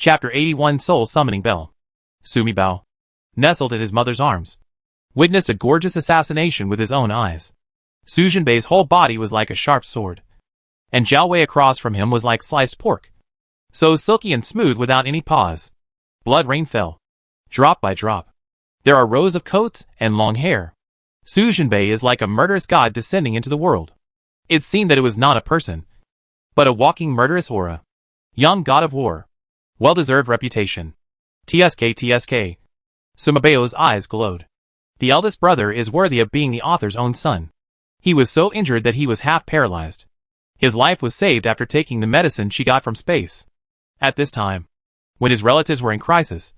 Chapter 81 Soul Summoning Bell. Sumibao, nestled in his mother's arms, witnessed a gorgeous assassination with his own eyes. Su Jinbei's whole body was like a sharp sword, and Zhao Wei across from him was like sliced pork, so silky and smooth without any pause. Blood rain fell, drop by drop. There are rows of coats and long hair. Su Jinbei is like a murderous god descending into the world. It seemed that it was not a person, but a walking murderous aura. Young god of war. Well-deserved reputation. TSK. Sumibao's eyes glowed. The eldest brother is worthy of being the author's own son. He was so injured that he was half paralyzed. His life was saved after taking the medicine she got from space. At this time, when his relatives were in crisis,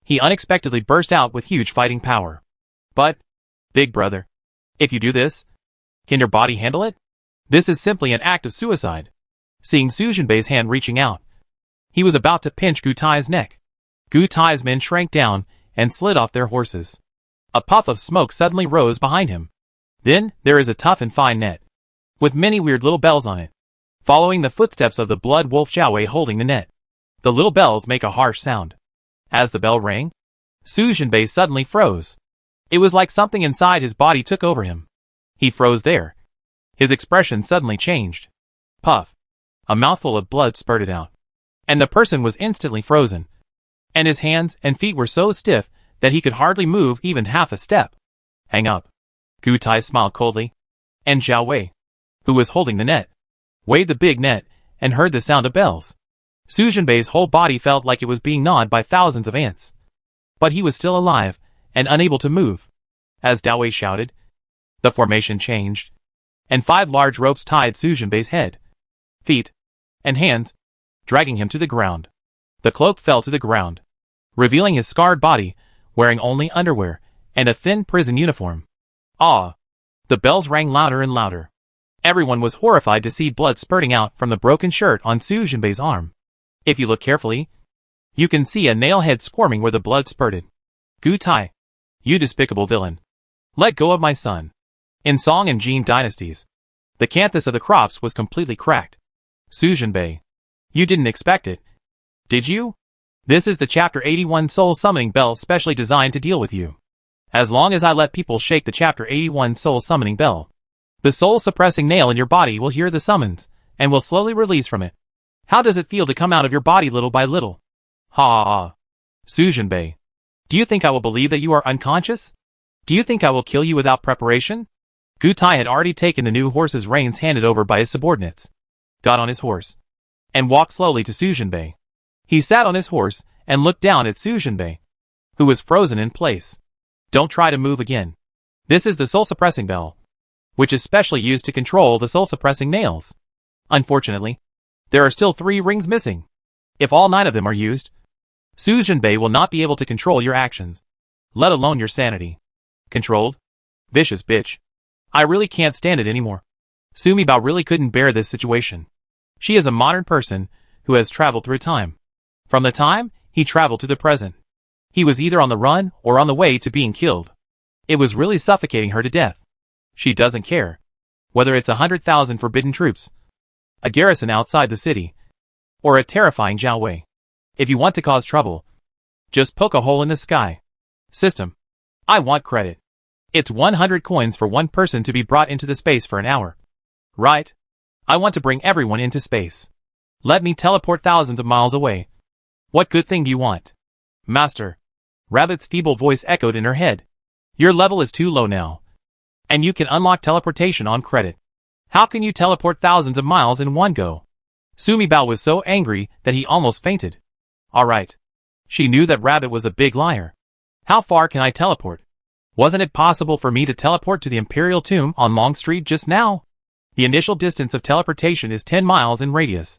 he unexpectedly burst out with huge fighting power. But, big brother, if you do this, can your body handle it? This is simply an act of suicide. Seeing Su Jinbei's hand reaching out, he was about to pinch Gu Tai's neck. Gu Tai's men shrank down and slid off their horses. A puff of smoke suddenly rose behind him. Then, there is a tough and fine net, with many weird little bells on it, following the footsteps of the blood wolf Zhao Wei holding the net. The little bells make a harsh sound. As the bell rang, Su Jinbei suddenly froze. It was like something inside his body took over him. He froze there. His expression suddenly changed. Puff. A mouthful of blood spurted out, and the person was instantly frozen, and his hands and feet were so stiff that he could hardly move even half a step. Hang up. Gu Tai smiled coldly, and Zhao Wei, who was holding the net, waved the big net and heard the sound of bells. Su Jinbei's whole body felt like it was being gnawed by thousands of ants. But he was still alive and unable to move. As Zhao Wei shouted, the formation changed, and 5 large ropes tied Su Jinbei's head, feet, and hands, dragging him to the ground. The cloak fell to the ground, revealing his scarred body, wearing only underwear and a thin prison uniform. Ah! The bells rang louder and louder. Everyone was horrified to see blood spurting out from the broken shirt on Su Jinbei's arm. If you look carefully, you can see a nail head squirming where the blood spurted. Gu Tai, you despicable villain. Let go of my son. In Song and Jin dynasties, the canthus of the crops was completely cracked. Su Jinbei, you didn't expect it, did you? This is the Chapter 81 Soul Summoning Bell specially designed to deal with you. As long as I let people shake the Chapter 81 Soul Summoning Bell, the soul-suppressing nail in your body will hear the summons, and will slowly release from it. How does it feel to come out of your body little by little? Ha! Su Jinbei, do you think I will believe that you are unconscious? Do you think I will kill you without preparation? Gu Tai had already taken the new horse's reins handed over by his subordinates, got on his horse, and walked slowly to Su Jinbei. He sat on his horse and looked down at Su Jinbei, who was frozen in place. Don't try to move again. This is the soul-suppressing bell, which is specially used to control the soul-suppressing nails. Unfortunately, there are still 3 rings missing. If all 9 of them are used, Su Jinbei will not be able to control your actions, let alone your sanity. Controlled? Vicious bitch. I really can't stand it anymore. Sumibao really couldn't bear this situation. She is a modern person who has traveled through time. From the time he traveled to the present, he was either on the run or on the way to being killed. It was really suffocating her to death. She doesn't care whether it's 100,000 forbidden troops, a garrison outside the city, or a terrifying Zhao Wei. If you want to cause trouble, just poke a hole in the sky. System. I want credit. It's 100 coins for one person to be brought into the space for an hour. Right? I want to bring everyone into space. Let me teleport thousands of miles away. What good thing do you want? Master. Rabbit's feeble voice echoed in her head. Your level is too low now, and you can unlock teleportation on credit. How can you teleport thousands of miles in one go? Sumibao was so angry that he almost fainted. Alright. She knew that Rabbit was a big liar. How far can I teleport? Wasn't it possible for me to teleport to the Imperial Tomb on Long Street just now? The initial distance of teleportation is 10 miles in radius.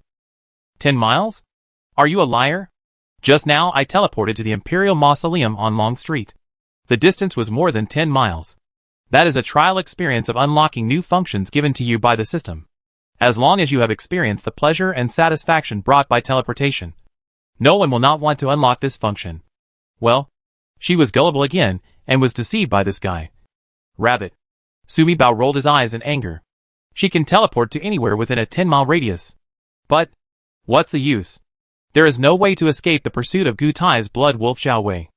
10 miles? Are you a liar? Just now I teleported to the Imperial Mausoleum on Long Street. The distance was more than 10 miles. That is a trial experience of unlocking new functions given to you by the system. As long as you have experienced the pleasure and satisfaction brought by teleportation, no one will not want to unlock this function. Well, she was gullible again and was deceived by this guy. Rabbit. Sumibao rolled his eyes in anger. She can teleport to anywhere within a 10-mile radius. But what's the use? There is no way to escape the pursuit of Gu Tai's blood wolf Zhao Wei.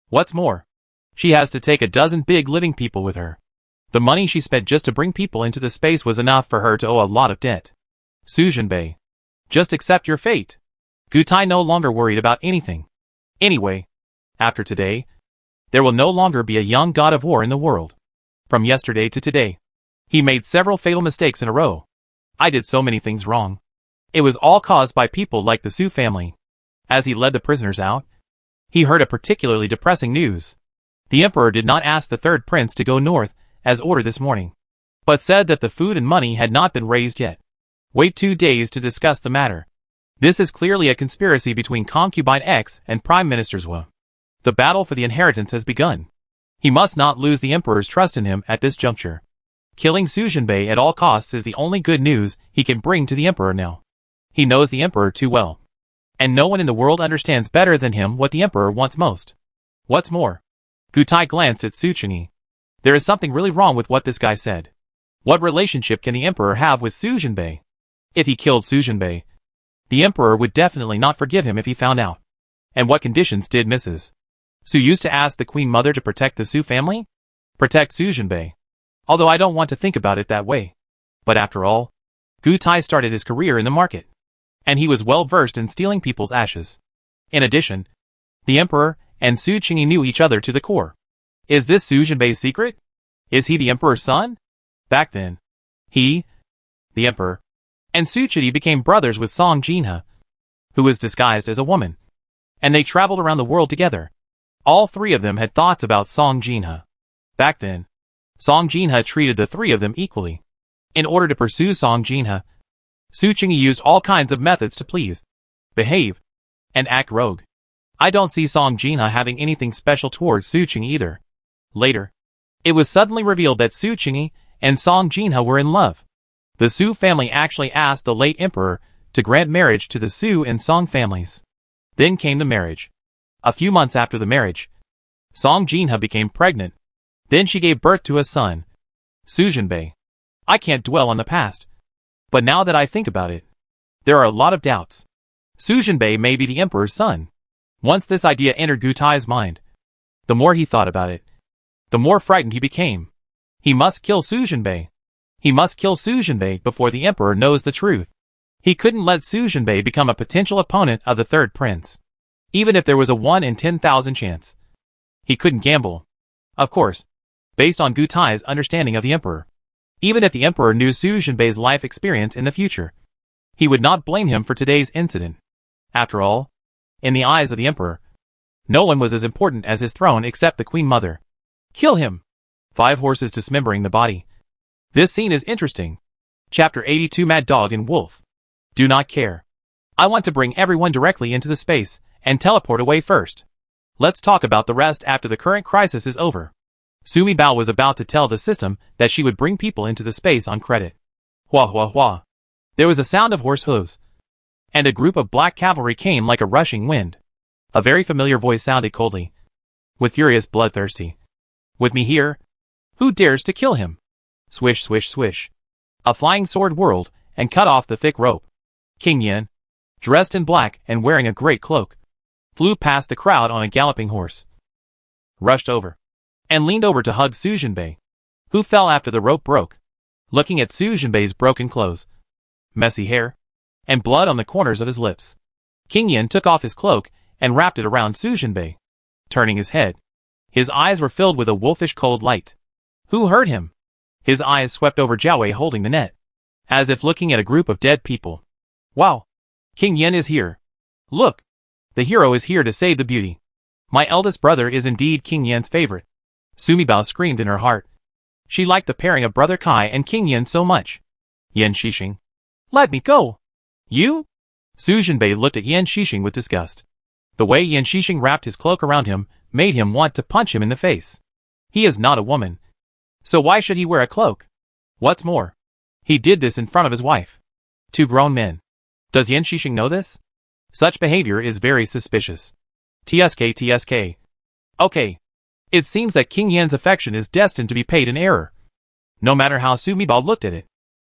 What's more, she has to take a dozen big living people with her. The money she spent just to bring people into the space was enough for her to owe a lot of debt. Su Jinbei, just accept your fate. Gu Tai no longer worried about anything. Anyway, after today, there will no longer be a young god of war in the world. From yesterday to today, he made several fatal mistakes in a row. I did so many things wrong. It was all caused by people like the Su family. As he led the prisoners out, he heard a particularly depressing news. The emperor did not ask the third prince to go north, as ordered this morning, but said that the food and money had not been raised yet. Wait 2 days to discuss the matter. This is clearly a conspiracy between Concubine X and Prime Minister Zhou. The battle for the inheritance has begun. He must not lose the emperor's trust in him at this juncture. Killing Su Jinbei at all costs is the only good news he can bring to the emperor now. He knows the emperor too well. And no one in the world understands better than him what the emperor wants most. What's more, Gu Tai glanced at Su Qingyi. There is something really wrong with what this guy said. What relationship can the emperor have with Su Jinbei? If he killed Su Jinbei, the emperor would definitely not forgive him if he found out. And what conditions did Mrs. Su used to ask the Queen Mother to protect the Su family? Protect Su Jinbei. Although I don't want to think about it that way. But after all, Gu Tai started his career in the market. And he was well versed in stealing people's ashes. In addition, the emperor and Su Qingyi knew each other to the core. Is this Su Jinbei's secret? Is he the emperor's son? Back then, he, the emperor, and Su Qingyi became brothers with Song Jinhe, who was disguised as a woman. And they traveled around the world together. All three of them had thoughts about Song Jinhe. Back then, Song Jinhe treated the three of them equally. In order to pursue Song Jinhe, Su Qingyi used all kinds of methods to please, behave, and act rogue. I don't see Song Jinhe having anything special towards Su Qingyi either. Later, it was suddenly revealed that Su Qingyi and Song Jinhe were in love. The Su family actually asked the late emperor to grant marriage to the Su and Song families. Then came the marriage. A few months after the marriage, Song Jinhe became pregnant. Then she gave birth to a son, Su Jinbei. I can't dwell on the past. But now that I think about it, there are a lot of doubts. Su Jinbei may be the emperor's son. Once this idea entered Gu Tai's mind, the more he thought about it, the more frightened he became. He must kill Su Jinbei. He must kill Su Jinbei before the emperor knows the truth. He couldn't let Su Jinbei become a potential opponent of the third prince. Even if there was a 1 in 10,000 chance. He couldn't gamble. Of course, based on Gu Tai's understanding of the emperor. Even if the emperor knew Su Jinbei's life experience in the future, he would not blame him for today's incident. After all, in the eyes of the emperor, no one was as important as his throne except the Queen Mother. Kill him! 5 horses dismembering the body. This scene is interesting. Chapter 82 Mad Dog and Wolf. Do not care. I want to bring everyone directly into the space and teleport away first. Let's talk about the rest after the current crisis is over. Sumi Bao was about to tell the system that she would bring people into the space on credit. Hua hua hua. There was a sound of horse hooves. And a group of black cavalry came like a rushing wind. A very familiar voice sounded coldly. With furious bloodthirsty. With me here? Who dares to kill him? Swish swish swish. A flying sword whirled and cut off the thick rope. King Yin, dressed in black and wearing a great cloak, flew past the crowd on a galloping horse. Rushed over. And leaned over to hug Su Jinbei, who fell after the rope broke. Looking at Su Jinbei's broken clothes, messy hair, and blood on the corners of his lips, King Yin took off his cloak and wrapped it around Su Jinbei. Turning his head, his eyes were filled with a wolfish cold light. Who hurt him? His eyes swept over Zhao Wei holding the net, as if looking at a group of dead people. Wow! King Yin is here. Look! The hero is here to save the beauty. My eldest brother is indeed King Yin's favorite. Sumi Bao screamed in her heart. She liked the pairing of Brother Kai and King Yin so much. Yan Shixing. Let me go! You? Su Jinbei looked at Yan Shixing with disgust. The way Yan Shixing wrapped his cloak around him made him want to punch him in the face. He is not a woman. So why should he wear a cloak? What's more, he did this in front of his wife. 2 grown men. Does Yan Shixing know this? Such behavior is very suspicious. TSK. Okay. It seems that King Yan's affection is destined to be paid in error. No matter how Sumi Bao looked at it,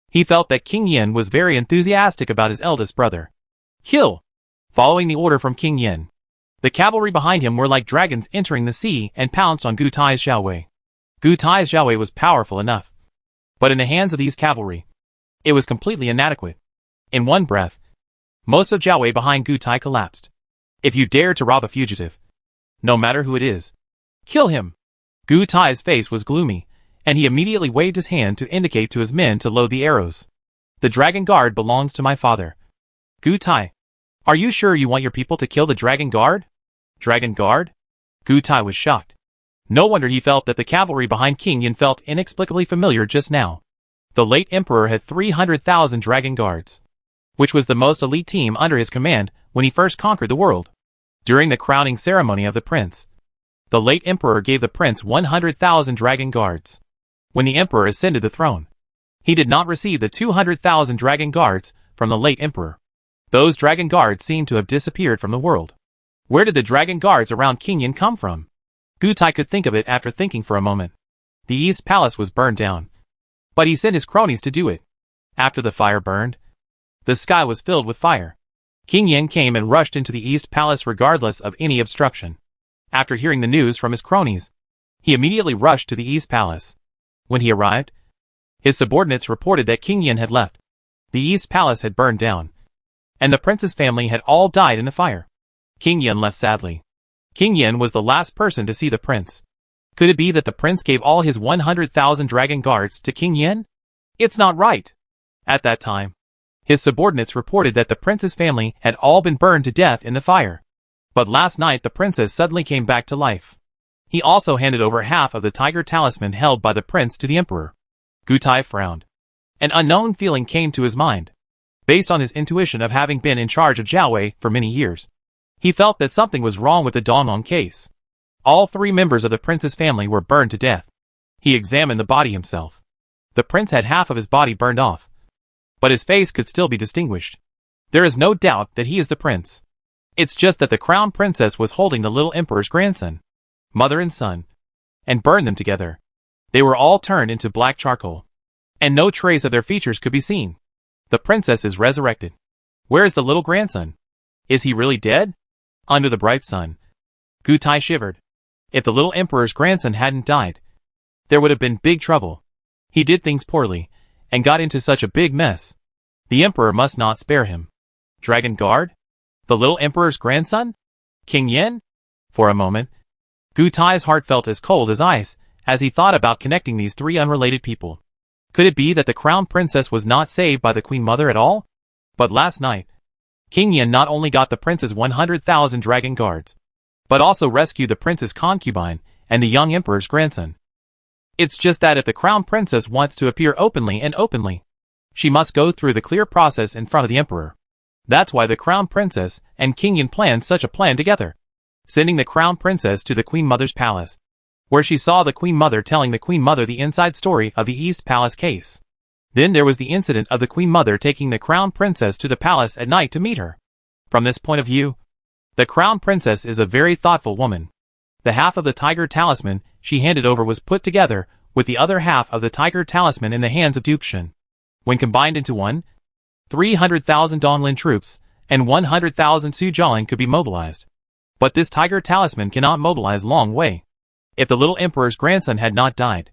he felt that King Yan was very enthusiastic about his eldest brother. Kill! following the order from King Yin. The cavalry behind him were like dragons entering the sea and pounced on Gu Tai's Xiaowei. Gu Tai's Xiaowei was powerful enough, but in the hands of these cavalry, it was completely inadequate. In one breath, most of Xiaowei behind Gu Tai collapsed. If you dare to rob a fugitive, no matter who it is, kill him. Gu Tai's face was gloomy, and he immediately waved his hand to indicate to his men to load the arrows. The Dragon Guard belongs to my father. Gu Tai, are you sure you want your people to kill the Dragon Guard? Dragon Guard? Gu Tai was shocked. No wonder he felt that the cavalry behind King Yin felt inexplicably familiar just now. The late emperor had 300,000 Dragon Guards, which was the most elite team under his command when he first conquered the world. During the crowning ceremony of the prince, the late emperor gave the prince 100,000 Dragon Guards. When the emperor ascended the throne, he did not receive the 200,000 Dragon Guards from the late emperor. Those Dragon Guards seemed to have disappeared from the world. Where did the Dragon Guards around King Yin come from? Gu Tai could think of it after thinking for a moment. The East Palace was burned down, but he sent his cronies to do it. After the fire burned, the sky was filled with fire. King Yin came and rushed into the East Palace regardless of any obstruction. After hearing the news from his cronies, he immediately rushed to the East Palace. When he arrived, his subordinates reported that King Yin had left. The East Palace had burned down, and the prince's family had all died in the fire. King Yin left sadly. King Yin was the last person to see the prince. Could it be that the prince gave all his 100,000 Dragon Guards to King Yin? It's not right. At that time, his subordinates reported that the prince's family had all been burned to death in the fire. But last night the princess suddenly came back to life. He also handed over half of the tiger talisman held by the prince to the emperor. Gu Tai frowned. An unknown feeling came to his mind. Based on his intuition of having been in charge of Jiaowei for many years, he felt that something was wrong with the Donglong case. All 3 members of the prince's family were burned to death. He examined the body himself. The prince had half of his body burned off, but his face could still be distinguished. There is no doubt that he is the prince. It's just that the crown princess was holding the little emperor's grandson, mother and son, and burned them together. They were all turned into black charcoal, and no trace of their features could be seen. The princess is resurrected. Where is the little grandson? Is he really dead? Under the bright sun, Gu Tai shivered. If the little emperor's grandson hadn't died, there would have been big trouble. He did things poorly, and got into such a big mess. The emperor must not spare him. Dragon Guard? The little emperor's grandson? King Yin? For a moment, Gu Tai's heart felt as cold as ice as he thought about connecting these 3 unrelated people. Could it be that the crown princess was not saved by the queen mother at all? But last night, King Yin not only got the prince's 100,000 Dragon Guards, but also rescued the prince's concubine and the young emperor's grandson. It's just that if the crown princess wants to appear openly, she must go through the clear process in front of the emperor. That's why the crown princess and King Yin planned such a plan together, sending the crown princess to the queen mother's palace, where she saw the queen mother telling the queen mother the inside story of the East Palace case. Then there was the incident of the queen mother taking the crown princess to the palace at night to meet her. From this point of view, the crown princess is a very thoughtful woman. The half of the tiger talisman she handed over was put together with the other half of the tiger talisman in the hands of Duke Shen. When combined into one, 300,000 Donglin troops and 100,000 Su Jialing could be mobilized. But this tiger talisman cannot mobilize long way. If the little emperor's grandson had not died,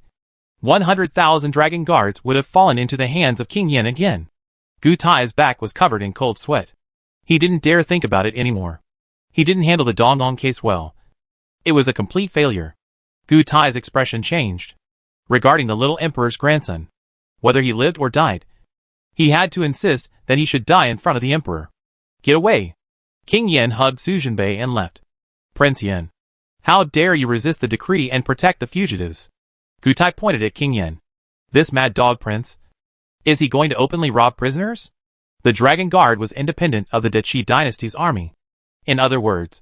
100,000 Dragon Guards would have fallen into the hands of King Yin again. Gu Tai's back was covered in cold sweat. He didn't dare think about it anymore. He didn't handle the Donglong case well. It was a complete failure. Gu Tai's expression changed. Regarding the little emperor's grandson, whether he lived or died, he had to insist that he should die in front of the emperor. Get away! King Yin hugged Su Jinbei and left. Prince Yin, how dare you resist the decree and protect the fugitives? Gu Tai pointed at King Yin. This mad dog prince? Is he going to openly rob prisoners? The Dragon Guard was independent of the Deqi dynasty's army. In other words,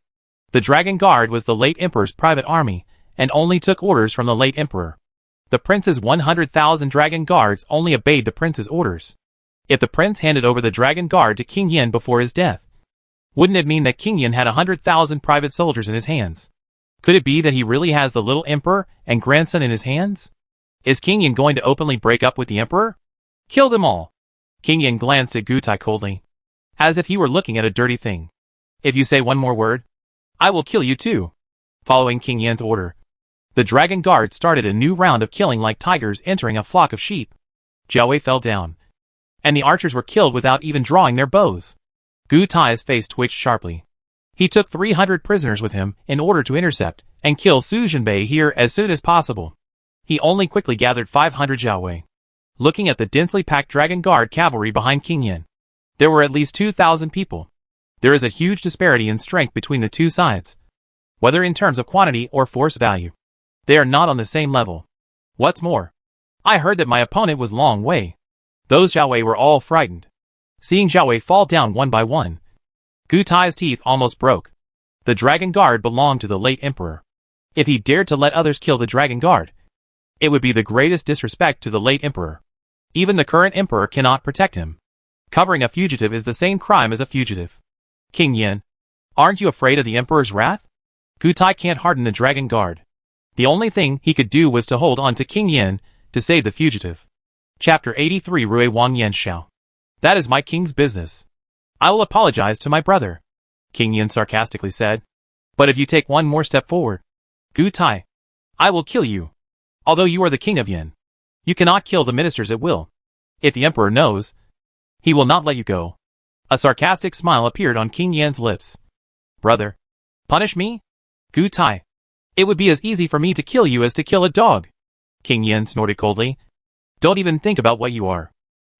the Dragon Guard was the late emperor's private army and only took orders from the late emperor. The prince's 100,000 Dragon Guards only obeyed the prince's orders. If the prince handed over the Dragon Guard to King Yin before his death, wouldn't it mean that King Yin had 100,000 private soldiers in his hands? Could it be that he really has the little emperor and grandson in his hands? Is King Yin going to openly break up with the emperor? Kill them all! King Yin glanced at Gu Tai coldly, as if he were looking at a dirty thing. If you say one more word, I will kill you too. Following King Yan's order, the dragon guard started a new round of killing like tigers entering a flock of sheep. Zhao Wei fell down, and the archers were killed without even drawing their bows. Gu Tai's face twitched sharply. He took 300 prisoners with him in order to intercept and kill Su Jinbei here as soon as possible. He only quickly gathered 500 Zhao Wei. Looking at the densely packed dragon guard cavalry behind King Yan, there were at least 2,000 people. There is a huge disparity in strength between the two sides. Whether in terms of quantity or force value, they are not on the same level. What's more, I heard that my opponent was Long Wei. Those Zhao Wei were all frightened. Seeing Zhao Wei fall down one by one, Gu Tai's teeth almost broke. The dragon guard belonged to the late emperor. If he dared to let others kill the dragon guard, it would be the greatest disrespect to the late emperor. Even the current emperor cannot protect him. Covering a fugitive is the same crime as a fugitive. King Yan, aren't you afraid of the emperor's wrath? Gu Tai can't harden the dragon guard. The only thing he could do was to hold on to King Yan to save the fugitive. Chapter 83 Rui Wang Yan Xiao. That is my king's business. I will apologize to my brother, King Yan sarcastically said. But if you take one more step forward, Gu Tai, I will kill you. Although you are the king of Yan, you cannot kill the ministers at will. If the emperor knows, he will not let you go. A sarcastic smile appeared on King Yan's lips. Brother, punish me? Gu Tai, it would be as easy for me to kill you as to kill a dog. King Yan snorted coldly. Don't even think about what you are.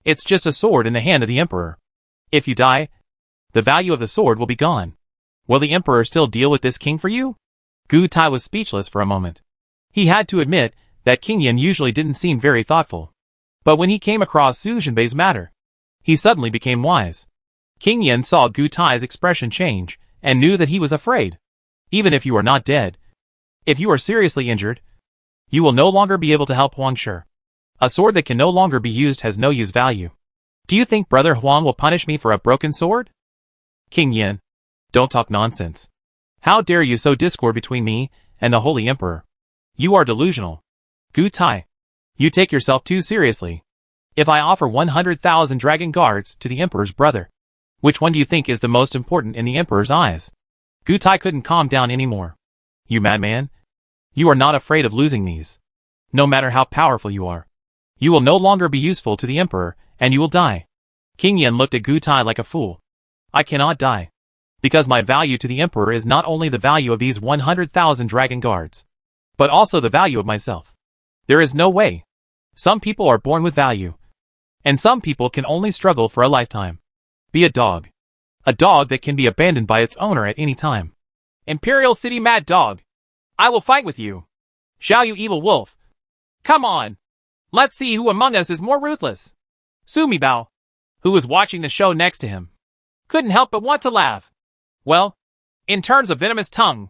It's just a sword in the hand of the emperor. If you die, the value of the sword will be gone. Will the emperor still deal with this king for you? Gu Tai was speechless for a moment. He had to admit that King Yan usually didn't seem very thoughtful. But when he came across Su Jinbei's matter, he suddenly became wise. King Yan saw Gu Tai's expression change and knew that he was afraid. Even if you are not dead, if you are seriously injured, you will no longer be able to help Huang Shi. A sword that can no longer be used has no use value. Do you think Brother Huang will punish me for a broken sword? King Yan, don't talk nonsense. How dare you sow discord between me and the Holy Emperor? You are delusional. Gu Tai, you take yourself too seriously. If I offer 100,000 dragon guards to the Emperor's brother, which one do you think is the most important in the Emperor's eyes? Gu Tai couldn't calm down anymore. You madman. You are not afraid of losing these. No matter how powerful you are, you will no longer be useful to the Emperor, and you will die. King Yan looked at Gu Tai like a fool. I cannot die. Because my value to the Emperor is not only the value of these 100,000 dragon guards, but also the value of myself. There is no way. Some people are born with value, and some people can only struggle for a lifetime. Be a dog. A dog that can be abandoned by its owner at any time. Imperial City Mad Dog. I will fight with you. Shall you, evil wolf? Come on. Let's see who among us is more ruthless. Sumi Bao, who was watching the show next to him, couldn't help but want to laugh. Well, in terms of venomous tongue,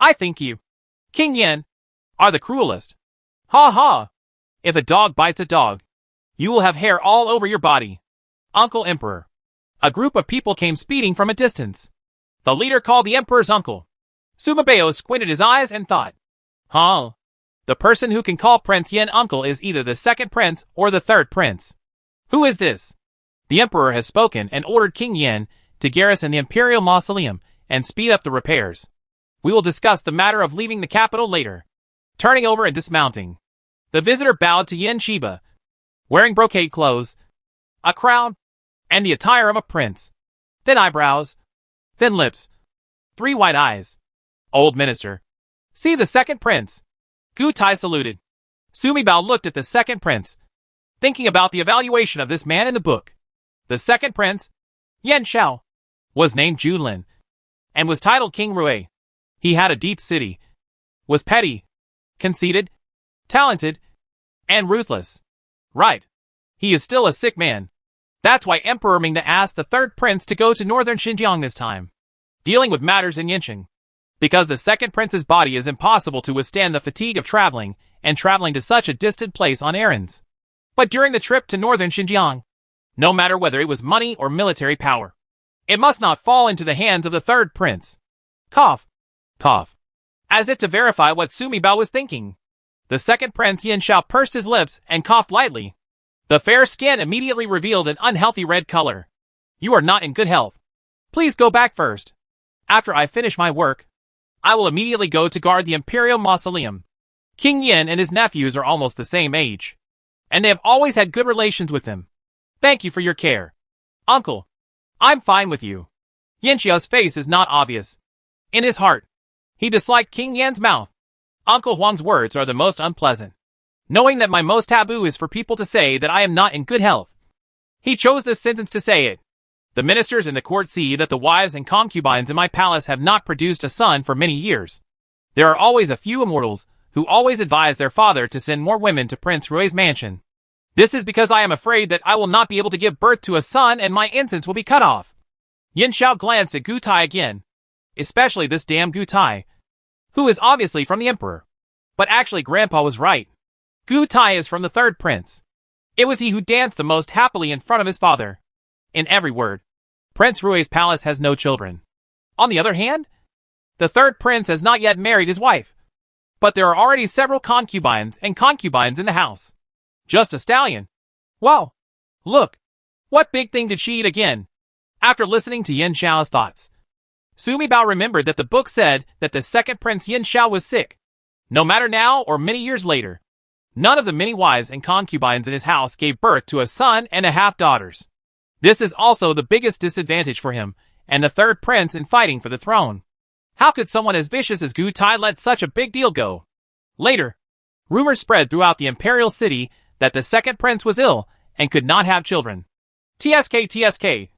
I think you, King Yan, are the cruelest. Ha ha. If a dog bites a dog, you will have hair all over your body. Uncle Emperor. A group of people came speeding from a distance. The leader called the Emperor's uncle. Sumabeo squinted his eyes and thought, huh? The person who can call Prince Yan uncle is either the second prince or the third prince. Who is this? The Emperor has spoken and ordered King Yan to garrison the Imperial Mausoleum and speed up the repairs. We will discuss the matter of leaving the capital later. Turning over and dismounting, the visitor bowed to Yan Shiba, wearing brocade clothes, a crown, and the attire of a prince. Thin eyebrows, thin lips, 3 white eyes. Old minister. See the second prince. Gu Tai saluted. Sumi Bao looked at the second prince, thinking about the evaluation of this man in the book. The second prince, Yan Xiao, was named Junlin, and was titled King Rui. He had a deep city, was petty, conceited, talented, and ruthless. Right. He is still a sick man. That's why Emperor Mingda asked the third prince to go to northern Xinjiang this time, dealing with matters in Yanqing. Because the second prince's body is impossible to withstand the fatigue of traveling, and traveling to such a distant place on errands. But during the trip to northern Xinjiang, no matter whether it was money or military power, it must not fall into the hands of the third prince. Cough. Cough. As if to verify what Sumi Bao was thinking, the second prince Yan Xiao pursed his lips and coughed lightly. The fair skin immediately revealed an unhealthy red color. You are not in good health. Please go back first. After I finish my work, I will immediately go to guard the Imperial Mausoleum. King Yin and his nephews are almost the same age, and they have always had good relations with him. Thank you for your care. Uncle, I'm fine with you. Yin Xiao's face is not obvious. In his heart, he disliked King Yan's mouth. Uncle Huang's words are the most unpleasant. Knowing that my most taboo is for people to say that I am not in good health, he chose this sentence to say it. The ministers in the court see that the wives and concubines in my palace have not produced a son for many years. There are always a few immortals who always advise their father to send more women to Prince Rui's mansion. This is because I am afraid that I will not be able to give birth to a son and my innocence will be cut off. Yin Xiao glanced at Gu Tai again. Especially this damn Gu Tai, who is obviously from the Emperor. But actually Grandpa was right. Gu Tai is from the third prince. It was he who danced the most happily in front of his father. In every word, Prince Rui's palace has no children. On the other hand, the third prince has not yet married his wife. But there are already several concubines in the house. Just a stallion. Wow. Look. What big thing did she eat again? After listening to Yin Xiao's thoughts, Sumi Bao remembered that the book said that the second prince Yin Xiao was sick. No matter now or many years later, none of the many wives and concubines in his house gave birth to a son and a half daughters. This is also the biggest disadvantage for him and the third prince in fighting for the throne. How could someone as vicious as Gu Tai let such a big deal go? Later, rumors spread throughout the imperial city that the second prince was ill and could not have children. TSK.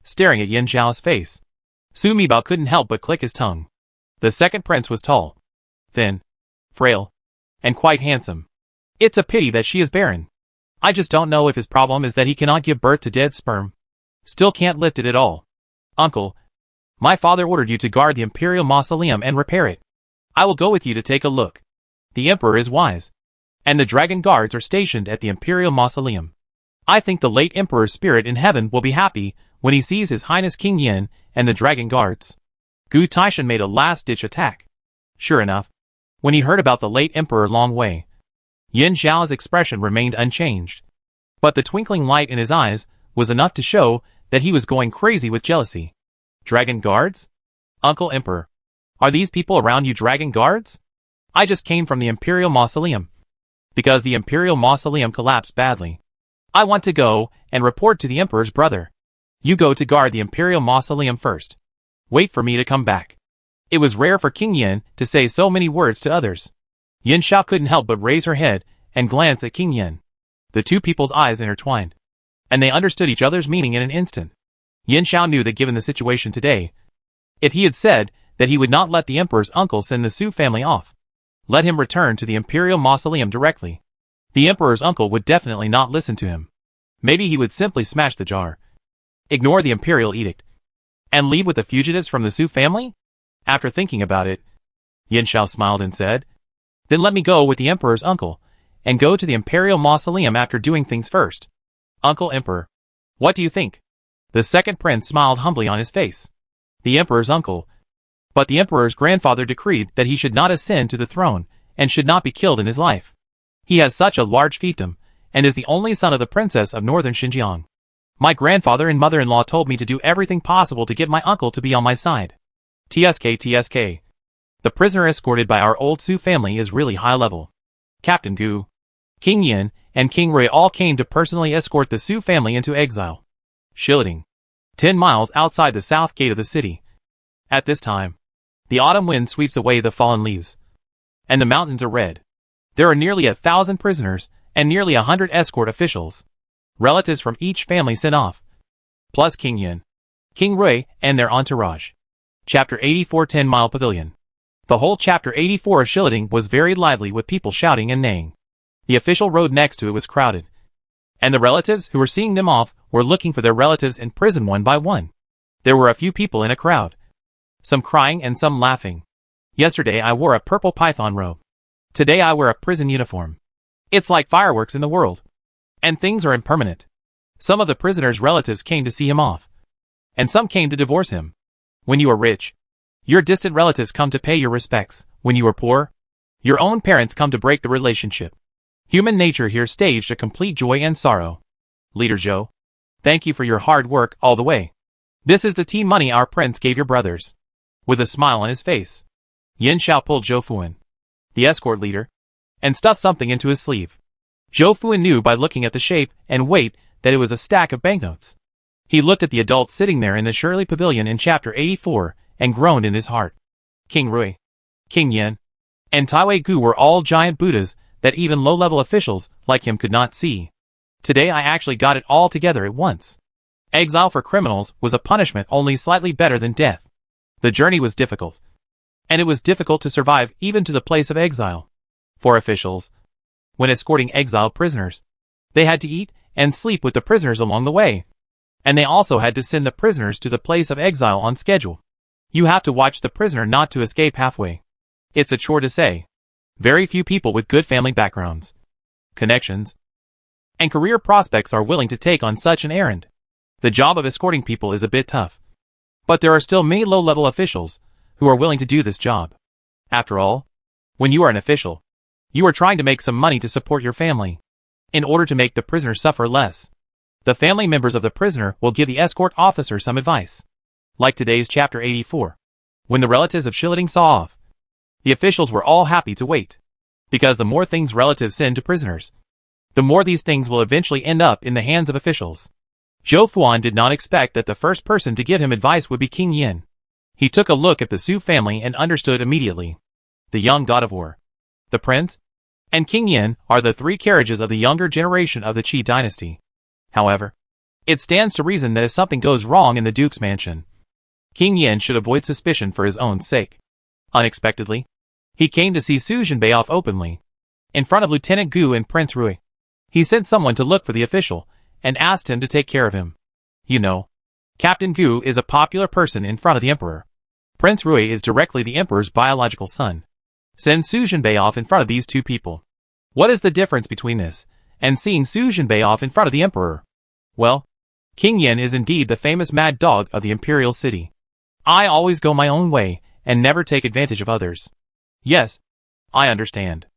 Staring at Yin Xiao's face, Sumi Bao couldn't help but click his tongue. The second prince was tall, thin, frail, and quite handsome. It's a pity that she is barren. I just don't know if his problem is that he cannot give birth to dead sperm. Still can't lift it at all. Uncle, my father ordered you to guard the Imperial Mausoleum and repair it. I will go with you to take a look. The Emperor is wise, and the dragon guards are stationed at the Imperial Mausoleum. I think the late Emperor's spirit in heaven will be happy when he sees His Highness King Yin and the dragon guards. Gu Taishan made a last-ditch attack. Sure enough, when he heard about the late Emperor Long Wei, Yin Xiao's expression remained unchanged. But the twinkling light in his eyes was enough to show that he was going crazy with jealousy. Dragon guards? Uncle Emperor, are these people around you dragon guards? I just came from the Imperial Mausoleum. Because the Imperial Mausoleum collapsed badly. I want to go and report to the Emperor's brother. You go to guard the Imperial Mausoleum first. Wait for me to come back. It was rare for King Yin to say so many words to others. Yin Xiao couldn't help but raise her head and glance at King Yin. The two people's eyes intertwined, and they understood each other's meaning in an instant. Yin Xiao knew that given the situation today, if he had said that he would not let the Emperor's uncle send the Su family off, let him return to the Imperial Mausoleum directly, the Emperor's uncle would definitely not listen to him. Maybe he would simply smash the jar, ignore the Imperial edict, and leave with the fugitives from the Su family? After thinking about it, Yin Xiao smiled and said, Then let me go with the Emperor's uncle, and go to the Imperial Mausoleum after doing things first. Uncle Emperor, what do you think? The second prince smiled humbly on his face. The Emperor's uncle. But the Emperor's grandfather decreed that he should not ascend to the throne, and should not be killed in his life. He has such a large fiefdom, and is the only son of the princess of northern Xinjiang. My grandfather and mother-in-law told me to do everything possible to get my uncle to be on my side. TSK. The prisoner escorted by our old Su family is really high level. Captain Gu, King Yin, and King Rui all came to personally escort the Su family into exile. Shilling, 10 miles outside the south gate of the city. At this time, the autumn wind sweeps away the fallen leaves, and the mountains are red. There are nearly 1,000 prisoners, and nearly 100 escort officials. Relatives from each family sent off, plus King Yin, King Rui, and their entourage. Chapter 84 10-Mile Pavilion. The whole Chapter 84 of Shilling was very lively with people shouting and neighing. The official road next to it was crowded, and the relatives who were seeing them off were looking for their relatives in prison one by one. There were a few people in a crowd, some crying and some laughing. Yesterday I wore a purple python robe. Today I wear a prison uniform. It's like fireworks in the world. And things are impermanent. Some of the prisoner's relatives came to see him off, and some came to divorce him. When you are rich, your distant relatives come to pay your respects. When you are poor, your own parents come to break the relationship. Human nature here staged a complete joy and sorrow. Leader Zhou, thank you for your hard work all the way. This is the tea money our prince gave your brothers. With a smile on his face, Yin Xiao pulled Zhou Fuan, the escort leader, and stuffed something into his sleeve. Zhou Fuan knew by looking at the shape and weight that it was a stack of banknotes. He looked at the adults sitting there in the Shirley Pavilion in Chapter 84 and groaned in his heart. King Rui, King Yin, and Taiwei Gu were all giant Buddhas that even low-level officials like him could not see. Today I actually got it all together at once. Exile for criminals was a punishment only slightly better than death. The journey was difficult, and it was difficult to survive even to the place of exile. For officials, when escorting exiled prisoners, they had to eat and sleep with the prisoners along the way, and they also had to send the prisoners to the place of exile on schedule. You have to watch the prisoner not to escape halfway. It's a chore to say. Very few people with good family backgrounds, connections, and career prospects are willing to take on such an errand. The job of escorting people is a bit tough, but there are still many low-level officials who are willing to do this job. After all, when you are an official, you are trying to make some money to support your family. In order to make the prisoner suffer less, the family members of the prisoner will give the escort officer some advice. Like today's Chapter 84. When the relatives of Shiliting saw off, the officials were all happy to wait, because the more things relatives send to prisoners, the more these things will eventually end up in the hands of officials. Zhou Fuan did not expect that the first person to give him advice would be King Yin. He took a look at the Su family and understood immediately. The young god of war, the prince, and King Yin are the three carriages of the younger generation of the Qi dynasty. However, it stands to reason that if something goes wrong in the Duke's mansion, King Yin should avoid suspicion for his own sake. Unexpectedly, he came to see Su Jinbei off openly, in front of Lieutenant Gu and Prince Rui. He sent someone to look for the official, and asked him to take care of him. You know, Captain Gu is a popular person in front of the Emperor. Prince Rui is directly the Emperor's biological son. Send Su Jinbei off in front of these two people. What is the difference between this and seeing Su Jinbei off in front of the Emperor? Well, King Yin is indeed the famous mad dog of the imperial city. I always go my own way and never take advantage of others. Yes, I understand.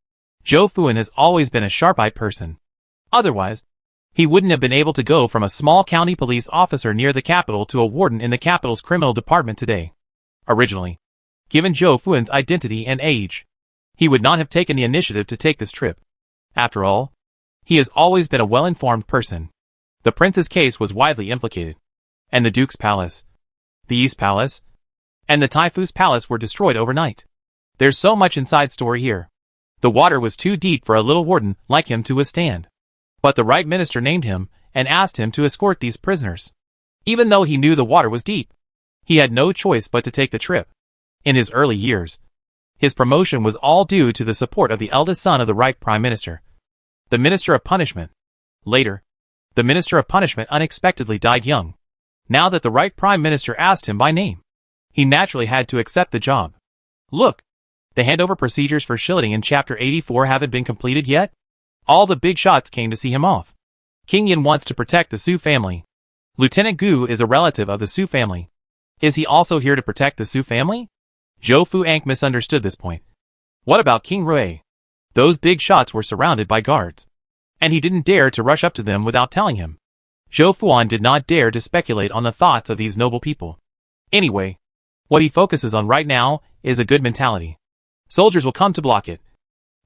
Zhou Fuan has always been a sharp-eyed person. Otherwise, he wouldn't have been able to go from a small county police officer near the capital to a warden in the capital's criminal department today. Originally, given Zhou Fuan's identity and age, he would not have taken the initiative to take this trip. After all, he has always been a well-informed person. The prince's case was widely implicated, and the Duke's palace, the East Palace, and the Taifu's palace were destroyed overnight. There's so much inside story here. The water was too deep for a little warden like him to withstand. But the right minister named him and asked him to escort these prisoners. Even though he knew the water was deep, he had no choice but to take the trip. In his early years, his promotion was all due to the support of the eldest son of the right prime minister, the Minister of Punishment. Later, the Minister of Punishment unexpectedly died young. Now that the right prime minister asked him by name, he naturally had to accept the job. Look, the handover procedures for Shiliting in Chapter 84 haven't been completed yet. All the big shots came to see him off. King Yin wants to protect the Su family. Lieutenant Gu is a relative of the Su family. Is he also here to protect the Su family? Zhou Fuan misunderstood this point. What about King Rui? Those big shots were surrounded by guards, and he didn't dare to rush up to them without telling him. Zhou Fuan did not dare to speculate on the thoughts of these noble people. Anyway, what he focuses on right now is a good mentality. Soldiers will come to block it,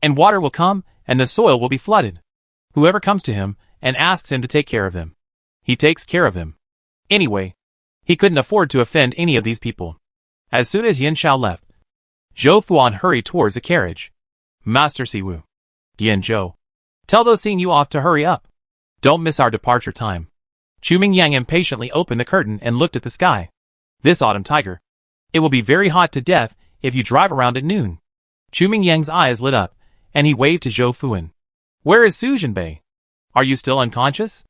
and water will come, and the soil will be flooded. Whoever comes to him and asks him to take care of them, he takes care of them. Anyway, he couldn't afford to offend any of these people. As soon as Yin Xiao left, Zhou Fuan hurried towards the carriage. Master Siwu, Yin Zhou, tell those seeing you off to hurry up. Don't miss our departure time. Chu Mingyang impatiently opened the curtain and looked at the sky. This autumn tiger, it will be very hot to death if you drive around at noon. Chu Mingyang's eyes lit up, and he waved to Zhou Fuan. Where is Su Jinbei? Are you still unconscious?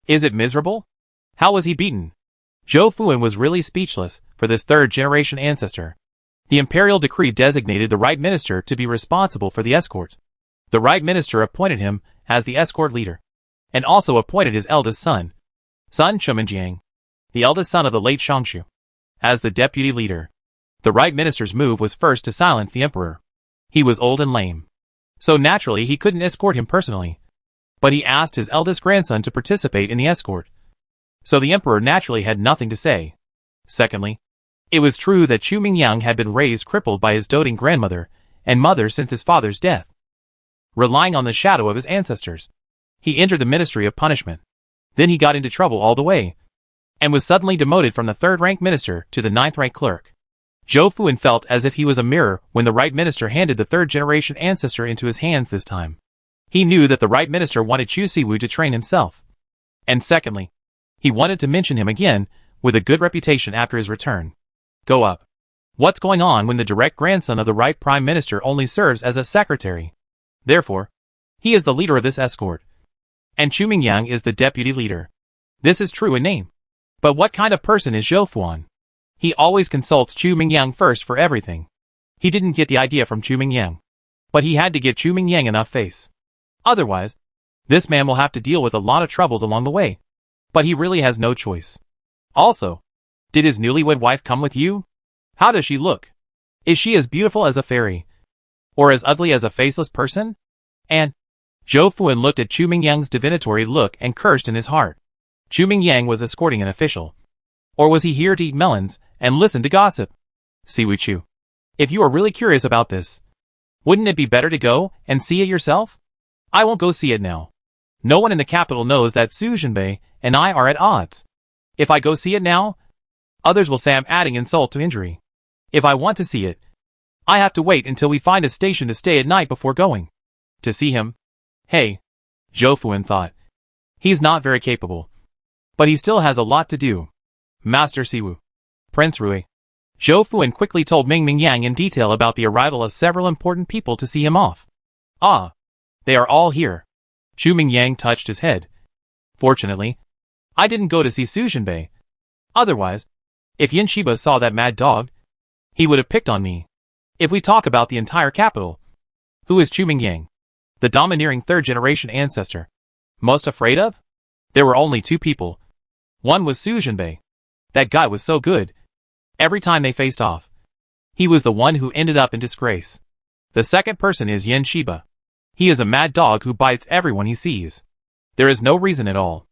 Is it miserable? How was he beaten? Zhou Fuan was really speechless for this third-generation ancestor. The imperial decree designated the right minister to be responsible for the escort. The right minister appointed him as the escort leader, and also appointed his eldest son, Sun Chuminjiang, the eldest son of the late Shangshu, as the deputy leader. The right minister's move was first to silence the emperor. He was old and lame, so naturally he couldn't escort him personally. But he asked his eldest grandson to participate in the escort, so the emperor naturally had nothing to say. Secondly, It was true that Chu Mingyang had been raised crippled by his doting grandmother and mother since his father's death. Relying on the shadow of his ancestors, he entered the Ministry of Punishment. Then he got into trouble all the way, and was suddenly demoted from the third-rank minister to the ninth-rank clerk. Zhou Fuan felt as if he was a mirror when the right minister handed the third-generation ancestor into his hands this time. He knew that the right minister wanted Chu Siwu to train himself. And secondly, he wanted to mention him again with a good reputation after his return. Go up. What's going on when the direct grandson of the right prime minister only serves as a secretary? Therefore, he is the leader of this escort. And Chu Mingyang is the deputy leader. This is true in name. But what kind of person is Zhou Fuan? He always consults Chu Mingyang first for everything. He didn't get the idea from Chu Mingyang, but he had to give Chu Mingyang enough face. Otherwise, this man will have to deal with a lot of troubles along the way. But he really has no choice. Also, did his newlywed wife come with you? How does she look? Is she as beautiful as a fairy? Or as ugly as a faceless person? And Zhou Fuan looked at Chu Mingyang's divinatory look and cursed in his heart. Chu Mingyang was escorting an official. Or was he here to eat melons and listen to gossip? Siwu Chu, if you are really curious about this, wouldn't it be better to go and see it yourself? I won't go see it now. No one in the capital knows that Su Zhenbei and I are at odds. If I go see it now, others will say I'm adding insult to injury. If I want to see it, I have to wait until we find a station to stay at night before going. To see him? Hey, Zhou Fuan thought. He's not very capable. But he still has a lot to do. Master Siwu. Prince Rui. Zhou Fuan quickly told Ming Mingyang in detail about the arrival of several important people to see him off. Ah, they are all here. Chu Mingyang touched his head. Fortunately, I didn't go to see Su Zhenbei. Otherwise, if Yin Shiba saw that mad dog, he would have picked on me. If we talk about the entire capital, who is Chu Mingyang? The domineering third-generation ancestor. Most afraid of? There were only two people. One was Su Zhenbei. That guy was so good. Every time they faced off, he was the one who ended up in disgrace. The second person is Yin Shiba. He is a mad dog who bites everyone he sees. There is no reason at all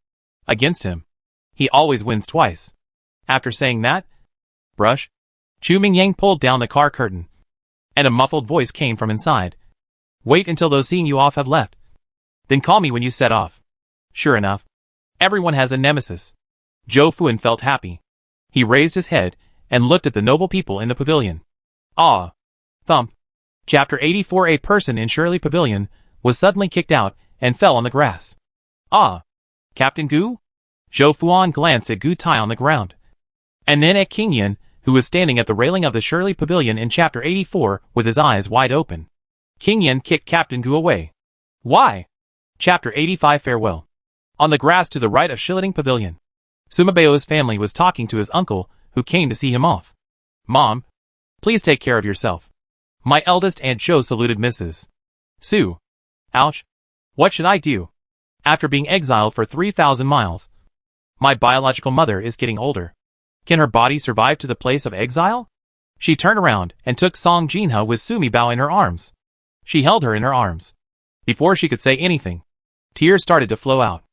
against him. He always wins twice. After saying that, brush, Chu Mingyang pulled down the car curtain, and a muffled voice came from inside. Wait until those seeing you off have left. Then call me when you set off. Sure enough, everyone has a nemesis. Zhou Fuan felt happy. He raised his head and looked at the noble people in the pavilion. Ah! Thump! Chapter 84. A person in Shirley Pavilion was suddenly kicked out and fell on the grass. Ah! Captain Gu? Zhou Fuan glanced at Gu Tai on the ground, and then at King Yin, who was standing at the railing of the Shirley Pavilion in Chapter 84 with his eyes wide open. King Yin kicked Captain Gu away. Why? Chapter 85. Farewell. On the grass to the right of Shiliting Pavilion, Sumabeo's family was talking to his uncle, who came to see him off. Mom, please take care of yourself. My eldest Aunt Zhou saluted Mrs. Su. Ouch. What should I do? After being exiled for 3,000 miles, my biological mother is getting older. Can her body survive to the place of exile? She turned around and took Song Jinha with Sumi Bao in her arms. She held her in her arms. Before she could say anything, tears started to flow out.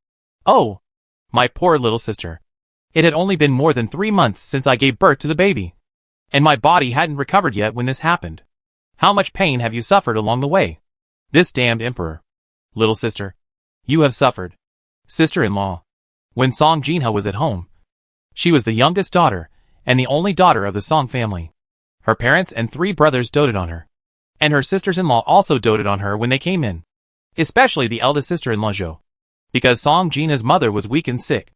Oh, my poor little sister. It had only been more than 3 months since I gave birth to the baby, and my body hadn't recovered yet when this happened. How much pain have you suffered along the way? This damned emperor. Little sister, you have suffered. Sister-in-law. When Song Jinha was at home, she was the youngest daughter and the only daughter of the Song family. Her parents and 3 brothers doted on her, and her sisters-in-law also doted on her when they came in, especially the eldest sister-in-law Zhou, because Song Jinha's mother was weak and sick.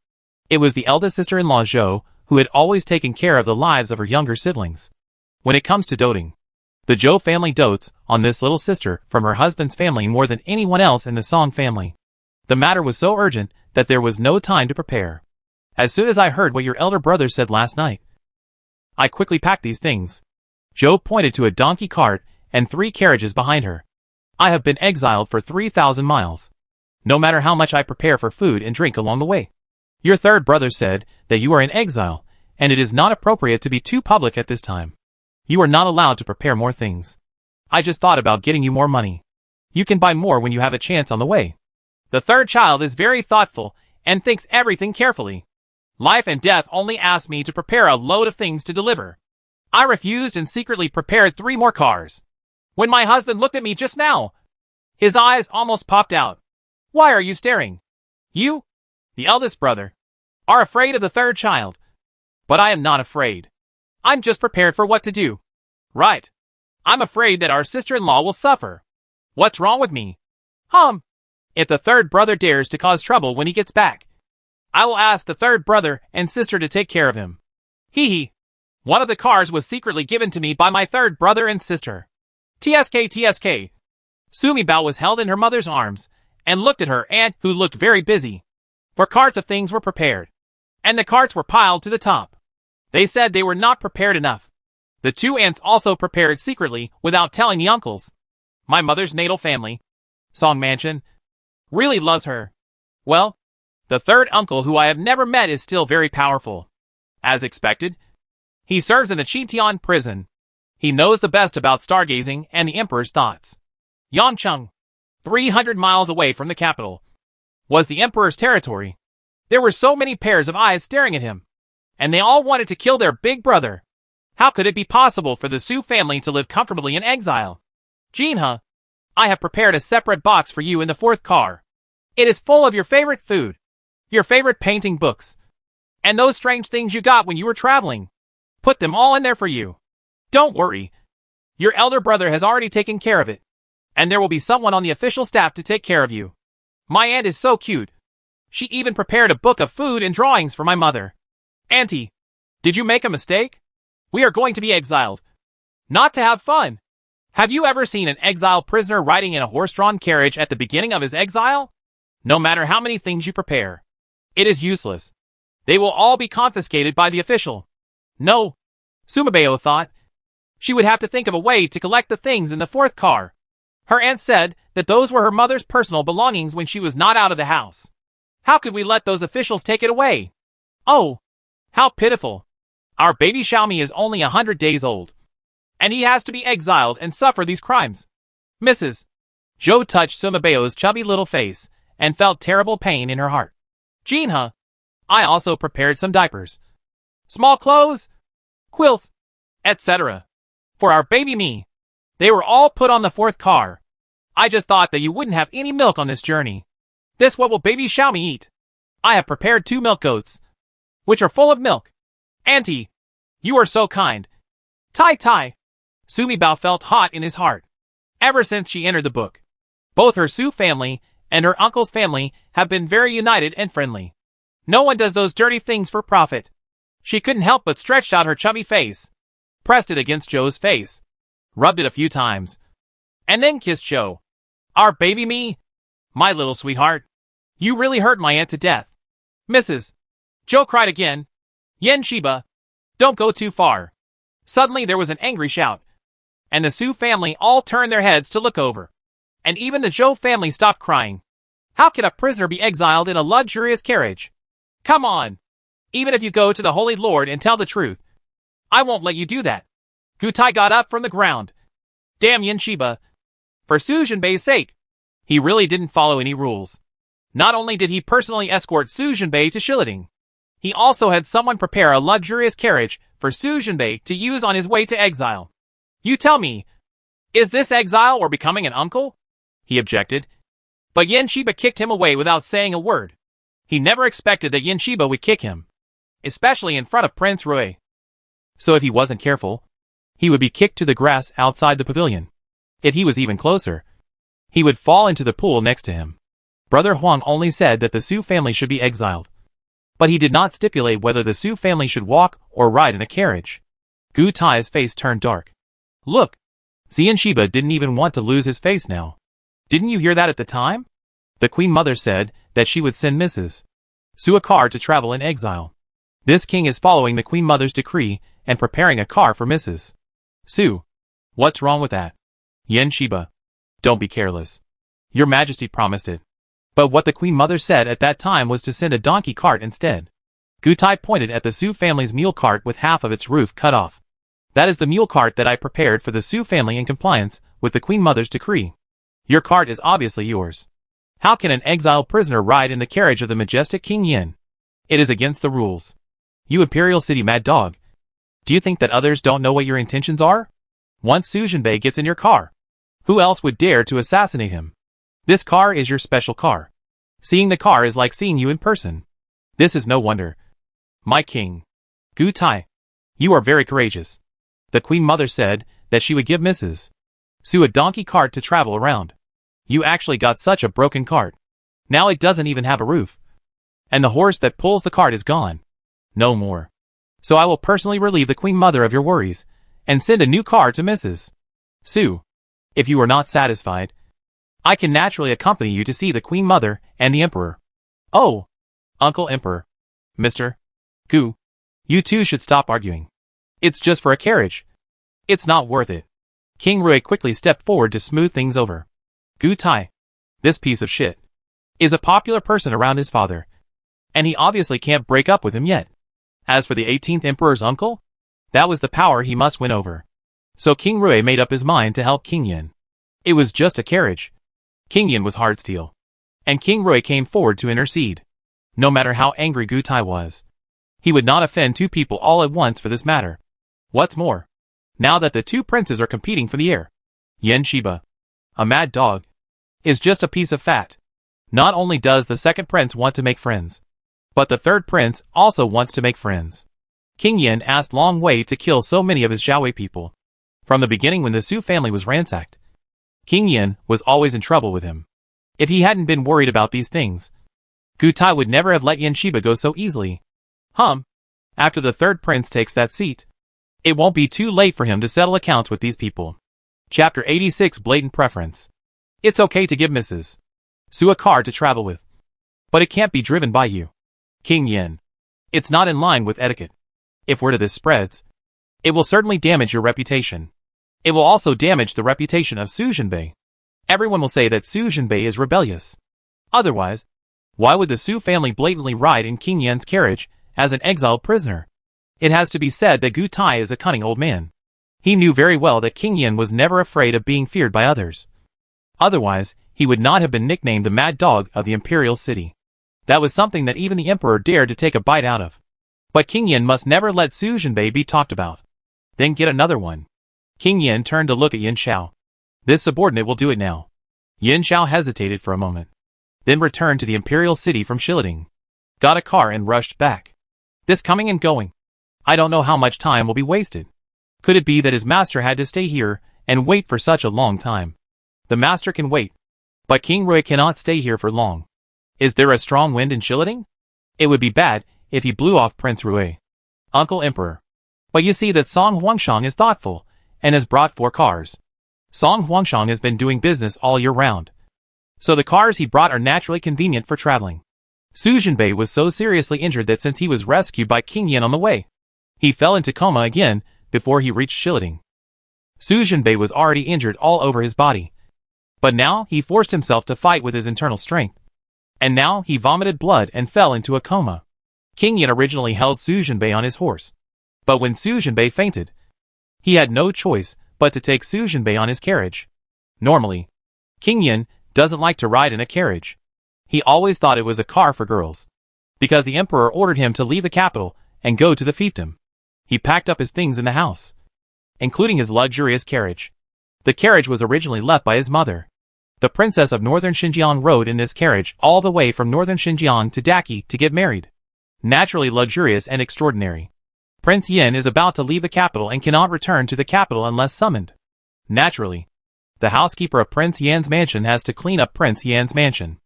It was the eldest sister-in-law Zhou who had always taken care of the lives of her younger siblings. When it comes to doting, the Zhou family dotes on this little sister from her husband's family more than anyone else in the Song family. The matter was so urgent that there was no time to prepare. As soon as I heard what your elder brother said last night, I quickly packed these things. Zhou pointed to a donkey cart and 3 carriages behind her. I have been exiled for 3,000 miles. No matter how much I prepare for food and drink along the way. Your third brother said that you are in exile, and it is not appropriate to be too public at this time. You are not allowed to prepare more things. I just thought about getting you more money. You can buy more when you have a chance on the way. The third child is very thoughtful and thinks everything carefully. Life and Death only asked me to prepare a load of things to deliver. I refused and secretly prepared 3 more cars. When my husband looked at me just now, his eyes almost popped out. Why are you staring? You, the eldest brother, are afraid of the 3rd child. But I am not afraid. I'm just prepared for what to do. Right. I'm afraid that our sister-in-law will suffer. What's wrong with me? If the 3rd brother dares to cause trouble when he gets back, I will ask the 3rd brother and sister to take care of him. Hee hee. One of the cars was secretly given to me by my 3rd brother and sister. TSK. Sumibao was held in her mother's arms and looked at her aunt, who looked very busy. For carts of things were prepared, and the carts were piled to the top. They said they were not prepared enough. The 2 aunts also prepared secretly without telling the uncles. My mother's natal family, Song Mansion, really loves her. Well, the 3rd uncle, who I have never met, is still very powerful. As expected, he serves in the Qitian prison. He knows the best about stargazing and the emperor's thoughts. Yancheng, 300 miles away from the capital, was the emperor's territory. There were so many pairs of eyes staring at him, and they all wanted to kill their big brother. How could it be possible for the Su family to live comfortably in exile? Jinhe, I have prepared a separate box for you in the 4th car. It is full of your favorite food, your favorite painting books, and those strange things you got when you were traveling. Put them all in there for you. Don't worry. Your elder brother has already taken care of it, and there will be someone on the official staff to take care of you. My aunt is so cute. She even prepared a book of food and drawings for my mother. Auntie, did you make a mistake? We are going to be exiled. Not to have fun. Have you ever seen an exile prisoner riding in a horse-drawn carriage at the beginning of his exile? No matter how many things you prepare, it is useless. They will all be confiscated by the official. No, Sumibao thought. She would have to think of a way to collect the things in the 4th car. Her aunt said that those were her mother's personal belongings when she was not out of the house. How could we let those officials take it away? Oh, how pitiful. Our baby Xiaomi is only 100 days old, and he has to be exiled and suffer these crimes. Mrs. Zhou touched Sumibao's chubby little face and felt terrible pain in her heart. Jinhe, I also prepared some diapers, small clothes, quilts, etc. for our baby me. They were all put on the 4th car. I just thought that you wouldn't have any milk on this journey. This what will baby Xiaomi eat? I have prepared 2 milk goats, which are full of milk. Auntie, you are so kind. Tai. Sumibao felt hot in his heart. Ever since she entered the book, both her Su family and her uncle's family have been very united and friendly. No one does those dirty things for profit. She couldn't help but stretch out her chubby face, pressed it against Zhou's face, rubbed it a few times, and then kissed Zhou. Our baby me, my little sweetheart, you really hurt my aunt to death. Mrs. Zhou cried again. Yan-Shiba, don't go too far. Suddenly there was an angry shout, and the Su family all turned their heads to look over. And even the Zhou family stopped crying. How can a prisoner be exiled in a luxurious carriage? Come on. Even if you go to the Holy Lord and tell the truth, I won't let you do that. Gutai got up from the ground. Damn Yan-Shiba. For Su Jinbei's sake, he really didn't follow any rules. Not only did he personally escort Su Jinbei to Shiliting, he also had someone prepare a luxurious carriage for Su Jinbei to use on his way to exile. You tell me, is this exile or becoming an uncle? He objected. But Yan-Shiba kicked him away without saying a word. He never expected that Yan-Shiba would kick him, especially in front of Prince Rui. So if he wasn't careful, he would be kicked to the grass outside the pavilion. If he was even closer, he would fall into the pool next to him. Brother Huang only said that the Su family should be exiled, but he did not stipulate whether the Su family should walk or ride in a carriage. Gu Tai's face turned dark. Look, Yan-Shiba didn't even want to lose his face now. Didn't you hear that at the time? The Queen Mother said that she would send Mrs. Su a car to travel in exile. This king is following the Queen Mother's decree and preparing a car for Mrs. Su. What's wrong with that? Yan-Shiba, don't be careless. Your Majesty promised it. But what the Queen Mother said at that time was to send a donkey cart instead. Gutai pointed at the Su family's mule cart with half of its roof cut off. That is the mule cart that I prepared for the Su family in compliance with the Queen Mother's decree. Your cart is obviously yours. How can an exiled prisoner ride in the carriage of the majestic King Yin? It is against the rules. You Imperial City mad dog. Do you think that others don't know what your intentions are? Once Sujinbei gets in your car, who else would dare to assassinate him? This car is your special car. Seeing the car is like seeing you in person. This is no wonder. My king. Gu Tai. You are very courageous. The Queen Mother said that she would give Mrs. Su a donkey cart to travel around. You actually got such a broken cart. Now it doesn't even have a roof. And the horse that pulls the cart is gone. No more. So I will personally relieve the Queen Mother of your worries, and send a new car to Mrs. Su. If you are not satisfied, I can naturally accompany you to see the Queen Mother and the Emperor. Oh, Uncle Emperor. Mr. Gu. You two should stop arguing. It's just for a carriage. It's not worth it. King Rui quickly stepped forward to smooth things over. Gu Tai. This piece of shit is a popular person around his father, and he obviously can't break up with him yet. As for the 18th Emperor's uncle, that was the power he must win over. So King Rui made up his mind to help King Yin. It was just a carriage. King Yin was hard steel, and King Rui came forward to intercede. No matter how angry Gu Tai was, he would not offend two people all at once for this matter. What's more, now that the two princes are competing for the heir, Yen Shiba, a mad dog, is just a piece of fat. Not only does the second prince want to make friends, but the third prince also wants to make friends. King Yin asked Long Wei to kill so many of his Xiaowei people. From the beginning when the Su family was ransacked, King Yin was always in trouble with him. If he hadn't been worried about these things, Gu Tai would never have let Yen Shiba go so easily. After the third prince takes that seat, it won't be too late for him to settle accounts with these people. Chapter 86 Blatant Preference. It's okay to give Mrs. Su a car to travel with, but it can't be driven by you, King Yin. It's not in line with etiquette. If word of this spreads, it will certainly damage your reputation. It will also damage the reputation of Su Jinbei. Everyone will say that Su Jinbei is rebellious. Otherwise, why would the Su family blatantly ride in King Yin's carriage as an exiled prisoner? It has to be said that Gu Tai is a cunning old man. He knew very well that King Yin was never afraid of being feared by others. Otherwise, he would not have been nicknamed the Mad Dog of the Imperial City. That was something that even the Emperor dared to take a bite out of. But King Yin must never let Su Jinbei be talked about. Then get another one. King Yin turned to look at Yin Xiao. This subordinate will do it now. Yin Xiao hesitated for a moment, then returned to the Imperial City from Shiliding, got a car and rushed back. This coming and going. I don't know how much time will be wasted. Could it be that his master had to stay here and wait for such a long time? The master can wait, but King Rui cannot stay here for long. Is there a strong wind in Shiliding? It would be bad if he blew off Prince Rui. Uncle Emperor. But you see that Song Huangshang is thoughtful, and has brought 4 cars. Song Huangshang has been doing business all year round, so the cars he brought are naturally convenient for traveling. Su Jinbei was so seriously injured that since he was rescued by King Yin on the way, he fell into coma again before he reached Shiliding. Su Jinbei was already injured all over his body, but now he forced himself to fight with his internal strength, and now he vomited blood and fell into a coma. King Yin originally held Su Jinbei on his horse, but when Su Jinbei fainted, he had no choice but to take Su Jinbei on his carriage. Normally, King Yin doesn't like to ride in a carriage. He always thought it was a car for girls, because the emperor ordered him to leave the capital and go to the fiefdom. He packed up his things in the house, including his luxurious carriage. The carriage was originally left by his mother. The princess of northern Xinjiang rode in this carriage all the way from northern Xinjiang to Daki to get married. Naturally luxurious and extraordinary. Prince Yin is about to leave the capital and cannot return to the capital unless summoned. Naturally, the housekeeper of Prince Yan's mansion has to clean up Prince Yan's mansion.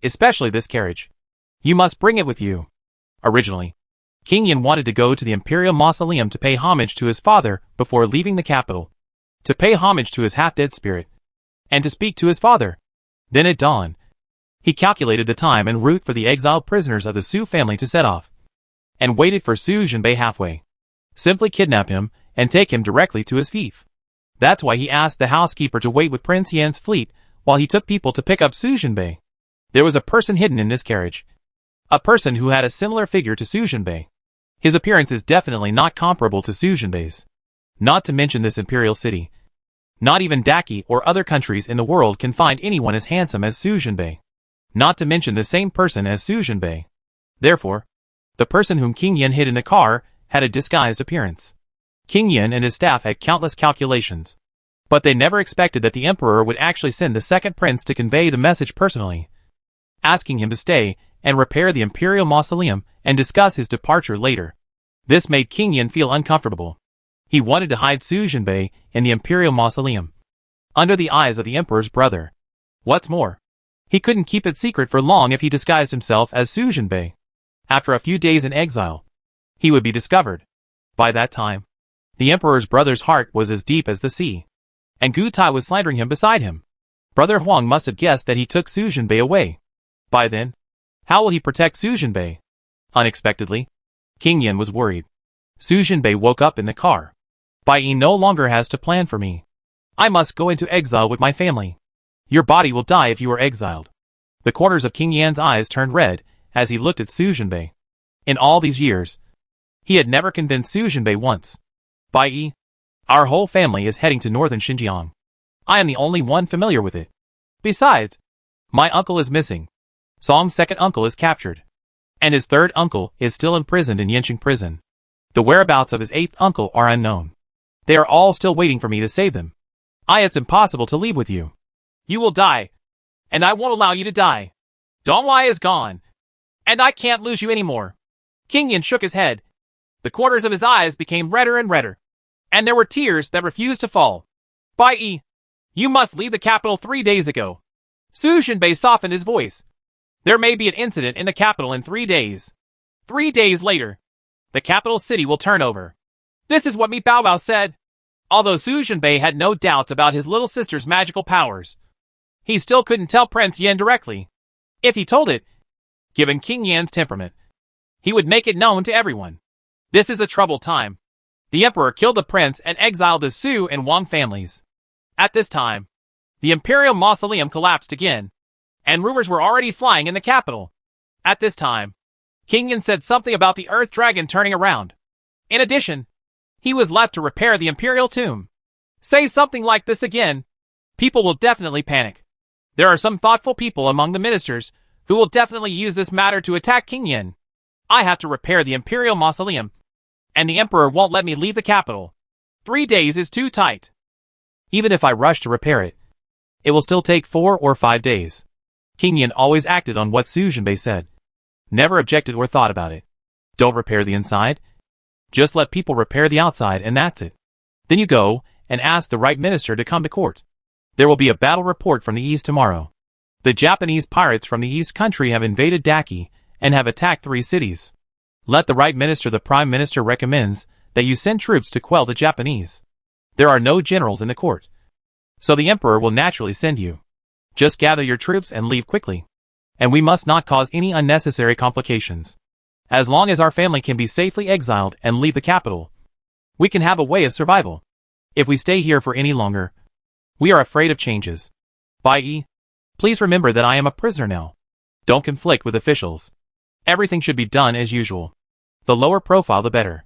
Especially this carriage. You must bring it with you. Originally, King Yin wanted to go to the Imperial Mausoleum to pay homage to his father before leaving the capital. To pay homage to his half-dead spirit, and to speak to his father. Then at dawn, he calculated the time and route for the exiled prisoners of the Su family to set off, and waited for Su Jinbei halfway. Simply kidnap him and take him directly to his fief. That's why he asked the housekeeper to wait with Prince Yan's fleet while he took people to pick up Su Jinbei. There was a person hidden in this carriage. A person who had a similar figure to Su Jinbei. His appearance is definitely not comparable to Su Jinbei's. Not to mention this imperial city. Not even Daki or other countries in the world can find anyone as handsome as Su Jinbei. Not to mention the same person as Su Jinbei. Therefore, the person whom King Yin hid in the car had a disguised appearance. King Yin and his staff had countless calculations. But they never expected that the emperor would actually send the second prince to convey the message personally, asking him to stay and repair the imperial mausoleum and discuss his departure later. This made King Yin feel uncomfortable. He wanted to hide Su Jinbei in the imperial mausoleum, under the eyes of the emperor's brother. What's more, he couldn't keep it secret for long if he disguised himself as Su Jinbei. After a few days in exile, he would be discovered. By that time, the emperor's brother's heart was as deep as the sea, and Gu Tai was slandering him beside him. Brother Huang must have guessed that he took Su Jinbei away. By then, how will he protect Su Jinbei? Unexpectedly, King Yin was worried. Su Jinbei woke up in the car. Bai Yi no longer has to plan for me. I must go into exile with my family. Your body will die if you are exiled. The corners of King Yan's eyes turned red as he looked at Su Jinbei. In all these years, he had never convinced Su Jinbei once. Bai Yi, our whole family is heading to northern Xinjiang. I am the only one familiar with it. Besides, my uncle is missing. Song's second uncle is captured, and his third uncle is still imprisoned in Yanqing prison. The whereabouts of his eighth uncle are unknown. They are all still waiting for me to save them. It's impossible to leave with you. You will die, and I won't allow you to die. Donglai is gone, and I can't lose you anymore. King Yin shook his head. The corners of his eyes became redder and redder, and there were tears that refused to fall. Bai Yi, you must leave the capital 3 days ago. Su Jinbei softened his voice. There may be an incident in the capital in 3 days. 3 days later, the capital city will turn over. This is what Mi Bao Bao said. Although Su Jinbei had no doubts about his little sister's magical powers, he still couldn't tell Prince Yan directly. If he told it, given King Yan's temperament, he would make it known to everyone. This is a troubled time. The emperor killed the prince and exiled the Su and Wang families. At this time, the imperial mausoleum collapsed again, and rumors were already flying in the capital. At this time, King Yan said something about the earth dragon turning around. In addition, he was left to repair the imperial tomb. Say something like this again, people will definitely panic. There are some thoughtful people among the ministers who will definitely use this matter to attack King Yan. I have to repair the imperial mausoleum, and the emperor won't let me leave the capital. 3 days is too tight. Even if I rush to repair it, it will still take 4 or 5 days. King Yan always acted on what Su Jinbei said. Never objected or thought about it. Don't repair the inside. Just let people repair the outside and that's it. Then you go and ask the right minister to come to court. There will be a battle report from the east tomorrow. The Japanese pirates from the east country have invaded Daki and have attacked 3 cities. Let the right minister, the prime minister recommends that you send troops to quell the Japanese. There are no generals in the court, so the emperor will naturally send you. Just gather your troops and leave quickly. And we must not cause any unnecessary complications. As long as our family can be safely exiled and leave the capital, we can have a way of survival. If we stay here for any longer, we are afraid of changes. Bai Yi, please remember that I am a prisoner now. Don't conflict with officials. Everything should be done as usual. The lower profile the better.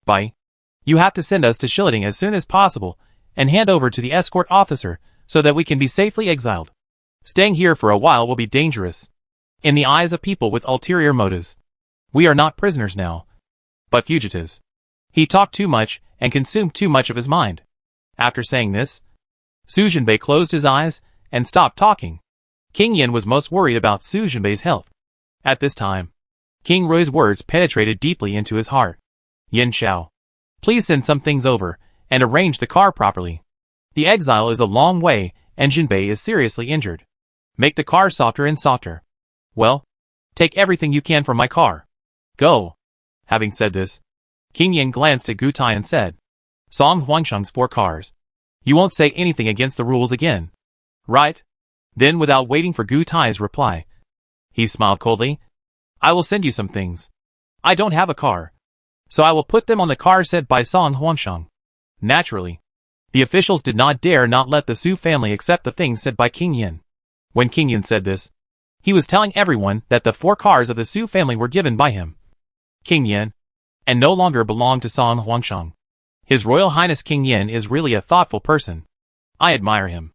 Bai, you have to send us to Shiliting as soon as possible and hand over to the escort officer so that we can be safely exiled. Staying here for a while will be dangerous. In the eyes of people with ulterior motives, we are not prisoners now, but fugitives. He talked too much and consumed too much of his mind. After saying this, Su Jinbei closed his eyes and stopped talking. King Yan was most worried about Su Jinbei's health. At this time, King Rui's words penetrated deeply into his heart. Yin Xiao, please send some things over and arrange the car properly. The exile is a long way and Jinbei is seriously injured. Make the car softer and softer. Well, take everything you can from my car. Go. Having said this, King Yan glanced at Gu Tai and said, Song Huangsheng's 4 cars. You won't say anything against the rules again. Right? Then without waiting for Gu Tai's reply, he smiled coldly. I will send you some things. I don't have a car, so I will put them on the car said by Song Huangsheng. Naturally, the officials did not dare not let the Su family accept the things said by King Yan. When King Yan said this, he was telling everyone that the 4 cars of the Su family were given by him. King Yan, and no longer belonged to Song Huangsheng. His Royal Highness King Yan is really a thoughtful person. I admire him.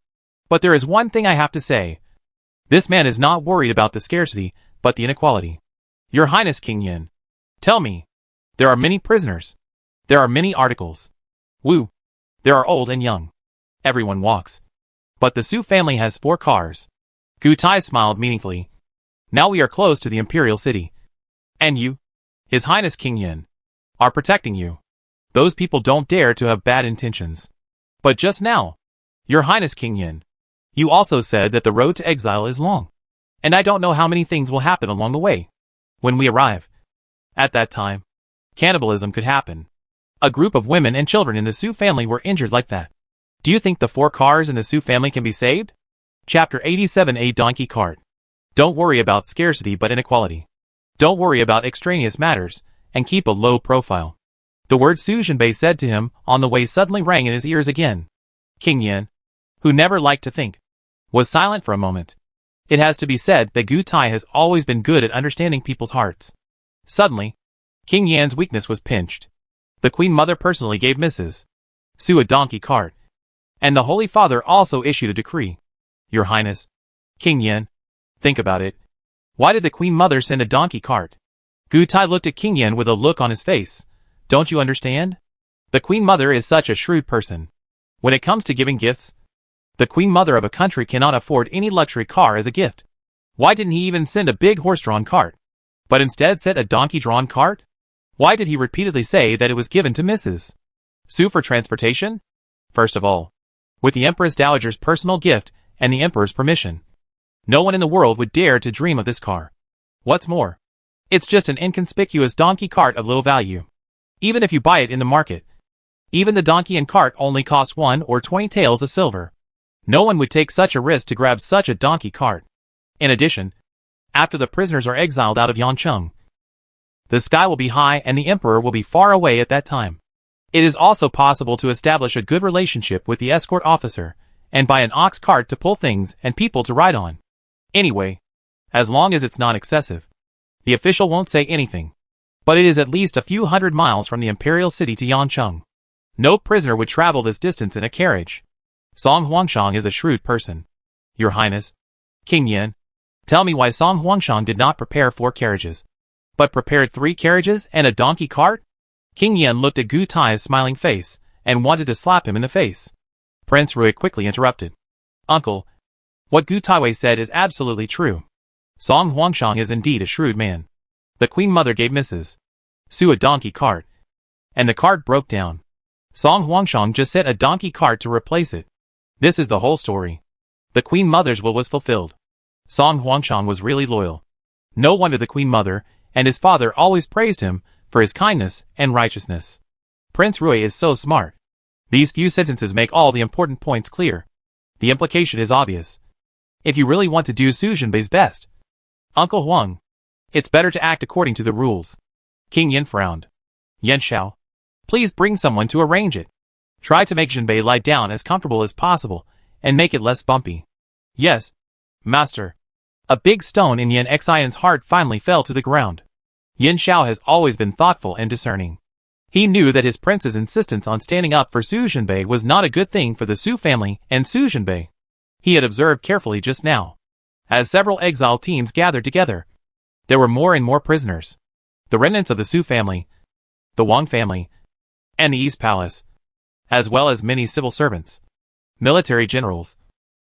But there is one thing I have to say. This man is not worried about the scarcity, but the inequality. Your Highness King Yan, tell me, there are many prisoners. There are many articles. Woo! There are old and young. Everyone walks. But the Su family has 4 cars. Gu Tai smiled meaningfully. Now we are close to the imperial city. And you, His Highness King Yin, are protecting you. Those people don't dare to have bad intentions. But just now, Your Highness King Yin, you also said that the road to exile is long. And I don't know how many things will happen along the way. When we arrive, at that time, cannibalism could happen. A group of women and children in the Su family were injured like that. Do you think the 4 cars in the Su family can be saved? Chapter 87. A donkey cart. Don't worry about scarcity but inequality. Don't worry about extraneous matters, and keep a low profile. The word Su Jinbei said to him on the way suddenly rang in his ears again. King Yin, who never liked to think, was silent for a moment. It has to be said that Gu Tai has always been good at understanding people's hearts. Suddenly, King Yan's weakness was pinched. The Queen Mother personally gave Mrs. Su a donkey cart. And the Holy Father also issued a decree. Your Highness, King Yin, think about it. Why did the Queen Mother send a donkey cart? Gu Tai looked at King Yin with a look on his face. Don't you understand? The Queen Mother is such a shrewd person. When it comes to giving gifts, the Queen Mother of a country cannot afford any luxury car as a gift. Why didn't he even send a big horse-drawn cart, but instead sent a donkey-drawn cart? Why did he repeatedly say that it was given to Mrs. Su for transportation? First of all, with the Empress Dowager's personal gift and the Emperor's permission, no one in the world would dare to dream of this car. What's more, it's just an inconspicuous donkey cart of little value. Even if you buy it in the market, even the donkey and cart only cost 1 or 20 taels of silver. No one would take such a risk to grab such a donkey cart. In addition, after the prisoners are exiled out of Yancheng, the sky will be high and the emperor will be far away at that time. It is also possible to establish a good relationship with the escort officer and buy an ox cart to pull things and people to ride on. Anyway, as long as it's not excessive, the official won't say anything. But it is at least a few hundred miles from the imperial city to Yancheng. No prisoner would travel this distance in a carriage. Song Huangshang is a shrewd person. Your Highness, King Yin, tell me why Song Huangshang did not prepare 4 carriages, but prepared 3 carriages and a donkey cart? King Yin looked at Gu Tai's smiling face and wanted to slap him in the face. Prince Rui quickly interrupted. Uncle, what Gu Taiwei said is absolutely true. Song Huangshang is indeed a shrewd man. The Queen Mother gave Mrs. Su a donkey cart, and the cart broke down. Song Huangshang just sent a donkey cart to replace it. This is the whole story. The Queen Mother's will was fulfilled. Song Huangshang was really loyal. No wonder the Queen Mother and his father always praised him for his kindness and righteousness. Prince Rui is so smart. These few sentences make all the important points clear. The implication is obvious. If you really want to do Su Jinbei's best, Uncle Huang, it's better to act according to the rules. King Yin frowned. Yan Xiao, please bring someone to arrange it. Try to make Jinbei lie down as comfortable as possible and make it less bumpy. Yes, master. A big stone in Yan Xian's heart finally fell to the ground. Yan Xiao has always been thoughtful and discerning. He knew that his prince's insistence on standing up for Su Jinbei was not a good thing for the Su family and Su Jinbei. He had observed carefully just now. As several exile teams gathered together, there were more and more prisoners. The remnants of the Su family, the Wang family, and the East Palace, as well as many civil servants, military generals,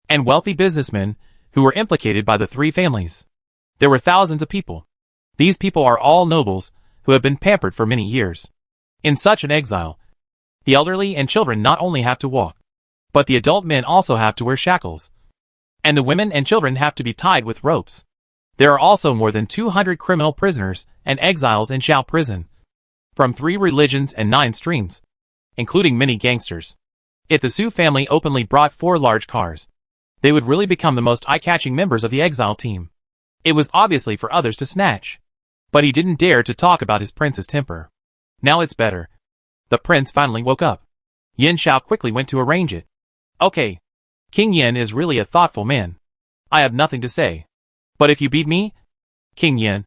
and wealthy businessmen who were implicated by the 3 families. There were thousands of people. These people are all nobles who have been pampered for many years. In such an exile, the elderly and children not only have to walk, but the adult men also have to wear shackles. And the women and children have to be tied with ropes. There are also more than 200 criminal prisoners and exiles in Zhao prison, from 3 religions and 9 streams, including many gangsters. If the Su family openly brought 4 large cars, they would really become the most eye-catching members of the exile team. It was obviously for others to snatch. But he didn't dare to talk about his prince's temper. Now it's better. The prince finally woke up. Yin Xiao quickly went to arrange it. Okay. King Yin is really a thoughtful man. I have nothing to say. But if you beat me, King Yin,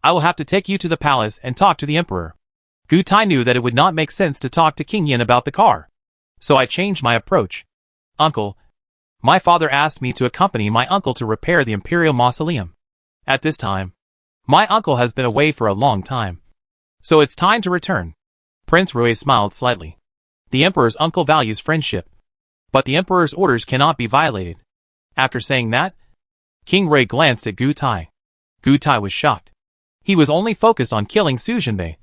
I will have to take you to the palace and talk to the emperor. Gu Tai knew that it would not make sense to talk to King Yin about the car. So I changed my approach. Uncle, my father asked me to accompany my uncle to repair the imperial mausoleum. At this time, my uncle has been away for a long time. So it's time to return. Prince Rui smiled slightly. The emperor's uncle values friendship, but the emperor's orders cannot be violated. After saying that, King Rui glanced at Gu Tai. Gu Tai was shocked. He was only focused on killing Suzhenbei.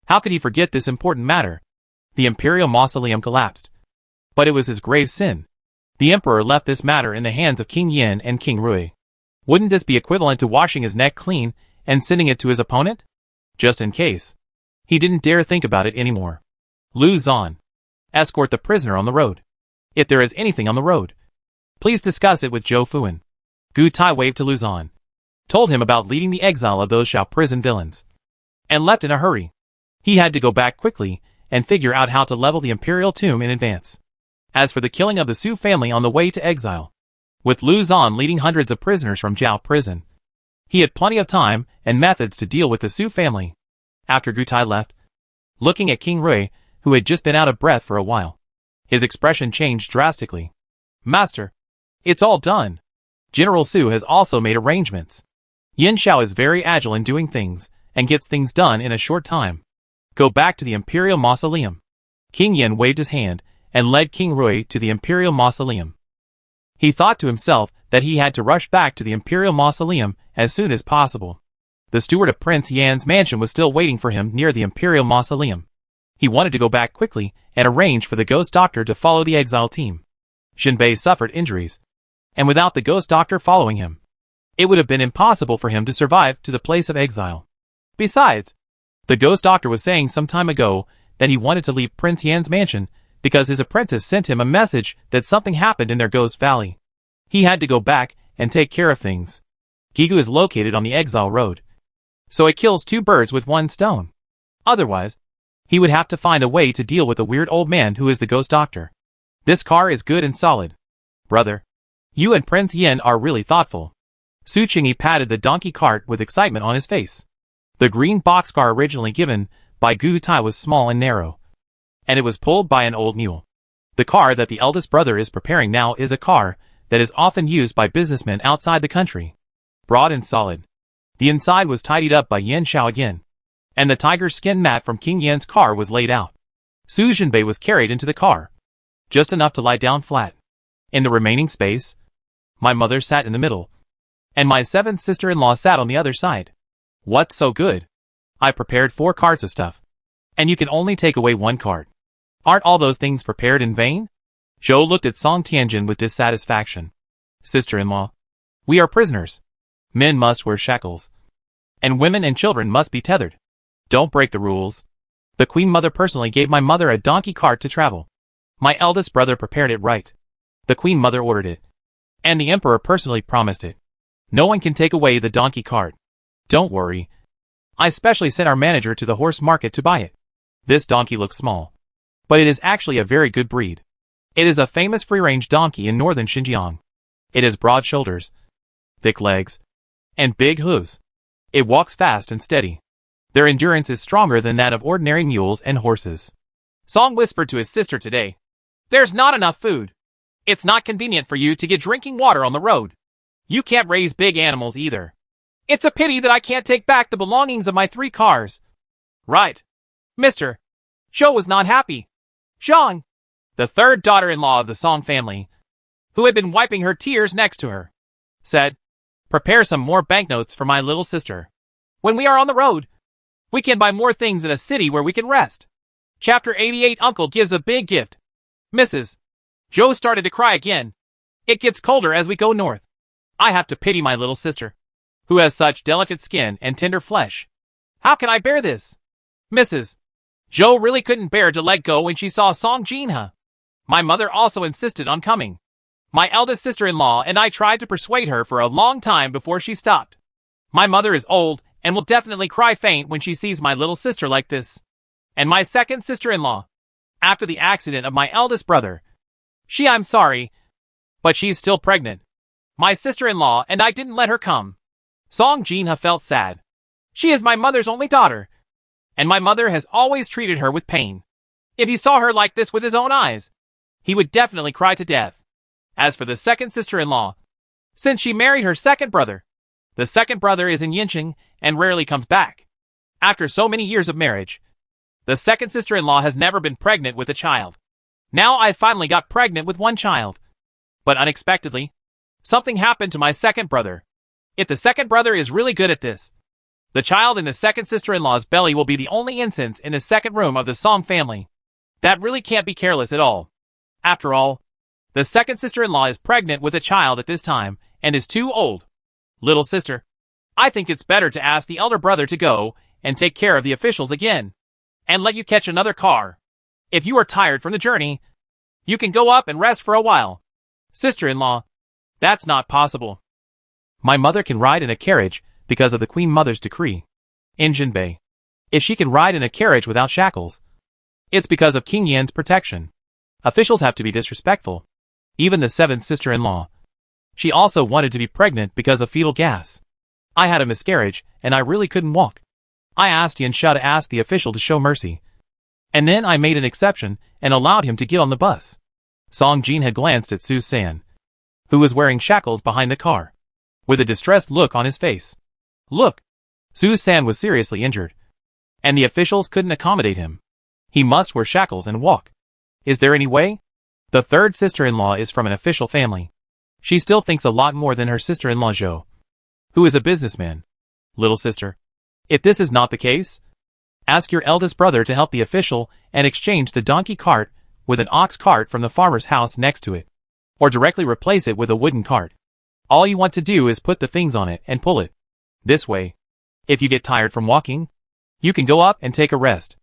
How could he forget this important matter? The imperial mausoleum collapsed. But it was his grave sin. The emperor left this matter in the hands of King Yin and King Rui. Wouldn't this be equivalent to washing his neck clean and sending it to his opponent? Just in case. He didn't dare think about it anymore. Lu Zhan. Escort the prisoner on the road. If there is anything on the road, please discuss it with Zhou Fuan. Gu Tai waved to Lu Zhan, told him about leading the exile of those Shao prison villains, and left in a hurry. He had to go back quickly and figure out how to level the imperial tomb in advance. As for the killing of the Su family on the way to exile, with Lu Zhan leading hundreds of prisoners from Zhao prison, he had plenty of time and methods to deal with the Su family. After Gu Tai left, looking at King Rui, who had just been out of breath for a while, his expression changed drastically. Master, it's all done. General Su has also made arrangements. Yin Shao is very agile in doing things, and gets things done in a short time. Go back to the Imperial Mausoleum. King Yin waved his hand, and led King Rui to the Imperial Mausoleum. He thought to himself that he had to rush back to the Imperial Mausoleum as soon as possible. The steward of Prince Yan's mansion was still waiting for him near the Imperial Mausoleum. He wanted to go back quickly and arrange for the ghost doctor to follow the exile team. Shenbei suffered injuries, and without the ghost doctor following him, it would have been impossible for him to survive to the place of exile. Besides, the ghost doctor was saying some time ago that he wanted to leave Prince Yan's mansion because his apprentice sent him a message that something happened in their Ghost Valley. He had to go back and take care of things. Gigu is located on the Exile Road, so it kills two birds with one stone. Otherwise, he would have to find a way to deal with the weird old man who is the ghost doctor. This car is good and solid. Brother, you and Prince Yin are really thoughtful. Su Qingyi patted the donkey cart with excitement on his face. The green boxcar originally given by Gu Tai was small and narrow, and it was pulled by an old mule. The car that the eldest brother is preparing now is a car that is often used by businessmen outside the country. Broad and solid. The inside was tidied up by Yin Shao again, and the tiger skin mat from King Yan's car was laid out. Su Zhenbei was carried into the car, just enough to lie down flat. In the remaining space, my mother sat in the middle, and my seventh sister-in-law sat on the other side. What's so good? I prepared 4 carts of stuff, and you can only take away 1 cart. Aren't all those things prepared in vain? Zhou looked at Song Tianjin with dissatisfaction. Sister-in-law, we are prisoners. Men must wear shackles, and women and children must be tethered. Don't break the rules. The Queen Mother personally gave my mother a donkey cart to travel. My eldest brother prepared it right. The Queen Mother ordered it, and the Emperor personally promised it. No one can take away the donkey cart. Don't worry. I specially sent our manager to the horse market to buy it. This donkey looks small, but it is actually a very good breed. It is a famous free-range donkey in northern Xinjiang. It has broad shoulders, thick legs, and big hooves. It walks fast and steady. Their endurance is stronger than that of ordinary mules and horses. Song whispered to his sister today, "There's not enough food. It's not convenient for you to get drinking water on the road. You can't raise big animals either. It's a pity that I can't take back the belongings of my 3 cars." Right. Mr. Zhou was not happy. Zhang, the third daughter-in-law of the Song family, who had been wiping her tears next to her, said, "Prepare some more banknotes for my little sister. When we are on the road, we can buy more things in a city where we can rest." Chapter 88. Uncle gives a big gift. Mrs. Zhou started to cry again. It gets colder as we go north. I have to pity my little sister, who has such delicate skin and tender flesh. How can I bear this? Mrs. Zhou really couldn't bear to let go when she saw Song Jinhe. My mother also insisted on coming. My eldest sister-in-law and I tried to persuade her for a long time before she stopped. My mother is old and will definitely cry faint when she sees my little sister like this. And my second sister-in-law, after the accident of my eldest brother. I'm sorry, but she's still pregnant. My sister-in-law and I didn't let her come. Song Jinhe felt sad. She is my mother's only daughter, and my mother has always treated her with pain. If he saw her like this with his own eyes, he would definitely cry to death. As for the second sister-in-law, since she married her second brother, the second brother is in Yinqing and rarely comes back. After so many years of marriage, the second sister-in-law has never been pregnant with a child. Now I finally got pregnant with one child. But unexpectedly, something happened to my second brother. If the second brother is really good at this, the child in the second sister-in-law's belly will be the only instance in the second room of the Song family. That really can't be careless at all. After all, the second sister-in-law is pregnant with a child at this time and is too old. Little sister, I think it's better to ask the elder brother to go and take care of the officials again, and let you catch another car. If you are tired from the journey, you can go up and rest for a while. Sister-in-law, that's not possible. My mother can ride in a carriage because of the Queen Mother's decree. In Jinbei, if she can ride in a carriage without shackles, it's because of King Yan's protection. Officials have to be disrespectful. Even the seventh sister-in-law. She also wanted to be pregnant because of fetal gas. I had a miscarriage, and I really couldn't walk. I asked Yan Sha to ask the official to show mercy. And then I made an exception and allowed him to get on the bus. Song Jin had glanced at Su San, who was wearing shackles behind the car, with a distressed look on his face. Look, Su San was seriously injured, and the officials couldn't accommodate him. He must wear shackles and walk. Is there any way? The third sister-in-law is from an official family. She still thinks a lot more than her sister-in-law Zhou, who is a businessman. Little sister, if this is not the case, ask your eldest brother to help the official and exchange the donkey cart with an ox cart from the farmer's house next to it, or directly replace it with a wooden cart. All you want to do is put the things on it and pull it. This way, if you get tired from walking, you can go up and take a rest.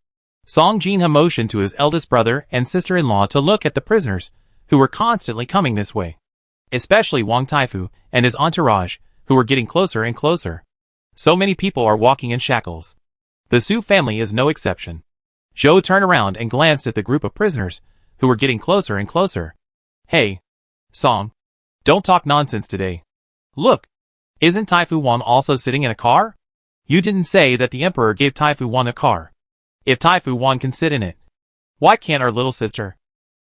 Song Jinha motioned to his eldest brother and sister-in-law to look at the prisoners, who were constantly coming this way. Especially Wang Taifu and his entourage, who were getting closer and closer. So many people are walking in shackles. The Su family is no exception. Zhou turned around and glanced at the group of prisoners, who were getting closer and closer. Hey, Song, don't talk nonsense today. Look, isn't Taifu Wang also sitting in a car? You didn't say that the emperor gave Taifu Wang a car. If Taifu Wang can sit in it, why can't our little sister?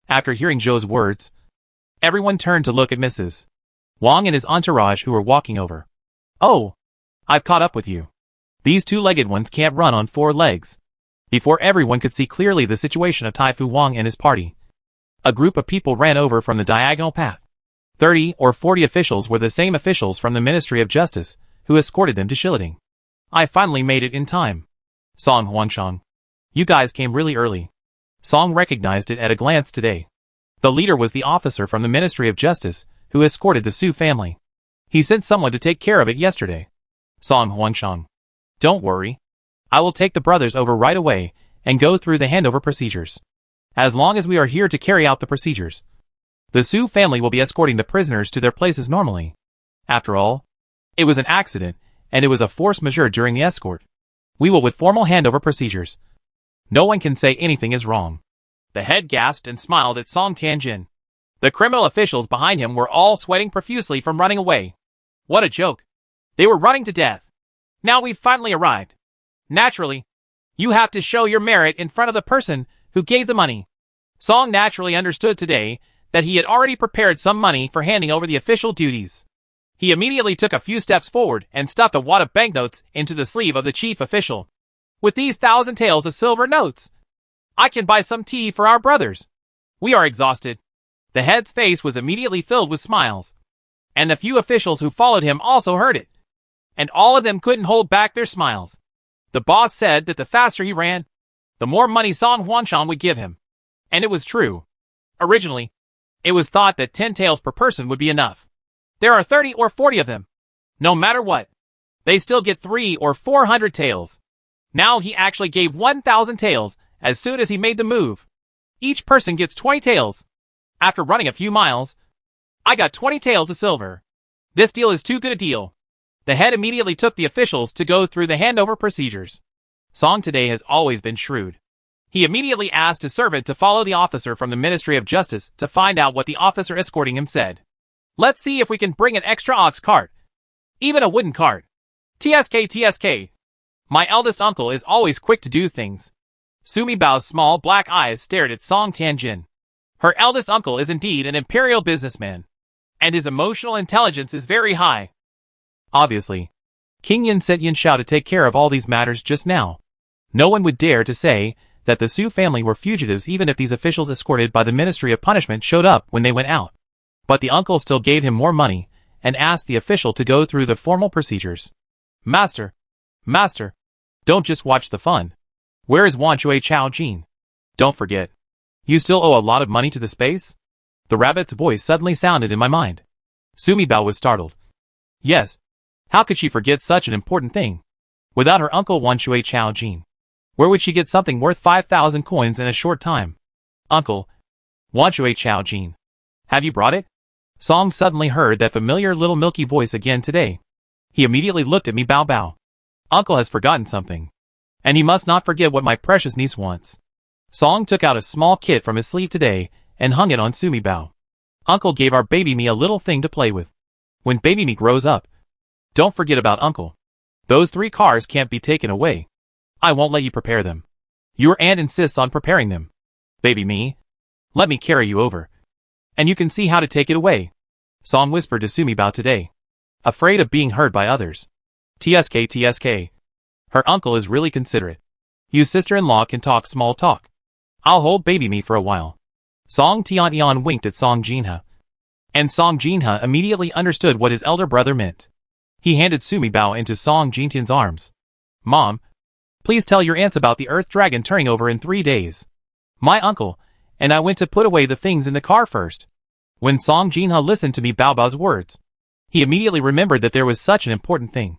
After hearing Zhou's words, everyone turned to look at Mrs. Wang and his entourage who were walking over. Oh, I've caught up with you. These two-legged ones can't run on four legs. Before everyone could see clearly the situation of Taifu Wang and his party, a group of people ran over from the diagonal path. 30 or 40 officials were the same officials from the Ministry of Justice, who escorted them to Shiliting. I finally made it in time. Song Huangshang, you guys came really early. Song recognized it at a glance today. The leader was the officer from the Ministry of Justice, who escorted the Su family. He sent someone to take care of it yesterday. Song Huangshang, don't worry. I will take the brothers over right away and go through the handover procedures. As long as we are here to carry out the procedures, the Su family will be escorting the prisoners to their places normally. After all, it was an accident, and it was a force majeure during the escort. We will with formal handover procedures. No one can say anything is wrong. The head gasped and smiled at Song Tianjin. The criminal officials behind him were all sweating profusely from running away. What a joke. They were running to death. Now we've finally arrived. Naturally, you have to show your merit in front of the person who gave the money. Song naturally understood today that he had already prepared some money for handing over the official duties. He immediately took a few steps forward and stuffed a wad of banknotes into the sleeve of the chief official. With these 1,000 taels of silver notes, I can buy some tea for our brothers. We are exhausted. The head's face was immediately filled with smiles. And the few officials who followed him also heard it. And all of them couldn't hold back their smiles. The boss said that the faster he ran, the more money Song Huangshan would give him. And it was true. Originally, it was thought that 10 taels per person would be enough. There are 30 or 40 of them. No matter what, they still get 300 or 400 taels. Now he actually gave 1,000 taels as soon as he made the move. Each person gets 20 taels. After running a few miles, I got 20 taels of silver. This deal is too good a deal. The head immediately took the officials to go through the handover procedures. Song today has always been shrewd. He immediately asked his servant to follow the officer from the Ministry of Justice to find out what the officer escorting him said. Let's see if we can bring an extra ox cart. Even a wooden cart. TSK. My eldest uncle is always quick to do things. Sumi Bao's small black eyes stared at Song Tianjin. Her eldest uncle is indeed an imperial businessman, and his emotional intelligence is very high. Obviously, King Yin sent Yin Xiao to take care of all these matters just now. No one would dare to say that the Su family were fugitives even if these officials escorted by the Ministry of Punishment showed up when they went out. But the uncle still gave him more money and asked the official to go through the formal procedures. Master, don't just watch the fun. Where is Wan Shui Chao Jin? Don't forget. You still owe a lot of money to the space? The rabbit's voice suddenly sounded in my mind. Sumi Bao was startled. Yes. How could she forget such an important thing? Without her uncle Wan Shui Chao Jin, where would she get something worth 5,000 coins in a short time? Uncle, Wan Shui Chao Jin, have you brought it? Song suddenly heard that familiar little milky voice again today. He immediately looked at me. Bao Bao. Uncle has forgotten something. And he must not forget what my precious niece wants. Song took out a small kit from his sleeve today and hung it on Sumi Bao. Uncle gave our baby me a little thing to play with. When baby me grows up, don't forget about Uncle. Those 3 cars can't be taken away. I won't let you prepare them. Your aunt insists on preparing them. Baby me, let me carry you over. And you can see how to take it away. Song whispered to Sumi Bao today, afraid of being heard by others. TSK. Her uncle is really considerate. You sister-in-law can talk small talk. I'll hold baby me for a while. Song Tian winked at Song Jinha. And Song Jinha immediately understood what his elder brother meant. He handed Sumi Bao into Song Jintian's arms. Mom, please tell your aunts about the Earth Dragon turning over in 3 days. My uncle and I went to put away the things in the car first. When Song Jinha listened to me Bao Bao's words, he immediately remembered that there was such an important thing.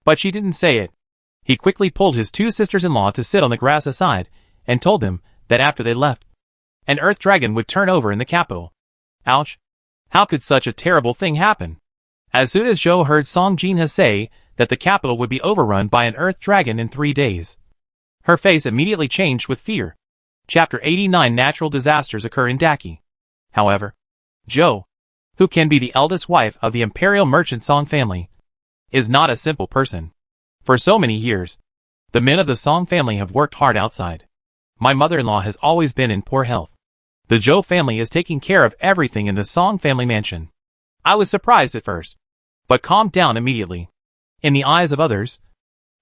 But she didn't say it. He quickly pulled his 2 sisters-in-law to sit on the grass aside and told them that after they left, an Earth Dragon would turn over in the capital. Ouch. How could such a terrible thing happen? As soon as Zhou heard Song Jinha say that the capital would be overrun by an Earth Dragon in 3 days, her face immediately changed with fear. Chapter 89 Natural Disasters Occur in Daki. However, Zhou, who can be the eldest wife of the imperial merchant Song family, is not a simple person. For so many years, the men of the Song family have worked hard outside. My mother-in-law has always been in poor health. The Zhou family is taking care of everything in the Song family mansion. I was surprised at first, but calmed down immediately. In the eyes of others,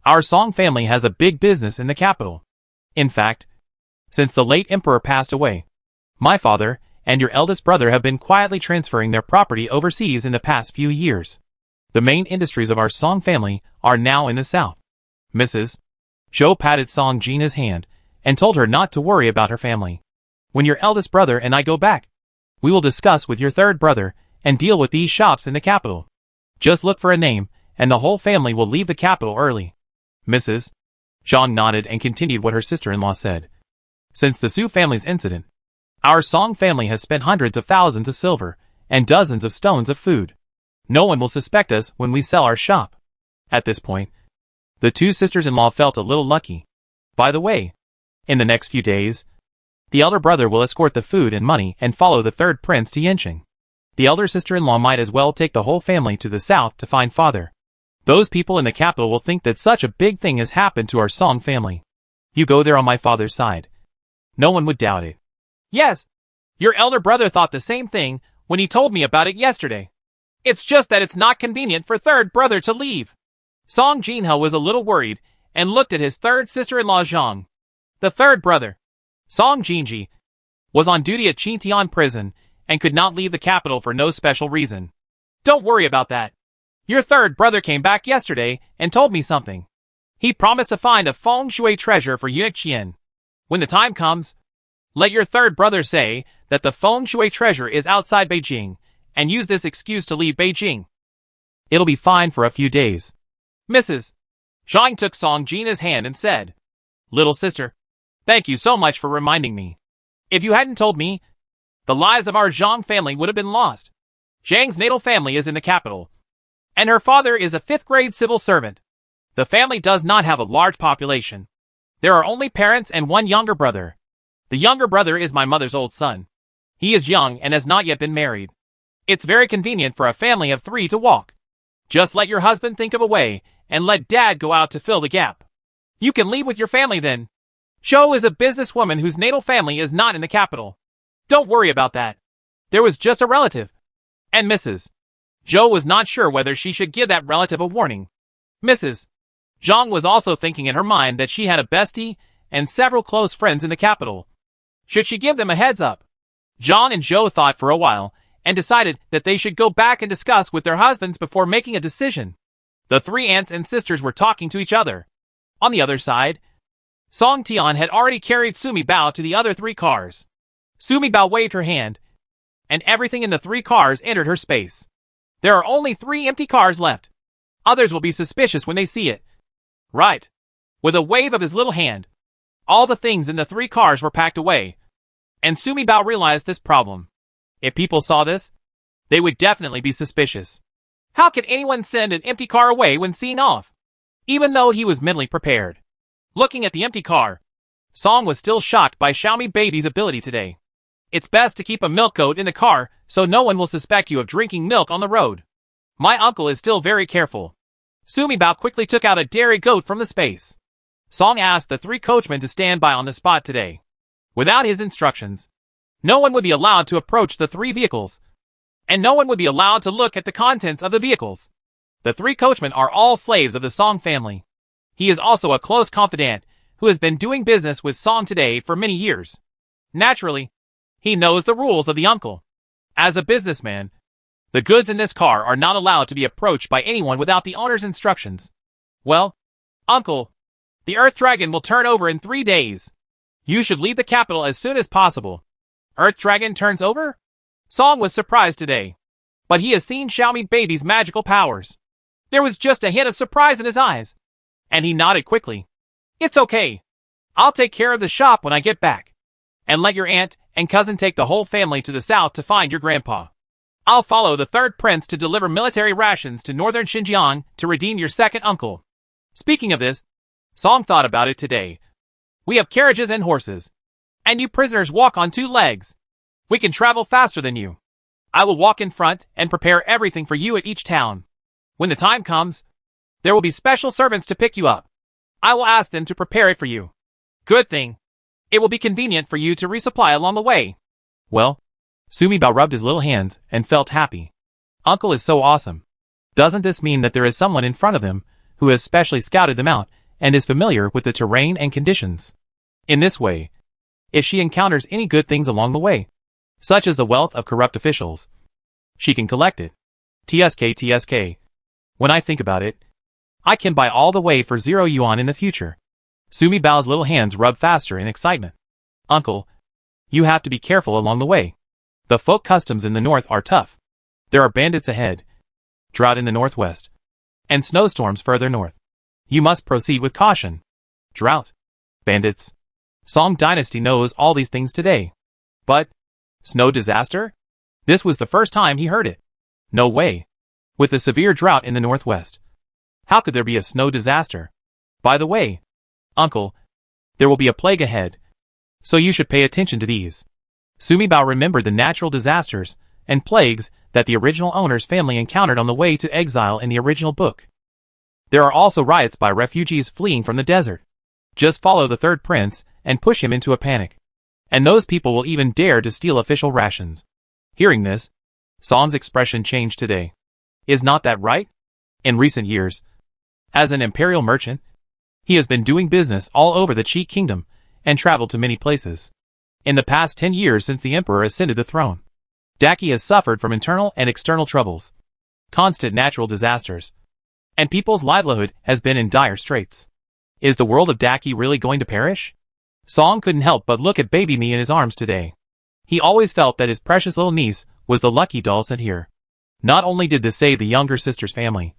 our Song family has a big business in the capital. In fact, since the late emperor passed away, my father and your eldest brother have been quietly transferring their property overseas in the past few years. The main industries of our Song family are now in the south. Mrs. Zhou patted Song Jinha's hand and told her not to worry about her family. When your eldest brother and I go back, we will discuss with your third brother and deal with these shops in the capital. Just look for a name, and the whole family will leave the capital early. Mrs. Zhang nodded and continued what her sister-in-law said. Since the Su family's incident, our Song family has spent hundreds of thousands of silver and dozens of stones of food. No one will suspect us when we sell our shop. At this point, the 2 sisters-in-law felt a little lucky. By the way, in the next few days, the elder brother will escort the food and money and follow the third prince to Yanqing. The elder sister-in-law might as well take the whole family to the south to find father. Those people in the capital will think that such a big thing has happened to our Song family. You go there on my father's side. No one would doubt it. Yes, your elder brother thought the same thing when he told me about it yesterday. It's just that it's not convenient for third brother to leave. Song Jinha was a little worried and looked at his third sister-in-law Zhang. The third brother, Song Jinji, was on duty at Qintian prison and could not leave the capital for no special reason. Don't worry about that. Your third brother came back yesterday and told me something. He promised to find a feng shui treasure for eunuch Qian. When the time comes, let your third brother say that the feng shui treasure is outside Beijing and use this excuse to leave Beijing. It'll be fine for a few days. Mrs. Zhang took Song Jinha's hand and said, Little sister, thank you so much for reminding me. If you hadn't told me, the lives of our Zhang family would have been lost. Zhang's natal family is in the capital, and her father is a 5th-grade civil servant. The family does not have a large population. There are only parents and one younger brother. The younger brother is my mother's old son. He is young and has not yet been married. It's very convenient for a family of 3 to walk. Just let your husband think of a way and let dad go out to fill the gap. You can leave with your family then. Zhou is a businesswoman whose natal family is not in the capital. Don't worry about that. There was just a relative. And Mrs. Zhou was not sure whether she should give that relative a warning. Mrs. Zhang was also thinking in her mind that she had a bestie and several close friends in the capital. Should she give them a heads up? John and Joe thought for a while, and decided that they should go back and discuss with their husbands before making a decision. The three aunts and sisters were talking to each other. On the other side, Song Tian had already carried Sumi Bao to the other three cars. Sumi Bao waved her hand, and everything in the three cars entered her space. There are only 3 empty cars left. Others will be suspicious when they see it. Right. With a wave of his little hand, all the things in the 3 cars were packed away. And Sumi Bao realized this problem. If people saw this, they would definitely be suspicious. How could anyone send an empty car away when seen off? Even though he was mentally prepared. Looking at the empty car, Song was still shocked by Xiaomi Baby's ability today. It's best to keep a milk goat in the car so no one will suspect you of drinking milk on the road. My uncle is still very careful. Sumi Bao quickly took out a dairy goat from the space. Song asked the 3 coachmen to stand by on the spot today. Without his instructions, no one would be allowed to approach the 3 vehicles, and no one would be allowed to look at the contents of the vehicles. The 3 coachmen are all slaves of the Song family. He is also a close confidant who has been doing business with Song today for many years. Naturally, he knows the rules of the uncle. As a businessman, the goods in this car are not allowed to be approached by anyone without the owner's instructions. Well, uncle, the Earth Dragon will turn over in 3 days. You should leave the capital as soon as possible. Earth Dragon turns over? Song was surprised today. But he has seen Xiaomi Baby's magical powers. There was just a hint of surprise in his eyes. And he nodded quickly. It's okay. I'll take care of the shop when I get back. And let your aunt and cousin take the whole family to the south to find your grandpa. I'll follow the 3rd prince to deliver military rations to northern Xinjiang to redeem your 2nd uncle. Speaking of this, Song thought about it today. We have carriages and horses. And you prisoners walk on 2 legs. We can travel faster than you. I will walk in front and prepare everything for you at each town. When the time comes, there will be special servants to pick you up. I will ask them to prepare it for you. Good thing. It will be convenient for you to resupply along the way. Well, Sumi Bao rubbed his little hands and felt happy. Uncle is so awesome. Doesn't this mean that there is someone in front of him who has specially scouted them out and is familiar with the terrain and conditions? In this way, if she encounters any good things along the way, such as the wealth of corrupt officials, she can collect it. TSK. When I think about it, I can buy all the way for 0 yuan in the future. Sumi Bao's little hands rubbed faster in excitement. Uncle, you have to be careful along the way. The folk customs in the north are tough. There are bandits ahead, drought in the northwest, and snowstorms further north. You must proceed with caution. Drought, bandits. Song Dynasty knows all these things today. But, snow disaster? This was the first time he heard it. No way. With a severe drought in the northwest, how could there be a snow disaster? By the way, Uncle, there will be a plague ahead, so you should pay attention to these. Sumi Bao remembered the natural disasters and plagues that the original owner's family encountered on the way to exile in the original book. There are also riots by refugees fleeing from the desert. Just follow the 3rd prince and push him into a panic. And those people will even dare to steal official rations. Hearing this, Song's expression changed today. Is not that right? In recent years, as an imperial merchant, he has been doing business all over the Qi kingdom and traveled to many places. In the past 10 years since the emperor ascended the throne, Daki has suffered from internal and external troubles, constant natural disasters, and people's livelihood has been in dire straits. Is the world of Daki really going to perish? Song couldn't help but look at baby me in his arms today. He always felt that his precious little niece was the lucky doll sent here. Not only did this save the younger sister's family,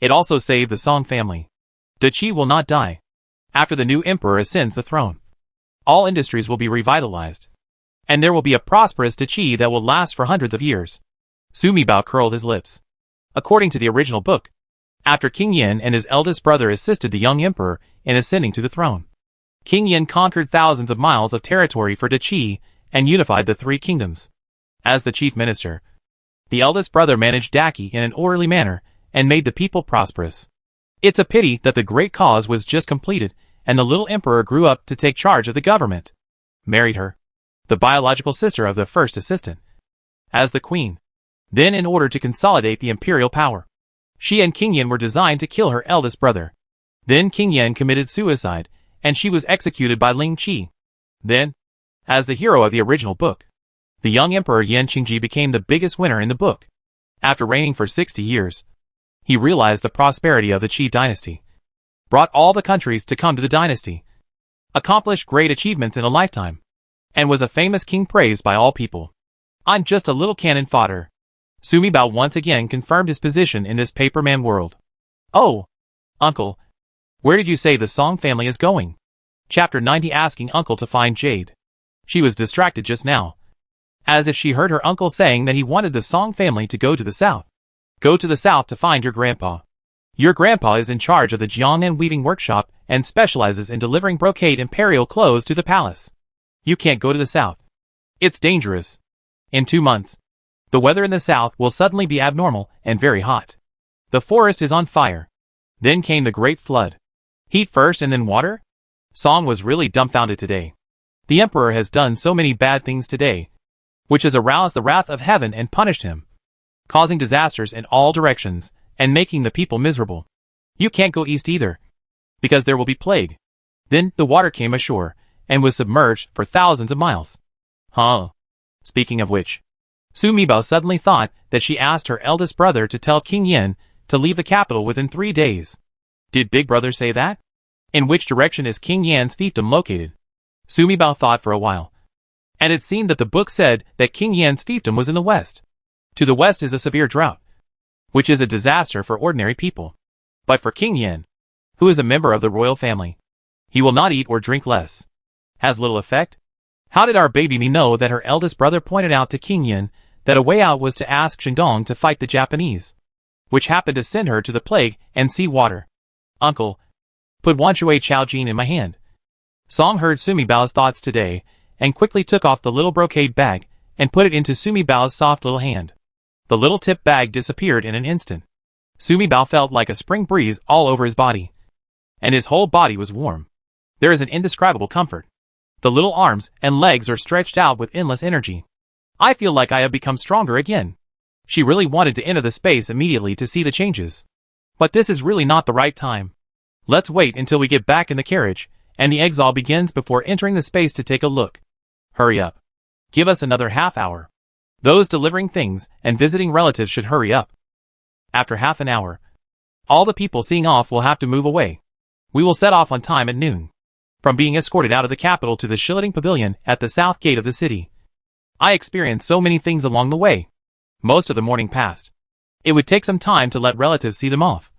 it also saved the Song family. The Qi will not die. After the new emperor ascends the throne, all industries will be revitalized, and there will be a prosperous Qi that will last for hundreds of years. Sumi Bao curled his lips. According to the original book, after King Yin and his eldest brother assisted the young emperor in ascending to the throne, King Yin conquered thousands of miles of territory for the Qi and unified the 3 kingdoms. As the chief minister, the eldest brother managed Daki in an orderly manner and made the people prosperous. It's a pity that the great cause was just completed and the little emperor grew up to take charge of the government. Married her, the biological sister of the first assistant, as the queen. Then in order to consolidate the imperial power, she and King Yin were designed to kill her eldest brother. Then King Yin committed suicide and she was executed by Ling Qi. Then, as the hero of the original book, the young Emperor Yan Qingji became the biggest winner in the book. After reigning for 60 years, he realized the prosperity of the Qi dynasty, brought all the countries to come to the dynasty, accomplished great achievements in a lifetime, and was a famous king praised by all people. I'm just a little cannon fodder. Sumi Bao once again confirmed his position in this paperman world. Oh, uncle, where did you say the Song family is going? Chapter 90 asking uncle to find Jade. She was distracted just now, as if she heard her uncle saying that he wanted the Song family to go to the south. Go to the south to find your grandpa. Your grandpa is in charge of the Jiangnan weaving workshop and specializes in delivering brocade imperial clothes to the palace. You can't go to the south. It's dangerous. In 2 months, the weather in the south will suddenly be abnormal and very hot. The forest is on fire. Then came the great flood. Heat first and then water? Song was really dumbfounded today. The emperor has done so many bad things today, which has aroused the wrath of heaven and punished him, causing disasters in all directions and making the people miserable. You can't go east either, because there will be plague. Then the water came ashore and was submerged for thousands of miles. Huh. Speaking of which, Sumi Bao suddenly thought that she asked her eldest brother to tell King Yin to leave the capital within 3 days. Did Big Brother say that? In which direction is King Yan's fiefdom located? Sumi Bao thought for a while, and it seemed that the book said that King Yan's fiefdom was in the west. To the west is a severe drought, which is a disaster for ordinary people. But for King Yan, who is a member of the royal family, he will not eat or drink less. Has little effect? How did our baby me know that her eldest brother pointed out to King Yin that a way out was to ask Shandong to fight the Japanese, which happened to send her to the plague and sea water? Uncle, put Wanshui Chaojin in my hand. Song heard Sumi Bao's thoughts today and quickly took off the little brocade bag and put it into Sumi Bao's soft little hand. The little tip bag disappeared in an instant. Sumi Bao felt like a spring breeze all over his body, and his whole body was warm. There is an indescribable comfort. The little arms and legs are stretched out with endless energy. I feel like I have become stronger again. She really wanted to enter the space immediately to see the changes. But this is really not the right time. Let's wait until we get back in the carriage, and the exile begins before entering the space to take a look. Hurry up. Give us another half hour. Those delivering things and visiting relatives should hurry up. After half an hour, all the people seeing off will have to move away. We will set off on time at noon. From being escorted out of the capital to the Shilling Pavilion at the south gate of the city, I experienced so many things along the way. Most of the morning passed. It would take some time to let relatives see them off,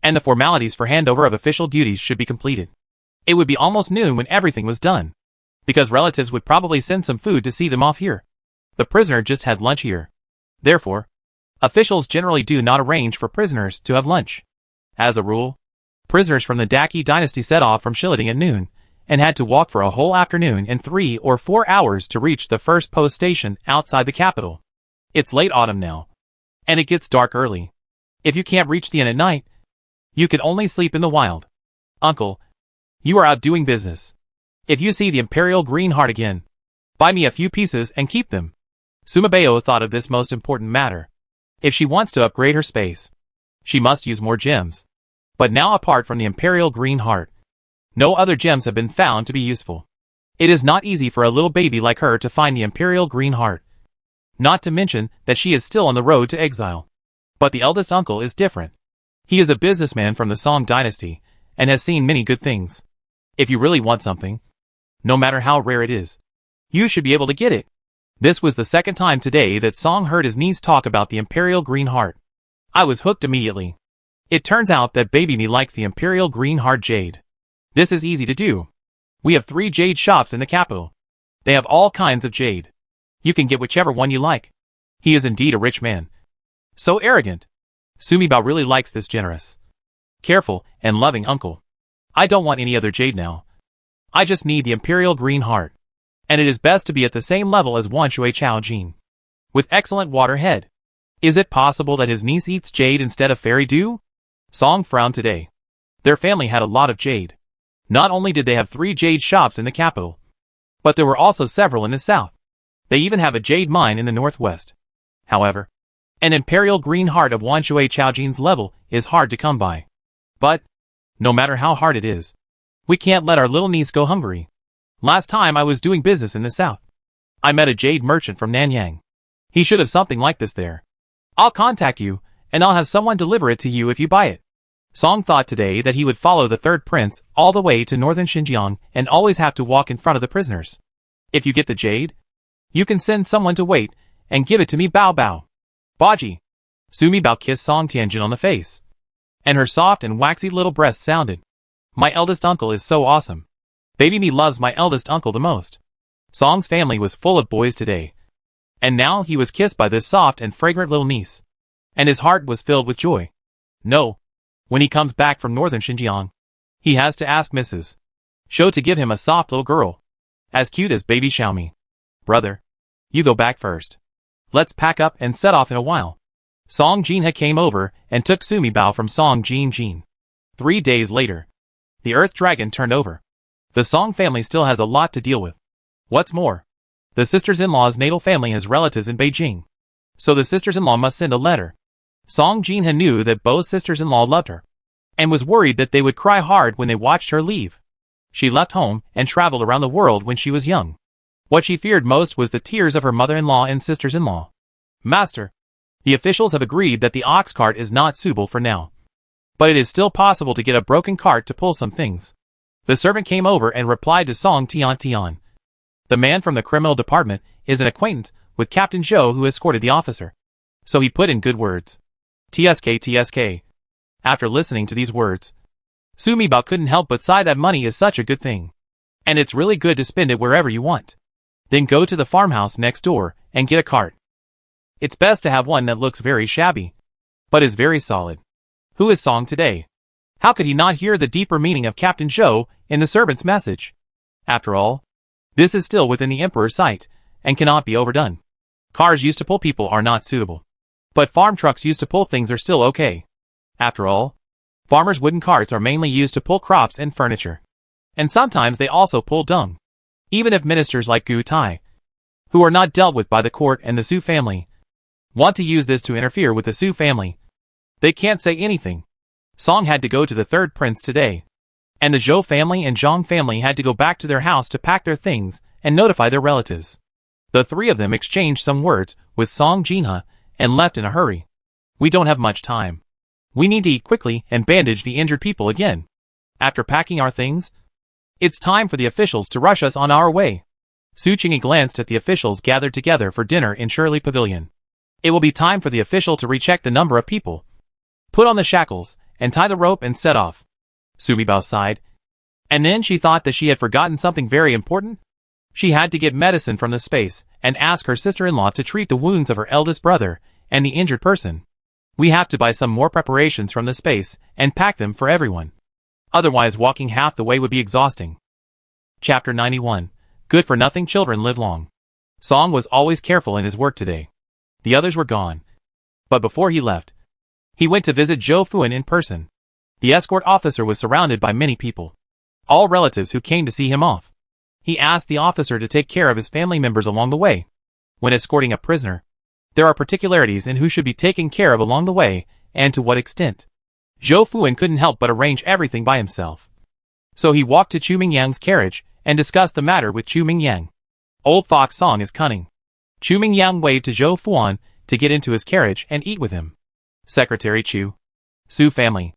and the formalities for handover of official duties should be completed. It would be almost noon when everything was done, because relatives would probably send some food to see them off here. The prisoner just had lunch here. Therefore, officials generally do not arrange for prisoners to have lunch. As a rule, prisoners from the Daki dynasty set off from Shilling at noon, and had to walk for a whole afternoon and 3 or 4 hours to reach the first post station outside the capital. It's late autumn now, and it gets dark early. If you can't reach the inn at night, you can only sleep in the wild. Uncle, you are out doing business. If you see the Imperial Green Heart again, buy me a few pieces and keep them. Sumabeo thought of this most important matter. If she wants to upgrade her space, she must use more gems. But now apart from the Imperial Green Heart, no other gems have been found to be useful. It is not easy for a little baby like her to find the Imperial Green Heart. Not to mention that she is still on the road to exile. But the eldest uncle is different. He is a businessman from the Song dynasty, and has seen many good things. If you really want something, no matter how rare it is, you should be able to get it. This was the second time today that Song heard his niece talk about the Imperial Green Heart. I was hooked immediately. It turns out that baby me likes the Imperial Green Heart jade. This is easy to do. We have 3 jade shops in the capital. They have all kinds of jade. You can get whichever one you like. He is indeed a rich man. So arrogant. Sumi Bao really likes this generous, careful, and loving uncle. I don't want any other jade now. I just need the Imperial Green Heart. And it is best to be at the same level as Wanshui Chaojin, with excellent water head. Is it possible that his niece eats jade instead of fairy dew? Song frowned today. Their family had a lot of jade. Not only did they have 3 jade shops in the capital, but there were also several in the south. They even have a jade mine in the northwest. However, an Imperial Green Heart of Wanshui Chaojin's level is hard to come by. But, no matter how hard it is, We can't let our little niece go hungry. Last time I was doing business in the south, I met a jade merchant from Nanyang. He should have something like this there. I'll contact you, and I'll have someone deliver it to you if you buy it. Song thought today that he would follow the third prince all the way to northern Xinjiang and always have to walk in front of the prisoners. If you get the jade, you can send someone to wait and give it to me. Bao Bao. Baji. Sumi Bao kissed Song Tianjin on the face, and her soft and waxy little breast sounded. My eldest uncle is so awesome. Baby me loves my eldest uncle the most. Song's family was full of boys today, and now he was kissed by this soft and fragrant little niece, and his heart was filled with joy. No. When he comes back from northern Xinjiang, he has to ask Mrs. Shou to give him a soft little girl, as cute as baby Xiaomi. Brother, you go back first. Let's pack up and set off in a while. Song Jinha came over and took Sumi Bao from Song Jin. 3 days later, the Earth Dragon turned over. The Song family still has a lot to deal with. What's more, the sisters-in-law's natal family has relatives in Beijing, so the sisters-in-law must send a letter. Song Jinha knew that both sisters-in-law loved her, and was worried that they would cry hard when they watched her leave. She left home and traveled around the world when she was young. What she feared most was the tears of her mother-in-law and sisters-in-law. Master, the officials have agreed that the ox cart is not suitable for now, but it is still possible to get a broken cart to pull some things. The servant came over and replied to Song Tian. The man from the criminal department is an acquaintance with Captain Zhou who escorted the officer, so he put in good words. TSK. After listening to these words, Sumi Bao couldn't help but sigh that money is such a good thing, and it's really good to spend it wherever you want. Then go to the farmhouse next door and get a cart. It's best to have one that looks very shabby, but is very solid. Who is Song today? How could he not hear the deeper meaning of Captain Zhou in the servant's message? After all, this is still within the Emperor's sight, and cannot be overdone. Cars used to pull people are not suitable, but farm trucks used to pull things are still okay. After all, farmers' wooden carts are mainly used to pull crops and furniture, and sometimes they also pull dung. Even if ministers like Gu Tai, who are not dealt with by the court and the Su family, want to use this to interfere with the Su family, they can't say anything. Song had to go to the third prince today, and the Zhou family and Zhang family had to go back to their house to pack their things and notify their relatives. The three of them exchanged some words with Song Jinha and left in a hurry. We don't have much time. We need to eat quickly and bandage the injured people again. After packing our things, it's time for the officials to rush us on our way. Su Qingyi glanced at the officials gathered together for dinner in Shirley Pavilion. It will be time for the official to recheck the number of people, put on the shackles, and tie the rope and set off. Sumi Bao sighed, and then she thought that she had forgotten something very important. She had to get medicine from the space and ask her sister-in-law to treat the wounds of her eldest brother and the injured person. We have to buy some more preparations from the space and pack them for everyone. Otherwise walking half the way would be exhausting. Chapter 91. Good-for-nothing children live long. Song was always careful in his work today. The others were gone, but before he left, he went to visit Zhou Fuan in person. The escort officer was surrounded by many people, all relatives who came to see him off. He asked the officer to take care of his family members along the way. When escorting a prisoner, there are particularities in who should be taken care of along the way, and to what extent. Zhou Fuan couldn't help but arrange everything by himself. So he walked to Chu Mingyang's carriage and discussed the matter with Chu Mingyang. Old Fox Song is cunning. Chu Mingyang waved to Zhou Fuan to get into his carriage and eat with him. Secretary Chu. Su family.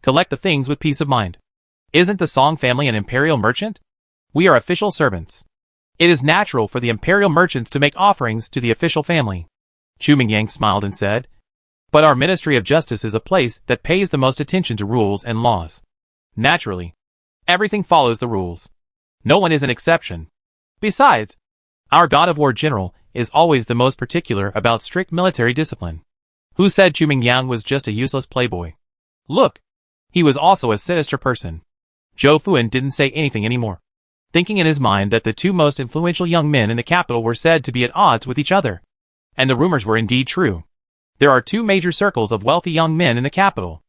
Collect the things with peace of mind. Isn't the Song family an imperial merchant? We are official servants. It is natural for the imperial merchants to make offerings to the official family. Chu Mingyang smiled and said, but our Ministry of Justice is a place that pays the most attention to rules and laws. Naturally, everything follows the rules. No one is an exception. Besides, our God of War General is always the most particular about strict military discipline. Who said Chu Mingyang was just a useless playboy? Look, he was also a sinister person. Zhou Fuan didn't say anything anymore, thinking in his mind that the two most influential young men in the capital were said to be at odds with each other. And the rumors were indeed true. There are two major circles of wealthy young men in the capital.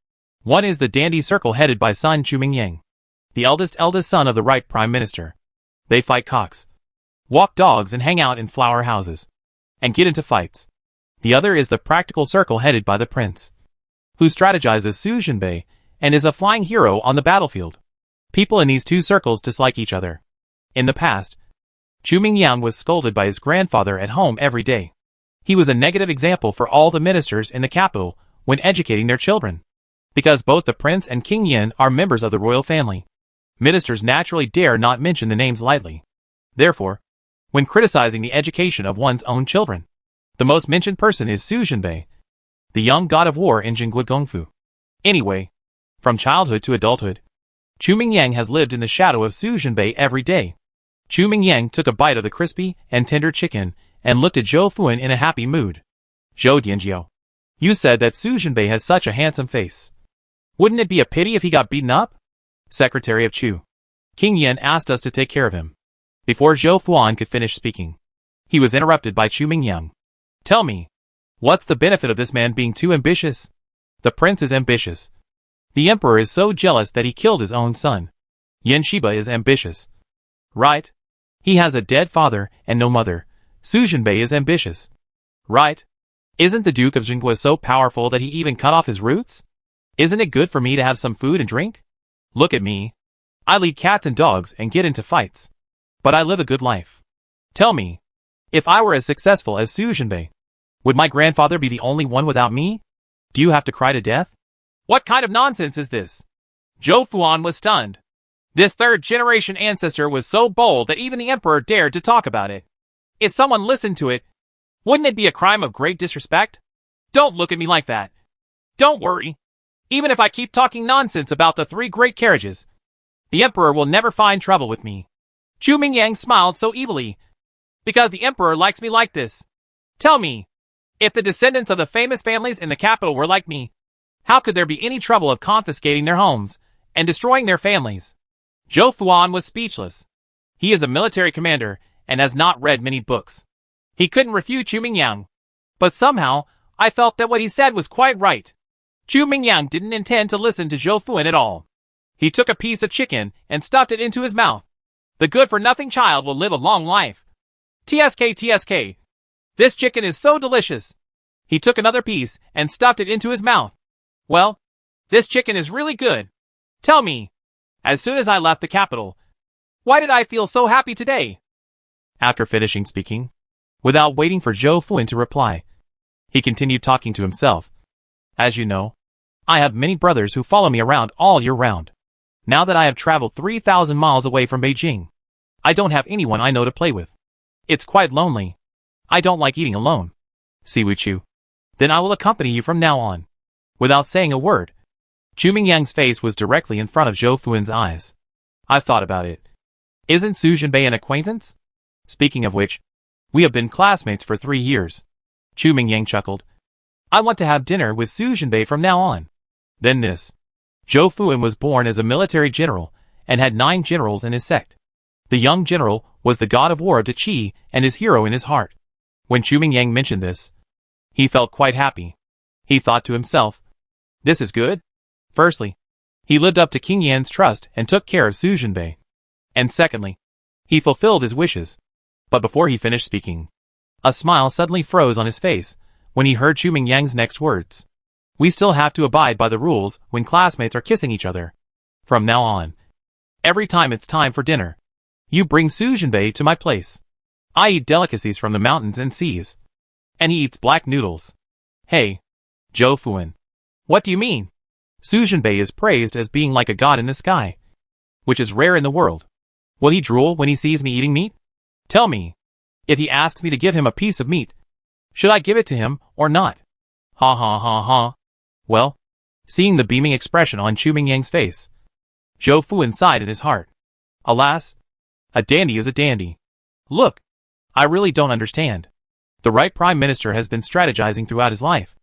One is the dandy circle headed by son Chu Mingyang, the eldest son of the right prime minister. They fight cocks, walk dogs and hang out in flower houses, and get into fights. The other is the practical circle headed by the prince, who strategizes Su Jinbei and is a flying hero on the battlefield. People in these two circles dislike each other. In the past, Chu Mingyang was scolded by his grandfather at home every day. He was a negative example for all the ministers in the capital when educating their children. Because both the prince and King Yin are members of the royal family, ministers naturally dare not mention the names lightly. Therefore, when criticizing the education of one's own children, the most mentioned person is Su Jinbei, the young god of war in Jingguo Gongfu. Anyway, from childhood to adulthood, Chu Mingyang has lived in the shadow of Su Jinbei every day. Chu Mingyang took a bite of the crispy and tender chicken and looked at Zhou Fuan in a happy mood. Zhou Dianjiao, you said that Su Jinbei has such a handsome face. Wouldn't it be a pity if he got beaten up? Secretary of Chu, King Yin asked us to take care of him. Before Zhou Fuan could finish speaking, he was interrupted by Chu Mingyang. Tell me, what's the benefit of this man being too ambitious? The prince is ambitious. The emperor is so jealous that he killed his own son. Yin Shiba is ambitious. Right? He has a dead father and no mother. Su Jinbei is ambitious. Right? Isn't the Duke of Jingguo so powerful that he even cut off his roots? Isn't it good for me to have some food and drink? Look at me. I lead cats and dogs and get into fights. But I live a good life. Tell me, if I were as successful as Su Jinbei, would my grandfather be the only one without me? Do you have to cry to death? What kind of nonsense is this? Zhou Fuan was stunned. This third-generation ancestor was so bold that even the emperor dared to talk about it. If someone listened to it, wouldn't it be a crime of great disrespect? Don't look at me like that. Don't worry. Even if I keep talking nonsense about the 3 great carriages, the emperor will never find trouble with me. Chu Mingyang smiled so evilly. Because the emperor likes me like this. Tell me, if the descendants of the famous families in the capital were like me, how could there be any trouble of confiscating their homes and destroying their families? Zhou Fuan was speechless. He is a military commander and has not read many books. He couldn't refute Chu Mingyang. But somehow, I felt that what he said was quite right. Chu Mingyang didn't intend to listen to Zhou Fuan at all. He took a piece of chicken and stuffed it into his mouth. The good-for-nothing child will live a long life. TSK TSK. This chicken is so delicious. He took another piece and stuffed it into his mouth. Well, this chicken is really good. Tell me, as soon as I left the capital, why did I feel so happy today? After finishing speaking, without waiting for Zhou Fuan to reply, he continued talking to himself. As you know, I have many brothers who follow me around all year round. Now that I have traveled 3,000 miles away from Beijing, I don't have anyone I know to play with. It's quite lonely. I don't like eating alone. Si Wu Chu. Then I will accompany you from now on. Without saying a word, Chu Mingyang's face was directly in front of Zhou Fuan's eyes. I've thought about it. Isn't Su Jinbei an acquaintance? Speaking of which, we have been classmates for 3 years. Chu Mingyang chuckled. I want to have dinner with Su Jinbei from now on. Then this. Zhou Fuan was born as a military general and had 9 generals in his sect. The young general was the god of war of the Qi and his hero in his heart. When Chu Mingyang mentioned this, he felt quite happy. He thought to himself, this is good. Firstly, he lived up to King Yan's trust and took care of Su Jinbei. And secondly, he fulfilled his wishes. But before he finished speaking, a smile suddenly froze on his face when he heard Chu Mingyang's next words. We still have to abide by the rules when classmates are kissing each other. From now on, every time it's time for dinner, you bring Su Jinbei to my place. I eat delicacies from the mountains and seas. And he eats black noodles. Hey, Zhou Fuan. What do you mean? Su Jinbei is praised as being like a god in the sky, which is rare in the world. Will he drool when he sees me eating meat? Tell me, if he asks me to give him a piece of meat, should I give it to him or not? Ha ha ha ha. Well, seeing the beaming expression on Chu Mingyang's face, Zhou Fuan sighed in his heart. Alas, a dandy is a dandy. Look, I really don't understand. The right prime minister has been strategizing throughout his life.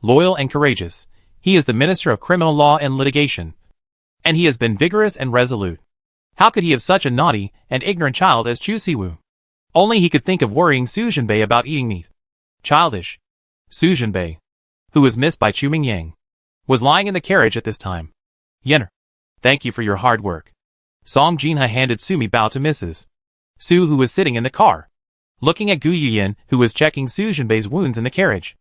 Loyal and courageous, he is the minister of criminal law and litigation. And he has been vigorous and resolute. How could he have such a naughty and ignorant child as Chu Siwu? Only he could think of worrying Su Jinbei about eating meat. Childish. Su Jinbei, who was missed by Chu Mingyang, was lying in the carriage at this time. Yenner, thank you for your hard work. Song Jinha handed Sumi Bao to Mrs. Su, who was sitting in the car, looking at Gu Yuyan, who was checking Su Jinbei's wounds in the carriage.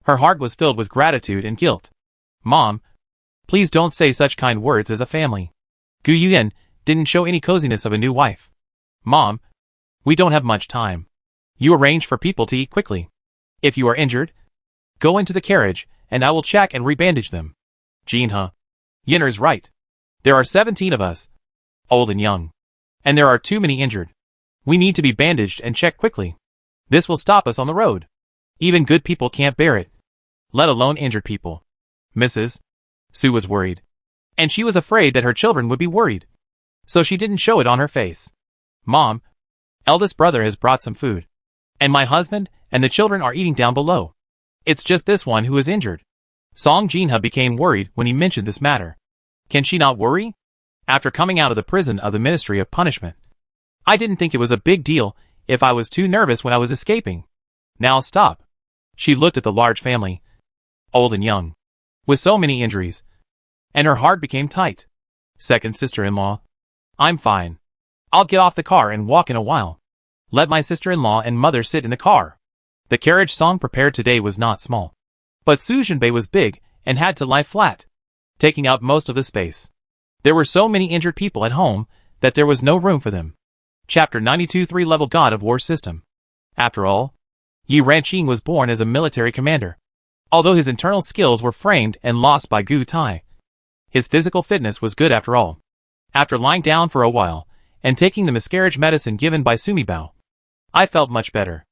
Her heart was filled with gratitude and guilt. Mom, please don't say such kind words as a family. Gu Yuyan, didn't show any coziness of a new wife. Mom, we don't have much time. You arrange for people to eat quickly. If you are injured, go into the carriage, and I will check and rebandage them. Jinha. Yinner's right. There are 17 of us, old and young. And there are too many injured. We need to be bandaged and checked quickly. This will stop us on the road. Even good people can't bear it, let alone injured people. Mrs. Sue was worried. And she was afraid that her children would be worried. So she didn't show it on her face. Mom, eldest brother has brought some food. And my husband and the children are eating down below. It's just this one who is injured. Song Jinha became worried when he mentioned this matter. Can she not worry? After coming out of the prison of the Ministry of Punishment, I didn't think it was a big deal if I was too nervous when I was escaping. Now stop. She looked at the large family, old and young, with so many injuries, and her heart became tight. Second sister-in-law. I'm fine. I'll get off the car and walk in a while. Let my sister-in-law and mother sit in the car. The carriage Song prepared today was not small, but Sujinbei was big and had to lie flat, taking up most of the space. There were so many injured people at home that there was no room for them. Chapter 92 3-level God of War system. After all, Yi Ranqing was born as a military commander. Although his internal skills were framed and lost by Gu Tai, his physical fitness was good after all. After lying down for a while and taking the miscarriage medicine given by Sumibao, I felt much better.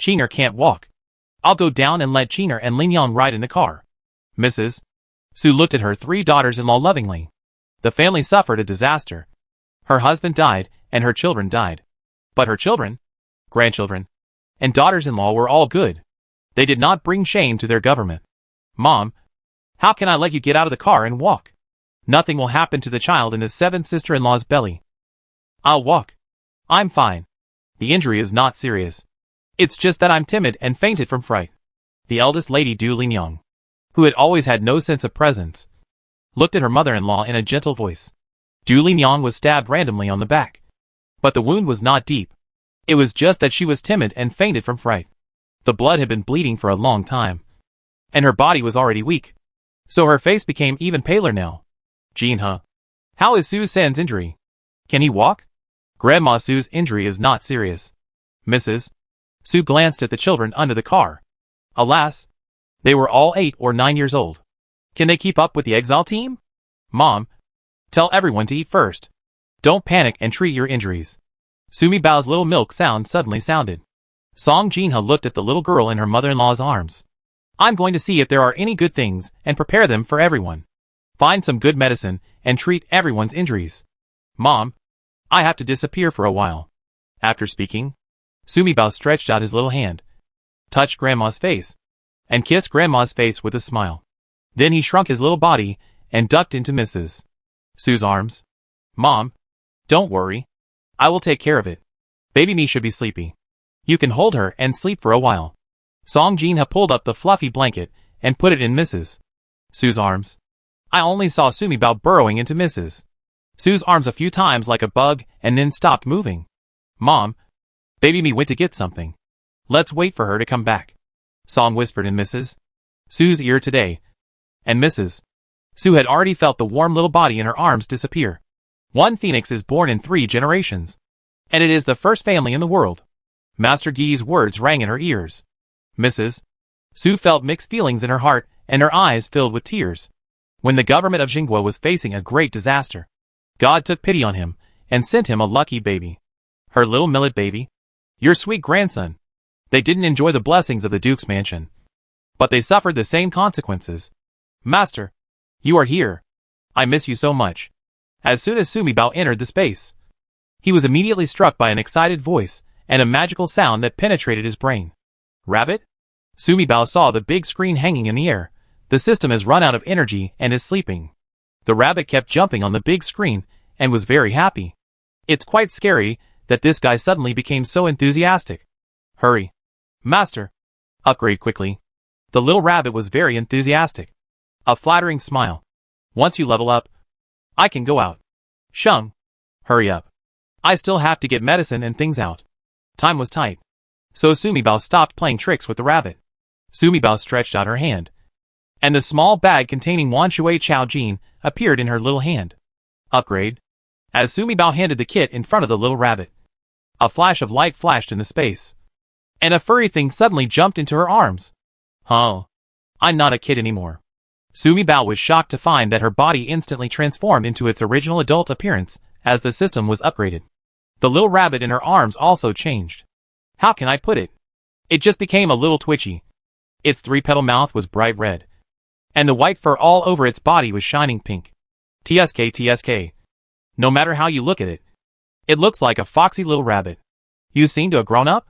Qing'er can't walk. I'll go down and let Qing'er and Lingyang ride in the car. Mrs. Su looked at her 3 daughters-in-law lovingly. The family suffered a disaster. Her husband died and her children died. But her children, grandchildren, and daughters-in-law were all good. They did not bring shame to their government. Mom, how can I let you get out of the car and walk? Nothing will happen to the child in his 7th sister-in-law's belly. I'll walk. I'm fine. The injury is not serious. It's just that I'm timid and fainted from fright. The eldest lady Du Lingyang, who had always had no sense of presence, looked at her mother-in-law in a gentle voice. Du Lingyang was stabbed randomly on the back, but the wound was not deep. It was just that she was timid and fainted from fright. The blood had been bleeding for a long time, and her body was already weak, so her face became even paler now. Jinha, how is Su Sen's injury? Can he walk? Grandma Su's injury is not serious. Mrs. Su glanced at the children under the car. Alas, they were all 8 or 9 years old. Can they keep up with the Exile team? Mom, tell everyone to eat first. Don't panic and treat your injuries. Sumibao's little milk sound suddenly sounded. Song Jinha looked at the little girl in her mother-in-law's arms. I'm going to see if there are any good things and prepare them for everyone. Find some good medicine and treat everyone's injuries. Mom, I have to disappear for a while. After speaking, Sumibao stretched out his little hand, touched Grandma's face, and kissed Grandma's face with a smile. Then he shrunk his little body and ducked into Mrs. Su's arms. Mom, don't worry. I will take care of it. Baby me should be sleepy. You can hold her and sleep for a while. Song Jinha pulled up the fluffy blanket and put it in Mrs. Su's arms. I only saw Sumibao burrowing into Mrs. Su's arms a few times like a bug and then stopped moving. Mom, baby me went to get something. Let's wait for her to come back. Song whispered in Mrs. Su's ear today, and Mrs. Su had already felt the warm little body in her arms disappear. One phoenix is born in 3 generations, and it is the first family in the world. Master Gi's words rang in her ears. Mrs. Su felt mixed feelings in her heart and her eyes filled with tears. When the government of Jingguo was facing a great disaster, God took pity on him and sent him a lucky baby. Her little millet baby. Your sweet grandson. They didn't enjoy the blessings of the Duke's mansion, but they suffered the same consequences. Master, you are here. I miss you so much. As soon as Sumibao entered the space, he was immediately struck by an excited voice and a magical sound that penetrated his brain. Rabbit? Sumibao saw the big screen hanging in the air. The system has run out of energy and is sleeping. The rabbit kept jumping on the big screen and was very happy. It's quite scary that this guy suddenly became so enthusiastic. Hurry. Master. Upgrade quickly. The little rabbit was very enthusiastic. A flattering smile. Once you level up, I can go out. Shung. Hurry up. I still have to get medicine and things out. Time was tight. So Sumibao stopped playing tricks with the rabbit. Sumibao stretched out her hand, and the small bag containing Wan Shui Chao Jin appeared in her little hand. Upgrade. as Sumibao handed the kit in front of the little rabbit. A flash of light flashed into space, and a furry thing suddenly jumped into her arms. Huh. I'm not a kid anymore. Sumibao was shocked to find that her body instantly transformed into its original adult appearance as the system was upgraded. The little rabbit in her arms also changed. How can I put it? It just became a little twitchy. Its three-petal mouth was bright red, and the white fur all over its body was shining pink. TSK. No matter how you look at it, it looks like a foxy little rabbit. You seem to have grown up?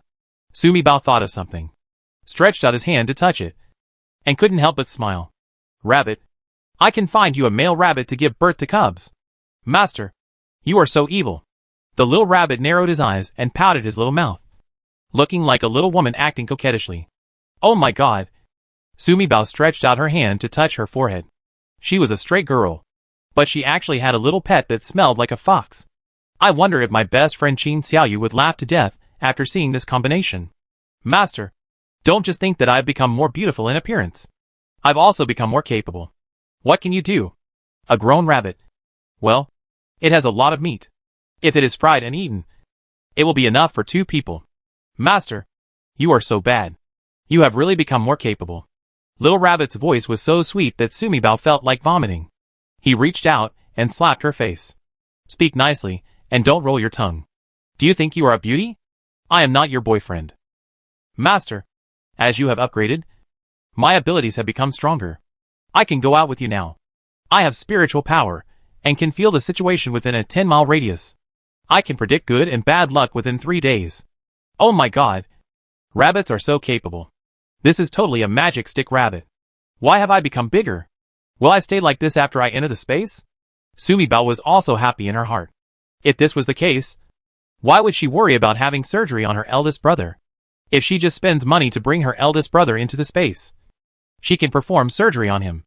Sumibao thought of something, stretched out his hand to touch it, and couldn't help but smile. Rabbit, I can find you a male rabbit to give birth to cubs. Master, you are so evil. The little rabbit narrowed his eyes and pouted his little mouth, looking like a little woman acting coquettishly. Oh my god. Sumibao stretched out her hand to touch her forehead. She was a stray girl, but she actually had a little pet that smelled like a fox. I wonder if my best friend Qin Xiaoyu would laugh to death after seeing this combination. Master, don't just think that I've become more beautiful in appearance. I've also become more capable. What can you do? A grown rabbit. Well, it has a lot of meat. If it is fried and eaten, it will be enough for 2 people. Master, you are so bad. You have really become more capable. Little Rabbit's voice was so sweet that Sumibao felt like vomiting. He reached out and slapped her face. Speak nicely, and don't roll your tongue. Do you think you are a beauty? I am not your boyfriend. Master, as you have upgraded, my abilities have become stronger. I can go out with you now. I have spiritual power, and can feel the situation within a 10-mile radius. I can predict good and bad luck within 3 days. Oh my god. Rabbits are so capable. This is totally a magic stick rabbit. Why have I become bigger? Will I stay like this after I enter the space? Sumibao was also happy in her heart. If this was the case, why would she worry about having surgery on her eldest brother? If she just spends money to bring her eldest brother into the space, she can perform surgery on him.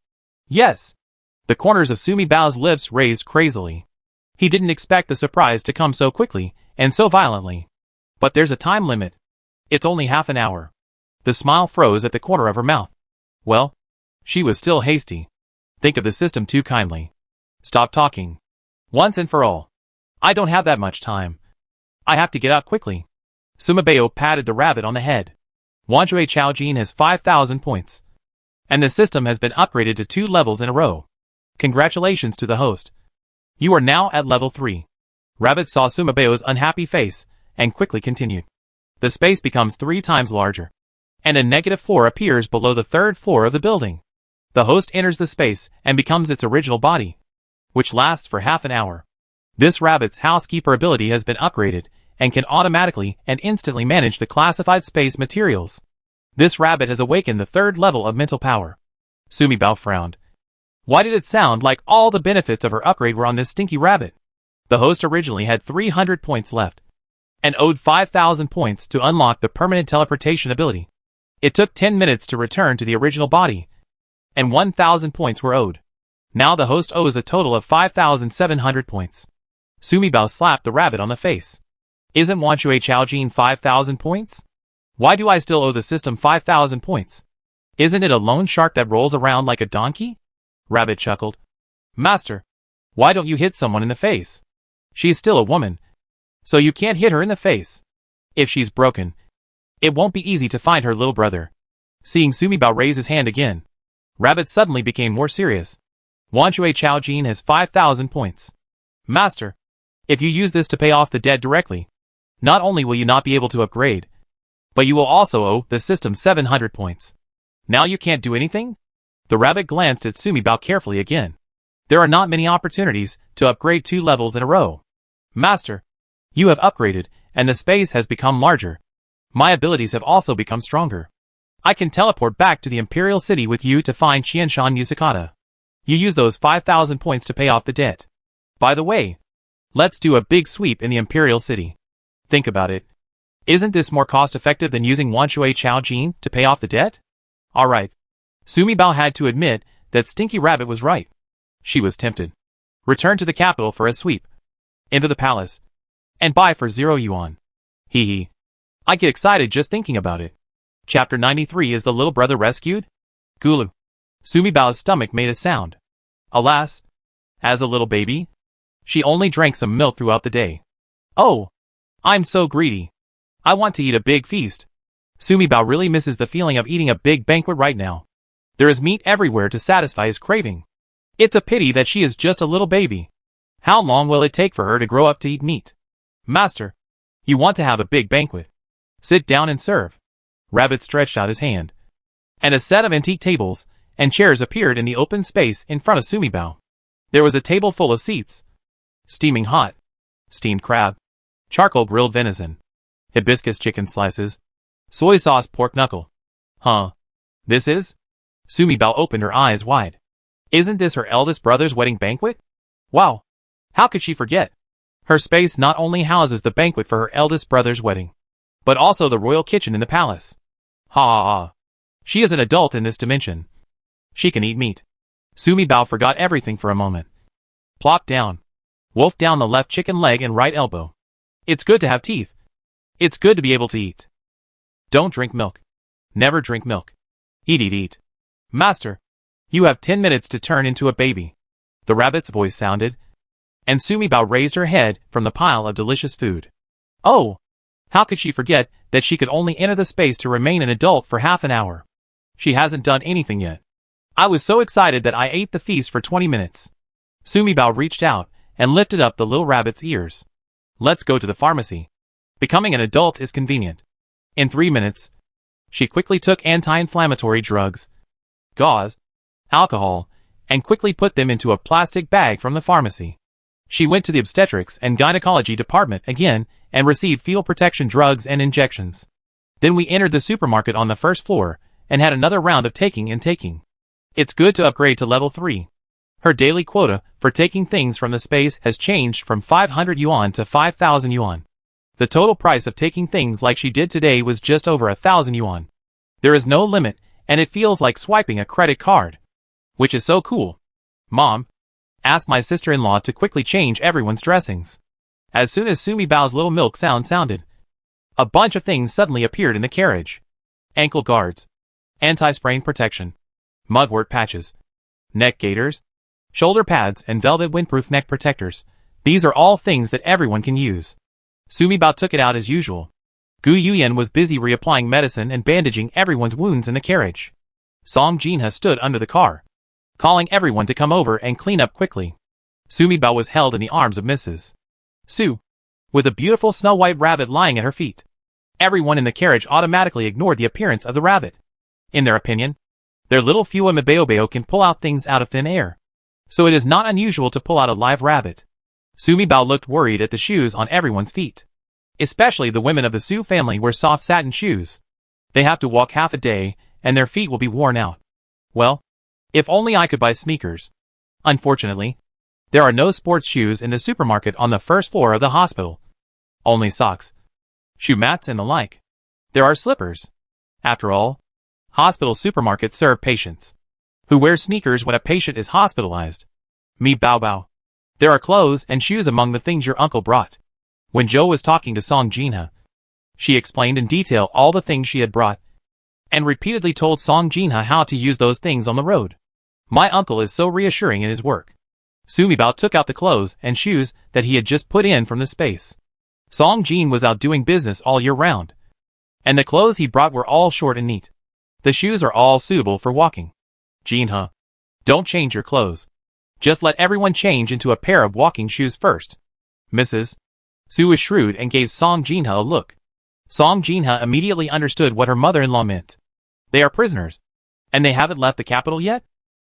Yes. The corners of Sumibao's lips raised crazily. He didn't expect the surprise to come so quickly and so violently. But there's a time limit. It's only half an hour. The smile froze at the corner of her mouth. Well, she was still hasty. Think of the system too kindly. Stop talking. Once and for all. I don't have that much time. I have to get out quickly. Sumibao patted the rabbit on the head. Wanjue Chaojin has 5,000 points. And the system has been upgraded to 2 levels in a row. Congratulations to the host. You are now at level 3. Rabbit saw Sumibao's unhappy face and quickly continued. The space becomes 3 times larger, and a negative floor appears below the 3rd floor of the building. The host enters the space and becomes its original body, which lasts for half an hour. This rabbit's housekeeper ability has been upgraded and can automatically and instantly manage the classified space materials. This rabbit has awakened the 3rd level of mental power. Sumibao frowned. Why did it sound like all the benefits of her upgrade were on this stinky rabbit? The host originally had 300 points left, and owed 5,000 points to unlock the permanent teleportation ability. It took 10 minutes to return to the original body, and 1,000 points were owed. Now the host owes a total of 5,700 points. Sumibao slapped the rabbit on the face. Isn't Wanjue Chaojin 5,000 points? Why do I still owe the system 5,000 points? Isn't it a loan shark that rolls around like a donkey? Rabbit chuckled. Master, why don't you hit someone in the face? She's still a woman, so you can't hit her in the face. If she's broken, it won't be easy to find her little brother. Seeing Sumibao raise his hand again, Rabbit suddenly became more serious. Wanjue Chaojin has 5,000 points. Master, if you use this to pay off the debt directly, not only will you not be able to upgrade, but you will also owe the system 700 points. Now you can't do anything? The rabbit glanced at Sumibao carefully again. There are not many opportunities to upgrade 2 levels in a row. Master, you have upgraded, and the space has become larger. My abilities have also become stronger. I can teleport back to the Imperial City with you to find Qianshan Yusukata. You use those 5,000 points to pay off the debt. By the way, let's do a big sweep in the Imperial City. Think about it. Isn't this more cost-effective than using Wanjue Chaojin to pay off the debt? Alright. Sumibao had to admit that Stinky Rabbit was right. She was tempted. Return to the capital for a sweep. Into the palace. And buy for 0 yuan. Hee hee. I get excited just thinking about it. Chapter 93 Is the little brother rescued? Gulu. Sumibao's stomach made a sound. Alas. As a little baby? She only drank some milk throughout the day. Oh, I'm so greedy. I want to eat a big feast. Sumibao really misses the feeling of eating a big banquet right now. There is meat everywhere to satisfy his craving. It's a pity that she is just a little baby. How long will it take for her to grow up to eat meat? Master, you want to have a big banquet. Sit down and serve. Rabbit stretched out his hand. And a set of antique tables and chairs appeared in the open space in front of Sumibao. There was a table full of seats. Steaming hot. Steamed crab. Charcoal grilled venison. Hibiscus chicken slices. Soy sauce pork knuckle. Huh? This is? Sumibao opened her eyes wide. Isn't this her eldest brother's wedding banquet? Wow. How could she forget? Her space not only houses the banquet for her eldest brother's wedding, but also the royal kitchen in the palace. Ha ha ha. She is an adult in this dimension. She can eat meat. Sumibao forgot everything for a moment. Plop down. Wolf down the left chicken leg and right elbow. It's good to have teeth. It's good to be able to eat. Don't drink milk. Never drink milk. Eat. Master, you have 10 minutes to turn into a baby. The rabbit's voice sounded, and Sumibao raised her head from the pile of delicious food. Oh! How could she forget that she could only enter the space to remain an adult for half an hour? She hasn't done anything yet. I was so excited that I ate the feast for 20 minutes. Sumibao reached out and lifted up the little rabbit's ears. Let's go to the pharmacy. Becoming an adult is convenient. In 3 minutes, she quickly took anti-inflammatory drugs, gauze, alcohol, and quickly put them into a plastic bag from the pharmacy. She went to the obstetrics and gynecology department again and received fetal protection drugs and injections. Then we entered the supermarket on the first floor and had another round of taking and taking. It's good to upgrade to level 3. Her daily quota for taking things from the space has changed from 500 yuan to 5,000 yuan. The total price of taking things like she did today was just over 1,000 yuan. There is no limit, and it feels like swiping a credit card. Which is so cool. Mom, ask my sister-in-law to quickly change everyone's dressings. As soon as Sumibao's little milk sounded, a bunch of things suddenly appeared in the carriage. Ankle guards, anti-sprain protection, mugwort patches, neck gaiters, shoulder pads and velvet windproof neck protectors. These are all things that everyone can use. Sumibao took it out as usual. Gu Yuyan was busy reapplying medicine and bandaging everyone's wounds in the carriage. Song Jinha stood under the car, calling everyone to come over and clean up quickly. Sumibao was held in the arms of Mrs. Su, with a beautiful snow-white rabbit lying at her feet. Everyone in the carriage automatically ignored the appearance of the rabbit. In their opinion, their little Fua Mabeobeo can pull out things out of thin air, so it is not unusual to pull out a live rabbit. Sumibao looked worried at the shoes on everyone's feet. Especially the women of the Su family wear soft satin shoes. They have to walk half a day, and their feet will be worn out. Well, if only I could buy sneakers. Unfortunately, there are no sports shoes in the supermarket on the first floor of the hospital. Only socks, shoe mats and the like. There are slippers. After all, hospital supermarkets serve patients. Who wear sneakers when a patient is hospitalized? Me Bao Bao. There are clothes and shoes among the things your uncle brought. When Zhou was talking to Song Jinha, she explained in detail all the things she had brought, and repeatedly told Song Jinha how to use those things on the road. My uncle is so reassuring in his work. Sumibao took out the clothes and shoes that he had just put in from the space. Song Jin was out doing business all year round, and the clothes he brought were all short and neat. The shoes are all suitable for walking. Jinha, don't change your clothes. Just let everyone change into a pair of walking shoes first. Mrs. Su was shrewd and gave Song Jinha a look. Song Jinha immediately understood what her mother-in-law meant. They are prisoners, and they haven't left the capital yet?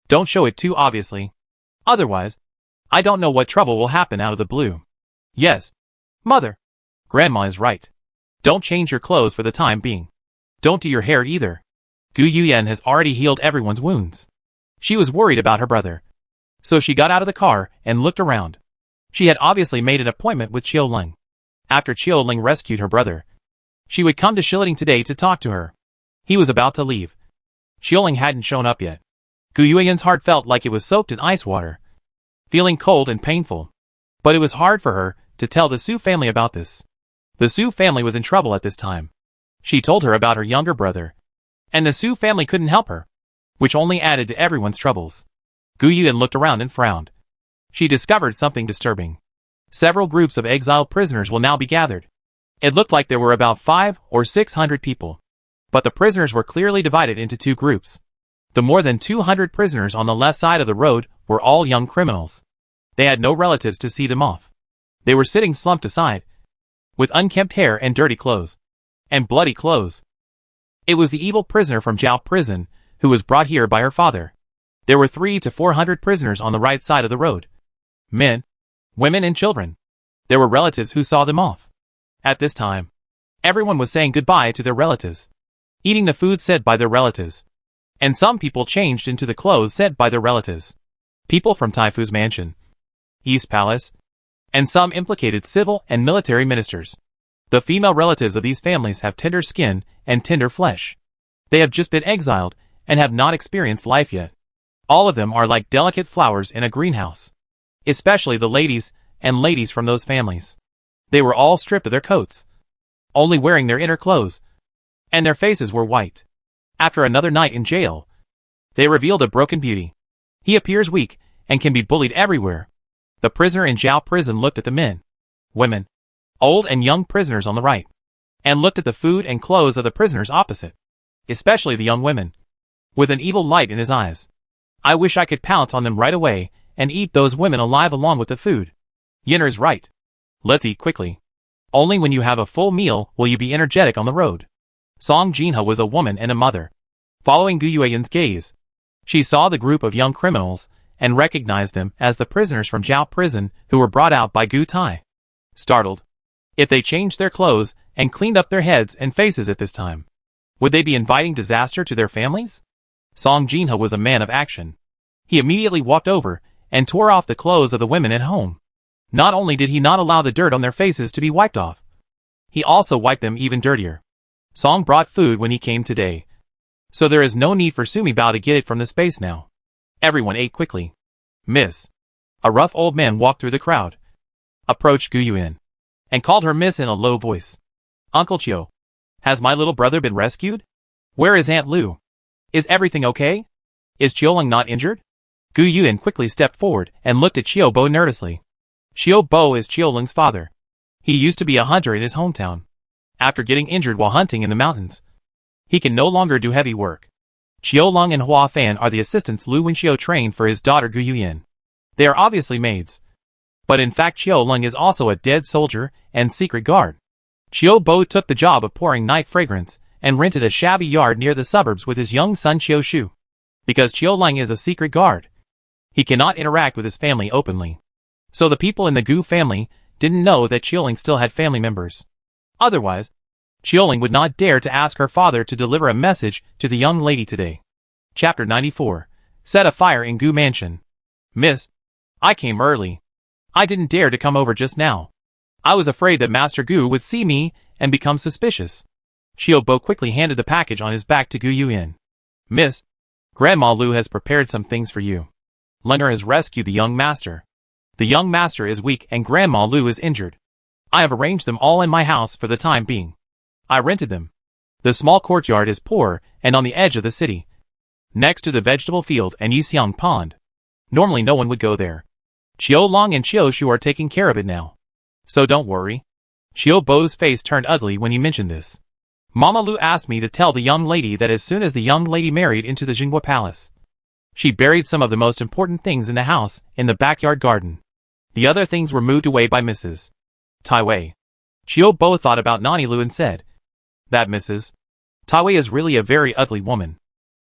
Don't show it too obviously. Otherwise, I don't know what trouble will happen out of the blue. Yes, mother. Grandma is right. Don't change your clothes for the time being. Don't do your hair either. Gu Yuyan has already healed everyone's wounds. She was worried about her brother, so she got out of the car and looked around. She had obviously made an appointment with Qiu Ling. After Qiu Ling rescued her brother, she would come to Shiliting today to talk to her. He was about to leave. Qiu Ling hadn't shown up yet. Gu Yuyan's heart felt like it was soaked in ice water, feeling cold and painful. But it was hard for her to tell the Su family about this. The Su family was in trouble at this time. She told her about her younger brother, and the Su family couldn't help her, which only added to everyone's troubles. Gu Yuyan looked around and frowned. She discovered something disturbing. Several groups of exiled prisoners will now be gathered. It looked like there were about 500 or 600 people. But the prisoners were clearly divided into two groups. The more than 200 prisoners on the left side of the road were all young criminals. They had no relatives to see them off. They were sitting slumped aside, with unkempt hair and dirty clothes. And bloody clothes. It was the evil prisoner from Zhao prison, who was brought here by her father. There were 300 to 400 prisoners on the right side of the road. Men, women and children. There were relatives who saw them off. At this time, everyone was saying goodbye to their relatives, eating the food sent by their relatives. And some people changed into the clothes sent by their relatives. People from Taifu's mansion, East Palace, and some implicated civil and military ministers. The female relatives of these families have tender skin and tender flesh. They have just been exiled and have not experienced life yet. All of them are like delicate flowers in a greenhouse. Especially the ladies and ladies from those families. They were all stripped of their coats, only wearing their inner clothes, and their faces were white. After another night in jail, they revealed a broken beauty. He appears weak and can be bullied everywhere. The prisoner in Zhao prison looked at the men, women, old and young prisoners on the right, and looked at the food and clothes of the prisoners opposite, especially the young women, with an evil light in his eyes. I wish I could pounce on them right away and eat those women alive along with the food. Yinner's right. Let's eat quickly. Only when you have a full meal will you be energetic on the road. Song Jinha was a woman and a mother. Following Gu Yuan's gaze, she saw the group of young criminals and recognized them as the prisoners from Zhao prison who were brought out by Gu Tai. Startled, if they changed their clothes and cleaned up their heads and faces at this time, would they be inviting disaster to their families? Song Jinha was a man of action. He immediately walked over and tore off the clothes of the women at home. Not only did he not allow the dirt on their faces to be wiped off, he also wiped them even dirtier. Song brought food when he came today, so there is no need for Sumi Bao to get it from the space now. Everyone ate quickly. Miss. A rough old man walked through the crowd, approached Gu Yuan, and called her miss in a low voice. Uncle Chiu, has my little brother been rescued? Where is Aunt Lu? Is everything okay? Is Chiolong not injured? Gu Yuan quickly stepped forward and looked at Xiao Bo nervously. Xiao Bo is Chiolong's father. He used to be a hunter in his hometown. After getting injured while hunting in the mountains, he can no longer do heavy work. Chiolong and Hua Fan are the assistants Lu Wenxiu trained for his daughter Gu Yuan. They are obviously maids. But in fact Chiolong is also a dead soldier and secret guard. Xiao Bo took the job of pouring night fragrance and rented a shabby yard near the suburbs with his young son Xiao Shu. Because Chiolong is a secret guard, he cannot interact with his family openly. So the people in the Gu family didn't know that Chiolong still had family members. Otherwise, Chiolong would not dare to ask her father to deliver a message to the young lady today. Chapter 94. Set a fire in Gu Mansion. Miss, I came early. I didn't dare to come over just now. I was afraid that Master Gu would see me and become suspicious. Xiao Bo quickly handed the package on his back to Gu Yuan. Miss, Grandma Lu has prepared some things for you. Leonard has rescued the young master. The young master is weak and Grandma Lu is injured. I have arranged them all in my house for the time being. I rented them. The small courtyard is poor and on the edge of the city, next to the vegetable field and Yixiang Pond. Normally no one would go there. Chiolong and Xiao Shu are taking care of it now. So don't worry. Xiao Bo's face turned ugly when he mentioned this. Mama Lu asked me to tell the young lady that as soon as the young lady married into the Jinghua Palace, she buried some of the most important things in the house in the backyard garden. The other things were moved away by Mrs. Tai Wei. Xiao Bo thought about Nani Lu and said, that Mrs. Tai Wei is really a very ugly woman.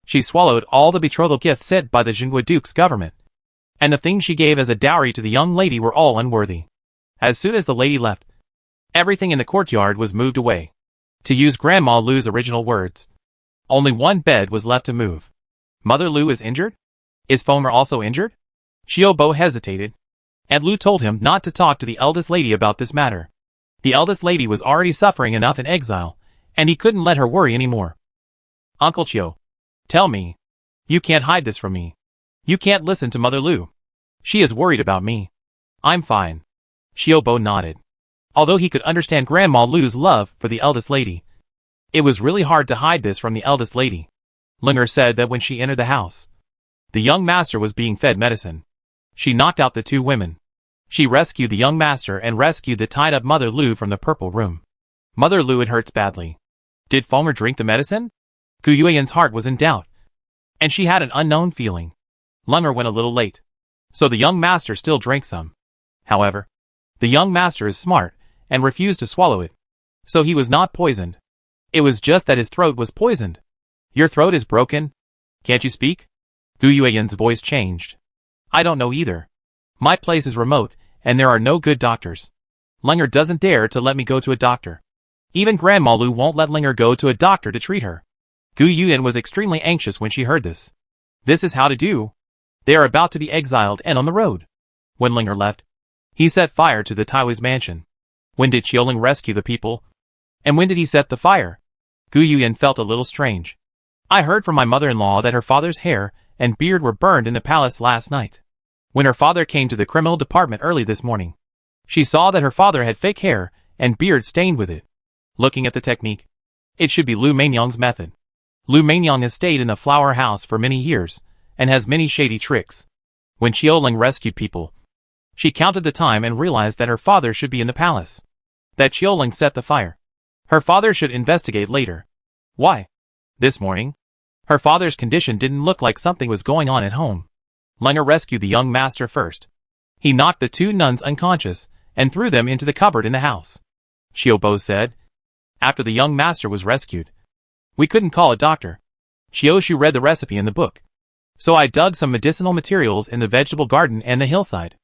She swallowed all the betrothal gifts sent by the Jinghua Duke's government, and the things she gave as a dowry to the young lady were all unworthy. As soon as the lady left, everything in the courtyard was moved away. To use Grandma Lu's original words, only one bed was left to move. Mother Lu is injured? Is Fomer also injured? Xiao Bo hesitated, and Lu told him not to talk to the eldest lady about this matter. The eldest lady was already suffering enough in exile, and he couldn't let her worry anymore. Uncle Chiu, tell me. You can't hide this from me. You can't listen to Mother Lu. She is worried about me. I'm fine. Xiao Bo nodded. Although he could understand Grandma Lu's love for the eldest lady, it was really hard to hide this from the eldest lady. Linger said that when she entered the house, the young master was being fed medicine. She knocked out the two women. She rescued the young master and rescued the tied-up Mother Lu from the purple room. Mother Lu, it hurts badly. Did Fomer drink the medicine? Gu Yuan's heart was in doubt, and she had an unknown feeling. Lunger went a little late, so the young master still drank some. However, the young master is smart and refused to swallow it, so he was not poisoned. It was just that his throat was poisoned. Your throat is broken? Can't you speak? Gu Yuan's voice changed. I don't know either. My place is remote, and there are no good doctors. Lunger doesn't dare to let me go to a doctor. Even Grandma Lu won't let Lunger go to a doctor to treat her. Gu Yuan was extremely anxious when she heard this. This is how to do. They are about to be exiled and on the road. When Lunger left, he set fire to the Taiwei's mansion. When did Qiuling rescue the people? And when did he set the fire? Gu Yuan felt a little strange. I heard from my mother-in-law that her father's hair and beard were burned in the palace last night. When her father came to the criminal department early this morning, she saw that her father had fake hair and beard stained with it. Looking at the technique, it should be Lu Mainyang's method. Lu Mainyang has stayed in the flower house for many years and has many shady tricks. When Qiuling rescued people, she counted the time and realized that her father should be in the palace. That Qiuling set the fire. Her father should investigate later. Why? This morning, her father's condition didn't look like something was going on at home. Lunger rescued the young master first. He knocked the two nuns unconscious and threw them into the cupboard in the house. Xiaobo said, after the young master was rescued, we couldn't call a doctor. Xiaoshu read the recipe in the book. So I dug some medicinal materials in the vegetable garden and the hillside.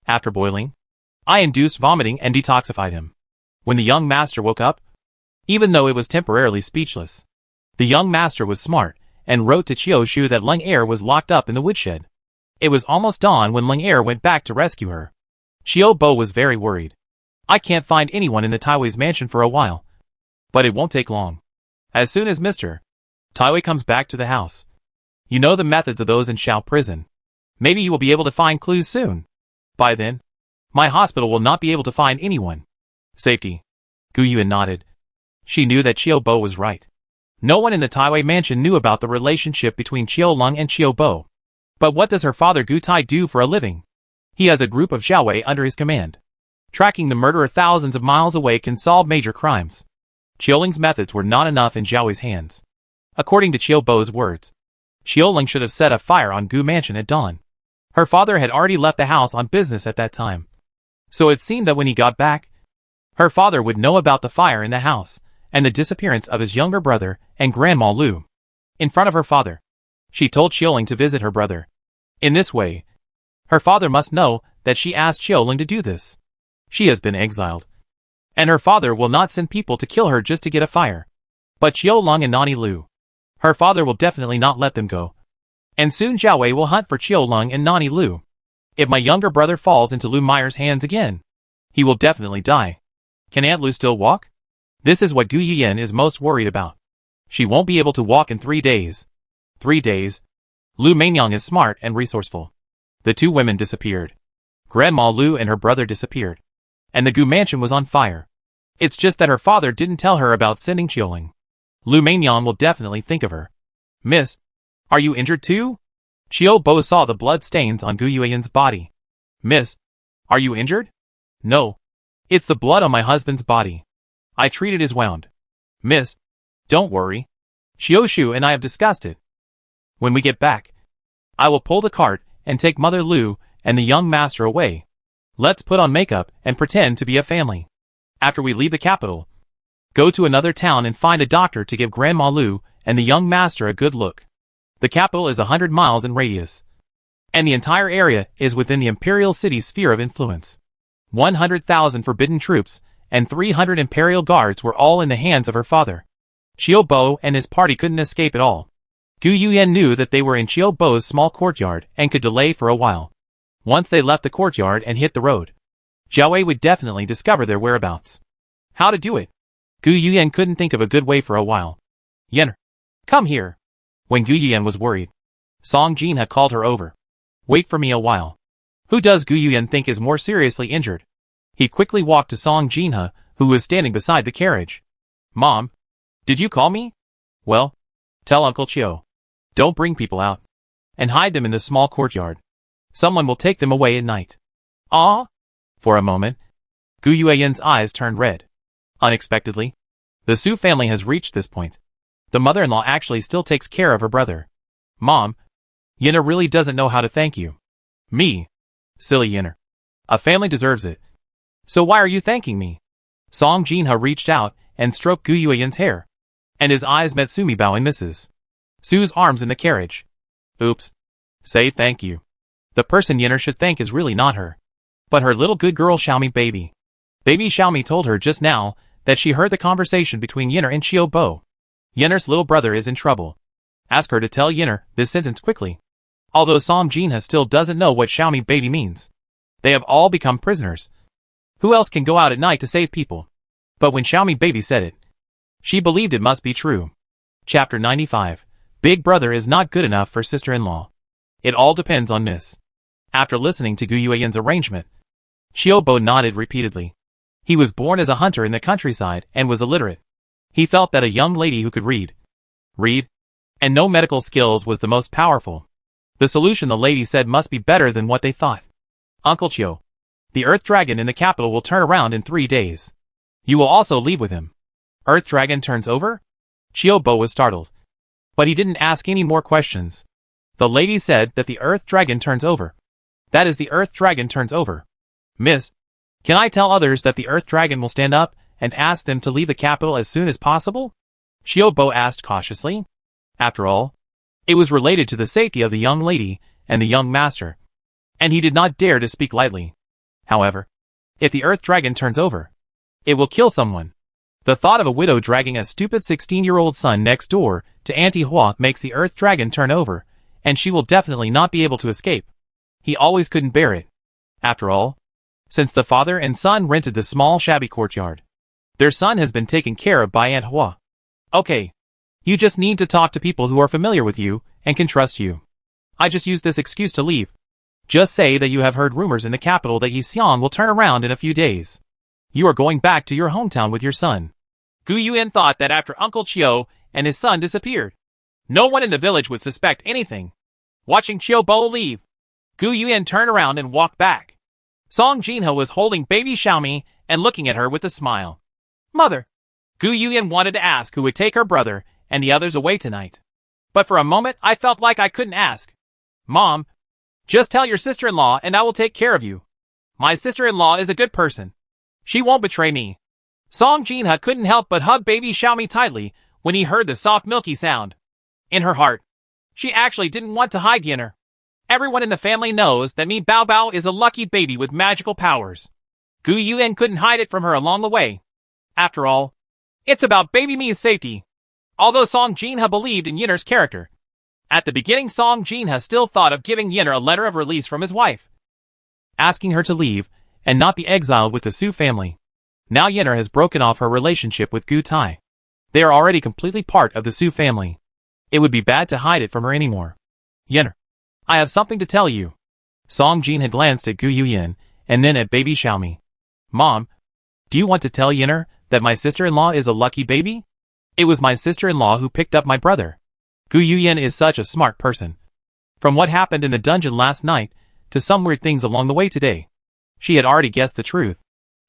After boiling, I induced vomiting and detoxified him. When the young master woke up, even though it was temporarily speechless, the young master was smart and wrote to Qioshu that Leng Er was locked up in the woodshed. It was almost dawn when Leng Er went back to rescue her. Xiaobo was very worried. I can't find anyone in the Taiwei's mansion for a while. But it won't take long. As soon as Mr. Taiwei comes back to the house, you know the methods of those in Shao prison. Maybe you will be able to find clues soon. By then, my hospital will not be able to find anyone. Safety. Gu Yuan nodded. She knew that Qiubo was right. No one in the Taiwei mansion knew about the relationship between Qiulong and Qiubo. But what does her father Gu Tai do for a living? He has a group of Xiaowei under his command. Tracking the murderer thousands of miles away can solve major crimes. Qiuling's methods were not enough in Xiaowei's hands. According to Qiubo's words, Qiuling should have set a fire on Gu mansion at dawn. Her father had already left the house on business at that time. So it seemed that when he got back, her father would know about the fire in the house and the disappearance of his younger brother and Grandma Lu. In front of her father, she told Qiuling to visit her brother. In this way, her father must know that she asked Qiuling to do this. She has been exiled, and her father will not send people to kill her just to get a fire. But Qiuling and Nani Lu, her father will definitely not let them go. And soon Xiaowei will hunt for Qiuling and Nani Lu. If my younger brother falls into Lu Meier's hands again, he will definitely die. Can Aunt Lu still walk? This is what Gu Yuan is most worried about. She won't be able to walk in 3 days. 3 days. Lu Mainyang is smart and resourceful. The two women disappeared. Grandma Lu and her brother disappeared. And the Gu mansion was on fire. It's just that her father didn't tell her about sending Qiuling. Lu Mainyang will definitely think of her. Miss, are you injured too? Qiubo saw the blood stains on Gu Yuan's body. Miss, are you injured? No. It's the blood on my husband's body. I treated his wound. Miss, don't worry. Xioshu and I have discussed it. When we get back, I will pull the cart and take Mother Lu and the young master away. Let's put on makeup and pretend to be a family. After we leave the capital, go to another town and find a doctor to give Grandma Lu and the young master a good look. The capital is 100 miles in radius, and the entire area is within the imperial city's sphere of influence. 100,000 forbidden troops and 300 imperial guards were all in the hands of her father. Qiubo and his party couldn't escape at all. Gu Yuan knew that they were in Qiubo's small courtyard and could delay for a while. Once they left the courtyard and hit the road, Xiaowei would definitely discover their whereabouts. How to do it? Gu Yuan couldn't think of a good way for a while. Yen, come here. When Gu Yuan was worried, Song Jinha called her over. Wait for me a while. Who does Gu Yuan think is more seriously injured? He quickly walked to Song Jinha, who was standing beside the carriage. Mom, did you call me? Well, tell Uncle Chio. Don't bring people out. And hide them in the small courtyard. Someone will take them away at night. Ah? For a moment, Gu Yuan's eyes turned red. Unexpectedly, the Su family has reached this point. The mother-in-law actually still takes care of her brother. Mom, Yinner really doesn't know how to thank you. Me. Silly Yinner. A family deserves it. So why are you thanking me? Song Jinha reached out and stroked Gu Yuan's hair, and his eyes met Sumi Bao and Mrs. Su's arms in the carriage. Oops. Say thank you. The person Yinner should thank is really not her, but her little good girl Xiaomi baby. Baby Xiaomi told her just now that she heard the conversation between Yinner and Xiao Bo. Yinner's little brother is in trouble. Ask her to tell Yinner this sentence quickly. Although Song Jinha still doesn't know what Xiaomi baby means. They have all become prisoners. Who else can go out at night to save people? But when Xiaomi baby said it, she believed it must be true. Chapter 95. Big brother is not good enough for sister-in-law. It all depends on Miss. After listening to Gu Yuan's arrangement, Xiao Bo nodded repeatedly. He was born as a hunter in the countryside and was illiterate. He felt that a young lady who could read, and no medical skills was the most powerful. The solution the lady said must be better than what they thought. Uncle Chiu, the Earth Dragon in the capital will turn around in 3 days. You will also leave with him. Earth Dragon turns over? Xiao Bo was startled. But he didn't ask any more questions. The lady said that the Earth Dragon turns over. That is, the Earth Dragon turns over. Miss, can I tell others that the Earth Dragon will stand up and ask them to leave the capital as soon as possible? Xiao Bo asked cautiously. After all, it was related to the safety of the young lady and the young master, and he did not dare to speak lightly. However, if the Earth Dragon turns over, it will kill someone. The thought of a widow dragging a stupid 16-year-old son next door to Auntie Hua makes the Earth Dragon turn over, and she will definitely not be able to escape. He always couldn't bear it. After all, since the father and son rented the small shabby courtyard, their son has been taken care of by Aunt Hua. Okay. You just need to talk to people who are familiar with you and can trust you. I just used this excuse to leave. Just say that you have heard rumors in the capital that Yixian will turn around in a few days. You are going back to your hometown with your son. Gu Yuan thought that after Uncle Chiu and his son disappeared, no one in the village would suspect anything. Watching Xiao Bo leave, Gu Yuan turned around and walked back. Song Jinha was holding baby Xiaomi and looking at her with a smile. Mother! Gu Yuan wanted to ask who would take her brother and the others away tonight. But for a moment I felt like I couldn't ask. Mom, just tell your sister-in-law and I will take care of you. My sister-in-law is a good person. She won't betray me. Song Jinha couldn't help but hug baby Xiaomi tightly when he heard the soft milky sound. In her heart, she actually didn't want to hide Yinner. Everyone in the family knows that Mi Bao Bao is a lucky baby with magical powers. Gu Yuan couldn't hide it from her along the way. After all, it's about baby Mi's safety. Although Song Jinha believed in Yinner's character, at the beginning Song Jinha still thought of giving Yinner a letter of release from his wife, asking her to leave and not be exiled with the Su family. Now Yinner has broken off her relationship with Gu Tai. They are already completely part of the Su family. It would be bad to hide it from her anymore. Yinner, I have something to tell you. Song Jin had glanced at Gu Yuyan and then at baby Xiaomi. Mom, do you want to tell Yinner that my sister-in-law is a lucky baby? It was my sister-in-law who picked up my brother. Gu Yuyan is such a smart person. From what happened in the dungeon last night to some weird things along the way today, she had already guessed the truth.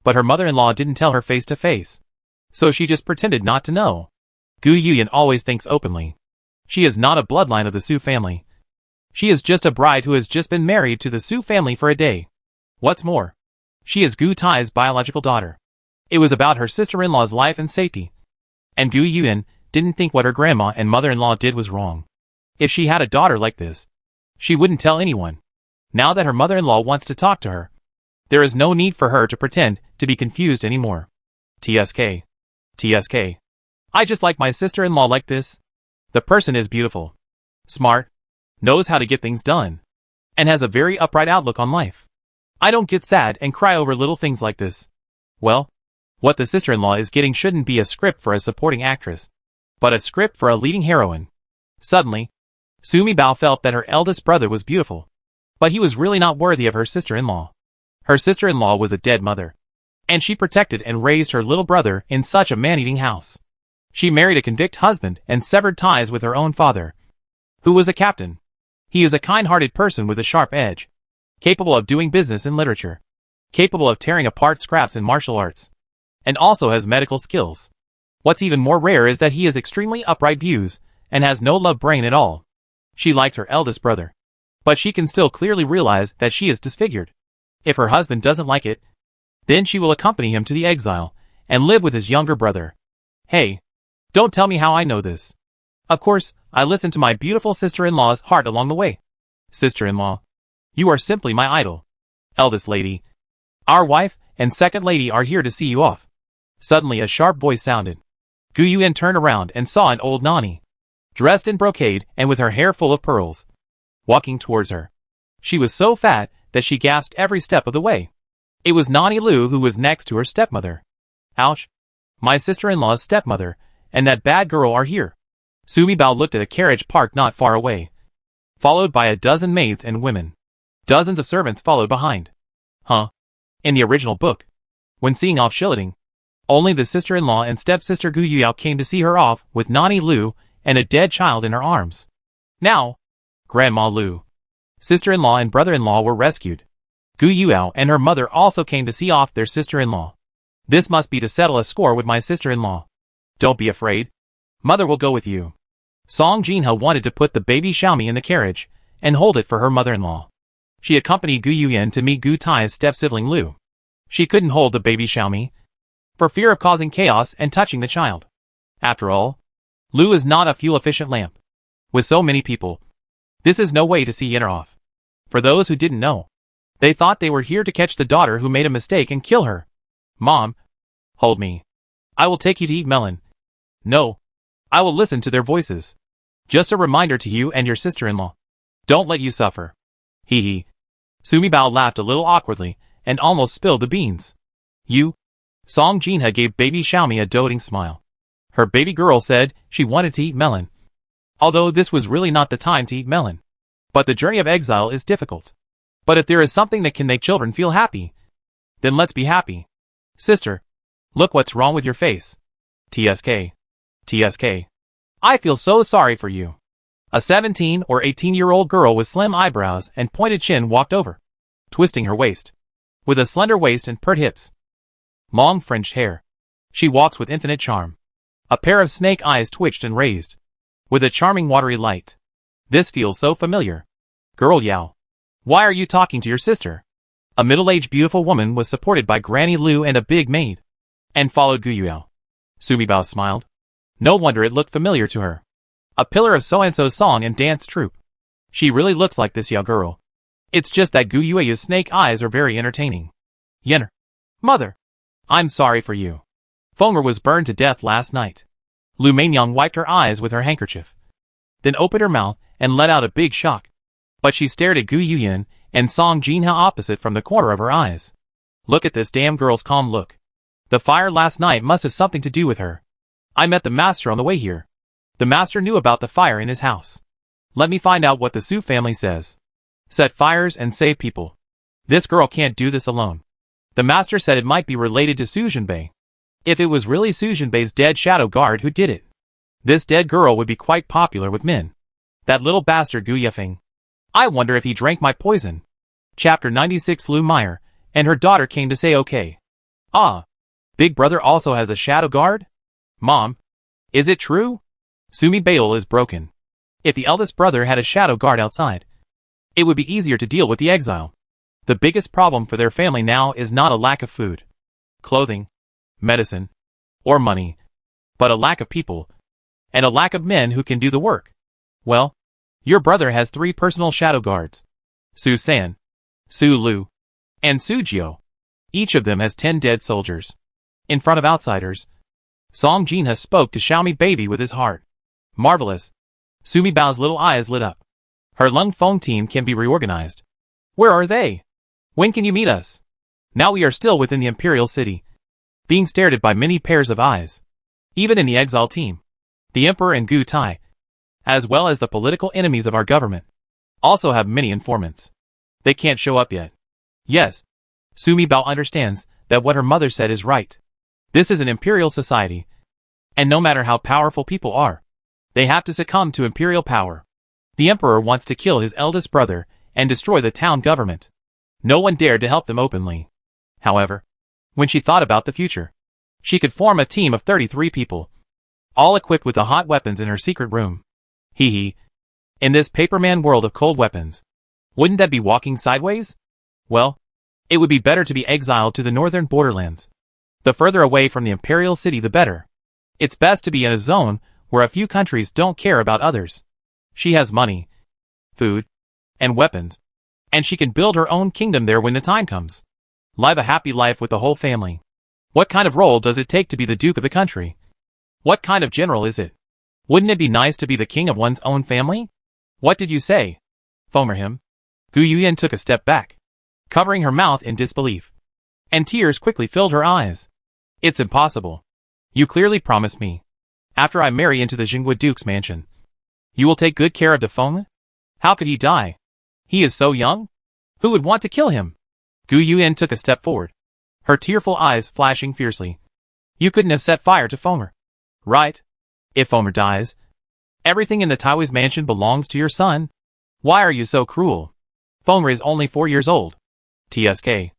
But her mother-in-law didn't tell her face to face, so she just pretended not to know. Gu Yuyan always thinks openly. She is not a bloodline of the Su family. She is just a bride who has just been married to the Su family for a day. What's more, she is Gu Tai's biological daughter. It was about her sister-in-law's life and safety. And Gu Yuyan didn't think what her grandma and mother-in-law did was wrong. If she had a daughter like this, she wouldn't tell anyone. Now that her mother-in-law wants to talk to her, there is no need for her to pretend to be confused anymore. TSK. TSK. I just like my sister-in-law like this. The person is beautiful, smart, knows how to get things done, and has a very upright outlook on life. I don't get sad and cry over little things like this. Well, what the sister-in-law is getting shouldn't be a script for a supporting actress, but a script for a leading heroine. Suddenly, Sumi Bao felt that her eldest brother was beautiful, but he was really not worthy of her sister-in-law. Her sister-in-law was a dead mother, and she protected and raised her little brother in such a man-eating house. She married a convict husband and severed ties with her own father, who was a captain. He is a kind-hearted person with a sharp edge, capable of doing business in literature. capable of tearing apart scraps in martial arts, and also has medical skills. What's even more rare is that he has extremely upright views, and has no love brain at all. She likes her eldest brother, but she can still clearly realize that she is disfigured. If her husband doesn't like it, then she will accompany him to the exile, and live with his younger brother. Hey, don't tell me how I know this. Of course, I listened to my beautiful sister-in-law's heart along the way. Sister-in-law, you are simply my idol. Eldest lady, our wife and second lady are here to see you off. Suddenly a sharp voice sounded. Gu Yuan turned around and saw an old nanny, dressed in brocade and with her hair full of pearls, walking towards her. She was so fat that she gasped every step of the way. It was Nanny Lu, who was next to her stepmother. Ouch! My sister-in-law's stepmother and that bad girl are here. Sumi Bao looked at a carriage parked not far away, followed by a dozen maids and women. Dozens of servants followed behind. Huh? In the original book, when seeing off Shiliting, only the sister-in-law and stepsister Gu Yuyao came to see her off with Nanny Lu and a dead child in her arms. Now, Grandma Lu, sister-in-law and brother-in-law were rescued. Gu Yuyao and her mother also came to see off their sister-in-law. This must be to settle a score with my sister-in-law. Don't be afraid. Mother will go with you. Song Jinha wanted to put the baby Xiaomi in the carriage and hold it for her mother-in-law. She accompanied Gu Yuyan to meet Gu Tai's step-sibling Lu. She couldn't hold the baby Xiaomi for fear of causing chaos and touching the child. After all, Lu is not a fuel-efficient lamp. With so many people, this is no way to see her off. For those who didn't know, they thought they were here to catch the daughter who made a mistake and kill her. Mom, hold me. I will take you to eat melon. No, I will listen to their voices. Just a reminder to you and your sister-in-law. Don't let you suffer. Hee hee. Sumi Bao laughed a little awkwardly and almost spilled the beans. You? Song Jinha gave baby Xiaomi a doting smile. Her baby girl said she wanted to eat melon, although this was really not the time to eat melon. But the journey of exile is difficult. But if there is something that can make children feel happy, then let's be happy. Sister, look what's wrong with your face. TSK. TSK. I feel so sorry for you. A 17 or 18-year-old girl with slim eyebrows and pointed chin walked over, twisting her waist, with a slender waist and pert hips. Long fringed hair. She walks with infinite charm. A pair of snake eyes twitched and raised, with a charming watery light. This feels so familiar. Girl Yao, why are you talking to your sister? A middle-aged beautiful woman was supported by Granny Lu and a big maid, and followed Gu Yuyao. Sumi Bao smiled. No wonder it looked familiar to her. A pillar of so-and-so's song and dance troupe. She really looks like this Yao girl. It's just that Gu Yue's snake eyes are very entertaining. Yenner. Mother. I'm sorry for you. Fenger was burned to death last night. Lu Mainyang wiped her eyes with her handkerchief, then opened her mouth and let out a big shock. But she stared at Gu Yuyan and Song Jinha opposite from the corner of her eyes. Look at this damn girl's calm look. The fire last night must have something to do with her. I met the master on the way here. The master knew about the fire in his house. Let me find out what the Su family says. Set fires and save people. This girl can't do this alone. The master said it might be related to Su Jinbei. If it was really Su Jinbei's dead shadow guard who did it, this dead girl would be quite popular with men. That little bastard Gu Yefeng. I wonder if he drank my poison. Chapter 96. Lu Meyer and her daughter came to say okay. Ah, Big Brother also has a shadow guard? Mom, is it true? Sumi Bao is broken. If the eldest brother had a shadow guard outside, it would be easier to deal with the exile. The biggest problem for their family now is not a lack of food, clothing, medicine, or money, but a lack of people, and a lack of men who can do the work. Well, your brother has 3 personal shadow guards. Su San, Su Lu, and Su Jiao. Each of them has 10 dead soldiers. In front of outsiders, Song Jinha spoke to Xiaomi baby with his heart. Marvelous. Sumi Bao's little eyes lit up. Her Lung Feng team can be reorganized. Where are they? When can you meet us? Now we are still within the Imperial City, being stared at by many pairs of eyes. Even in the Exile team, the Emperor and Gu Tai, as well as the political enemies of our government, also have many informants. They can't show up yet. Yes, Sumi Bao understands that what her mother said is right. This is an imperial society, and no matter how powerful people are, they have to succumb to imperial power. The emperor wants to kill his eldest brother and destroy the town government. No one dared to help them openly. However, when she thought about the future, she could form a team of 33 people, all equipped with the hot weapons in her secret room. Hee hee. In this Paperman world of cold weapons, wouldn't that be walking sideways? Well, it would be better to be exiled to the northern borderlands. The further away from the imperial city the better. It's best to be in a zone where a few countries don't care about others. She has money, food, and weapons, and she can build her own kingdom there when the time comes. Live a happy life with the whole family. What kind of role does it take to be the duke of the country? What kind of general is it? Wouldn't it be nice to be the king of one's own family? What did you say? Fomer him. Gu Yuyan took a step back, covering her mouth in disbelief, and tears quickly filled her eyes. It's impossible. You clearly promised me, after I marry into the Jingwa Duke's mansion, you will take good care of the Feng? How could he die? He is so young? Who would want to kill him? Gu Yuyan took a step forward, her tearful eyes flashing fiercely. You couldn't have set fire to Fomer, right? If Fomer dies, everything in the Taiwanese mansion belongs to your son. Why are you so cruel? Fomer is only 4 years old. TSK.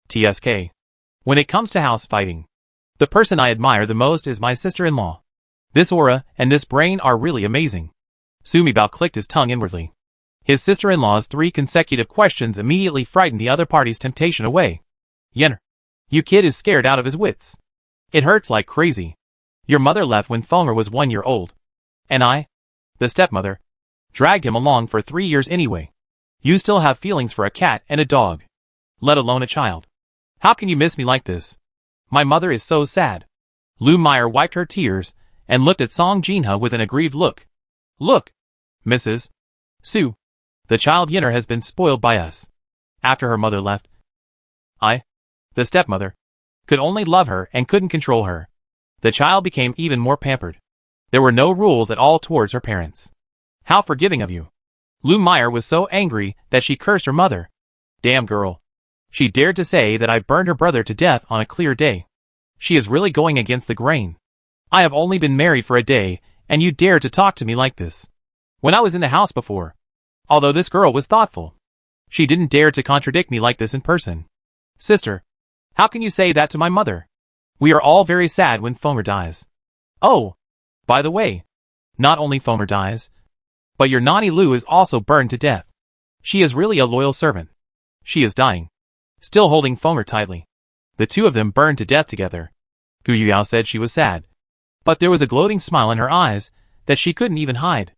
TSK. When it comes to house fighting, the person I admire the most is my sister-in-law. This aura and this brain are really amazing. Sumi Bao clicked his tongue inwardly. His sister-in-law's 3 consecutive questions immediately frightened the other party's temptation away. Yenner. You kid is scared out of his wits. It hurts like crazy. Your mother left when Fomer was 1 year old. And I, the stepmother, dragged him along for 3 years anyway. You still have feelings for a cat and a dog, let alone a child. How can you miss me like this? My mother is so sad. Lu Meyer wiped her tears and looked at Song Jinha with an aggrieved look. Look, Mrs. Su, the child Yenner has been spoiled by us. After her mother left, I, the stepmother, could only love her and couldn't control her. The child became even more pampered. There were no rules at all towards her parents. How forgiving of you. Lu Meyer was so angry that she cursed her mother. Damn girl. She dared to say that I burned her brother to death on a clear day. She is really going against the grain. I have only been married for a day, and you dare to talk to me like this. When I was in the house before, although this girl was thoughtful, she didn't dare to contradict me like this in person. Sister, how can you say that to my mother? We are all very sad when Fomer dies. Oh, by the way, not only Fomer dies, but your Nani Lu is also burned to death. She is really a loyal servant. She is dying, still holding Fomer tightly. The two of them burned to death together. Gu Yuyao said she was sad, but there was a gloating smile in her eyes that she couldn't even hide.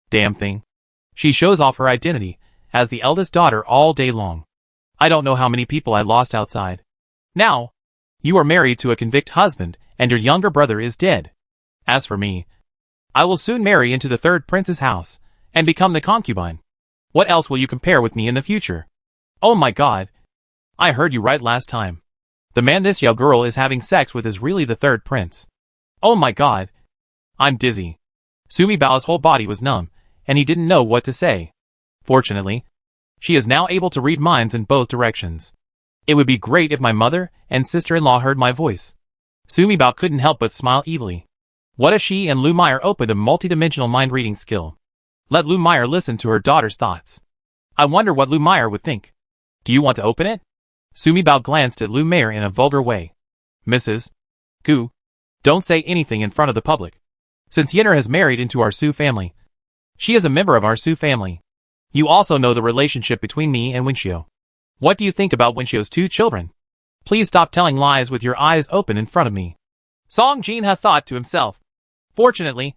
Damn thing. She shows off her identity as the eldest daughter all day long. I don't know how many people I lost outside. Now, you are married to a convict husband and your younger brother is dead. As for me, I will soon marry into the third prince's house and become the concubine. What else will you compare with me in the future? Oh my god. I heard you right last time. The man this Yao girl is having sex with is really the third prince. Oh my god. I'm dizzy. Sumi Bao's whole body was numb, and he didn't know what to say. Fortunately, she is now able to read minds in both directions. It would be great if my mother and sister-in-law heard my voice. Sumi Bao couldn't help but smile evilly. What if she and Lu Meyer opened a multidimensional mind-reading skill? Let Lu Meyer listen to her daughter's thoughts. I wonder what Lu Meyer would think. Do you want to open it? Sumi Bao glanced at Lu Meyer in a vulgar way. Mrs. Gu, don't say anything in front of the public. Since Yenner has married into our Su family, she is a member of our Su family. You also know the relationship between me and Winxiu. What do you think about Winxiu's 2 children? Please stop telling lies with your eyes open in front of me. Song Jinha thought to himself. Fortunately,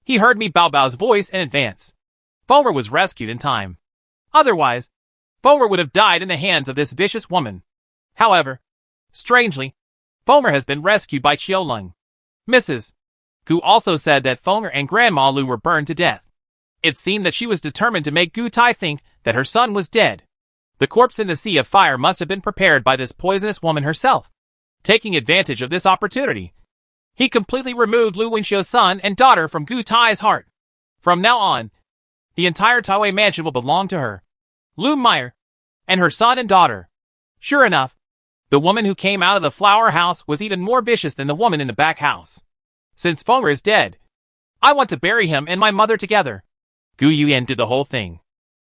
he heard me Bao Bao's voice in advance. Fomer was rescued in time. Otherwise, Fomer would have died in the hands of this vicious woman. However, strangely, Fomer has been rescued by Qiuleng. Mrs. Gu also said that Fomer and Grandma Lu were burned to death. It seemed that she was determined to make Gu Tai think that her son was dead. The corpse in the sea of fire must have been prepared by this poisonous woman herself. Taking advantage of this opportunity, he completely removed Lu Winxiu's son and daughter from Gu Tai's heart. From now on, the entire Taiwei mansion will belong to her, Lu Meyer, and her son and daughter. Sure enough, the woman who came out of the flower house was even more vicious than the woman in the back house. Since Fomer is dead, I want to bury him and my mother together. Gu Yuyan did the whole thing.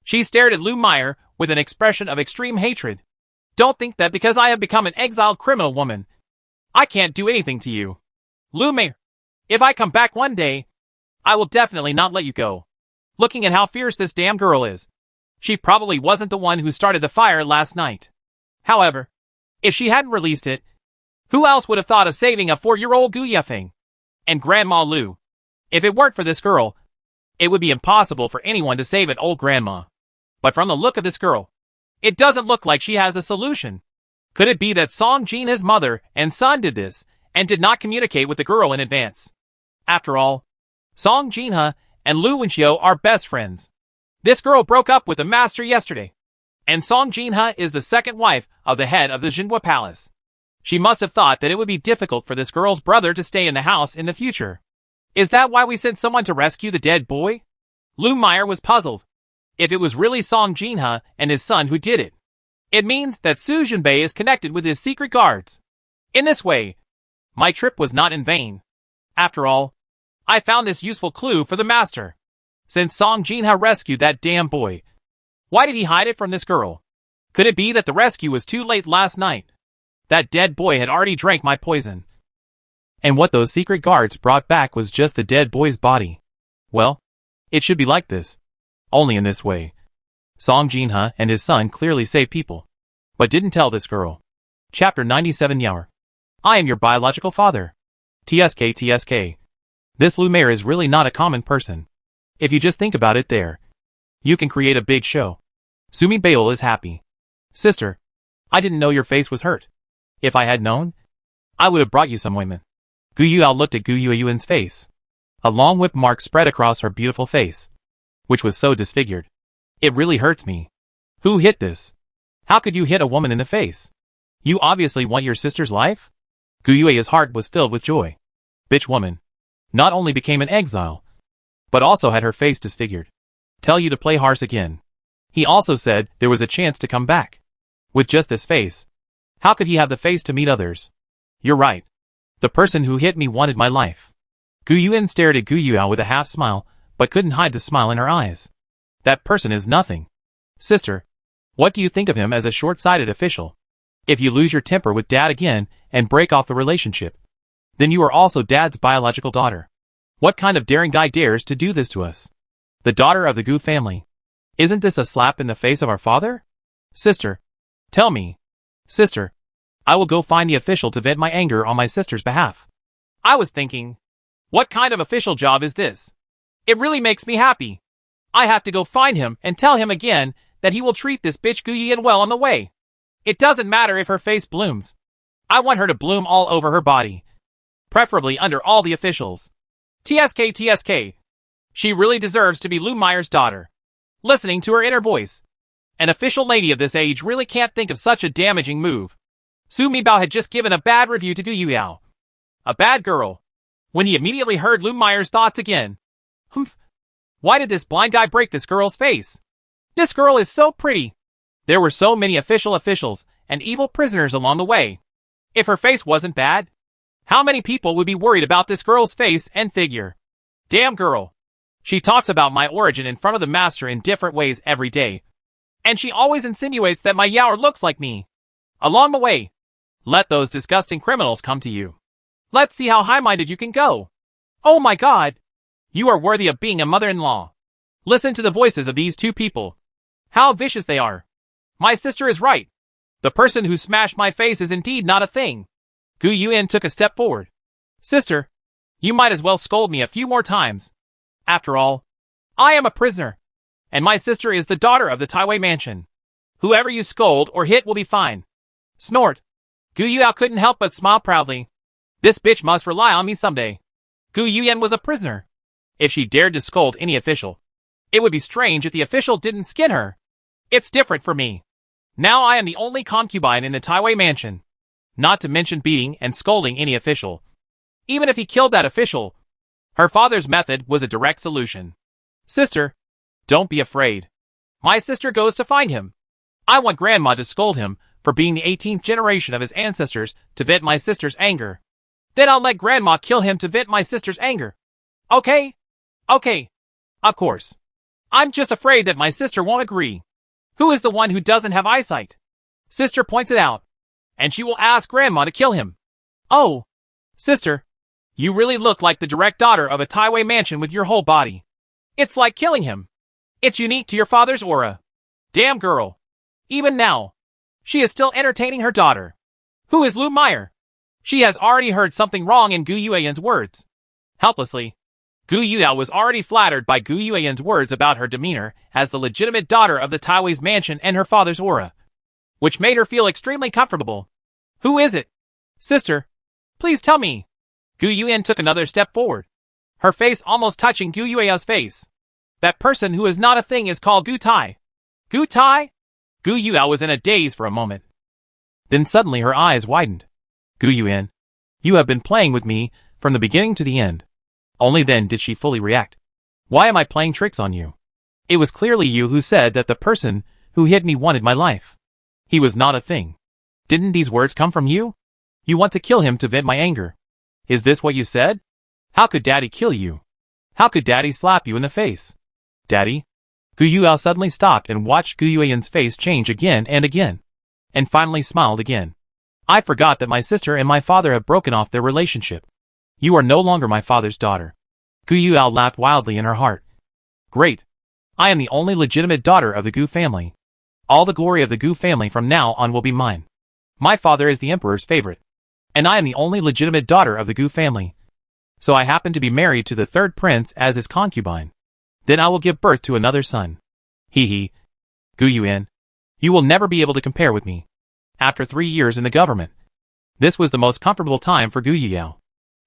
She stared at Lu Meyer with an expression of extreme hatred. Don't think that because I have become an exiled criminal woman, I can't do anything to you. Lumaire, if I come back one day, I will definitely not let you go. Looking at how fierce this damn girl is, she probably wasn't the one who started the fire last night. However, if she hadn't released it, who else would have thought of saving a 4-year-old Guyafeng? And Grandma Lu. If it weren't for this girl, it would be impossible for anyone to save an old grandma. But from the look of this girl, it doesn't look like she has a solution. Could it be that Song Jin, his mother and son, did this, and did not communicate with the girl in advance? After all, Song Jinha and Lu Wenxiu are best friends. This girl broke up with the master yesterday, and Song Jinha is the second wife of the head of the Jinhua Palace. She must have thought that it would be difficult for this girl's brother to stay in the house in the future. Is that why we sent someone to rescue the dead boy? Lumaire was puzzled. If it was really Song Jinha and his son who did it, it means that Su Jinbei is connected with his secret guards. In this way, my trip was not in vain. After all, I found this useful clue for the master. Since Song Jinha rescued that damn boy, why did he hide it from this girl? Could it be that the rescue was too late last night? That dead boy had already drank my poison. And what those secret guards brought back was just the dead boy's body. Well, it should be like this. Only in this way. Song Jinha and his son clearly saved people, but didn't tell this girl. Chapter 97 Yaoer. I am your biological father. TSK. This Lumaire is really not a common person. If you just think about it there, you can create a big show. Sumi Baol is happy. Sister, I didn't know your face was hurt. If I had known, I would have brought you some ointment. Gu Yuao looked at Gu Yuan's face. A long whip mark spread across her beautiful face, which was so disfigured. It really hurts me. Who hit this? How could you hit a woman in the face? You obviously want your sister's life? Gu Yue's heart was filled with joy. Bitch woman. Not only became an exile, but also had her face disfigured. Tell you to play harsh again. He also said there was a chance to come back. With just this face, how could he have the face to meet others? You're right. The person who hit me wanted my life. Gu Yuan stared at Gu Yuao with a half smile, but couldn't hide the smile in her eyes. That person is nothing. Sister, what do you think of him as a short-sighted official? If you lose your temper with Dad again and break off the relationship, then you are also Dad's biological daughter. What kind of daring guy dares to do this to us? The daughter of the Gu family. Isn't this a slap in the face of our father? Sister, tell me. Sister, I will go find the official to vent my anger on my sister's behalf. I was thinking, what kind of official job is this? It really makes me happy. I have to go find him and tell him again that he will treat this bitch Gu Yan well on the way. It doesn't matter if her face blooms. I want her to bloom all over her body. Preferably under all the officials. TSK. She really deserves to be Lumaire's daughter. Listening to her inner voice. An official lady of this age really can't think of such a damaging move. Su Mibao had just given a bad review to Gu Yuyao. A bad girl. When he immediately heard Lumaire's thoughts again. Humph. Why did this blind guy break this girl's face? This girl is so pretty. There were so many officials and evil prisoners along the way. If her face wasn't bad, how many people would be worried about this girl's face and figure? Damn girl. She talks about my origin in front of the master in different ways every day. And she always insinuates that my Yaoer looks like me. Along the way, let those disgusting criminals come to you. Let's see how high-minded you can go. Oh my God. You are worthy of being a mother-in-law. Listen to the voices of these two people. How vicious they are. My sister is right. The person who smashed my face is indeed not a thing. Gu Yuan took a step forward. Sister, you might as well scold me a few more times. After all, I am a prisoner, and my sister is the daughter of the Taiwei mansion. Whoever you scold or hit will be fine. Snort. Gu Yuyao couldn't help but smile proudly. This bitch must rely on me someday. Gu Yuyan was a prisoner. If she dared to scold any official, it would be strange if the official didn't skin her. It's different for me. Now I am the only concubine in the Taiwei mansion. Not to mention beating and scolding any official. Even if he killed that official, her father's method was a direct solution. Sister, don't be afraid. My sister goes to find him. I want Grandma to scold him for being the 18th generation of his ancestors to vent my sister's anger. Then I'll let Grandma kill him to vent my sister's anger. Okay? Okay. Of course. I'm just afraid that my sister won't agree. Who is the one who doesn't have eyesight? Sister points it out. And she will ask Grandma to kill him. Oh, sister, you really look like the direct daughter of a Taiwei mansion with your whole body. It's like killing him. It's unique to your father's aura. Damn girl. Even now, she is still entertaining her daughter. Who is Lu Meyer? She has already heard something wrong in Gu Yueyan's words. Helplessly, Gu Yuyao was already flattered by Gu Yueyan's words about her demeanor as the legitimate daughter of the Taiwei's mansion and her father's aura, which made her feel extremely comfortable. Who is it? Sister, please tell me. Gu Yueyan took another step forward, her face almost touching Gu Yueyao's face. That person who is not a thing is called Gu Tai. Gu Tai? Gu Yuyao was in a daze for a moment. Then suddenly her eyes widened. Gu Yueyan, you have been playing with me from the beginning to the end. Only then did she fully react. Why am I playing tricks on you? It was clearly you who said that the person who hit me wanted my life. He was not a thing. Didn't these words come from you? You want to kill him to vent my anger. Is this what you said? How could Daddy kill you? How could Daddy slap you in the face? Daddy? Gu Yuyao suddenly stopped and watched Gu Yueyan's face change again, and finally smiled again. I forgot that my sister and my father have broken off their relationship. You are no longer my father's daughter. Gu Yuyao laughed wildly in her heart. Great. I am the only legitimate daughter of the Gu family. All the glory of the Gu family from now on will be mine. My father is the emperor's favorite, and I am the only legitimate daughter of the Gu family. So I happen to be married to the third prince as his concubine. Then I will give birth to another son. Hee. Gu Yueyan, you will never be able to compare with me. After 3 years in the government, this was the most comfortable time for Gu Yuyao.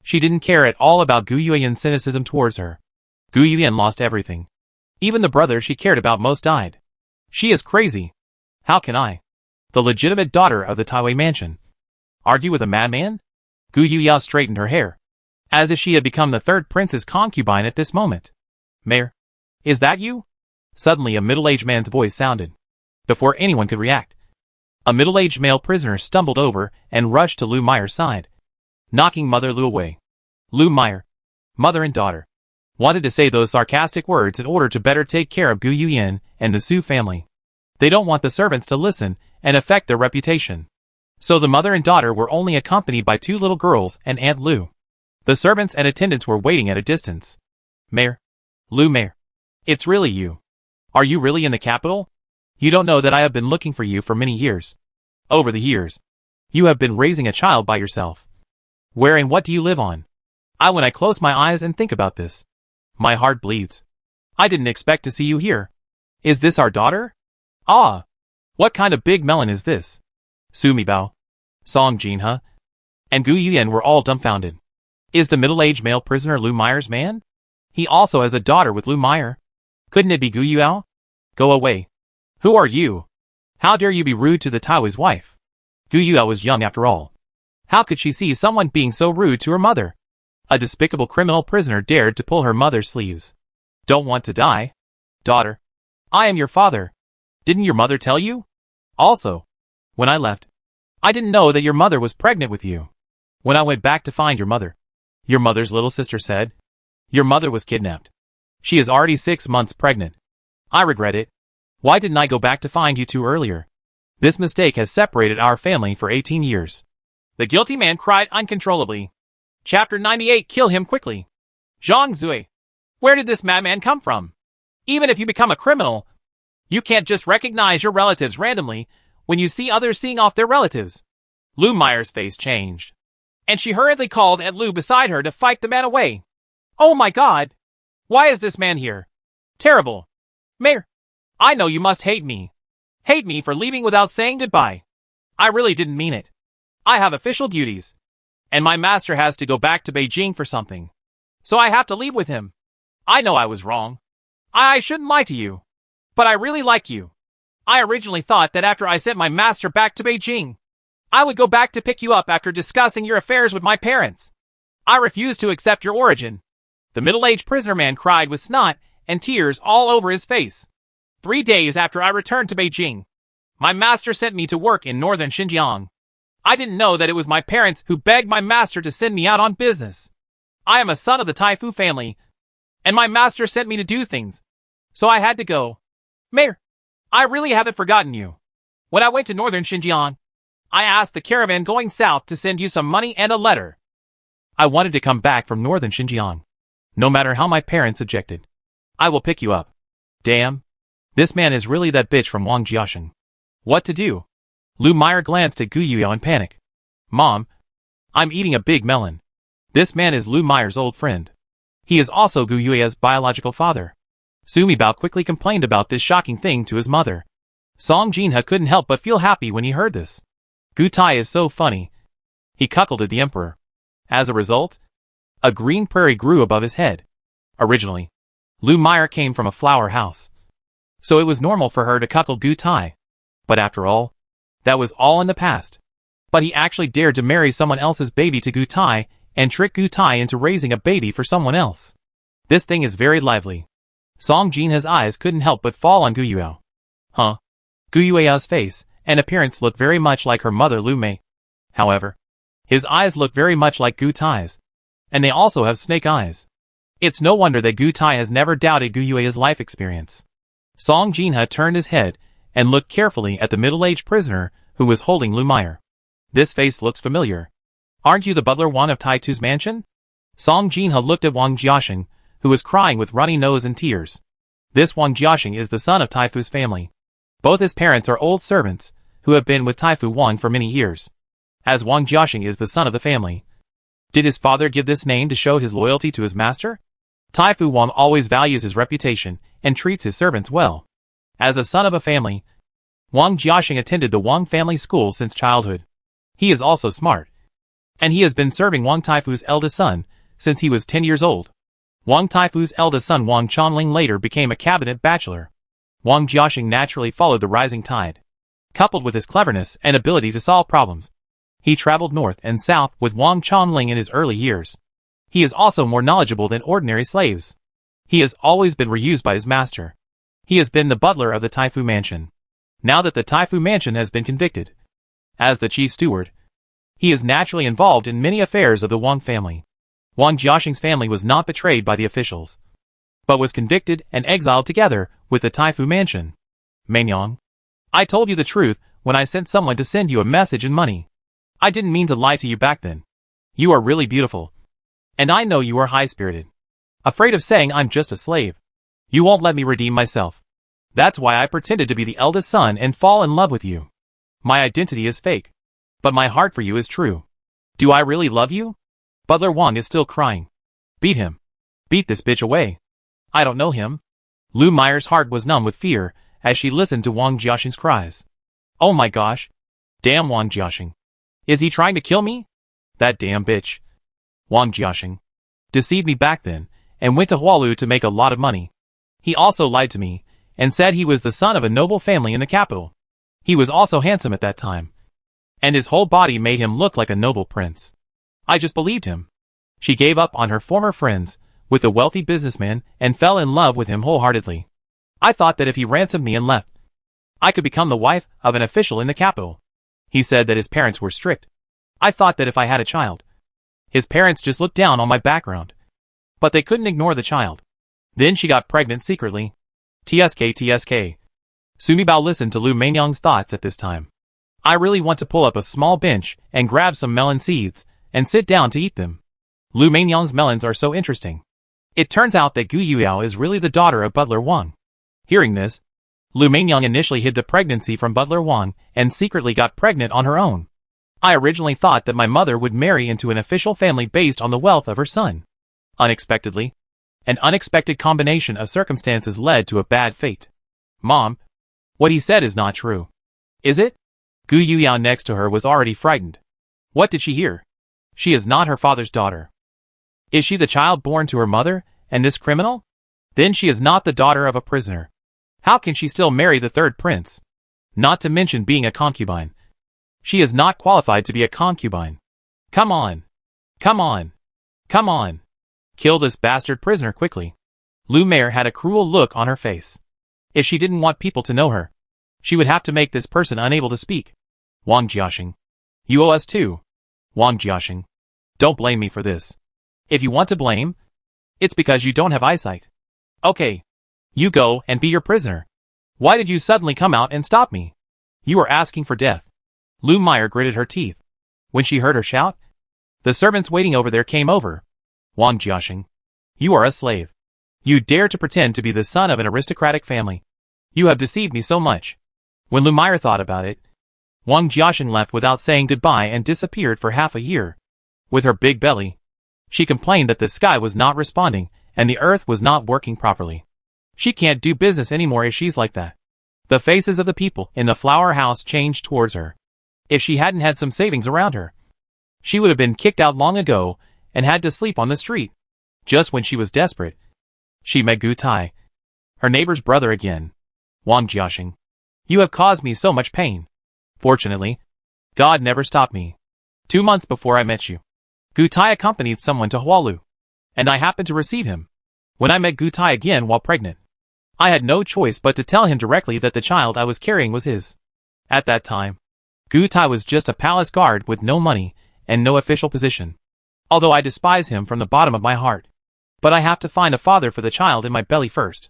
She didn't care at all about Gu Yueyan's cynicism towards her. Gu Yueyan lost everything. Even the brother she cared about most died. She is crazy. How can I, the legitimate daughter of the Taiwei mansion, argue with a madman? Gu Yuyao straightened her hair, as if she had become the third prince's concubine at this moment. Mayor, is that you? Suddenly a middle-aged man's voice sounded. Before anyone could react, a middle-aged male prisoner stumbled over and rushed to Lu Meyer's side, knocking Mother Lu away. Lu Meyer, mother and daughter, wanted to say those sarcastic words in order to better take care of Gu Yueyan and the Su family. They don't want the servants to listen and affect their reputation. So the mother and daughter were only accompanied by 2 little girls and Aunt Lu. The servants and attendants were waiting at a distance. Mayor, Lu Mayor, it's really you. Are you really in the capital? You don't know that I have been looking for you for many years. Over the years, you have been raising a child by yourself. Where and what do you live on? When I close my eyes and think about this, my heart bleeds. I didn't expect to see you here. Is this our daughter? Ah! What kind of big melon is this? Sumi Bao, Song Jinhe, and Gu Yueyan were all dumbfounded. Is the middle-aged male prisoner Lu Meyer's man? He also has a daughter with Lu Meyer. Couldn't it be Gu Yuyao? Go away. Who are you? How dare you be rude to the Taiwei's wife? Gu Yuyao was young after all. How could she see someone being so rude to her mother? A despicable criminal prisoner dared to pull her mother's sleeves. Don't want to die? Daughter, I am your father. Didn't your mother tell you? Also, when I left, I didn't know that your mother was pregnant with you. When I went back to find your mother's little sister said, your mother was kidnapped. She is already 6 months pregnant. I regret it. Why didn't I go back to find you 2 earlier? This mistake has separated our family for 18 years. The guilty man cried uncontrollably. Chapter 98. Kill him quickly. Zhang Zui. Where did this madman come from? Even if you become a criminal, you can't just recognize your relatives randomly when you see others seeing off their relatives. Lu Meyer's face changed, and she hurriedly called Aunt Lu beside her to fight the man away. Oh my God! Why is this man here? Terrible. Mayor, I know you must hate me. Hate me for leaving without saying goodbye. I really didn't mean it. I have official duties, and my master has to go back to Beijing for something. So I have to leave with him. I know I was wrong. I shouldn't lie to you. But I really like you. I originally thought that after I sent my master back to Beijing, I would go back to pick you up after discussing your affairs with my parents. I refuse to accept your origin. The middle-aged prisoner man cried with snot and tears all over his face. 3 days after I returned to Beijing, my master sent me to work in northern Xinjiang. I didn't know that it was my parents who begged my master to send me out on business. I am a son of the Taifu family, and my master sent me to do things, so I had to go. Mayor, I really haven't forgotten you. When I went to northern Xinjiang, I asked the caravan going south to send you some money and a letter. I wanted to come back from northern Xinjiang. No matter how my parents objected. I will pick you up. Damn. This man is really that bitch from Wang Jiaxing. What to do? Lu Meyer glanced at Gu Yueyao in panic. Mom, I'm eating a big melon. This man is Lu Meyer's old friend. He is also Gu Yueya's biological father. Sumi Bao quickly complained about this shocking thing to his mother. Song Jinha couldn't help but feel happy when he heard this. Gu Tai is so funny. He cuckolded the emperor. As a result, a green prairie grew above his head. Originally, Lu Meyer came from a flower house. So it was normal for her to cuckold Gu Tai. But after all, that was all in the past. But he actually dared to marry someone else's baby to Gu Tai and trick Gu Tai into raising a baby for someone else. This thing is very lively. Song Jinha's eyes couldn't help but fall on Gu Yueyao. Huh? Gu Yueyao's face and appearance looked very much like her mother Lu Mei. However, his eyes look very much like Gu Tai's. And they also have snake eyes. It's no wonder that Gu Tai has never doubted Gu Yueyao's life experience. Song Jinha turned his head and looked carefully at the middle-aged prisoner who was holding Lu Meyer. This face looks familiar. Aren't you the butler Wang of Taitu's mansion? Song Jinha looked at Wang Jiaxing, who was crying with runny nose and tears. This Wang Jiaxing is the son of Taifu's family. Both his parents are old servants, who have been with Taifu Wang for many years. As Wang Jiaxing is the son of the family. Did his father give this name to show his loyalty to his master? Taifu Wang always values his reputation and treats his servants well. As a son of a family, Wang Jiaxing attended the Wang family school since childhood. He is also smart. And he has been serving Wang Taifu's eldest son since he was 10 years old. Wang Taifu's eldest son Wang Chonling later became a cabinet bachelor. Wang Jiaxing naturally followed the rising tide. Coupled with his cleverness and ability to solve problems, he traveled north and south with Wang Chonling in his early years. He is also more knowledgeable than ordinary slaves. He has always been reused by his master. He has been the butler of the Taifu mansion. Now that the Taifu mansion has been convicted, as the chief steward, he is naturally involved in many affairs of the Wang family. Wang Jiaxing's family was not betrayed by the officials, but was convicted and exiled together with the Taifu mansion. Mainyang, I told you the truth when I sent someone to send you a message and money. I didn't mean to lie to you back then. You are really beautiful. And I know you are high-spirited. Afraid of saying I'm just a slave. You won't let me redeem myself. That's why I pretended to be the eldest son and fall in love with you. My identity is fake. But my heart for you is true. Do I really love you? Butler Wang is still crying. Beat him. Beat this bitch away. I don't know him. Lu Meyer's heart was numb with fear as she listened to Wang Jiaxing's cries. Oh my gosh. Damn Wang Jiaxing. Is he trying to kill me? That damn bitch. Wang Jiaxing deceived me back then and went to Hualu to make a lot of money. He also lied to me and said he was the son of a noble family in the capital. He was also handsome at that time. And his whole body made him look like a noble prince. I just believed him. She gave up on her former friends with a wealthy businessman and fell in love with him wholeheartedly. I thought that if he ransomed me and left, I could become the wife of an official in the capital. He said that his parents were strict. I thought that if I had a child, his parents just looked down on my background. But they couldn't ignore the child. Then she got pregnant secretly. TSK. Sumi Bao listened to Lu Mainyang's thoughts at this time. I really want to pull up a small bench and grab some melon seeds and sit down to eat them. Lu Mainyang's melons are so interesting. It turns out that Gu Yueyao is really the daughter of Butler Wang. Hearing this, Lu Mainyang initially hid the pregnancy from Butler Wang and secretly got pregnant on her own. I originally thought that my mother would marry into an official family based on the wealth of her son. Unexpectedly, an unexpected combination of circumstances led to a bad fate. Mom, what he said is not true. Is it? Gu Yueyao next to her was already frightened. What did she hear? She is not her father's daughter. Is she the child born to her mother and this criminal? Then she is not the daughter of a prisoner. How can she still marry the third prince? Not to mention being a concubine. She is not qualified to be a concubine. Come on. Come on. Come on. Kill this bastard prisoner quickly. Lu Meyer had a cruel look on her face. If she didn't want people to know her, she would have to make this person unable to speak. Wang Jiaxing. You owe us too. Wang Jiaxing. Don't blame me for this. If you want to blame, it's because you don't have eyesight. Okay. You go and be your prisoner. Why did you suddenly come out and stop me? You are asking for death. Lu Meyer gritted her teeth. When she heard her shout, the servants waiting over there came over. Wang Jiaxing, you are a slave. You dare to pretend to be the son of an aristocratic family. You have deceived me so much. When Lu Meyer thought about it, Wang Jiaxing left without saying goodbye and disappeared for half a year. With her big belly, she complained that the sky was not responding and the earth was not working properly. She can't do business anymore if she's like that. The faces of the people in the flower house changed towards her. If she hadn't had some savings around her, she would have been kicked out long ago and had to sleep on the street. Just when she was desperate, she met Gu Tai, her neighbor's brother again. Wang Jiaxing, you have caused me so much pain. Fortunately, God never stopped me. 2 months before I met you, Gu Tai accompanied someone to Hualu, and I happened to receive him. When I met Gu Tai again while pregnant, I had no choice but to tell him directly that the child I was carrying was his. At that time, Gu Tai was just a palace guard with no money and no official position. Although I despise him from the bottom of my heart, but I have to find a father for the child in my belly first.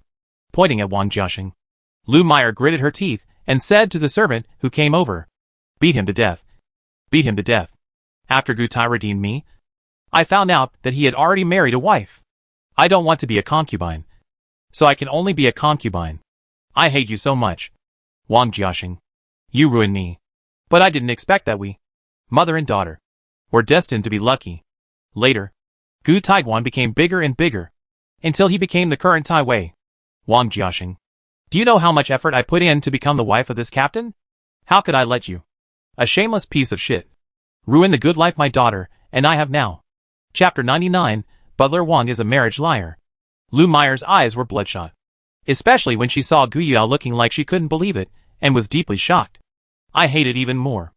Pointing at Wang Jiaxing, Lu Meyer gritted her teeth and said to the servant who came over, beat him to death. Beat him to death. After Gu Tai redeemed me, I found out that he had already married a wife. I don't want to be a concubine, so I can only be a concubine. I hate you so much. Wang Jiaxing, you ruined me. But I didn't expect that we, mother and daughter, were destined to be lucky. Later, Gu Taiguan became bigger and bigger, until he became the current Tai Wei. Wang Jiaxing, do you know how much effort I put in to become the wife of this captain? How could I let you, a shameless piece of shit, ruin the good life my daughter and I have now? Chapter 99, Butler Wang is a marriage liar. Lu Meyer's eyes were bloodshot, especially when she saw Gu Yao looking like she couldn't believe it and was deeply shocked. I hate it even more.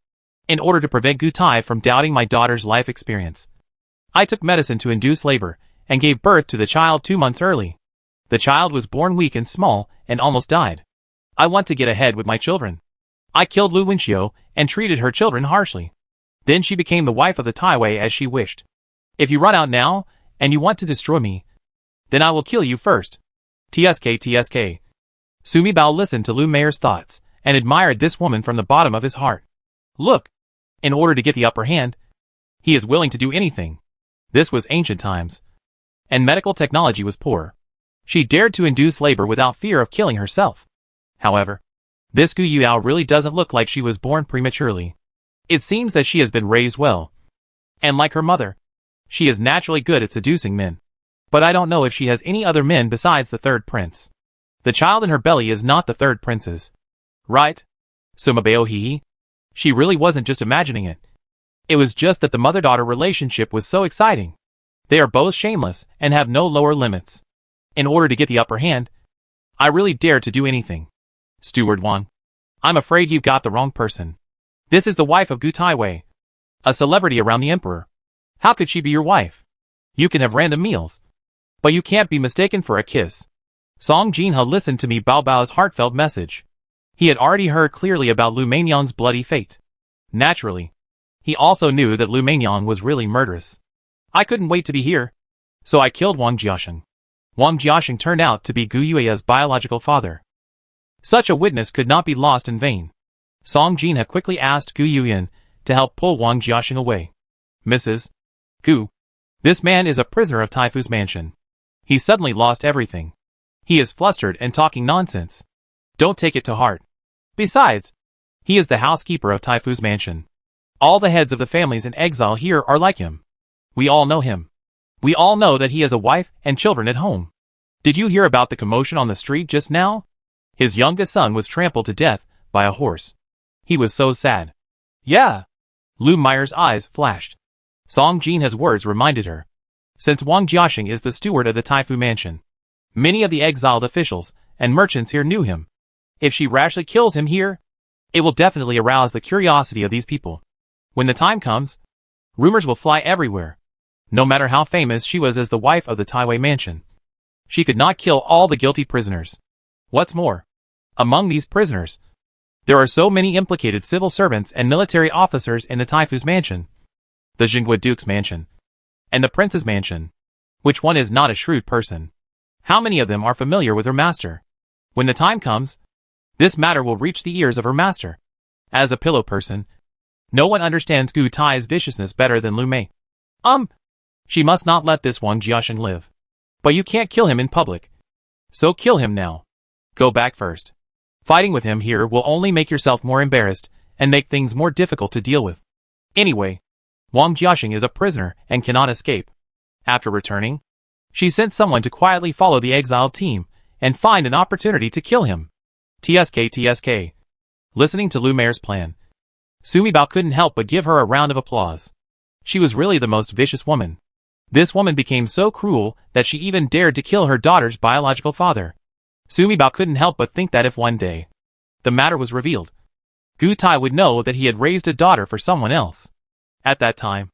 In order to prevent Gu Tai from doubting my daughter's life experience, I took medicine to induce labor and gave birth to the child 2 months early. The child was born weak and small and almost died. I want to get ahead with my children. I killed Lu Wenxiu and treated her children harshly. Then she became the wife of the Tai Wei as she wished. If you run out now and you want to destroy me, then I will kill you first. TSK. Sumi Bao listened to Lu Meyer's thoughts and admired this woman from the bottom of his heart. Look, in order to get the upper hand, he is willing to do anything. This was ancient times, and medical technology was poor. She dared to induce labor without fear of killing herself. However, this Gu Yao really doesn't look like she was born prematurely. It seems that she has been raised well, and like her mother, she is naturally good at seducing men. But I don't know if she has any other men besides the third prince. The child in her belly is not the third prince's. Right? Suma Bao Hihi. She really wasn't just imagining it. It was just that the mother-daughter relationship was so exciting. They are both shameless and have no lower limits. In order to get the upper hand, I really dared to do anything. Steward Wang, I'm afraid you've got the wrong person. This is the wife of Gu Taiwei, a celebrity around the emperor. How could she be your wife? You can have random meals, but you can't be mistaken for a kiss. Song Jinhe listened to Mi Bao Bao's heartfelt message. He had already heard clearly about Lu Meinyang's bloody fate. Naturally, he also knew that Lu Meinyang was really murderous. I couldn't wait to be here, so I killed Wang Jiaxing. Wang Jiaxing turned out to be Gu Yue's biological father. Such a witness could not be lost in vain. Song Jinhe quickly asked Gu Yuyan to help pull Wang Jiaxing away. Mrs. Gu, this man is a prisoner of Taifu's mansion. He suddenly lost everything. He is flustered and talking nonsense. Don't take it to heart. Besides, he is the housekeeper of Taifu's mansion. All the heads of the families in exile here are like him. We all know him. We all know that he has a wife and children at home. Did you hear about the commotion on the street just now? His youngest son was trampled to death by a horse. He was so sad. Yeah. Lu Meyer's eyes flashed. Song Jinhe's words reminded her. Since Wang Jiaxing is the steward of the Taifu mansion, many of the exiled officials and merchants here knew him. If she rashly kills him here, it will definitely arouse the curiosity of these people. When the time comes, rumors will fly everywhere. No matter how famous she was as the wife of the Taiwei mansion, she could not kill all the guilty prisoners. What's more, among these prisoners, there are so many implicated civil servants and military officers in the Taifu's mansion, the Jinghua Duke's mansion, and the prince's mansion. Which one is not a shrewd person? How many of them are familiar with her master? When the time comes, this matter will reach the ears of her master. As a pillow person, no one understands Gu Tai's viciousness better than Lu Mei. She must not let this Wang Jiaxing live. But you can't kill him in public. So kill him now. Go back first. Fighting with him here will only make yourself more embarrassed and make things more difficult to deal with. Anyway, Wang Jiaxing is a prisoner and cannot escape. After returning, she sent someone to quietly follow the exiled team and find an opportunity to kill him. TSK. Listening to Lu Mei's plan, Sumi Bao couldn't help but give her a round of applause. She was really the most vicious woman. This woman became so cruel that she even dared to kill her daughter's biological father. Sumi Bao couldn't help but think that if one day the matter was revealed, Gu Tai would know that he had raised a daughter for someone else. At that time,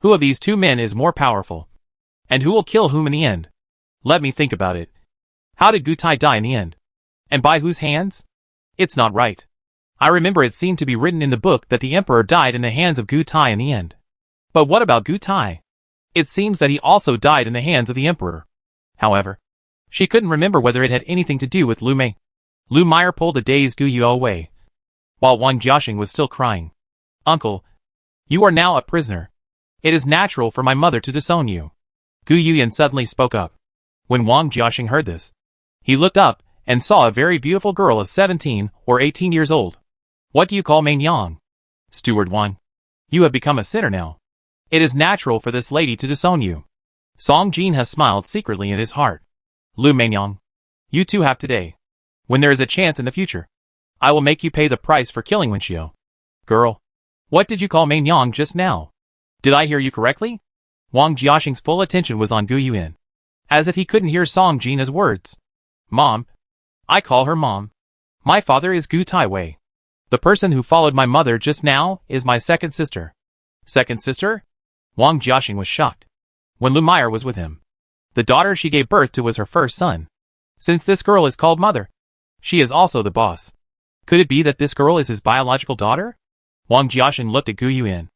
who of these two men is more powerful? And who will kill whom in the end? Let me think about it. How did Gu Tai die in the end? And by whose hands? It's not right. I remember it seemed to be written in the book that the emperor died in the hands of Gu Tai in the end. But what about Gu Tai? It seems that he also died in the hands of the emperor. However, she couldn't remember whether it had anything to do with Lu Mei. Lu Meier pulled the dazed Gu Yu away, while Wang Jiaxing was still crying. Uncle, you are now a prisoner. It is natural for my mother to disown you. Gu Yuyan suddenly spoke up. When Wang Jiaxing heard this, he looked up and saw a very beautiful girl of 17 or 18 years old. What do you call Meng Yang? Steward Wang. You have become a sinner now. It is natural for this lady to disown you. Song Jin has smiled secretly in his heart. Lu Mengyang, you two have today. When there is a chance in the future, I will make you pay the price for killing Wenxiu. Girl, what did you call Mengyang just now? Did I hear you correctly? Wang Jiaxing's full attention was on Gu Yuan, as if he couldn't hear Song Jina's words. Mom. I call her Mom. My father is Gu Taiwei. The person who followed my mother just now is my second sister. Second sister? Wang Jiaxing was shocked. When Lu Meier was with him, the daughter she gave birth to was her first son. Since this girl is called mother, she is also the boss. Could it be that this girl is his biological daughter? Wang Jiaxing looked at Gu Yuan,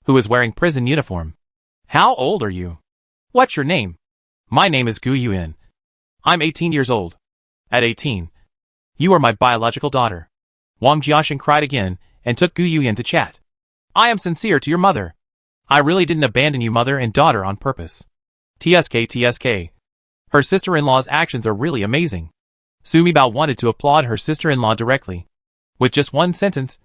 who was wearing prison uniform. How old are you? What's your name? My name is Gu Yuan. I'm 18 years old. At 18, you are my biological daughter. Wang Jiaxing cried again and took Gu Yuan to chat. I am sincere to your mother. I really didn't abandon you mother and daughter on purpose. TSK. Her sister-in-law's actions are really amazing. Sumi Bao wanted to applaud her sister-in-law directly. With just one sentence,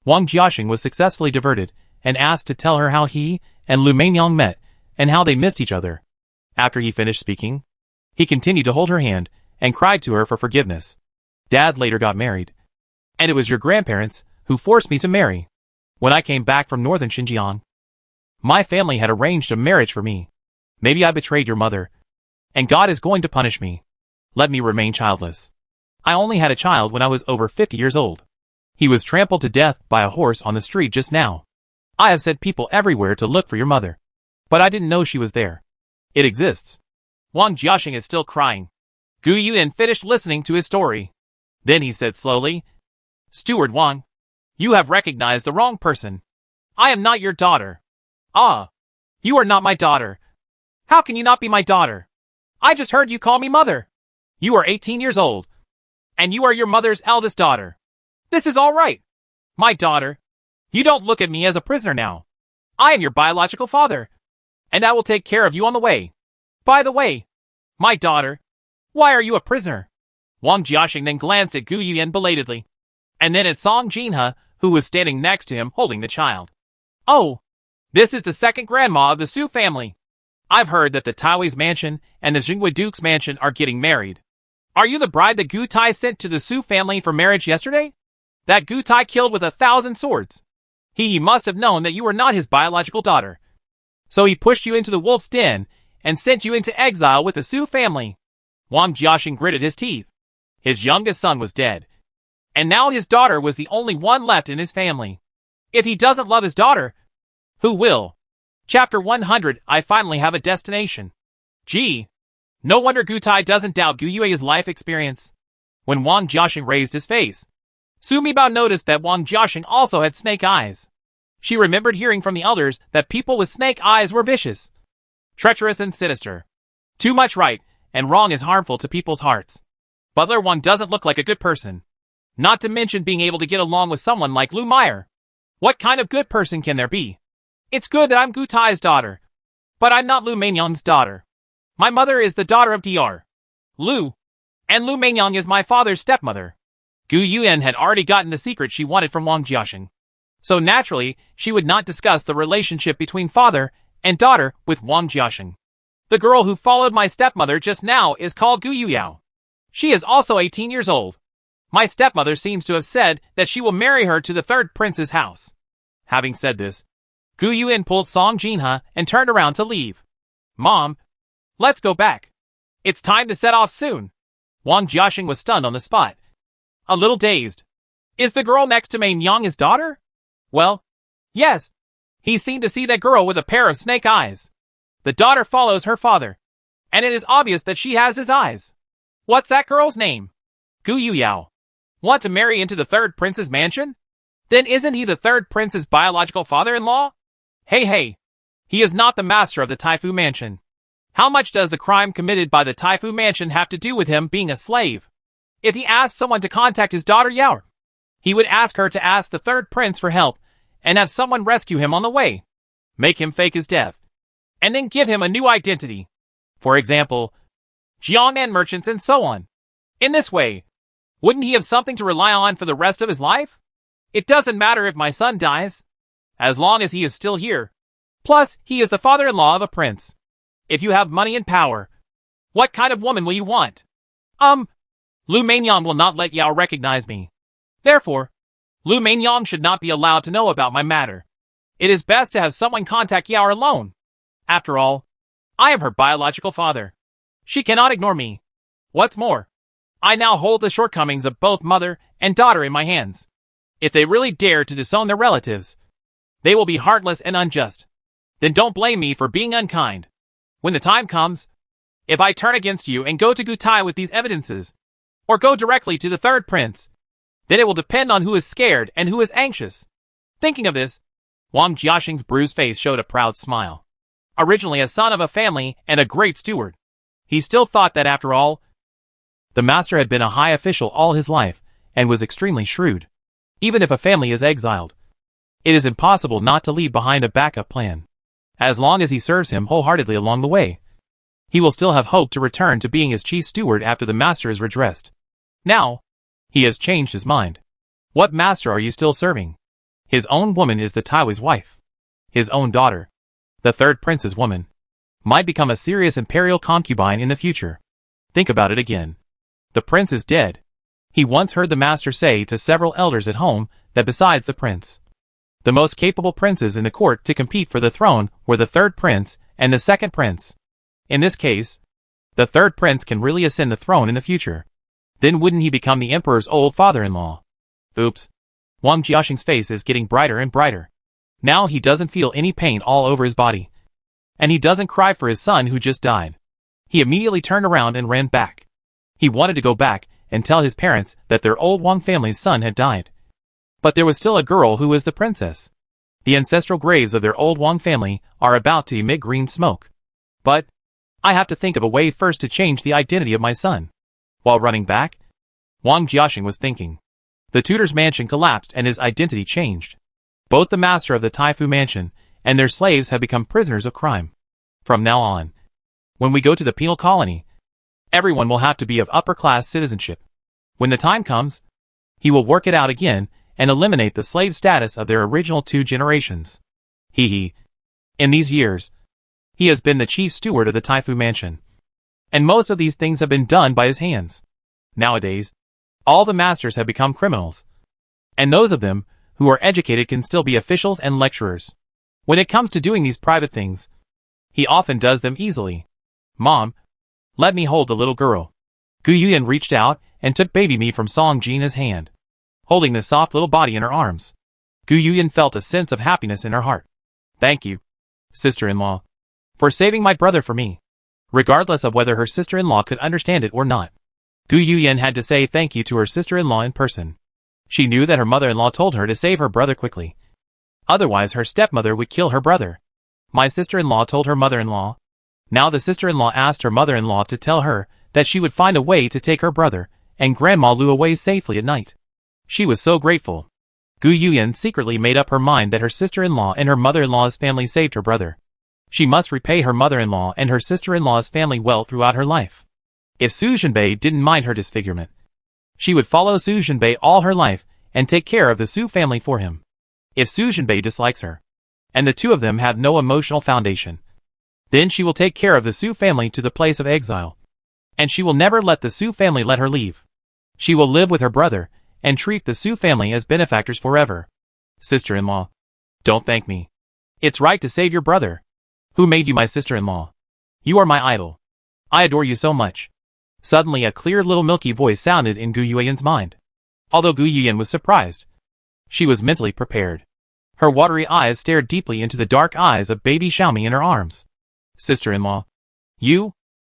Wang Jiaxing was successfully diverted and asked to tell her how he and Lu Mengyang met and how they missed each other. After he finished speaking, he continued to hold her hand and cried to her for forgiveness. Dad later got married. And it was your grandparents who forced me to marry. When I came back from northern Xinjiang, my family had arranged a marriage for me. Maybe I betrayed your mother, and God is going to punish me. Let me remain childless. I only had a child when I was over 50 years old. He was trampled to death by a horse on the street just now. I have sent people everywhere to look for your mother, but I didn't know she was there. It exists. Wang Jiaxing is still crying. Gu Yuan finished listening to his story. Then he said slowly, Steward Wang, you have recognized the wrong person. I am not your daughter. Ah, you are not my daughter. How can you not be my daughter? I just heard you call me mother. You are 18 years old, and you are your mother's eldest daughter. This is all right. My daughter, you don't look at me as a prisoner now. I am your biological father, and I will take care of you on the way. By the way, my daughter, why are you a prisoner? Wang Jiaxing then glanced at Gu Yuan belatedly, and then at Song Jinhe, who was standing next to him holding the child. Oh, this is the second grandma of the Su family. I've heard that the Taiwei's mansion and the Jinghui Duke's mansion are getting married. Are you the bride that Gu Tai sent to the Su family for marriage yesterday? That Gu Tai killed with 1,000 swords. He must have known that you were not his biological daughter. So he pushed you into the wolf's den and sent you into exile with the Su family. Wang Jiaxing gritted his teeth. His youngest son was dead, and now his daughter was the only one left in his family. If he doesn't love his daughter, who will? Chapter 100. I finally have a destination. Gee, no wonder Gu Tai doesn't doubt Gu Yue's life experience. When Wang Jiaxing raised his face, Sumi Bao noticed that Wang Jiaxing also had snake eyes. She remembered hearing from the elders that people with snake eyes were vicious, treacherous and sinister. Too much right and wrong is harmful to people's hearts. Butler Wang doesn't look like a good person. Not to mention being able to get along with someone like Lu Meyer. What kind of good person can there be? It's good that I'm Gu Tai's daughter. But I'm not Lu Meinyang's daughter. My mother is the daughter of Dr. Lu. And Lu Meinyang is my father's stepmother. Gu Yuan had already gotten the secret she wanted from Wang Jiaxing. So naturally, she would not discuss the relationship between father and daughter with Wang Jiaxing. The girl who followed my stepmother just now is called Gu Yuyao. She is also 18 years old. My stepmother seems to have said that she will marry her to the third prince's house. Having said this, Gu Yuan pulled Song Jinhe and turned around to leave. Mom, let's go back. It's time to set off soon. Wang Jiaxing was stunned on the spot. A little dazed. Is the girl next to Meinyang his daughter? Well, yes. He seemed to see that girl with a pair of snake eyes. The daughter follows her father. And it is obvious that she has his eyes. What's that girl's name? Gu Yuyao. Want to marry into the third prince's mansion? Then isn't he the third prince's biological father-in-law? Hey. He is not the master of the Taifu mansion. How much does the crime committed by the Taifu mansion have to do with him being a slave? If he asked someone to contact his daughter Yao, he would ask her to ask the third prince for help and have someone rescue him on the way. Make him fake his death. And then give him a new identity. For example, Jiangnan merchants and so on. In this way, wouldn't he have something to rely on for the rest of his life? It doesn't matter if my son dies, as long as he is still here. Plus, he is the father-in-law of a prince. If you have money and power, what kind of woman will you want? Lu Meinyang will not let Yao recognize me. Therefore, Lu Meinyang should not be allowed to know about my matter. It is best to have someone contact Yao alone. After all, I am her biological father. She cannot ignore me. What's more, I now hold the shortcomings of both mother and daughter in my hands. If they really dare to disown their relatives, they will be heartless and unjust. Then don't blame me for being unkind. When the time comes, if I turn against you and go to Gu Tai with these evidences, or go directly to the third prince, then it will depend on who is scared and who is anxious. Thinking of this, Wang Jiaxing's bruised face showed a proud smile. Originally a son of a family and a great steward, he still thought that after all, the master had been a high official all his life and was extremely shrewd. Even if a family is exiled, it is impossible not to leave behind a backup plan. As long as he serves him wholeheartedly along the way, he will still have hope to return to being his chief steward after the master is redressed. Now, he has changed his mind. What master are you still serving? His own woman is the Taiwei's wife. His own daughter, the third prince's woman, might become a serious imperial concubine in the future. Think about it again. The prince is dead. He once heard the master say to several elders at home that besides the prince, the most capable princes in the court to compete for the throne were the third prince and the second prince. In this case, the third prince can really ascend the throne in the future. Then wouldn't he become the emperor's old father-in-law? Oops. Wang Jiaxing's face is getting brighter and brighter. Now he doesn't feel any pain all over his body. And he doesn't cry for his son who just died. He immediately turned around and ran back. He wanted to go back and tell his parents that their old Wang family's son had died. But there was still a girl who was the princess. The ancestral graves of their old Wang family are about to emit green smoke. But I have to think of a way first to change the identity of my son. While running back, Wang Jiaxing was thinking. The tutor's mansion collapsed and his identity changed. Both the master of the Taifu mansion and their slaves have become prisoners of crime. From now on, when we go to the penal colony, everyone will have to be of upper-class citizenship. When the time comes, he will work it out again and eliminate the slave status of their original 2 generations. In these years, he has been the chief steward of the Taifu mansion. And most of these things have been done by his hands. Nowadays, all the masters have become criminals. And those of them who are educated can still be officials and lecturers. When it comes to doing these private things, he often does them easily. Mom, let me hold the little girl. Gu Yuyan reached out and took baby me from Song Jinhe's hand. Holding the soft little body in her arms, Gu Yuyan felt a sense of happiness in her heart. Thank you, sister-in-law, for saving my brother for me. Regardless of whether her sister-in-law could understand it or not, Gu Yuyan had to say thank you to her sister-in-law in person. She knew that her mother-in-law told her to save her brother quickly. Otherwise her stepmother would kill her brother. My sister-in-law told her mother-in-law. Now the sister-in-law asked her mother-in-law to tell her that she would find a way to take her brother and Grandma Lu away safely at night. She was so grateful. Gu Yuyan secretly made up her mind that her sister-in-law and her mother-in-law's family saved her brother. She must repay her mother-in-law and her sister-in-law's family well throughout her life. If Su Zhenbei didn't mind her disfigurement, she would follow Su Zhenbei all her life and take care of the Su family for him. If Su Zhenbei dislikes her, and the two of them have no emotional foundation, then she will take care of the Su family to the place of exile. And she will never let the Su family let her leave. She will live with her brother and treat the Su family as benefactors forever. Sister-in-law, don't thank me. It's right to save your brother. Who made you my sister-in-law? You are my idol. I adore you so much. Suddenly a clear little milky voice sounded in Gu Yuyan's mind. Although Gu Yuyan was surprised, she was mentally prepared. Her watery eyes stared deeply into the dark eyes of baby Xiaomi in her arms. Sister-in-law. You?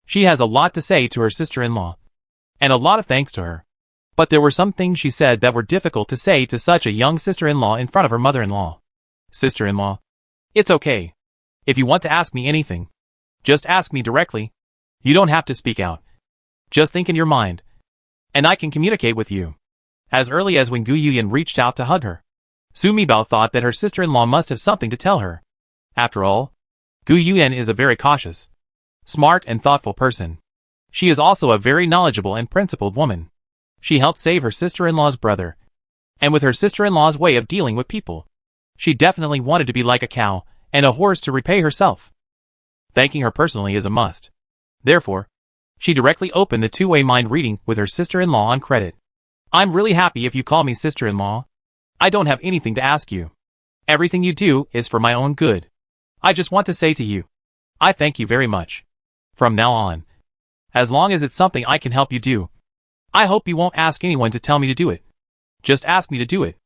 She has a lot to say to her sister-in-law. And a lot of thanks to her. But there were some things she said that were difficult to say to such a young sister-in-law in front of her mother-in-law. Sister-in-law. It's okay. If you want to ask me anything, just ask me directly. You don't have to speak out. Just think in your mind. And I can communicate with you. As early as when Gu Yuyan reached out to hug her, Su Mibao thought that her sister-in-law must have something to tell her. After all, Gu Yuyan is a very cautious, smart and thoughtful person. She is also a very knowledgeable and principled woman. She helped save her sister-in-law's brother. And with her sister-in-law's way of dealing with people, she definitely wanted to be like a cow and a horse to repay herself. Thanking her personally is a must. Therefore, she directly opened the two-way mind reading with her sister-in-law on credit. I'm really happy if you call me sister-in-law. I don't have anything to ask you. Everything you do is for my own good. I just want to say to you, I thank you very much. From now on, as long as it's something I can help you do, I hope you won't ask anyone to tell me to do it. Just ask me to do it.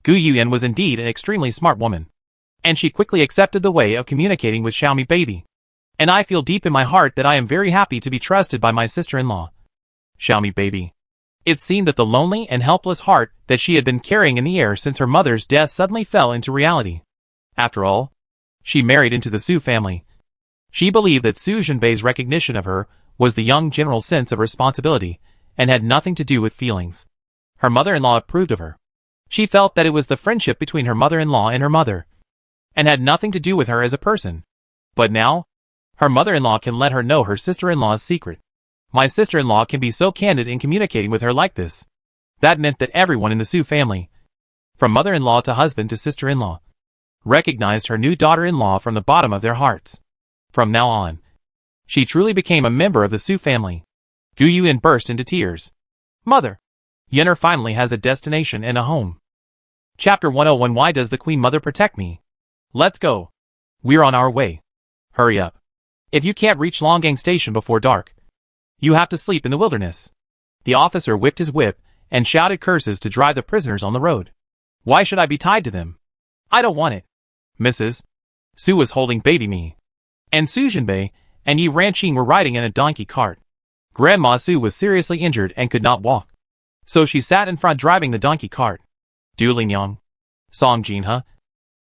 Gu Yuyan was indeed an extremely smart woman. And she quickly accepted the way of communicating with Xiaomi baby. And I feel deep in my heart that I am very happy to be trusted by my sister-in-law. Xiaomi baby. It seemed that the lonely and helpless heart that she had been carrying in the air since her mother's death suddenly fell into reality. After all, she married into the Su family. She believed that Su Zhenbei's recognition of her was the young general's sense of responsibility and had nothing to do with feelings. Her mother-in-law approved of her. She felt that it was the friendship between her mother-in-law and her mother, and had nothing to do with her as a person. But now, her mother-in-law can let her know her sister-in-law's secret. My sister-in-law can be so candid in communicating with her like this. That meant that everyone in the Su family, from mother-in-law to husband to sister-in-law, recognized her new daughter-in-law from the bottom of their hearts. From now on, she truly became a member of the Su family. Gu Yuyan burst into tears. Mother! Yenner finally has a destination and a home. Chapter 101. Why does the Queen Mother protect me? Let's go. We're on our way. Hurry up. If you can't reach Longgang Station before dark, you have to sleep in the wilderness. The officer whipped his whip and shouted curses to drive the prisoners on the road. Why should I be tied to them? I don't want it. Mrs. Su was holding baby me. And Su Zhenbei and Yi Ranqing were riding in a donkey cart. Grandma Su was seriously injured and could not walk. So she sat in front driving the donkey cart. Du Lingyang, Song Jinhe,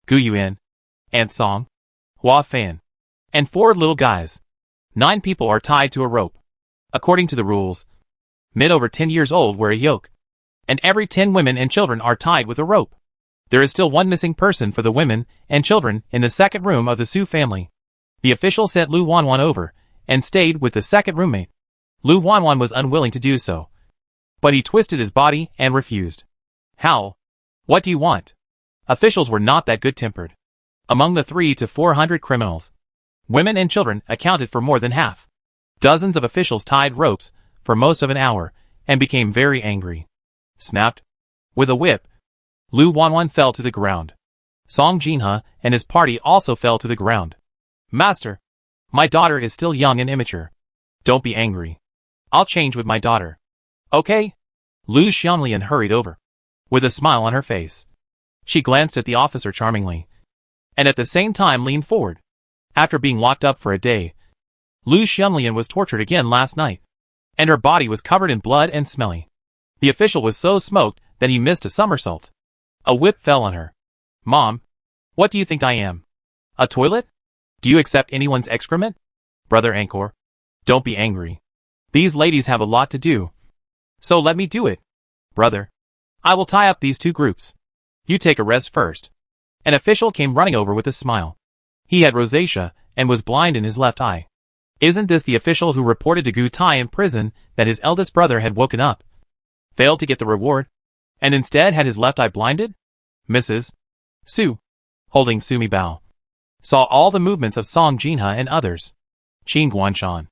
Gu Yuan, Aunt Song, Hua Fan, and 4 little guys. 9 people are tied to a rope. According to the rules, men over 10 years old wear a yoke, and every 10 women and children are tied with a rope. There is still one missing person for the women and children in the second room of the Su family. The official sent Lu Wanwan over and stayed with the second roommate. Lu Wanwan was unwilling to do so, but he twisted his body and refused. How? What do you want? Officials were not that good-tempered. Among the 300 to 400 criminals, women and children accounted for more than half. Dozens of officials tied ropes for most of an hour and became very angry. Snapped. With a whip, Lu Wanwan fell to the ground. Song Jinhe and his party also fell to the ground. Master, my daughter is still young and immature. Don't be angry. I'll change with my daughter. Okay? Lu Xianlian hurried over, with a smile on her face. She glanced at the officer charmingly, and at the same time leaned forward. After being locked up for a day, Lu Xianlian was tortured again last night, and her body was covered in blood and smelly. The official was so smoked that he missed a somersault. A whip fell on her. Mom, what do you think I am? A toilet? Do you accept anyone's excrement? Brother Angkor, don't be angry. These ladies have a lot to do, so let me do it. Brother, I will tie up these two groups. You take a rest first. An official came running over with a smile. He had rosacea and was blind in his left eye. Isn't this the official who reported to Gu Tai in prison that his eldest brother had woken up, failed to get the reward, and instead had his left eye blinded? Mrs. Su, holding Sumi Bao, saw all the movements of Song Jinha and others. Qin Guanshan,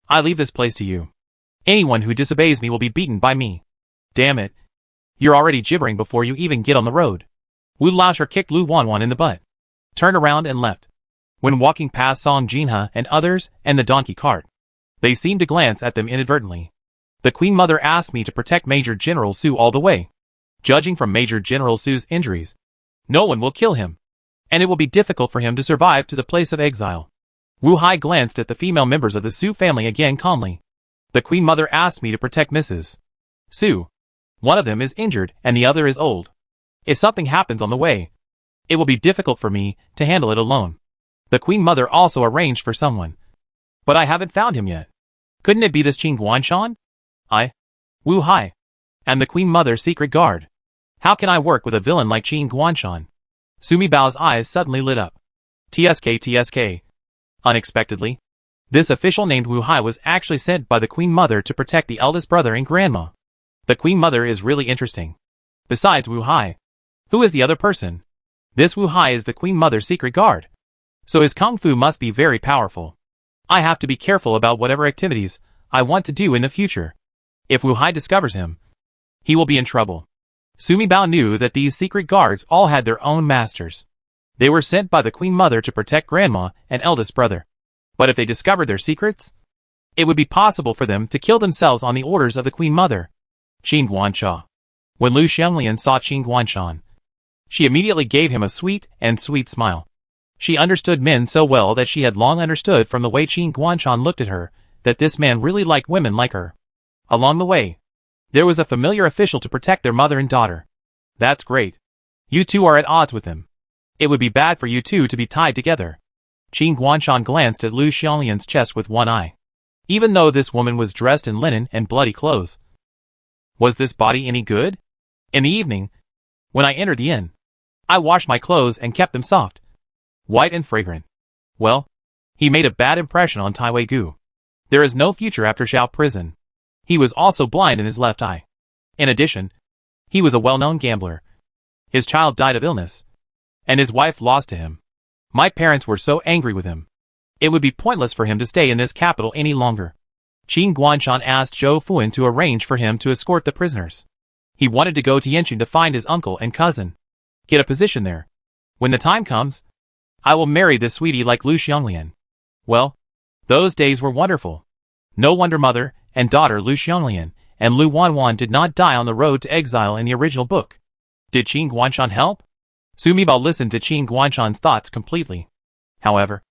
I leave this place to you. Anyone who disobeys me will be beaten by me. Damn it. You're already gibbering before you even get on the road. Wu Laosher kicked Lu Wanwan in the butt, turned around and left. When walking past Song Jinha and others and the donkey cart, they seemed to glance at them inadvertently. The Queen Mother asked me to protect Major General Su all the way. Judging from Major General Su's injuries, no one will kill him, and it will be difficult for him to survive to the place of exile. Wu Hai glanced at the female members of the Su family again calmly. The Queen Mother asked me to protect Mrs. Su. One of them is injured and the other is old. If something happens on the way, it will be difficult for me to handle it alone. The Queen Mother also arranged for someone, but I haven't found him yet. Couldn't it be this Qin Guanshan? Wu Hai, am the Queen Mother's secret guard. How can I work with a villain like Qin Guanshan? Sumi Bao's eyes suddenly lit up. TSK. Unexpectedly, this official named Wu Hai was actually sent by the Queen Mother to protect the eldest brother and grandma. The Queen Mother is really interesting. Besides Wu Hai, who is the other person? This Wu Hai is the Queen Mother's secret guard, so his kung fu must be very powerful. I have to be careful about whatever activities I want to do in the future. If Wu Hai discovers him, he will be in trouble. Sumi Bao knew that these secret guards all had their own masters. They were sent by the Queen Mother to protect grandma and eldest brother. But if they discovered their secrets, it would be possible for them to kill themselves on the orders of the Queen Mother. Qin Guansha. When Lu Xianglian saw Qin Guanshan, she immediately gave him a sweet smile. She understood men so well that she had long understood from the way Qin Guanshan looked at her that this man really liked women like her. Along the way, there was a familiar official to protect their mother and daughter. That's great. You two are at odds with him. It would be bad for you two to be tied together. Qin Guanshan glanced at Lu Xianglian's chest with one eye. Even though this woman was dressed in linen and bloody clothes, was this body any good? In the evening, when I entered the inn, I washed my clothes and kept them soft, white and fragrant. Well, he made a bad impression on Tai Wei Gu. There is no future after Zhao prison. He was also blind in his left eye. In addition, he was a well-known gambler. His child died of illness, and his wife lost to him. My parents were so angry with him. It would be pointless for him to stay in this capital any longer. Qin Guanshan asked Zhou Fuan to arrange for him to escort the prisoners. He wanted to go to Yanqun to find his uncle and cousin, get a position there. When the time comes, I will marry this sweetie like Lu Xianglian. Well, those days were wonderful. No wonder mother and daughter Lu Xianglian and Lu Wanwan did not die on the road to exile in the original book. Did Qin Guanshan help? Sumi Bao listened to Qin Guanshan's thoughts completely. However,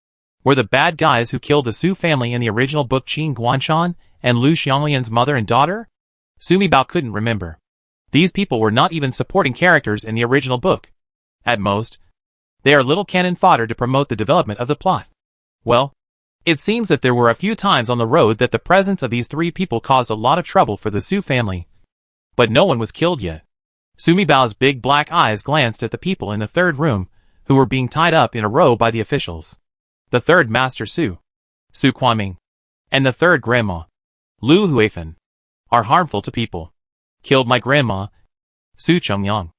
were the bad guys who killed the Su family in the original book Qin Guanshan and Lu Xianglian's mother and daughter? Sumi Bao couldn't remember. These people were not even supporting characters in the original book. At most, they are little cannon fodder to promote the development of the plot. Well, it seems that there were a few times on the road that the presence of these three people caused a lot of trouble for the Su family. But no one was killed yet. Sumi Bao's big black eyes glanced at the people in the third room, who were being tied up in a row by the officials. The third Master Su Kuanming, and the third Grandma, Lu Huifan, are harmful to people. Killed my grandma, Su Chongyang,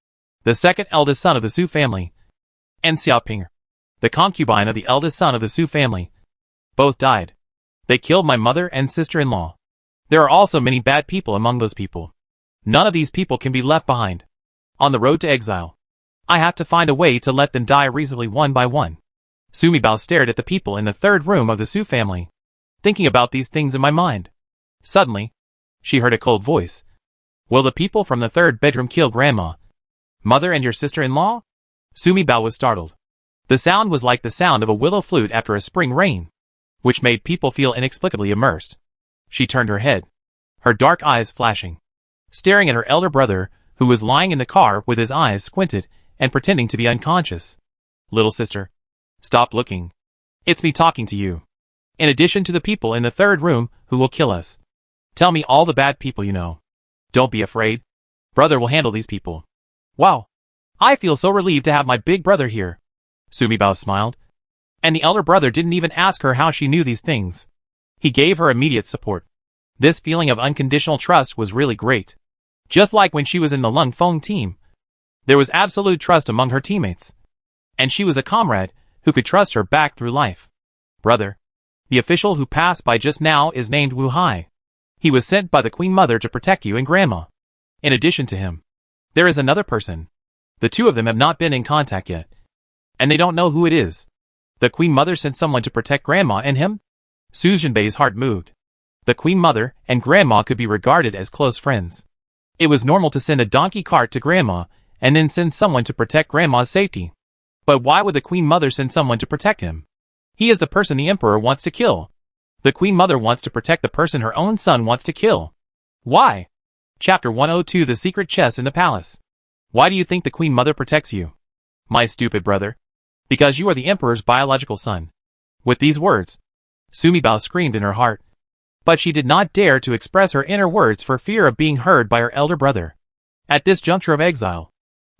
the second eldest son of the Su family, and Xiaoping, the concubine of the eldest son of the Su family. Both died. They killed my mother and sister-in-law. There are also many bad people among those people. None of these people can be left behind. On the road to exile, I have to find a way to let them die reasonably one by one. Sumi Bao stared at the people in the third room of the Su family, thinking about these things in my mind. Suddenly, she heard a cold voice. Will the people from the third bedroom kill grandma, mother and your sister-in-law? Sumi Bao was startled. The sound was like the sound of a willow flute after a spring rain, which made people feel inexplicably immersed. She turned her head, her dark eyes flashing, staring at her elder brother, who was lying in the car with his eyes squinted and pretending to be unconscious. Little sister, stop looking. It's me talking to you. In addition to the people in the third room who will kill us, tell me all the bad people you know. Don't be afraid. Brother will handle these people. Wow. I feel so relieved to have my big brother here. Sumibao smiled. And the elder brother didn't even ask her how she knew these things. He gave her immediate support. This feeling of unconditional trust was really great. Just like when she was in the Lung Feng team. There was absolute trust among her teammates. And she was a comrade who could trust her back through life. Brother. The official who passed by just now is named Wu Hai. He was sent by the Queen Mother to protect you and Grandma. In addition to him, there is another person. The two of them have not been in contact yet. And they don't know who it is. The Queen Mother sent someone to protect Grandma and him? Su Jinbei's heart moved. The Queen Mother and Grandma could be regarded as close friends. It was normal to send a donkey cart to Grandma and then send someone to protect Grandma's safety. But why would the Queen Mother send someone to protect him? He is the person the Emperor wants to kill. The Queen Mother wants to protect the person her own son wants to kill. Why? Chapter 102 The Secret Chest in the Palace. Why do you think the Queen Mother protects you? My stupid brother. Because you are the Emperor's biological son. With these words, Sumibao screamed in her heart. But she did not dare to express her inner words for fear of being heard by her elder brother. At this juncture of exile,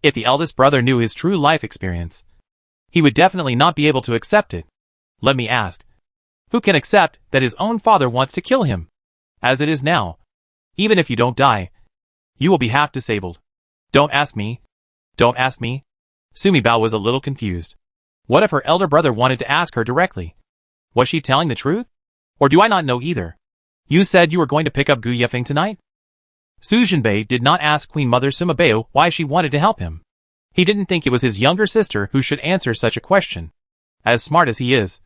if the eldest brother knew his true life experience, he would definitely not be able to accept it. Let me ask, who can accept that his own father wants to kill him? As it is now, even if you don't die, you will be half disabled. Don't ask me. Don't ask me. Sumibao was a little confused. What if her elder brother wanted to ask her directly? Was she telling the truth? Or do I not know either? You said you were going to pick up Gu Yefeng tonight? Su Jinbei did not ask Queen Mother Sumibao why she wanted to help him. He didn't think it was his younger sister who should answer such a question. As smart as he is,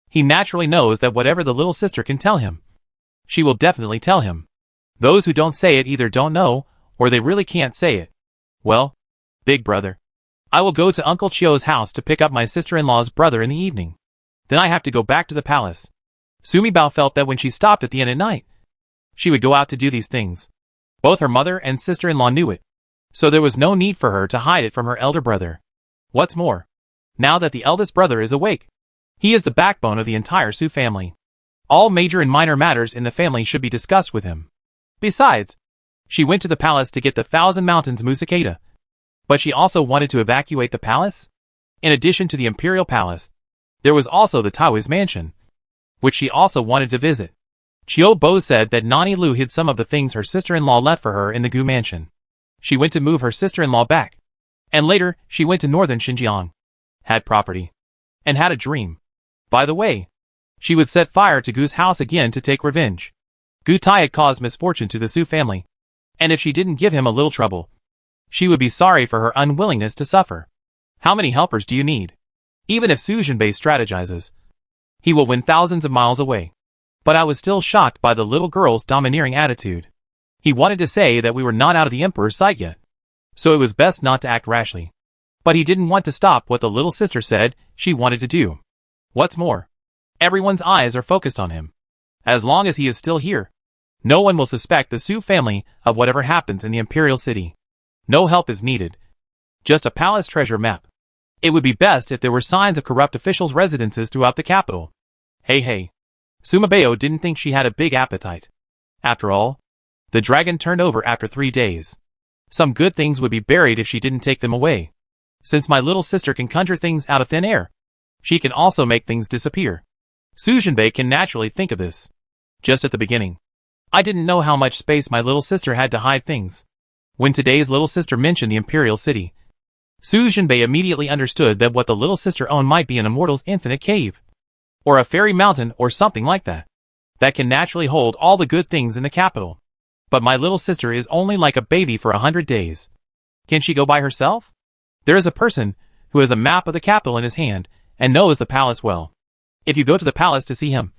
he naturally knows that whatever the little sister can tell him, she will definitely tell him. Those who don't say it either don't know, or they really can't say it. Well, big brother, I will go to Uncle Chio's house to pick up my sister-in-law's brother in the evening. Then I have to go back to the palace. Sumibao felt that when she stopped at the inn at night, she would go out to do these things. Both her mother and sister-in-law knew it, so there was no need for her to hide it from her elder brother. What's more, now that the eldest brother is awake, he is the backbone of the entire Su family. All major and minor matters in the family should be discussed with him. Besides, she went to the palace to get the Thousand Mountains Musakata. But she also wanted to evacuate the palace? In addition to the Imperial Palace, there was also the Taoist Mansion, which she also wanted to visit. Chiu Bo said that Nani Lu hid some of the things her sister-in-law left for her in the Gu Mansion. She went to move her sister-in-law back. And later, she went to northern Xinjiang, had property, and had a dream. By the way, she would set fire to Gu's house again to take revenge. Gu Tai had caused misfortune to the Su family, and if she didn't give him a little trouble, she would be sorry for her unwillingness to suffer. How many helpers do you need? Even if Su Jinbei strategizes, he will win thousands of miles away. But I was still shocked by the little girl's domineering attitude. He wanted to say that we were not out of the Emperor's sight yet, so it was best not to act rashly. But he didn't want to stop what the little sister said she wanted to do. What's more, everyone's eyes are focused on him. As long as he is still here, no one will suspect the Su family of whatever happens in the Imperial City. No help is needed. Just a palace treasure map. It would be best if there were signs of corrupt officials' residences throughout the capital. Hey. Sumibao didn't think she had a big appetite. After all, the dragon turned over after 3 days. Some good things would be buried if she didn't take them away. Since my little sister can conjure things out of thin air, she can also make things disappear. Su Jinbei can naturally think of this. Just at the beginning, I didn't know how much space my little sister had to hide things. When today's little sister mentioned the Imperial City, Su Jinbei immediately understood that what the little sister owned might be an immortal's infinite cave, or a fairy mountain or something like that, that can naturally hold all the good things in the capital. But my little sister is only like a baby for 100 days. Can she go by herself? There is a person who has a map of the capital in his hand and knows the palace well. If you go to the palace to see him,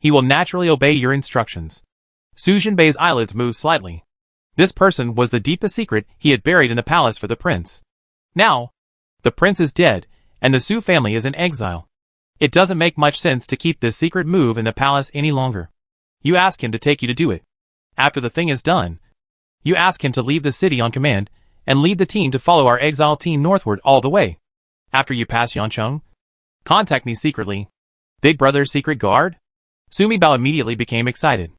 he will naturally obey your instructions. Su Jinbei's eyelids moved slightly. This person was the deepest secret he had buried in the palace for the prince. Now, the prince is dead, and the Su family is in exile. It doesn't make much sense to keep this secret move in the palace any longer. You ask him to take you to do it. After the thing is done, you ask him to leave the city on command, and lead the team to follow our exile team northward all the way. After you pass Yancheng, contact me secretly. Big Brother's secret guard? Sumibao immediately became excited.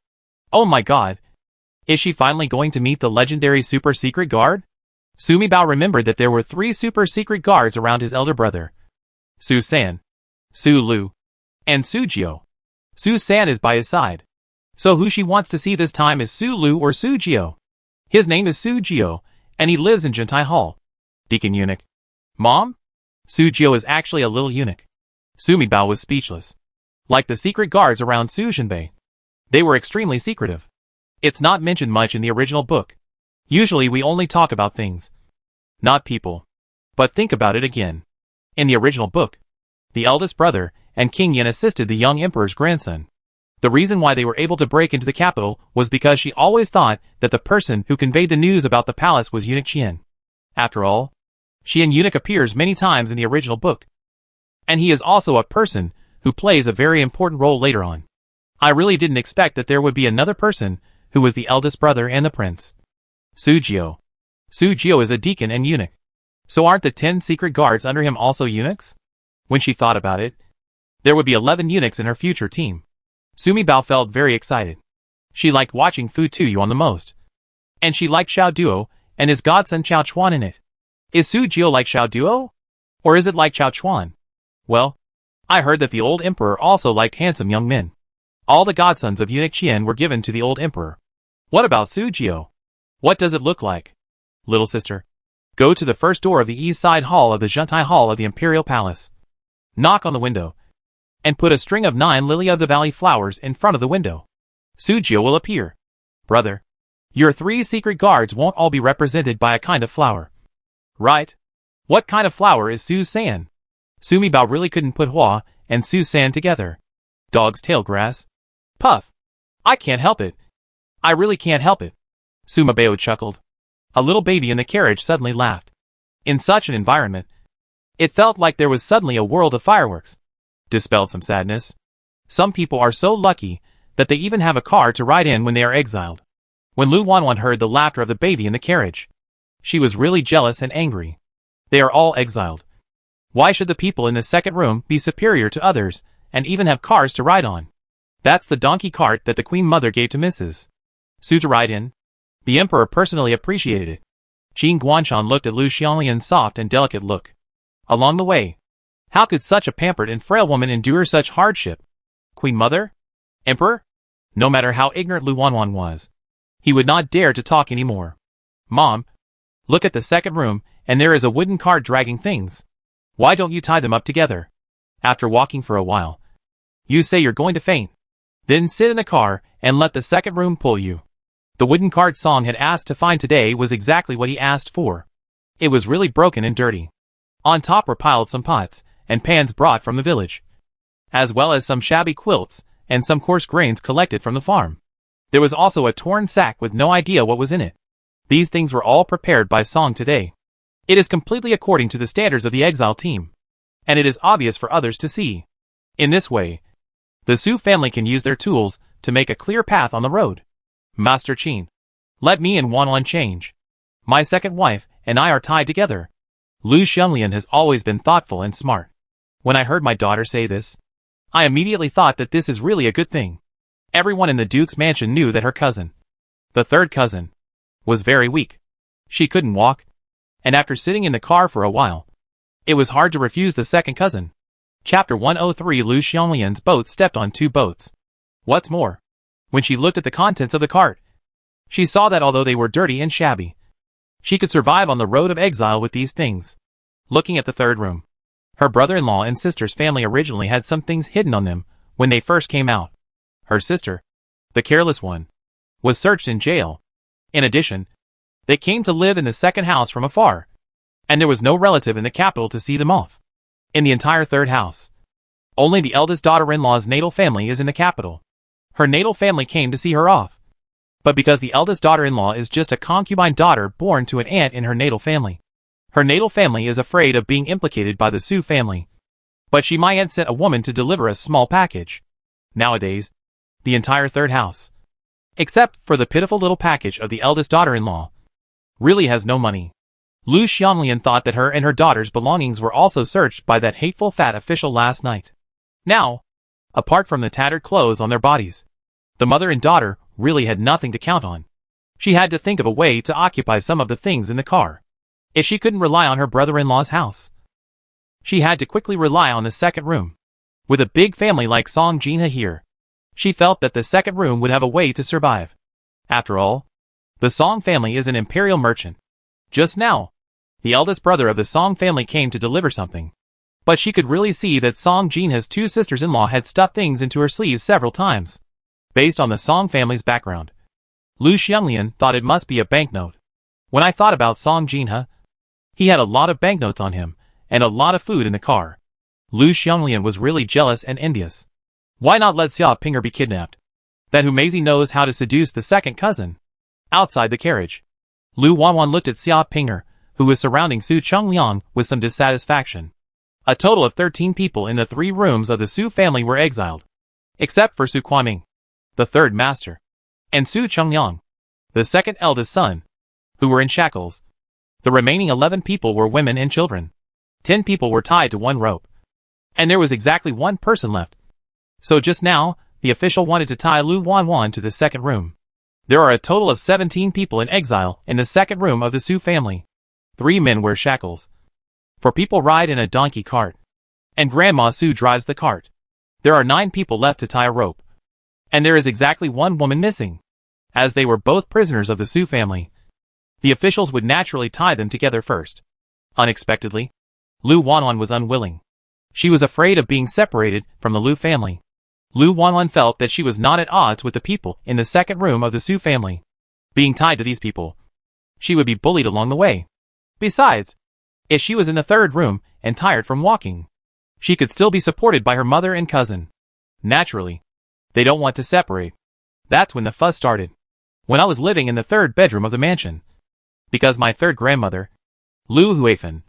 Oh my god! Is she finally going to meet the legendary super secret guard? Sumi Bao remembered that there were 3 super secret guards around his elder brother. Su San, Su Lu, and Su Jio. Su San is by his side. So who she wants to see this time is Su Lu or Su Jio. His name is Su Jio, and he lives in Juntai Hall. Deacon Eunuch. Mom? Su Jio is actually a little eunuch. Sumi Bao was speechless. Like the secret guards around Su Jinbei. They were extremely secretive. It's not mentioned much in the original book. Usually we only talk about things, not people. But think about it again. In the original book, the eldest brother and King Yin assisted the young emperor's grandson. The reason why they were able to break into the capital was because she always thought that the person who conveyed the news about the palace was Eunuch Qian. After all, Qian Eunuch appears many times in the original book. And he is also a person who plays a very important role later on. I really didn't expect that there would be another person who was the eldest brother and the prince. Su Jio. Su Jio is a deacon and eunuch. So aren't the 10 secret guards under him also eunuchs? When she thought about it, there would be 11 eunuchs in her future team. Sumi Bao felt very excited. She liked watching Fu Tuyu the most. And she liked Xiao Duo and his godson Xiao Chuan in it. Is Su Jio like Xiao Duo? Or is it like Xiao Chuan? Well, I heard that the old emperor also liked handsome young men. All the godsons of Eunuch Qian were given to the old emperor. What about Su Jio? What does it look like? Little sister, go to the first door of the east side hall of the Juntai Hall of the Imperial Palace. Knock on the window. And put a string of 9 lily-of-the-valley flowers in front of the window. Su Jio will appear. Brother, your 3 secret guards won't all be represented by a kind of flower. Right? What kind of flower is Su San? Sumi Bao really couldn't put Hua and Su San together. Dog's tail grass. Puff. I can't help it. I really can't help it. Suma Bao chuckled. A little baby in the carriage suddenly laughed. In such an environment, it felt like there was suddenly a world of fireworks. Dispelled some sadness. Some people are so lucky that they even have a car to ride in when they are exiled. When Lu Wanwan heard the laughter of the baby in the carriage, she was really jealous and angry. They are all exiled. Why should the people in the second room be superior to others and even have cars to ride on? That's the donkey cart that the Queen Mother gave to Mrs. Su to ride in. The Emperor personally appreciated it. Qin Guanshan looked at Lu Xianlian's soft and delicate look. Along the way, how could such a pampered and frail woman endure such hardship? Queen Mother? Emperor? No matter how ignorant Lu Wanwan was, he would not dare to talk anymore. Mom, look at the second room, and there is a wooden cart dragging things. Why don't you tie them up together? After walking for a while, you say you're going to faint. Then sit in the car and let the second room pull you. The wooden cart Song had asked to find today was exactly what he asked for. It was really broken and dirty. On top were piled some pots and pans brought from the village, as well as some shabby quilts and some coarse grains collected from the farm. There was also a torn sack with no idea what was in it. These things were all prepared by Song today. It is completely according to the standards of the Exile team, and it is obvious for others to see. In this way, the Su family can use their tools to make a clear path on the road. Master Qin, let me and Wanwan change. My second wife and I are tied together. Lu Xianlian has always been thoughtful and smart. When I heard my daughter say this, I immediately thought that this is really a good thing. Everyone in the Duke's mansion knew that her cousin, the third cousin, was very weak. She couldn't walk, and after sitting in the car for a while, it was hard to refuse the second cousin. Chapter 103 Lu Xianlian's boat stepped on 2 boats. What's more, when she looked at the contents of the cart, she saw that although they were dirty and shabby, she could survive on the road of exile with these things. Looking at the third room, her brother-in-law and sister's family originally had some things hidden on them when they first came out. Her sister, the careless one, was searched in jail. In addition, they came to live in the second house from afar, and there was no relative in the capital to see them off. In the entire third house, only the eldest daughter-in-law's natal family is in the capital. Her natal family came to see her off. But because the eldest daughter-in-law is just a concubine daughter born to an aunt in her natal family, her natal family is afraid of being implicated by the Su family. But my aunt sent a woman to deliver a small package. Nowadays, the entire third house, except for the pitiful little package of the eldest daughter-in-law, really has no money. Lu Xianlian thought that her and her daughter's belongings were also searched by that hateful fat official last night. Now, apart from the tattered clothes on their bodies, the mother and daughter really had nothing to count on. She had to think of a way to occupy some of the things in the car. If she couldn't rely on her brother-in-law's house, she had to quickly rely on the second room. With a big family like Song Jinha here, she felt that the second room would have a way to survive. After all, the Song family is an imperial merchant. Just now, the eldest brother of the Song family came to deliver something. But she could really see that Song Jinha's two sisters-in-law had stuffed things into her sleeves several times. Based on the Song family's background, Lu Xianglian thought it must be a banknote. When I thought about Song Jinha, he had a lot of banknotes on him, and a lot of food in the car. Lu Xianglian was really jealous and envious. Why not let Xia Pinger be kidnapped? That Humeizi knows how to seduce the second cousin. Outside the carriage, Lu Wanwan looked at Xia Pinger, who was surrounding Su Chengliang with some dissatisfaction. A total of 13 people in the 3 rooms of the Su family were exiled, except for Su Quanming, the third master, and Su Chengliang, the second eldest son, who were in shackles. The remaining 11 people were women and children. 10 people were tied to one rope. And there was exactly one person left. So just now, the official wanted to tie Lu Wanwan to the second room. There are a total of 17 people in exile in the second room of the Su family. 3 men wear shackles. 4 people ride in a donkey cart. And Grandma Su drives the cart. There are 9 people left to tie a rope. And there is exactly 1 woman missing. As they were both prisoners of the Su family, the officials would naturally tie them together first. Unexpectedly, Lu Wanwan was unwilling. She was afraid of being separated from the Lu family. Lu Wanwan felt that she was not at odds with the people in the second room of the Su family. Being tied to these people, she would be bullied along the way. Besides, if she was in the third room and tired from walking, she could still be supported by her mother and cousin. Naturally, they don't want to separate. That's when the fuss started. When I was living in the third bedroom of the mansion, because my third grandmother, Lu Huifan,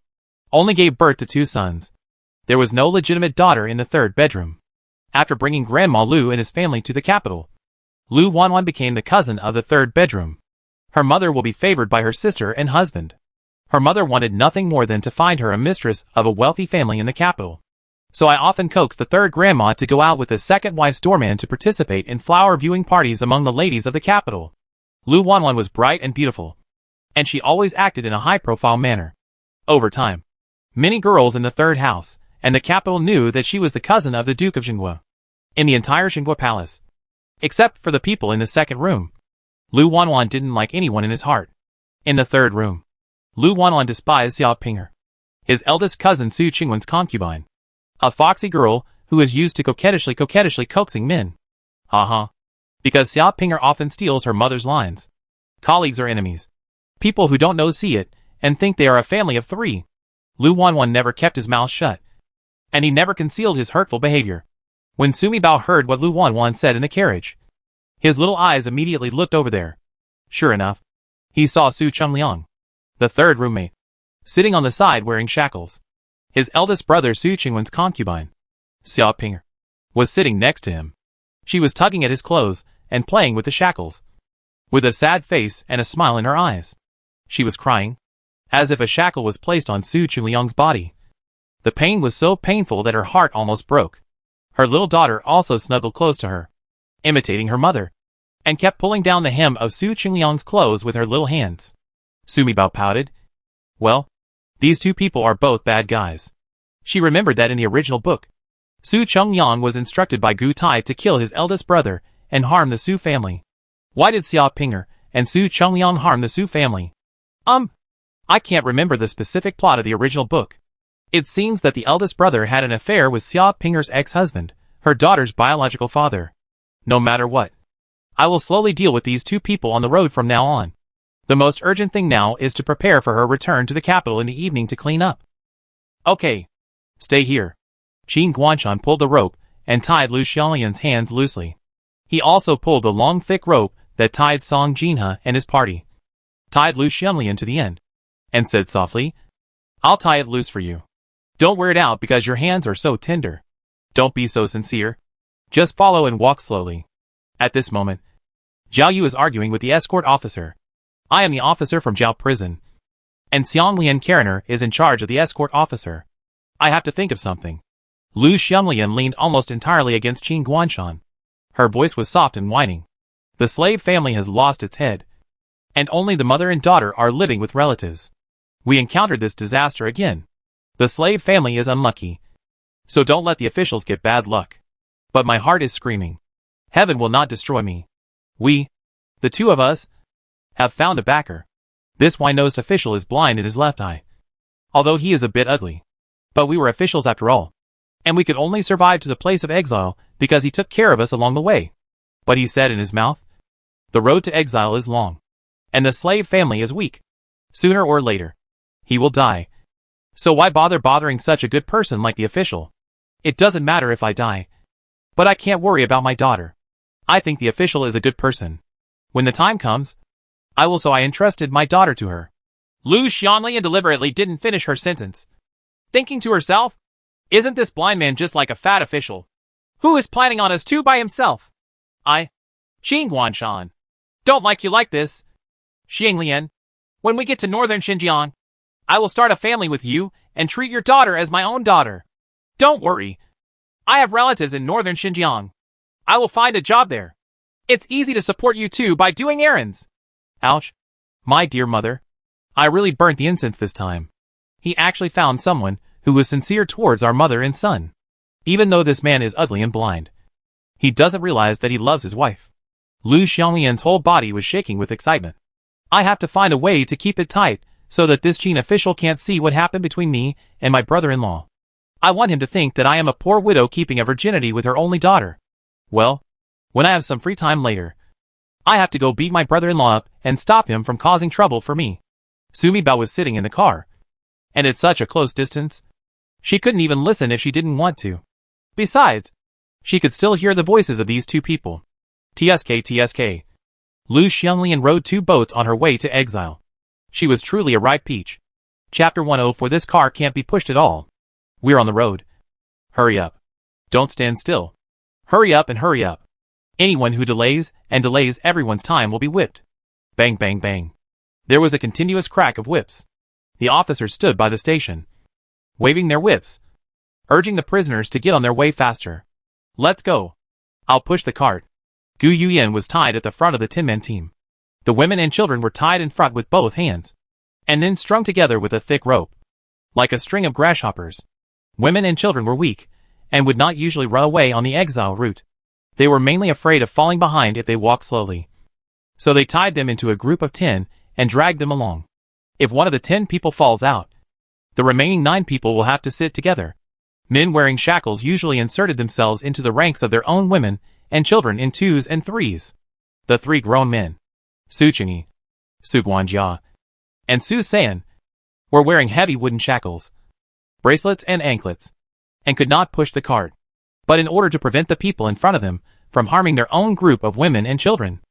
only gave birth to 2 sons. There was no legitimate daughter in the third bedroom. After bringing Grandma Lu and his family to the capital, Lu Wanwan became the cousin of the third bedroom. Her mother will be favored by her sister and husband. Her mother wanted nothing more than to find her a mistress of a wealthy family in the capital. So I often coaxed the third grandma to go out with the second wife's doorman to participate in flower viewing parties among the ladies of the capital. Lu Wanwan was bright and beautiful, and she always acted in a high-profile manner. Over time, many girls in the third house and the capital knew that she was the cousin of the Duke of Xinghua. In the entire Xinghua palace, except for the people in the second room, Lu Wanwan didn't like anyone in his heart. In the third room, Lu Wanwan despised Xia Pinger, his eldest cousin Su Qingwen's concubine, a foxy girl who is used to coquettishly coaxing men. Because Xia Pinger often steals her mother's lines. Colleagues or enemies, people who don't know see it and think they are a family of 3. Lu Wanwan never kept his mouth shut, and he never concealed his hurtful behavior. When Sumi Bao heard what Lu Wanwan said in the carriage, his little eyes immediately looked over there. Sure enough, he saw Su Chengliang, the third roommate, sitting on the side wearing shackles. His eldest brother Su Qingwen's concubine, Xia Pinger, was sitting next to him. She was tugging at his clothes and playing with the shackles, with a sad face and a smile in her eyes. She was crying, as if a shackle was placed on Su Chengliang's body. The pain was so painful that her heart almost broke. Her little daughter also snuggled close to her, imitating her mother, and kept pulling down the hem of Su Chengliang's clothes with her little hands. Sumi Bao pouted. Well, these 2 people are both bad guys. She remembered that in the original book, Su Chengliang was instructed by Gu Tai to kill his eldest brother and harm the Su family. Why did Xia Pinger and Su Chengliang harm the Su family? I can't remember the specific plot of the original book. It seems that the eldest brother had an affair with Xia Pinger's ex-husband, her daughter's biological father. No matter what, I will slowly deal with these 2 people on the road from now on. The most urgent thing now is to prepare for her return to the capital in the evening to clean up. Okay. Stay here. Qin Guanshan pulled the rope and tied Lu Xiaolian's hands loosely. He also pulled the long thick rope that tied Song Jinha and his party, tied Lu Xiaolian to the end, and said softly, I'll tie it loose for you. Don't wear it out because your hands are so tender. Don't be so sincere. Just follow and walk slowly. At this moment, Zhao Yu is arguing with the escort officer. I am the officer from Zhao prison, and Xianglian Karaner is in charge of the escort officer. I have to think of something. Lu Xianglian leaned almost entirely against Qin Guanshan. Her voice was soft and whining. The slave family has lost its head. and only the mother and daughter are living with relatives. We encountered this disaster again. The slave family is unlucky. So don't let the officials get bad luck. But my heart is screaming. Heaven will not destroy me. We, the two of us, have found a backer. This wine-nosed official is blind in his left eye. Although he is a bit ugly. But we were officials after all. And we could only survive to the place of exile because he took care of us along the way. But he said in his mouth, the road to exile is long. And the slave family is weak. Sooner or later, he will die. So why bother bothering such a good person like the official? It doesn't matter if I die. But I can't worry about my daughter. I think the official is a good person. When the time comes, I will, so I entrusted my daughter to her. Lu Xianlian deliberately didn't finish her sentence. Thinking to herself, isn't this blind man just like a fat official? Who is planning on us two by himself? Qing Guanshan. Don't like you like this. Xianglian, when we get to northern Xinjiang, I will start a family with you and treat your daughter as my own daughter. Don't worry. I have relatives in northern Xinjiang. I will find a job there. It's easy to support you two by doing errands. Ouch. My dear mother. I really burnt the incense this time. He actually found someone who was sincere towards our mother and son. Even though this man is ugly and blind, he doesn't realize that he loves his wife. Lu Xianglian's whole body was shaking with excitement. I have to find a way to keep it tight so that this Qin official can't see what happened between me and my brother-in-law. I want him to think that I am a poor widow keeping a virginity with her only daughter. Well, when I have some free time later, I have to go beat my brother-in-law up and stop him from causing trouble for me. Sumi Bao was sitting in the car. And at such a close distance, she couldn't even listen if she didn't want to. Besides, she could still hear the voices of these two people. TSK. Lu Xianlian rode 2 boats on her way to exile. She was truly a ripe peach. Chapter 10 for this car can't be pushed at all. We're on the road. Hurry up. Don't stand still. Hurry up and hurry up. Anyone who delays and delays everyone's time will be whipped. Bang bang bang. There was a continuous crack of whips. The officers stood by the station, waving their whips, urging the prisoners to get on their way faster. Let's go. I'll push the cart. Gu Yuyan was tied at the front of the Tin Man team. The women and children were tied in front with both hands, and then strung together with a thick rope, like a string of grasshoppers. Women and children were weak, and would not usually run away on the exile route. They were mainly afraid of falling behind if they walked slowly. So they tied them into a group of 10 and dragged them along. If one of the 10 people falls out, the remaining 9 people will have to sit together. Men wearing shackles usually inserted themselves into the ranks of their own women and children in 2s and 3s. The 3 grown men, Su Qingyi, Su Guanjia, and Su San, were wearing heavy wooden shackles, bracelets and anklets, and could not push the cart. But in order to prevent the people in front of them from harming their own group of women and children,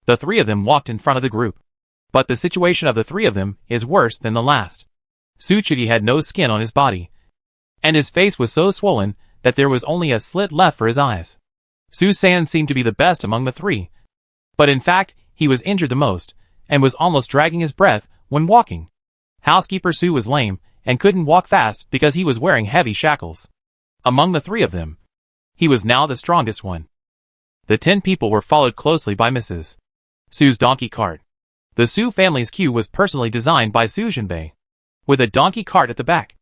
the 3 of them walked in front of the group. But the situation of the 3 of them is worse than the last. Su Qingyi had no skin on his body, and his face was so swollen that there was only a slit left for his eyes. Su San seemed to be the best among the 3, but in fact, he was injured the most, and was almost dragging his breath when walking. Housekeeper Su was lame, and couldn't walk fast because he was wearing heavy shackles. Among the 3 of them, he was now the strongest one. The 10 people were followed closely by Mrs. Su's donkey cart. The Su family's queue was personally designed by Su Jinbei, with a donkey cart at the back.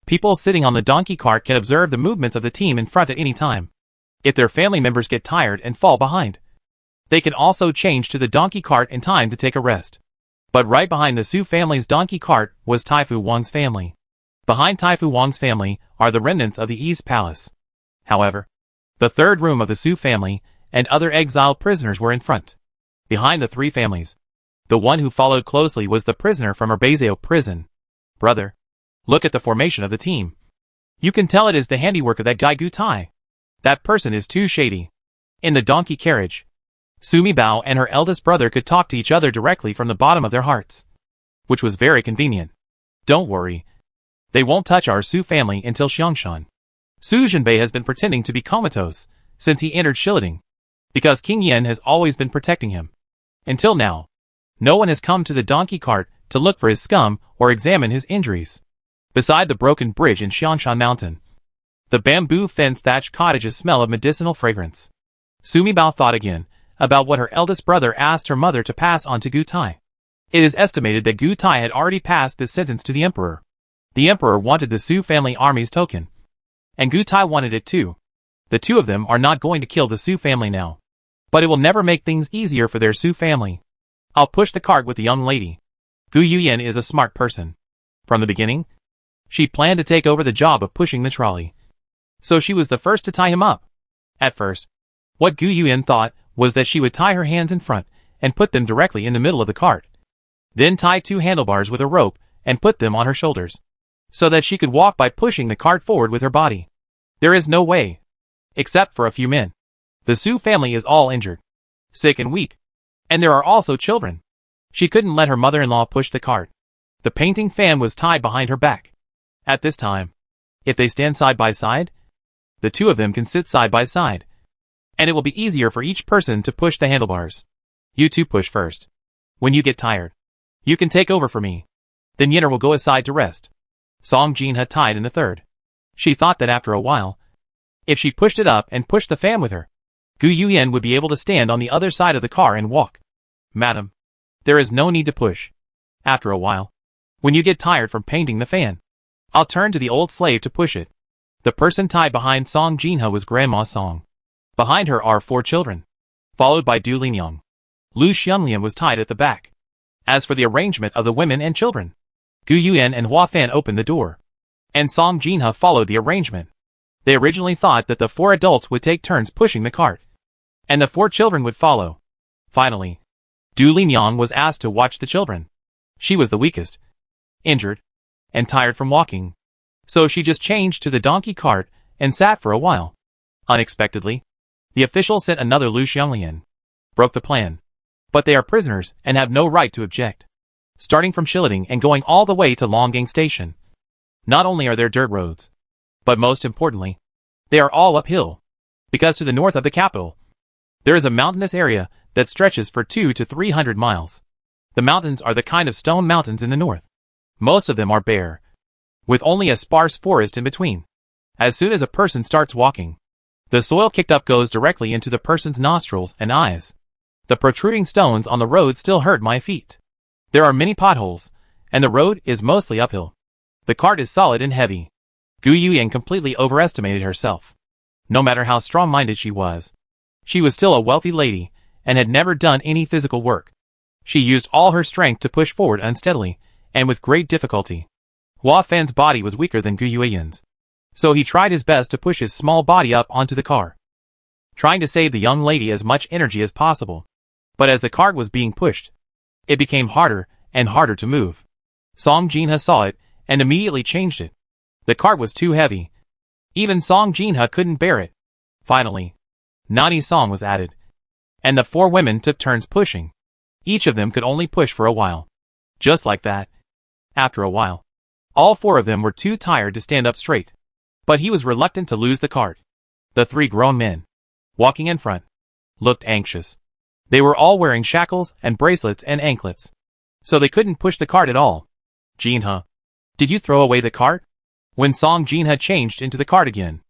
People sitting on the donkey cart can observe the movements of the team in front at any time. If their family members get tired and fall behind, they can also change to the donkey cart in time to take a rest. But right behind the Su family's donkey cart was Taifu Wang's family. Behind Taifu Wang's family are the remnants of the East Palace. However, the 3rd room of the Su family and other exiled prisoners were in front. Behind the 3 families, the one who followed closely was the prisoner from Erbazeo prison. Brother, look at the formation of the team. You can tell it is the handiwork of that guy Gu Tai. That person is too shady. In the donkey carriage, Sumi Bao and her eldest brother could talk to each other directly from the bottom of their hearts, which was very convenient. Don't worry. They won't touch our Su family until Xiangshan. Su Jinbei has been pretending to be comatose since he entered Shiliding, because King Yen has always been protecting him. Until now, no one has come to the donkey cart to look for his scum or examine his injuries. Beside the broken bridge in Xiangshan Mountain, the bamboo fence-thatched cottages smell of medicinal fragrance. Sumi Bao thought again about what her eldest brother asked her mother to pass on to Gu Tai. It is estimated that Gu Tai had already passed this sentence to the emperor. The emperor wanted the Su family army's token. And Gu Tai wanted it too. The two of them are not going to kill the Su family now. But it will never make things easier for their Su family. I'll push the cart with the young lady. Gu Yuyan is a smart person. From the beginning, she planned to take over the job of pushing the trolley. So she was the first to tie him up. At first, what Gu Yuyan thought was that she would tie her hands in front and put them directly in the middle of the cart. Then tie two handlebars with a rope and put them on her shoulders, so that she could walk by pushing the cart forward with her body. There is no way. Except for a few men. The Su family is all injured, sick and weak. And there are also children. She couldn't let her mother-in-law push the cart. The painting fan was tied behind her back. At this time, if they stand side by side, the two of them can sit side by side. And it will be easier for each person to push the handlebars. You two push first. When you get tired, you can take over for me. Then Yenner will go aside to rest. Song Jinha tied in the third. She thought that after a while, if she pushed it up and pushed the fan with her, Gu Yuyan would be able to stand on the other side of the car and walk. Madam, there is no need to push. After a while, when you get tired from painting the fan, I'll turn to the old slave to push it. The person tied behind Song Jinha was Grandma Song. Behind her are 4 children, followed by Du Linyang. Lu Xianglian was tied at the back. As for the arrangement of the women and children, Gu Yuyan and Hua Fan opened the door, and Song Jinha followed the arrangement. They originally thought that the 4 adults would take turns pushing the cart, and the 4 children would follow. Finally, Du Linyang was asked to watch the children. She was the weakest, injured, and tired from walking. So she just changed to the donkey cart and sat for a while. Unexpectedly, the official sent another Lu Xianglian. Broke the plan. But they are prisoners and have no right to object. Starting from Shiliting and going all the way to Longgang Station. Not only are there dirt roads, but most importantly, they are all uphill. Because to the north of the capital, there is a mountainous area that stretches for 200 to 300 miles. The mountains are the kind of stone mountains in the north. Most of them are bare, with only a sparse forest in between. As soon as a person starts walking, the soil kicked up goes directly into the person's nostrils and eyes. The protruding stones on the road still hurt my feet. There are many potholes, and the road is mostly uphill. The cart is solid and heavy. Gu Yuyan completely overestimated herself. No matter how strong-minded she was still a wealthy lady and had never done any physical work. She used all her strength to push forward unsteadily and with great difficulty. Hua Fan's body was weaker than Gu Yuyan's, so he tried his best to push his small body up onto the car, trying to save the young lady as much energy as possible. But as the cart was being pushed, it became harder and harder to move. Song Jinha saw it and immediately changed it. The cart was too heavy. Even Song Jinha couldn't bear it. Finally, Nani Song was added, and the 4 women took turns pushing. Each of them could only push for a while. Just like that. After a while, all 4 of them were too tired to stand up straight. But he was reluctant to lose the cart. The 3 grown men, walking in front, looked anxious. They were all wearing shackles and bracelets and anklets, so they couldn't push the cart at all. Jinha, did you throw away the cart? When Song Jinha changed into the cart again,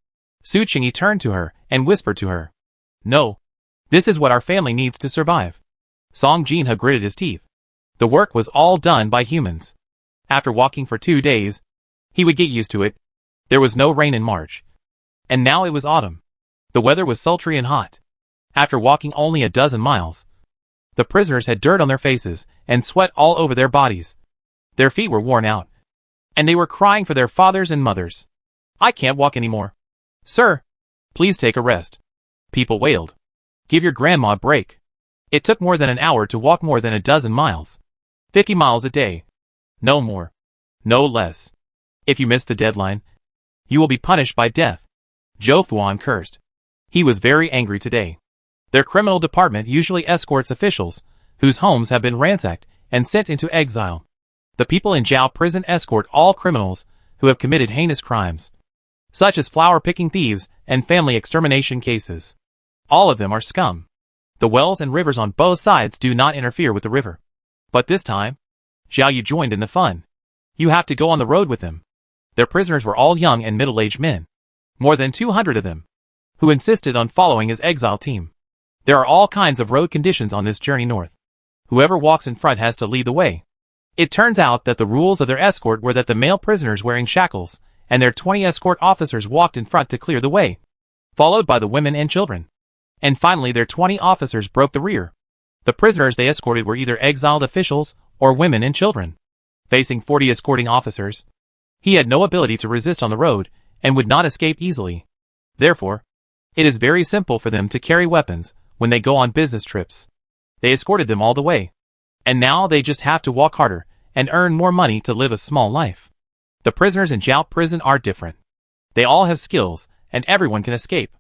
Su Qingyi turned to her and whispered to her, "No. This is what our family needs to survive." Song Jinha gritted his teeth. The work was all done by humans. After walking for 2 days, he would get used to it. There was no rain in March. And now it was autumn. The weather was sultry and hot. After walking only a dozen miles, the prisoners had dirt on their faces and sweat all over their bodies. Their feet were worn out, and they were crying for their fathers and mothers. "I can't walk anymore. Sir, please take a rest." People wailed. "Give your grandma a break." It took more than an hour to walk more than a dozen miles. 50 miles a day. No more. No less. If you miss the deadline, you will be punished by death. Zhou Fuan cursed. He was very angry today. Their criminal department usually escorts officials whose homes have been ransacked and sent into exile. The people in Zhao prison escort all criminals who have committed heinous crimes, such as flower-picking thieves and family extermination cases. All of them are scum. The wells and rivers on both sides do not interfere with the river. But this time, Zhao Yu joined in the fun. You have to go on the road with them. Their prisoners were all young and middle-aged men, more than 200 of them, who insisted on following his exile team. There are all kinds of road conditions on this journey north. Whoever walks in front has to lead the way. It turns out that the rules of their escort were that the male prisoners wearing shackles and their 20 escort officers walked in front to clear the way, followed by the women and children. And finally their 20 officers broke the rear. The prisoners they escorted were either exiled officials or women and children. Facing 40 escorting officers, he had no ability to resist on the road and would not escape easily. Therefore, it is very simple for them to carry weapons when they go on business trips. They escorted them all the way. And now they just have to walk harder and earn more money to live a small life. The prisoners in Jiao prison are different. They all have skills, and everyone can escape.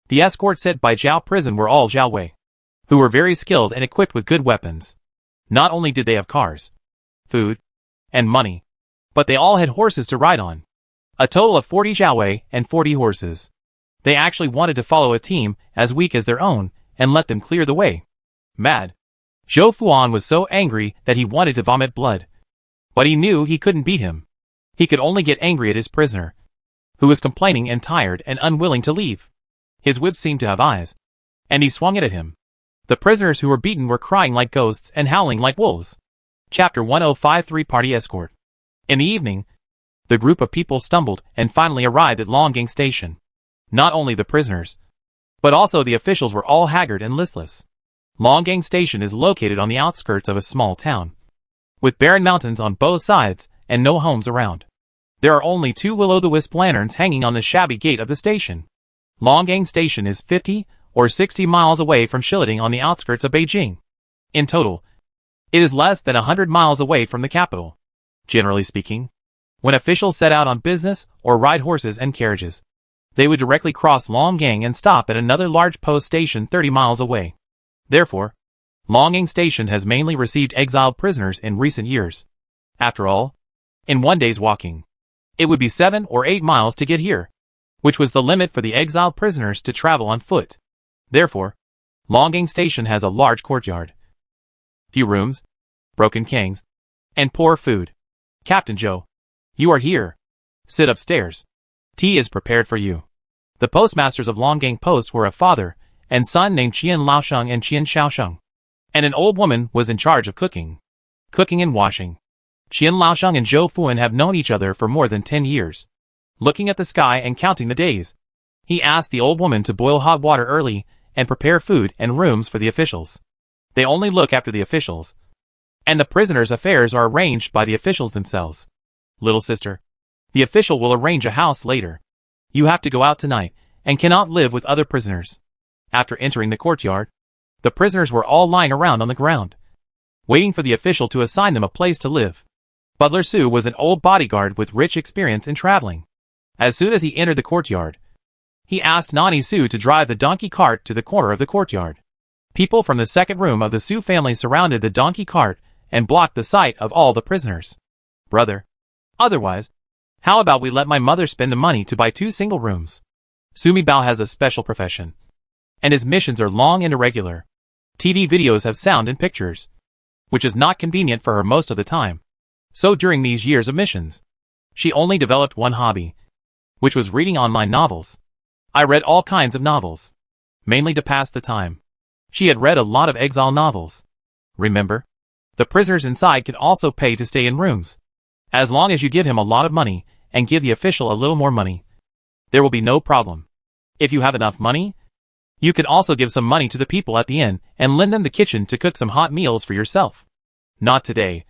The escorts sent by Jiao prison were all Jiaowei, who were very skilled and equipped with good weapons. Not only did they have cars, food, and money, but they all had horses to ride on. A total of 40 Jiaowei and 40 horses. They actually wanted to follow a team as weak as their own and let them clear the way. Mad. Zhou Fuan was so angry that he wanted to vomit blood. But he knew he couldn't beat him. He could only get angry at his prisoner, who was complaining and tired and unwilling to leave. His whip seemed to have eyes, and he swung it at him. The prisoners who were beaten were crying like ghosts and howling like wolves. Chapter 1053 Party Escort. In the evening, the group of people stumbled and finally arrived at Longgang Station. Not only the prisoners, but also the officials were all haggard and listless. Longgang Station is located on the outskirts of a small town, with barren mountains on both sides and no homes around. There are only 2 will-o'-the-wisp lanterns hanging on the shabby gate of the station. Longgang Station is 50 or 60 miles away from Shiliting on the outskirts of Beijing. In total, it is less than 100 miles away from the capital. Generally speaking, when officials set out on business or ride horses and carriages, they would directly cross Longgang and stop at another large post station 30 miles away. Therefore, Longgang Station has mainly received exiled prisoners in recent years. After all, in one day's walking, it would be 7 or 8 miles to get here, which was the limit for the exiled prisoners to travel on foot. Therefore, Longgang Station has a large courtyard, few rooms, broken canes, and poor food. Captain Zhou, you are here. Sit upstairs. Tea is prepared for you. The postmasters of Longgang Post were a father and son named Qian Laosheng and Qian Shaosheng, and an old woman was in charge of cooking and washing. Qian Laosheng and Zhou Fuan have known each other for more than 10 years. Looking at the sky and counting the days, he asked the old woman to boil hot water early and prepare food and rooms for the officials. They only look after the officials, and the prisoners' affairs are arranged by the officials themselves. Little sister, the official will arrange a house later. You have to go out tonight and cannot live with other prisoners. After entering the courtyard, the prisoners were all lying around on the ground, waiting for the official to assign them a place to live. Butler Su was an old bodyguard with rich experience in traveling. As soon as he entered the courtyard, he asked Nani Su to drive the donkey cart to the corner of the courtyard. People from the second room of the Su family surrounded the donkey cart and blocked the sight of all the prisoners. Brother, otherwise, how about we let my mother spend the money to buy 2 single rooms? Sumi Bao has a special profession, and his missions are long and irregular. TV videos have sound and pictures, which is not convenient for her most of the time. So during these years of missions, she only developed one hobby, which was reading online novels. I read all kinds of novels, mainly to pass the time. She had read a lot of exile novels. Remember, the prisoners inside can also pay to stay in rooms. As long as you give him a lot of money and give the official a little more money, there will be no problem. If you have enough money, you can also give some money to the people at the inn and lend them the kitchen to cook some hot meals for yourself. Not today.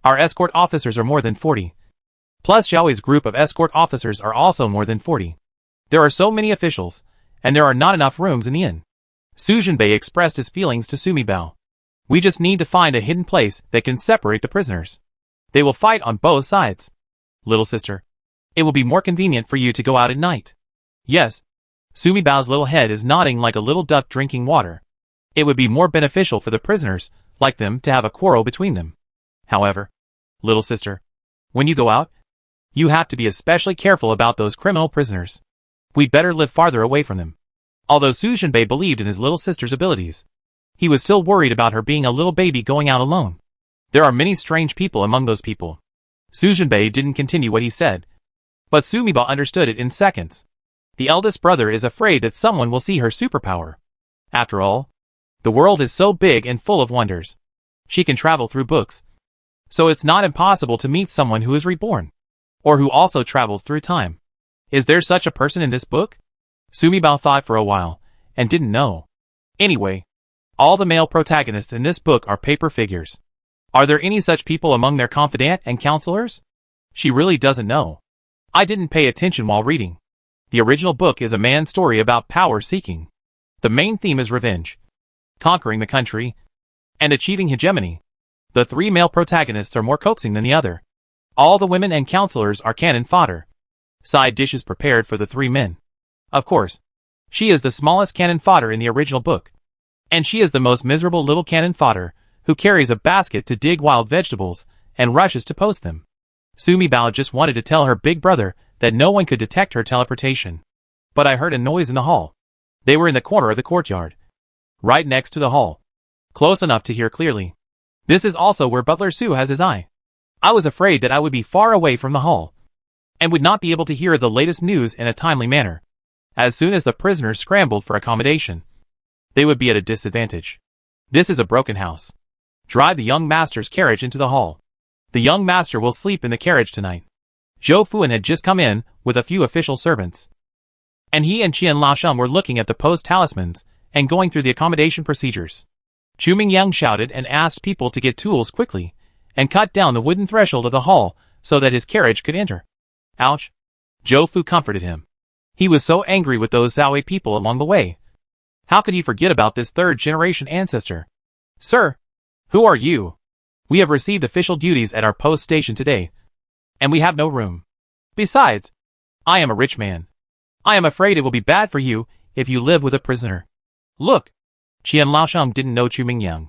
Our escort officers are more than 40. Plus Xiaoi's group of escort officers are also more than 40. There are so many officials, and there are not enough rooms in the inn. Su Jinbei expressed his feelings to Sumi Bao. We just need to find a hidden place that can separate the prisoners. They will fight on both sides. Little sister, it will be more convenient for you to go out at night. Yes. Sumi Bao's little head is nodding like a little duck drinking water. It would be more beneficial for the prisoners, like them, to have a quarrel between them. However, little sister, when you go out, you have to be especially careful about those criminal prisoners. We'd better live farther away from them. Although Su Jinbei believed in his little sister's abilities, he was still worried about her being a little baby going out alone. There are many strange people among those people. Su Jinbei didn't continue what he said, but Sumi Bao understood it in seconds. The eldest brother is afraid that someone will see her superpower. After all, the world is so big and full of wonders. She can travel through books. So it's not impossible to meet someone who is reborn. Or who also travels through time. Is there such a person in this book? Sumibao thought for a while, and didn't know. Anyway, all the male protagonists in this book are paper figures. Are there any such people among their confidant and counselors? She really doesn't know. I didn't pay attention while reading. The original book is a man's story about power seeking. The main theme is revenge, conquering the country, and achieving hegemony. The three male protagonists are more coaxing than the other. All the women and counselors are cannon fodder. Side dishes prepared for the three men. Of course, she is the smallest cannon fodder in the original book. And she is the most miserable little cannon fodder, who carries a basket to dig wild vegetables, and rushes to post them. Sumibao just wanted to tell her big brother that no one could detect her teleportation. But I heard a noise in the hall. They were in the corner of the courtyard. Right next to the hall. Close enough to hear clearly. This is also where Butler Su has his eye. I was afraid that I would be far away from the hall, and would not be able to hear the latest news in a timely manner. As soon as the prisoners scrambled for accommodation, they would be at a disadvantage. This is a broken house. Drive the young master's carriage into the hall. The young master will sleep in the carriage tonight. Zhou Fuan had just come in with a few official servants. And he and Qian Laosheng were looking at the post talismans and going through the accommodation procedures. Chu Mingyang shouted and asked people to get tools quickly and cut down the wooden threshold of the hall so that his carriage could enter. Ouch. Zhou Fu comforted him. He was so angry with those Zaowei people along the way. How could he forget about this third-generation ancestor? Sir, who are you? We have received official duties at our post station today, and we have no room. Besides, I am a rich man. I am afraid it will be bad for you if you live with a prisoner. Look. Qian Laosheng didn't know Chu Mingyang.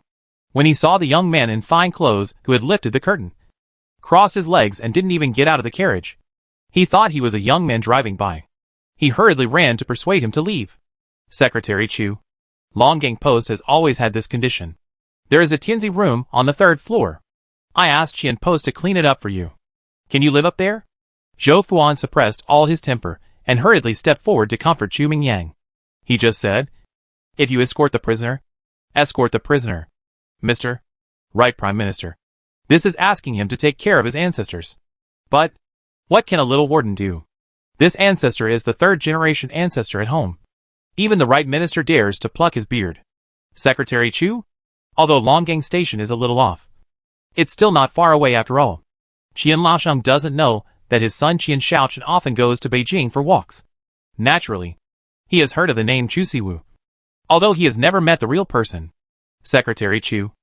When he saw the young man in fine clothes who had lifted the curtain, crossed his legs and didn't even get out of the carriage, he thought he was a young man driving by. He hurriedly ran to persuade him to leave. Secretary Chu. Longgang Post has always had this condition. There is a Tianzi room on the 3rd floor. I asked Qian Post to clean it up for you. Can you live up there? Zhou Fuan suppressed all his temper and hurriedly stepped forward to comfort Chu Mingyang. He just said, if you escort the prisoner, escort the prisoner. Mr. Right, Prime Minister. This is asking him to take care of his ancestors. But, what can a little warden do? This ancestor is the 3rd-generation ancestor at home. Even the right minister dares to pluck his beard. Secretary Chu? Although Longgang Station is a little off, it's still not far away after all. Qian Laosheng doesn't know that his son Qian Shaochen often goes to Beijing for walks. Naturally, he has heard of the name Chu Siwu, although he has never met the real person. Secretary Chu.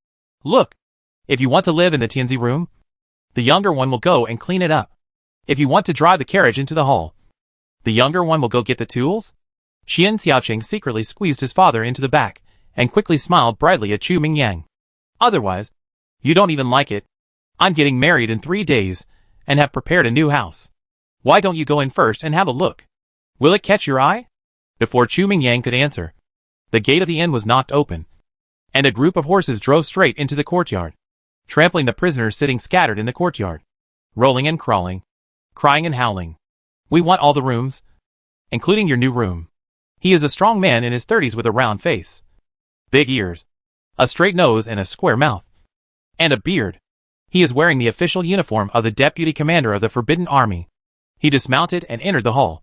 Look, if you want to live in the Tianzi room, the younger one will go and clean it up. If you want to drive the carriage into the hall, the younger one will go get the tools. Qian Xiaoqing secretly squeezed his father into the back and quickly smiled brightly at Chu Mingyang. Otherwise, you don't even like it. I'm getting married in 3 days and have prepared a new house. Why don't you go in first and have a look? Will it catch your eye? Before Chu Mingyang could answer, the gate of the inn was knocked open, and a group of horses drove straight into the courtyard, trampling the prisoners sitting scattered in the courtyard, rolling and crawling, crying and howling. We want all the rooms, including your new room. He is a strong man in his 30s with a round face, big ears, a straight nose and a square mouth, and a beard. He is wearing the official uniform of the deputy commander of the Forbidden Army. He dismounted and entered the hall,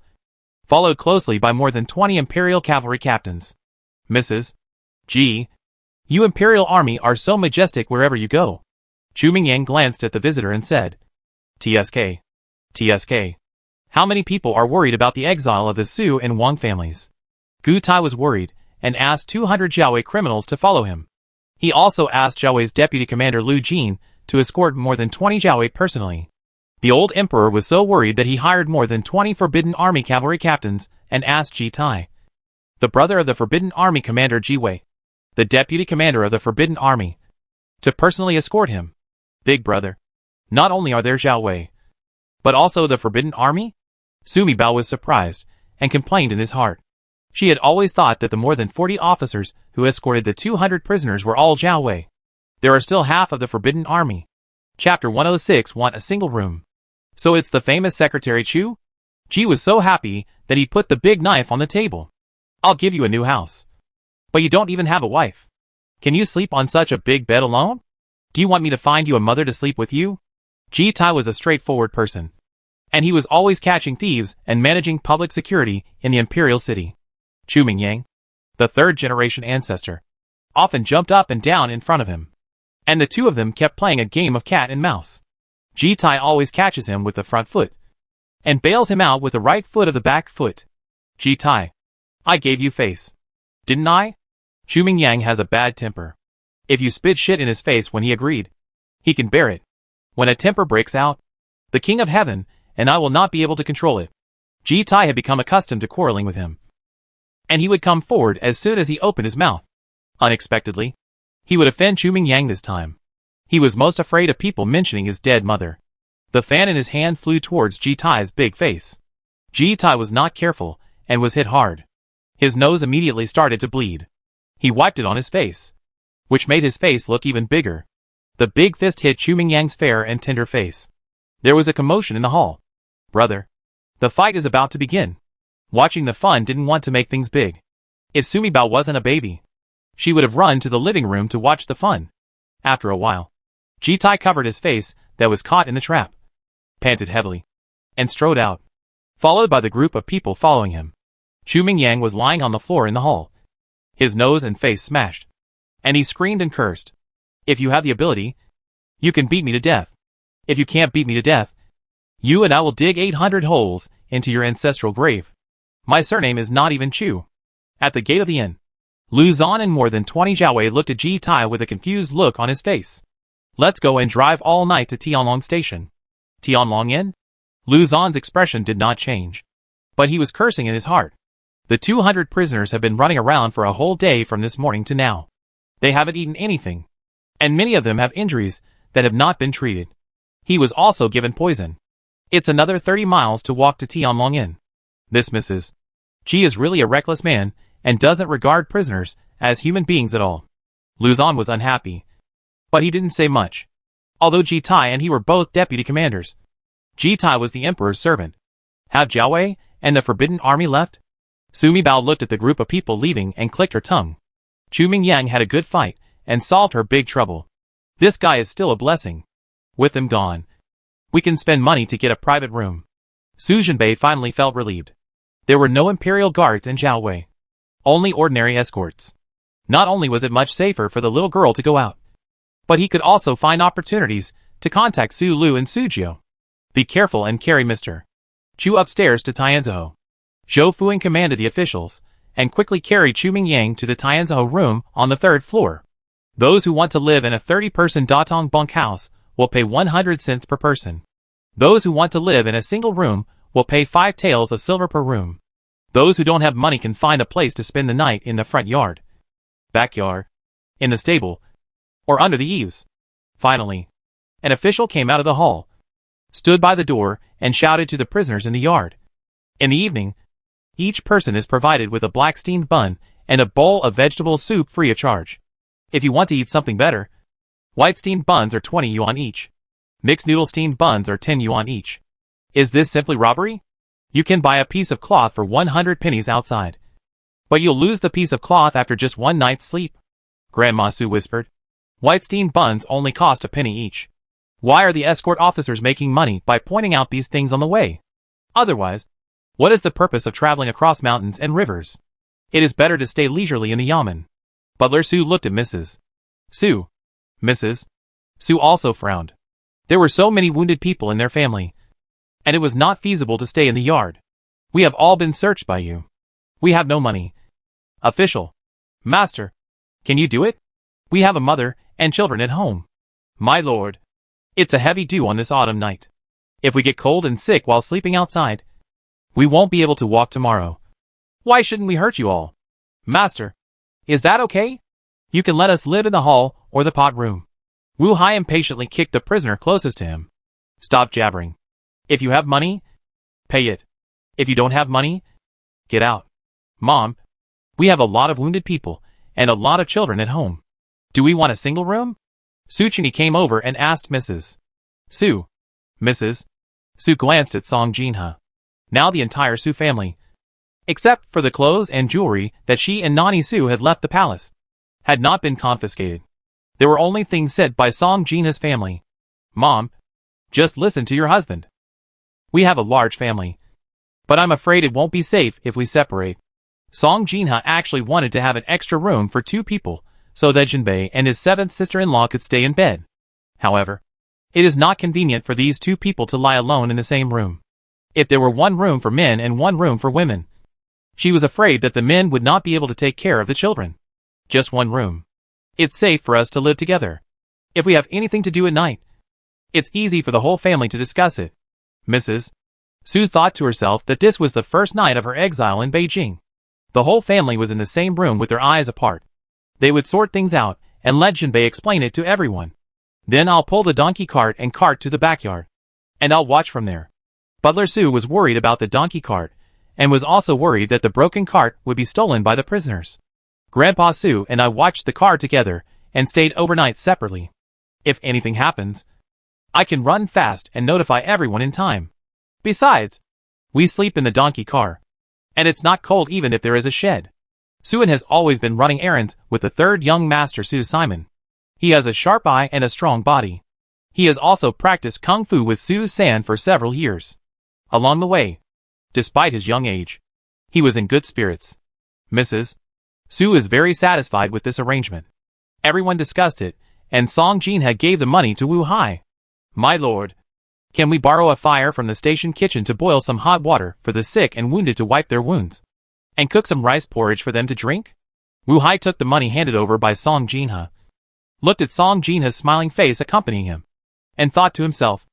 followed closely by more than 20 Imperial Cavalry captains. Mrs. G. You Imperial Army are so majestic wherever you go. Chu Mingyang glanced at the visitor and said, TSK. TSK. How many people are worried about the exile of the Su and Wang families? Gu Tai was worried and asked 200 Jiaowei criminals to follow him. He also asked Jiaowei's deputy commander Lu Jin to escort more than 20 Jiaowei personally. The old emperor was so worried that he hired more than 20 Forbidden Army cavalry captains and asked Ji Tai, the brother of the Forbidden Army commander Ji Wei, the deputy commander of the Forbidden Army, to personally escort him. Big brother, not only are there Jiaowei, but also the Forbidden Army? Sumibao was surprised and complained in his heart. She had always thought that the more than 40 officers who escorted the 200 prisoners were all Jiaowei. There are still half of the Forbidden Army. Chapter 106 want a single room. So it's the famous Secretary Chu? Ji was so happy that he put the big knife on the table. I'll give you a new house. But you don't even have a wife. Can you sleep on such a big bed alone? Do you want me to find you a mother to sleep with you? Ji Tai was a straightforward person, and he was always catching thieves and managing public security in the imperial city. Chu Mingyang, the third-generation ancestor, often jumped up and down in front of him, and the two of them kept playing a game of cat and mouse. Ji Tai always catches him with the front foot, and bails him out with the right foot of the back foot. Ji Tai, I gave you face, didn't I? Chu Mingyang has a bad temper. If you spit shit in his face when he agreed, he can bear it. When a temper breaks out, the king of heaven and I will not be able to control it. Ji Tai had become accustomed to quarreling with him, and he would come forward as soon as he opened his mouth. Unexpectedly, he would offend Chu Mingyang this time. He was most afraid of people mentioning his dead mother. The fan in his hand flew towards Ji Tai's big face. Ji Tai was not careful and was hit hard. His nose immediately started to bleed. He wiped it on his face, which made his face look even bigger. The big fist hit Chu Mingyang's fair and tender face. There was a commotion in the hall. Brother, the fight is about to begin. Watching the fun didn't want to make things big. If Sumi Bao wasn't a baby, she would have run to the living room to watch the fun. After a while, Ji Tai covered his face that was caught in the trap, panted heavily, and strode out, followed by the group of people following him. Chu Mingyang was lying on the floor in the hall, his nose and face smashed, and he screamed and cursed. If you have the ability, you can beat me to death. If you can't beat me to death, you and I will dig 800 holes into your ancestral grave. My surname is not even Chu. At the gate of the inn, Lu Zan and more than 20 Jiaowei looked at Ji Tai with a confused look on his face. Let's go and drive all night to Tianlong Station. Tianlong Inn? Lu Zan's expression did not change, but he was cursing in his heart. The 200 prisoners have been running around for a whole day from this morning to now. They haven't eaten anything, and many of them have injuries that have not been treated. He was also given poison. It's another 30 miles to walk to Tianlong Inn. This Mrs. Ji is really a reckless man and doesn't regard prisoners as human beings at all. Lu Zan was unhappy, but he didn't say much. Although Ji Tai and he were both deputy commanders, Ji Tai was the emperor's servant. Have Jiaowei and the Forbidden Army left? Sumi Bao looked at the group of people leaving and clicked her tongue. Chu Mingyang had a good fight and solved her big trouble. This guy is still a blessing. With them gone, we can spend money to get a private room. Su Jinbei finally felt relieved. There were no imperial guards in Jiaowei, only ordinary escorts. Not only was it much safer for the little girl to go out, but he could also find opportunities to contact Su Lu and Su Jiu. Be careful and carry Mr. Chu upstairs to Tianzhou. Zhou Fuing commanded the officials, and quickly carried Chu Mingyang to the Tianzhou room on the 3rd floor. Those who want to live in a 30-person Datong bunkhouse will pay 100 cents per person. Those who want to live in a single room will pay 5 taels of silver per room. Those who don't have money can find a place to spend the night in the front yard, backyard, in the stable, or under the eaves. Finally, an official came out of the hall, stood by the door, and shouted to the prisoners in the yard. In the evening, each person is provided with a black steamed bun and a bowl of vegetable soup free of charge. If you want to eat something better, white steamed buns are 20 yuan each. Mixed noodle steamed buns are 10 yuan each. Is this simply robbery? You can buy a piece of cloth for 100 pennies outside, but you'll lose the piece of cloth after just one night's sleep. Grandma Su whispered. White steamed buns only cost a penny each. Why are the escort officers making money by pointing out these things on the way? Otherwise, what is the purpose of traveling across mountains and rivers? It is better to stay leisurely in the yamen. Butler Su looked at Mrs. Su. Mrs. Su also frowned. There were so many wounded people in their family, and it was not feasible to stay in the yard. We have all been searched by you. We have no money. Official. Master. Can you do it? We have a mother and children at home. My lord. It's a heavy dew on this autumn night. If we get cold and sick while sleeping outside, we won't be able to walk tomorrow. Why shouldn't we hurt you all? Master. Is that okay? You can let us live in the hall or the pot room. Wu Hai impatiently kicked the prisoner closest to him. Stop jabbering. If you have money, pay it. If you don't have money, get out. Mom, we have a lot of wounded people and a lot of children at home. Do we want a single room? Su Chini came over and asked Mrs. Su. Mrs. Su glanced at Song Jinha. Now the entire Su family, except for the clothes and jewelry that she and Nani Su had left the palace, had not been confiscated. There were only things said by Song Jinha's family. Mom, just listen to your husband. We have a large family, but I'm afraid it won't be safe if we separate. Song Jinha actually wanted to have an extra room for 2 people, so that Jinbei and his 7th sister-in-law could stay in bed. However, it is not convenient for these 2 people to lie alone in the same room. If there were 1 room for men and 1 room for women, she was afraid that the men would not be able to take care of the children. Just 1 room. It's safe for us to live together. If we have anything to do at night, it's easy for the whole family to discuss it. Mrs. Su thought to herself that this was the first night of her exile in Beijing. The whole family was in the same room with their eyes apart. They would sort things out and let Jinbei explain it to everyone. Then I'll pull the donkey cart and cart to the backyard, and I'll watch from there. Butler Su was worried about the donkey cart, and was also worried that the broken cart would be stolen by the prisoners. Grandpa Su and I watched the car together and stayed overnight separately. If anything happens, I can run fast and notify everyone in time. Besides, we sleep in the donkey car, and it's not cold even if there is a shed. Suan has always been running errands with the 3rd young master Su Simon. He has a sharp eye and a strong body. He has also practiced kung fu with Su San for several years. Along the way, despite his young age, he was in good spirits. Mrs. Su is very satisfied with this arrangement. Everyone discussed it, and Song Jinha gave the money to Wu Hai. My lord, can we borrow a fire from the station kitchen to boil some hot water for the sick and wounded to wipe their wounds? And cook some rice porridge for them to drink? Wu Hai took the money handed over by Song Jinha, looked at Song Jinha's smiling face accompanying him, and thought to himself,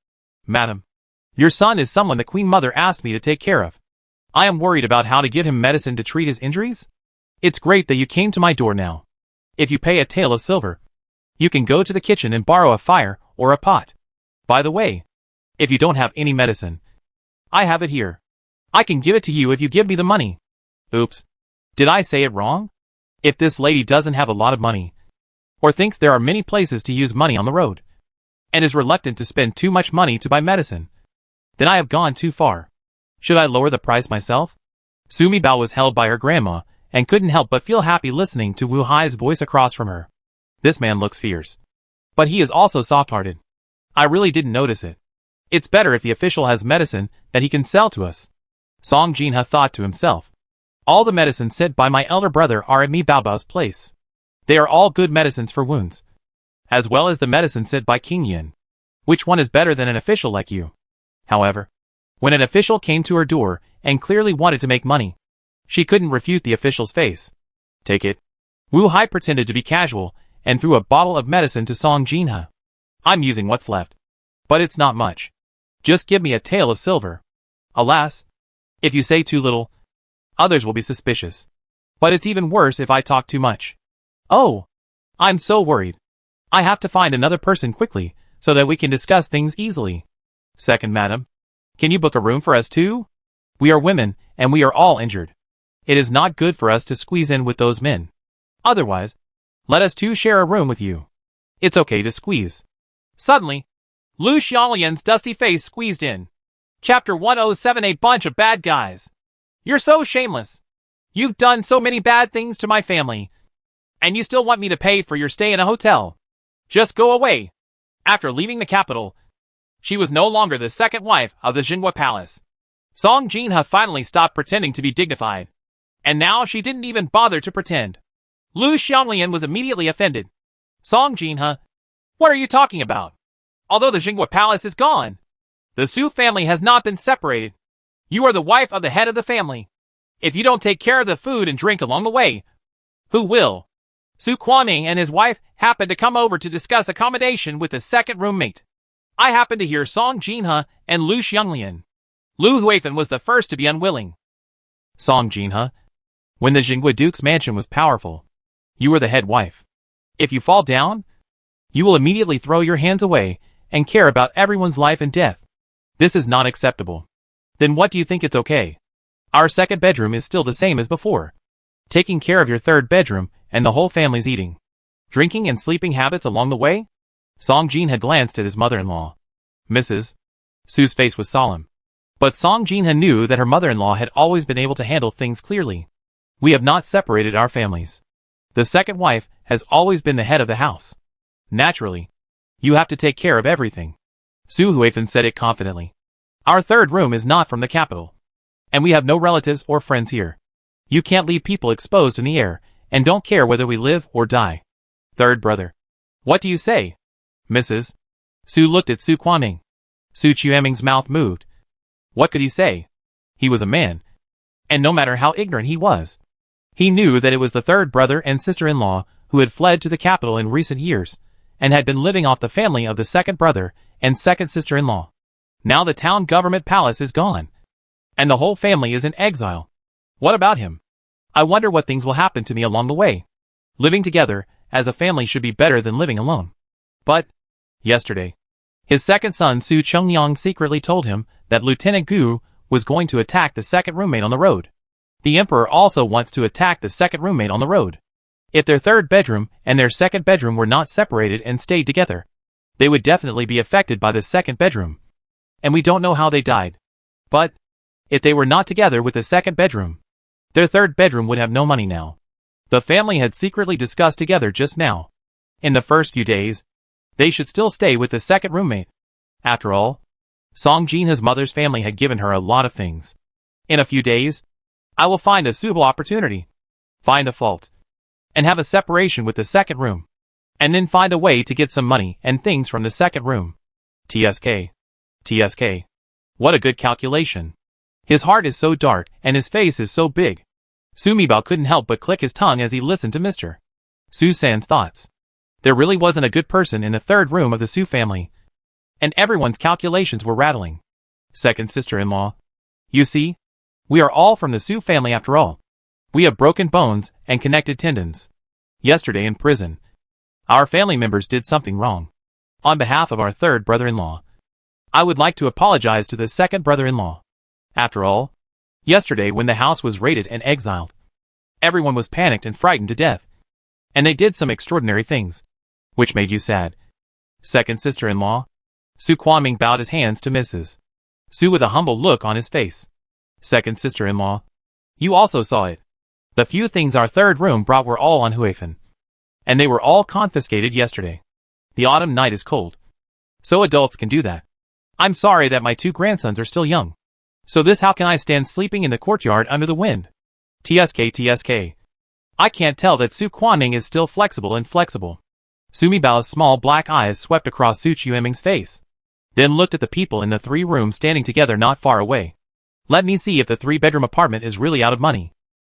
Madam, your son is someone the Queen Mother asked me to take care of. I am worried about how to give him medicine to treat his injuries. It's great that you came to my door now. If you pay a tael of silver, you can go to the kitchen and borrow a fire or a pot. By the way, if you don't have any medicine, I have it here. I can give it to you if you give me the money. Oops. Did I say it wrong? If this lady doesn't have a lot of money, or thinks there are many places to use money on the road, and is reluctant to spend too much money to buy medicine, then I have gone too far. Should I lower the price myself? Sumi Bao was held by her grandma, and couldn't help but feel happy listening to Wu Hai's voice across from her. This man looks fierce, but he is also soft-hearted. I really didn't notice it. It's better if the official has medicine that he can sell to us. Song Jinha thought to himself. All the medicines sent by my elder brother are at Mi Baobao's place. They are all good medicines for wounds, as well as the medicine sent by King Yin. Which one is better than an official like you? However, when an official came to her door and clearly wanted to make money, she couldn't refute the official's face. Take it. Wu Hai pretended to be casual and threw a bottle of medicine to Song Jinha. I'm using what's left, but it's not much. Just give me a tael of silver. Alas, if you say too little, others will be suspicious. But it's even worse if I talk too much. Oh, I'm so worried. I have to find another person quickly so that we can discuss things easily. Second, madam, can you book a room for us too? We are women and we are all injured. It is not good for us to squeeze in with those men. Otherwise, let us two share a room with you. It's okay to squeeze. Suddenly, Lu Xiaolian's dusty face squeezed in. Chapter 107. A bunch of bad guys. You're so shameless. You've done so many bad things to my family, and you still want me to pay for your stay in a hotel. Just go away. After leaving the capital, she was no longer the second wife of the Jinhua Palace. Song Jinha finally stopped pretending to be dignified, and now she didn't even bother to pretend. Lu Xiaolian was immediately offended. Song Jinha, what are you talking about? Although the Jinhua Palace is gone, the Su family has not been separated. You are the wife of the head of the family. If you don't take care of the food and drink along the way, who will? Su Kuaning and his wife happened to come over to discuss accommodation with the second roommate. I happened to hear Song Jinha and Lu Xiaolian. Lu Huifan was the first to be unwilling. Song Jinha, when the Jinhua Duke's mansion was powerful, you were the head wife. If you fall down, you will immediately throw your hands away and care about everyone's life and death. This is not acceptable. Then what do you think it's okay? Our second bedroom is still the same as before. Taking care of your third bedroom and the whole family's eating, drinking and sleeping habits along the way? Song Jin had glanced at his mother-in-law. Mrs. Su's face was solemn. But Song Jinha knew that her mother-in-law had always been able to handle things clearly. We have not separated our families. The second wife has always been the head of the house. Naturally. You have to take care of everything. Su Huifeng said it confidently. Our third room is not from the capital. And we have no relatives or friends here. You can't leave people exposed in the air, and don't care whether we live or die. Third brother. What do you say, Mrs.? Su looked at Su Quanming. Su Chueming's mouth moved. What could he say? He was a man. And no matter how ignorant he was, he knew that it was the third brother and sister-in-law who had fled to the capital in recent years, and had been living off the family of the second brother and second sister-in-law. Now the town government palace is gone, and the whole family is in exile. What about him? I wonder what things will happen to me along the way. Living together as a family should be better than living alone. But, yesterday, his second son Su Chongyang secretly told him that Lieutenant Gu was going to attack the second roommate on the road. The emperor also wants to attack the second roommate on the road. If their third bedroom and their second bedroom were not separated and stayed together, they would definitely be affected by the second bedroom. And we don't know how they died. But, if they were not together with the second bedroom, their third bedroom would have no money now. The family had secretly discussed together just now. In the first few days, they should still stay with the second roommate. After all, Song Jin, his mother's family, had given her a lot of things. In a few days, I will find a suitable opportunity, find a fault, and have a separation with the second room, and then find a way to get some money and things from the second room. TSK. What a good calculation. His heart is so dark and his face is so big. Su Mibao couldn't help but click his tongue as he listened to Mr. Su San's thoughts. There really wasn't a good person in the third room of the Su family, and everyone's calculations were rattling. Second sister-in-law. You see, we are all from the Su family after all. We have broken bones and connected tendons. Yesterday in prison, our family members did something wrong. On behalf of our third brother-in-law, I would like to apologize to the second brother-in-law. After all, yesterday when the house was raided and exiled, everyone was panicked and frightened to death. And they did some extraordinary things. Which made you sad. Second sister-in-law. Su Quanming bowed his hands to Mrs. Su with a humble look on his face. Second sister-in-law. You also saw it. The few things our third room brought were all on Huifeng. And they were all confiscated yesterday. The autumn night is cold. So adults can do that. I'm sorry that my two grandsons are still young. So this how can I stand sleeping in the courtyard under the wind? TSK. I can't tell that Su Quanming is still flexible. Su Mibao's small black eyes swept across Su Chueming's face, then looked at the people in the three rooms standing together not far away. Let me see if the three-bedroom apartment is really out of money.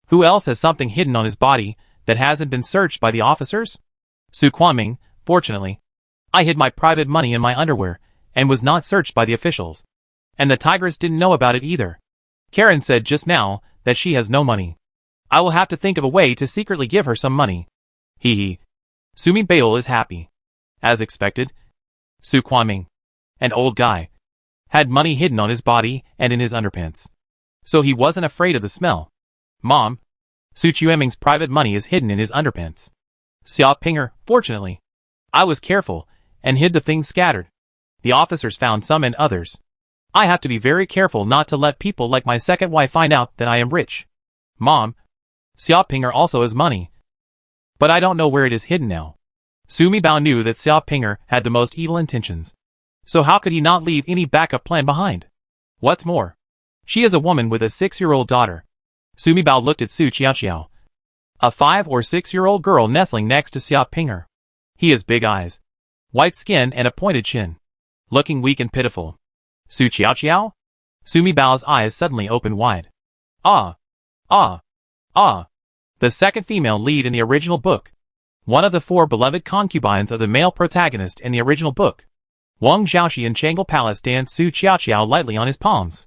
Who else has something hidden on his body that hasn't been searched by the officers? Su Quanming, fortunately. I hid my private money in my underwear and was not searched by the officials. And the tigress didn't know about it either. Karen said just now that she has no money. I will have to think of a way to secretly give her some money. Hee. Su Mibao is happy. As expected, Su Quanming, an old guy, had money hidden on his body and in his underpants. So he wasn't afraid of the smell. Mom, Su Chueming's private money is hidden in his underpants. Xia Pinger, fortunately. I was careful and hid the things scattered. The officers found some and others. I have to be very careful not to let people like my second wife find out that I am rich. Mom, Xia Pinger also has money. But I don't know where it is hidden now. Su Mibao knew that Xia Pinger had the most evil intentions. So how could he not leave any backup plan behind? What's more, she is a woman with a 6-year-old daughter. Su Mibao looked at Su Qiaoqiao, a 5 or 6-year-old girl nestling next to Xia Pinger. He has big eyes, white skin and a pointed chin, looking weak and pitiful. Su Qiaoqiao? Su Mibao's eyes suddenly opened wide. Ah. The second female lead in the original book. One of the 4 beloved concubines of the male protagonist in the original book. Wang Xiaoxi in Changle Palace danced Su Qiaoqiao lightly on his palms.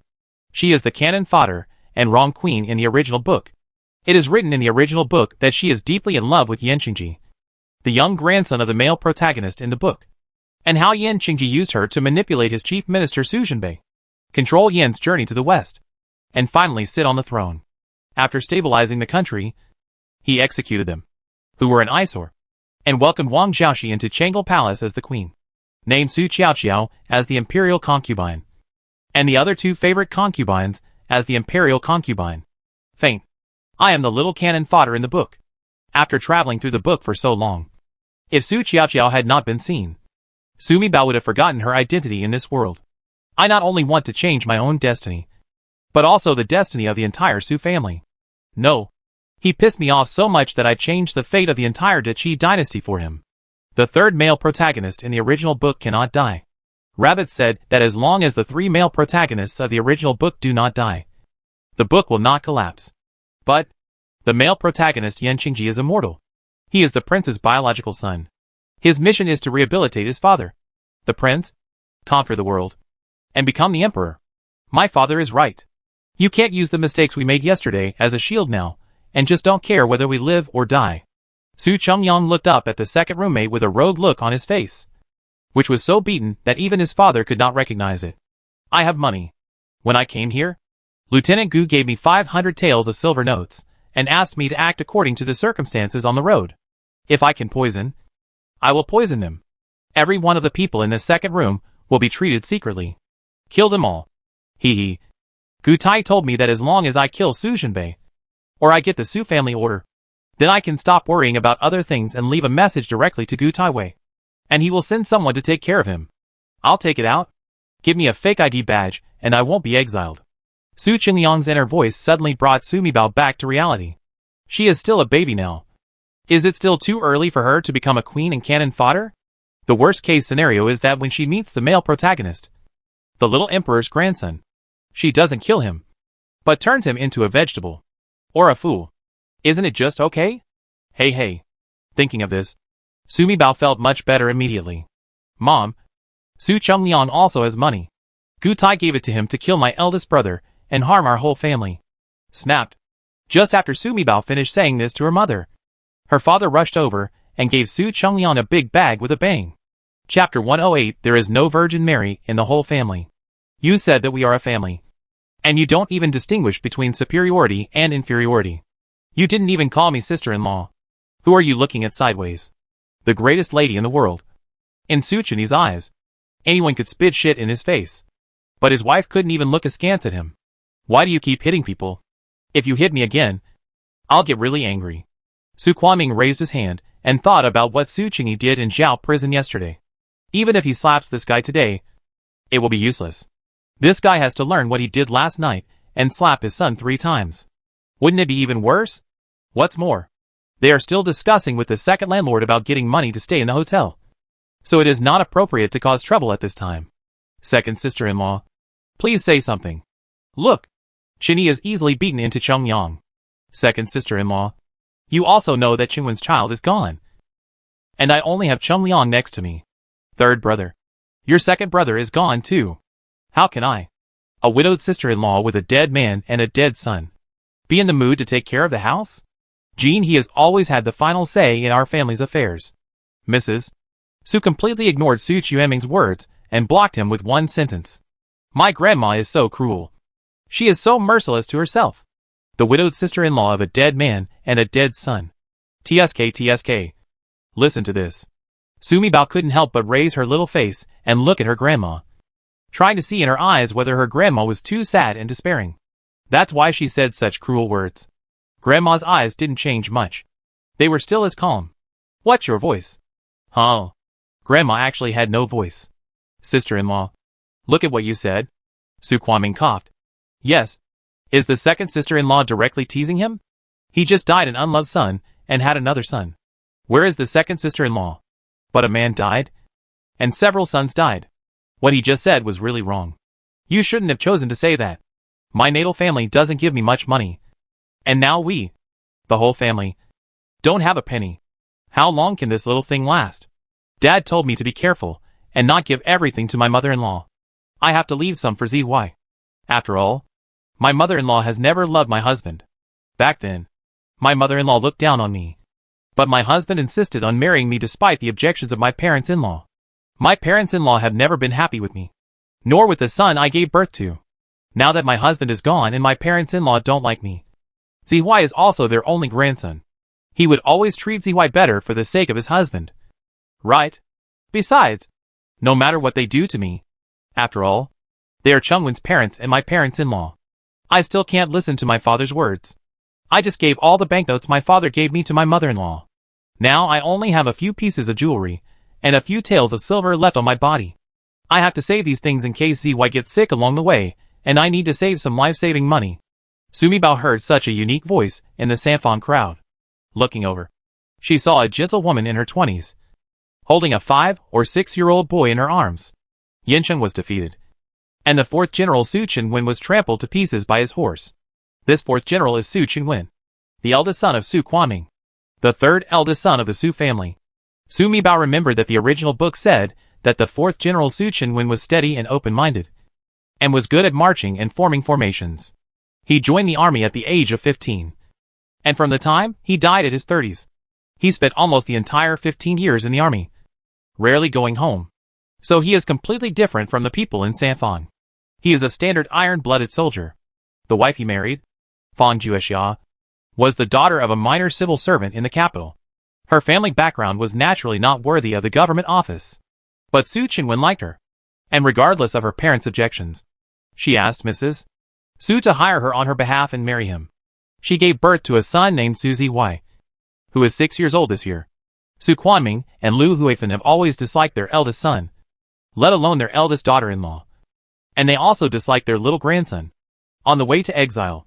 She is the cannon fodder and wrong queen in the original book. It is written in the original book that she is deeply in love with Yan Qingji, the young grandson of the male protagonist in the book. And how Yan Qingji used her to manipulate his chief minister Su Zhenbei, control Yan's journey to the west, and finally sit on the throne. After stabilizing the country, he executed them, who were an eyesore, and welcomed Wang Xiaoxi into Changle Palace as the queen, named Su Qiaoqiao as the imperial concubine, and the other 2 favorite concubines as the imperial concubine. Faint. I am the little cannon fodder in the book. After traveling through the book for so long, If Su Qiaoqiao had not been seen, Sumi Bao would have forgotten her identity in this world. I not only want to change my own destiny, but also the destiny of the entire Su family. No. He pissed me off so much that I changed the fate of the entire De Qi dynasty for him. The third male protagonist in the original book cannot die. Rabbit said that as long as the 3 male protagonists of the original book do not die, the book will not collapse. But the male protagonist Yan Qingji is immortal. He is the prince's biological son. His mission is to rehabilitate his father, the prince, conquer the world, and become the emperor. My father is right. You can't use the mistakes we made yesterday as a shield now, and just don't care whether we live or die. Su Chengyang looked up at the second roommate with a rogue look on his face, which was so beaten that even his father could not recognize it. I have money. When I came here, Lieutenant Gu gave me 500 taels of silver notes, and asked me to act according to the circumstances on the road. If I can poison, I will poison them. Every one of the people in this second room will be treated secretly. Kill them all. Hee hee. Gu Tai told me that as long as I kill Su Zhenbei, or I get the Su family order, then I can stop worrying about other things and leave a message directly to Gu Tai Wei. And he will send someone to take care of him. I'll take it out. Give me a fake ID badge, and I won't be exiled. Su Qingliang's inner voice suddenly brought Sumi Bao back to reality. She is still a baby now. Is it still too early for her to become a queen and cannon fodder? The worst case scenario is that when she meets the male protagonist, the little emperor's grandson, she doesn't kill him, but turns him into a vegetable. Or a fool. Isn't it just okay? Hey. Thinking of this, Sumi Bao felt much better immediately. Mom, Su Chengliang also has money. Gu Tai gave it to him to kill my eldest brother and harm our whole family. Snapped. Just after Sumi Bao finished saying this to her mother, her father rushed over and gave Su Chengliang a big bag with a bang. Chapter 108. There is no Virgin Mary in the whole family. You said that we are a family. And you don't even distinguish between superiority and inferiority. You didn't even call me sister-in-law. Who are you looking at sideways? The greatest lady in the world. In Su Chenyi's eyes, anyone could spit shit in his face. But his wife couldn't even look askance at him. Why do you keep hitting people? If you hit me again, I'll get really angry. Su Kuoming raised his hand and thought about what Su Chenyi did in Zhao prison yesterday. Even if he slaps this guy today, it will be useless. This guy has to learn what he did last night and slap his son 3 times. Wouldn't it be even worse? What's more, they are still discussing with the second landlord about getting money to stay in the hotel. So it is not appropriate to cause trouble at this time. Second sister-in-law, please say something. Look, Chenyi is easily beaten into Chengliang. Second sister-in-law, you also know that Qingwen's child is gone. And I only have Chengliang next to me. Third brother, your second brother is gone too. How can I, a widowed sister-in-law with a dead man and a dead son, be in the mood to take care of the house? Jean, he has always had the final say in our family's affairs. Mrs. Su completely ignored Su Chueming's words and blocked him with one sentence. My grandma is so cruel. She is so merciless to herself. The widowed sister-in-law of a dead man and a dead son. TSK. Listen to this. Sumi Bao couldn't help but raise her little face and look at her grandma, trying to see in her eyes whether her grandma was too sad and despairing. That's why she said such cruel words. Grandma's eyes didn't change much. They were still as calm. What's your voice? Huh? Grandma actually had no voice. Sister-in-law, look at what you said. Su Kuoming coughed. Yes. Is the second sister-in-law directly teasing him? He just died an unloved son and had another son. Where is the second sister-in-law? But a man died? And several sons died. What he just said was really wrong. You shouldn't have chosen to say that. My natal family doesn't give me much money. And now we, the whole family, don't have a penny. How long can this little thing last? Dad told me to be careful and not give everything to my mother-in-law. I have to leave some for ZY. After all, my mother-in-law has never loved my husband. Back then, my mother-in-law looked down on me. But my husband insisted on marrying me despite the objections of my parents-in-law. My parents-in-law have never been happy with me, nor with the son I gave birth to. Now that my husband is gone and my parents-in-law don't like me, ZY is also their only grandson. He would always treat ZY better for the sake of his husband. Right? Besides, no matter what they do to me, after all, they are Chengwen's parents and my parents-in-law. I still can't listen to my father's words. I just gave all the banknotes my father gave me to my mother-in-law. Now I only have a few pieces of jewelry, and a few taels of silver left on my body. I have to save these things in case ZY gets sick along the way, and I need to save some life-saving money. Sumibao heard such a unique voice in the Sanfon crowd. Looking over, she saw a gentle woman in her 20s, holding a 5 or 6-year-old boy in her arms. Yinsheng was defeated, and the 4th General Su Qinwen was trampled to pieces by his horse. This 4th General is Su Qinwen, the eldest son of Su Quanming, the 3rd eldest son of the Su family. Sumibao remembered that the original book said that the 4th General Su Qinwen was steady and open-minded, and was good at marching and forming formations. He joined the army at the age of 15. And from the time he died at his 30s, he spent almost the entire 15 years in the army, rarely going home. So he is completely different from the people in Sanfon. He is a standard iron-blooded soldier. The wife he married, Fang Juexia, was the daughter of a minor civil servant in the capital. Her family background was naturally not worthy of the government office. But Su Qinwen liked her, and regardless of her parents' objections, she asked Mrs. Su to hire her on her behalf and marry him. She gave birth to a son named Su Zy, who is 6 years old this year. Su Quanming and Lu Huifan have always disliked their eldest son, let alone their eldest daughter-in-law. And they also disliked their little grandson. On the way to exile,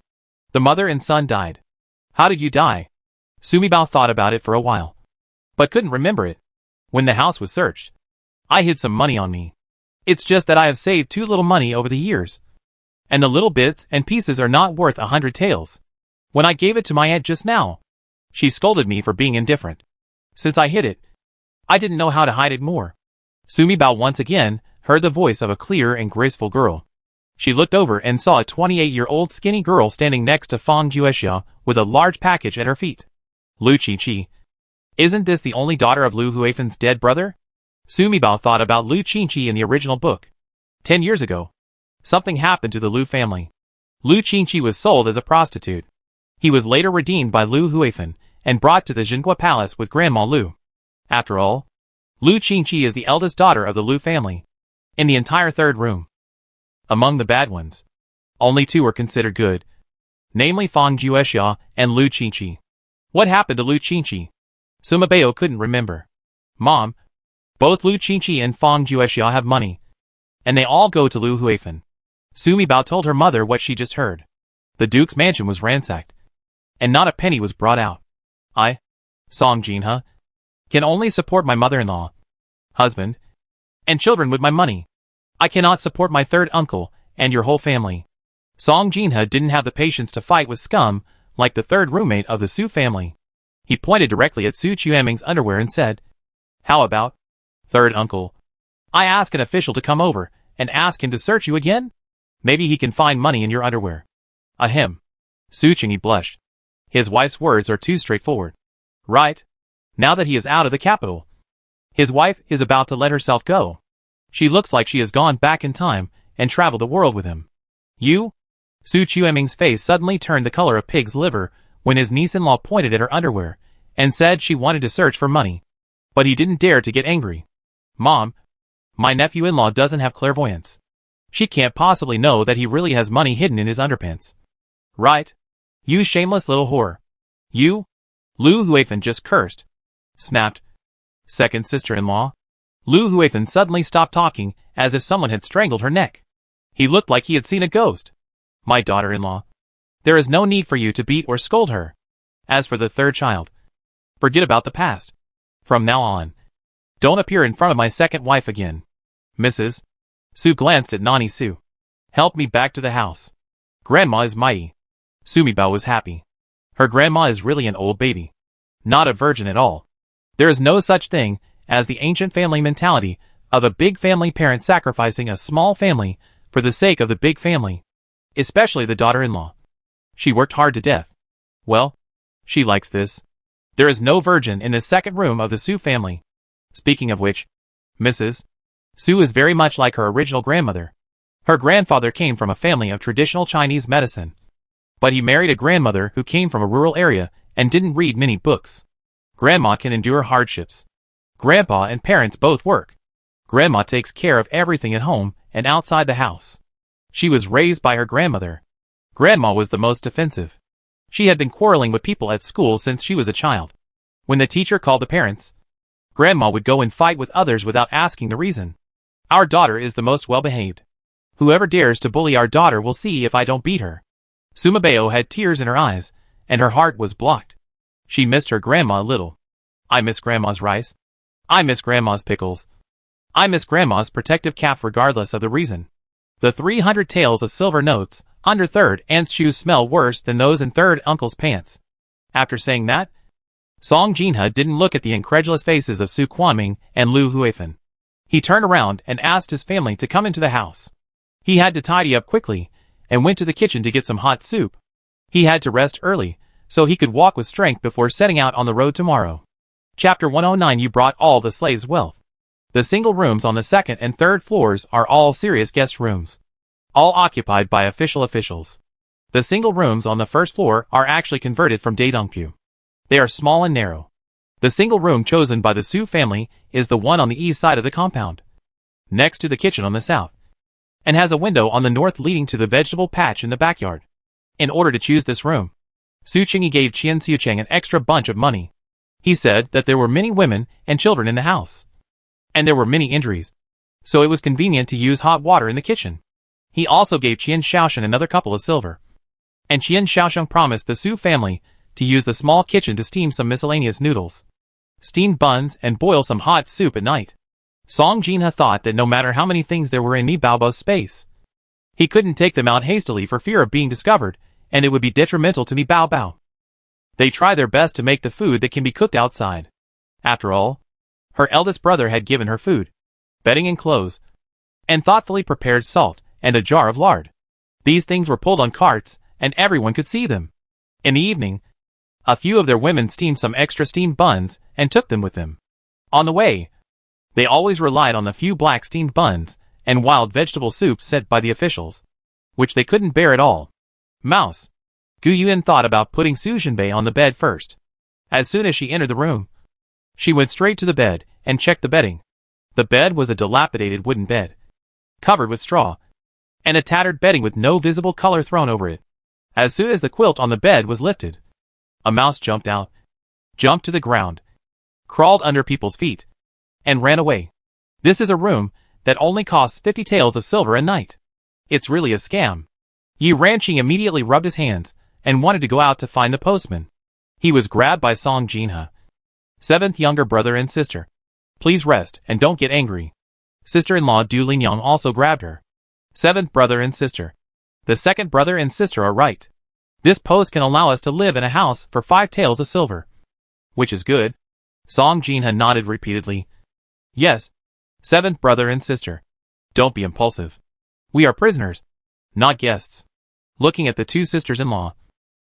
the mother and son died. How did you die? Sumibao thought about it for a while, but couldn't remember it. When the house was searched, I hid some money on me. It's just that I have saved too little money over the years, and the little bits and pieces are not worth 100 taels. When I gave it to my aunt just now, she scolded me for being indifferent. Since I hid it, I didn't know how to hide it more. Sumibao once again heard the voice of a clear and graceful girl. She looked over and saw a 28-year-old skinny girl standing next to Fang Juexia with a large package at her feet. Lu Qinqi. Isn't this the only daughter of Lu Huifan's dead brother? Sumibao thought about Lu Qinqi in the original book. 10 years ago, something happened to the Lu family. Lu Qinqi was sold as a prostitute. He was later redeemed by Lu Huifan and brought to the Jinhua Palace with Grandma Lu. After all, Lu Qinqi is the eldest daughter of the Lu family. In the entire 3rd room, among the bad ones, only 2 were considered good, namely Fang Juexia and Lu Qinqi. What happened to Lu Qinqi? Sumibao couldn't remember. Mom, both Lu Qinqi and Fang Juexia have money, and they all go to Lu Huifan. Sumibao told her mother what she just heard. The Duke's mansion was ransacked, and not a penny was brought out. I, Song Jinhe, can only support my mother-in-law, husband, and children with my money. I cannot support my 3rd uncle and your whole family. Song Jinhe didn't have the patience to fight with scum like the 3rd roommate of the Su family. He pointed directly at Su Quanming's underwear and said, "How about, 3rd uncle? I ask an official to come over and ask him to search you again? Maybe he can find money in your underwear." Ahem. Su Qinqi blushed. His wife's words are too straightforward. Right? Now that he is out of the capital, his wife is about to let herself go. She looks like she has gone back in time and traveled the world with him. You? Su Quanming's face suddenly turned the color of pig's liver when his niece-in-law pointed at her underwear and said she wanted to search for money. But he didn't dare to get angry. Mom, my nephew-in-law doesn't have clairvoyance. She can't possibly know that he really has money hidden in his underpants. Right? You shameless little whore. You? Lu Huifan just cursed. Snapped. Second sister-in-law. Lu Huifan suddenly stopped talking as if someone had strangled her neck. He looked like he had seen a ghost. My daughter-in-law. There is no need for you to beat or scold her. As for the 3rd child, forget about the past. From now on, don't appear in front of my 2nd wife again. Mrs. Su glanced at Nani Su. Help me back to the house. Grandma is mighty. Sumibao was happy. Her grandma is really an old baby. Not a virgin at all. There is no such thing as the ancient family mentality of a big family parent sacrificing a small family for the sake of the big family, especially the daughter-in-law. She worked hard to death. Well, she likes this. There is no virgin in the 2nd room of the Su family. Speaking of which, Mrs. Su is very much like her original grandmother. Her grandfather came from a family of traditional Chinese medicine, but he married a grandmother who came from a rural area and didn't read many books. Grandma can endure hardships. Grandpa and parents both work. Grandma takes care of everything at home and outside the house. She was raised by her grandmother. Grandma was the most defensive. She had been quarreling with people at school since she was a child. When the teacher called the parents, Grandma would go and fight with others without asking the reason. Our daughter is the most well-behaved. Whoever dares to bully our daughter will see if I don't beat her. Sumabeo had tears in her eyes, and her heart was blocked. She missed her grandma a little. I miss Grandma's rice. I miss Grandma's pickles. I miss Grandma's protective cap regardless of the reason. The 300 taels of silver notes under third aunt's shoes smell worse than those in third uncle's pants. After saying that, Song Jinha didn't look at the incredulous faces of Su Quanming and Lu Huifan. He turned around and asked his family to come into the house. He had to tidy up quickly and went to the kitchen to get some hot soup. He had to rest early so he could walk with strength before setting out on the road tomorrow. Chapter 109. You brought all the slaves' wealth. The single rooms on the second and third floors are all serious guest rooms, all occupied by officials. The single rooms on the first floor are actually converted from Daedongpu. They are small and narrow. The single room chosen by the Su family is the one on the east side of the compound, next to the kitchen on the south, and has a window on the north leading to the vegetable patch in the backyard. In order to choose this room, Su Qingyi gave Qian Xiucheng an extra bunch of money. He said that there were many women and children in the house, and there were many injuries, so it was convenient to use hot water in the kitchen. He also gave Qian Shaosheng another couple of silver, and Qian Shaosheng promised the Su family to use the small kitchen to steam some miscellaneous noodles, steam buns, and boil some hot soup at night. Song Jinha thought that no matter how many things there were in Mi Baobao's space, he couldn't take them out hastily for fear of being discovered, and it would be detrimental to Mi Baobao. They try their best to make the food that can be cooked outside. After all, her eldest brother had given her food, bedding and clothes, and thoughtfully prepared salt and a jar of lard. These things were pulled on carts, and everyone could see them. In the evening, a few of their women steamed some extra steamed buns and took them with them. On the way, they always relied on the few black steamed buns and wild vegetable soups sent by the officials, which they couldn't bear at all. Mouse. Gu Yuan thought about putting Su Jinbei on the bed first. As soon as she entered the room, she went straight to the bed and checked the bedding. The bed was a dilapidated wooden bed, covered with straw, and a tattered bedding with no visible color thrown over it. As soon as the quilt on the bed was lifted, a mouse jumped out, jumped to the ground, crawled under people's feet, and ran away. This is a room that only costs 50 taels of silver a night. It's really a scam. Yi Ranqing immediately rubbed his hands and wanted to go out to find the postman. He was grabbed by Song Jinha, seventh younger brother and sister. Please rest and don't get angry. Sister-in-law Du Linyang also grabbed her. Seventh brother and sister. The second brother and sister are right. This post can allow us to live in a house for 5 taels of silver. Which is good. Song Jinha nodded repeatedly. Yes. Seventh brother and sister. Don't be impulsive. We are prisoners, not guests. Looking at the two sisters-in-law,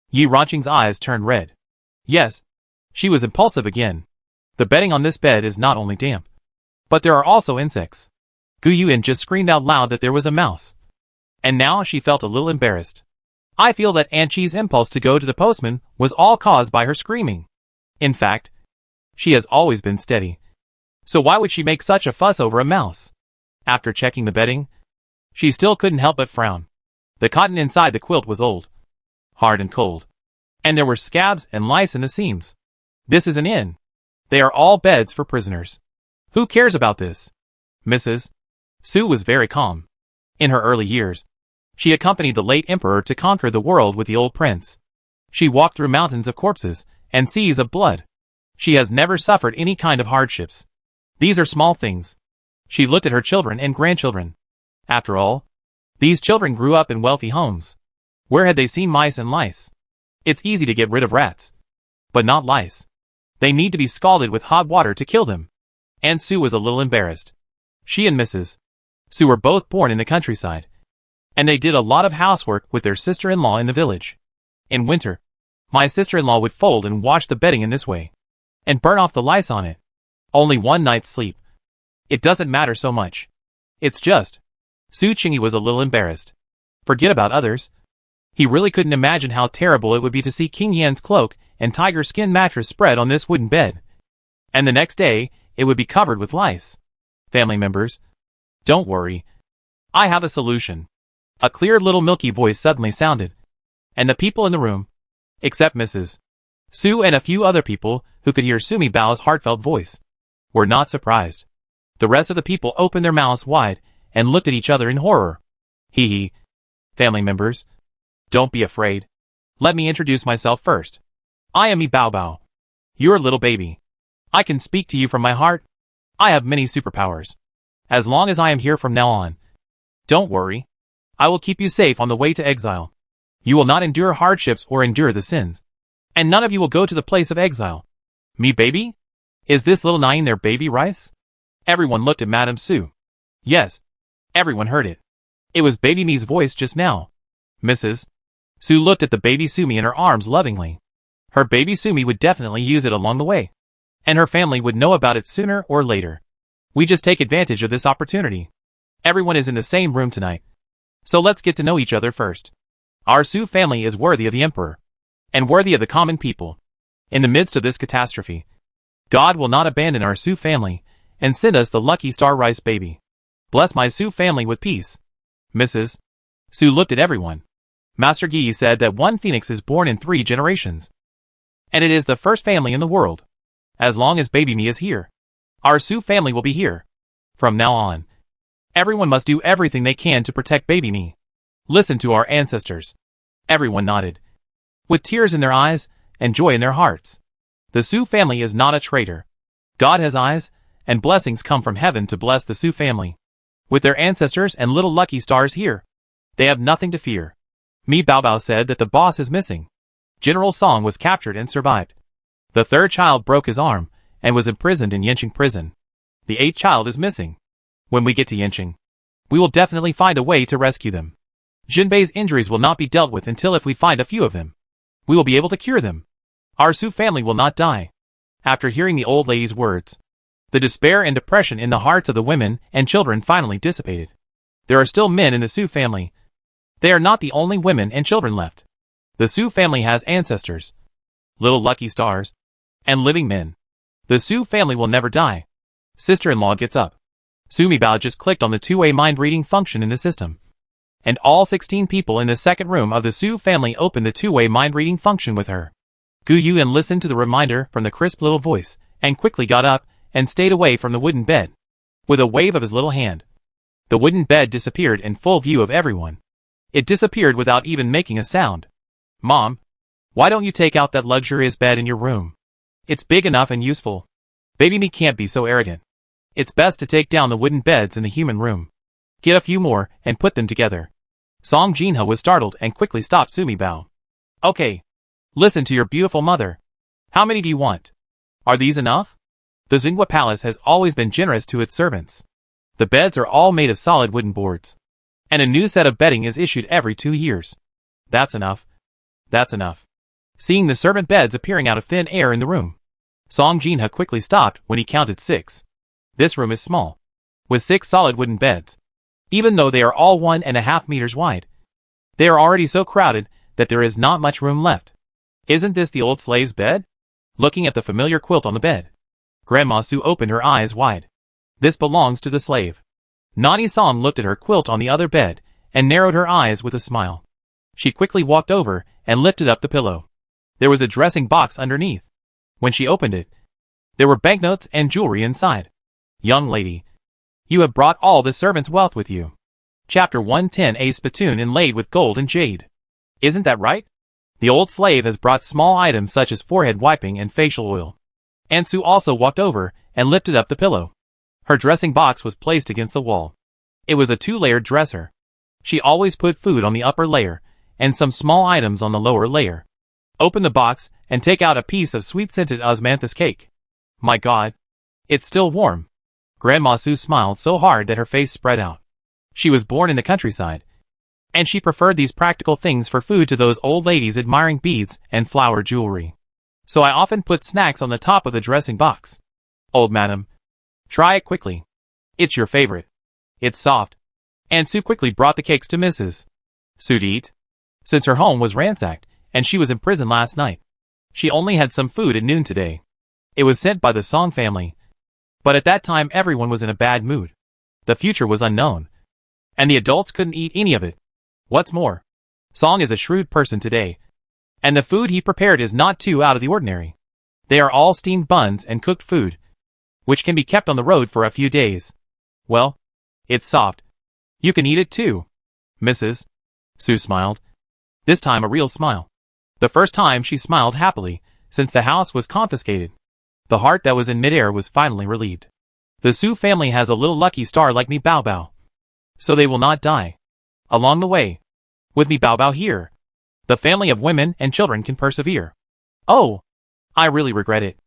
Yi Ranqing's eyes turned red. Yes, she was impulsive again. The bedding on this bed is not only damp, but there are also insects. Gu Yuan just screamed out loud that there was a mouse. And now she felt a little embarrassed. I feel that Aunt Chi's impulse to go to the postman was all caused by her screaming. In fact, she has always been steady. So why would she make such a fuss over a mouse? After checking the bedding, she still couldn't help but frown. The cotton inside the quilt was old, hard and cold, and there were scabs and lice in the seams. This is an inn. They are all beds for prisoners. Who cares about this? Mrs. Su was very calm. In her early years, she accompanied the late emperor to conquer the world with the old prince. She walked through mountains of corpses and seas of blood. She has never suffered any kind of hardships. These are small things. She looked at her children and grandchildren. After all, these children grew up in wealthy homes. Where had they seen mice and lice? It's easy to get rid of rats, but not lice. They need to be scalded with hot water to kill them. Aunt Su was a little embarrassed. She and Mrs. Su were both born in the countryside, and they did a lot of housework with their sister-in-law in the village. In winter, my sister-in-law would fold and wash the bedding in this way, and burn off the lice on it. Only one night's sleep. It doesn't matter so much. It's just... Su Qingyi was a little embarrassed. Forget about others. He really couldn't imagine how terrible it would be to see King Yan's cloak and tiger skin mattress spread on this wooden bed. And the next day, it would be covered with lice. Family members, don't worry. I have a solution. A clear little milky voice suddenly sounded, and the people in the room, except Mrs. Su and a few other people, who could hear Sumi Bao's heartfelt voice, were not surprised. The rest of the people opened their mouths wide and looked at each other in horror. Hee hee. Family members, don't be afraid. Let me introduce myself first. I am Bao Bao. You're a little baby. I can speak to you from my heart. I have many superpowers. As long as I am here from now on. Don't worry. I will keep you safe on the way to exile. You will not endure hardships or endure the sins. And none of you will go to the place of exile. Me baby? Is this little Nine their baby Rice? Everyone looked at Madame Su. Yes. Everyone heard it. It was baby me's voice just now. Mrs. Su looked at the baby Sumi in her arms lovingly. Her baby Sumi would definitely use it along the way. And her family would know about it sooner or later. We just take advantage of this opportunity. Everyone is in the same room tonight. So let's get to know each other first. Our Su family is worthy of the emperor. And worthy of the common people. In the midst of this catastrophe, God will not abandon our Su family and send us the lucky star Rice baby. Bless my Su family with peace. Mrs. Su looked at everyone. Master Yi said that one phoenix is born in 3 generations. And it is the first family in the world. As long as baby me is here, our Su family will be here. From now on, everyone must do everything they can to protect baby me. Listen to our ancestors. Everyone nodded. With tears in their eyes and joy in their hearts. The Su family is not a traitor. God has eyes, and blessings come from heaven to bless the Su family. With their ancestors and little lucky stars here, they have nothing to fear. Mi Bao Bao said that the boss is missing. General Song was captured and survived. The 3rd child broke his arm and was imprisoned in Yanqing prison. The 8th child is missing. When we get to Yanqing, we will definitely find a way to rescue them. Jinbei's injuries will not be dealt with until if we find a few of them. We will be able to cure them. Our Su family will not die. After hearing the old lady's words, the despair and depression in the hearts of the women and children finally dissipated. There are still men in the Su family. They are not the only women and children left. The Su family has ancestors, little lucky stars, and living men. The Su family will never die. Sister-in-law gets up. Sumi Bao just clicked on the two-way mind-reading function in the system. And all 16 people in the second room of the Su family opened the two-way mind-reading function with her. Gu Yuan listened to the reminder from the crisp little voice, and quickly got up, and stayed away from the wooden bed. With a wave of his little hand, the wooden bed disappeared in full view of everyone. It disappeared without even making a sound. Mom, why don't you take out that luxurious bed in your room? It's big enough and useful. Baby me can't be so arrogant. It's best to take down the wooden beds in the human room. Get a few more, and put them together. Song Jinho was startled and quickly stopped Sumi Bao. Okay. Listen to your beautiful mother. How many do you want? Are these enough? The Xinghua Palace has always been generous to its servants. The beds are all made of solid wooden boards. And a new set of bedding is issued every 2 years. That's enough. That's enough. Seeing the servant beds appearing out of thin air in the room, Song Jinho quickly stopped when he counted 6. This room is small, with 6 solid wooden beds. Even though they are all 1.5 meters wide, they are already so crowded that there is not much room left. Isn't this the old slave's bed? Looking at the familiar quilt on the bed, Grandma Su opened her eyes wide. This belongs to the slave. Nani Song looked at her quilt on the other bed and narrowed her eyes with a smile. She quickly walked over and lifted up the pillow. There was a dressing box underneath. When she opened it, there were banknotes and jewelry inside. Young lady, you have brought all the servant's wealth with you. Chapter 110. A spittoon inlaid with gold and jade. Isn't that right? The old slave has brought small items such as forehead wiping and facial oil. Aunt Su also walked over and lifted up the pillow. Her dressing box was placed against the wall. It was a 2-layered dresser. She always put food on the upper layer and some small items on the lower layer. Open the box and take out a piece of sweet-scented osmanthus cake. My God, it's still warm. Grandma Su smiled so hard that her face spread out. She was born in the countryside, and she preferred these practical things for food to those old ladies admiring beads and flower jewelry. So I often put snacks on the top of the dressing box. Old madam, try it quickly. It's your favorite. It's soft. And Su quickly brought the cakes to Mrs. Su to eat. Since her home was ransacked, and she was in prison last night, she only had some food at noon today. It was sent by the Song family. But at that time everyone was in a bad mood. The future was unknown. And the adults couldn't eat any of it. What's more, Song is a shrewd person today. And the food he prepared is not too out of the ordinary. They are all steamed buns and cooked food, which can be kept on the road for a few days. Well, it's soft. You can eat it too, Mrs. Sue smiled. This time a real smile. The first time she smiled happily, since the house was confiscated. The heart that was in midair was finally relieved. The Sue family has a little lucky star like me Bao Bao. So they will not die. Along the way. With me Bao Bao here. The family of women and children can persevere. Oh! I really regret it.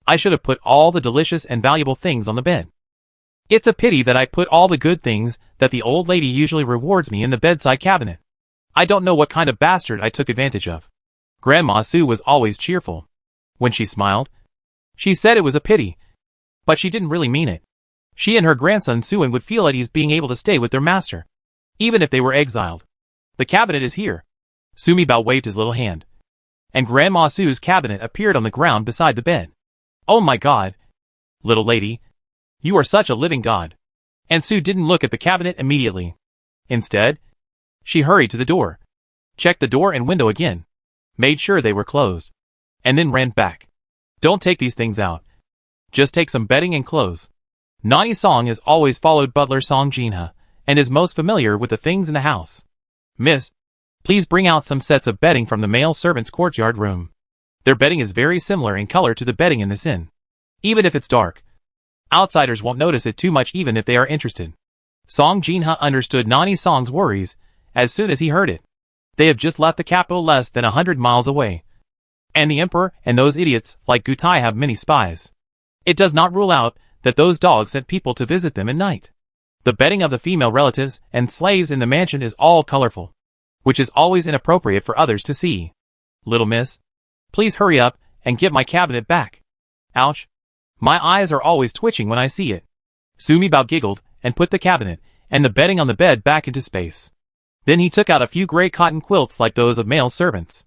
I should have put all the delicious and valuable things on the bed. It's a pity that I put all the good things that the old lady usually rewards me in the bedside cabinet. I don't know what kind of bastard I took advantage of. Grandma Sue was always cheerful. When she smiled, she said it was a pity. But she didn't really mean it. She and her grandson Suin would feel at ease being able to stay with their master, even if they were exiled. The cabinet is here. Sumi Bao waved his little hand. And Grandma Sue's cabinet appeared on the ground beside the bed. Oh my God! Little lady, you are such a living god. And Sue didn't look at the cabinet immediately. Instead, she hurried to the door, checked the door and window again, made sure they were closed, and then ran back. Don't take these things out. Just take some bedding and clothes. Nani Song has always followed butler Song Jinha, and is most familiar with the things in the house. Miss, please bring out some sets of bedding from the male servants' courtyard room. Their bedding is very similar in color to the bedding in this inn. Even if it's dark, outsiders won't notice it too much even if they are interested. Song Jinha understood Nani Song's worries as soon as he heard it. They have just left the capital less than 100 miles away. And the emperor and those idiots like Gutai have many spies. It does not rule out that those dogs sent people to visit them at night. The bedding of the female relatives and slaves in the mansion is all colorful, which is always inappropriate for others to see. Little miss, please hurry up and get my cabinet back. Ouch. My eyes are always twitching when I see it. Sumi Bao giggled and put the cabinet and the bedding on the bed back into space. Then he took out a few gray cotton quilts like those of male servants.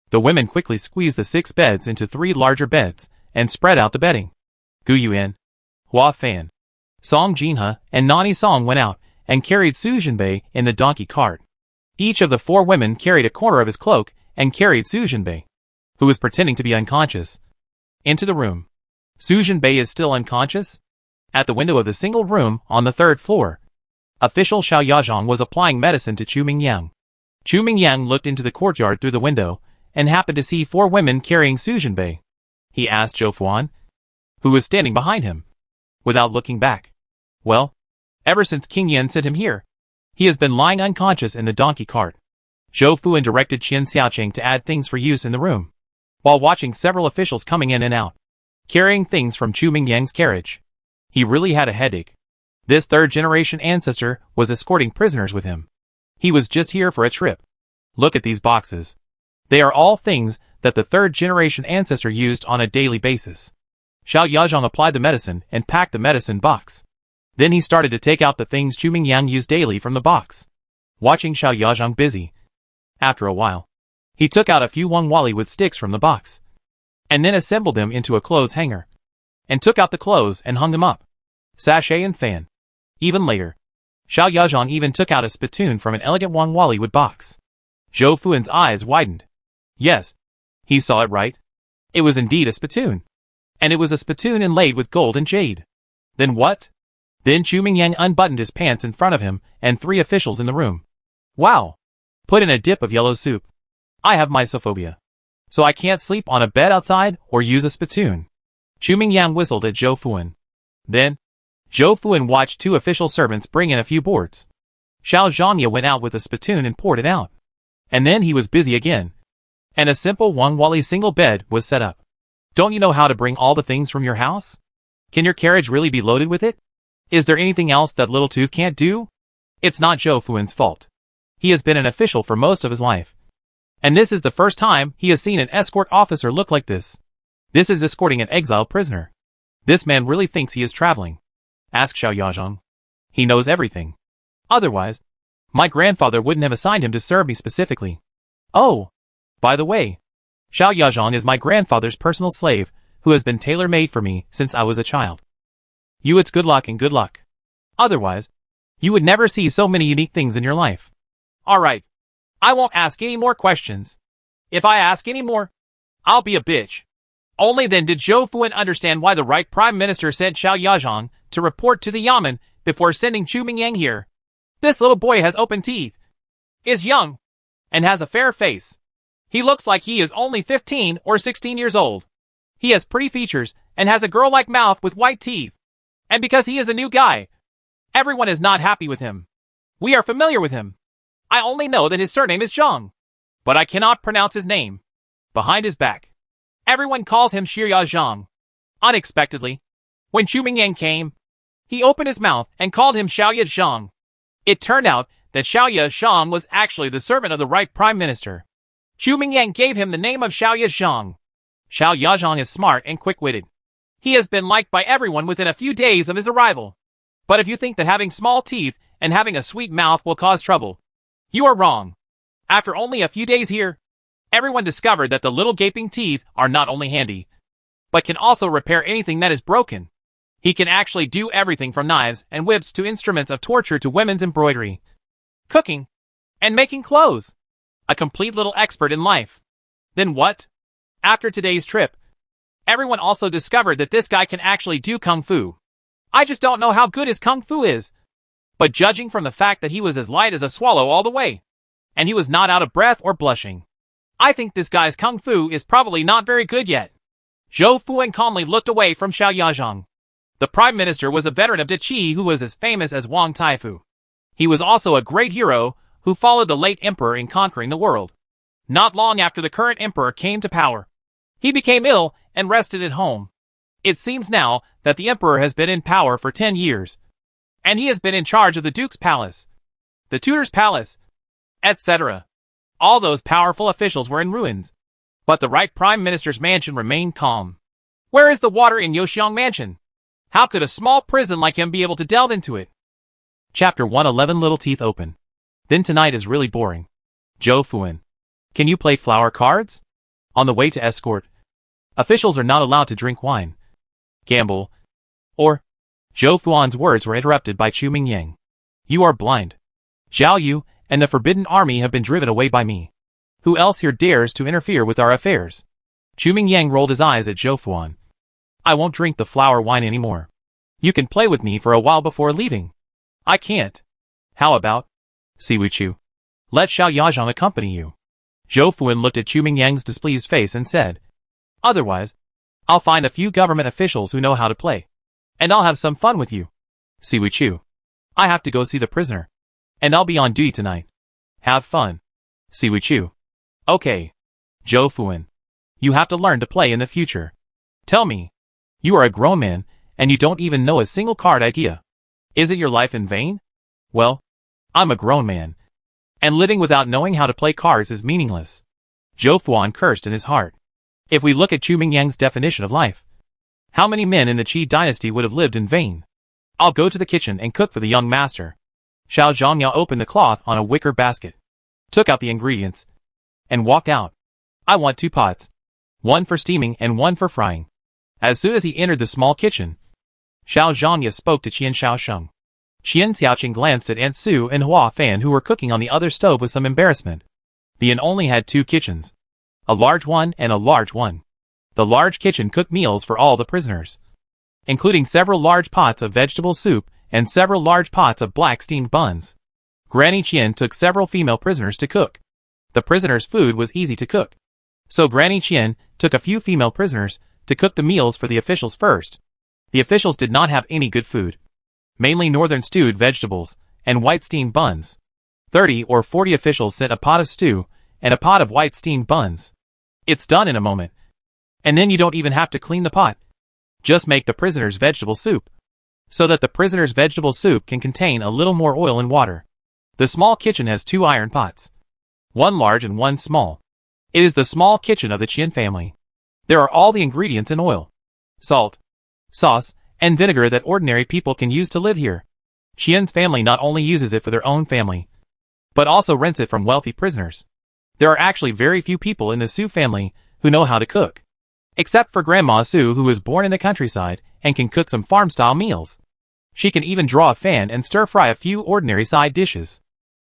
The women quickly squeezed the 6 beds into 3 larger beds and spread out the bedding. Gu Yuan, Hua Fan, Song Jinha, and Nani Song went out and carried Su Jinbei in the donkey cart. Each of the 4 women carried a corner of his cloak and carried Su Jinbei, who was pretending to be unconscious, into the room. Su Jinbei is still unconscious? At the window of the single room on the 3rd floor, official Xiao Yazhong was applying medicine to Chu Mingyang. Chu Mingyang looked into the courtyard through the window and happened to see 4 women carrying Su Jinbei. He asked Zhou Fuan, who was standing behind him, without looking back. Well, ever since King Yan sent him here, he has been lying unconscious in the donkey cart. Zhou Fuan directed Qian Xiaocheng to add things for use in the room, while watching several officials coming in and out, carrying things from Chu Mingyang's carriage. He really had a headache. This 3rd-generation ancestor was escorting prisoners with him. He was just here for a trip. Look at these boxes. They are all things that the 3rd-generation ancestor used on a daily basis. Xiao Yazhong applied the medicine and packed the medicine box. Then he started to take out the things Chu Mingyang used daily from the box, watching Xiao Yazhong busy. After a while, he took out a few Wangwali wood sticks from the box, and then assembled them into a clothes hanger, and took out the clothes and hung them up, sachet and fan. Even later, Xiao Yazhong even took out a spittoon from an elegant Wangwali wood box. Zhou Fuan's eyes widened. Yes, he saw it right. It was indeed a spittoon. And it was a spittoon inlaid with gold and jade. Then what? Then Chu Mingyang unbuttoned his pants in front of him and 3 officials in the room. Wow! Put in a dip of yellow soup. I have mysophobia, so I can't sleep on a bed outside or use a spittoon. Chu Mingyang whistled at Zhou Fuan. Then, Zhou Fuan watched 2 official servants bring in a few boards. Xiao Zhangya went out with a spittoon and poured it out. And then he was busy again. And a simple Wangwali single bed was set up. Don't you know how to bring all the things from your house? Can your carriage really be loaded with it? Is there anything else that Little Tooth can't do? It's not Zhou Fuan's fault. He has been an official for most of his life. And this is the first time he has seen an escort officer look like this. This is escorting an exile prisoner. This man really thinks he is traveling. Ask Xiao Yazhong. He knows everything. Otherwise, my grandfather wouldn't have assigned him to serve me specifically. Oh, by the way, Xiao Yazhong is my grandfather's personal slave, who has been tailor-made for me since I was a child. It's good luck and good luck. Otherwise, you would never see so many unique things in your life. Alright, I won't ask any more questions. If I ask any more, I'll be a bitch. Only then did Zhou Fuan understand why the right prime minister sent Xiao Yazhang to report to the Yamen before sending Chu Mingyang here. This little boy has open teeth, is young, and has a fair face. He looks like he is only 15 or 16 years old. He has pretty features and has a girl-like mouth with white teeth. And because he is a new guy, everyone is not happy with him. We are familiar with him. I only know that his surname is Zhang, but I cannot pronounce his name. Behind his back, everyone calls him Xia Zhang. Unexpectedly, when Chu Mingyang came, he opened his mouth and called him Xiaoya Zhang. It turned out that Xiaoya Zhang was actually the servant of the right prime minister. Chu Mingyang gave him the name of Xiaoya Zhang. Xiaoya Zhang is smart and quick-witted. He has been liked by everyone within a few days of his arrival. But if you think that having small teeth and having a sweet mouth will cause trouble, you are wrong. After only a few days here, everyone discovered that the little gaping teeth are not only handy, but can also repair anything that is broken. He can actually do everything from knives and whips to instruments of torture to women's embroidery, cooking, and making clothes. A complete little expert in life. Then what? After today's trip, everyone also discovered that this guy can actually do kung fu. I just don't know how good his kung fu is. But judging from the fact that he was as light as a swallow all the way, and he was not out of breath or blushing, I think this guy's kung fu is probably not very good yet. Zhou Fuan calmly looked away from Xiao Yazhang. The prime minister was a veteran of Deqi who was as famous as Wang Taifu. He was also a great hero who followed the late emperor in conquering the world. Not long after the current emperor came to power, he became ill and rested at home. It seems now that the emperor has been in power for 10 years, and he has been in charge of the duke's palace, the tutor's palace, etc. All those powerful officials were in ruins, but the right prime minister's mansion remained calm. Where is the water in Yoxiang mansion? How could a small prison like him be able to delve into it? Chapter 111. Little teeth open. Then tonight is really boring. Zhou Fuan. Can you play flower cards? On the way to escort, officials are not allowed to drink wine, gamble, or... Zhou Fuan's words were interrupted by Chu Mingyang. You are blind. Zhao Yu and the Forbidden Army have been driven away by me. Who else here dares to interfere with our affairs? Chu Mingyang rolled his eyes at Zhou Fuan. I won't drink the flower wine anymore. You can play with me for a while before leaving. I can't. How about Siwu Chu? Let Xiao Yazhang accompany you. Zhou Fuan looked at Chu Mingyang's displeased face and said, otherwise, I'll find a few government officials who know how to play, and I'll have some fun with you. Siwu Chu. I have to go see the prisoner, and I'll be on duty tonight. Have fun. Siwu Chu. Okay. Zhou Fuan. You have to learn to play in the future. Tell me. You are a grown man, and you don't even know a single card idea. Is it your life in vain? Well, I'm a grown man, and living without knowing how to play cards is meaningless. Zhou Fuan cursed in his heart. If we look at Chu Mingyang's definition of life, how many men in the Qi dynasty would have lived in vain? I'll go to the kitchen and cook for the young master. Xiao Zhangyao opened the cloth on a wicker basket, took out the ingredients, and walked out. I want 2 pots, one for steaming and one for frying. As soon as he entered the small kitchen, Xiao Zhangyao spoke to Qian Shaosheng. Qian Xiaoqing glanced at Aunt Su and Hua Fan, who were cooking on the other stove with some embarrassment. The inn only had 2 kitchens, a large one and a large one. The large kitchen cooked meals for all the prisoners, including several large pots of vegetable soup and several large pots of black steamed buns. Granny Qian took several female prisoners to cook. The prisoners' food was easy to cook, so Granny Qian took a few female prisoners to cook the meals for the officials first. The officials did not have any good food, mainly northern stewed vegetables and white steamed buns. 30 or 40 officials sent a pot of stew and a pot of white steamed buns. It's done in a moment, and then you don't even have to clean the pot. Just make the prisoners' vegetable soup, so that the prisoners' vegetable soup can contain a little more oil and water. The small kitchen has 2 iron pots, one large and one small. It is the small kitchen of the Qian family. There are all the ingredients in oil, salt, sauce, and vinegar that ordinary people can use to live here. Qian's family not only uses it for their own family, but also rents it from wealthy prisoners. There are actually very few people in the Su family who know how to cook, except for Grandma Su, who was born in the countryside and can cook some farm-style meals. She can even draw a fan and stir-fry a few ordinary side dishes.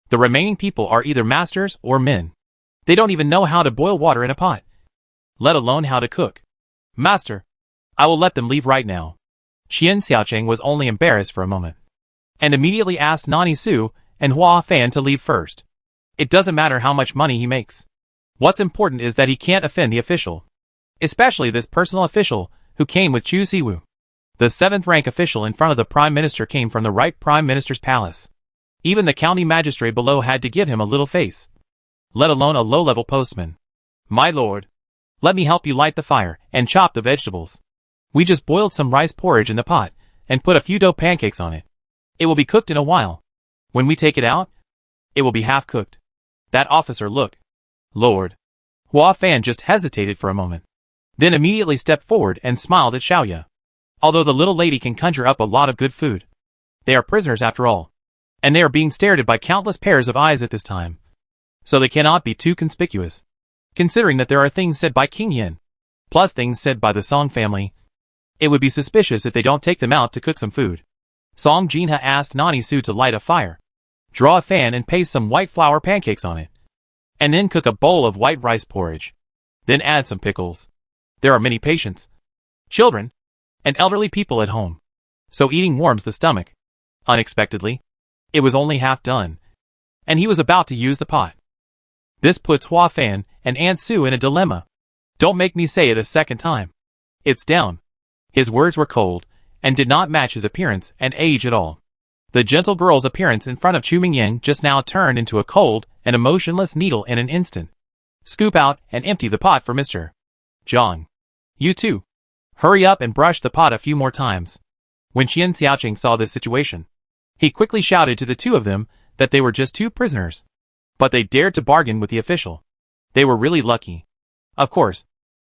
The remaining people are either masters or men. They don't even know how to boil water in a pot, let alone how to cook. Master, I will let them leave right now. Qian Xiaoqing was only embarrassed for a moment, and immediately asked Nani Su and Hua Fan to leave first. It doesn't matter how much money he makes. What's important is that he can't offend the official. Especially this personal official who came with Chu Siwu. The 7th rank official in front of the Prime Minister came from the right Prime Minister's palace. Even the county magistrate below had to give him a little face. Let alone a low-level postman. My lord, let me help you light the fire and chop the vegetables. We just boiled some rice porridge in the pot and put a few dough pancakes on it. It will be cooked in a while. When we take it out, it will be half cooked. That officer looked. Lord. Hua Fan just hesitated for a moment, then immediately stepped forward and smiled at Xiaoya. Although the little lady can conjure up a lot of good food, they are prisoners after all, and they are being stared at by countless pairs of eyes at this time. So they cannot be too conspicuous. Considering that there are things said by King Yin, plus things said by the Song family, it would be suspicious if they don't take them out to cook some food. Song Jinha asked Nani Su to light a fire, draw a fan and paste some white flour pancakes on it, and then cook a bowl of white rice porridge. Then add some pickles. There are many patients, children, and elderly people at home, so eating warms the stomach. Unexpectedly, it was only half done, and he was about to use the pot. This puts Hua Fan and Aunt Su in a dilemma. Don't make me say it a second time. It's down. His words were cold, and did not match his appearance and age at all. The gentle girl's appearance in front of Chu Mingying just now turned into a cold and emotionless needle in an instant. Scoop out and empty the pot for Mr. Zhang. You too. Hurry up and brush the pot a few more times. When Qian Xiaoqing saw this situation, he quickly shouted to the two of them that they were just 2 prisoners. But they dared to bargain with the official. They were really lucky. Of course,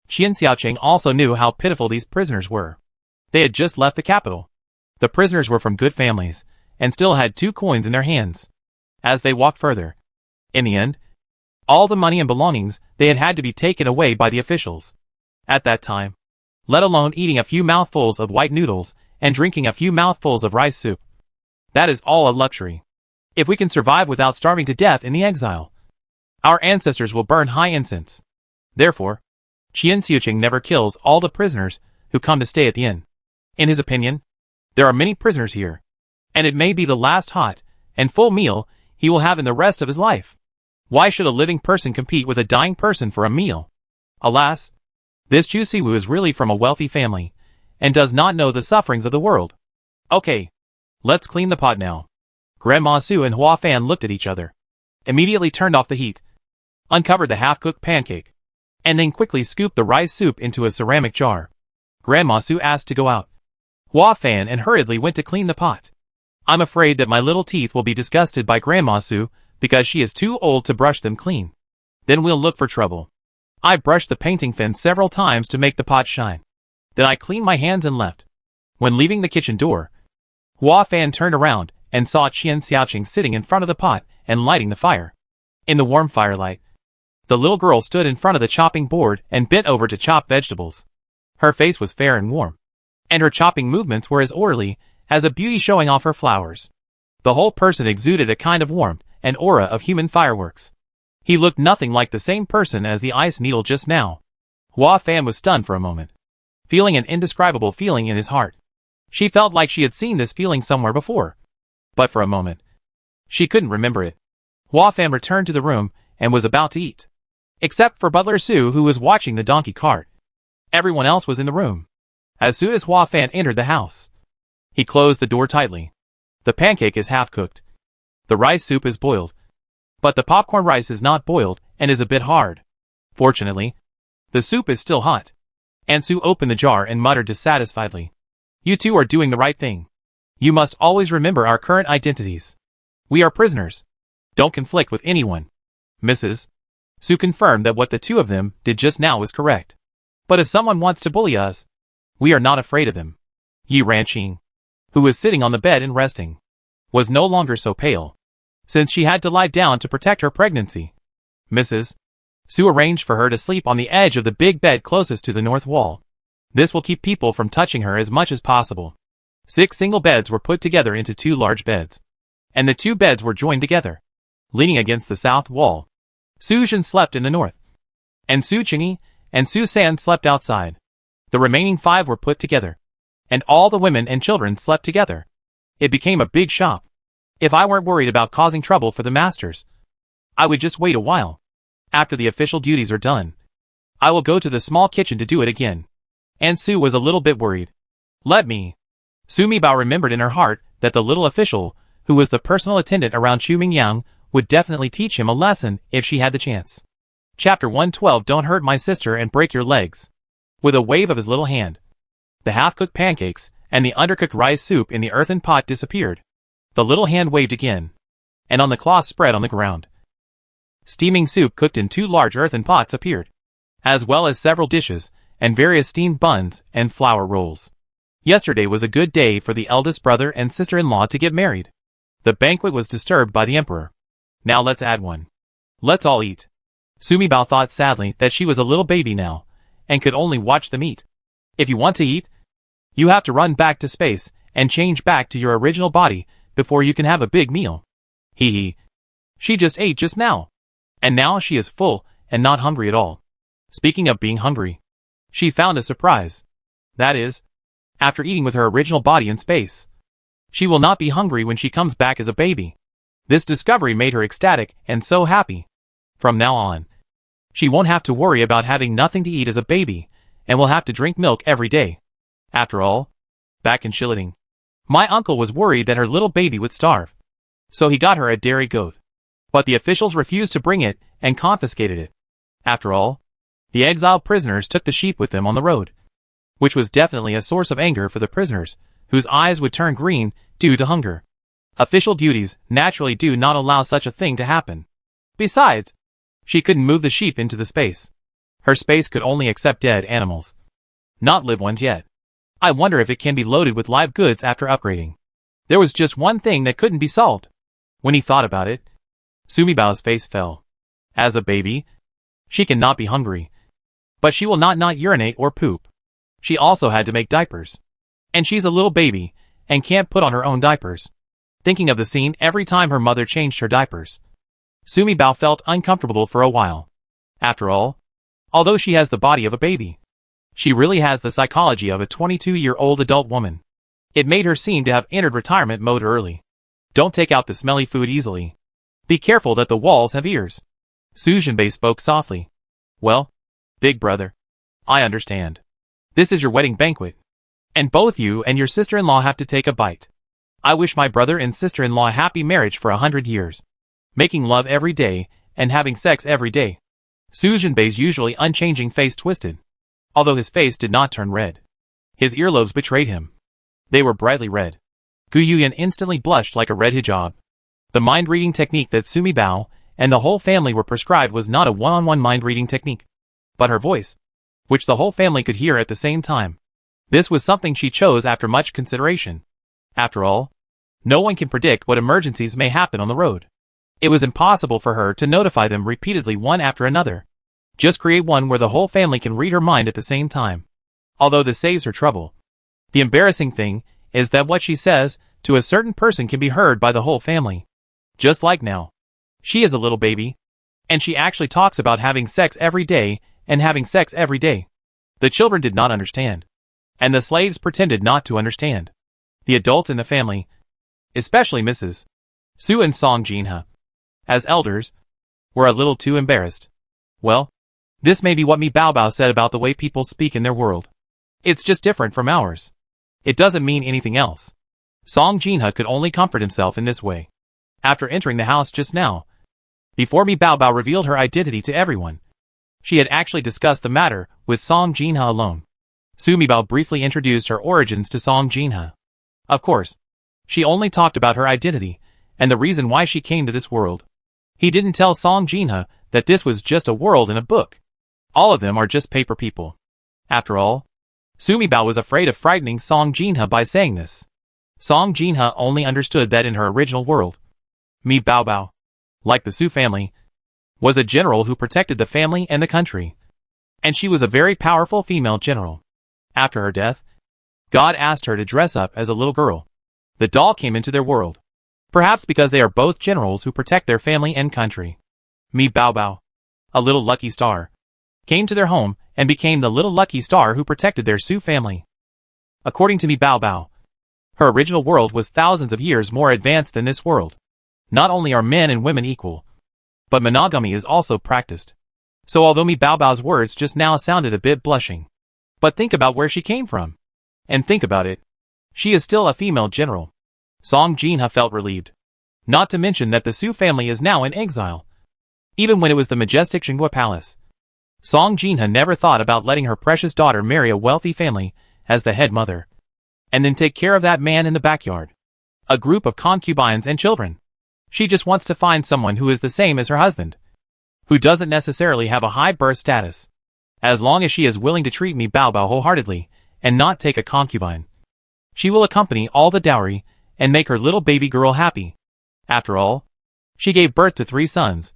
Qian Xiaoqing also knew how pitiful these prisoners were. They had just left the capital. The prisoners were from good families, and still had 2 coins in their hands. As they walked further, in the end, all the money and belongings they had to be taken away by the officials. At that time, let alone eating a few mouthfuls of white noodles and drinking a few mouthfuls of rice soup. That is all a luxury. If we can survive without starving to death in the exile, our ancestors will burn high incense. Therefore, Qian Xiuqing never kills all the prisoners who come to stay at the inn. In his opinion, there are many prisoners here, and it may be the last hot and full meal he will have in the rest of his life. Why should a living person compete with a dying person for a meal? Alas, this Chu Siwu is really from a wealthy family, and does not know the sufferings of the world. Okay, let's clean the pot now. Grandma Su and Hua Fan looked at each other, immediately turned off the heat, uncovered the half-cooked pancake, and then quickly scooped the rice soup into a ceramic jar. Grandma Su asked to go out. Hua Fan and hurriedly went to clean the pot. I'm afraid that my little teeth will be disgusted by Grandma Su because she is too old to brush them clean. Then we'll look for trouble. I brushed the painting fin several times to make the pot shine. Then I cleaned my hands and left. When leaving the kitchen door, Hua Fan turned around and saw Qian Xiaoqing sitting in front of the pot and lighting the fire. In the warm firelight, the little girl stood in front of the chopping board and bent over to chop vegetables. Her face was fair and warm, and her chopping movements were as orderly as a beauty showing off her flowers. The whole person exuded a kind of warmth and aura of human fireworks. He looked nothing like the same person as the ice needle just now. Hua Fan was stunned for a moment, feeling an indescribable feeling in his heart. She felt like she had seen this feeling somewhere before, but for a moment, she couldn't remember it. Hua Fan returned to the room and was about to eat, except for Butler Su, who was watching the donkey cart. Everyone else was in the room. As soon as Hua Fan entered the house, he closed the door tightly. The pancake is half cooked. The rice soup is boiled, but the popcorn rice is not boiled and is a bit hard. Fortunately, the soup is still hot. Aunt Su opened the jar and muttered dissatisfiedly, "You two are doing the right thing. You must always remember our current identities. We are prisoners. Don't conflict with anyone." Mrs. Su confirmed that what the two of them did just now was correct. But if someone wants to bully us, we are not afraid of them. Yi Ranqing, who was sitting on the bed and resting, was no longer so pale, since she had to lie down to protect her pregnancy. Mrs. Su arranged for her to sleep on the edge of the big bed closest to the north wall. This will keep people from touching her as much as possible. 6 single beds were put together into 2 large beds, and the 2 beds were joined together, leaning against the south wall. Su Jin slept in the north, and Su Qingyi and Su San slept outside. The remaining 5 were put together. And all the women and children slept together. It became a big shop. If I weren't worried about causing trouble for the masters, I would just wait a while. After the official duties are done, I will go to the small kitchen to do it again. And Sue was a little bit worried. Let me. Sumi Bao remembered in her heart that the little official, who was the personal attendant around Chu Mingyang, would definitely teach him a lesson if she had the chance. Chapter 112. Don't hurt my sister and break your legs. With a wave of his little hand, the half-cooked pancakes and the undercooked rice soup in the earthen pot disappeared. The little hand waved again, and on the cloth spread on the ground, steaming soup cooked in 2 large earthen pots appeared, as well as several dishes and various steamed buns and flour rolls. Yesterday was a good day for the eldest brother and sister-in-law to get married. The banquet was disturbed by the emperor. Now let's add one. Let's all eat. Sumi Bao thought sadly that she was a little baby now, and could only watch them eat. If you want to eat, you have to run back to space and change back to your original body before you can have a big meal. Hee hee. She just ate just now. And now she is full and not hungry at all. Speaking of being hungry, she found a surprise. That is, after eating with her original body in space, she will not be hungry when she comes back as a baby. This discovery made her ecstatic and so happy. From now on, she won't have to worry about having nothing to eat as a baby, and will have to drink milk every day. After all, back in Shiliting, my uncle was worried that her little baby would starve. So he got her a dairy goat. But the officials refused to bring it and confiscated it. After all, the exiled prisoners took the sheep with them on the road, which was definitely a source of anger for the prisoners, whose eyes would turn green due to hunger. Official duties naturally do not allow such a thing to happen. Besides, she couldn't move the sheep into the space. Her space could only accept dead animals, not live ones yet. I wonder if it can be loaded with live goods after upgrading. There was just one thing that couldn't be solved. When he thought about it, Sumi Bao's face fell. As a baby, she cannot be hungry. But she will not urinate or poop. She also had to make diapers. And she's a little baby, and can't put on her own diapers. Thinking of the scene every time her mother changed her diapers, Sumi Bao felt uncomfortable for a while. After all, although she has the body of a baby, she really has the psychology of a 22-year-old adult woman. It made her seem to have entered retirement mode early. Don't take out the smelly food easily. Be careful that the walls have ears. Su Jinbei spoke softly. Well, big brother, I understand. This is your wedding banquet, and both you and your sister-in-law have to take a bite. I wish my brother and sister-in-law a happy marriage for 100 years. Making love every day, and having sex every day. Su Jinbei's usually unchanging face twisted, although his face did not turn red. His earlobes betrayed him. They were brightly red. Gu Yuyan instantly blushed like a red hijab. The mind-reading technique that Sumi Bao and the whole family were prescribed was not a one-on-one mind-reading technique, but her voice, which the whole family could hear at the same time. This was something she chose after much consideration. After all, no one can predict what emergencies may happen on the road. It was impossible for her to notify them repeatedly one after another. Just create one where the whole family can read her mind at the same time. Although this saves her trouble. The embarrassing thing is that what she says to a certain person can be heard by the whole family. Just like now. She is a little baby, and she actually talks about having sex every day and having sex every day. The children did not understand, and the slaves pretended not to understand. The adults in the family, especially Mrs. Su and Song Jinha, as elders, were a little too embarrassed. Well, this may be what Mi Bao Bao said about the way people speak in their world. It's just different from ours. It doesn't mean anything else. Song Jinha could only comfort himself in this way. After entering the house just now, before Mi Bao Bao revealed her identity to everyone, she had actually discussed the matter with Song Jinha alone. Sumi Bao briefly introduced her origins to Song Jinha. Of course, she only talked about her identity and the reason why she came to this world. He didn't tell Song Jinha that this was just a world in a book. All of them are just paper people. After all, Sumi Bao was afraid of frightening Song Jinha by saying this. Song Jinha only understood that in her original world, Mi Bao Bao, like the Su family, was a general who protected the family and the country. And she was a very powerful female general. After her death, God asked her to dress up as a little girl. The doll came into their world. Perhaps because they are both generals who protect their family and country. Mi Bao Bao, a little lucky star, came to their home and became the little lucky star who protected their Su family. According to Mi Bao Bao, her original world was thousands of years more advanced than this world. Not only are men and women equal, but monogamy is also practiced. So although Mi Bao Bao's words just now sounded a bit blushing, but think about where she came from. And think about it. She is still a female general. Song Jinha felt relieved. Not to mention that the Su family is now in exile. Even when it was the majestic Xinghua Palace, Song Jinha never thought about letting her precious daughter marry a wealthy family as the head mother, and then take care of that man in the backyard. A group of concubines and children. She just wants to find someone who is the same as her husband, who doesn't necessarily have a high birth status, as long as she is willing to treat Mi Bao Bao wholeheartedly and not take a concubine. She will accompany all the dowry and make her little baby girl happy. After all, she gave birth to 3 sons,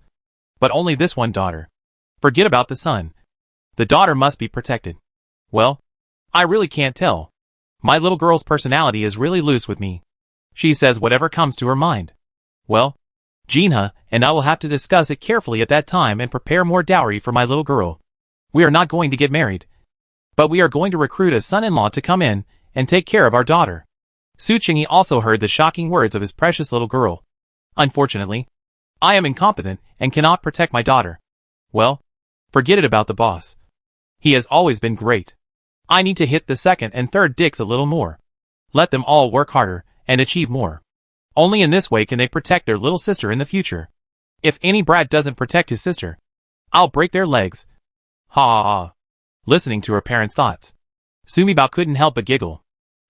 but only this one daughter. Forget about the son. The daughter must be protected. Well, I really can't tell. My little girl's personality is really loose with me. She says whatever comes to her mind. Well, Jinha and I will have to discuss it carefully at that time and prepare more dowry for my little girl. We are not going to get married, but we are going to recruit a son-in-law to come in and take care of our daughter. Su Qingyi also heard the shocking words of his precious little girl. Unfortunately, I am incompetent and cannot protect my daughter. Well, forget it about the boss. He has always been great. I need to hit the second and third dicks a little more. Let them all work harder and achieve more. Only in this way can they protect their little sister in the future. If any brat doesn't protect his sister, I'll break their legs. Ha ha ha. Listening to her parents' thoughts, Su Mi Bao couldn't help but giggle.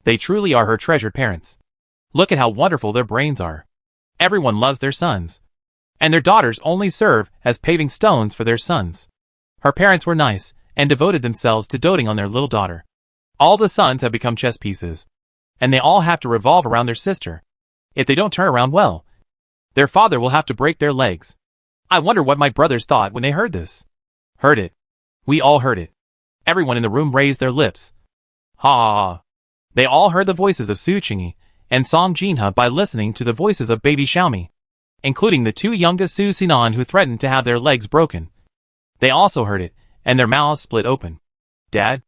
They truly are her treasured parents. Look at how wonderful their brains are. Everyone loves their sons, and their daughters only serve as paving stones for their sons. Her parents were nice and devoted themselves to doting on their little daughter. All the sons have become chess pieces, and they all have to revolve around their sister. If they don't turn around well, their father will have to break their legs. I wonder what my brothers thought when they heard this. Heard it. We all heard it. Everyone in the room raised their lips. Ha ha ha. They all heard the voices of Su Qingyi and Song Jinha by listening to the voices of baby Xiaomi, including the 2 youngest Su Sinan who threatened to have their legs broken. They also heard it, and their mouths split open. Dad,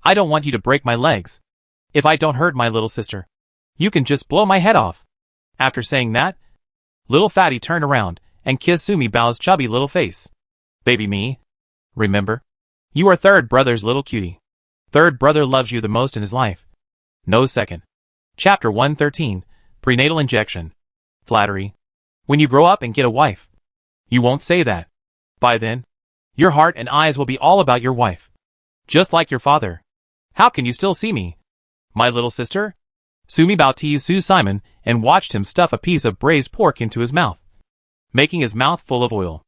I don't want you to break my legs. If I don't hurt my little sister, you can just blow my head off. After saying that, little fatty turned around and kissed Su Mi Bao's chubby little face. Baby me, remember? You are third brother's little cutie. Third brother loves you the most in his life. No second. Chapter 113, Prenatal Injection. Flattery. When you grow up and get a wife, you won't say that. By then, your heart and eyes will be all about your wife. Just like your father. How can you still see me? My little sister? Su Mi Bao teased Su Simon and watched him stuff a piece of braised pork into his mouth, making his mouth full of oil.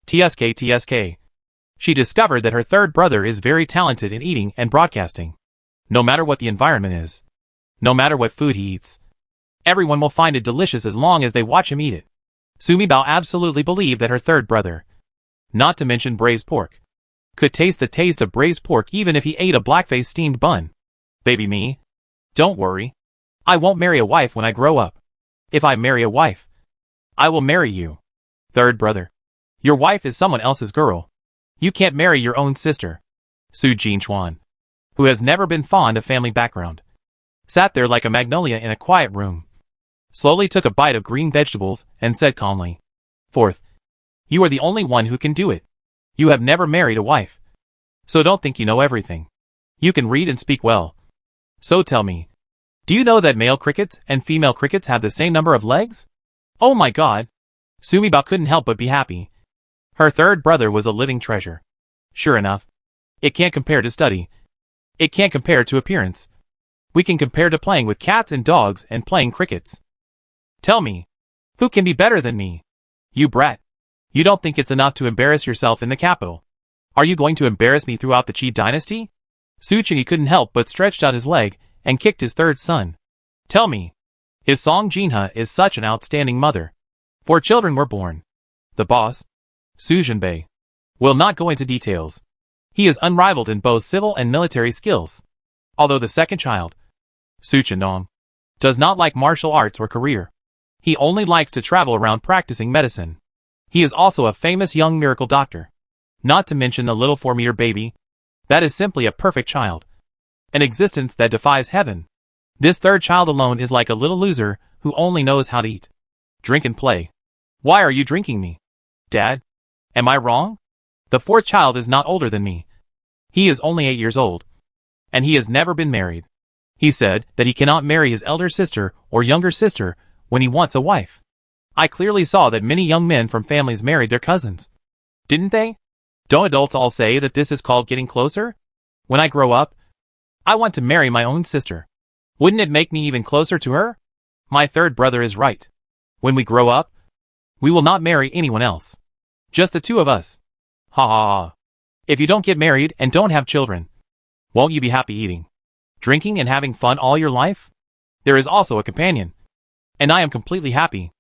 TSK. She discovered that her third brother is very talented in eating and broadcasting. No matter what the environment is, no matter what food he eats, everyone will find it delicious as long as they watch him eat it. Su Mi Bao absolutely believed that her third brother, not to mention braised pork, could taste the taste of braised pork even if he ate a blackface steamed bun. Baby me, don't worry. I won't marry a wife when I grow up. If I marry a wife, I will marry you. Third brother, your wife is someone else's girl. You can't marry your own sister. Su Jinchuan, who has never been fond of family background, sat there like a magnolia in a quiet room, slowly took a bite of green vegetables and said calmly, Fourth, you are the only one who can do it. You have never married a wife, so don't think you know everything. You can read and speak well. So tell me, do you know that male crickets and female crickets have the same number of legs? Oh my god. Su Mi Bao couldn't help but be happy. Her third brother was a living treasure. Sure enough, it can't compare to study. It can't compare to appearance. We can compare to playing with cats and dogs and playing crickets. Tell me, who can be better than me? You brat. You don't think it's enough to embarrass yourself in the capital. Are you going to embarrass me throughout the Qi dynasty? Su Qingyi couldn't help but stretched out his leg and kicked his third son. Tell me, his Song Jinha is such an outstanding mother. 4 children were born. The boss, Su Zhenbei, will not go into details. He is unrivaled in both civil and military skills. Although the second child, Su Chendong, does not like martial arts or career. He only likes to travel around practicing medicine. He is also a famous young miracle doctor. Not to mention the little 4-meter baby. That is simply a perfect child. An existence that defies heaven. This third child alone is like a little loser who only knows how to eat, drink and play. Why are you drinking me? Dad? Am I wrong? The fourth child is not older than me. He is only 8 years old. And he has never been married. He said that he cannot marry his elder sister or younger sister when he wants a wife. I clearly saw that many young men from families married their cousins. Didn't they? Don't adults all say that this is called getting closer? When I grow up, I want to marry my own sister. Wouldn't it make me even closer to her? My third brother is right. When we grow up, we will not marry anyone else. Just the two of us. Ha ha ha. If you don't get married and don't have children, won't you be happy eating, drinking and having fun all your life? There is also a companion. And I am completely happy.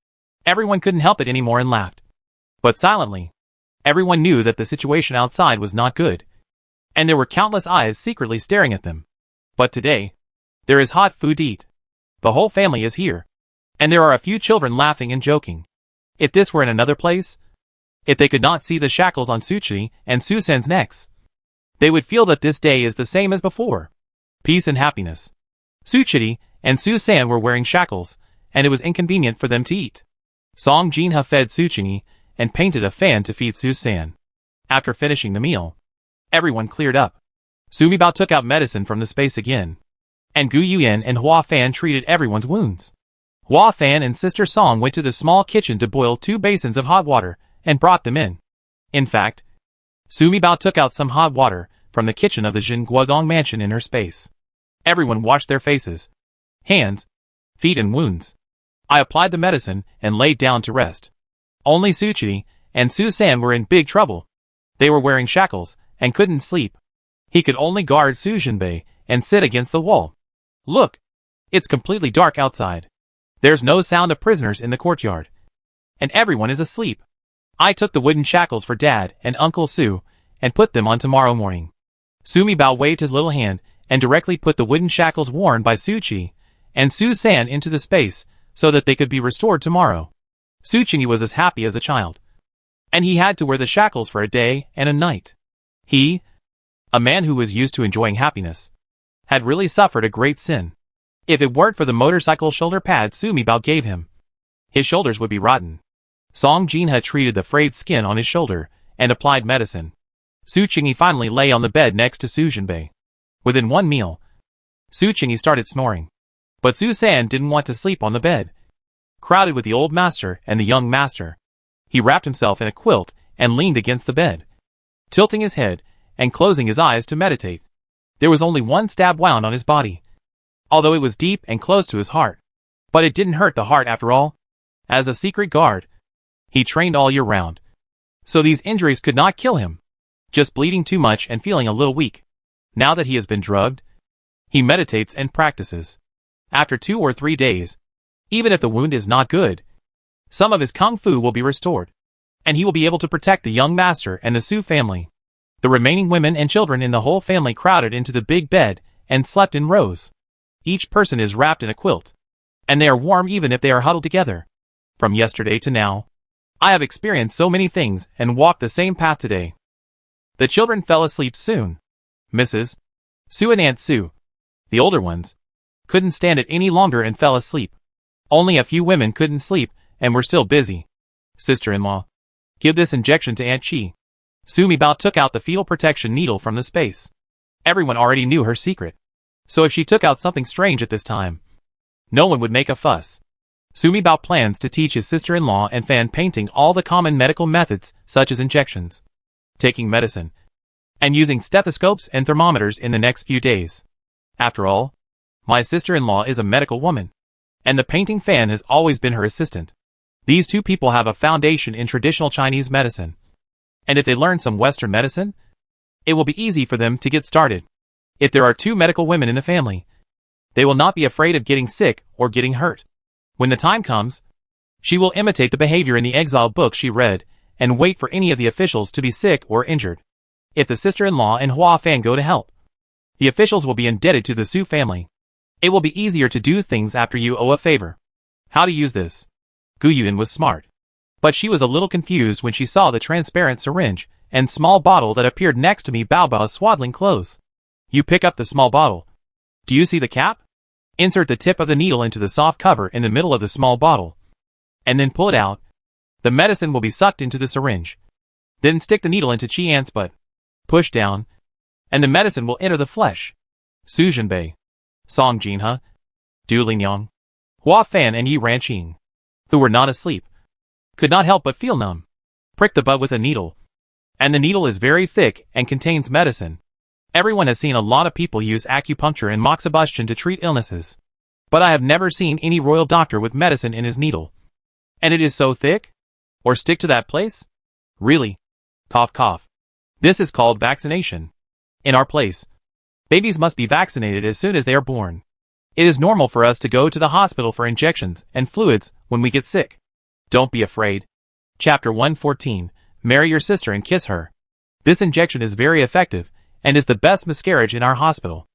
Everyone couldn't help it anymore and laughed. But silently, everyone knew that the situation outside was not good. And there were countless eyes secretly staring at them. But today, there is hot food to eat. The whole family is here. And there are a few children laughing and joking. If this were in another place, if they could not see the shackles on Suchi and Susan's necks, they would feel that this day is the same as before. Peace and happiness. Suchi and Susan were wearing shackles, and it was inconvenient for them to eat. Song Jinha fed Suchi and painted a fan to feed Susan. After finishing the meal, everyone cleared up. Sumibao took out medicine from the space again. And Gu Yuan and Hua Fan treated everyone's wounds. Hua Fan and Sister Song went to the small kitchen to boil 2 basins of hot water and brought them in. In fact, Sumibao took out some hot water from the kitchen of the Jin Guodong mansion in her space. Everyone washed their faces, hands, feet and wounds. I applied the medicine and laid down to rest. Only Suchi and Susan were in big trouble. They were wearing shackles and couldn't sleep. He could only guard Sujinbei and sit against the wall. Look, it's completely dark outside. There's no sound of prisoners in the courtyard. And everyone is asleep. I took the wooden shackles for Dad and Uncle Su and put them on tomorrow morning. Sumibao waved his little hand and directly put the wooden shackles worn by Suchi and Susan into the space so that they could be restored tomorrow. Suchi was as happy as a child. And he had to wear the shackles for a day and a night. He, a man who was used to enjoying happiness, had really suffered a great sin. If it weren't for the motorcycle shoulder pads Sumibao gave him, his shoulders would be rotten. Song Jinha treated the frayed skin on his shoulder and applied medicine. Suchi finally lay on the bed next to Sujinbei. Within one meal, Suchi started snoring. But Susan didn't want to sleep on the bed. Crowded with the old master and the young master, he wrapped himself in a quilt and leaned against the bed, tilting his head and closing his eyes to meditate. There was only one stab wound on his body, although it was deep and close to his heart. But it didn't hurt the heart after all. As a secret guard, he trained all year round. So these injuries could not kill him. Just bleeding too much and feeling a little weak. Now that he has been drugged, he meditates and practices. After 2 or 3 days, even if the wound is not good, some of his kung fu will be restored, and he will be able to protect the young master and the Su family. The remaining women and children in the whole family crowded into the big bed and slept in rows. Each person is wrapped in a quilt, and they are warm even if they are huddled together. From yesterday to now, I have experienced so many things and walked the same path today. The children fell asleep soon. Mrs. Su and Aunt Su, the older ones, couldn't stand it any longer and fell asleep. Only a few women couldn't sleep and were still busy. Sister-in-law, give this injection to Aunt Chi. Sumibao took out the fetal protection needle from the space. Everyone already knew her secret. So if she took out something strange at this time, no one would make a fuss. Sumibao plans to teach his sister-in-law and fan painting all the common medical methods such as injections, taking medicine, and using stethoscopes and thermometers in the next few days. After all, my sister-in-law is a medical woman, and the painting fan has always been her assistant. These two people have a foundation in traditional Chinese medicine. And if they learn some Western medicine, it will be easy for them to get started. If there are 2 medical women in the family, they will not be afraid of getting sick or getting hurt. When the time comes, she will imitate the behavior in the Exile book she read and wait for any of the officials to be sick or injured. If the sister-in-law and Hua Fan go to help, the officials will be indebted to the Su family. It will be easier to do things after you owe a favor. How to use this? Gu Yuan was smart. But she was a little confused when she saw the transparent syringe and small bottle that appeared next to me Bao Bao's swaddling clothes. You pick up the small bottle. Do you see the cap? Insert the tip of the needle into the soft cover in the middle of the small bottle. And then pull it out. The medicine will be sucked into the syringe. Then stick the needle into Chi Ant's butt. Push down. And the medicine will enter the flesh. Su Jinbei. Song Jinhe. Du Lingyang. Hua Fan and Yi Ranqing, who were not asleep, could not help but feel numb. Prick the butt with a needle. And the needle is very thick and contains medicine. Everyone has seen a lot of people use acupuncture and moxibustion to treat illnesses. But I have never seen any royal doctor with medicine in his needle. And it is so thick? Or stick to that place? Really? Cough cough. This is called vaccination. In our place, babies must be vaccinated as soon as they are born. It is normal for us to go to the hospital for injections and fluids when we get sick. Don't be afraid. Chapter 114. Marry your sister and kiss her. This injection is very effective and is the best miscarriage in our hospital.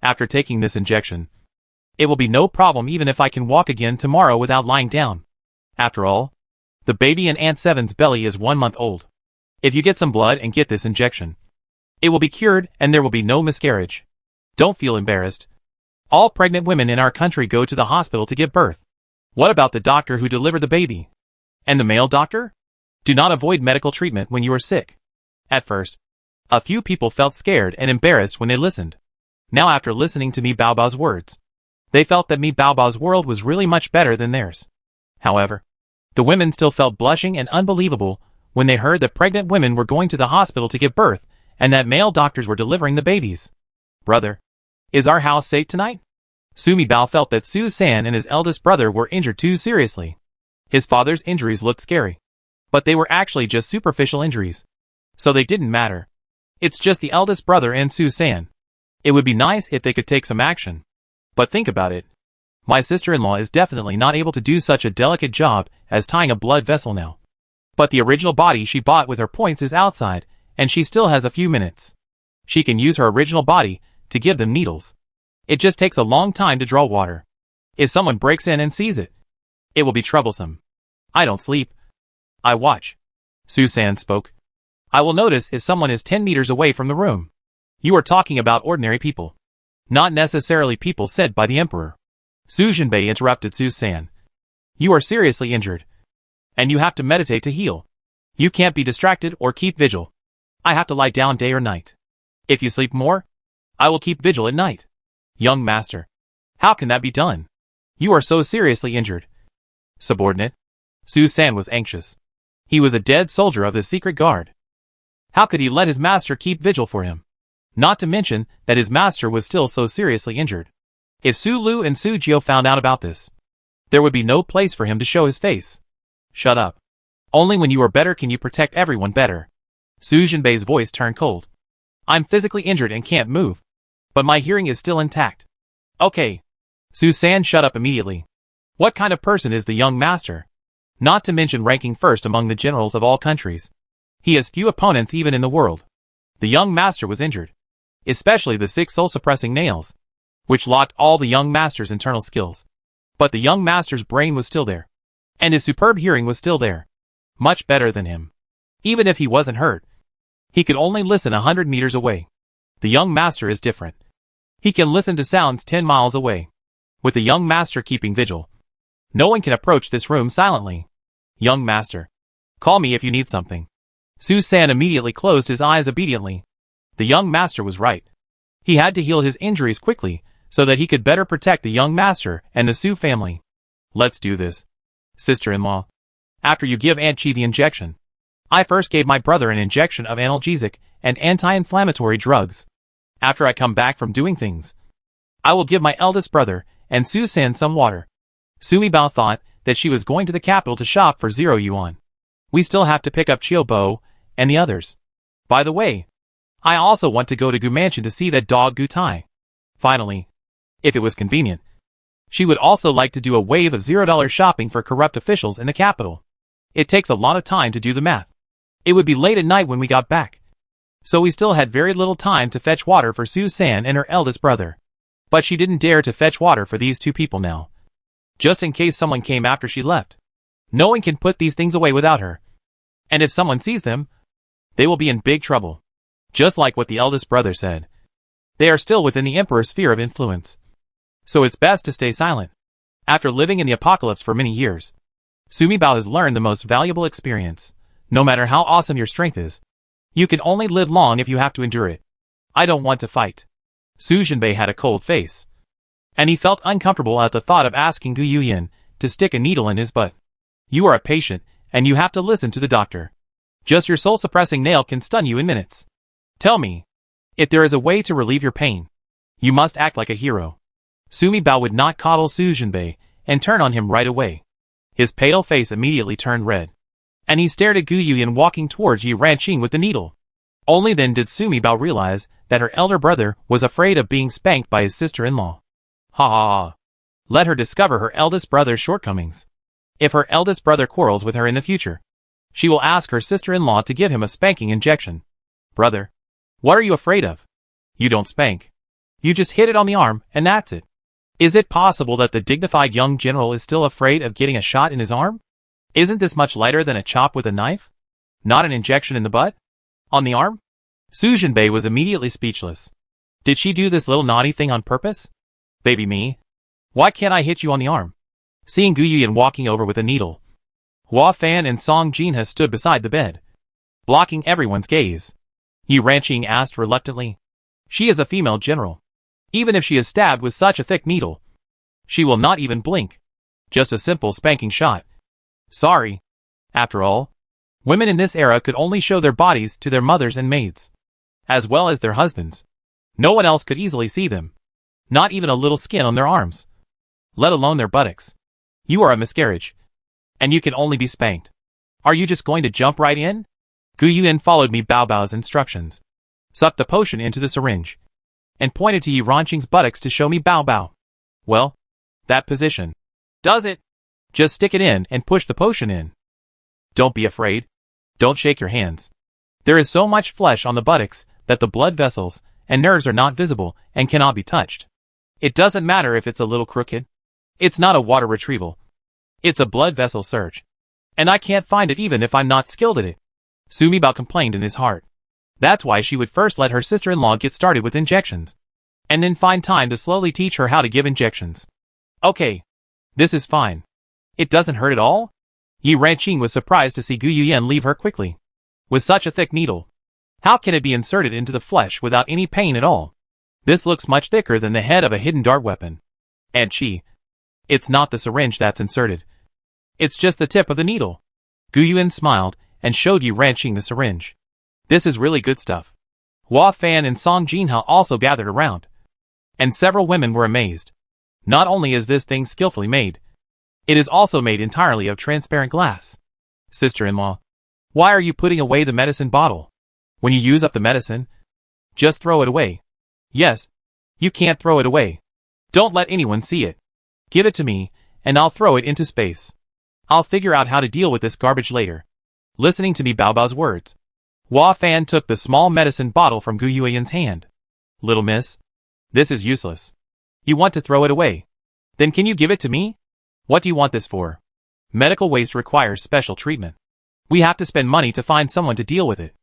After taking this injection, it will be no problem even if I can walk again tomorrow without lying down. After all, the baby in Aunt Seven's belly is 1 month old. If you get some blood and get this injection, it will be cured and there will be no miscarriage. Don't feel embarrassed. All pregnant women in our country go to the hospital to give birth. What about the doctor who delivered the baby? And the male doctor? Do not avoid medical treatment when you are sick. At first, a few people felt scared and embarrassed when they listened. Now after listening to Mi Bao Bao's words, they felt that Mi Bao Bao's world was really much better than theirs. However, the women still felt blushing and unbelievable when they heard that pregnant women were going to the hospital to give birth and that male doctors were delivering the babies. Brother, is our house safe tonight? Su Mi Bao felt that Su San and his eldest brother were injured too seriously. His father's injuries looked scary, but they were actually just superficial injuries, so they didn't matter. It's just the eldest brother and Su San. It would be nice if they could take some action. But think about it. My sister-in-law is definitely not able to do such a delicate job as tying a blood vessel now. But the original body she bought with her points is outside, and she still has a few minutes. She can use her original body to give them needles. It just takes a long time to draw water. If someone breaks in and sees it, it will be troublesome. I don't sleep. I watch. Su San spoke. I will notice if someone is 10 meters away from the room. You are talking about ordinary people, not necessarily people sent by the emperor. Su Jinbei interrupted Su San. You are seriously injured, and you have to meditate to heal. You can't be distracted or keep vigil. I have to lie down day or night. If you sleep more, I will keep vigil at night. Young master, how can that be done? You are so seriously injured. Subordinate. Su San was anxious. He was a dead soldier of the secret guard. How could he let his master keep vigil for him? Not to mention that his master was still so seriously injured. If Su Lu and Su Jiao found out about this, there would be no place for him to show his face. Shut up. Only when you are better can you protect everyone better. Su Jinbei's voice turned cold. I'm physically injured and can't move, but my hearing is still intact. Okay. Su San shut up immediately. What kind of person is the young master? Not to mention ranking first among the generals of all countries. He has few opponents even in the world. The young master was injured, especially the 6 soul-suppressing nails, which locked all the young master's internal skills. But the young master's brain was still there, and his superb hearing was still there. Much better than him. Even if he wasn't hurt, he could only listen 100 meters away. The young master is different. He can listen to sounds 10 miles away. With the young master keeping vigil, no one can approach this room silently. Young master, call me if you need something. Su San immediately closed his eyes obediently. The young master was right. He had to heal his injuries quickly so that he could better protect the young master and the Su family. Let's do this. Sister-in-law, after you give Aunt Chi the injection, I first gave my brother an injection of analgesic and anti-inflammatory drugs. After I come back from doing things, I will give my eldest brother and Su San some water. Su Mi Bao thought that she was going to the capital to shop for 0 yuan. We still have to pick up Chiu Bo and the others. By the way, I also want to go to Gu Mansion to see that dog Gu Tai. Finally, if it was convenient, she would also like to do a wave of $0 shopping for corrupt officials in the capital. It takes a lot of time to do the math. It would be late at night when we got back, so we still had very little time to fetch water for Su San and her eldest brother. But she didn't dare to fetch water for these 2 people now, just in case someone came after she left. No one can put these things away without her. And if someone sees them, they will be in big trouble. Just like what the eldest brother said. They are still within the Emperor's sphere of influence. So it's best to stay silent. After living in the apocalypse for many years, Sumibao has learned the most valuable experience. No matter how awesome your strength is, you can only live long if you have to endure it. I don't want to fight. Su Jinbei had a cold face. And he felt uncomfortable at the thought of asking Gu Yuyan to stick a needle in his butt. You are a patient, and you have to listen to the doctor. Just your soul-suppressing nail can stun you in minutes. Tell me, if there is a way to relieve your pain, you must act like a hero. Sumibao would not coddle Su Jinbei and turn on him right away. His pale face immediately turned red. And he stared at Gu Yuyan walking towards Yi Ranqing with the needle. Only then did Sumibao realize that her elder brother was afraid of being spanked by his sister-in-law. Ha ha ha. Let her discover her eldest brother's shortcomings. If her eldest brother quarrels with her in the future, she will ask her sister-in-law to give him a spanking injection. Brother, what are you afraid of? You don't spank. You just hit it on the arm, and that's it. Is it possible that the dignified young general is still afraid of getting a shot in his arm? Isn't this much lighter than a chop with a knife? Not an injection in the butt? On the arm? Su Jinbei was immediately speechless. Did she do this little naughty thing on purpose? Baby me. Why can't I hit you on the arm? Seeing Gu Yuyan walking over with a needle, Hua Fan and Song Jinha stood beside the bed, blocking everyone's gaze. Yi Ranqing asked reluctantly. She is a female general. Even if she is stabbed with such a thick needle, she will not even blink. Just a simple spanking shot. Sorry. After all, women in this era could only show their bodies to their mothers and maids, as well as their husbands. No one else could easily see them. Not even a little skin on their arms, let alone their buttocks. You are a miscarriage, and you can only be spanked. Are you just going to jump right in? Gu Yuyan followed Mi Bao Bao's instructions, sucked the potion into the syringe, and pointed to Yi Ranqing's buttocks to show Mi Bao Bao. Well, that position. Does it? Just stick it in and push the potion in. Don't be afraid. Don't shake your hands. There is so much flesh on the buttocks that the blood vessels and nerves are not visible and cannot be touched. It doesn't matter if it's a little crooked. It's not a water retrieval. It's a blood vessel search. And I can't find it even if I'm not skilled at it. Sumibao complained in his heart. That's why she would first let her sister-in-law get started with injections, and then find time to slowly teach her how to give injections. Okay. This is fine. It doesn't hurt at all? Yi Ranqing was surprised to see Gu Yuyan leave her quickly. With such a thick needle, how can it be inserted into the flesh without any pain at all? This looks much thicker than the head of a hidden dart weapon. And it's not the syringe that's inserted. It's just the tip of the needle. Gu Yuyan smiled and showed Yi Ranqing the syringe. This is really good stuff. Hua Fan and Song Jinha also gathered around, and several women were amazed. Not only is this thing skillfully made, it is also made entirely of transparent glass. Sister-in-law, why are you putting away the medicine bottle? When you use up the medicine, just throw it away. Yes, you can't throw it away. Don't let anyone see it. Give it to me, and I'll throw it into space. I'll figure out how to deal with this garbage later. Listening to Mi Bao Bao's words, Hua Fan took the small medicine bottle from Gu Yuyan's hand. Little miss, this is useless. You want to throw it away? Then can you give it to me? What do you want this for? Medical waste requires special treatment. We have to spend money to find someone to deal with it.